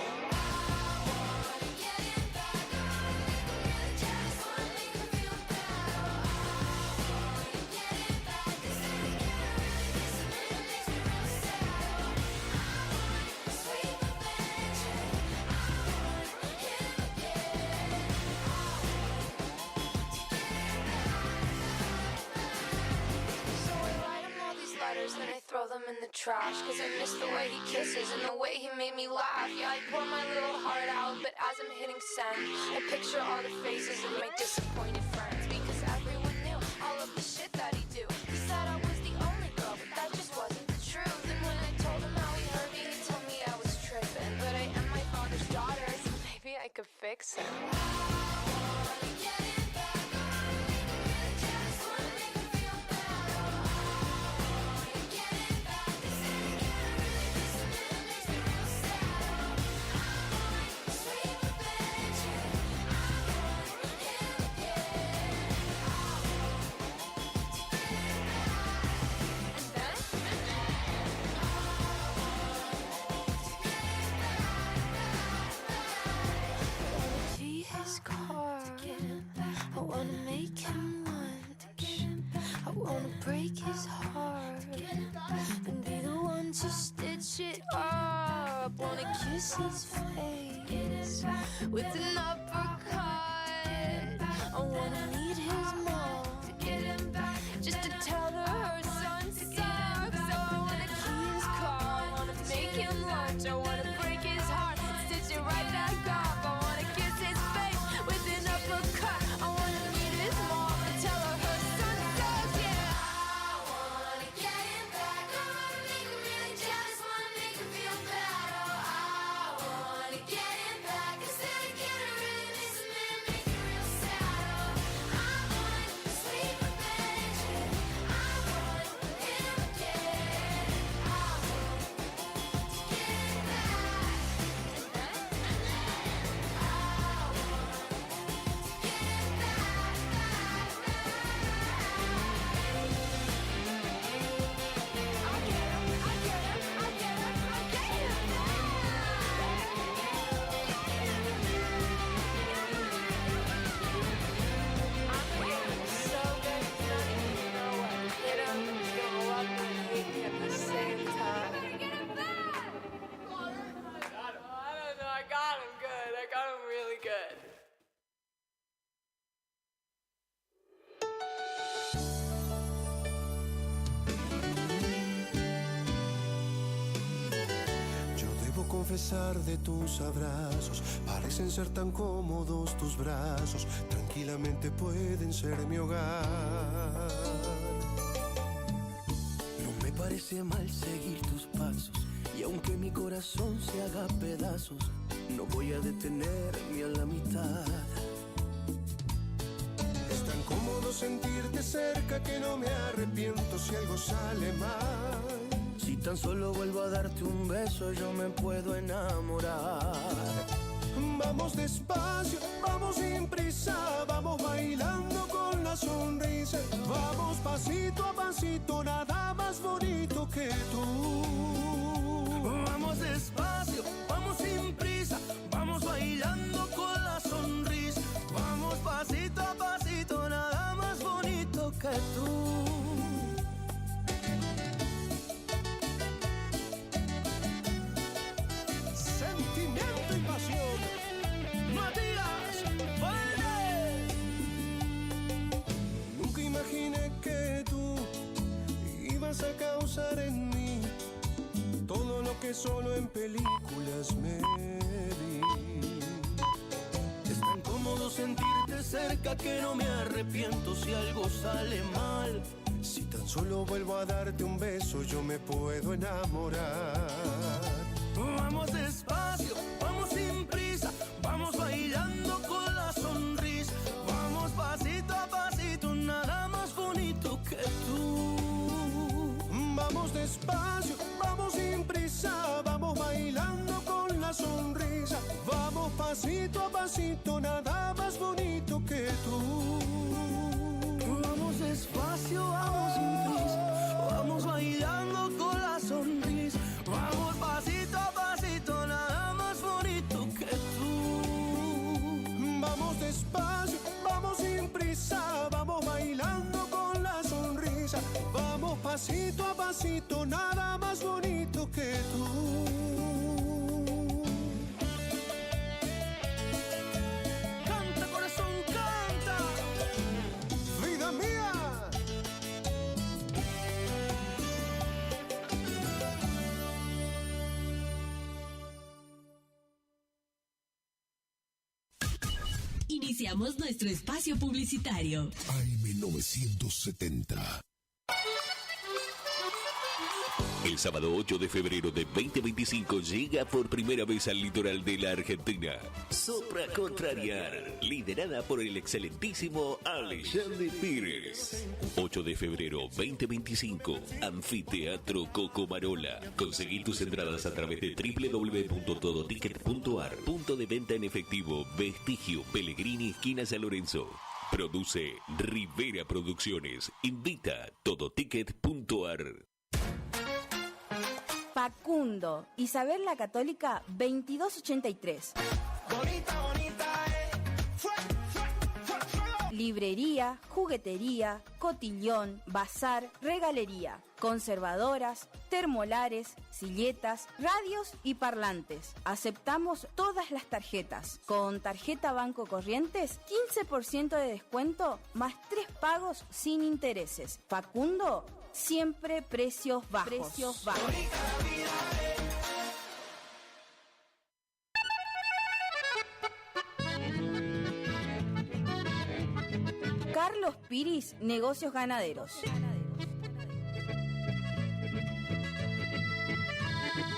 Then I throw them in the trash. Cause I miss the way he kisses and the way he made me laugh. Yeah, I pour my little heart out, but as I'm hitting send, I picture all the faces of my disappointed friends. Because everyone knew all of the shit that he do. He said I was the only girl, but that just wasn't the truth. And when I told him how he hurt me, he told me I was tripping. But I am my father's daughter, so maybe I could fix him. Break his heart and be the one to stitch it up. Wanna kiss his face with an uppercut. I wanna meet his mom just to tell her her son sucks. I wanna key his car, I wanna make him lunch. I wanna break his heart, stitch it right back up. I wanna kiss his face with an uppercut. I wanna meet his mom and tell her her son sucks. Yeah. confesar de tus abrazos, parecen ser tan cómodos tus brazos, tranquilamente pueden ser mi hogar. No me parece mal seguir tus pasos, y aunque mi corazón se haga pedazos, no voy a detenerme a la mitad. Es tan cómodo sentirte cerca que no me arrepiento si algo sale mal. Si tan solo vuelvo a darte un beso, yo me puedo enamorar. Vamos despacio, vamos sin prisa, vamos bailando con la sonrisa. Vamos pasito a pasito, nada más bonito que tú. Vamos despacio, vamos sin prisa, vamos bailando con la sonrisa. Vamos pasito a pasito, nada más bonito que tú. Sentimiento y pasión. Matías Valdés. Nunca imaginé que tú ibas a causar en mí todo lo que solo en películas me vi. Es tan cómodo sentirte cerca que no me arrepiento si algo sale mal. Si tan solo vuelvo a darte un beso, yo me puedo enamorar. Vamos despacio, vamos sin prisa, vamos bailando con la sonrisa. Vamos pasito a pasito, nada más bonito que tú. Vamos despacio, vamos sin prisa, vamos bailando con la sonrisa. Vamos pasito a pasito, nada más bonito que tú. Vamos despacio, vamos sin prisa, vamos bailando con la sonrisa. Vamos pasito a pasito, nada más bonito que tú. Vamos despacio, vamos sin prisa, vamos bailando con la sonrisa. Vamos pasito a pasito, nada más bonito que tú. Canta, corazón, canta. Vida mía. Iniciamos nuestro espacio publicitario. AM970. El sábado 8 de febrero de 2025 llega por primera vez al litoral de la Argentina Sopra Contrariar, liderada por el excelentísimo Alexandre Pires. 8 de febrero 2025, Anfiteatro Cocomarola. Conseguí tus entradas a través de www.todoticket.ar. Punto de venta en efectivo, Vestigio, Pellegrini, esquina San Lorenzo. Produce Rivera Producciones. Invita Todoticket.ar. Facundo, Isabel la Católica, 2283. Bonita, bonita, Librería, juguetería, cotillón, bazar, regalería, conservadoras, termolares, silletas, radios y parlantes. Aceptamos todas las tarjetas. Con tarjeta Banco Corrientes, 15% de descuento más 3 pagos sin intereses. Facundo, siempre precios bajos. Carlos Piris, Negocios Ganaderos.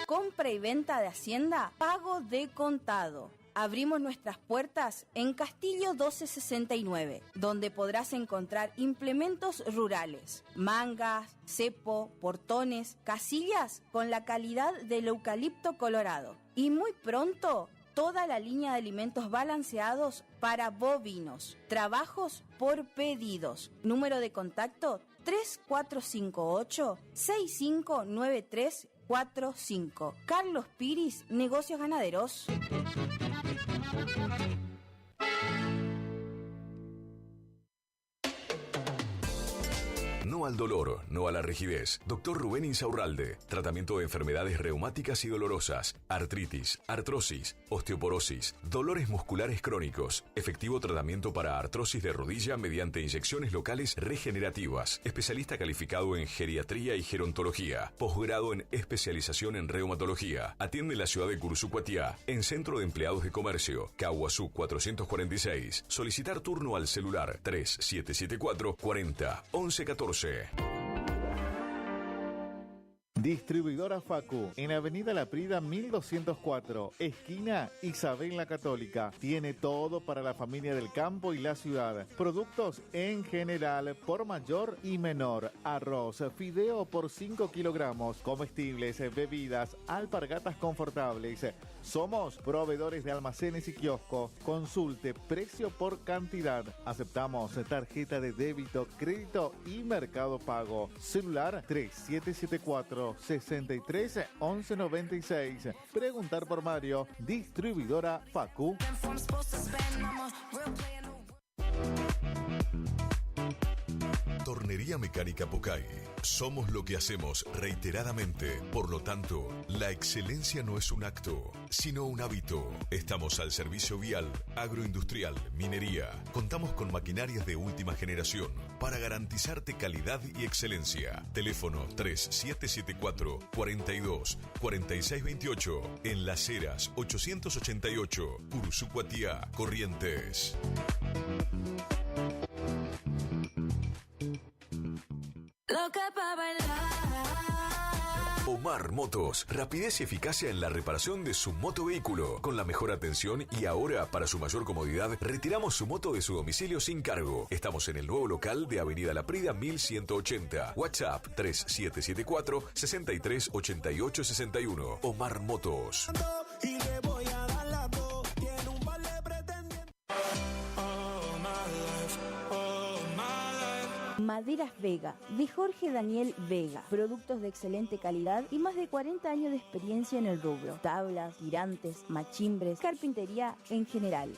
Compra y venta de hacienda, pago de contado. Abrimos nuestras puertas en Castillo 1269, donde podrás encontrar implementos rurales, mangas, cepo, portones, casillas con la calidad del eucalipto colorado. Y muy pronto, toda la línea de alimentos balanceados para bovinos. Trabajos por pedidos. Número de contacto 3458-659345. Carlos Piris, Negocios Ganaderos. No al al dolor, no a la rigidez. Dr. Rubén Insaurralde. Tratamiento de enfermedades reumáticas y dolorosas, artritis, artrosis, osteoporosis, dolores musculares crónicos. Efectivo tratamiento para artrosis de rodilla mediante inyecciones locales regenerativas. Especialista calificado en geriatría y gerontología. Posgrado en especialización en reumatología. Atiende en la ciudad de Cursucuatiá, en Centro de Empleados de Comercio, Caguazú 446. Solicitar turno al celular 3774 40 11 14. Distribuidora Facu, en Avenida La Prida 1204, esquina Isabel la Católica. Tiene todo para la familia del campo y la ciudad. Productos en general, por mayor y menor. Arroz, fideo por 5 kilogramos, comestibles, bebidas, alpargatas confortables. Somos proveedores de almacenes y kioscos. Consulte precio por cantidad. Aceptamos tarjeta de débito, crédito y Mercado Pago. Celular 3774 63 11 96. Preguntar por Mario. Distribuidora Facu. Tornería Mecánica Pocay. Somos lo que hacemos reiteradamente. Por lo tanto, la excelencia no es un acto, sino un hábito. Estamos al servicio vial, agroindustrial, minería. Contamos con maquinarias de última generación para garantizarte calidad y excelencia. Teléfono 3774 42 46 28. En Las Heras 888, Cursucuatiá, Corrientes. Omar Motos, rapidez y eficacia en la reparación de su motovehículo, con la mejor atención y ahora, para su mayor comodidad, retiramos su moto de su domicilio sin cargo. Estamos en el nuevo local de Avenida La Prida 1180. WhatsApp 3774 63 88 61. Omar Motos. Y le voy a dar la dos. Tiene un par de pretendientes. Oh, my life. Oh, my life. Maderas Vega, de Jorge Daniel Vega. Productos de excelente calidad y más de 40 años de experiencia en el rubro. Tablas, tirantes, machimbres, carpintería en general.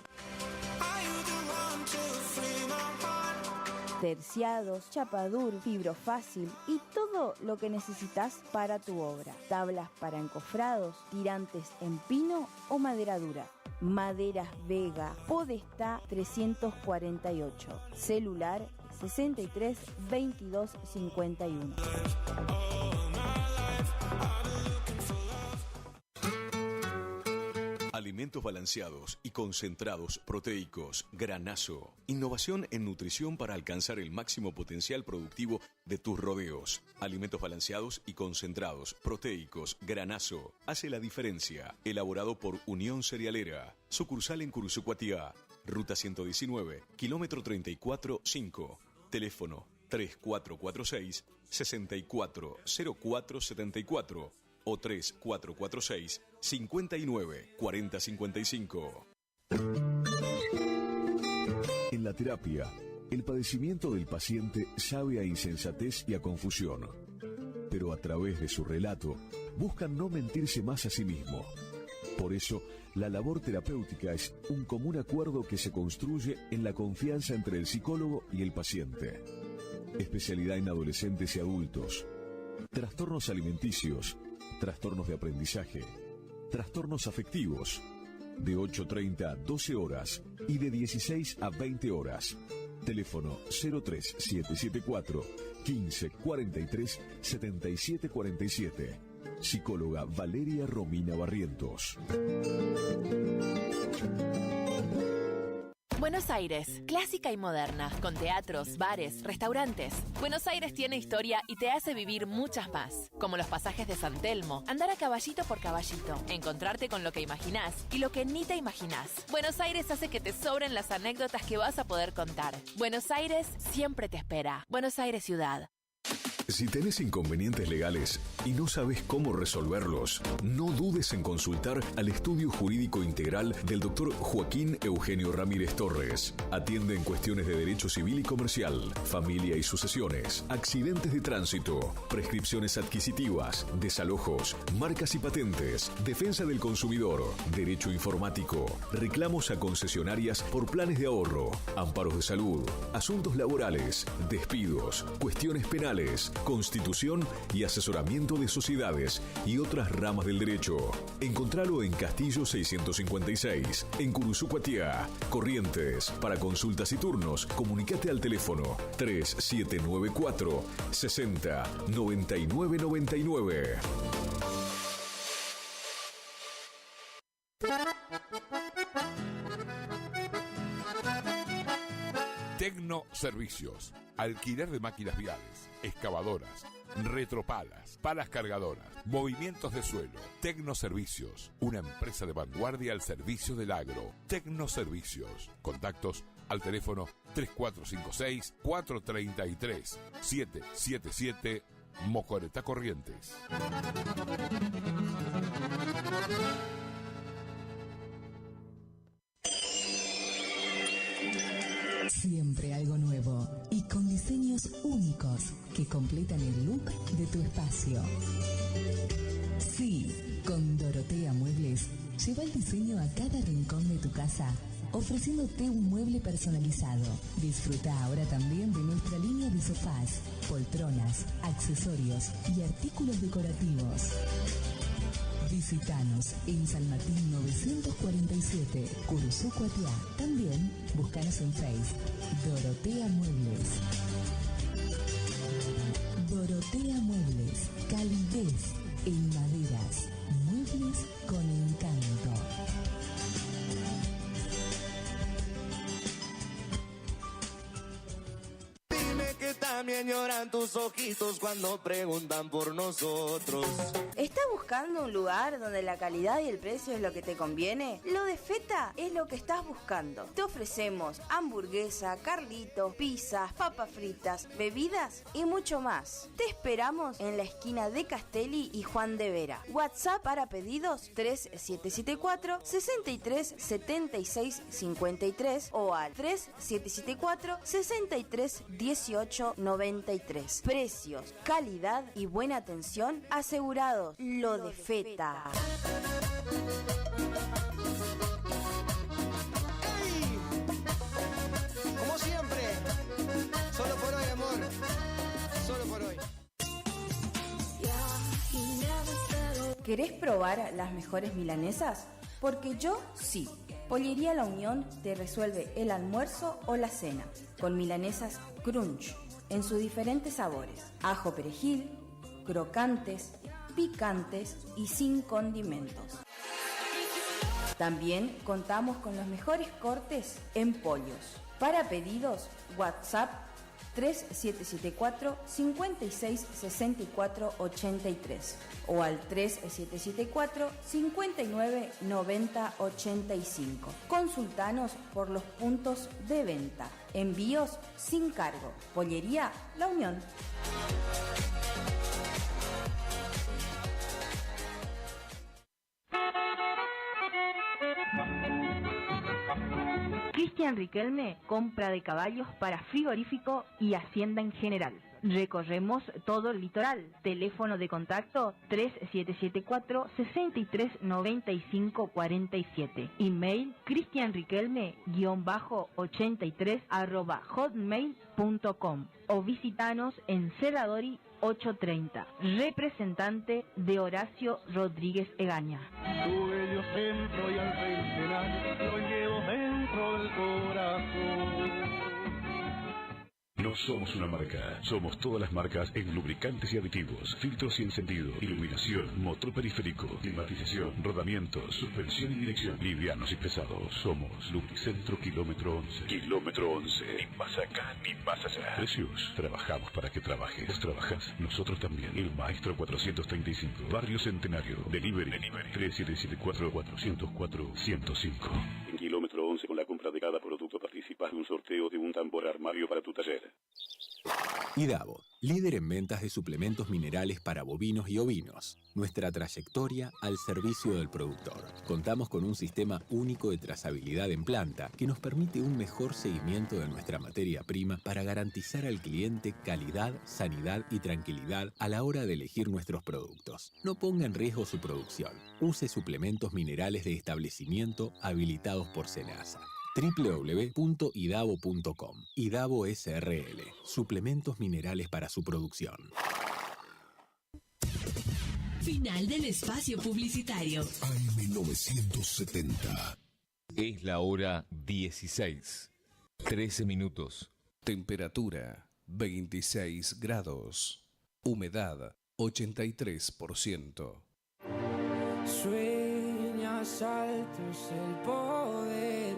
Terciados, chapadur, fibrofácil y todo lo que necesitas para tu obra. Tablas para encofrados, tirantes en pino o madera dura. Maderas Vega, Podestá 348. Celular 63 22 51. Alimentos balanceados y concentrados proteicos. Granazo. Innovación en nutrición para alcanzar el máximo potencial productivo de tus rodeos. Alimentos balanceados y concentrados proteicos. Granazo. Hace la diferencia. Elaborado por Unión Cerealera. Sucursal en Cursucuatiá. Ruta 119, kilómetro 34-5. Teléfono 3446 640474 o 3446 59 40 55. En la terapia, el padecimiento del paciente sabe a insensatez y a confusión, pero a través de su relato buscan no mentirse más a sí mismo. Por eso, la labor terapéutica es un común acuerdo que se construye en la confianza entre el psicólogo y el paciente. Especialidad en adolescentes y adultos. Trastornos alimenticios, trastornos de aprendizaje, trastornos afectivos, de 8:30 a 12 horas y de 16 a 20 horas. Teléfono 03774 15 43 77 47. Psicóloga Valeria Romina Barrientos. Buenos Aires, clásica y moderna, con teatros, bares, restaurantes. Buenos Aires tiene historia y te hace vivir muchas más, como los pasajes de San Telmo, andar a caballito por caballito, encontrarte con lo que imaginás y lo que ni te imaginás. Buenos Aires hace que te sobren las anécdotas que vas a poder contar. Buenos Aires siempre te espera. Buenos Aires Ciudad. Si tenés inconvenientes legales y no sabes cómo resolverlos, no dudes en consultar al Estudio Jurídico Integral del Dr. Joaquín Eugenio Ramírez Torres. Atiende en cuestiones de derecho civil y comercial, familia y sucesiones, accidentes de tránsito, prescripciones adquisitivas, desalojos, marcas y patentes, defensa del consumidor, derecho informático, reclamos a concesionarias por planes de ahorro, amparos de salud, asuntos laborales, despidos, cuestiones penales, fiscales, constitución y asesoramiento de sociedades y otras ramas del derecho. Encontralo en Castillo 656, en Curuzú-Cuatiá, Corrientes. Para consultas y turnos, comunicate al teléfono 3794 60 99 99. Tecnoservicios. Alquiler de máquinas viales, excavadoras, retropalas, palas cargadoras, movimientos de suelo. Tecnoservicios. Una empresa de vanguardia al servicio del agro. Tecnoservicios. Contactos al teléfono 3456-433-777 Mocoretá, Corrientes. Siempre algo nuevo y con diseños únicos que completan el look de tu espacio. Sí, con Dorotea Muebles, lleva el diseño a cada rincón de tu casa, ofreciéndote un mueble personalizado. Disfruta ahora también de nuestra línea de sofás, poltronas, accesorios y artículos decorativos. Visítanos en San Martín 947, Curuzú-Cuatiá. También búscanos en Facebook, Dorotea Muebles. Dorotea Muebles, calidez en maderas, muebles con encanto. Que también lloran tus ojitos cuando preguntan por nosotros. ¿Estás buscando un lugar donde la calidad y el precio es lo que te conviene? Lo de Feta es lo que estás buscando. Te ofrecemos hamburguesa, carlitos, pizzas, papas fritas, bebidas y mucho más. Te esperamos en la esquina de Castelli y Juan de Vera. WhatsApp para pedidos 3774 63 76 53 o al 3774 63 18 93. Precios, calidad y buena atención asegurados. Lo de Feta. ¡Ey! Como siempre, solo por hoy, amor. Solo por hoy. ¿Querés probar las mejores milanesas? Porque yo sí. Pollería La Unión te resuelve el almuerzo o la cena con milanesas Crunch en sus diferentes sabores: ajo perejil, crocantes, picantes y sin condimentos. También contamos con los mejores cortes en pollos. Para pedidos, WhatsApp 3774 56 64 83 o al 3774 59 90 85. Consultanos por los puntos de venta. Envíos sin cargo. Pollería La Unión. Cristian Riquelme, compra de caballos para frigorífico y hacienda en general. Recorremos todo el litoral. Teléfono de contacto 3774 63 95 47. Email cristianriquelme-83@hotmail.com o visitanos en Cerradori 830. Representante de Horacio Rodríguez Egaña. Tu bello centro y al centenar lo llevo dentro del corazón. No somos una marca, somos todas las marcas en lubricantes y aditivos, filtros y encendido, iluminación, motor periférico, climatización, rodamientos, suspensión y dirección, livianos y pesados. Somos Lubricentro Kilómetro 11. Kilómetro 11, ni más acá ni más allá. Precios, trabajamos para que trabajes. Vos trabajás, nosotros también. El Maestro 435, Barrio Centenario, Delivery 3774-404-105. En Kilómetro 11, con la compra de cada producto participas de un sorteo de un tambor armario para tu taller. IDAVO, líder en ventas de suplementos minerales para bovinos y ovinos. Nuestra trayectoria al servicio del productor. Contamos con un sistema único de trazabilidad en planta que nos permite un mejor seguimiento de nuestra materia prima para garantizar al cliente calidad, sanidad y tranquilidad a la hora de elegir nuestros productos. No ponga en riesgo su producción. Use suplementos minerales de establecimiento habilitados por SENASA. www.idavo.com. Idavo SRL. Suplementos minerales para su producción. Final del espacio publicitario. AM970. Es la hora 16. 13 minutos. Temperatura 26 grados. Humedad 83%. Sueñas altos el poder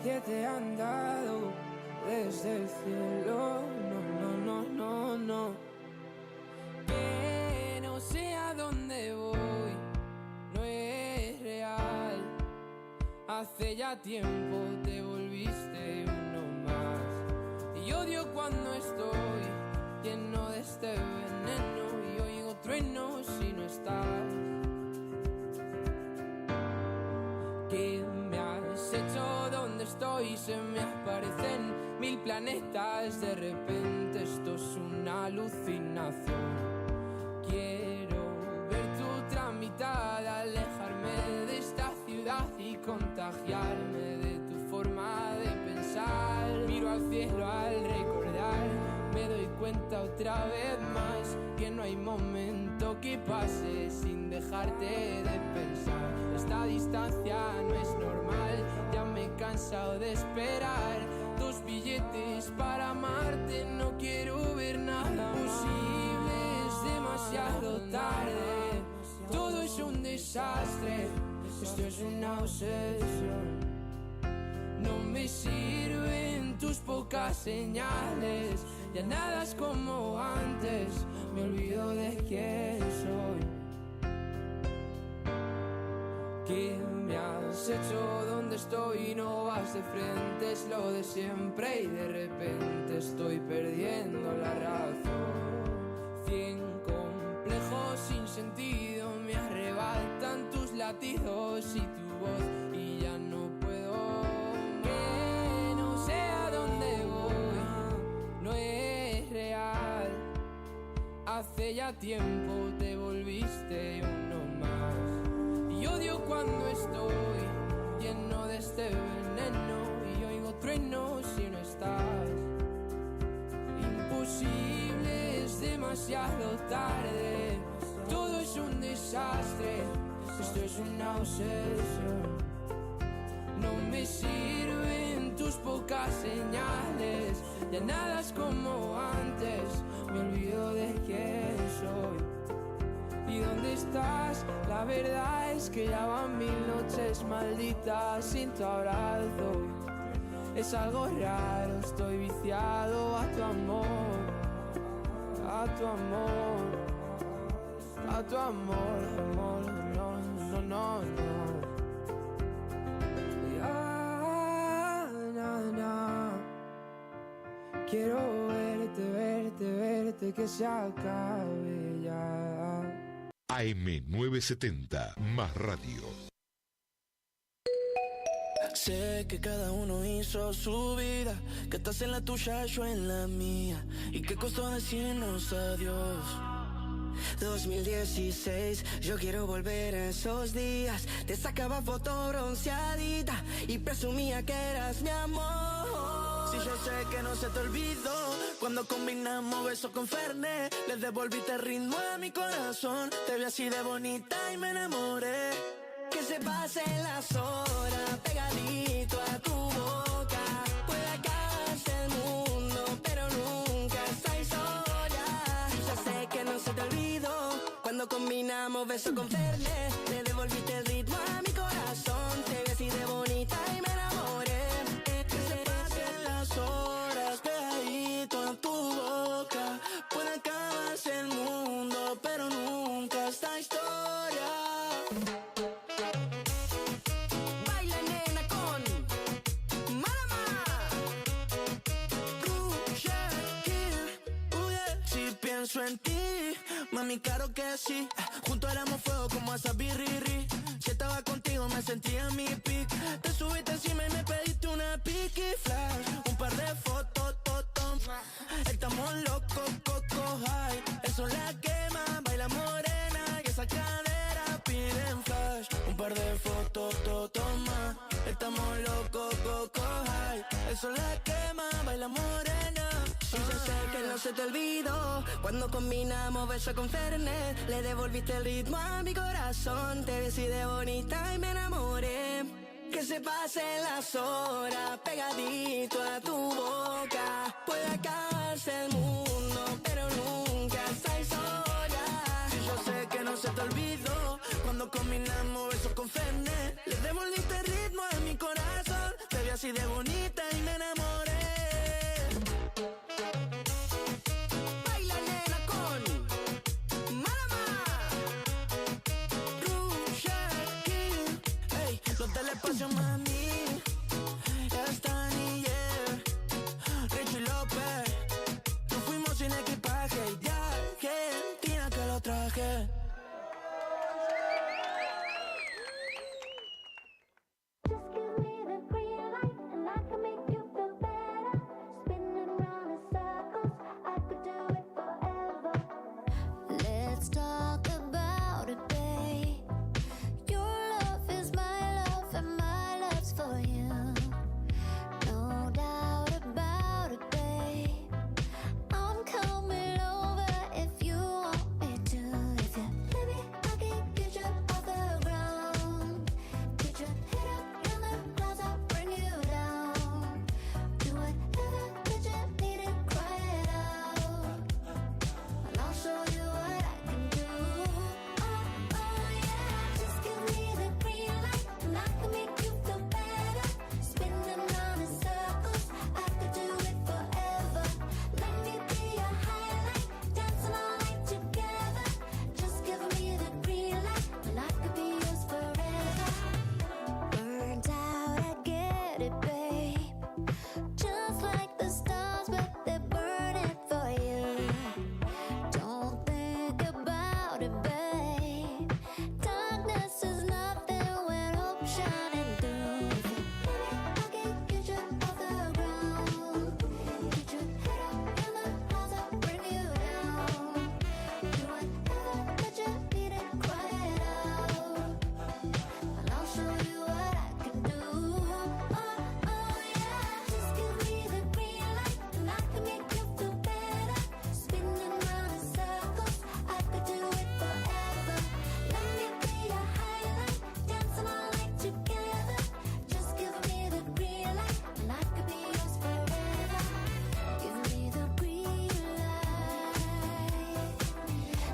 que te han dado desde el cielo. No. Que no sé a dónde voy, no es real. Hace ya tiempo te volviste uno más. Y odio cuando estoy lleno de este veneno y oigo truenos si no estás. ¿Qué me has hecho? ¿Dónde estoy? Se me aparecen 1000 planetas. De repente esto es una alucinación. Quiero ver tu otra mitad, alejarme de esta ciudad y contagiarme de tu forma de pensar. Miro al cielo al recordar, me doy cuenta otra vez más que no hay momento que pase sin dejarte de pensar. Esta distancia no es normal, ya me he cansado de esperar. 2 billetes para amarte, no quiero ver nada posible, es demasiado tarde. Todo es un desastre, esto es una obsesión. No me sirven tus pocas señales, ya nada es como antes, me olvido de quién soy. ¿Qué me has hecho? ¿Dónde estoy? No vas de frente, es lo de siempre y de repente estoy perdiendo la razón. 100 complejos sin sentido me arrebatan tus latidos y tu voz y ya no puedo. Que no sé a dónde voy, no es real. Hace ya tiempo te volviste uno más. Y odio cuando estoy lleno de este veneno y oigo truenos si no estás. Imposible, es demasiado tarde. Todo es un desastre, esto es una obsesión. No me sirven tus pocas señales, ya nada es como antes, me olvido de quién soy. ¿Y dónde estás? La verdad es que ya van 1000 noches malditas sin tu abrazo. Es algo raro, estoy viciado a tu amor, a tu amor, a tu amor, amor, no. Ya. Quiero verte, que se acabe ya. AM970, más radio. Sé que cada uno hizo su vida, que estás en la tuya, yo en la mía, y que costó decirnos adiós. 2016, yo quiero volver a esos días. Te sacaba foto bronceadita y presumía que eras mi amor. Si yo sé que no se te olvidó, cuando combinamos besos con Fernet, le devolviste el ritmo a mi corazón. Te vi así de bonita y me enamoré. Que se pasen las horas pegadito a tu boca. Puede acabarse el mundo, pero nunca esta historia. Ya sé que no se te olvidó, cuando combinamos besos con Fernet, le devolviste el ritmo a mi corazón. Te vi así de bonita y me enamoré. Que se pasen las horas pegadito a tu boca. Puede acabarse el mundo, pero nunca esta historia. Pienso en ti, mami, claro que sí. Juntos éramos fuego como esa birriri. Si estaba contigo me sentía mi pic. Te subiste encima y me pediste una piqui flash. Un par de fotos, estamos locos, coco high. El sol la quema, baila morena y esa cadera piden flash. Un par de fotos, más. Estamos locos, coco Cuando combinamos beso con Fernet, le devolviste el ritmo a mi corazón. Te ves así de bonita y me enamoré. Que se pasen las horas pegadito a tu boca. Puede acabarse el mundo, pero nunca estáis sola. Y yo sé que no se te olvidó cuando combinamos besos con Fernet. Le devolviste el ritmo a mi corazón. Te vi así de bonita y me enamoré. Baila nena con Malama, Rusha King. Ey, los del espacio mami, están y Richie López. Nos fuimos sin equipaje y de Argentina que lo traje. Let's talk about it, babe. Your love is my love and my love's for you. No doubt about it, babe. I'm coming over if you want me to. If you let me, I can get you off the ground. Get your head up in the clouds, I'll bring you down. Do whatever that you need to cry it out. And I'll show you what I can do. Oh, oh yeah. Just give me the green light and I can make you feel better. Spinning round in circles, I could do it forever. Let me be your highlight, dancing all night together. Just give me the green light and I could be yours forever. Burned out, I get it, babe. Just like the stars, but they're burning for you. Don't think about it, babe. Darkness is nothing when hope shining through. If you let me, I can get you off the ground. Get your head up in the clouds, I'll bring you down. Do whatever that you need to cry it out. And I'll show you what I can do. Oh, oh yeah. Just give me the green light and I can make you feel better. Spinning round in circles, I could do it forever. Let me be your highlight, dancing all night together. Just give me the green light and I could be yours forever. Give me the green light.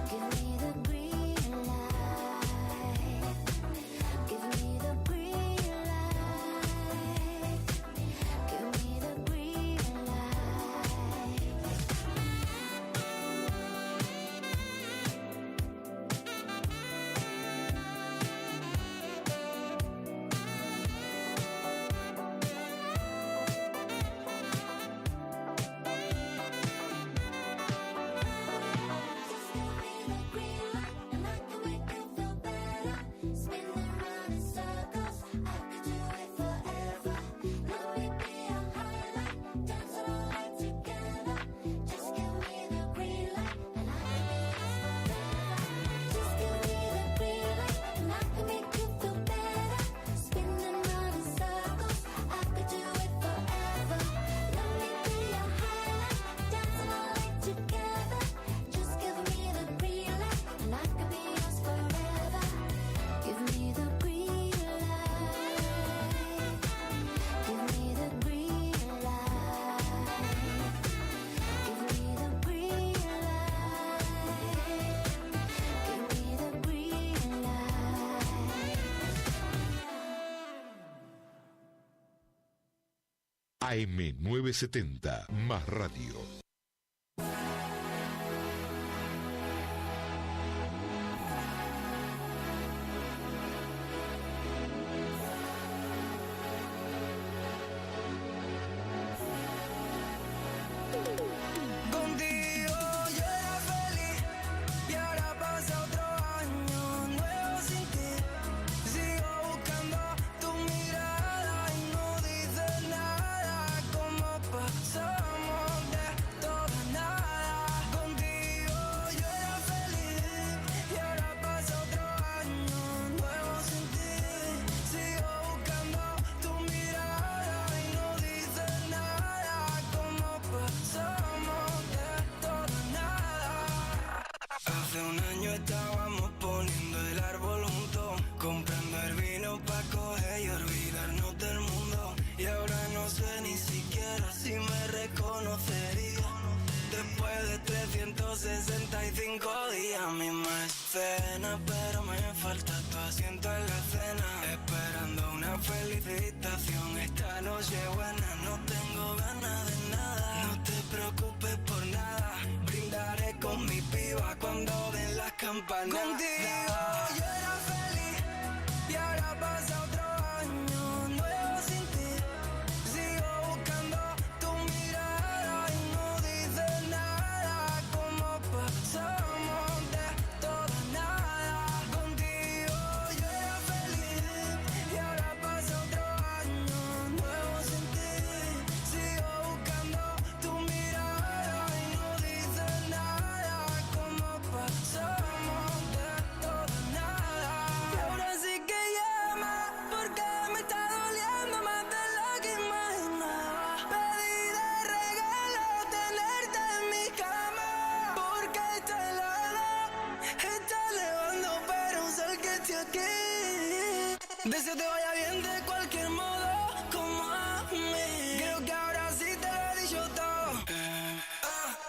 Give me the green light. Give me the green light. Give me the green Spinning round in circles, I could do it forever. Let me be your highlight, dancing all night together. Just give me the green light and I can be yours forever. Just give me the green light and I can make you feel better. Spinning round in circles, I could do it forever. Let me be your highlight, dancing all night together. Just give me the green light and I can be yours forever. Give me the green light. Give me the green light. Give me the green light. Give me the green light. AM970, más radio. Contigo yo era feliz y ahora pasa otro año nuevo sin ti. Sigo buscando tu mirada y no dices nada. Como pasamos de Hace un año estábamos poniendo el árbol junto, comprando el vino pa' coger y olvidarnos del mundo. Y ahora no sé ni siquiera si me reconocería. Después de 365 días, misma escena, pero me falta tu asiento en la cena. Esperando una felicitación, esta noche buena, no tengo ganas de nada. No te preocupes por nada, brindaré con mi piba cuando den las campanas. Contigo yo era feliz y ahora pasa otro año nuevo sin ti. Sigo buscando tu mirada y no dices nada. Como pasamos de todo a nada. Contigo yo era feliz y ahora pasa otro año nuevo sin ti. Sigo buscando tu mirada y no dices nada. Como pasamos de todo a nada. Y ahora sí que llama porque me está doliendo más de lo que imaginaba. Pedí de regalo tenerte en mi cama porque está helada, está nevando pero sé que estoy aquí. Deseo te vaya bien de cualquier modo como a mí. Creo que ahora sí te lo he dicho todo.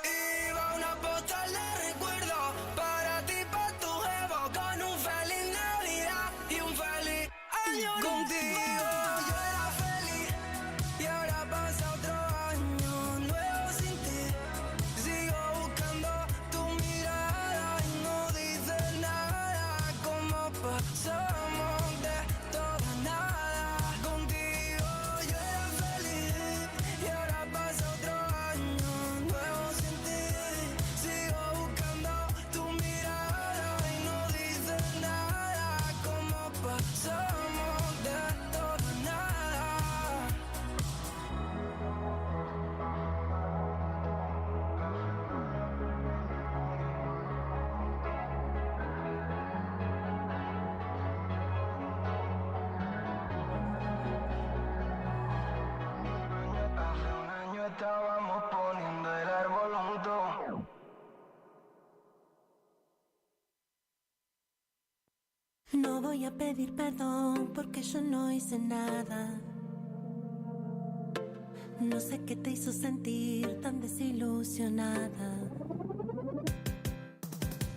Y va una postal de recuerdo para ti, para tu jevo, con un feliz Navidad y un feliz año nuevo. Contigo yo era feliz y ahora pasa otro año nuevo sin ti. Sigo buscando tu mirada y no dices nada. Como pasamos de todo a nada. Contigo yo era feliz y ahora pasa otro año nuevo sin ti. Sigo buscando tu mirada y no dices nada. Como pasamos de todo a nada. Hace un año estábamos poniendo el árbol junto. No voy a pedir perdón porque yo no hice nada. No sé qué te hizo sentir tan desilusionada.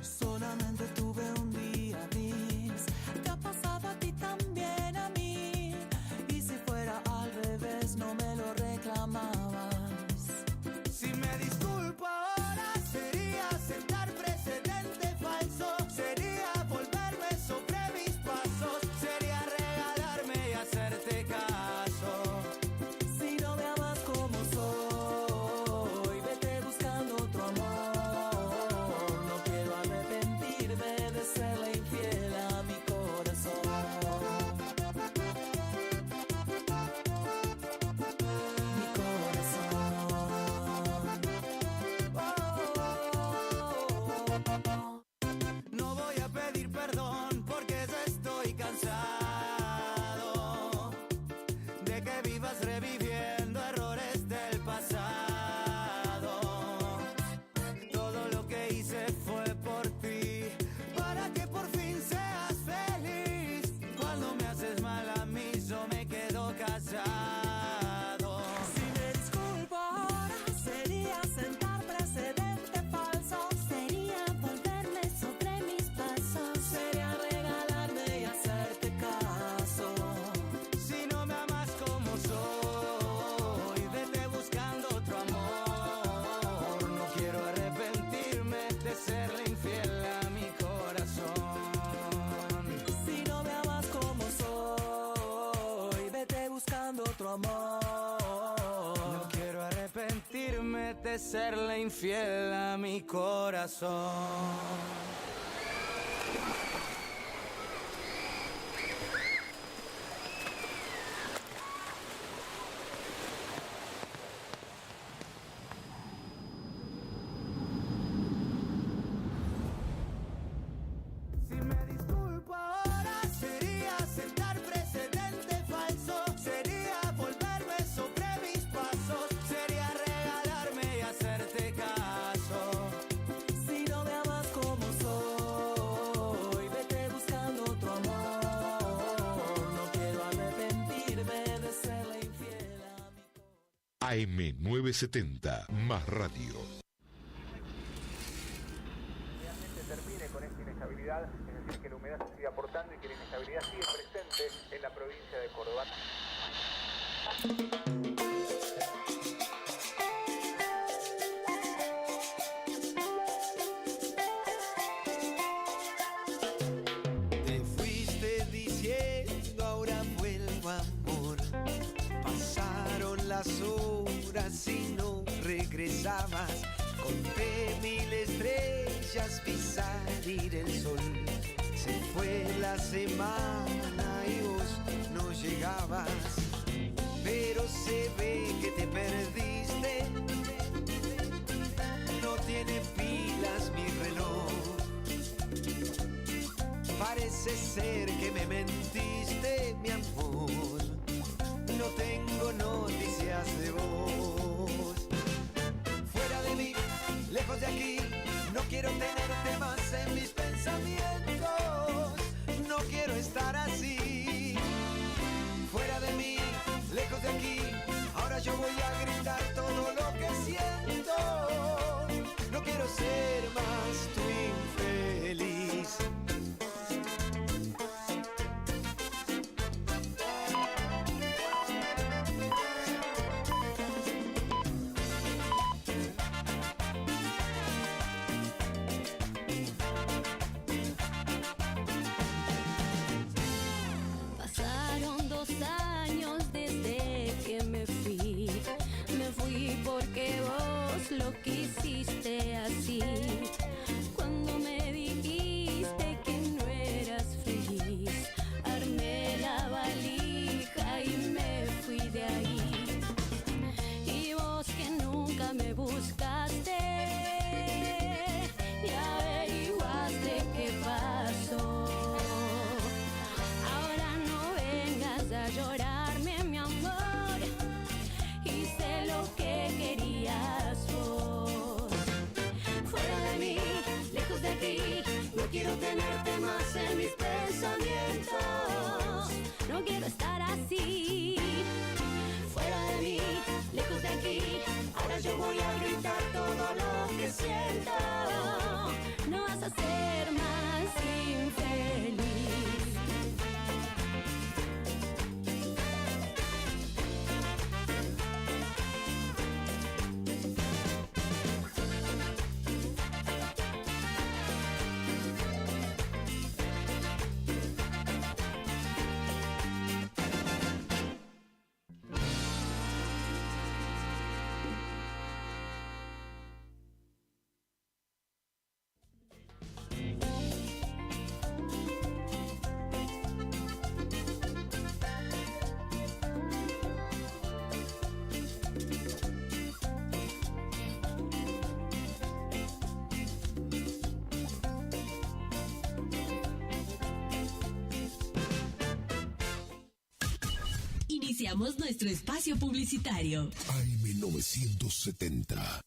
Solamente tuve un día gris. Te ha pasado a ti también a mí. Y si fuera al revés no me lo reclamabas. Si me disculpo ahora sería sentar precedente falso. Sería volverme sobre mis pasos. Sería regalarme y hacerte caso. Si no me amas como soy, vete buscando otro amor. No quiero arrepentirme de serle infiel a mi corazón. Mi corazón. No voy a pedir perdón porque ya estoy cansado de que vivas reviviendo errores del pasado. Todo lo que hice fue por ti, para que por fin seas feliz. Cuando me haces mal a mí yo me quedo callado. Si me disculpo ahora sería sentar precedente falso. Sería volverme sobre mis pasos. Sería regalarme y hacerte caso. Si no me amas como soy, vete buscando otro amor. No quiero arrepentirme de serle infiel a mi corazón. Si no me amas como soy, vete buscando otro amor. No quiero arrepentirme de serle infiel a mi corazón. Si me disculpo ahora sería sentar precedente falso. Sería volverme sobre mis pasos. Sería regalarme y hacerte caso. Si no me amas como AM970, más radio. Realmente termine con esta inestabilidad, es decir, que la humedad se sigue aportando y que la inestabilidad sigue presente en la provincia de Córdoba. Te fuiste diciendo ahora vuelvo amor. Pasaron las horas y no regresabas. Conté 1000 estrellas, vi salir el sol. Se fue la semana y vos no llegabas. Pero se ve que te perdiste. No tiene pilas mi reloj. Parece ser que me mentiste, mi amor. No tengo noticias de vos. Fuera de mí, lejos de aquí, no quiero tenerte más en mis pensamientos. No quiero estar así. Fuera de mí, lejos de aquí, ahora yo voy a gritar todo lo que siento. No quiero ser más tu infeliz. Pasaron 2 años desde que me fui. Me fui porque vos lo quisiste así. Cuando me dijiste que no eras feliz, armé la valija y me fui de ahí. Y vos que nunca me buscaste, y averiguaste qué pasó. Ahora no vengas a llorarme, mi amor, y sé lo que querías vos. Fuera de mí, lejos de aquí, no quiero tenerte más en mis pensamientos. No quiero estar así. Fuera de mí, lejos de aquí, ahora yo voy a gritar todo lo que siento. No vas a ser más infeliz. Iniciamos nuestro espacio publicitario. AM970.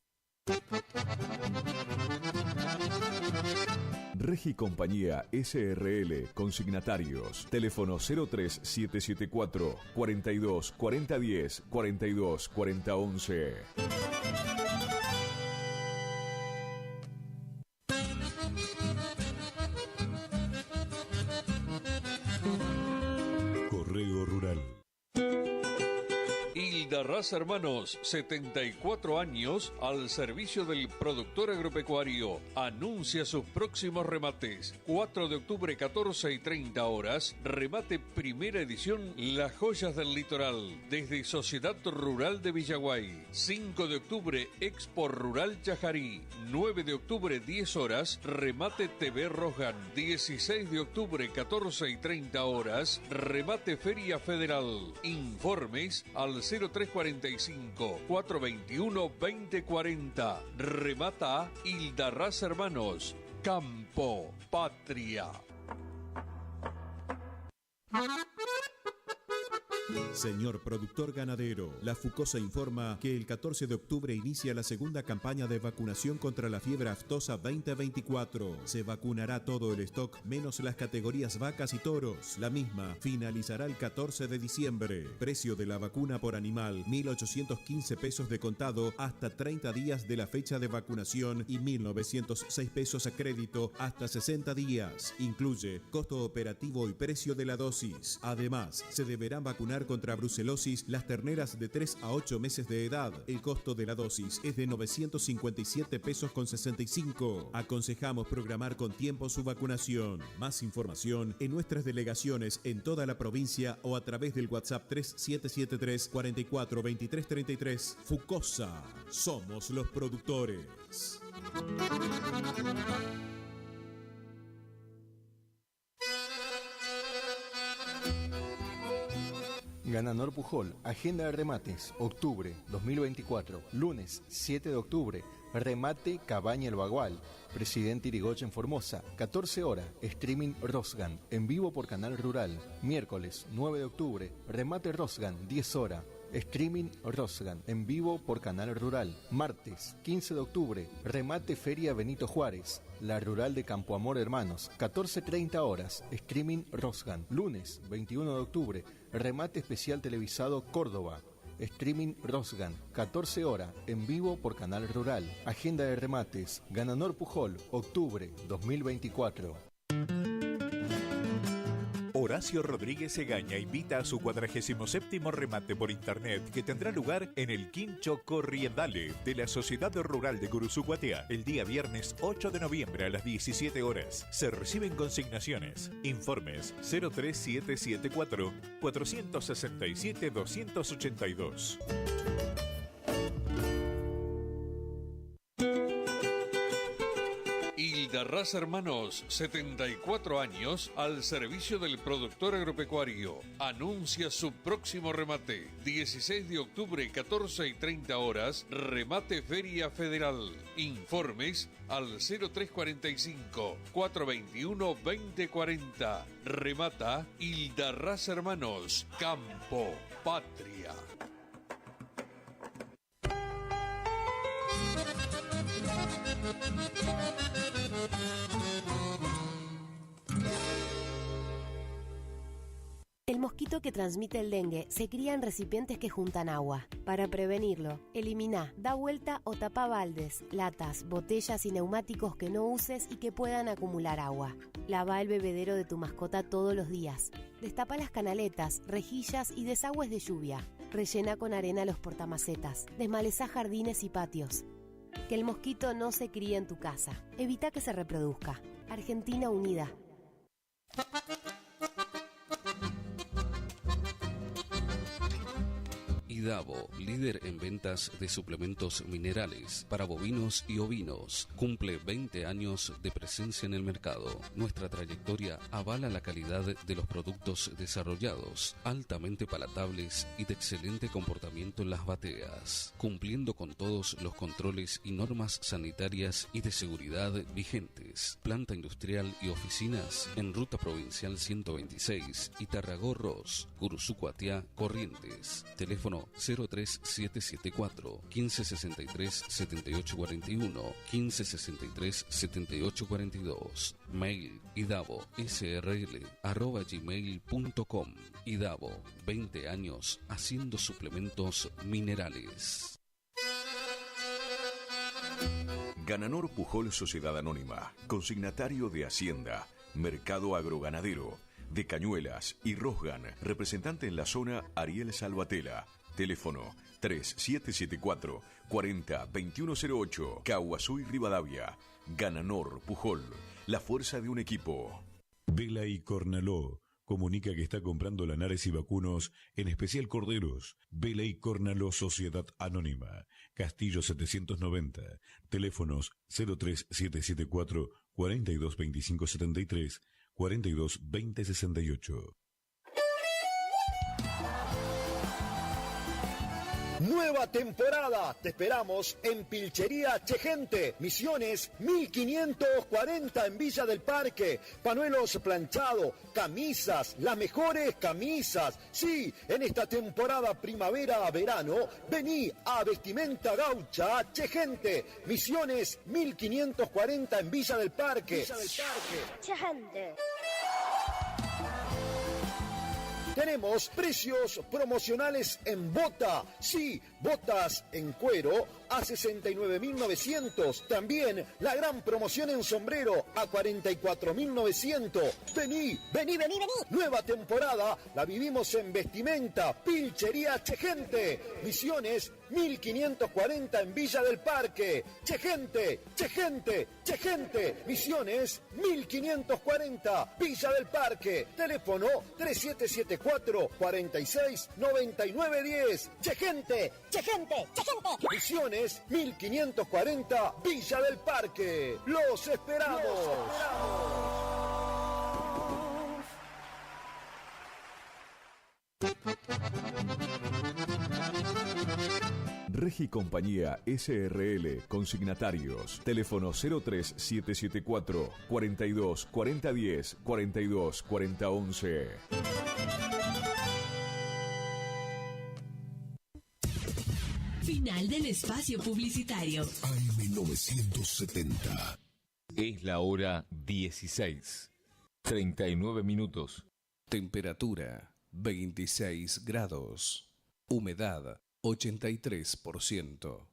Regi Compañía SRL, consignatarios, teléfono 03774 42 40 10 42 40 11. Correo Rural. Hildarraza Hermanos, 74 años al servicio del productor agropecuario. Anuncia sus próximos remates. 4 de octubre, 14 y 30 horas. Remate primera edición Las Joyas del Litoral, desde Sociedad Rural de Villaguay. 5 de octubre, Expo Rural Chajarí. 9 de octubre, 10 horas. Remate TV Rojan. 16 de octubre, 14 y 30 horas. Remate Feria Federal. Informes al 0345 421 2040. Remata Hildarraza Hermanos. Campo Patria. Señor productor ganadero, la Fucosa informa que el 14 de octubre inicia la segunda campaña de vacunación contra la fiebre aftosa 2024. Se vacunará todo el stock menos las categorías vacas y toros. La misma finalizará el 14 de diciembre. Precio de la vacuna por animal, 1.815 pesos de contado hasta 30 días de la fecha de vacunación y 1.906 pesos a crédito hasta 60 días. Incluye costo operativo y precio de la dosis. Además, se deberán vacunar contra brucelosis las terneras de 3 a 8 meses de edad. El costo de la dosis es de 957 pesos con 65. Aconsejamos programar con tiempo su vacunación. Más información en nuestras delegaciones en toda la provincia o a través del WhatsApp 3773 44 23 33. Fucosa, somos los productores. Gananor Pujol, agenda de remates, octubre 2024, lunes 7 de octubre, remate Cabaña El Bagual, Presidente Irigoyen Formosa, 14 horas, streaming Rosgan, en vivo por Canal Rural, miércoles 9 de octubre, remate Rosgan, 10 horas, streaming Rosgan, en vivo por Canal Rural, martes 15 de octubre, remate Feria Benito Juárez, la Rural de Campo Amor Hermanos, 14:30 horas, streaming Rosgan, lunes 21 de octubre, remate especial televisado Córdoba, streaming Rosgan, 14 horas, en vivo por Canal Rural. Agenda de remates, Gananor Pujol, octubre 2024. Horacio Rodríguez Egaña invita a su 47º remate por internet que tendrá lugar en el Quincho Corriendale de la Sociedad Rural de Guruzucuatiá el día viernes 8 de noviembre a las 17 horas. Se reciben consignaciones. Informes 03774 467 282. Hildarraza Hermanos, 74 años al servicio del productor agropecuario. Anuncia su próximo remate. 16 de octubre, 14:30 horas, remate Feria Federal. Informes al 0345 421 2040. Remata Hildarraza Hermanos. Campo, patria. El mosquito que transmite el dengue se cría en recipientes que juntan agua. Para prevenirlo, elimina, da vuelta o tapa baldes, latas, botellas y neumáticos que no uses y que puedan acumular agua. Lava el bebedero de tu mascota todos los días. Destapa las canaletas, rejillas y desagües de lluvia. Rellena con arena los portamacetas. Desmaleza jardines y patios. Que el mosquito no se críe en tu casa. Evita que se reproduzca. Argentina Unida. Idavo, líder en ventas de suplementos minerales para bovinos y ovinos, cumple 20 años de presencia en el mercado. Nuestra trayectoria avala la calidad de los productos desarrollados, altamente palatables y de excelente comportamiento en las bateas, cumpliendo con todos los controles y normas sanitarias y de seguridad vigentes. Planta industrial y oficinas en Ruta Provincial 126, Itarragó-Ros, Guruzucuatiá, Corrientes. Teléfono 03774 1563 7841 1563 7842. Mail idavo.srl@gmail.com. Idavo, 20 años haciendo suplementos minerales. Gananor Pujol Sociedad Anónima, consignatario de Hacienda, Mercado Agroganadero, de Cañuelas y Rosgan, representante en la zona Ariel Salvatella. Teléfono 3774 40 2108, Caguazú y Rivadavia. Gananor Pujol, la fuerza de un equipo. Vela y Cornaló comunica que está comprando lanares y vacunos, en especial corderos. Vela y Cornaló Sociedad Anónima, Castillo 790, teléfonos 03774 42 25 73, 42 20 68. Nuevo Nueva temporada. Te esperamos en Pilchería Chegente, Misiones 1540 en Villa del Parque. Panuelos planchados, camisas, las mejores camisas. Sí, en esta temporada primavera-verano, vení a Vestimenta Gaucha Chegente, Misiones 1540 en Villa del Parque. Chegente. Tenemos precios promocionales en bota. Sí, botas en cuero a 69.900. También la gran promoción en sombrero a 44.900. Vení. Nueva temporada la vivimos en Vestimenta, Pilchería Chegente. Misiones 1540 en Villa del Parque. Chegente. Misiones 1540, Villa del Parque. Teléfono 3774-469910. Chegente. Misiones 1540, Villa del Parque. Los esperamos. Regi Compañía SRL, consignatarios, teléfono 03774 42 4010 42 4011. Final del espacio publicitario. AM970. Es la hora 16. 39 minutos. Temperatura 26 grados. Humedad 83%.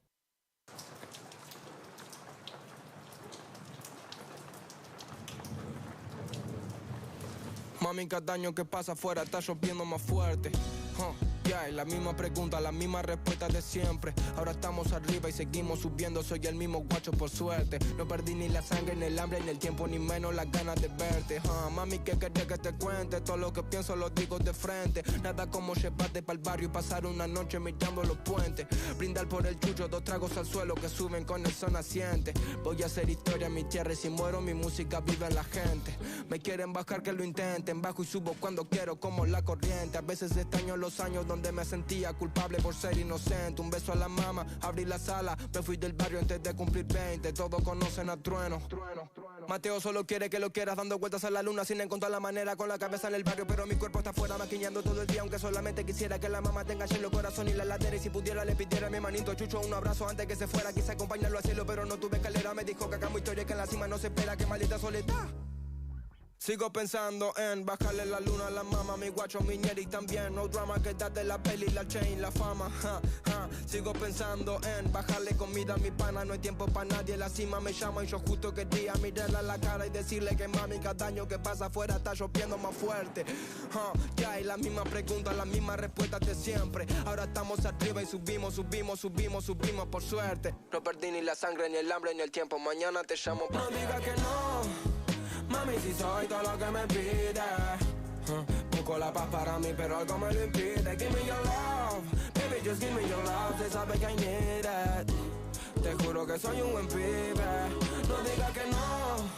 Mami, cada año que pasa afuera está lloviendo más fuerte. Ya, y la misma pregunta, la misma respuesta de siempre. Ahora estamos arriba y seguimos subiendo. Soy el mismo guacho por suerte. No perdí ni la sangre, ni el hambre, ni el tiempo, ni menos las ganas de verte. Mami, ¿qué querés que te cuente? Todo lo que pienso lo digo de frente. Nada como llevarte pa'l barrio y pasar una noche mirando los puentes. Brindar por el chucho, 2 tragos al suelo que suben con el sol naciente. Voy a hacer historia en mi tierra y si muero mi música vive en la gente. Me quieren bajar que lo intenten, bajo y subo cuando quiero como la corriente. A veces extraño los años donde me sentía culpable por ser inocente. Un beso a la mama, abrí la sala, me fui del barrio antes de cumplir 20. Todos conocen a Trueno. Mateo solo quiere que lo quieras, dando vueltas a la luna sin encontrar la manera, con la cabeza en el barrio, pero mi cuerpo está afuera maquinando todo el día. Aunque solamente quisiera que la mamá tenga lleno el corazón y la ladera, y si pudiera le pidiera a mi manito Chucho un abrazo antes que se fuera. Quise acompañarlo al cielo pero no tuve escalera. Me dijo que hagamos historia, que en la cima no se espera. Que maldita soledad. Sigo pensando en bajarle la luna a la mama, mi guacho, mi ñeri también. No drama, que date la peli, la chain, la fama. Sigo pensando en bajarle comida a mi pana. No hay tiempo para nadie, la cima me llama y yo justo quería mirarla a la cara y decirle que mami, cada año que pasa afuera está lloviendo más fuerte. Ya hay la misma pregunta, la misma respuesta de siempre. Ahora estamos arriba y subimos por suerte. No perdí ni la sangre, ni el hambre, ni el tiempo. Mañana te llamo. No diga que no. Mami, si soy todo lo que me pide. Busco la paz para mí, pero algo me lo impide. Give me your love, baby, just give me your love. Se sabe que I need it. Te juro que soy un buen pibe. No diga que no.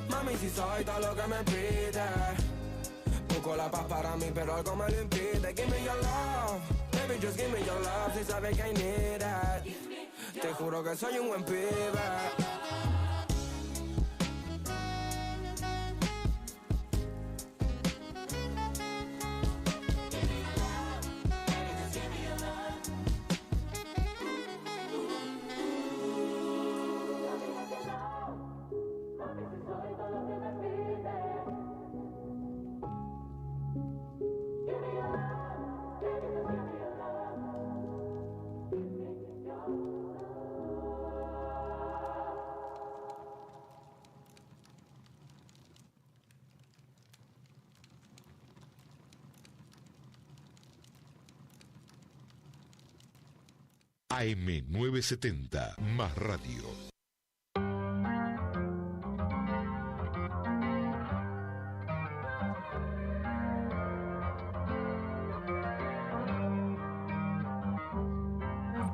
Mami, si soy todo lo que me pide. Busco la paz para mí, pero algo me lo impide. Give me your love, baby, just give me your love. Se sabe que I need it. Te juro que soy un buen pibe. AM970, más radio.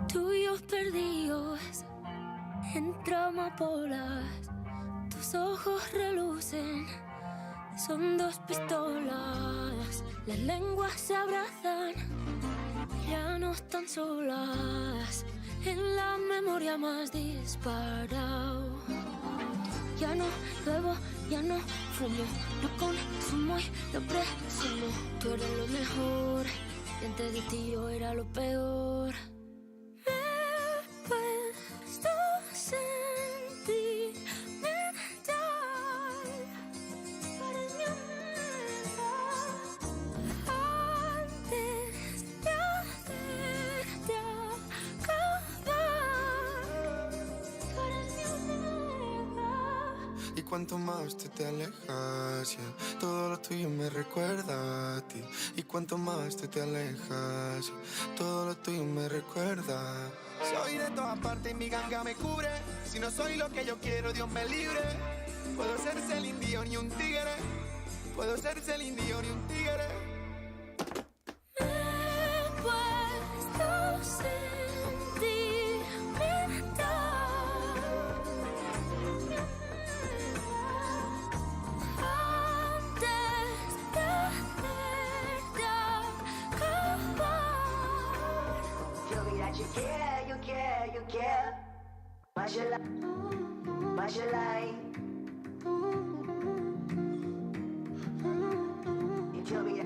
Tuyos perdidos entre amapolas, tus ojos relucen, son 2 pistolas, las lenguas se abrazan Ya no están solas en la memoria más disparado. Ya no bebo, ya no fumo, no consumo y lo presumo. Tú eres lo mejor y antes de ti yo era lo peor. Me he puesto sentimental, eres mi amiga. Antes de hacerte acabar, tú eres mi amiga. Y cuanto más tú te alejas, yeah, todo lo tuyo me recuerda a ti. Y cuanto más tú te alejas, yeah, todo lo tuyo me recuerda. Soy de todas partes y mi ganga me cubre. Si no soy lo que yo quiero, Dios me libre. Puedo ser Celine Dion y un tigre. Puedo ser Celine Dion y un tigre. Me he puesto sentimental, antes de hacerte acabar. Yo mira, you care, you care, you care. Mas you lie, mas you lie. You tell me that.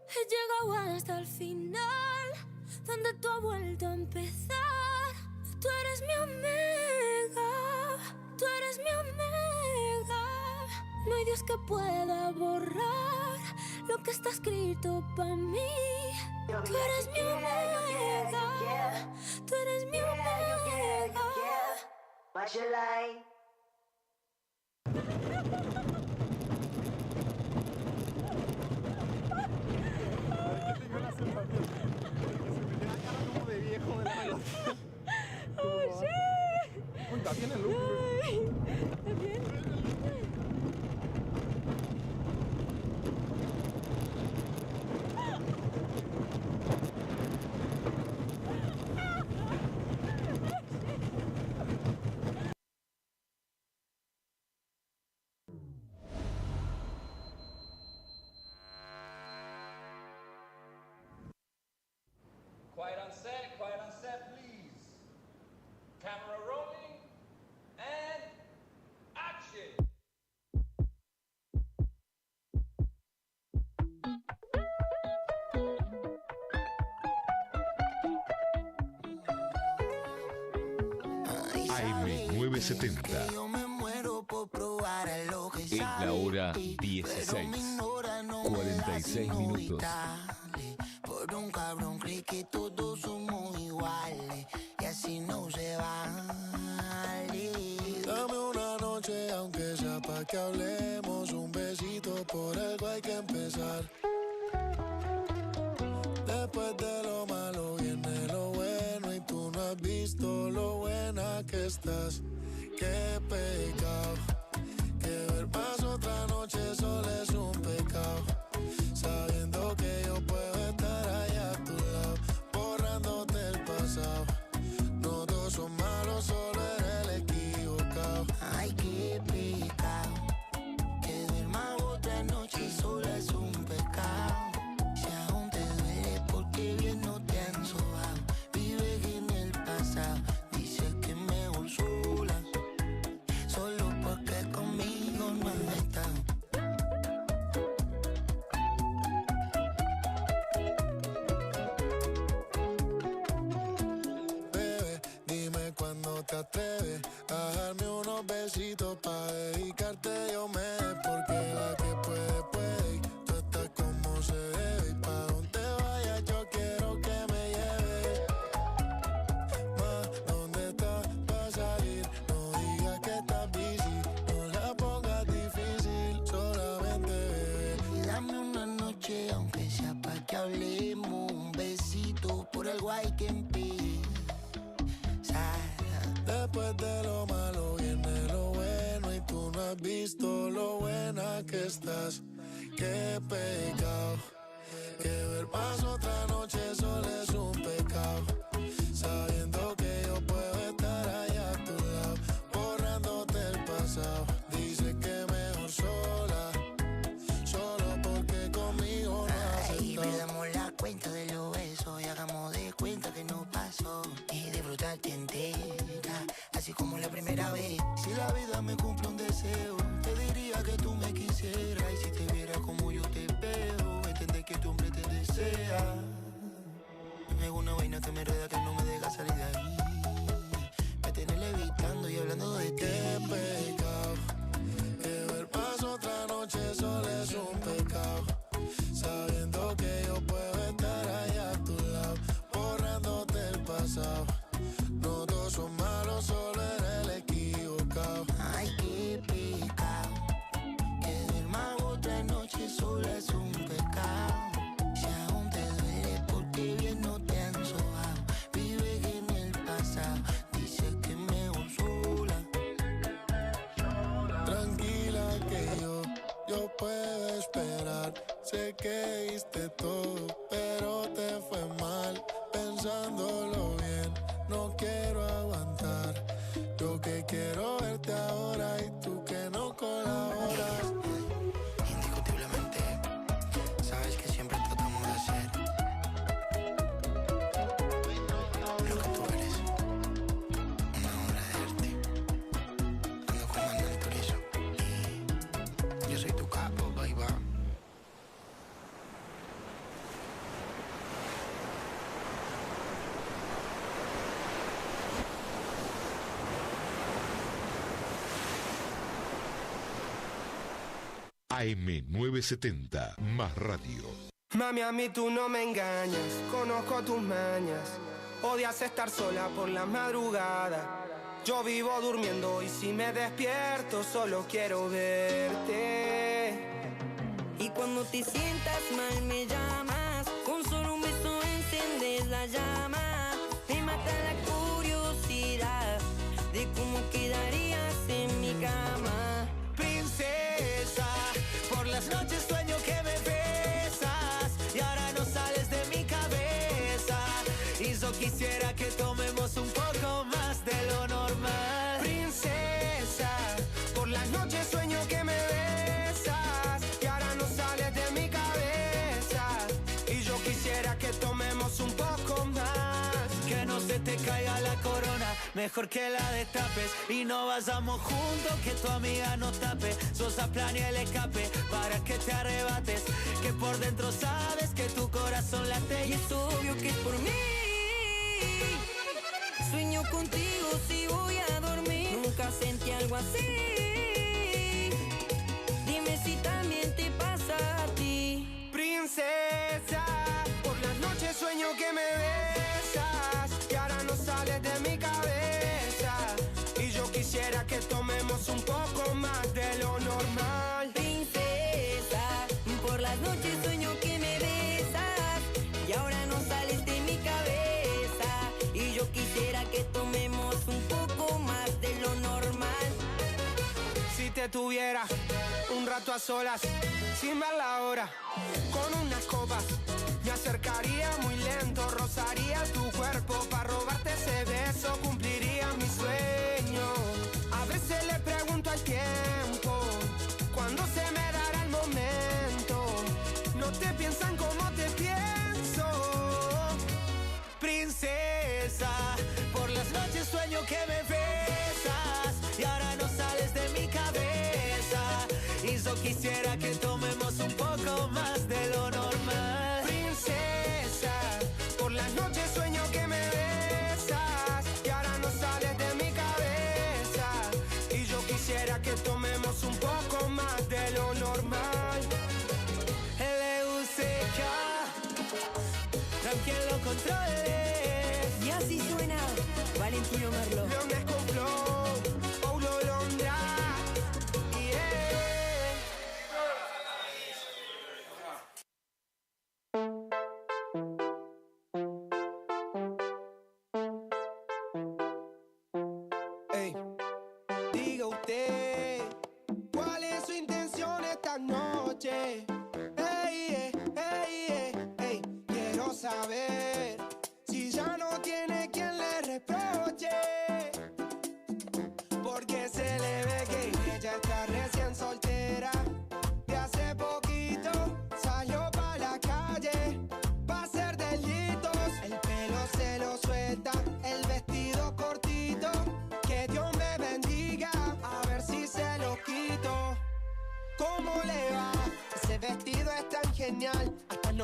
He llegado hasta el final, donde tú has vuelto a empezar. Tú eres mi amiga, tú eres mi amiga. No hay Dios que pueda borrar lo que está escrito para mí. Tú eres mi amiga, tú eres mi amiga. Mas you lie. Está bien el look. Está bien. Quiet on set, please. Camera rolling, and action! AM970. Es la hora 16. 46 minutos. Por un cabrón creí que todos somos iguales y así no se vale. Dame una noche aunque sea pa' que hablemos. Un besito, por algo hay que empezar. Después de lo malo viene lo bueno y tú no has visto lo buena que estás. Qué pecado, que ver más otra noche solo es un pecado. Sabiendo que yo puedo estar allá a tu lado, borrándote el pasado. No todos son malos, solo eres el equivocado. Ay, qué pecado, que ver más otra noche solo es un pecado. Si aún te duele porque bien no te han sobado, vives en el pasado, dices que mejor sola, solo porque conmigo no has estado. Dime cuándo te atreves a darme unos besitos pa' dedicarte yo me dé, porque la que puede, puede y tú estás como se debe. Y pa' donde vayas yo quiero que me lleves. Ma, ¿dónde estás pa' salir? No digas que estás busy, no la pongas difícil, solamente bebé. Y dame una noche aunque has visto lo buena que estás. Qué pecado, que ver más otra noche solo es un pecado. Sabiendo que yo puedo estar allá a tu lado, borrándote el pasado. Dice que mejor sola, solo porque conmigo no has estado. Ay, perdamos la cuenta de los besos y hagamos de cuenta que no pasó. Y disfrutarte entera, así como la primera vez. Si la vida me cumple un deseo, te diría que tú me quisieras. Y si te viera como yo te veo, entender que tu hombre te desea. Me hago una vaina que me enreda, que no me deja salir de ahí. Me tenés levitando y hablando de ti. Qué pecado, que ver más otra noche solo es un pecado. Sabiendo que yo puedo estar allá a tu lado, borrándote el pasado. No todos son malos, solo eres el equivocado. Ay, qué pecado, que ver más otra noche sola es un pecado. Si aún te duele porque bien no te han sobado, vive en el pasado, dice que mejor sola. Tranquila que yo puedo esperar. Sé que diste todo, pero te fue mal. Pensándolo bien, no quiero aguantar. Yo que quiero verte ahora y tú que no colaboras. Indiscutiblemente, sabes que siempre tratamos de hacer lo que tú eres, una obra de arte. Ando con Manuel Turizo y yo soy tu capo, baby. AM970, más radio. Mami, a mí tú no me engañas, conozco tus mañas. Odias estar sola por la madrugada. Yo vivo durmiendo y si me despierto solo quiero verte. Y cuando te sientas mal me llamas, con solo un beso encendes la llama. Me mata la curiosidad de cómo quedarías en mi cama. Princesa, por las noches sueño que me besas y ahora no sales de mi cabeza. Y yo quisiera que tomemos un poco más de lo normal. Princesa, por las noches sueño que me besas y ahora no sales de mi cabeza. Y yo quisiera que tomemos un poco más. Que no se te caiga la corona, mejor que la destapes y no vayamos juntos, que tu amiga no tape. Sosa planea el escape para que te arrebates, que por dentro sabes que tu corazón late. Y es obvio que es por mí. Sueño contigo si voy a dormir. Nunca sentí algo así. Dime si también te pasa a ti. Princesa, por las noches sueño que me besas y ahora no sales de mi cabeza. Y yo quisiera que tomemos un poco más de lo normal. Princesa, por las noches sueño que me besas y ahora no sales de mi cabeza. Y yo quisiera que tomemos un poco más de lo normal. Si te tuviera un rato a solas, sin ver la hora, con unas copas, me acercaría muy lento, rozaría tu cuerpo para robarte ese beso, cumpliría mi sueño. A veces le pregunto al tiempo, ¿cuándo se me dará el momento? No te piensan como te pienso. Princesa, por las noches sueño que me besas y ahora no sales de mi cabeza. Y yo quisiera que tomemos un poco más de lo normal. Princesa, por las noches sueño que me besas y ahora no sales de mi cabeza. Y yo quisiera que tomemos un poco más de lo normal. LUCK, tranquilo controles. Y así suena Valentino Merlo. Leones con flow, Paulo Londra. Ey, diga usted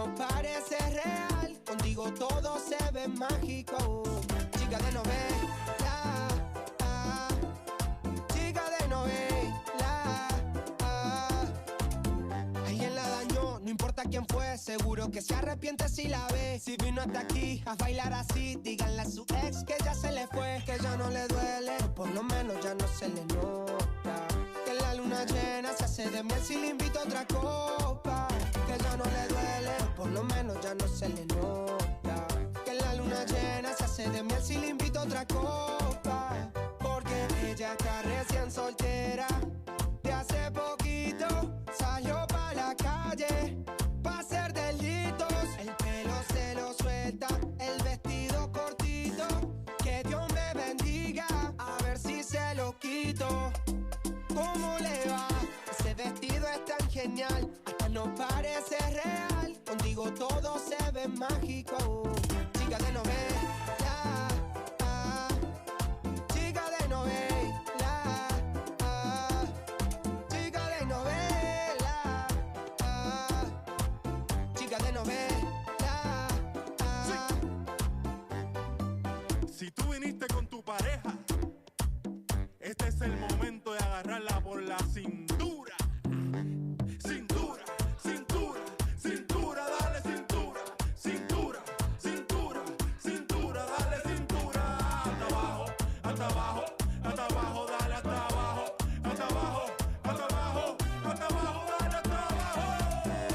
no parece real, contigo todo se ve mágico. Chica de novela, chica de novela. Alguien la dañó, no importa quién fue, seguro que se arrepiente si la ve. Si vino hasta aquí a bailar así, díganle a su ex que ya se le fue, que ya no le duele, o por lo menos ya no se le nota. Que la luna llena se hace de miel si le invito a otra copa. Que ya no le duele, o por lo menos ya no se le nota. Que la luna llena se hace de miel si le invito a otra copa. Porque ella está recién soltera, de hace poquito salió pa' la calle pa' hacer delitos. El pelo se lo suelta, el vestido cortito. Que Dios me bendiga, a ver si se lo quito. ¿Cómo le va? Ese vestido es tan genial, hasta no parece real. Contigo todo se ve mágico. Chica de novela, chica de novela, chica de novela, chica de novela. Si tú viniste con tu pareja, este es el momento de agarrarla por la cintura. Cintura, cintura, cintura, dale cintura. Cintura, cintura, cintura, dale cintura. Hasta abajo, hasta abajo, hasta abajo, dale hasta abajo. Hasta abajo, hasta abajo, hasta abajo, dale hasta abajo.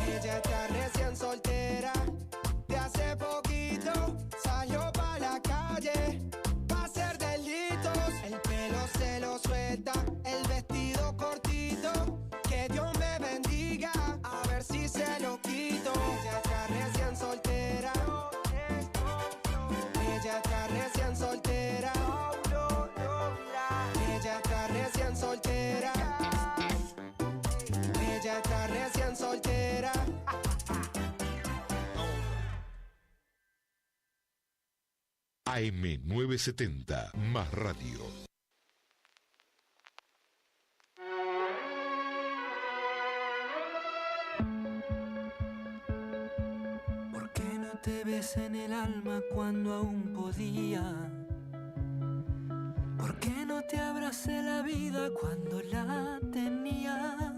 Ella está recién soltera, de hace poquito salió pa' la calle pa' hacer delitos. El pelo se lo suelta, el vestido cortito. Que Dios me bendiga, a ver si se lo quito. Ella está recién soltera, ella está recién soltera, ella está recién soltera, ella está recién soltera. AM970, más radio. ¿Por qué no te ves en el alma cuando aún podía? ¿Por qué no te abracé la vida cuando la tenía?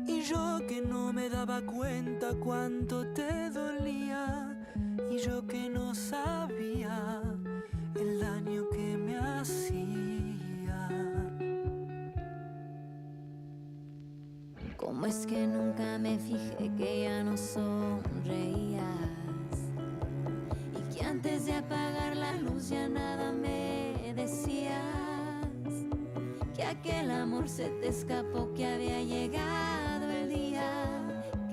Y yo que no me daba cuenta cuánto te dolía. Y yo que no sabía el daño que me hacía. ¿Cómo es que nunca me fijé que ya no sonreías? Y que antes de apagar la luz ya nada me decías. Que aquel amor se te escapó, que había llegado el día.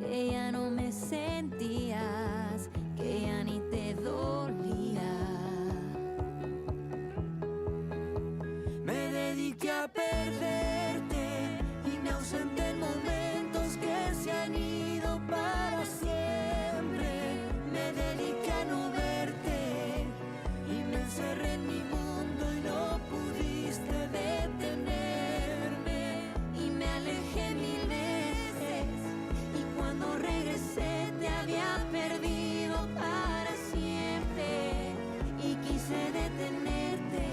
Que ya no me sentías, que ya ni te dolía. Me dediqué a perderte y me ausenté en momentos que se han ido para siempre. Me dediqué a no verte y me encerré en mi mundo y no pudiste detenerme. Y me alejé mil veces y cuando regresé te había perdido para siempre. Y quise detenerte,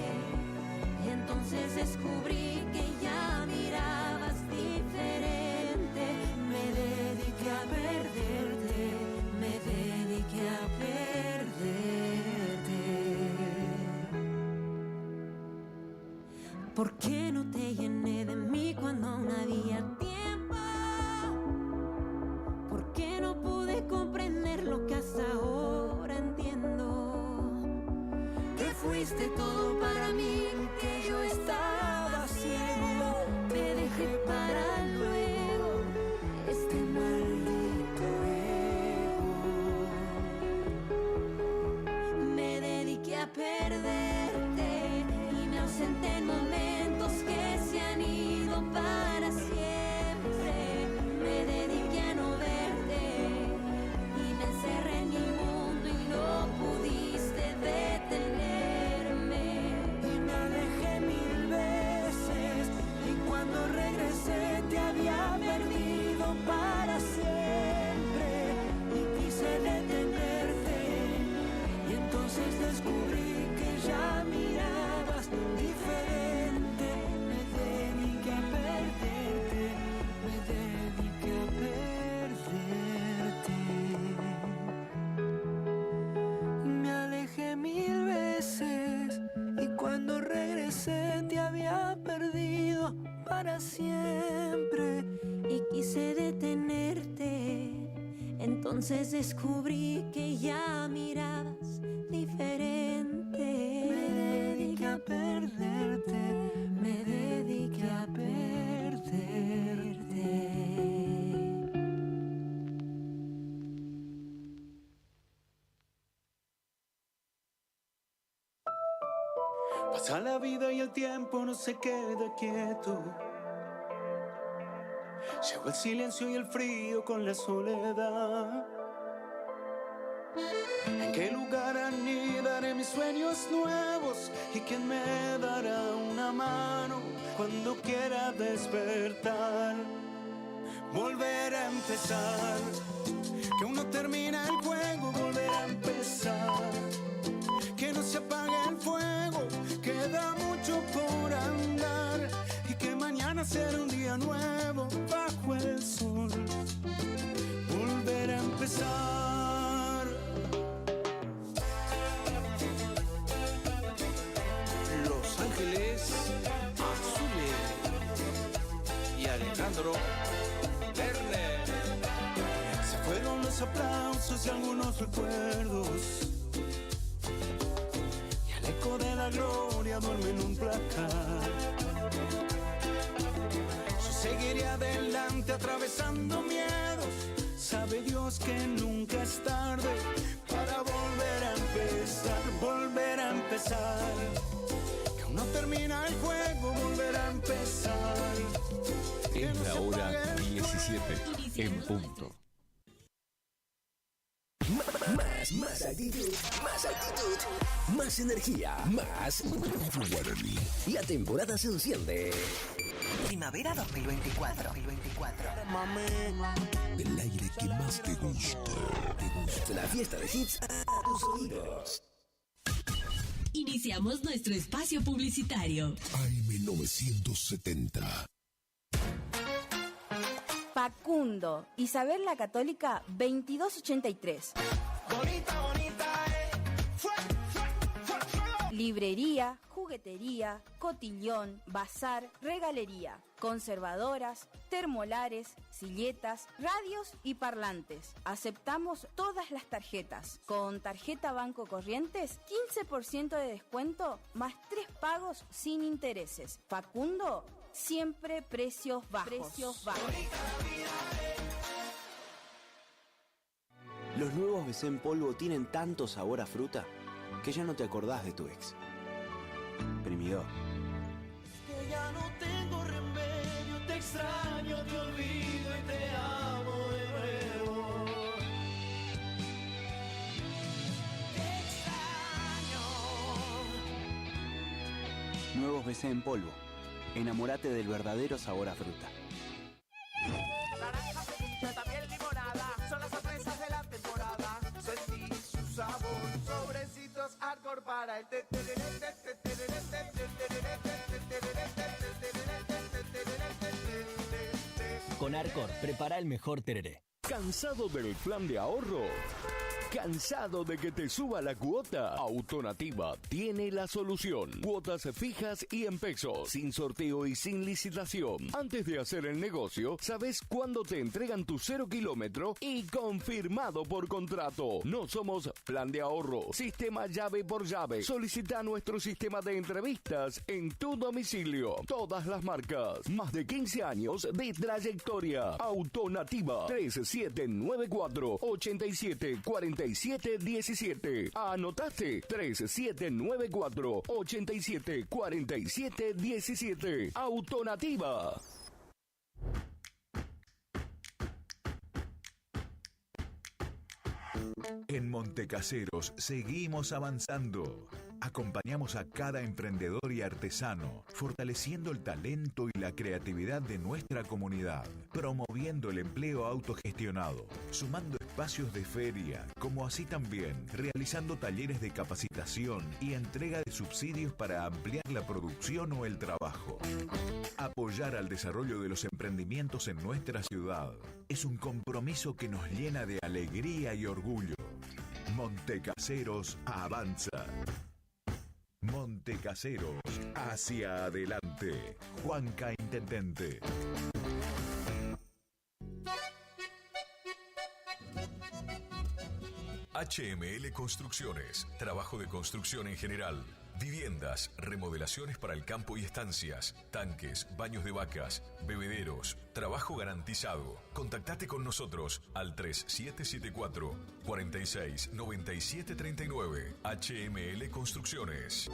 entonces descubrí que ya mirabas diferente. Me dediqué a perderte, me dediqué a perderte. ¿Por qué no te llené de mí cuando aún había tiempo? ¿Por qué no pude comprender lo que hasta ahora entiendo? Que fuiste todo para mí, que yo estaba ciego. Te dejé para luego este maldito ego. Me dediqué a perderte y me ausenté en momentos para siempre y quise detenerte. Entonces descubrí que ya mirabas diferente. Me dediqué a perderte, me dediqué a perderte. Pasa la vida y el tiempo no se queda quieto. Llegó el silencio y el frío con la soledad. ¿En qué lugar anidaré mis sueños nuevos? ¿Y quién me dará una mano cuando quiera despertar? Volver a empezar, que aún no termina el juego, volver a empezar. Que no se apague el fuego, queda mucho por andar. Y que mañana será un día nuevo bajo el sol. Volver a empezar. Los Ángeles Azules y Alejandro Lerner. Se fueron los aplausos y algunos recuerdos. Y el eco de la gloria duerme en un placar. Yo seguiré adelante atravesando miedos. Sabe Dios que nunca es tarde para volver a empezar, volver a empezar. Que aún no termina el juego, volver a empezar. Es la hora 17 en punto. Más actitud, más energía, más Guaraní. La temporada se enciende. Primavera 2024. El aire que más te gusta. La fiesta de hits a tus oídos. Iniciamos nuestro espacio publicitario. AM 970. Facundo, Isabel la Católica, 2283. Bonita, Librería, juguetería, cotillón, bazar, regalería, conservadoras, termolares, silletas, radios y parlantes. Aceptamos todas las tarjetas. Con tarjeta Banco Corrientes, 15% de descuento más 3 pagos sin intereses. Facundo, siempre precios bajos. Los nuevos BC en polvo tienen tanto sabor a fruta que ya no te acordás de tu ex. Primidor. Que ya no tengo remedio, te extraño, te olvido y te amo de nuevo. Te extraño. Nuevos BC en polvo. Enamórate del verdadero sabor a fruta. Naranja, ceviche, también limonada, son las sorpresas de la temporada. Sentí su sabor, sobrecitos hardcore para el Con Arcor, prepara el mejor tereré. ¿Cansado del plan de ahorro? ¿Cansado de que te suba la cuota? Autonativa tiene la solución. Cuotas fijas y en pesos, sin sorteo y sin licitación. Antes de hacer el negocio, sabes cuándo te entregan tu 0 kilómetro y confirmado por contrato. No somos plan de ahorro, sistema llave por llave. Solicita nuestro sistema de entrevistas en tu domicilio. Todas las marcas. Más de 15 años de trayectoria. Autonativa 3794-874717. ¿Anotaste? 3794-874717. Autonativa. En Montecaseros seguimos avanzando. Acompañamos a cada emprendedor y artesano, fortaleciendo el talento y la creatividad de nuestra comunidad, promoviendo el empleo autogestionado, sumando espacios de feria, como así también realizando talleres de capacitación y entrega de subsidios para ampliar la producción o el trabajo. Apoyar al desarrollo de los emprendimientos en nuestra ciudad es un compromiso que nos llena de alegría y orgullo. Montecaseros avanza. Montecaseros Hacia adelante. Juanca Intendente. HML Construcciones. Trabajo de construcción en general. Viviendas, remodelaciones para el campo y estancias, tanques, baños de vacas, bebederos, trabajo garantizado. Contactate con nosotros al 3774 46 97 39. HML Construcciones.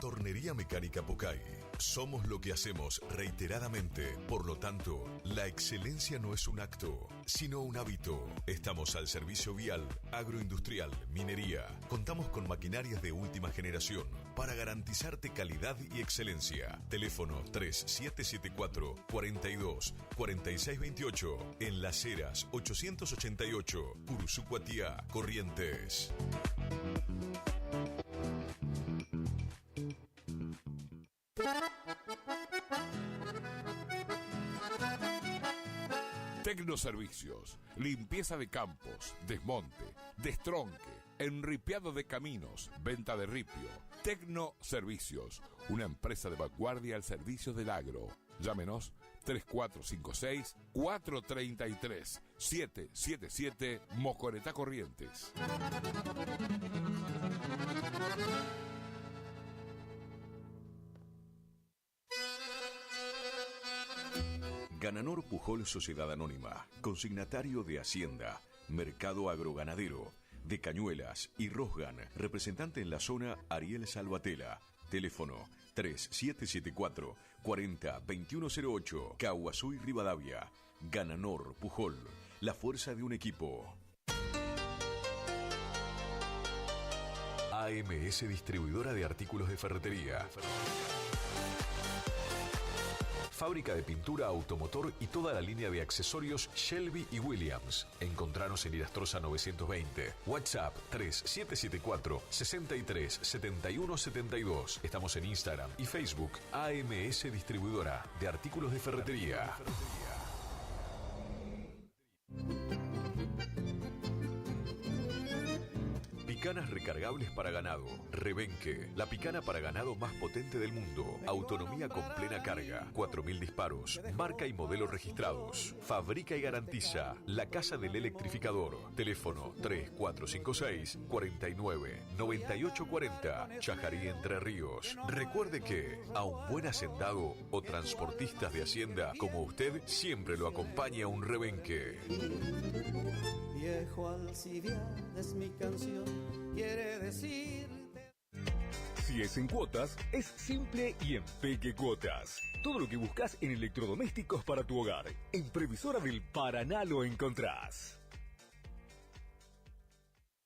Tornería Mecánica Pocay. Somos lo que hacemos reiteradamente. Por lo tanto, la excelencia no es un acto, sino un hábito. Estamos al servicio vial, agroindustrial, minería. Contamos con maquinarias de última generación para garantizarte calidad y excelencia. Teléfono 3774 42 46 28. En Las Heras 888. Curuzú-Cuatiá, Corrientes. Tecnoservicios, limpieza de campos, desmonte, destronque, enripiado de caminos, venta de ripio. Tecnoservicios, una empresa de vanguardia al servicio del agro. Llámenos 3456-433-777 Mocoretá, Corrientes. Gananor Pujol Sociedad Anónima, consignatario de Hacienda, Mercado Agroganadero, de Cañuelas y Rosgan, representante en la zona Ariel Salvatella. Teléfono 3774 40 2108, Caguazú y Rivadavia. Gananor Pujol, la fuerza de un equipo. AMS Distribuidora de Artículos de Ferretería. Fábrica de pintura, automotor y toda la línea de accesorios Shelby y Williams. Encontranos en Irastrosa 920. WhatsApp 3774 63 71 72. Estamos en Instagram y Facebook. AMS Distribuidora de Artículos de Ferretería. Picanas recargables para ganado. Rebenque, la picana para ganado más potente del mundo. Autonomía con plena carga. 4000 disparos. Marca y modelo registrados. Fabrica y garantiza La Casa del Electrificador. Teléfono 3456 49 98 40. Chajarí, Entre Ríos. Recuerde que a un buen hacendado o transportistas de hacienda como usted siempre lo acompaña un rebenque. Viejo Alcibiades, mi canción quiere decir. Si es en cuotas, es simple y en Peque Cuotas. Todo lo que buscas en electrodomésticos para tu hogar. En Previsora del Paraná lo encontrás.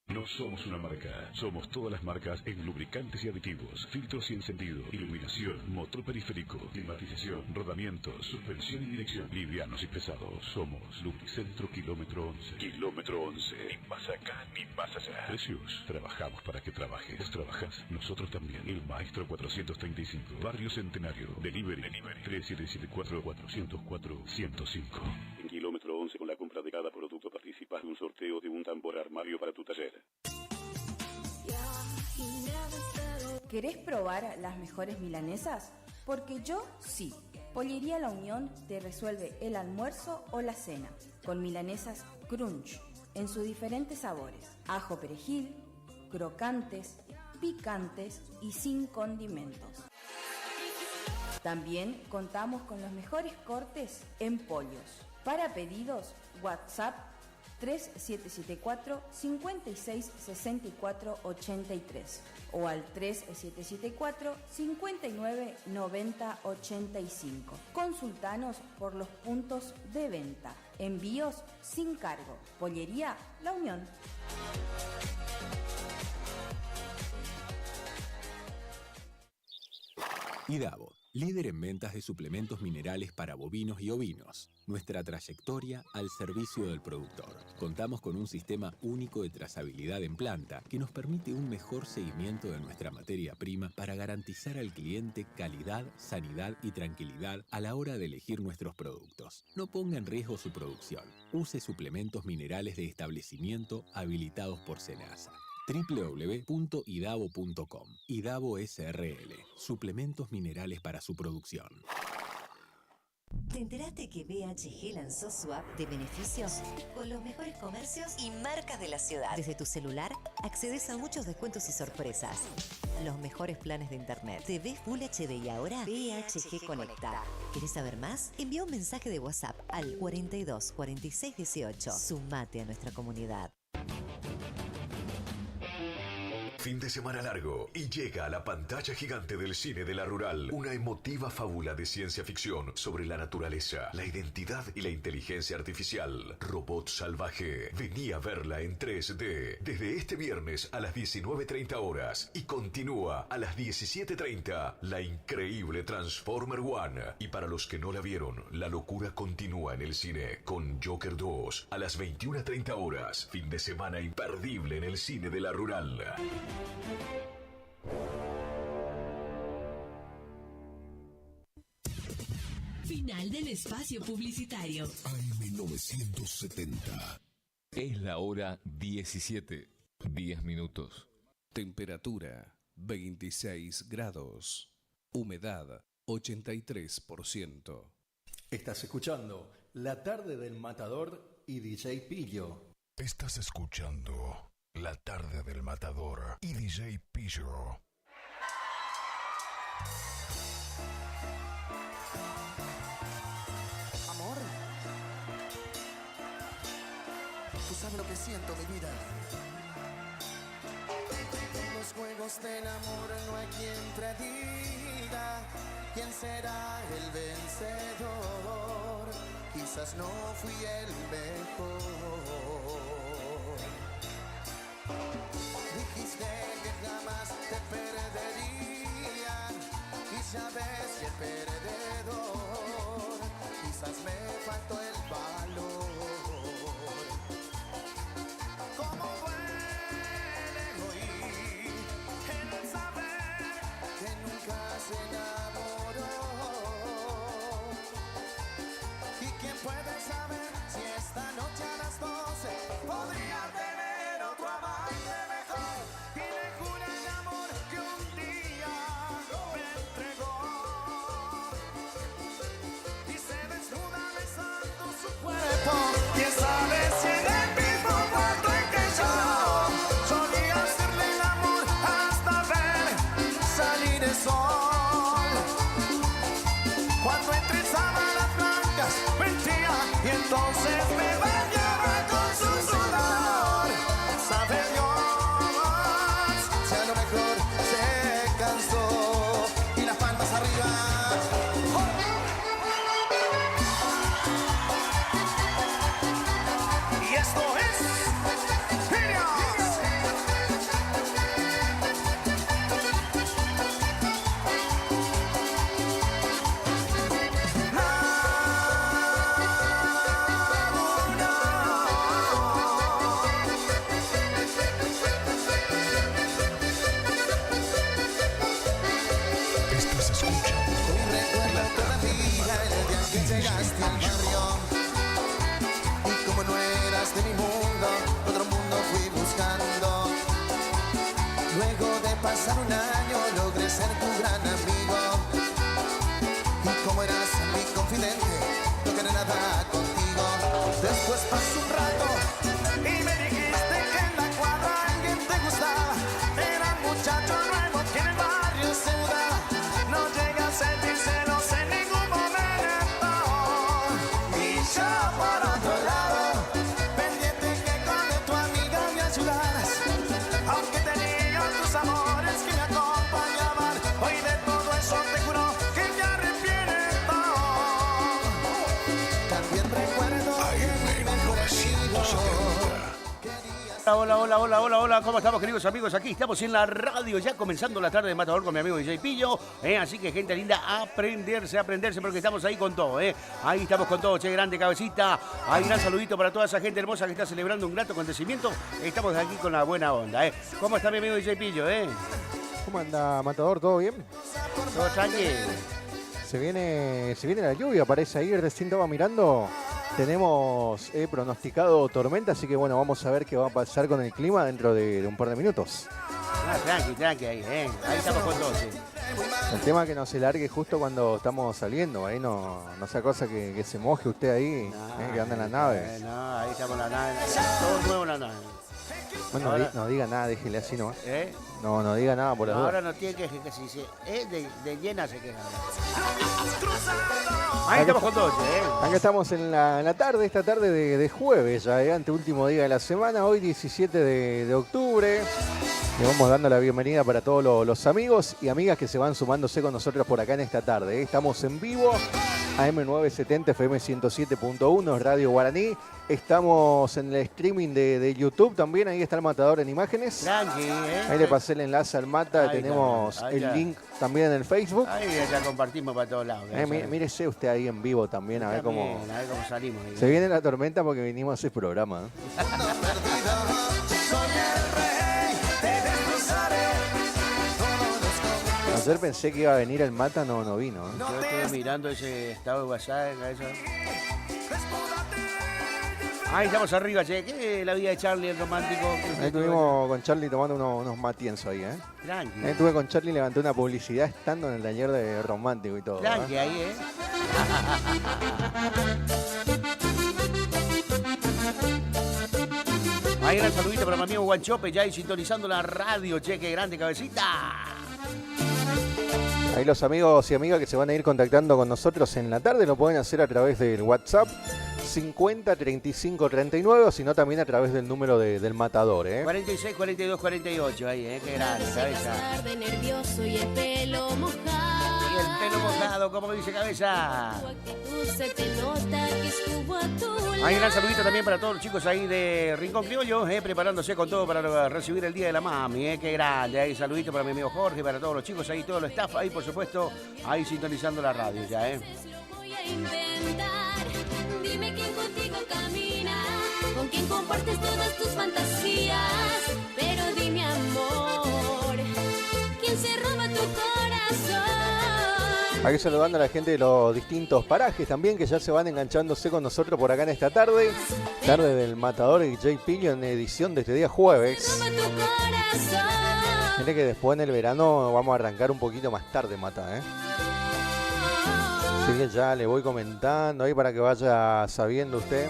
No somos una marca, somos todas las marcas en lubricantes y aditivos, filtros y encendido, iluminación, motor periférico, climatización, rodamientos, suspensión y dirección, livianos y pesados. Somos Lubricentro Kilómetro 11. Kilómetro 11. Ni más acá, ni más allá. Precios. Trabajamos para que trabajes. Vos trabajás, nosotros también. El Maestro 435. Barrio Centenario. Delivery. 3774-404-105. En Kilómetro 11, con la compra de cada producto participas de un sorteo de un tambor armario para tu taller. ¿Querés probar las mejores milanesas? Porque yo sí. Pollería La Unión te resuelve el almuerzo o la cena, con milanesas crunch, en sus diferentes sabores. Ajo perejil, crocantes, picantes y sin condimentos. También contamos con los mejores cortes en pollos. Para pedidos, WhatsApp 3774 56 64 83 o al 3774 59 90 85. Consultanos por los puntos de venta. Envíos sin cargo. Pollería La Unión. Idavo, líder en ventas de suplementos minerales para bovinos y ovinos. Nuestra trayectoria al servicio del productor. Contamos con un sistema único de trazabilidad en planta que nos permite un mejor seguimiento de nuestra materia prima para garantizar al cliente calidad, sanidad y tranquilidad a la hora de elegir nuestros productos. No ponga en riesgo su producción. Use suplementos minerales de establecimiento habilitados por SENASA. www.idavo.com. Idavo SRL. Suplementos minerales para su producción. ¿Te enteraste que BHG lanzó su app de beneficios con los mejores comercios y marcas de la ciudad? Desde tu celular accedes a muchos descuentos y sorpresas. Los mejores planes de internet. TV Full HD y ahora BHG Conecta. ¿Querés saber más? Envía un mensaje de WhatsApp al 42 46 18. Sumate a nuestra comunidad. Fin de semana largo y llega a la pantalla gigante del cine de la Rural una emotiva fábula de ciencia ficción sobre la naturaleza, la identidad y la inteligencia artificial. Robot Salvaje. Vení a verla en 3D desde este viernes a las 19:30 horas y continúa a las 17:30 la increíble Transformer One. Y para los que no la vieron, la locura continúa en el cine con Joker 2 a las 21:30 horas. Fin de semana imperdible en el cine de la Rural. Final del espacio publicitario. AM970. Es la hora 17, 10 minutos. Temperatura 26 grados. Humedad 83%. Estás escuchando La Tarde del Matador y DJ Pillo. Estás escuchando La Tarde del Matador y DJ Pillo. Amor, tú sabes lo que siento, mi vida. En los juegos del amor no hay quien prediga quién será el vencedor. Quizás no fui el mejor. Dijiste que jamás te perderían y ya ves que perdedor. Quizás me faltó el valor. ¿Cómo duele hoy el saber que nunca se enamoró? ¿Y quién puede saber si esta noche a las 12 podría tener otro amante mejor? Y le jura el amor que un día me entregó. Y se desnuda besando su cuerpo. ¿Quién sabe si en el mismo cuarto en que yo solía hacerle el amor hasta ver salir el sol? Cuando entre sábanas blancas mentía y entonces me bañaba con su sudor. Sabe Dios si a lo mejor se cansó y las palmas arriba. Y esto es Genios. Estás escuchando. Recuerdo todavía el día que llegaste al barrio. Y como no eras de mi mundo, otro mundo fui buscando. Luego de pasar un año logré ser tu gran amigo. Y como eras mi confidente, no quería nada contigo. Después pasó un rato y me dijiste que en la cuadra alguien te gustaba. Era un muchacho nuevo que en el barrio se mudaba. No llega a sentir celos en ningún momento. Y yo por otro lado, pendiente que con de tu amiga me ayudaras. Aunque tenía tus amores que me acompañaban, hoy de todo eso te juro que me arrepiento. También recuerdo que mi mejor amigo. Hola, hola, hola, hola, hola, ¿cómo estamos, queridos amigos? Aquí estamos en la radio, ya comenzando la tarde de Matador con mi amigo DJ Pillo, así que gente linda, aprenderse, porque estamos ahí con todo, ahí estamos con todo, che, grande cabecita, ahí gran saludito para toda esa gente hermosa que está celebrando un grato acontecimiento, estamos aquí con la buena onda, ¿Cómo está mi amigo DJ Pillo, ¿Cómo anda, Matador? ¿Todo bien? Todo tranqui. Se viene la lluvia, parece ahí, recién estaba mirando. Tenemos pronosticado tormenta, así que bueno, vamos a ver qué va a pasar con el clima dentro de un par de minutos. Tranqui, ahí estamos con todo, sí. El tema es que no se largue justo cuando estamos saliendo, ahí no sea cosa que se moje usted ahí, que anda en la nave. No, ahí estamos en la nave, todo nuevo en la nave. Bueno, ahora, no diga nada, déjele así nomás. No diga nada por las dudas. Ahora no tiene que si de llena se queja. Ahí estamos con todo, Acá estamos en la tarde, esta tarde de jueves, ya, anteúltimo día de la semana, hoy 17 de octubre. Le vamos dando la bienvenida para todos los amigos y amigas que se van sumándose con nosotros por acá en esta tarde. Estamos en vivo, AM970, FM 107.1, Radio Guaraní. Estamos en el streaming de YouTube también, ahí está el Matador en imágenes. Tranqui, Ahí le pasé el enlace al Mata, tenemos el link también en el Facebook. Ahí ya compartimos para todos lados. Mírese usted ahí en vivo también, a ver cómo salimos. Ahí. Se viene la tormenta porque vinimos a hacer programa. Ayer pensé que iba a venir el Mata, no vino. Yo estuve mirando ese estado de WhatsApp. Ahí estamos arriba, che. ¿Qué es la vida de Charlie, el romántico? Ahí estuvimos con Charlie tomando unos matienzos ahí, Tranqui. Ahí estuve con Charlie, levanté una publicidad estando en el taller de romántico y todo. Tranqui, ahí, Ahí gran saludito para mi amigo Guanchope, ya ahí sintonizando la radio, che, qué grande cabecita. Ahí los amigos y amigas que se van a ir contactando con nosotros en la tarde lo pueden hacer a través del WhatsApp 50 35 39, o sino también a través del número del Matador. 46 42 48, ahí, qué grande cabeza. Nervioso y el pelo mojado. Y el pelo mojado, como dice cabeza. Se te nota que estuvo a tu lado. Hay un gran saludito también para todos los chicos ahí de Rincón Criollo, preparándose con todo para recibir el Día de la Mami, qué grande. Hay saludito para mi amigo Jorge, para todos los chicos ahí, todo el staff ahí, por supuesto, ahí sintonizando la radio ya, Voy a inventar. Dime quién contigo camina, con quién compartes todas tus fantasías. Pero dime, amor, ¿quién se roba tu corazón? Aquí saludando a la gente de los distintos parajes también que ya se van enganchándose con nosotros por acá en esta tarde. Tarde del Matador y J Pillo en edición de este día jueves. Mire que después en el verano vamos a arrancar un poquito más tarde, Mata, Así que ya le voy comentando ahí para que vaya sabiendo usted.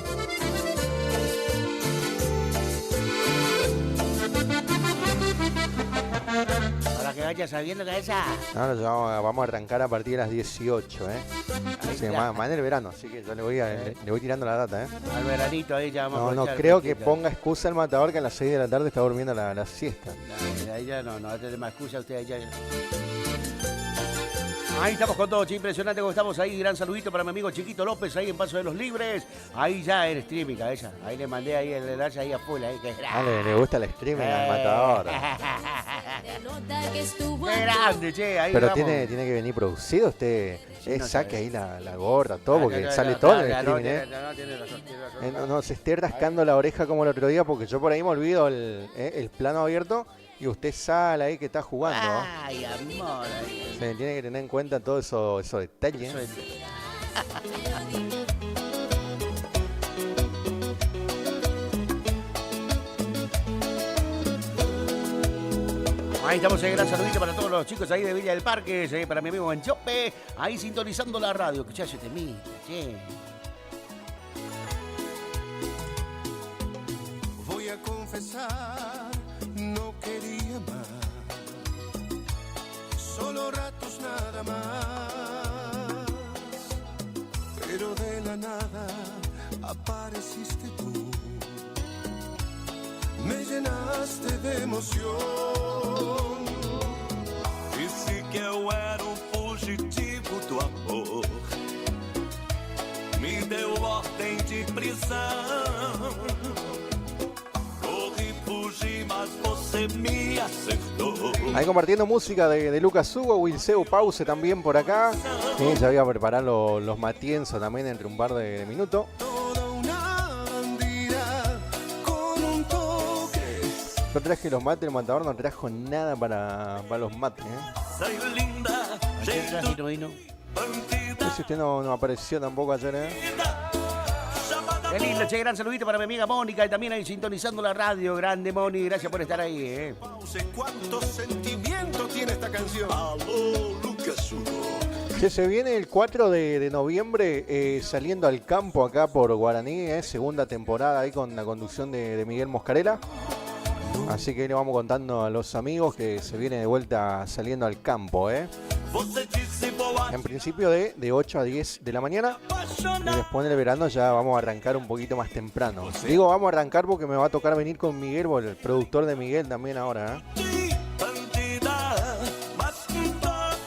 Para que vaya sabiendo cabeza. Ahora ya vamos a arrancar a partir de las 18, Sí, más en el verano, así que yo le voy tirando la data, Al veranito ahí ya vamos a No creo que ponga excusa el Matador que a las 6 de la tarde está durmiendo la siesta. Ahí ya no tiene más excusa usted ahí ya. Ahí estamos con todo, impresionante como estamos ahí. Gran saludito para mi amigo Chiquito López ahí en Paso de los Libres. Ahí ya en streaming, cabeza. Ahí le mandé ahí el enlace ahí a full. Ahí, que le gusta el streaming al Matador. Qué grande, che. Ahí pero vamos. tiene que venir producido usted. no saque ahí la gorra, todo, porque sale todo en el streaming, tiene razón. No se esté rascando la oreja como el otro día, porque yo por ahí me olvido el plano abierto y usted sale ahí que está jugando. Ay, amor. Se tiene que tener en cuenta todos esos detalles. Ahí estamos, gran saludito para todos los chicos ahí de Villa del Parque, para mi amigo Guanchope, ahí sintonizando la radio. Escuchá ese temita, che. Voy a confesar, no quería más, solo ratos nada más, pero de la nada apareciste tú, me llenaste de emoción. Disse que eu era fugitivo do amor, me deu ordem de prisão. Corri, fugi, mas você me acertou. Ahí compartiendo música de Lucas Hugo, Wilseu Pause también por acá. Ya voy a preparar los matienzos también entre un par de minutos. Yo traje los mates, el Matador no trajo nada para los mates. No sé si usted no apareció tampoco ayer, Qué lindo, che, gran saludito para mi amiga Mónica y también ahí sintonizando la radio. Grande, Moni, gracias por estar ahí, ¿Cuánto sentimiento tiene esta canción? Aló, Lucas Hugo. Que se viene el 4 de noviembre saliendo al campo acá por Guaraní, segunda temporada ahí con la conducción de Miguel Moscarela. Así que le vamos contando a los amigos que se viene de vuelta saliendo al campo, En principio de 8 a 10 de la mañana. Y después del verano ya vamos a arrancar un poquito más temprano. Digo, vamos a arrancar porque me va a tocar venir con Miguel, el productor de Miguel también ahora,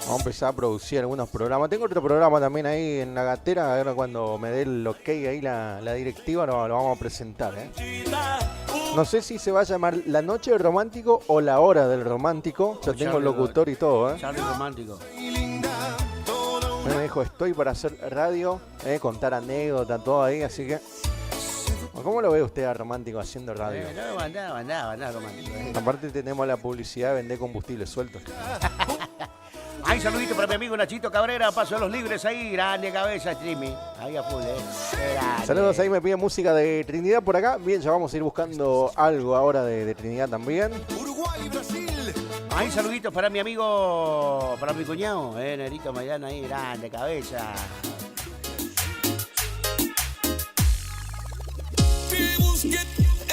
Vamos a empezar a producir algunos programas. Tengo otro programa también ahí en la gatera. A ver cuando me dé el ok ahí la directiva lo vamos a presentar, No sé si se va a llamar La Noche del Romántico o La Hora del Romántico. Ya tengo el locutor y todo, Charlie Romántico. Me dijo, estoy para hacer radio, contar anécdotas, todo ahí, así que... ¿Cómo lo ve usted a Romántico haciendo radio? No, andá, Romántico. Aparte tenemos la publicidad de vender combustibles sueltos. Ay, saludito para mi amigo Nachito Cabrera, paso a los libres ahí, grande cabeza, streaming. Ahí a full, Saludos, ahí me piden música de Trinidad por acá. Bien, ya vamos a ir buscando algo ahora de Trinidad también. Uruguay, Brasil. Ay, saluditos para mi amigo, para mi cuñado, Nerito Maidana ahí, grande cabeza. Te busqué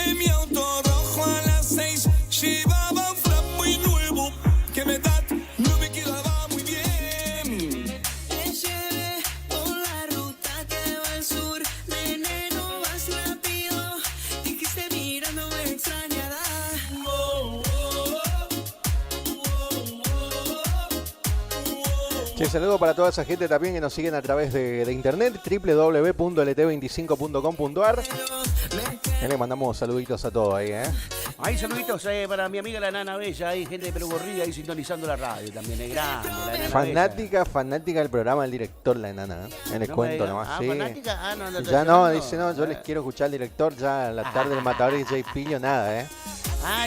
en mi auto rojo a las 6. Llevaba un flap muy nuevo que me da, no me quedaba muy bien. Te llevé por la ruta que va al sur. Nene, no vas rápido. Dijiste mira, no me extrañará. Che, saludo para toda esa gente también que nos siguen a través de internet, www.lt25.com.ar. Le mandamos saluditos a todos ahí, Hay saluditos para mi amiga la Nana Bella, hay gente de Perugorría ahí sintonizando la radio también, es grande. La Nana fanática del programa del director, la enana. Les cuento nomás, sí. Fanática, no, ya no, dice no, yo les quiero escuchar al director, ya la tarde del matador y DJ Pillo, nada,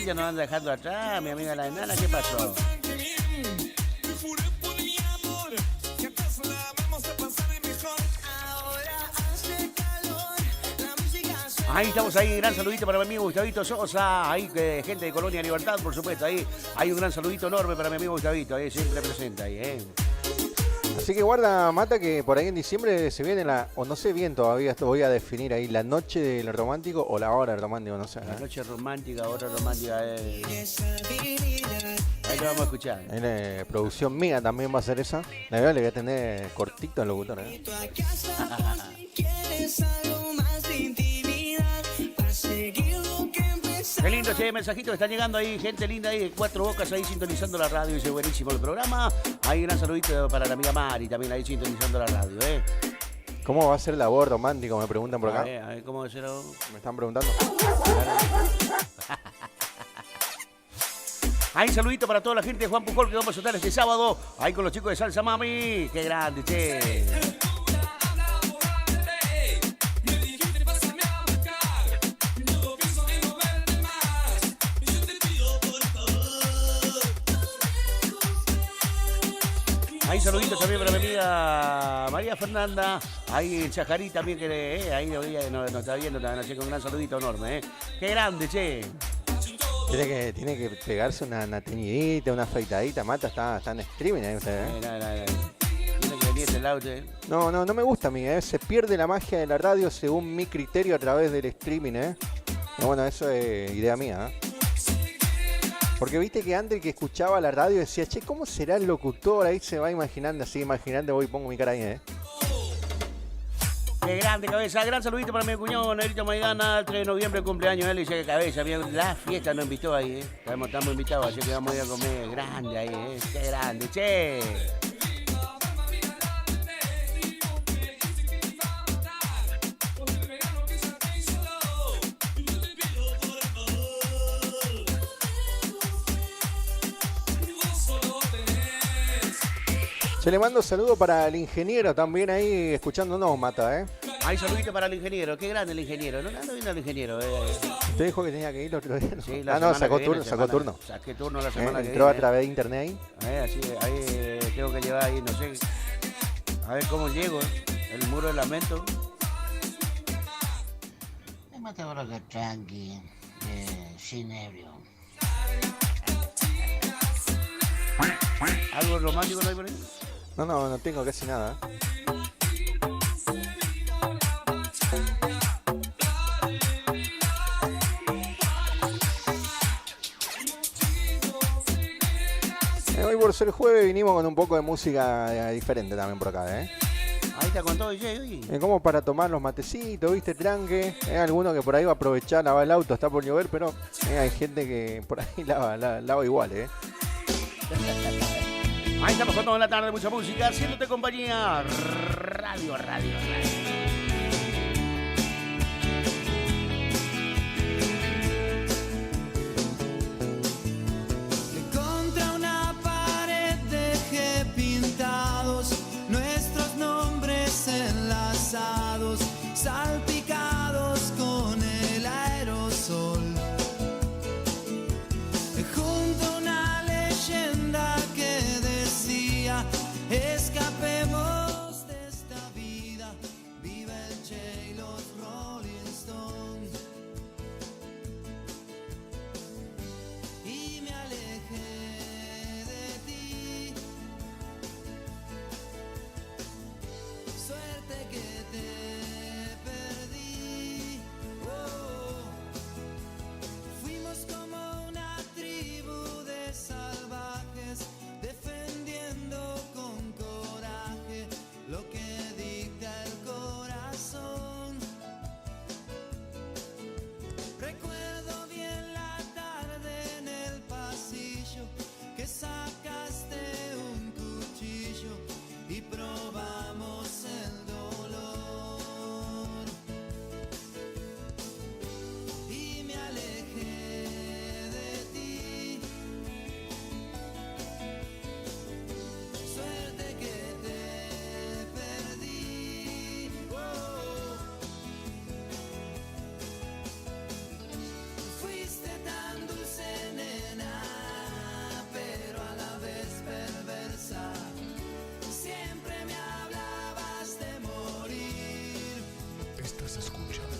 ya nos van dejando atrás, mi amiga la Nana, ¿qué pasó? Ahí estamos ahí, gran saludito para mi amigo Gustavito Sosa, ahí gente de Colonia Libertad, por supuesto, ahí hay un gran saludito enorme para mi amigo Gustavito, ahí siempre presente ahí, Así que guarda, Mata, que por ahí en diciembre se viene o no sé bien todavía, esto voy a definir ahí, la noche del romántico o la hora del romántico, no sé. La noche romántica, hora romántica, Ahí lo vamos a escuchar. Producción mía también va a ser esa. La verdad le voy a tener cortito al locutor, Qué lindo ese mensajito que están llegando ahí, gente linda ahí de Cuatro Bocas ahí sintonizando la radio, dice buenísimo el programa. Hay un gran saludito para la amiga Mari también ahí sintonizando la radio, ¿Cómo va a ser la voz romántico? Me preguntan por acá. A ver, ¿cómo va a ser la voz? Me están preguntando. Hay saludito para toda la gente de Juan Pujol que vamos a estar este sábado ahí con los chicos de Salsa Mami. Qué grande, che. Hay saluditos también para mi amiga María Fernanda, ahí en Chajarí también, que ahí nos está viendo también, así que un gran saludito enorme, Qué grande, che. Tiene que pegarse una teñidita, una afeitadita, Mata, está en streaming ahí usted, Tiene que venir este lado, No me gusta a mí, Se pierde la magia de la radio según mi criterio a través del streaming, Pero bueno, eso es idea mía, Porque viste que antes que escuchaba la radio decía, che, ¿cómo será el locutor? Ahí se va imaginando, voy y pongo mi cara ahí, Qué grande, cabeza. Gran saludito para mi cuñado Nerito Maidana, el 3 de noviembre, cumpleaños. Él dice que cabeza, la fiesta nos invitó ahí, Estamos invitados, así que vamos a ir a comer. Grande ahí, Qué grande, che. Se le mando saludo para el ingeniero también ahí escuchándonos, Mata, Hay saludito para el ingeniero, qué grande el ingeniero. No ando viendo al ingeniero. Usted dijo que tenía que ir otro día. Sí, sacó turno. Saqué turno la semana que viene. Entró a través de internet ahí. Así, ahí tengo que llevar ahí, no sé. A ver cómo llego, el muro de lamento. matador acá tranqui, sin ebrio. ¿Algo romántico no hay por ahí? No tengo casi nada. Hoy por ser jueves vinimos con un poco de música diferente también por acá, ¿eh? Ahí está con todo DJ hoy. Como para tomar los matecitos, ¿viste? Tranque. Alguno que por ahí va a aprovechar, lavar el auto, está por llover, pero hay gente que por ahí lava igual, ¿eh? Ahí estamos con toda la tarde, mucha música, haciéndote compañía. Radio. Contra una pared dejé pintados nuestros nombres enlazados, salpicados con el aerosol. Junto a una leyenda que decía: escapemos de esta vida, viva el Che y los Rolling Stones. Y me alejé de ti, suerte que te perdí. Fuimos como una tribu de salvajes, defendiendo con coraje lo que dicta el corazón. Recuerdo bien la tarde en el pasillo, que sacaste un cuchillo y probamos el dolor. Y me alejé de ti, suerte que te perdí. Fuiste tan dulce, nena, pero a la vez perversa. Siempre me hablabas de morir Estás escuchando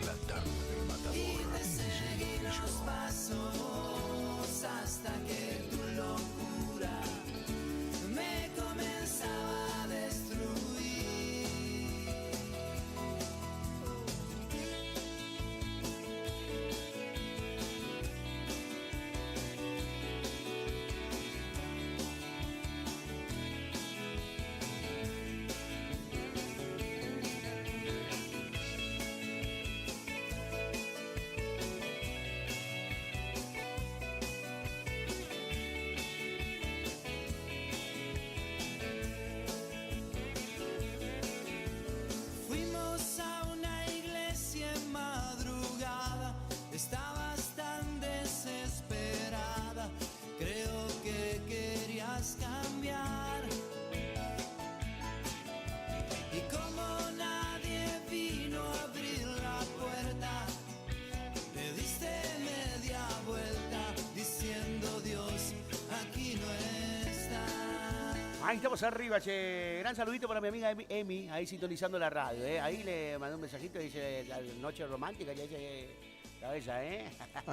La Tarde del Matador. y te seguí los pasos hasta que tu locura me comenzaba a destruir. Fuimos a una iglesia en madrugada, estabas tan desesperada, creo que querías cambiar. Y como nadie vino a abrir la puerta, le diste media vuelta diciendo: Dios, aquí no está. Ahí estamos arriba, che. Gran saludito para mi amiga Emi, ahí sintonizando la radio, ¿eh? Ahí le mandó un mensajito y dice: la noche romántica, ya dice cabeza, ¿eh?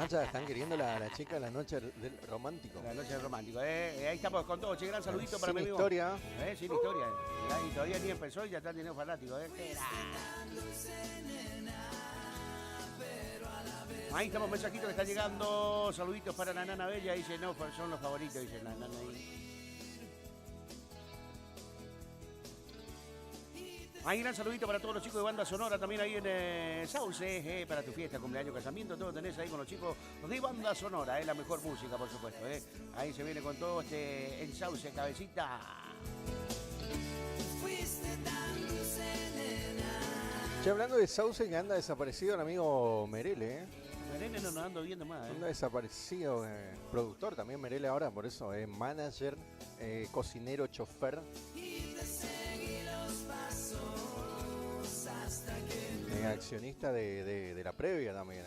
Ya están queriendo la chica la noche del romántico. La noche del romántico, ¿eh? Ahí estamos con todo, che. Gran saludito para Sin mi amigo. historia. Sin historia. Y todavía ni empezó y ya están teniendo fanáticos, ¿eh? Ahí estamos, mensajitos que están llegando. Saluditos para la nana bella. Dice: no, son los favoritos, dice la nana ahí. Hay gran saludito para todos los chicos de Banda Sonora, también ahí en Sauce, para tu fiesta, cumpleaños, casamiento, todo tenés ahí con los chicos de Banda Sonora, la mejor música, por supuesto. Ahí se viene con todo en Sauce, cabecita. Che, hablando de Sauce, que anda desaparecido el amigo Merele, ¿eh? Merele no nos ando viendo más, Anda desaparecido, productor también Merele ahora, por eso, manager, cocinero, chofer. Accionista de la previa también,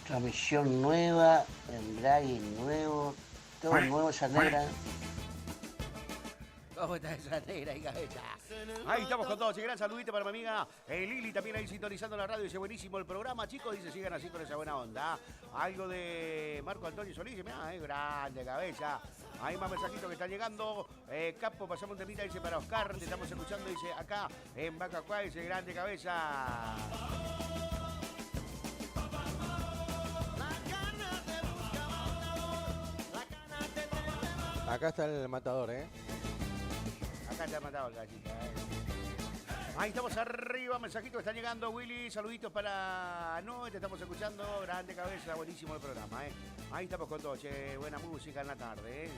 Transmisión nueva, embrague nuevo, todo nuevo, ya negra. ¿Cómo está esa negra y cabeza? Ahí estamos con todos. Gran saludito para mi amiga Lili, también ahí sintonizando la radio. Dice, buenísimo el programa, chicos. Dice, sigan así con esa buena onda. Algo de Marco Antonio Solís. Mirá, grande cabeza. Hay más mensajitos que están llegando. Capo, pasamos un temita, dice, para Oscar. Te estamos escuchando, dice, acá en Bacacuá. Dice, grande cabeza. Acá está el matador, Acá te ha matado el gallito, Ahí estamos arriba, mensajitos están llegando, Willy, saluditos para Noé, te estamos escuchando, grande cabeza, buenísimo el programa, Ahí estamos con todo, che, buena música en la tarde,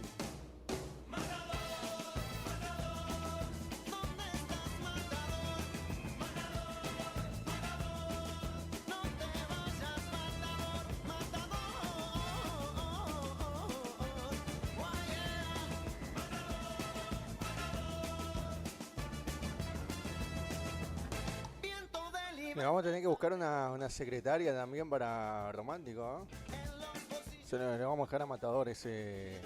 Le vamos a tener que buscar una secretaria también para romántico, Se le vamos a dejar a Matador ese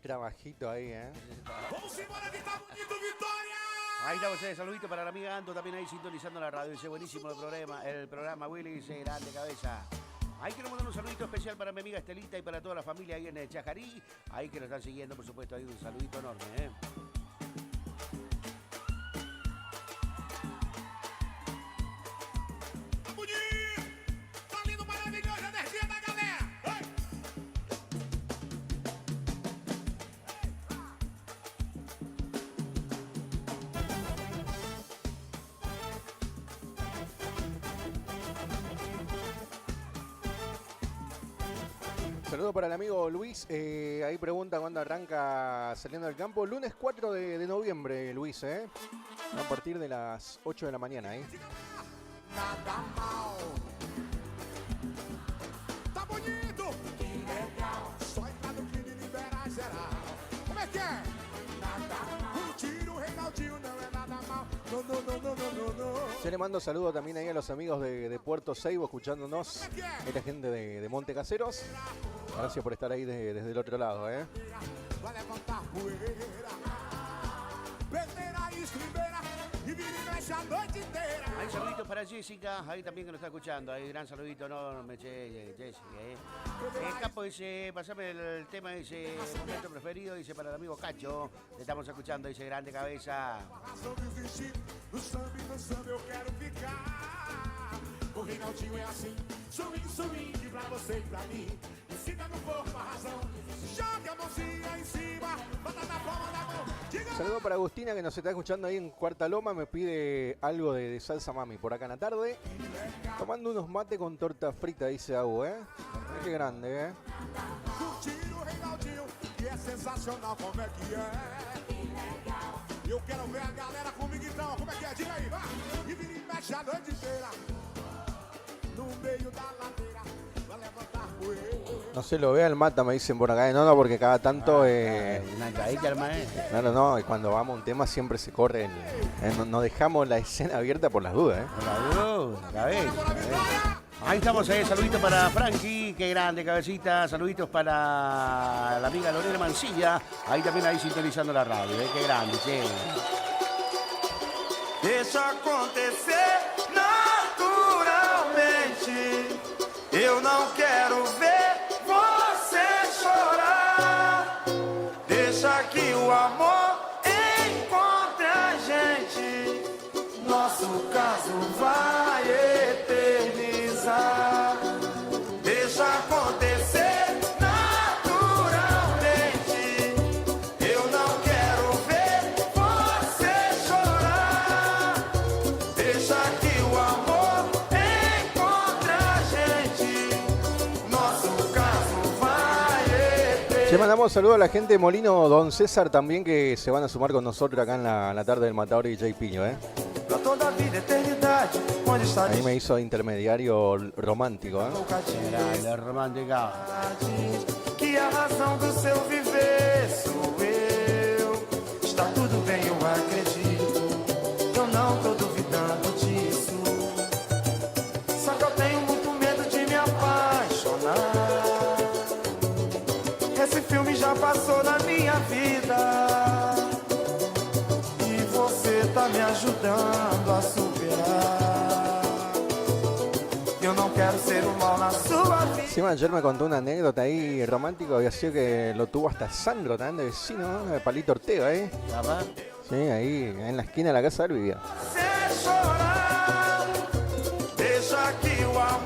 trabajito ahí, Ahí estamos, saludito para la amiga Anto, también ahí sintonizando la radio, dice buenísimo el programa Willy, dice grande cabeza. Ahí quiero mandar un saludito especial para mi amiga Estelita y para toda la familia ahí en el Chajarí, ahí que nos están siguiendo, por supuesto, ahí un saludito enorme, Saludos para el amigo Luis. Ahí pregunta cuándo arranca Saliendo del Campo. Lunes 4 de noviembre, Luis, A partir de las 8 de la mañana, Nada mal. Tá bonito. Que legal. Só entrar no clima e liberar geral. Como é que é? Nada mal. Um tiro, Reinaldinho, não é nada mal. No, no, no, no, no, no, no. Yo le mando saludos también ahí a los amigos de Puerto Seibo escuchándonos. Esta gente de Monte Caseros. Gracias por estar ahí desde el otro lado, Vai levantar poeira. Peneira e estribeira. E vira e mexe a noite inteira. Hay saluditos para Jessica, ahí también que nos está escuchando. Ahí gran saludito enorme, Jessica. Capo dice, pasame el tema, dice, momento preferido, dice, para el amigo Cacho. Te estamos escuchando, dice, grande cabeza. No samba eu quero ficar. O Reinaldinho é assim, swing, pra você e pra mim. Ensina no corpo a razão. Joga a mãozinha em cima, bota na palma da mão. Saludo para Agustina que nos está escuchando ahí en Cuarta Loma. Me pide algo de salsa mami por acá en la tarde. Tomando unos mate con torta frita, dice Agu, Qué grande, Curtir o Reinaldinho, que é sensacional, como é que é? Eu quero ver a galera comigo então, como é que é? Diga aí, vai! E vira e mexe a noite inteira. No meio da ladeira, vai levantar poeira. No se lo vea el mata, me dicen por acá. No, porque cada tanto... Una caída, hermano. No, y cuando vamos a un tema siempre se corre no dejamos la escena abierta por las dudas, Por las dudas, cabeza. Ahí estamos, saluditos para Frankie, qué grande cabecita, saluditos para la amiga Lorena Mancilla, ahí también ahí sintonizando la radio, qué grande, che. Deixa acontecer naturalmente. Eu não quero ver você chorar. Deixa que o amor encontre a gente. Nosso caso vai eternizar. Deixa acontecer naturalmente. Eu não quero ver você chorar. Deixa que o amor encontre a gente. Nosso caso vai eternizar. Le mandamos saludos a la gente de Molino Don César también, que se van a sumar con nosotros acá en la tarde del Matador y J Piño, Pra toda a vida, eternidade, onde está Ahí me hizo intermediario romántico, Grande, romántica. que a razão do seu viver sou eu. Está tudo bem, eu acredito. Eu não tô duvidando disso. Só que eu tenho muito medo de me apaixonar. passou na minha vida e você tá me ajudando a superar. Eu não quero ser um mal na sua vida. Encima ayer me contó una anécdota ahí romántica, había sido que lo tuvo hasta Sandro también de vecino, ¿no? De Palito Ortega, ¿eh? Sí, ahí en la esquina de la casa él vivía.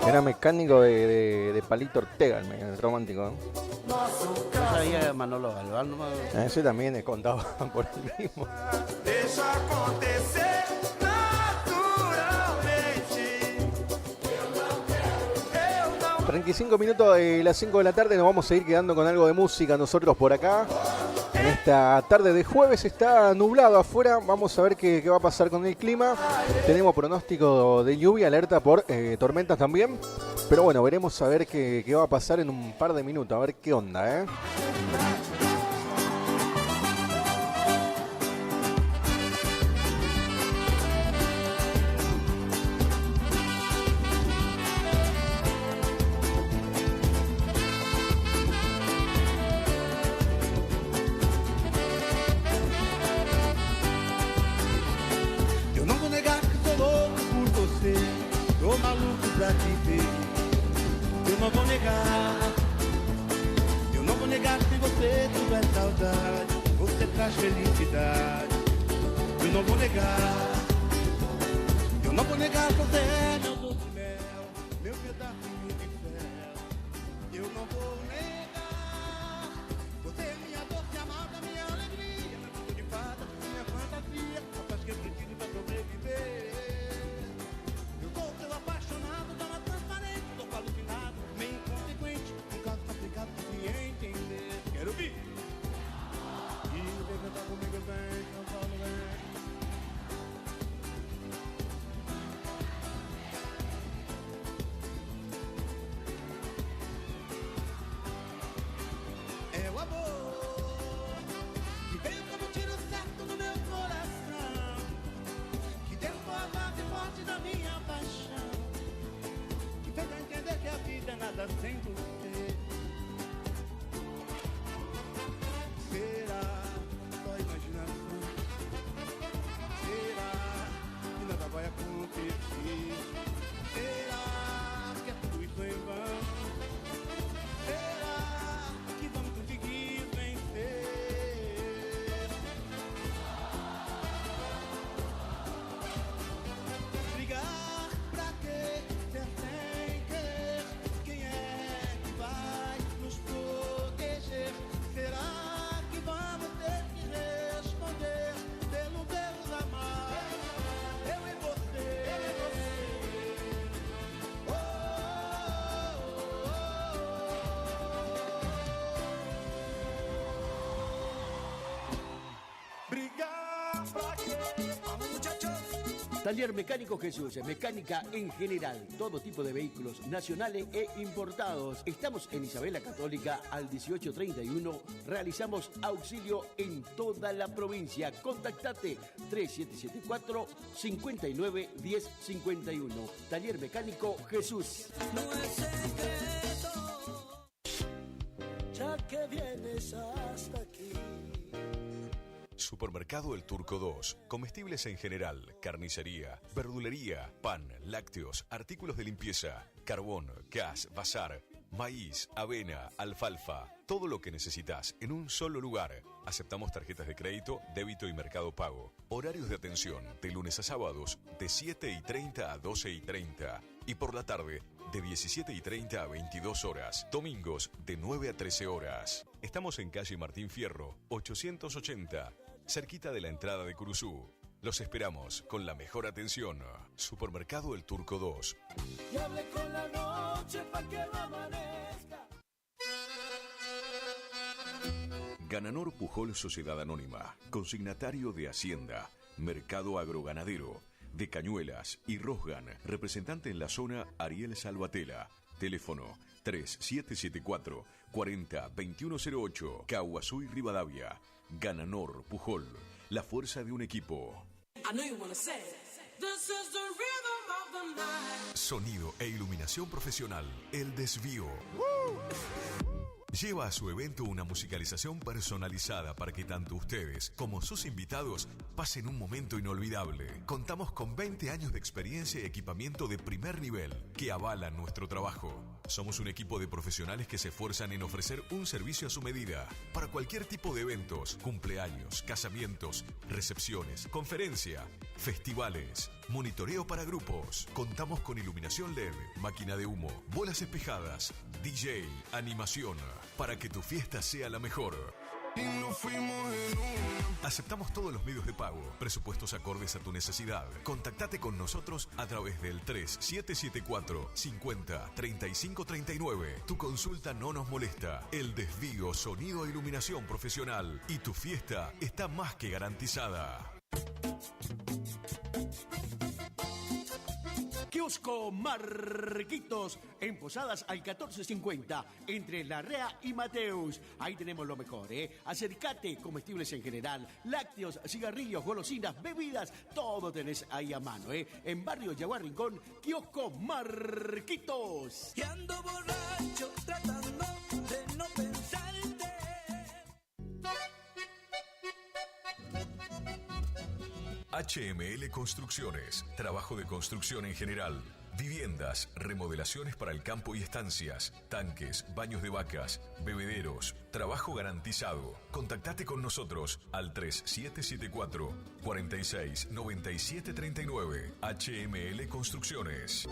Era mecánico de Palito Ortega, el romántico, ¿no? No sabía Manolo Galván, no me... Ese también es contado por él mismo. Deixa acontecer naturalmente. 35 minutos de las 5 de la tarde, nos vamos a ir quedando con algo de música nosotros por acá. En esta tarde de jueves está nublado afuera, vamos a ver qué va a pasar con el clima. Tenemos pronóstico de lluvia, alerta por tormentas también. Pero bueno, veremos a ver qué va a pasar en un par de minutos, a ver qué onda, ¿eh? Eu não vou negar que sou louco por você, tô maluco pra te ver. Eu não vou negar, eu não vou negar que se você tiver saudade, você traz felicidade. Eu não vou negar, eu não vou negar que você é meu doce mel, meu pedacinho de fel. Eu não vou negar, você é minha doce amada, minha alegria, meu conto de fada, minha fantasia, a paz que eu preciso pra sobreviver. Eu sou seu apaixonado, dama transparente, tô alucinado, meio inconsequente, um caso complicado de se entender. Quero ouvir! E vem cantar comigo, vem, São Paulo, vem. É o amor que veio como um tiro certo no meu coração, que derrubou a base forte da minha paixão, que fez eu entender que a vida é nada sem você. Será só imaginação? Será que nada vai acontecer? Será que é tudo isso em vão? Será que vamos conseguir vencer? Brigar pra quê? Ser sem querer. Quem é que vai nos proteger? Será que vamos ter que responder pelo Deus amar? Eu e você. Brigar pra quê? Muchachos. Taller Mecánico Jesús, mecánica en general, todo tipo de vehículos nacionales e importados. Estamos en Isabela Católica al 1831, realizamos auxilio en toda la provincia. Contactate 3774 59 10 51. Taller Mecánico Jesús. No es secreto, ya que vienes hasta aquí. Supermercado El Turco 2. Comestibles en general, carnicería, verdulería, pan, lácteos, artículos de limpieza, carbón, gas, bazar, maíz, avena, alfalfa. Todo lo que necesitas en un solo lugar. Aceptamos tarjetas de crédito, débito y mercado pago. Horarios de atención de lunes a sábados de 7:30 a 12:30. Y por la tarde de 17:30 a 22 horas. Domingos de 9 a 13 horas. Estamos en calle Martín Fierro, 880. Cerquita de la entrada de Curuzú. Los esperamos con la mejor atención. Supermercado El Turco 2. Y hable con la noche pa' que no amanezca. Gananor Pujol Sociedad Anónima. Consignatario de Hacienda. Mercado Agroganadero. De Cañuelas y Rosgan. Representante en la zona Ariel Salvatella. Teléfono 3774 40 2108. Caguazú y Rivadavia. Gananor Pujol, la fuerza de un equipo. Sonido e iluminación profesional, El Desvío. Lleva a su evento una musicalización personalizada para que tanto ustedes como sus invitados pasen un momento inolvidable. Contamos con 20 años de experiencia y equipamiento de primer nivel que avalan nuestro trabajo. Somos un equipo de profesionales que se esfuerzan en ofrecer un servicio a su medida para cualquier tipo de eventos, cumpleaños, casamientos, recepciones, conferencia, festivales, monitoreo para grupos. Contamos con iluminación LED, máquina de humo, bolas espejadas, DJ, animación, para que tu fiesta sea la mejor. Aceptamos todos los medios de pago, presupuestos acordes a tu necesidad. Contactate con nosotros a través del 3774 50 35 39. Tu consulta no nos molesta. El desvío, sonido e iluminación profesional y tu fiesta está más que garantizada. Kiosco Marquitos, en Posadas al 1450, entre Larrea y Mateus. Ahí tenemos lo mejor, ¿eh? Acércate, comestibles en general, lácteos, cigarrillos, golosinas, bebidas, todo tenés ahí a mano, ¿eh? En Barrio Yaguar Rincón, Kiosco Marquitos. Y ando borracho tratando de no pensarte. HML Construcciones, trabajo de construcción en general, viviendas, remodelaciones para el campo y estancias, tanques, baños de vacas, bebederos, trabajo garantizado. Contactate con nosotros al 3774 46 97 39. HML Construcciones.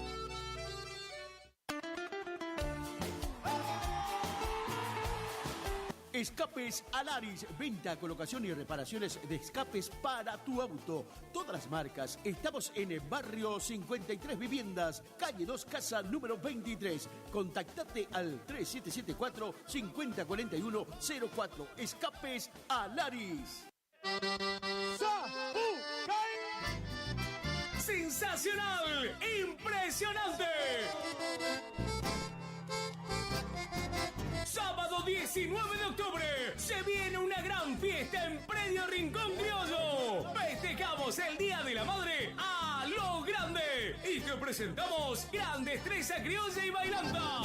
Escapes Alaris, venta, colocación y reparaciones de escapes para tu auto. Todas las marcas. Estamos en el barrio 53 Viviendas, calle 2, casa número 23. Contactate al 3774-504104. Escapes Alaris. ¡Sensacional! ¡Impresionante! Sábado 19 de octubre se viene una gran fiesta en Predio Rincón Criollo. Festejamos el Día de la Madre a lo grande y te presentamos gran destreza criolla y bailanta.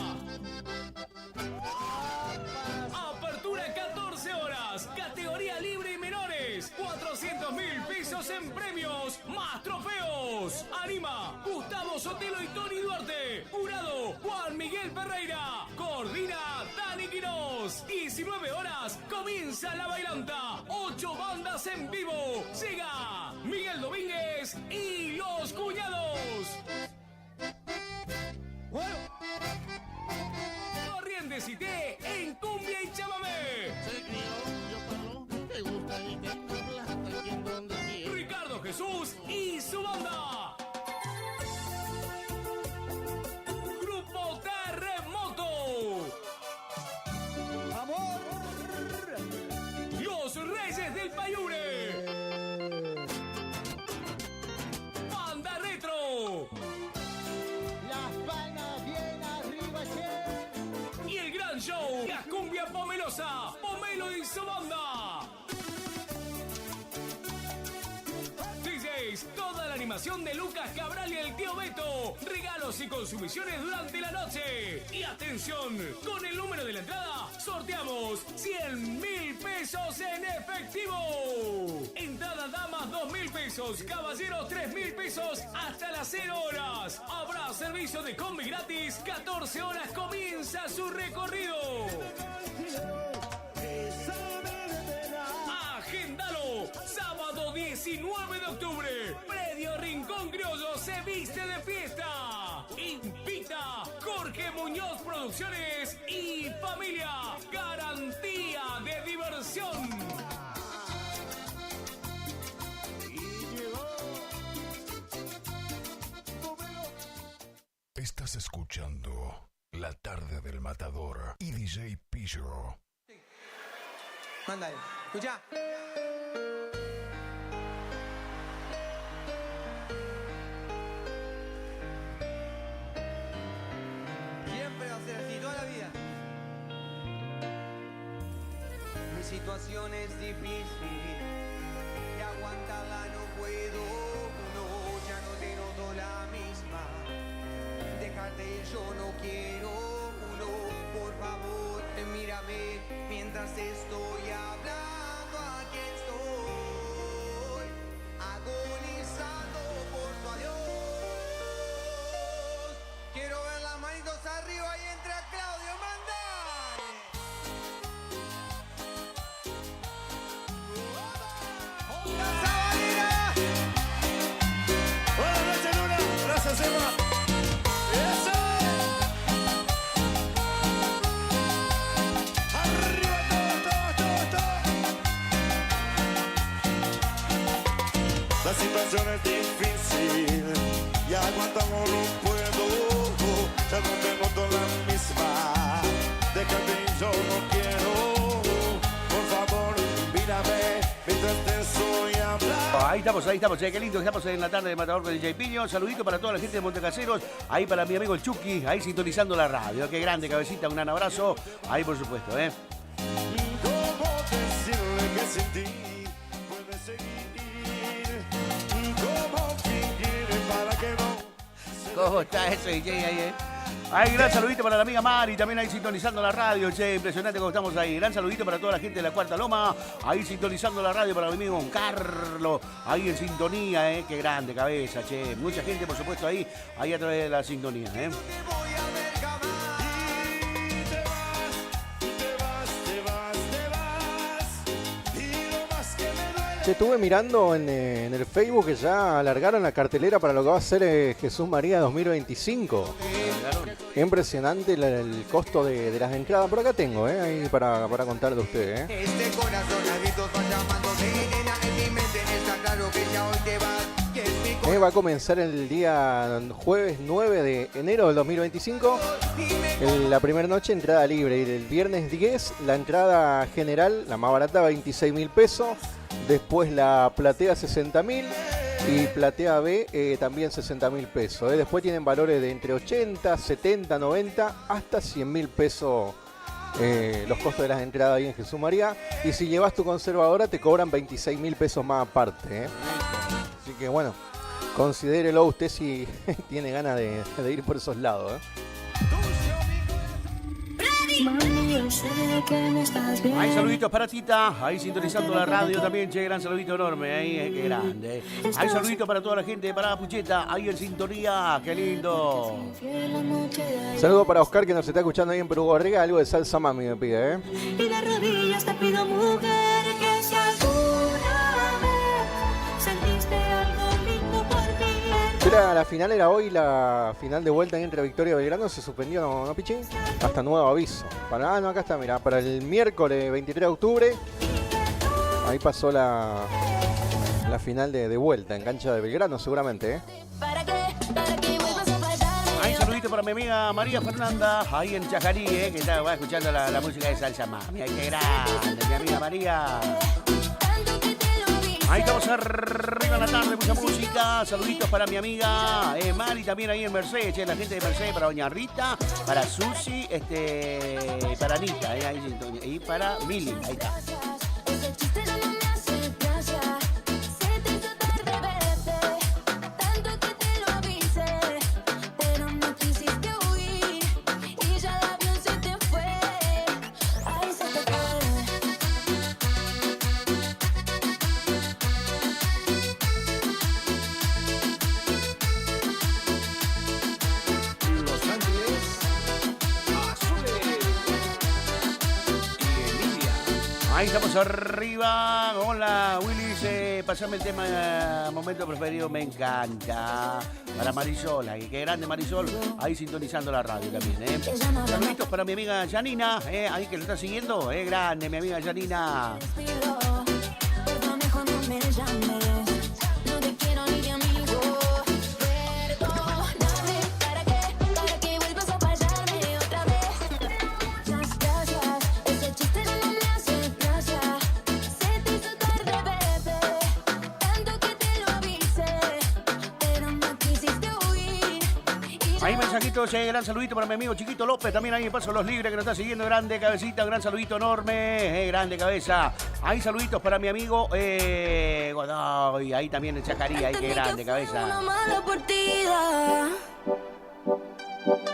Apertura 14 horas, categoría libre y menores, 400.000 pesos en premios, más trofeos. Anima Gustavo Sotelo y Tony Duarte. Jurado Juan Miguel Ferreira. Coordina Dani Quirós. 19 horas comienza la bailanta. 8 bandas en vivo. Llega Miguel Domínguez y los Cuñados. Corrientes y té en cumbia y chamamé. Ricardo Jesús y su banda. Grupo Terremoto. Amor. Los Reyes del Payure. Banda Retro. Las palmas bien arriba, che. Y el gran show, la cumbia pomelosa, Pomelo y su banda. DJs, toda la animación de Lucas Cabral y el tío Beto. Regalos y consumiciones durante la noche. Y atención, con el número de la entrada, sorteamos 100.000 pesos en efectivo. Entrada damas 2.000 pesos, caballeros 3.000 pesos hasta las 0 horas. Habrá servicio de combi gratis, 14 horas comienza su recorrido. Agéndalo, sábado 19 de octubre, Predio Rincón Criollo se viste de fiesta. Invita Jorge Muñoz Producciones y familia, garantía de diversión. Estás escuchando La Tarde del Matador y DJ Pillo. Mándale, escucha. Siempre va a ser así, toda la vida. Mi situación es difícil, de aguantarla no puedo, no, ya no te noto la misma. Dejarte yo no quiero, no, por favor, mírame más estoy hablando, aquí estoy, agonizando por tu adiós. Quiero ver las manitos arriba y entre a Claudio Mandare. ¡Onda Sabanera! Buenas noches, Luna. Gracias, Emma. ¡Eso! ¡Arriba todo! La situación es difícil y aguantamos no puedo. Ya no tengo toda la misma. Déjate y yo no quiero. Por favor, mírame mientras te estoy hablando. Ahí estamos, qué lindo que estamos en la tarde de Matador con DJ Piño. Saludito para toda la gente de Montecaseros, ahí para mi amigo el Chucky, ahí sintonizando la radio. Qué grande, cabecita, un gran abrazo. Ahí por supuesto, ¿Cómo decirle que sin ti puedes seguir? ¿Cómo fingir para que no? ¿Cómo está ese DJ ahí, Ay, gran saludito para la amiga Mari, también ahí sintonizando la radio, che, impresionante cómo estamos ahí. Gran saludito para toda la gente de la Cuarta Loma, ahí sintonizando la radio para mi amigo Don Carlos, ahí en sintonía, qué grande cabeza, che. Mucha gente, por supuesto, ahí a través de la sintonía, Che, estuve mirando en el Facebook que ya alargaron la cartelera para lo que va a ser Jesús María 2025. Impresionante el costo de las entradas. Por acá tengo, ahí para contar de ustedes. Este corazón a gritos va llamándome, nena, en mi mente está claro que ya hoy te vas. Que es mi Va a comenzar el día jueves 9 de enero del 2025. La primera noche entrada libre y el viernes 10 la entrada general, la más barata, 26.000 pesos. Después la platea 60.000 y platea B también 60.000 pesos. Después tienen valores de entre 80, 70, 90 hasta 100.000 pesos los costos de las entradas ahí en Jesús María. Y si llevas tu conservadora te cobran 26.000 pesos más aparte. Así que bueno, considérelo usted si tiene ganas de ir por esos lados. Hay saluditos para Tita, ahí sintonizando la radio también, che, gran saludito enorme, ahí, qué grande. Hay saluditos para toda la gente de Parada Pucheta, ahí en sintonía, qué lindo. Saludo para Oscar que nos está escuchando ahí en Perú Barriga, algo de salsa mami me pide, Y las rodillas te pido, mujer, que si alguna vez sentiste algo lindo por mí. La final era hoy, la final de vuelta entre Victoria y Belgrano se suspendió, ¿no, Pichín? Hasta nuevo aviso. No, acá está, mira, para el miércoles 23 de octubre, ahí pasó la final de vuelta en cancha de Belgrano seguramente, Hay saludito para mi amiga María Fernanda, ahí en Chajarí, que está escuchando la música de salsa mami. Ay, qué grande, mi amiga María. Ahí estamos arriba en la tarde, mucha música. Saluditos para mi amiga Mari, también ahí en Mercedes, la gente de Mercedes, para doña Rita, para Susi, para Anita, ahí, y para Mili, ahí está. Ahí estamos arriba. Hola, Willis. Pasame el tema momento preferido, me encanta. Para Marisol, ahí, qué grande Marisol. Ahí sintonizando la radio también, Saluditos para mi amiga Janina, ahí que lo está siguiendo. Grande, mi amiga Janina. Ahí mensajitos, gran saludito para mi amigo Chiquito López, también ahí en Paso Los Libres que nos está siguiendo, grande cabecita, gran saludito enorme, grande cabeza. Ahí saluditos para mi amigo Godoy, ahí también en Chacarí, ahí qué grande cabeza. Una mala partida,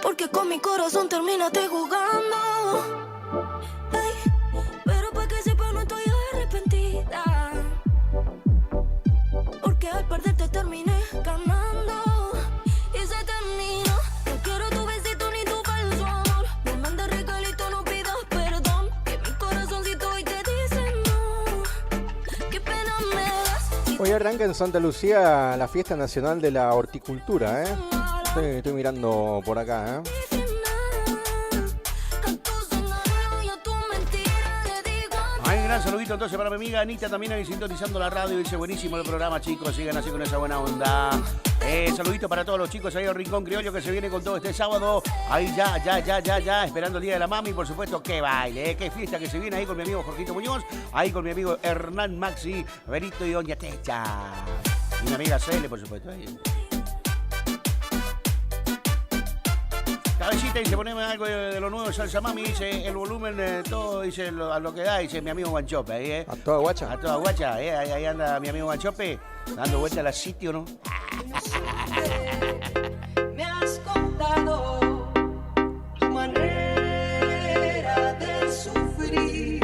porque con mi corazón terminaste jugando. Ay, pero Hoy arranca en Santa Lucía la Fiesta Nacional de la Horticultura, ¿eh? Estoy mirando por acá, ¿eh? Hay un gran saludito entonces para mi amiga Anita, también ahí sintonizando la radio. Dice, buenísimo el programa, chicos, sigan así con esa buena onda. Saludito para todos los chicos ahí al Rincón Criollo que se viene con todo este sábado. Ahí ya, esperando el Día de la Mami. Por supuesto, qué baile, qué fiesta que se viene ahí con mi amigo Jorgito Muñoz. Ahí con mi amigo Hernán Maxi, Berito y Doña Techa. Y mi amiga Cele, por supuesto. Ahí. Cabecita dice, poneme algo de lo nuevo de Salsa Mami, dice, el volumen, todo, dice, a lo que da, dice mi amigo Guanchope, ahí, ¿A toda guacha? A toda guacha, ahí anda mi amigo Guanchope, dando vuelta a la sitio, ¿no? Me has contado tu manera de sufrir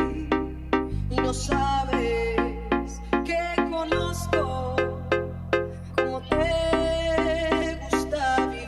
y no sabes que conozco cómo te gusta vivir.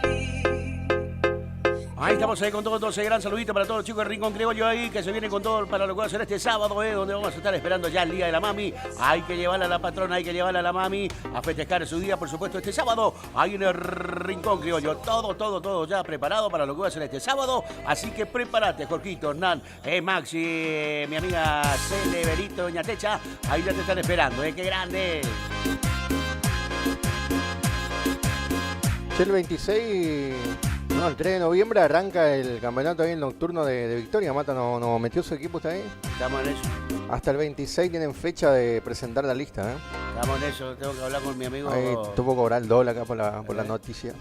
Ahí estamos ahí con todo, entonces gran saludito para todos los chicos del Rincón Criollo ahí que se vienen con todo para lo que va a ser este sábado, donde vamos a estar esperando ya el Día de la Mami. Hay que llevarla a la patrona, hay que llevarla a la mami a festejar su día, por supuesto, este sábado. Ahí en el Rincón Criollo, todo ya preparado para lo que va a ser este sábado. Así que prepárate, Jorgito, Hernán, Maxi, mi amiga Cele, Berito, Doña Techa, ahí ya te están esperando, qué grande. El 26... No, el 3 de noviembre arranca el campeonato ahí en nocturno de Victoria. Mata no metió su equipo, ¿está ahí? Estamos en eso. Hasta el 26 tienen fecha de presentar la lista, ¿eh? Estamos en eso, tengo que hablar con mi amigo. Ahí tuvo que cobrar el dólar acá por la noticia.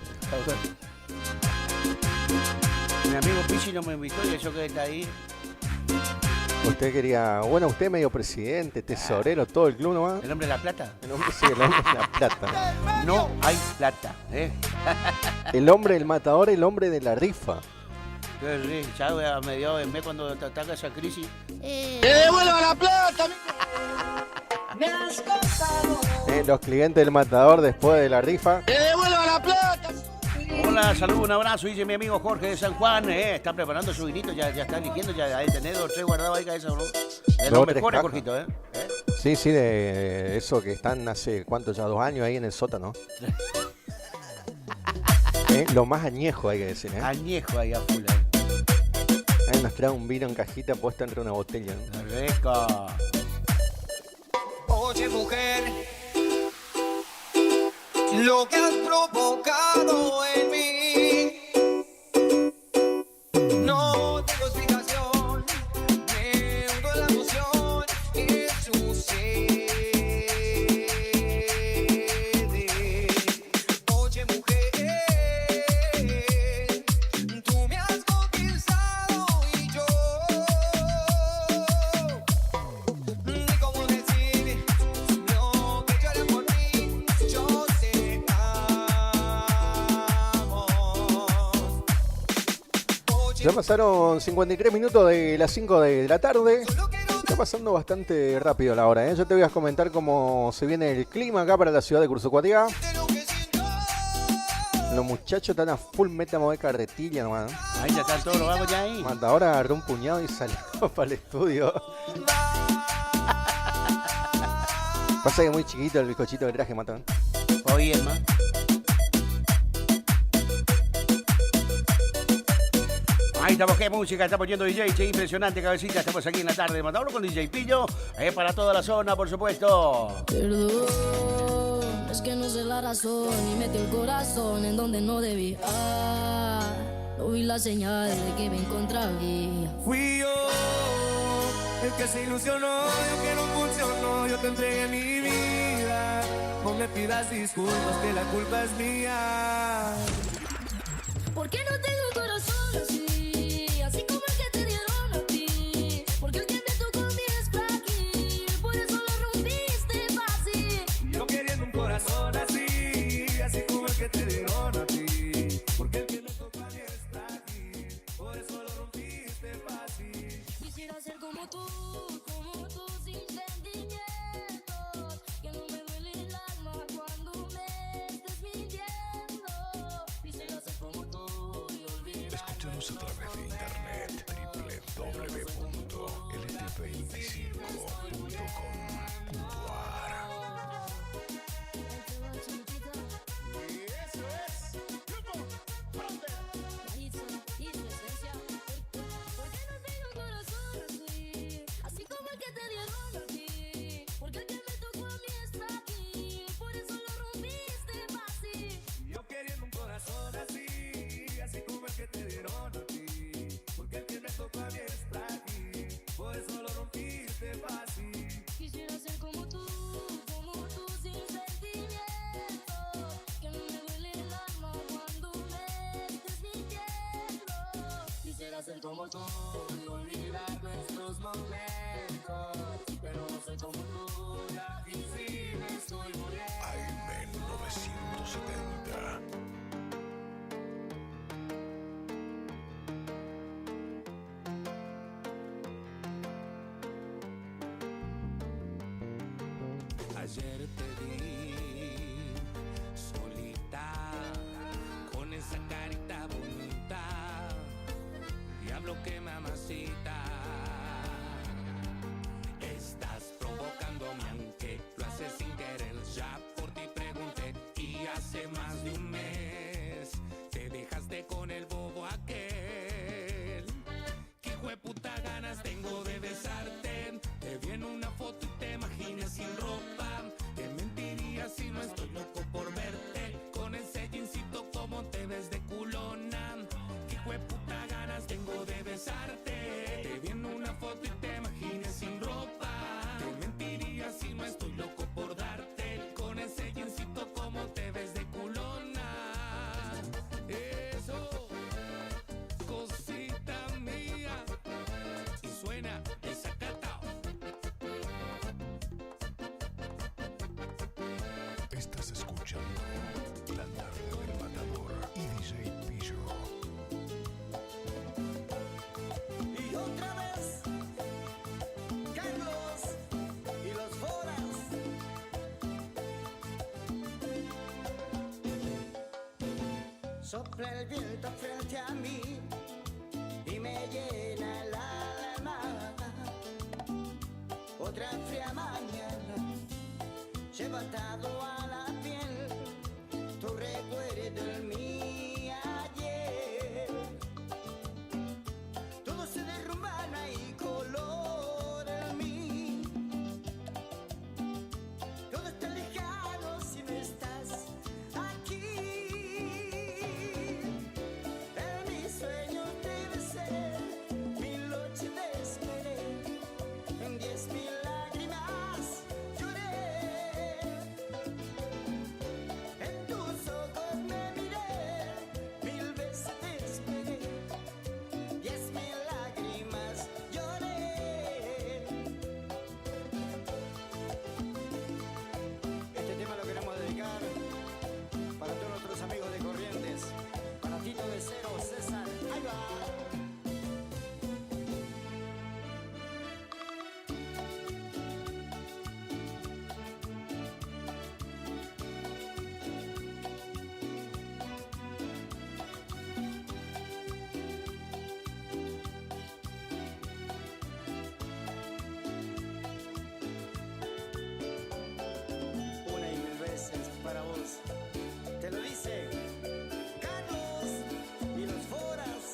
Mi amigo Pichi no me invitó y eso que está ahí. Usted quería, bueno, usted medio presidente, tesorero, todo el club nomás. ¿El hombre de la plata? El hombre de la plata. No hay plata, El hombre del matador, el hombre de la rifa. Ya a mediados de mes cuando te ataca esa crisis. ¡Que devuelva la plata! Me has contado. Los clientes del matador después de la rifa. ¡Que devuelva la plata! Hola, saludos, un abrazo, dice mi amigo Jorge de San Juan, está preparando su vinito, ya está eligiendo, ya hay tener 3 guardados ahí, cabeza, ¿no? De los mejores, Jorgito, Sí, de eso que están hace, ¿cuánto ya? 2 años ahí en el sótano. Lo más añejo hay que decir, Añejo ahí a full, Ahí nos trae un vino en cajita puesta entre una botella, ¿no? Rico. Oye, mujer, lo que has provocado en mí no tengo explicación, me hundo en la emoción y sucede. Oye, mujer, tú me has conquistado y yo ni cómo decir lo que yo haré por mí, yo te amo. Ya pasaron 53 minutos de las 5 de la tarde. Está pasando bastante rápido la hora, Yo te voy a comentar cómo se viene el clima acá para la ciudad de Cursucuatiá. Los muchachos están a full meta mover carretilla nomás. Ahí ya están todos los vagos ya ahí. Ahora agarró un puñado y salió para el estudio. Pasa que es muy chiquito el bizcochito de traje, Matón. Oye, hermano. Ahí estamos, qué música, está poniendo DJ, che, impresionante, cabecita. Estamos aquí en la tarde de Matador con DJ Pillo. Para toda la zona, por supuesto. Perdón, es que no sé la razón y metí el corazón en donde no debía. No vi la señal de que me encontraba. Fui yo el que se ilusionó, yo que no funcionó, yo te entregué mi vida. No me pidas disculpas, que la culpa es mía. ¿Por qué no tengo corazón así? Así como el que te dieron a ti. Porque el que me tocó a mí es frágil, por eso lo rompiste fácil. Yo queriendo un corazón así, así como el que te dieron a ti. Porque el que me tocó a mí es frágil, por eso lo rompiste fácil. Quisiera ser como tú sin sentimientos. Que no me duele el alma cuando me estés mintiendo. Quisiera ser como tú y olvidar. Escúchanos a través de internet www.lt25.com.ar. Quisiera ser como tú y olvidar nuestros momentos, pero no soy como tú, ya y sí me estoy muriendo. AM 970. Ayer te vi solita, con esa carita bonita, diablo que mamacita. Estás provocándome aunque lo haces sin querer. Ya por ti pregunté y hace más de un mes te dejaste con el bobo aquel. Qué hijueputa ganas tengo de besarte. Te vi en una foto y te imaginé sin ropa. Te mentiría si no estoy loco por verte con ese jeansito como te ves de culona. Qué hijueputa ganas tengo de besarte. Te vi en una foto y te imaginé sin ropa. Te mentiría si no estoy loco por darte con ese jeansito como te ves de culona. Eso, cosita mía. Y suena esa cata. Estás escuchando La Tarde del Matador y DJ Pillo. Y otra vez, Carlos y los Foras. Sopla el viento frente a mí y me llena el alma. Otra fría mañana lleva atado a la piel tu recuerdo en mi ayer. Todo se derrumba, no hay color en mí. Todo está lejano si no estás aquí. En mis sueños debe ser 1000 noches de esperé, en 10,000 lágrimas lloré. En tus ojos me miré, 1000 veces te esperé, 10,000 lágrimas lloré. Este tema lo queremos dedicar para todos nuestros amigos de Corrientes, para Tito de Cero, César, ahí va. Una y 1000 veces para vos. Te lo dice Carlos y los Foras.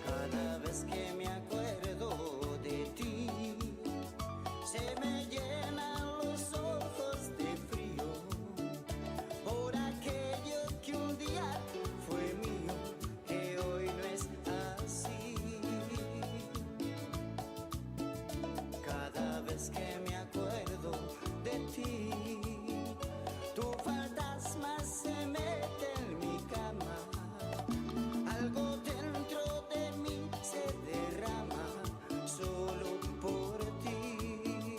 Cada vez que me acuerdo de ti, se me llenan los ojos de frío por aquello que un día fue mío, que hoy no es así. Cada vez que me acuerdo de ti, tu fantasma se mete en mi cama. Algo dentro de mí se derrama solo por ti.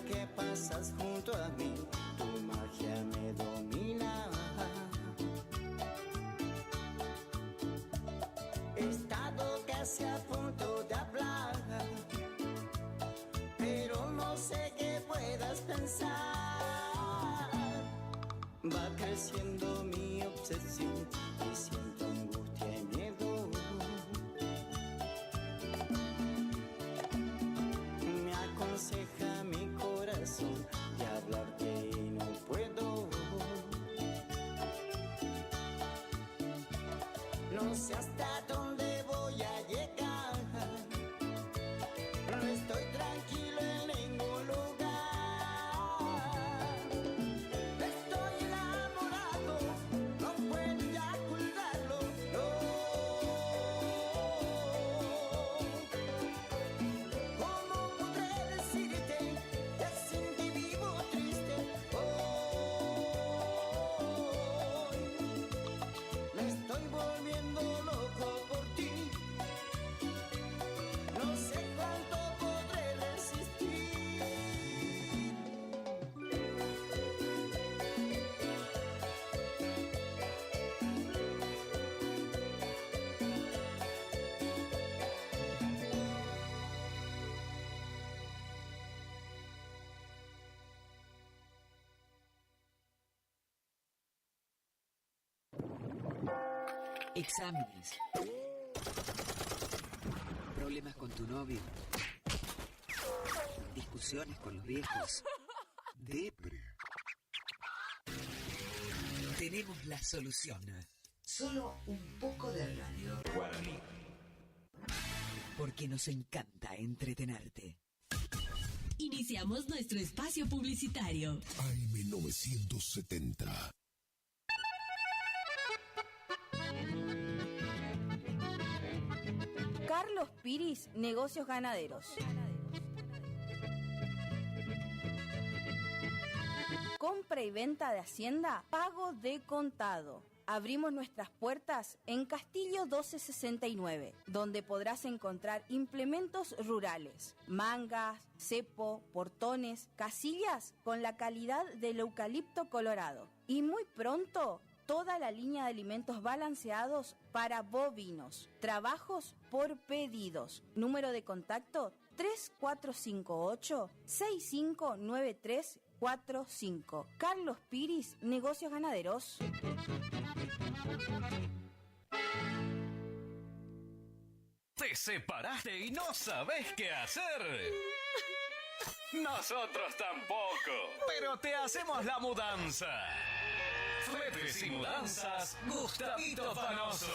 que pasas junto a mí, tu magia me domina. He estado casi a punto de hablar, pero no sé qué puedas pensar. Va creciendo mi obsesión y siento angustia y miedo. Me aconseja mi corazón de hablarte y no puedo. No sé hasta dónde voy a llegar. No estoy tranquilo en ningún lugar. Estoy enamorado, no puedo ya ocultarlo. No. ¿Cómo podré decirte que sin ti vivo triste? Me estoy volviendo loco por ti. No sé cuánto podré resistir. Exámenes. Problemas con tu novio. Discusiones con los viejos. Depre. Tenemos la solución. Solo un poco de radio. Guaraní. Porque nos encanta entretenerte. Iniciamos nuestro espacio publicitario. AM970. Carlos Piris, Negocios Ganaderos. Compra y venta de hacienda, pago de contado. Abrimos nuestras puertas en Castillo 1269, donde podrás encontrar implementos rurales, mangas, cepo, portones, casillas con la calidad del eucalipto colorado. Y muy pronto, toda la línea de alimentos balanceados para bovinos. Trabajos por pedidos. Número de contacto 3458-659345. Carlos Piris, Negocios Ganaderos. ¿Te separaste y no sabés qué hacer? Nosotros tampoco, pero te hacemos la mudanza. Fletes y mudanzas, Gustavito Panoso.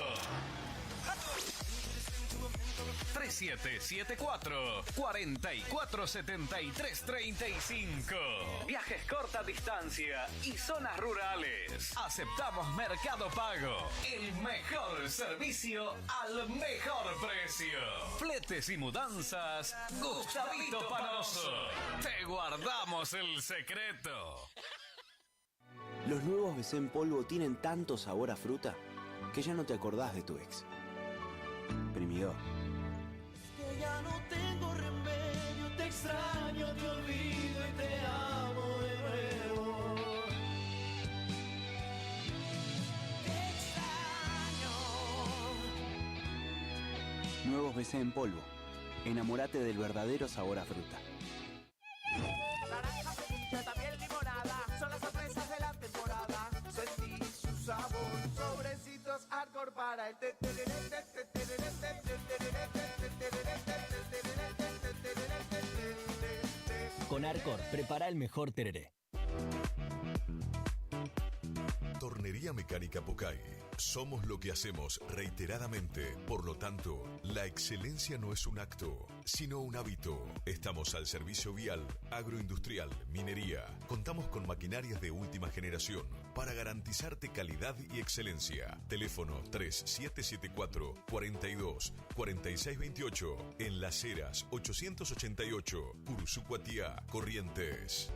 3774-447335. Viajes corta distancia y zonas rurales. Aceptamos Mercado Pago. El mejor servicio al mejor precio. Fletes y mudanzas, Gustavito Panoso. Te guardamos el secreto. Los nuevos BC en polvo tienen tanto sabor a fruta que ya no te acordás de tu ex. Primidor. Que ya no tengo remedio, te extraño, te olvido y te amo de nuevo. Te extraño. Nuevos BC en polvo. Enamórate del verdadero sabor a fruta. Naranja, frutilla, también limonada, son las sorpresas de la temporada. Sentí su sabor, sobrecitos hardcore para el Con Arcor, prepara el mejor tereré. Tornería Mecánica Pocay. Somos lo que hacemos reiteradamente. Por lo tanto, la excelencia no es un acto, sino un hábito. Estamos al servicio vial, agroindustrial, minería. Contamos con maquinarias de última generación para garantizarte calidad y excelencia. Teléfono 3774-42-4628. En Las Heras 888, Curuzú-Cuatiá, Corrientes.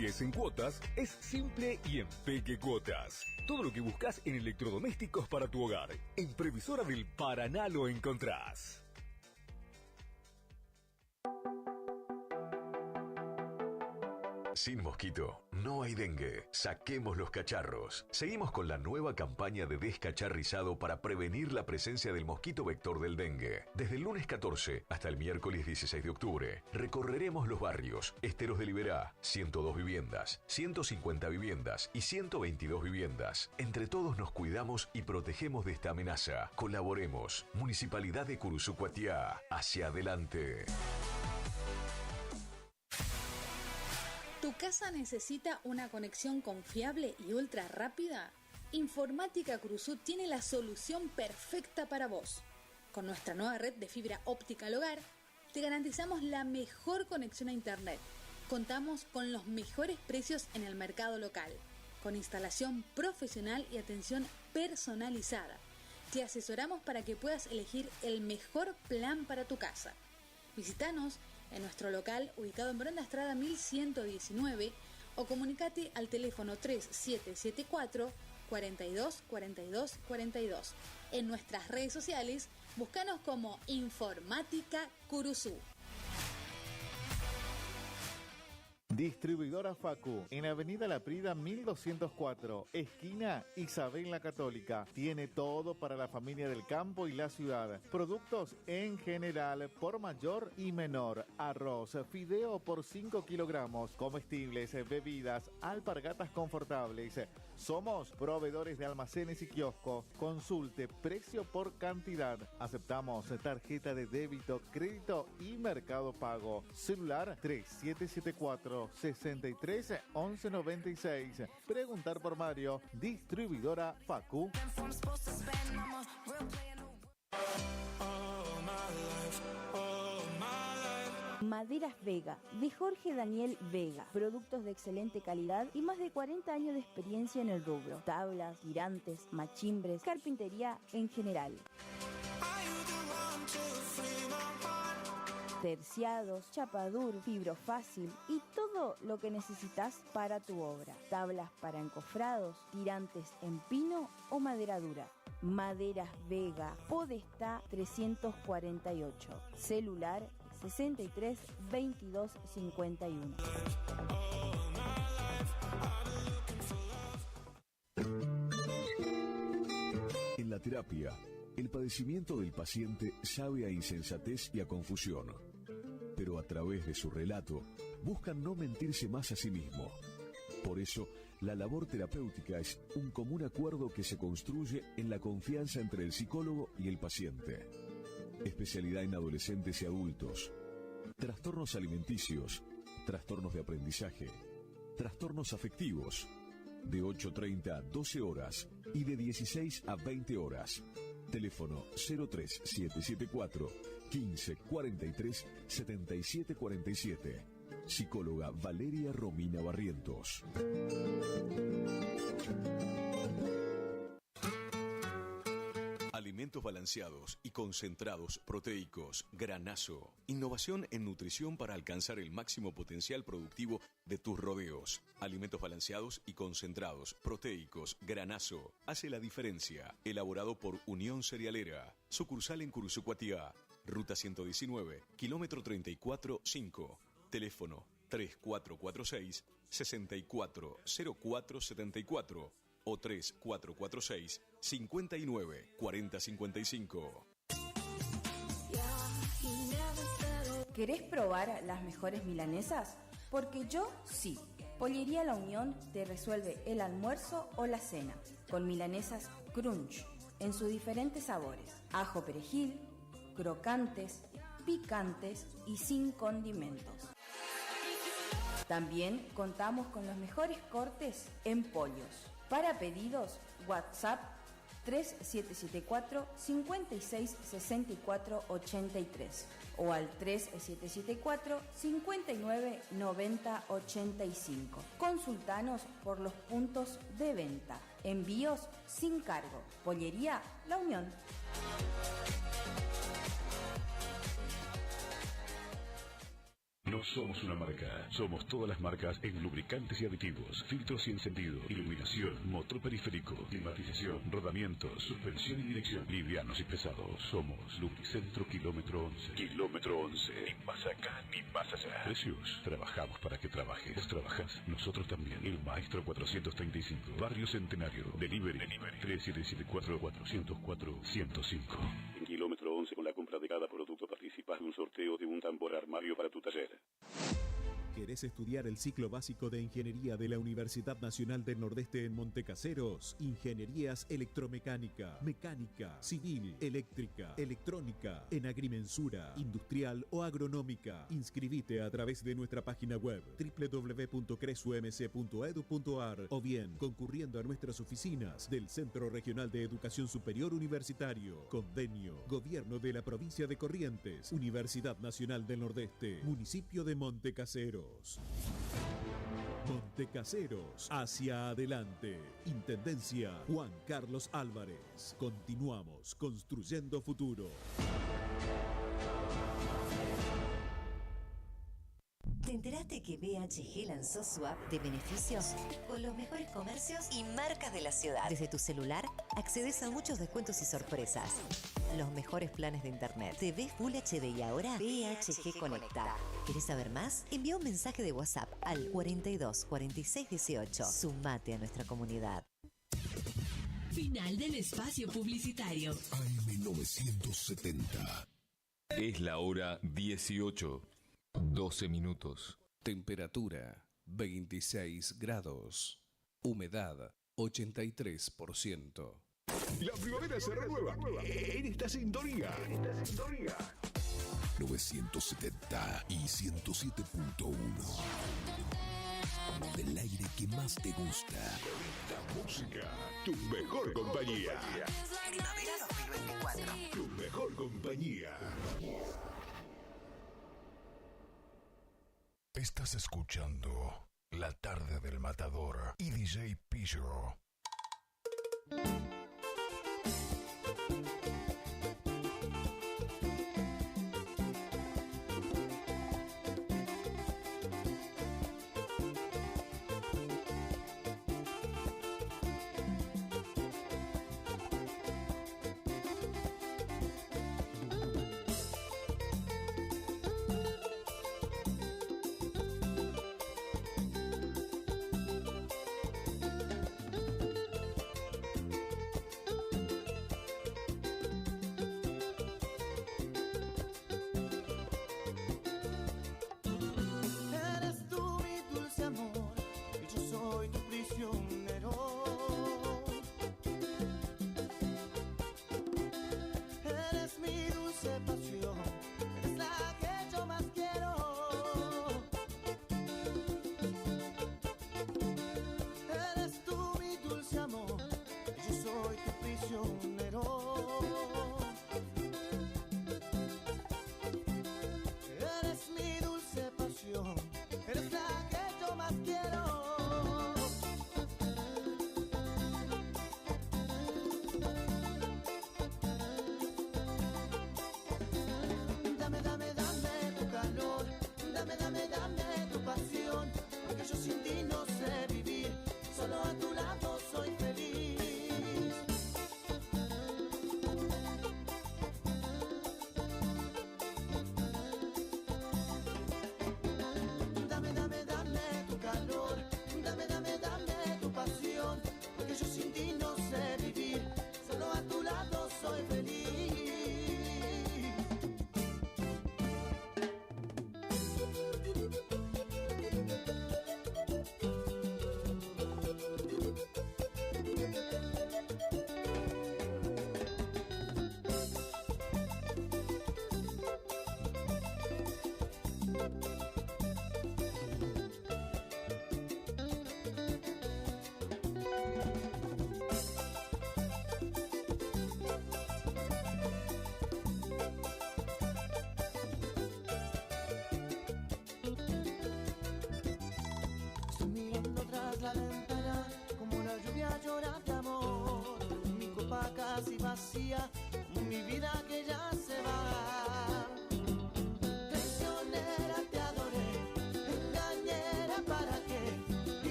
Si es en cuotas, es simple y en Peque Cuotas. Todo lo que buscas en electrodomésticos para tu hogar. En Previsora del Paraná lo encontrás. Sin mosquito, no hay dengue. Saquemos los cacharros. Seguimos con la nueva campaña de descacharrizado para prevenir la presencia del mosquito vector del dengue. Desde el lunes 14 hasta el miércoles 16 de octubre, recorreremos los barrios Esteros de Liberá, 102 viviendas, 150 viviendas y 122 viviendas. Entre todos nos cuidamos y protegemos de esta amenaza. Colaboremos. Municipalidad de Curuzucuatiá. Hacia adelante. ¿Tu casa necesita una conexión confiable y ultra rápida? Informática Cruzú tiene la solución perfecta para vos. Con nuestra nueva red de fibra óptica al hogar, te garantizamos la mejor conexión a internet. Contamos con los mejores precios en el mercado local, con instalación profesional y atención personalizada. Te asesoramos para que puedas elegir el mejor plan para tu casa. Visítanos en nuestro local ubicado en Brenda Estrada 1119 o comunicate al teléfono 3774 42 42 42. En nuestras redes sociales, búscanos como Informática Curuzú. Distribuidora Facu, en Avenida La Prida 1204, esquina Isabel la Católica. Tiene todo para la familia del campo y la ciudad. Productos en general, por mayor y menor. Arroz, fideo por 5 kilogramos, comestibles, bebidas, alpargatas confortables. Somos proveedores de almacenes y kioscos. Consulte precio por cantidad. Aceptamos tarjeta de débito, crédito y mercado pago. Celular 3774 63 11 96. Preguntar por Mario. Distribuidora Facu. Maderas Vega, de Jorge Daniel Vega. Productos de excelente calidad y más de 40 años de experiencia en el rubro. Tablas, tirantes, machimbres, carpintería en general. Terciados, chapadur, fibro fácil y todo lo que necesitas para tu obra. Tablas para encofrados, tirantes en pino o madera dura. Maderas Vega, Podestá 348. Celular 63 22 51. En la terapia, el padecimiento del paciente sabe a insensatez y a confusión, pero a través de su relato buscan no mentirse más a sí mismo. Por eso, la labor terapéutica es un común acuerdo que se construye en la confianza entre el psicólogo y el paciente. Especialidad en adolescentes y adultos. Trastornos alimenticios, trastornos de aprendizaje, trastornos afectivos, de 8:30 a 12 horas y de 16 a 20 horas. Teléfono 03774 15 43 77 47. Psicóloga Valeria Romina Barrientos. Alimentos balanceados y concentrados proteicos. Granazo. Innovación en nutrición para alcanzar el máximo potencial productivo de tus rodeos. Alimentos balanceados y concentrados proteicos. Granazo. Hace la diferencia. Elaborado por Unión Cerealera. Sucursal en Curuzucuatiá. Ruta 119, kilómetro 34-5. Teléfono 3446-640474 o 3446-594055. ¿Querés probar las mejores milanesas? Porque yo sí. Pollería La Unión te resuelve el almuerzo o la cena con milanesas crunch en sus diferentes sabores. Ajo perejil, crocantes, picantes y sin condimentos. También contamos con los mejores cortes en pollos. Para pedidos, WhatsApp 3774 56 64 83 o al 3774 59 90 85. Consultanos por los puntos de venta. Envíos sin cargo. Pollería La Unión. No somos una marca, somos todas las marcas en lubricantes y aditivos, filtros y encendido, iluminación, motor periférico, climatización, rodamientos, suspensión y dirección, livianos y pesados. Somos Lubricentro Kilómetro 11. Kilómetro 11. Ni más acá ni más allá. Precios. Trabajamos para que trabajes. Vos trabajás, nosotros también. El Maestro 435. Barrio Centenario. Delivery. 3774-404-105. En Kilómetro 11, con la compra de cada producto participas de un sorteo de un tambor armario para tu taller. ¿Querés estudiar el ciclo básico de Ingeniería de la Universidad Nacional del Nordeste en Montecaseros? Ingenierías electromecánica, mecánica, civil, eléctrica, electrónica, en agrimensura, industrial o agronómica. Inscribite a través de nuestra página web www.cresumc.edu.ar o bien concurriendo a nuestras oficinas del Centro Regional de Educación Superior Universitario. Convenio, Gobierno de la Provincia de Corrientes, Universidad Nacional del Nordeste, Municipio de Montecaseros. Montecaseros, hacia adelante. Intendencia Juan Carlos Álvarez. Continuamos construyendo futuro. ¿Te enteraste que BHG lanzó su app de beneficios con los mejores comercios y marcas de la ciudad? Desde tu celular accedes a muchos descuentos y sorpresas. Los mejores planes de internet. TV Full HD y ahora BHG Conecta. ¿Querés saber más? Envía un mensaje de WhatsApp al 42 46 18. Sumate a nuestra comunidad. Final del espacio publicitario. AM970. Es la hora 18. 12 minutos. Temperatura 26 grados. Humedad 83%. La primavera se renueva en esta sintonía. 970 y 107.1. Del aire que más te gusta. Esta música, tu mejor compañía. Primavera 2024. Tu mejor compañía. Estás escuchando La Tarde del Matador y DJ Pillo.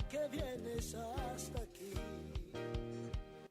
que vienes hasta aquí.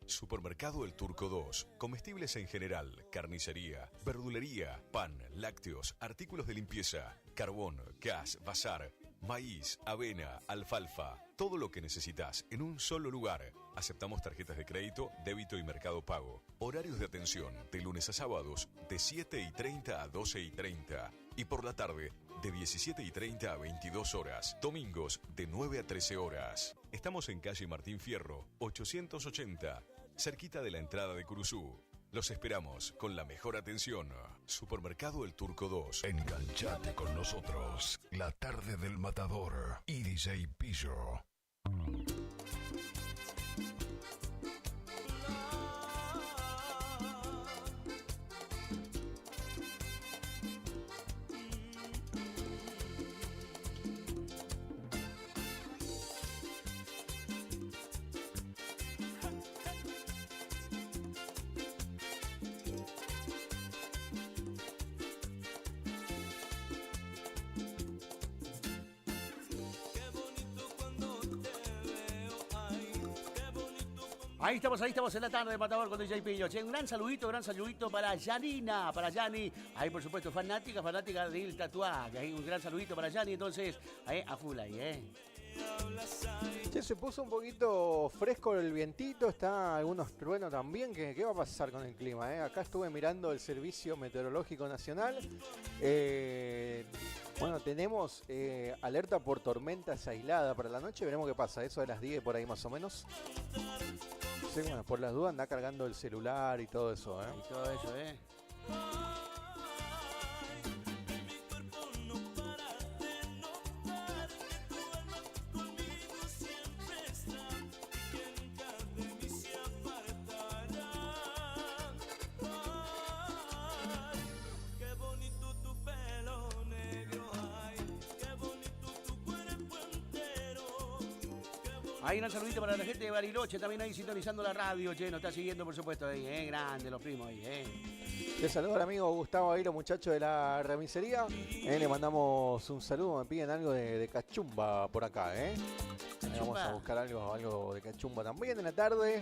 Supermercado El Turco 2. Comestibles en general, carnicería, verdulería, pan, lácteos, artículos de limpieza, carbón, gas, bazar, maíz, avena, alfalfa. Todo lo que necesitas en un solo lugar. Aceptamos tarjetas de crédito, débito y mercado pago. Horarios de atención de lunes a sábados de 7:30 a 12:30. Y por la tarde de 17:30 a 22 horas. Domingos de 9 a 13 horas. Estamos en calle Martín Fierro, 880. Cerquita de la entrada de Curuzú. Los esperamos con la mejor atención. Supermercado El Turco 2. Enganchate con nosotros. La tarde del matador. Y DJ Pillo. Ahí estamos en la tarde de Matador con DJ Pillo. Che, un gran saludito para Yanina, para Yani. Ahí, por supuesto, fanática del tatuaje. Ahí, un gran saludito para Yani. Entonces, ahí, a full ahí, Che, se puso un poquito fresco el vientito, está algunos truenos también. ¿Qué va a pasar con el clima? Acá estuve mirando el Servicio Meteorológico Nacional. Bueno, tenemos alerta por tormentas aisladas para la noche. Veremos qué pasa, eso de las 10 por ahí más o menos. Sí, bueno, por las dudas anda cargando el celular y todo eso, Y todo eso, Ahí un saludito para la gente de Bariloche, también ahí sintonizando la radio, che, nos está siguiendo por supuesto ahí, grande los primos ahí, Te saludo al amigo Gustavo ahí, los muchachos de la remisería. Le mandamos un saludo, me piden algo de cachumba por acá, ¿Cachumba? Vamos a buscar algo de cachumba también en la tarde.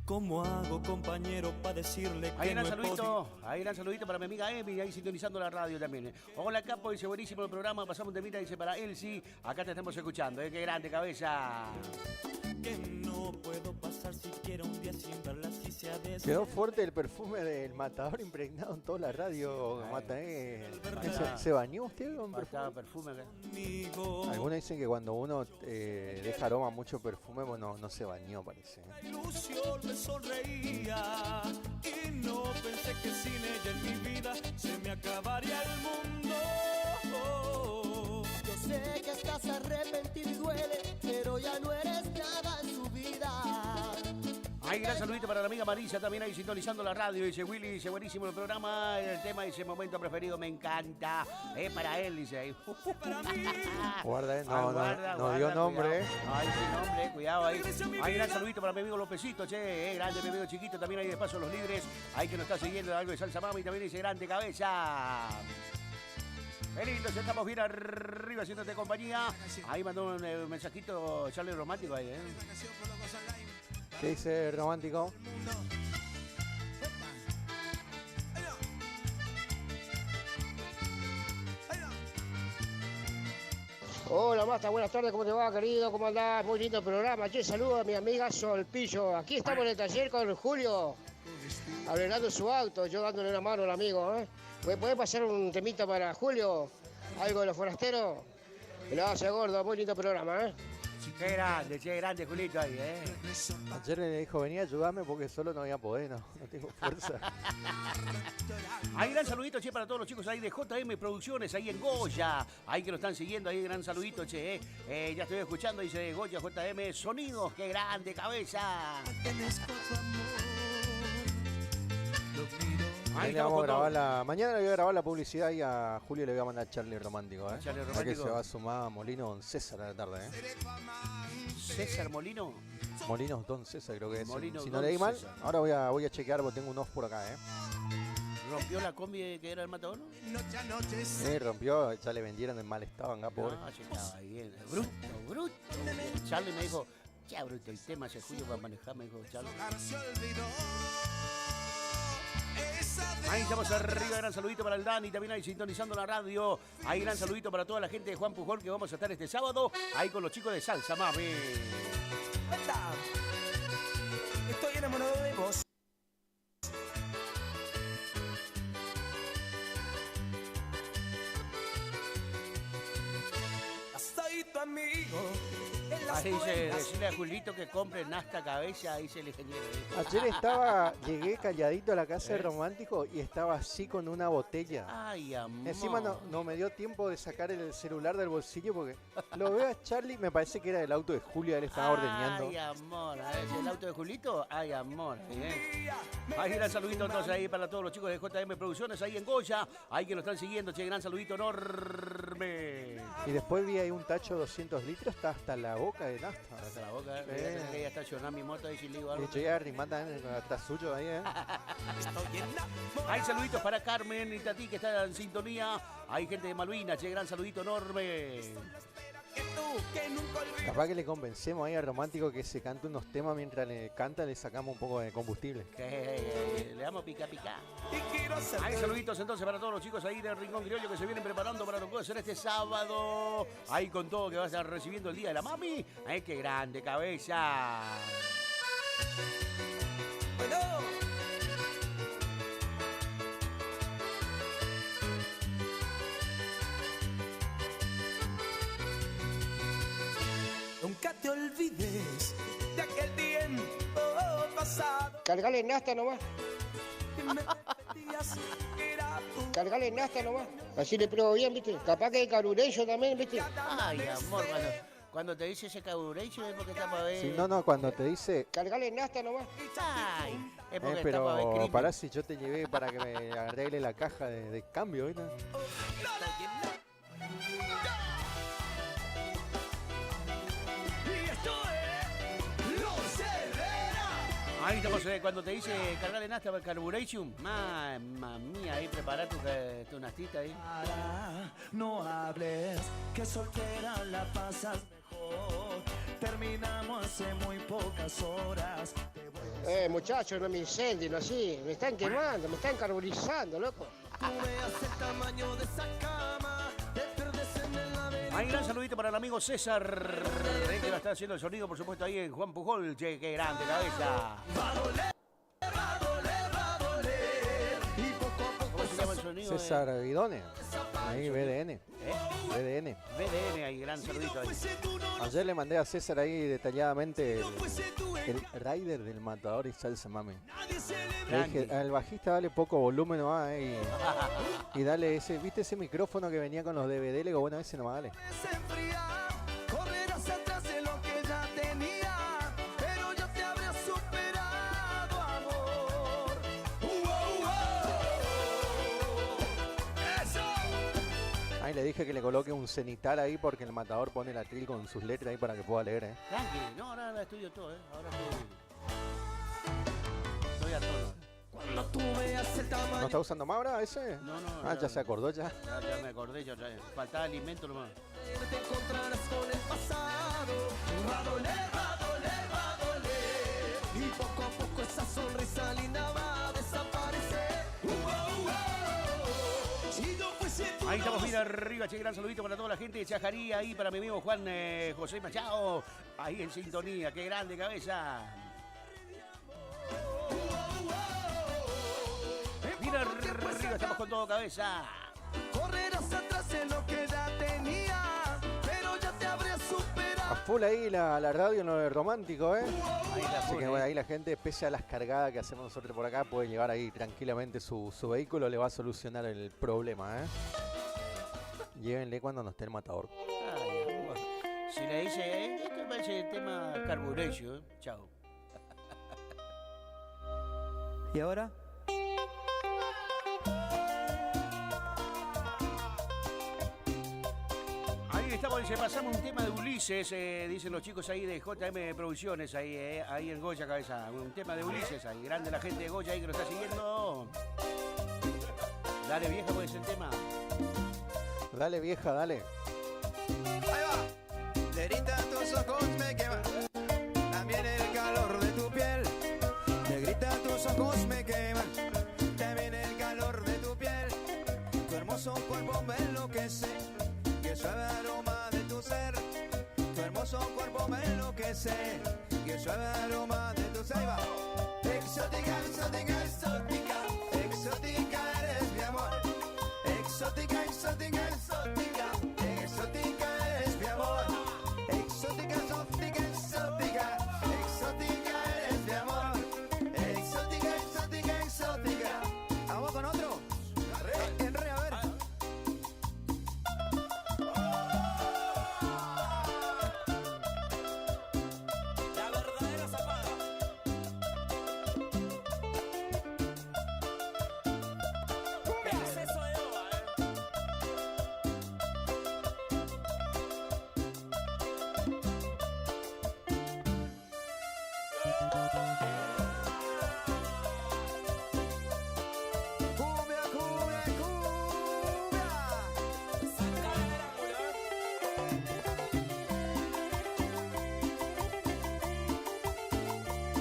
¿Cómo hago, compañero, para decirle que no es posible? Ahí gran saludito para mi amiga Emi, ahí sintonizando la radio también. Hola Capo, dice buenísimo el programa, pasamos un temita, dice para Elsie, acá te estamos escuchando, qué grande cabeza. Que no puedo pasar siquiera un día sin verla, si se ha de... Quedó fuerte el perfume del matador impregnado en toda la radio. ¿Se bañó usted con perfume? Algunos dicen que cuando uno deja aroma mucho perfume, bueno, no se bañó, parece. La ilusión me sonreía y no pensé que sin ella en mi vida se me acabaría el mundo. Yo sé que estás arrepentido y duele, pero ya no eres nada en su vida. Ahí gran saludito para la amiga Marisa, también ahí sintonizando la radio. Dice Willy, dice buenísimo el programa, el tema dice momento preferido, me encanta. Para él, dice ahí. Guarda, no dio nombre. Ay, sí, nombre, cuidado ahí. Ahí gran saludito para mi amigo Los Pesitos, grande mi amigo chiquito, también ahí de paso los libres. Ahí que nos está siguiendo algo de salsa mami, también dice grande cabeza. Felitos, estamos bien arriba haciéndote compañía. Ahí mandó un mensajito Charlie Romántico ahí, ¿Qué dice Romántico? Hola Masta, buenas tardes, ¿cómo te va, querido? ¿Cómo andás? Muy lindo programa. Che, saludo a mi amiga Solpillo. Aquí estamos en el taller con Julio, arreglando su auto, yo dándole una mano al amigo, ¿Puede pasar un temita para Julio? ¿Algo de los forasteros? Me lo hace gordo, muy lindo programa, Qué grande, Julito ahí, Ayer le dijo, vení a ayudarme porque solo no voy a poder, no tengo fuerza. Ahí gran saludito, para todos los chicos ahí de JM Producciones, ahí en Goya. Ahí que nos están siguiendo, ahí gran saludito, ya estoy escuchando, dice Goya JM Sonidos, qué grande cabeza. Ahí le vamos a con todo. grabar mañana le voy a grabar la publicidad y a Julio le voy a mandar Charlie Romántico. Charlie Que Romántico. se va a sumar a Molino Don César a la tarde. César Molino. Molinos Don César creo que es. Molino Si Don no leí mal, César. ahora voy a chequear porque tengo un off por acá. ¿Rompió la combi que era el matador? Rompió, ya le vendieron en mal estado, anga, pobre. No, sí estaba bien. Bruto. Charlie me dijo, ya bruto, el tema ese Julio va a manejar, me dijo Charlie. Ahí estamos arriba, gran saludito para el Dani, también ahí sintonizando la radio. Ahí gran saludito para toda la gente de Juan Pujol que vamos a estar este sábado, ahí con los chicos de Salsa, mami. Estoy enamorado de vos. Soy tu amigo. Ahí dice, decirle a Julito que compre Nasta Cabeza, dice el ingeniero. Ayer llegué calladito a la casa de Romántico y estaba así con una botella. Ay, amor. Encima no me dio tiempo de sacar el celular del bolsillo porque lo veo a Charlie, me parece que era el auto de Julio, él estaba ordeñando. Ay, amor, ¿es el auto de Julito? Ay, amor. Ahí gran saludito entonces ahí para todos los chicos de JM Producciones, ahí en Goya, ahí que nos están siguiendo, che, gran saludito enorme. Y después vi ahí un tacho de 200 litros, está hasta la boca de nafta. Hasta la boca, voy a estacionar mi moto ahí si le digo algo. Estoy arrimando atrás suyo ahí, Hay saluditos para Carmen y Tati que está en sintonía. Hay gente de Malvinas, che, gran saludito enorme. Capaz que le convencemos ahí al Romántico que se cante unos temas mientras le canta, le sacamos un poco de combustible. Le damos pica. Hay saluditos entonces para todos los chicos ahí del Rincón Criollo que se vienen preparando para lo que va a ser este sábado. Ahí con todo que va a estar recibiendo el Día de la Mami. ¡Ay, qué grande cabeza! Nunca te olvides de aquel tiempo pasado. Cargale Nasta nomás. Cargale Nasta nomás. Así le pruebo bien, ¿viste? Capaz que hay carurecho también, ¿viste? Ay, amor, cuando te dice ese caburecho es porque está para ver. Sí, no, cuando te dice... Cargale Nasta nomás. Ay, es porque está para ver pero crimen. pará si yo te llevé para que me arregle la caja de cambio, ¿viste? Ahí estamos, cuando te dice cargarle Nasta para Carburation. Mamma mía, ahí prepara tu nastita ahí. No hables, que soltera la pasas mejor. Terminamos hace muy pocas horas. Muchachos, no me incendien así. Me están quemando, me están carburizando, loco. Tú veas el tamaño de esa cama, te pierdes en el laberinto. Ahí gran saludito para el amigo César, que va a estar haciendo el sonido, por supuesto, ahí en Juan Pujol. Che, qué grande cabeza. Va a doler. Y poco a poco ¿Cómo se llama el sonido? César Guidone, ahí BDN. BDN, ahí gran saludito ahí. Ayer le mandé a César ahí detalladamente el rider del Matador y Salsa Mami. Le dije, al bajista dale poco volumen nomás y dale ese, ¿viste ese micrófono que venía con los DVD? Le digo, bueno, ese nomás dale. correrás atrás de lo que ya tenía, pero yo te habría superado, amor. Eso. Ahí le dije que le coloque un cenital ahí porque el Matador pone la tril con sus letras ahí para que pueda leer, Tranqui, no, ahora estudio todo, ahora estoy a tono. Cuando tú veas el tamaño. ¿No está usando más ahora ese? No. Ya se acordó ya. Ya me acordé, ya faltaba alimento nomás. Te encontrarás con el pasado. Va a doler. Y poco a poco esa sonrisa linda va a desaparecer. Si no fuese tú. Ahí estamos bien arriba, che, gran saludito para toda la gente de Chajaría, ahí para mi amigo Juan José Machado, ahí en sintonía, qué grande cabeza. Bien arriba, estamos con todo cabeza. Correrás atrás de lo que ya tenía, pero ya te habría superado. A full ahí la radio en lo romántico, Ahí está Así full, que bueno, ahí la gente, pese a las cargadas que hacemos nosotros por acá, puede llevar ahí tranquilamente su vehículo, le va a solucionar el problema, Llévenle cuando no esté el Matador. Ay, amor. Si le dice, esto parece el tema carburecio, chao. ¿Y ahora? estamos, dice, pasamos un tema de Ulises, dicen los chicos ahí de JM Producciones, ahí en Goya, cabeza. Un tema de Ulises, ahí, grande la gente de Goya ahí que lo está siguiendo. Dale, vieja, ¿cuál es el tema? Dale, vieja, dale. Ahí va. Negrita, tus ojos me queman. También el calor de tu piel. Negrita, tus ojos me queman. También el calor de tu piel. Tu hermoso cuerpo me enloquece. Que suave aroma de tu ser. Tu hermoso cuerpo me enloquece. Que suave aroma de tu ser. Ahí va. Exótica, exótica, exótica. Exótica eres mi amor. Exótica, exótica, exótica. Exótica eres mi amor. Exótica, exótica, exótica. Exótica eres mi amor. Exótica, exótica, exótica. Vamos con otro. En re, a ver. La verdadera zapada. ¿Qué es eso de Oba, Cumbia, cumbia, cumbia.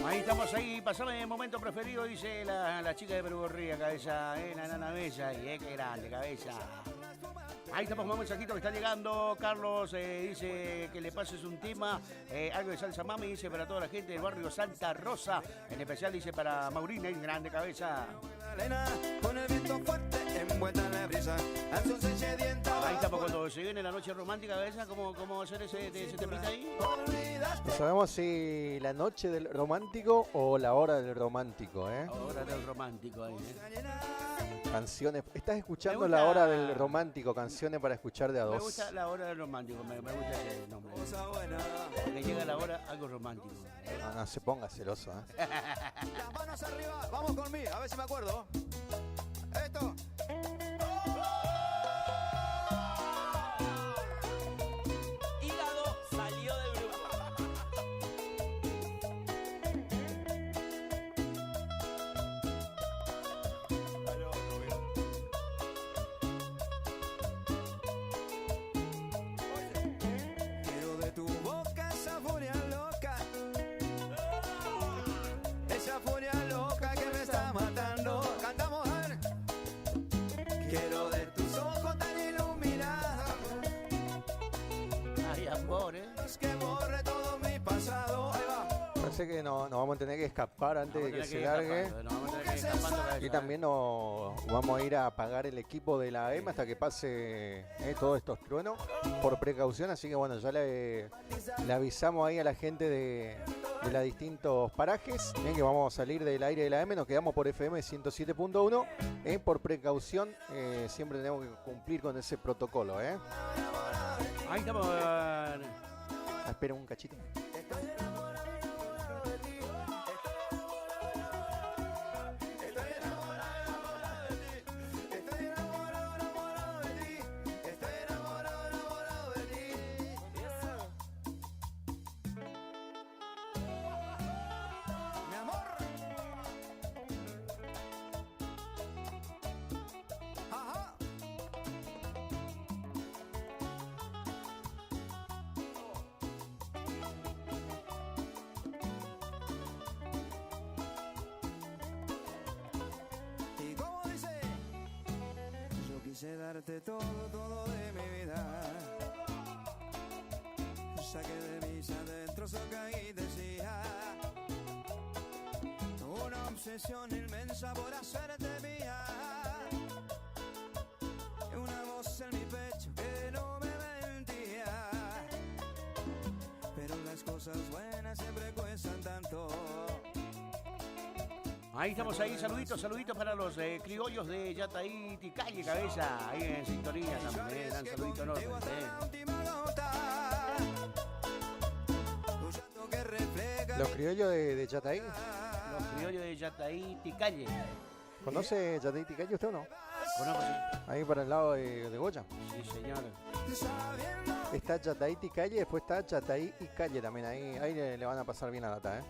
Ahí estamos, ahí, pasame el momento preferido, dice la chica de Perugorría, cabeza, la nana bella, y qué grande, cabeza. Ahí estamos, un mensajito que está llegando. Carlos dice que le pases un tema, algo de salsa mami, dice para toda la gente del barrio Santa Rosa. En especial dice para Maurina, y grande cabeza. Con el viento fuerte envuelta en la brisa. Al sol se sedienta. Ahí estamos, cuando se viene la noche romántica, cabeza, ¿cómo hacer ese temita ahí? No sabemos si la noche del romántico o la hora del romántico, ¿eh? Hora del romántico ahí, Canciones. Estás escuchando Me gusta- la hora del romántico, canciones para escuchar de a Me dos. gusta la hora del romántico, me gusta ese nombre. Que llega la hora, algo romántico. No se ponga celoso, ¿eh? Las manos arriba. Vamos conmigo, a ver si me acuerdo. Esto. Hígado salió del grupo. Quiero de tu boca esa furia loca. Esa furia loca que me está matando. Cantamos, a ver. Quiero de tus ojos tan iluminados. Ay, amor, Que borre todo mi pasado. Ahí va. Parece que nos vamos a tener que escapar antes de que se largue. Y también nos vamos a ir a apagar el equipo de la AM hasta que pase todos estos truenos por precaución. Así que bueno, ya le avisamos ahí a la gente de los distintos parajes que vamos a salir del aire de la AM. Nos quedamos por FM 107.1. Por precaución, siempre tenemos que cumplir con ese protocolo. Ahí estamos. Espera un cachito. Mi amor. Ajá. Y como dice, yo quise darte todo, todo de mi vida. Saqué de mis adentros lo que ahí decía. Una obsesión inmensa por hacerte mía. Una voz en mi pecho que no me mentía. Pero las cosas buenas siempre cuestan tanto. Ahí estamos, ahí, saluditos para los criollos de Yataí, Ticalle, cabeza, ahí en sintonía también, gran saludito enorme. Los criollos de Yataí. Los criollos de Yataí, Ticalle. ¿Conoce Yataí Ticalle usted o no? Conozco, sí. Ahí para el lado de Goya. Sí, señor. Está Chataíti Calle, después está Chataí y Calle también. Ahí le van a pasar bien la data, ¿eh?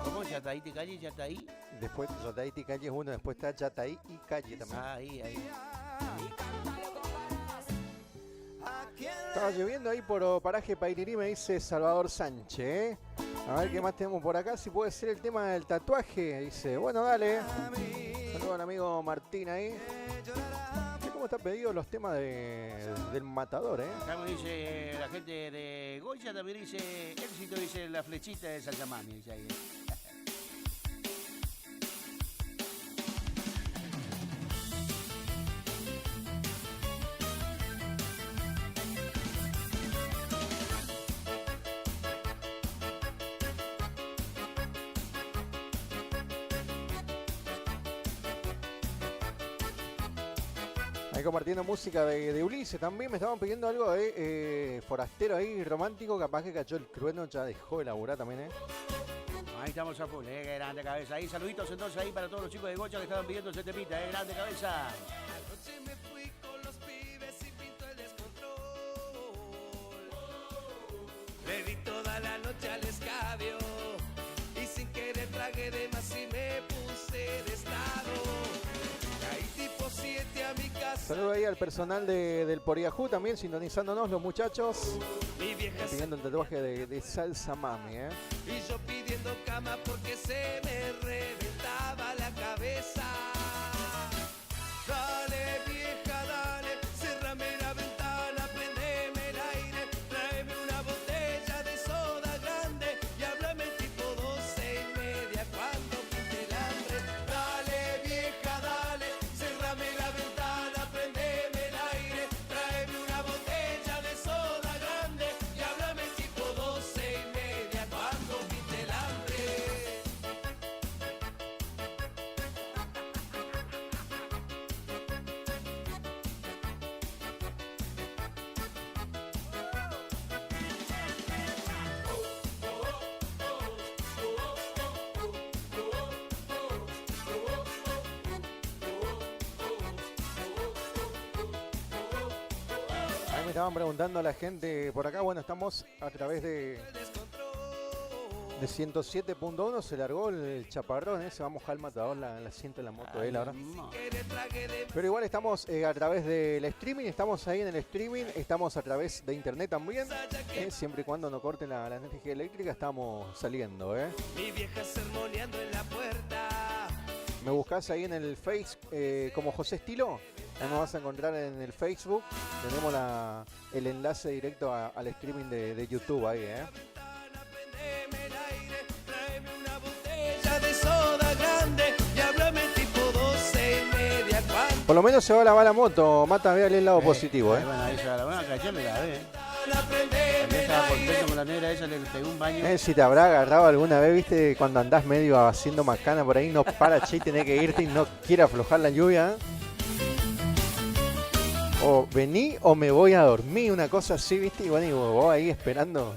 ¿Cómo? Chataíti Calle, Chataí. Después Chataíti Calle es uno, después está Chataí y Calle también. Ahí. Estaba lloviendo ahí por paraje Pairirí, me dice Salvador Sánchez, ¿eh? A ver qué más tenemos por acá, si puede ser el tema del tatuaje. Dice, bueno, dale. Saludos al amigo Martín ahí. ¿Cómo están pedidos los temas del Matador, eh? Acá me dice la gente de Goya, también dice éxito, dice la flechita de Salsamani, dice ahí. Ahí compartiendo música de Ulises también. Me estaban pidiendo algo de Forastero ahí, romántico. Capaz que cachó el trueno, ya dejó de laburar también, ¿eh? Ahí estamos a full, grande cabeza. Ahí saluditos entonces ahí para todos los chicos de Goya que estaban pidiendo ese temita, grande cabeza. Anoche me fui con los pibes y pinto el descontrol. Bebí toda la noche al escabio y sin querer tragué de más y me puse de estado. Caí tipo 7 a mi casa. Saludos ahí al personal del Poriajú también, sintonizándonos los muchachos. Pidiendo el tatuaje de Salsa Mami, ¿eh? Y yo pidiendo cama porque se me reventaba la cabeza. Dale vieja, dale, cerrame la ventana, prendeme el aire, tráeme una botella de soda grande y háblame tipo 12:30 cuando pinte el hambre. Dale vieja, dale, cerrame la ventana, prendeme el aire, tráeme una botella de soda grande y háblame tipo 12:30 cuando pinte el hambre. Ahí me estaban preguntando a la gente por acá. Bueno, estamos a través de 107.1. Se largó el chaparrón, ¿eh? Se va a mojar el Matador, la asiento en la moto de él ahora. Pero igual estamos a través del streaming. Estamos ahí en el streaming. Estamos a través de internet también. Siempre y cuando no corten la energía eléctrica, estamos saliendo, ¿eh? Mi vieja sermoneando en la puerta. Me buscas ahí en el Face como José Estilo. Ahí nos vas a encontrar en el Facebook. Tenemos el enlace directo al streaming de YouTube ahí, ¿eh? De soda grande y háblame tipo 12:30 cuando Por lo menos se va a lavar la moto. Mata, véale el lado positivo, ¿eh? Bueno, ahí se va la buena, que me la ve. También estaba contento con la negra esa, le pegó un baño. Si te habrá agarrado alguna vez, viste, cuando andás medio haciendo macana por ahí, no para, che, y tenés que irte y no quiere aflojar la lluvia. ¿Eh? O vení o me voy a dormir, una cosa así, viste, y bueno, y vos ahí esperando.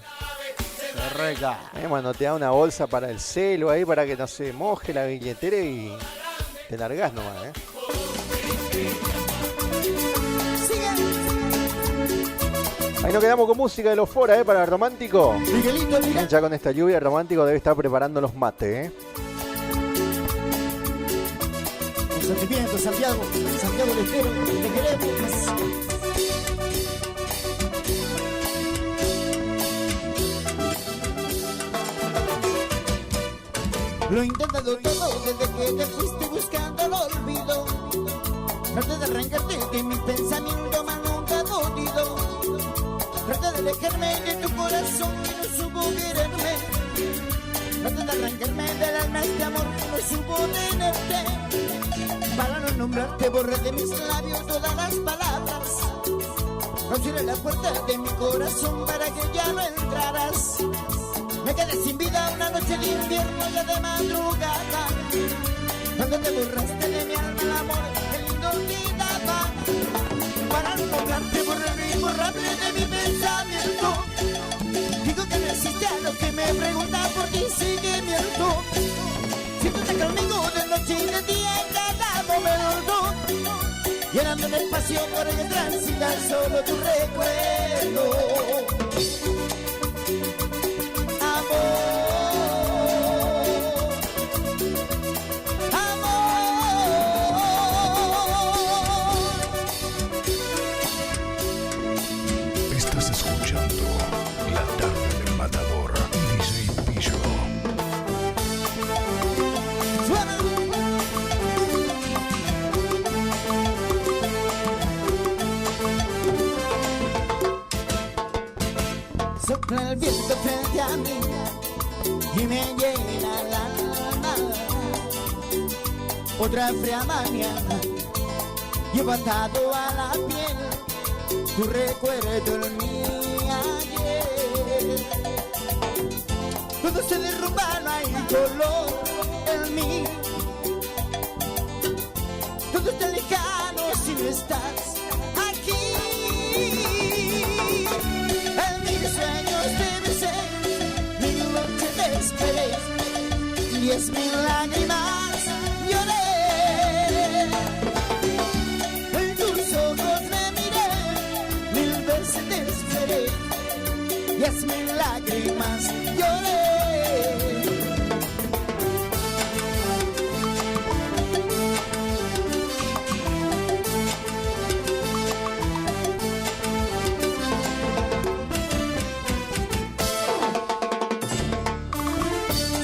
Bueno, te da una bolsa para el celo ahí para que no se moje la billetera y te largás nomás, ¿eh? Ahí nos quedamos con música de los Fora, para el romántico. Ya con esta lluvia, el romántico debe estar preparando los mates, Con sentimiento, Santiago del Estero, te queremos. Lo he intentado todo desde que te fuiste buscando el olvido. Traté de arrancarte de mi pensamiento, mas nunca he podido. Traté de alejarme de tu corazón y no supo quererme. Traté de arrancarme del alma este amor y no supo tenerte. Para no nombrarte borré de mis labios todas las palabras. Rompí la puerta de mi corazón para que ya no entraras. Me quedé sin vida una noche de invierno ya de madrugada. Cuando te borraste de mi alma el amor que lindo olvidaba. Para no nombrarte borré imborrable de mi pensamiento. Digo que no existe a lo que me pregunta por ti sigue miento. Si tú estás conmigo de noche noche y de día en cada momento, llenando el espacio por el que transita solo tu recuerdo. Estás escuchando La Tarde del Matador y DJ Pillo. Sopla el viento frente a mí y me llena el alma. Otra fría mañana llevo atado a la piel tu recuerdo en mi ayer. Cuando se derrumba no hay dolor en mí. Todo está lejano si no estás aquí. En mis sueños te besé, 1000 noches te esperé, 10.000 lágrimas lloré. En tus ojos me miré, 1000 veces te esperé, 10.000 lágrimas lloré.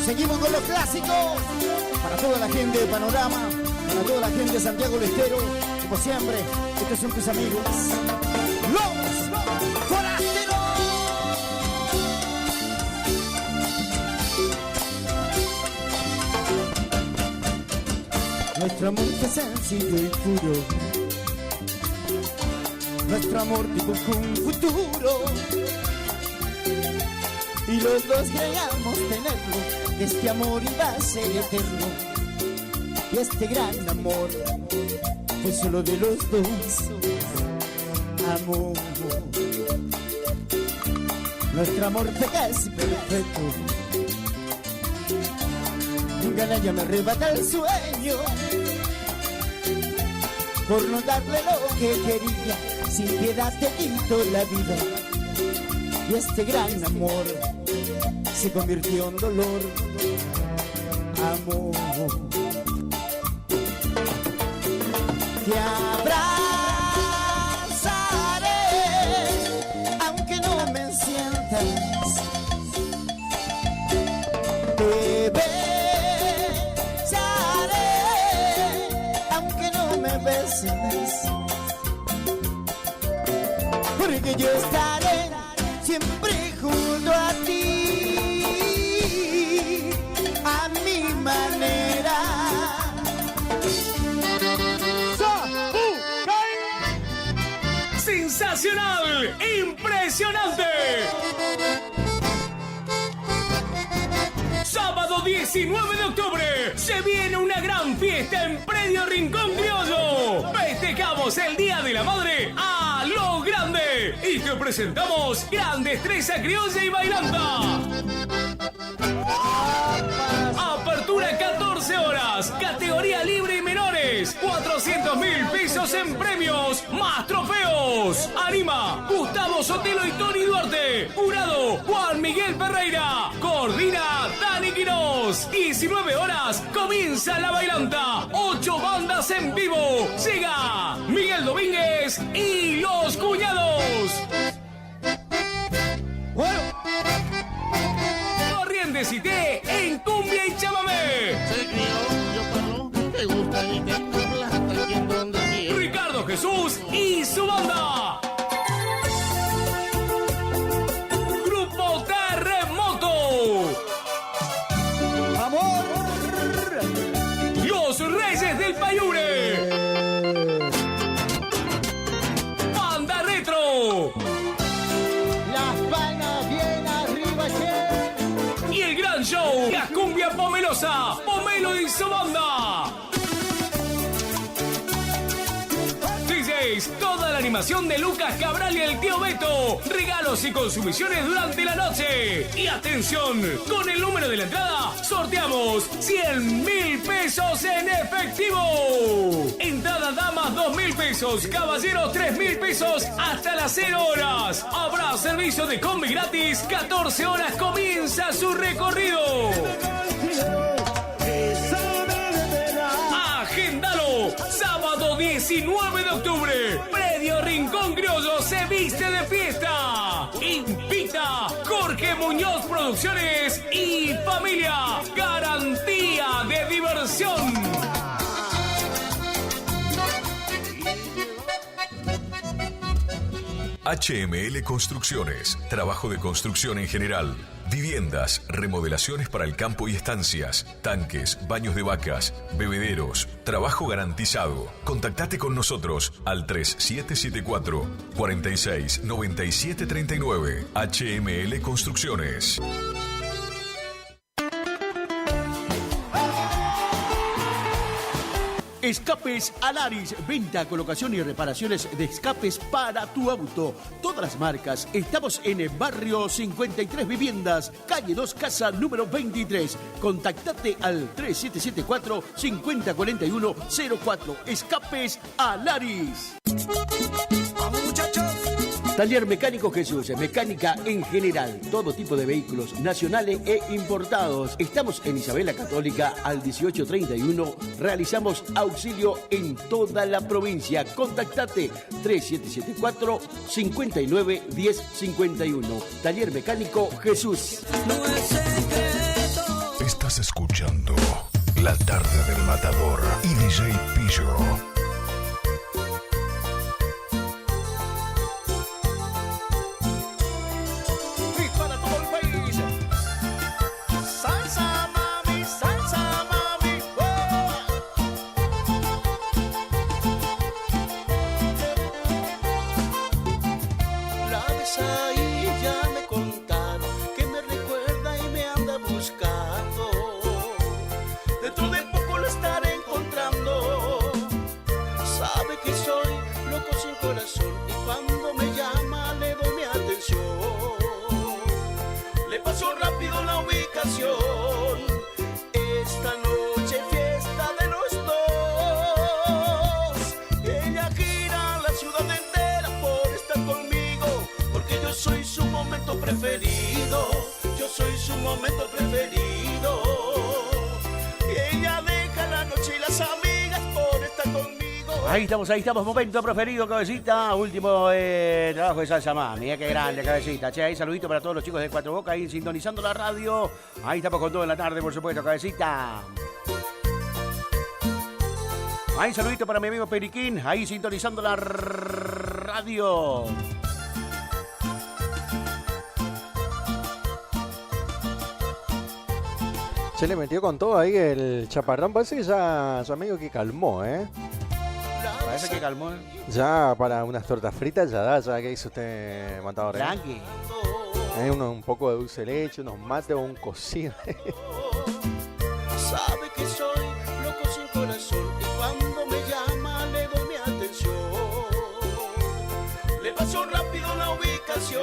Seguimos con los clásicos para toda la gente de Panorama, para toda la gente de Santiago del Estero. Como siempre, estos son tus amigos, los forasteros. Nuestro amor fue sencillo y puro, nuestro amor dibujó un futuro. Y los dos creíamos tenerlo, que este amor iba a ser eterno. Y este gran amor fue solo de los dos. Amor, nuestro amor fue casi perfecto. Un canalla me arrebata el sueño por no darle lo que quería. Sin piedad te quito la vida. Y este gran amor se convirtió en dolor. Amor, te abrazaré aunque no me sientas, te besaré aunque no me beses, porque yo estaré siempre junto a ti, a mi manera. ¡Sensacional! ¡Impresionante! Sábado 19 de octubre se viene una gran fiesta en Predio Rincón Criollo. Festejamos el Día de la Madre a lo grande y te presentamos gran destreza criolla y bailanta. Apertura 14 horas, categoría libre y menores, 400.000 pesos en premios, más trofeos. Anima Gustavo Sotelo y Tony Duarte. Jurado Juan Miguel Ferreira. Coordina Dani Quirós. 19 horas comienza la bailanta. 8 bandas en vivo. Llega Miguel Domínguez y los Cuñados. Corrientes y té en cumbia y chamamé. Me gusta y tengo plata aquí en donde quiero. Ricardo Jesús y su banda. Grupo Terremoto. Amor. Los Reyes del Payure. Banda Retro. Las palmas bien arriba, che. Y el gran show, la cumbia pomelosa, Pomelo y su banda. DJ Menores. Toda la animación de Lucas Cabral y el tío Beto. Regalos y consumiciones durante la noche. Y atención, con el número de la entrada sorteamos 100.000 pesos en efectivo. Entrada damas 2.000 pesos, caballeros 3.000 pesos hasta las 0 horas. Habrá servicio de combi gratis. 14 horas comienza su recorrido. Agéndalo. Sábado 19 de octubre. Predio Rincón Criollo se viste de fiesta. Invita Jorge Muñoz Producciones y familia. Garantía de diversión. HML Construcciones. Trabajo de construcción en general. Viviendas, remodelaciones para el campo y estancias, tanques, baños de vacas, bebederos, trabajo garantizado. Contactate con nosotros al 3774 46 97 39. HML Construcciones. Escapes Alaris, venta, colocación y reparaciones de escapes para tu auto. Todas las marcas. Estamos en el barrio 53 Viviendas, calle 2, casa número 23. Contactate al 3774 5041 04. Escapes Alaris. Vamos, muchachos. Taller Mecánico Jesús, mecánica en general, todo tipo de vehículos nacionales e importados. Estamos en Isabel la Católica al 1831. Realizamos auxilio en toda la provincia. Contactate 3774 59 1051. Taller Mecánico Jesús. Estás escuchando La Tarde del Matador y DJ Pillo. Esta noche fiesta de los dos. Ella gira la ciudad entera por estar conmigo, porque yo soy su momento preferido. Yo soy su momento preferido. Ella deja la noche y las amigas por estar conmigo. Ahí estamos, momento preferido, cabecita. Último trabajo de Salsa Mami, qué grande, cabecita. Che, ahí saludito para todos los chicos de Cuatro Bocas, ahí sintonizando la radio. Ahí estamos con todo en la tarde, por supuesto, cabecita. Ahí saludito para mi amigo Periquín, ahí sintonizando la radio. Se le metió con todo ahí el chaparrón. Parece que ya su amigo que calmó, ¿eh? Parece que calmó. Ya para unas tortas fritas ya da, ya que hizo usted, Matador. Tranqui. Un poco de dulce de leche, unos mates o un cocido. Sabe que soy loco sin corazón y cuando me llama le doy mi atención. Le paso rápido la ubicación.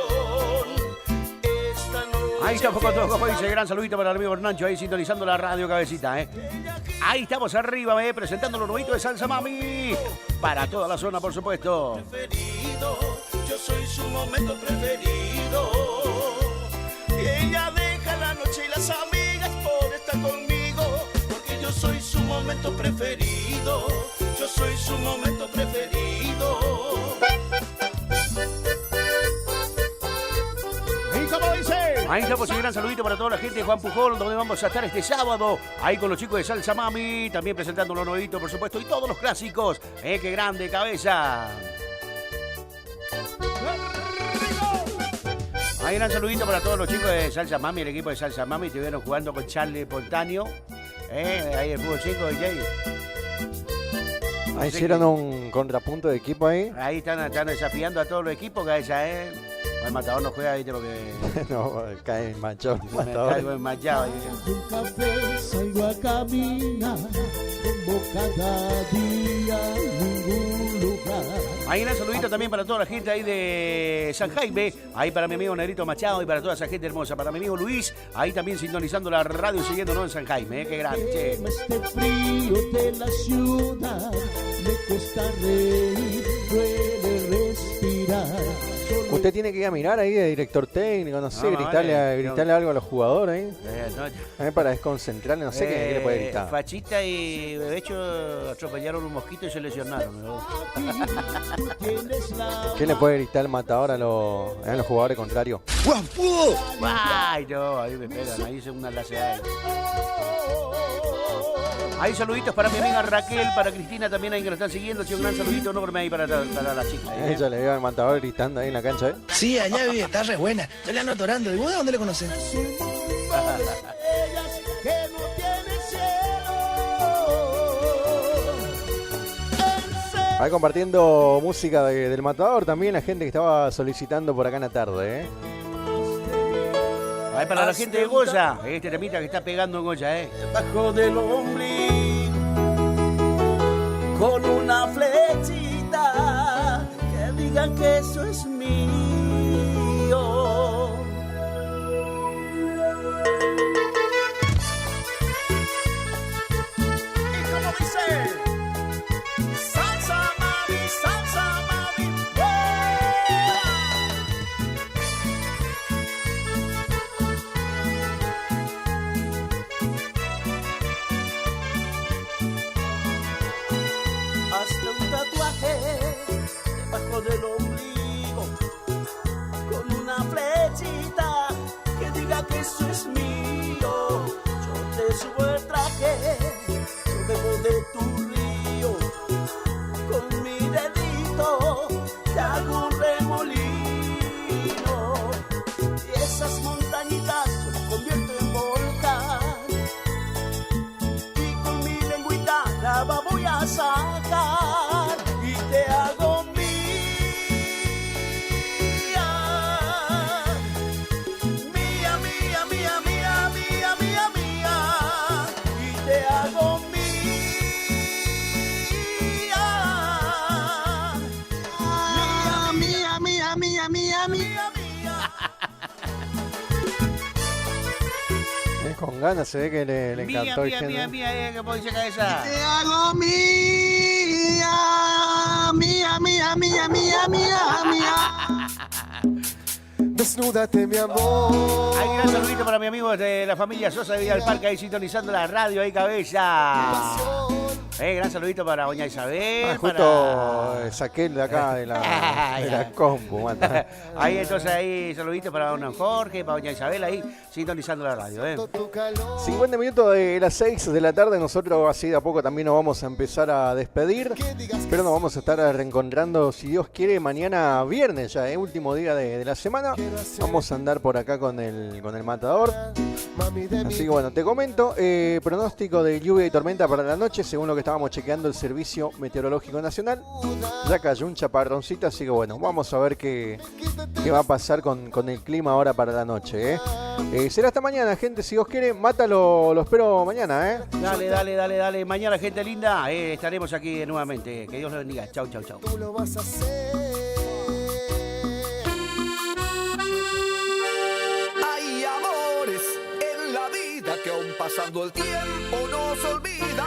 Esta noche Ahí estamos con todos, como dice, gran saludito para el amigo Hernancho, ahí sintonizando la radio, cabecita, Ahí estamos arriba, presentando los nuevitos de Salsa Mami. Para toda la zona, por supuesto. Yo soy su momento preferido. Y ella deja la noche y las amigas por estar conmigo, porque yo soy su momento preferido. Yo soy su momento preferido. Ahí estamos, y un gran saludito para toda la gente de Juan Pujol, donde vamos a estar este sábado, ahí con los chicos de Salsa Mami, también presentando lo nuevito, por supuesto, y todos los clásicos. ¡Qué grande, cabeza! Ahí un gran saludito para todos los chicos de Salsa Mami, el equipo de Salsa Mami, estuvieron jugando con Charlie Pontanio, ahí el fútbol 5 de Jay. Ahí hicieron un contrapunto de equipo ahí. Ahí están desafiando a todos los equipos, cabeza, El Matador no juega, viste, porque... no, cae manchado el Me Matador. caigo enmachado. Un café salgo a caminar, como cada día en ningún lugar. Ahí Ahí un saludito también para toda la gente ahí de San Jaime. Ahí para mi amigo Negrito Machado y para toda esa gente hermosa. Para mi amigo Luis, ahí también sintonizando la radio y siguiéndonos en San Jaime. Qué grande, che. Este frío de la ciudad me cuesta reír, duele respirar. Usted tiene que ir a mirar ahí de director técnico, no sé, gritarle algo a los jugadores. Para desconcentrarle, no sé qué le puede gritar. Fachita y Bebecho atropellaron un mosquito y se lesionaron, ¿no? ¿Qué le puede gritar el matador a los jugadores contrarios? ¡Ay, no! Ahí me pegan, ahí hice una laseada. Hay saluditos para mi amiga Raquel, para Cristina también ahí que nos están siguiendo. Un gran saludito enorme ahí para la chica. Ella le dio al matador gritando ahí en la cancha, ¿eh? Sí, allá vive, está re buena. Yo le ando atorando. ¿Y vos de dónde le conocés? Ahí compartiendo música del matador también la gente que estaba solicitando por acá en la tarde, ¿eh? Ahí para la gente de Goya, este temita que está pegando en Goya, Bajo del ombligo, con una flechita, que digan que eso es mío. ¿Y cómo dice? Salsa mami, hazte un tatuaje debajo del ombligo, con una flechita que diga que eso es mío. Yo te subo el traje, yo bebo de tu río, con mi dedito te hago un remolino, y esas montañitas yo las convierto en volcán, y con mi lengüita lava voy a sacar y te hago mía, mía, mía, mía, mía, mía, mía, mía, y te hago mía, mía, mía, mía, mía. Con ganas se ve que le encantó el género. Mía, ¿qué puede sacar esa? Te hago mía, mía, mía, mía, mía, mía, mía. Desnúdate, mi amor. Hay un gran saludito para mi amigo de la familia Sosa de Villa del Parque, ahí sintonizando la radio, ahí cabeza. Gran saludito para doña Isabel. Justo saqué de acá de la compu. Mata. Ahí entonces, ahí saluditos para don Jorge, para doña Isabel, ahí sintonizando la radio. 50 minutos de las 6 de la tarde, nosotros así de a poco también nos vamos a empezar a despedir, pero nos vamos a estar reencontrando, si Dios quiere, mañana viernes ya, último día de la semana. Vamos a andar por acá con el matador. Así que bueno, te comento, pronóstico de lluvia y tormenta para la noche, según lo que estábamos chequeando el Servicio Meteorológico Nacional. Ya cayó un chaparroncito, así que bueno, vamos a ver qué va a pasar con el clima ahora para la noche. Será hasta mañana, gente, si Dios quiere, Mátalo, lo espero mañana. Dale. Mañana, gente linda, estaremos aquí nuevamente. Que Dios los bendiga. Chau. Tú lo vas a hacer. Hay amores en la vida que aún pasando el tiempo no se olvida.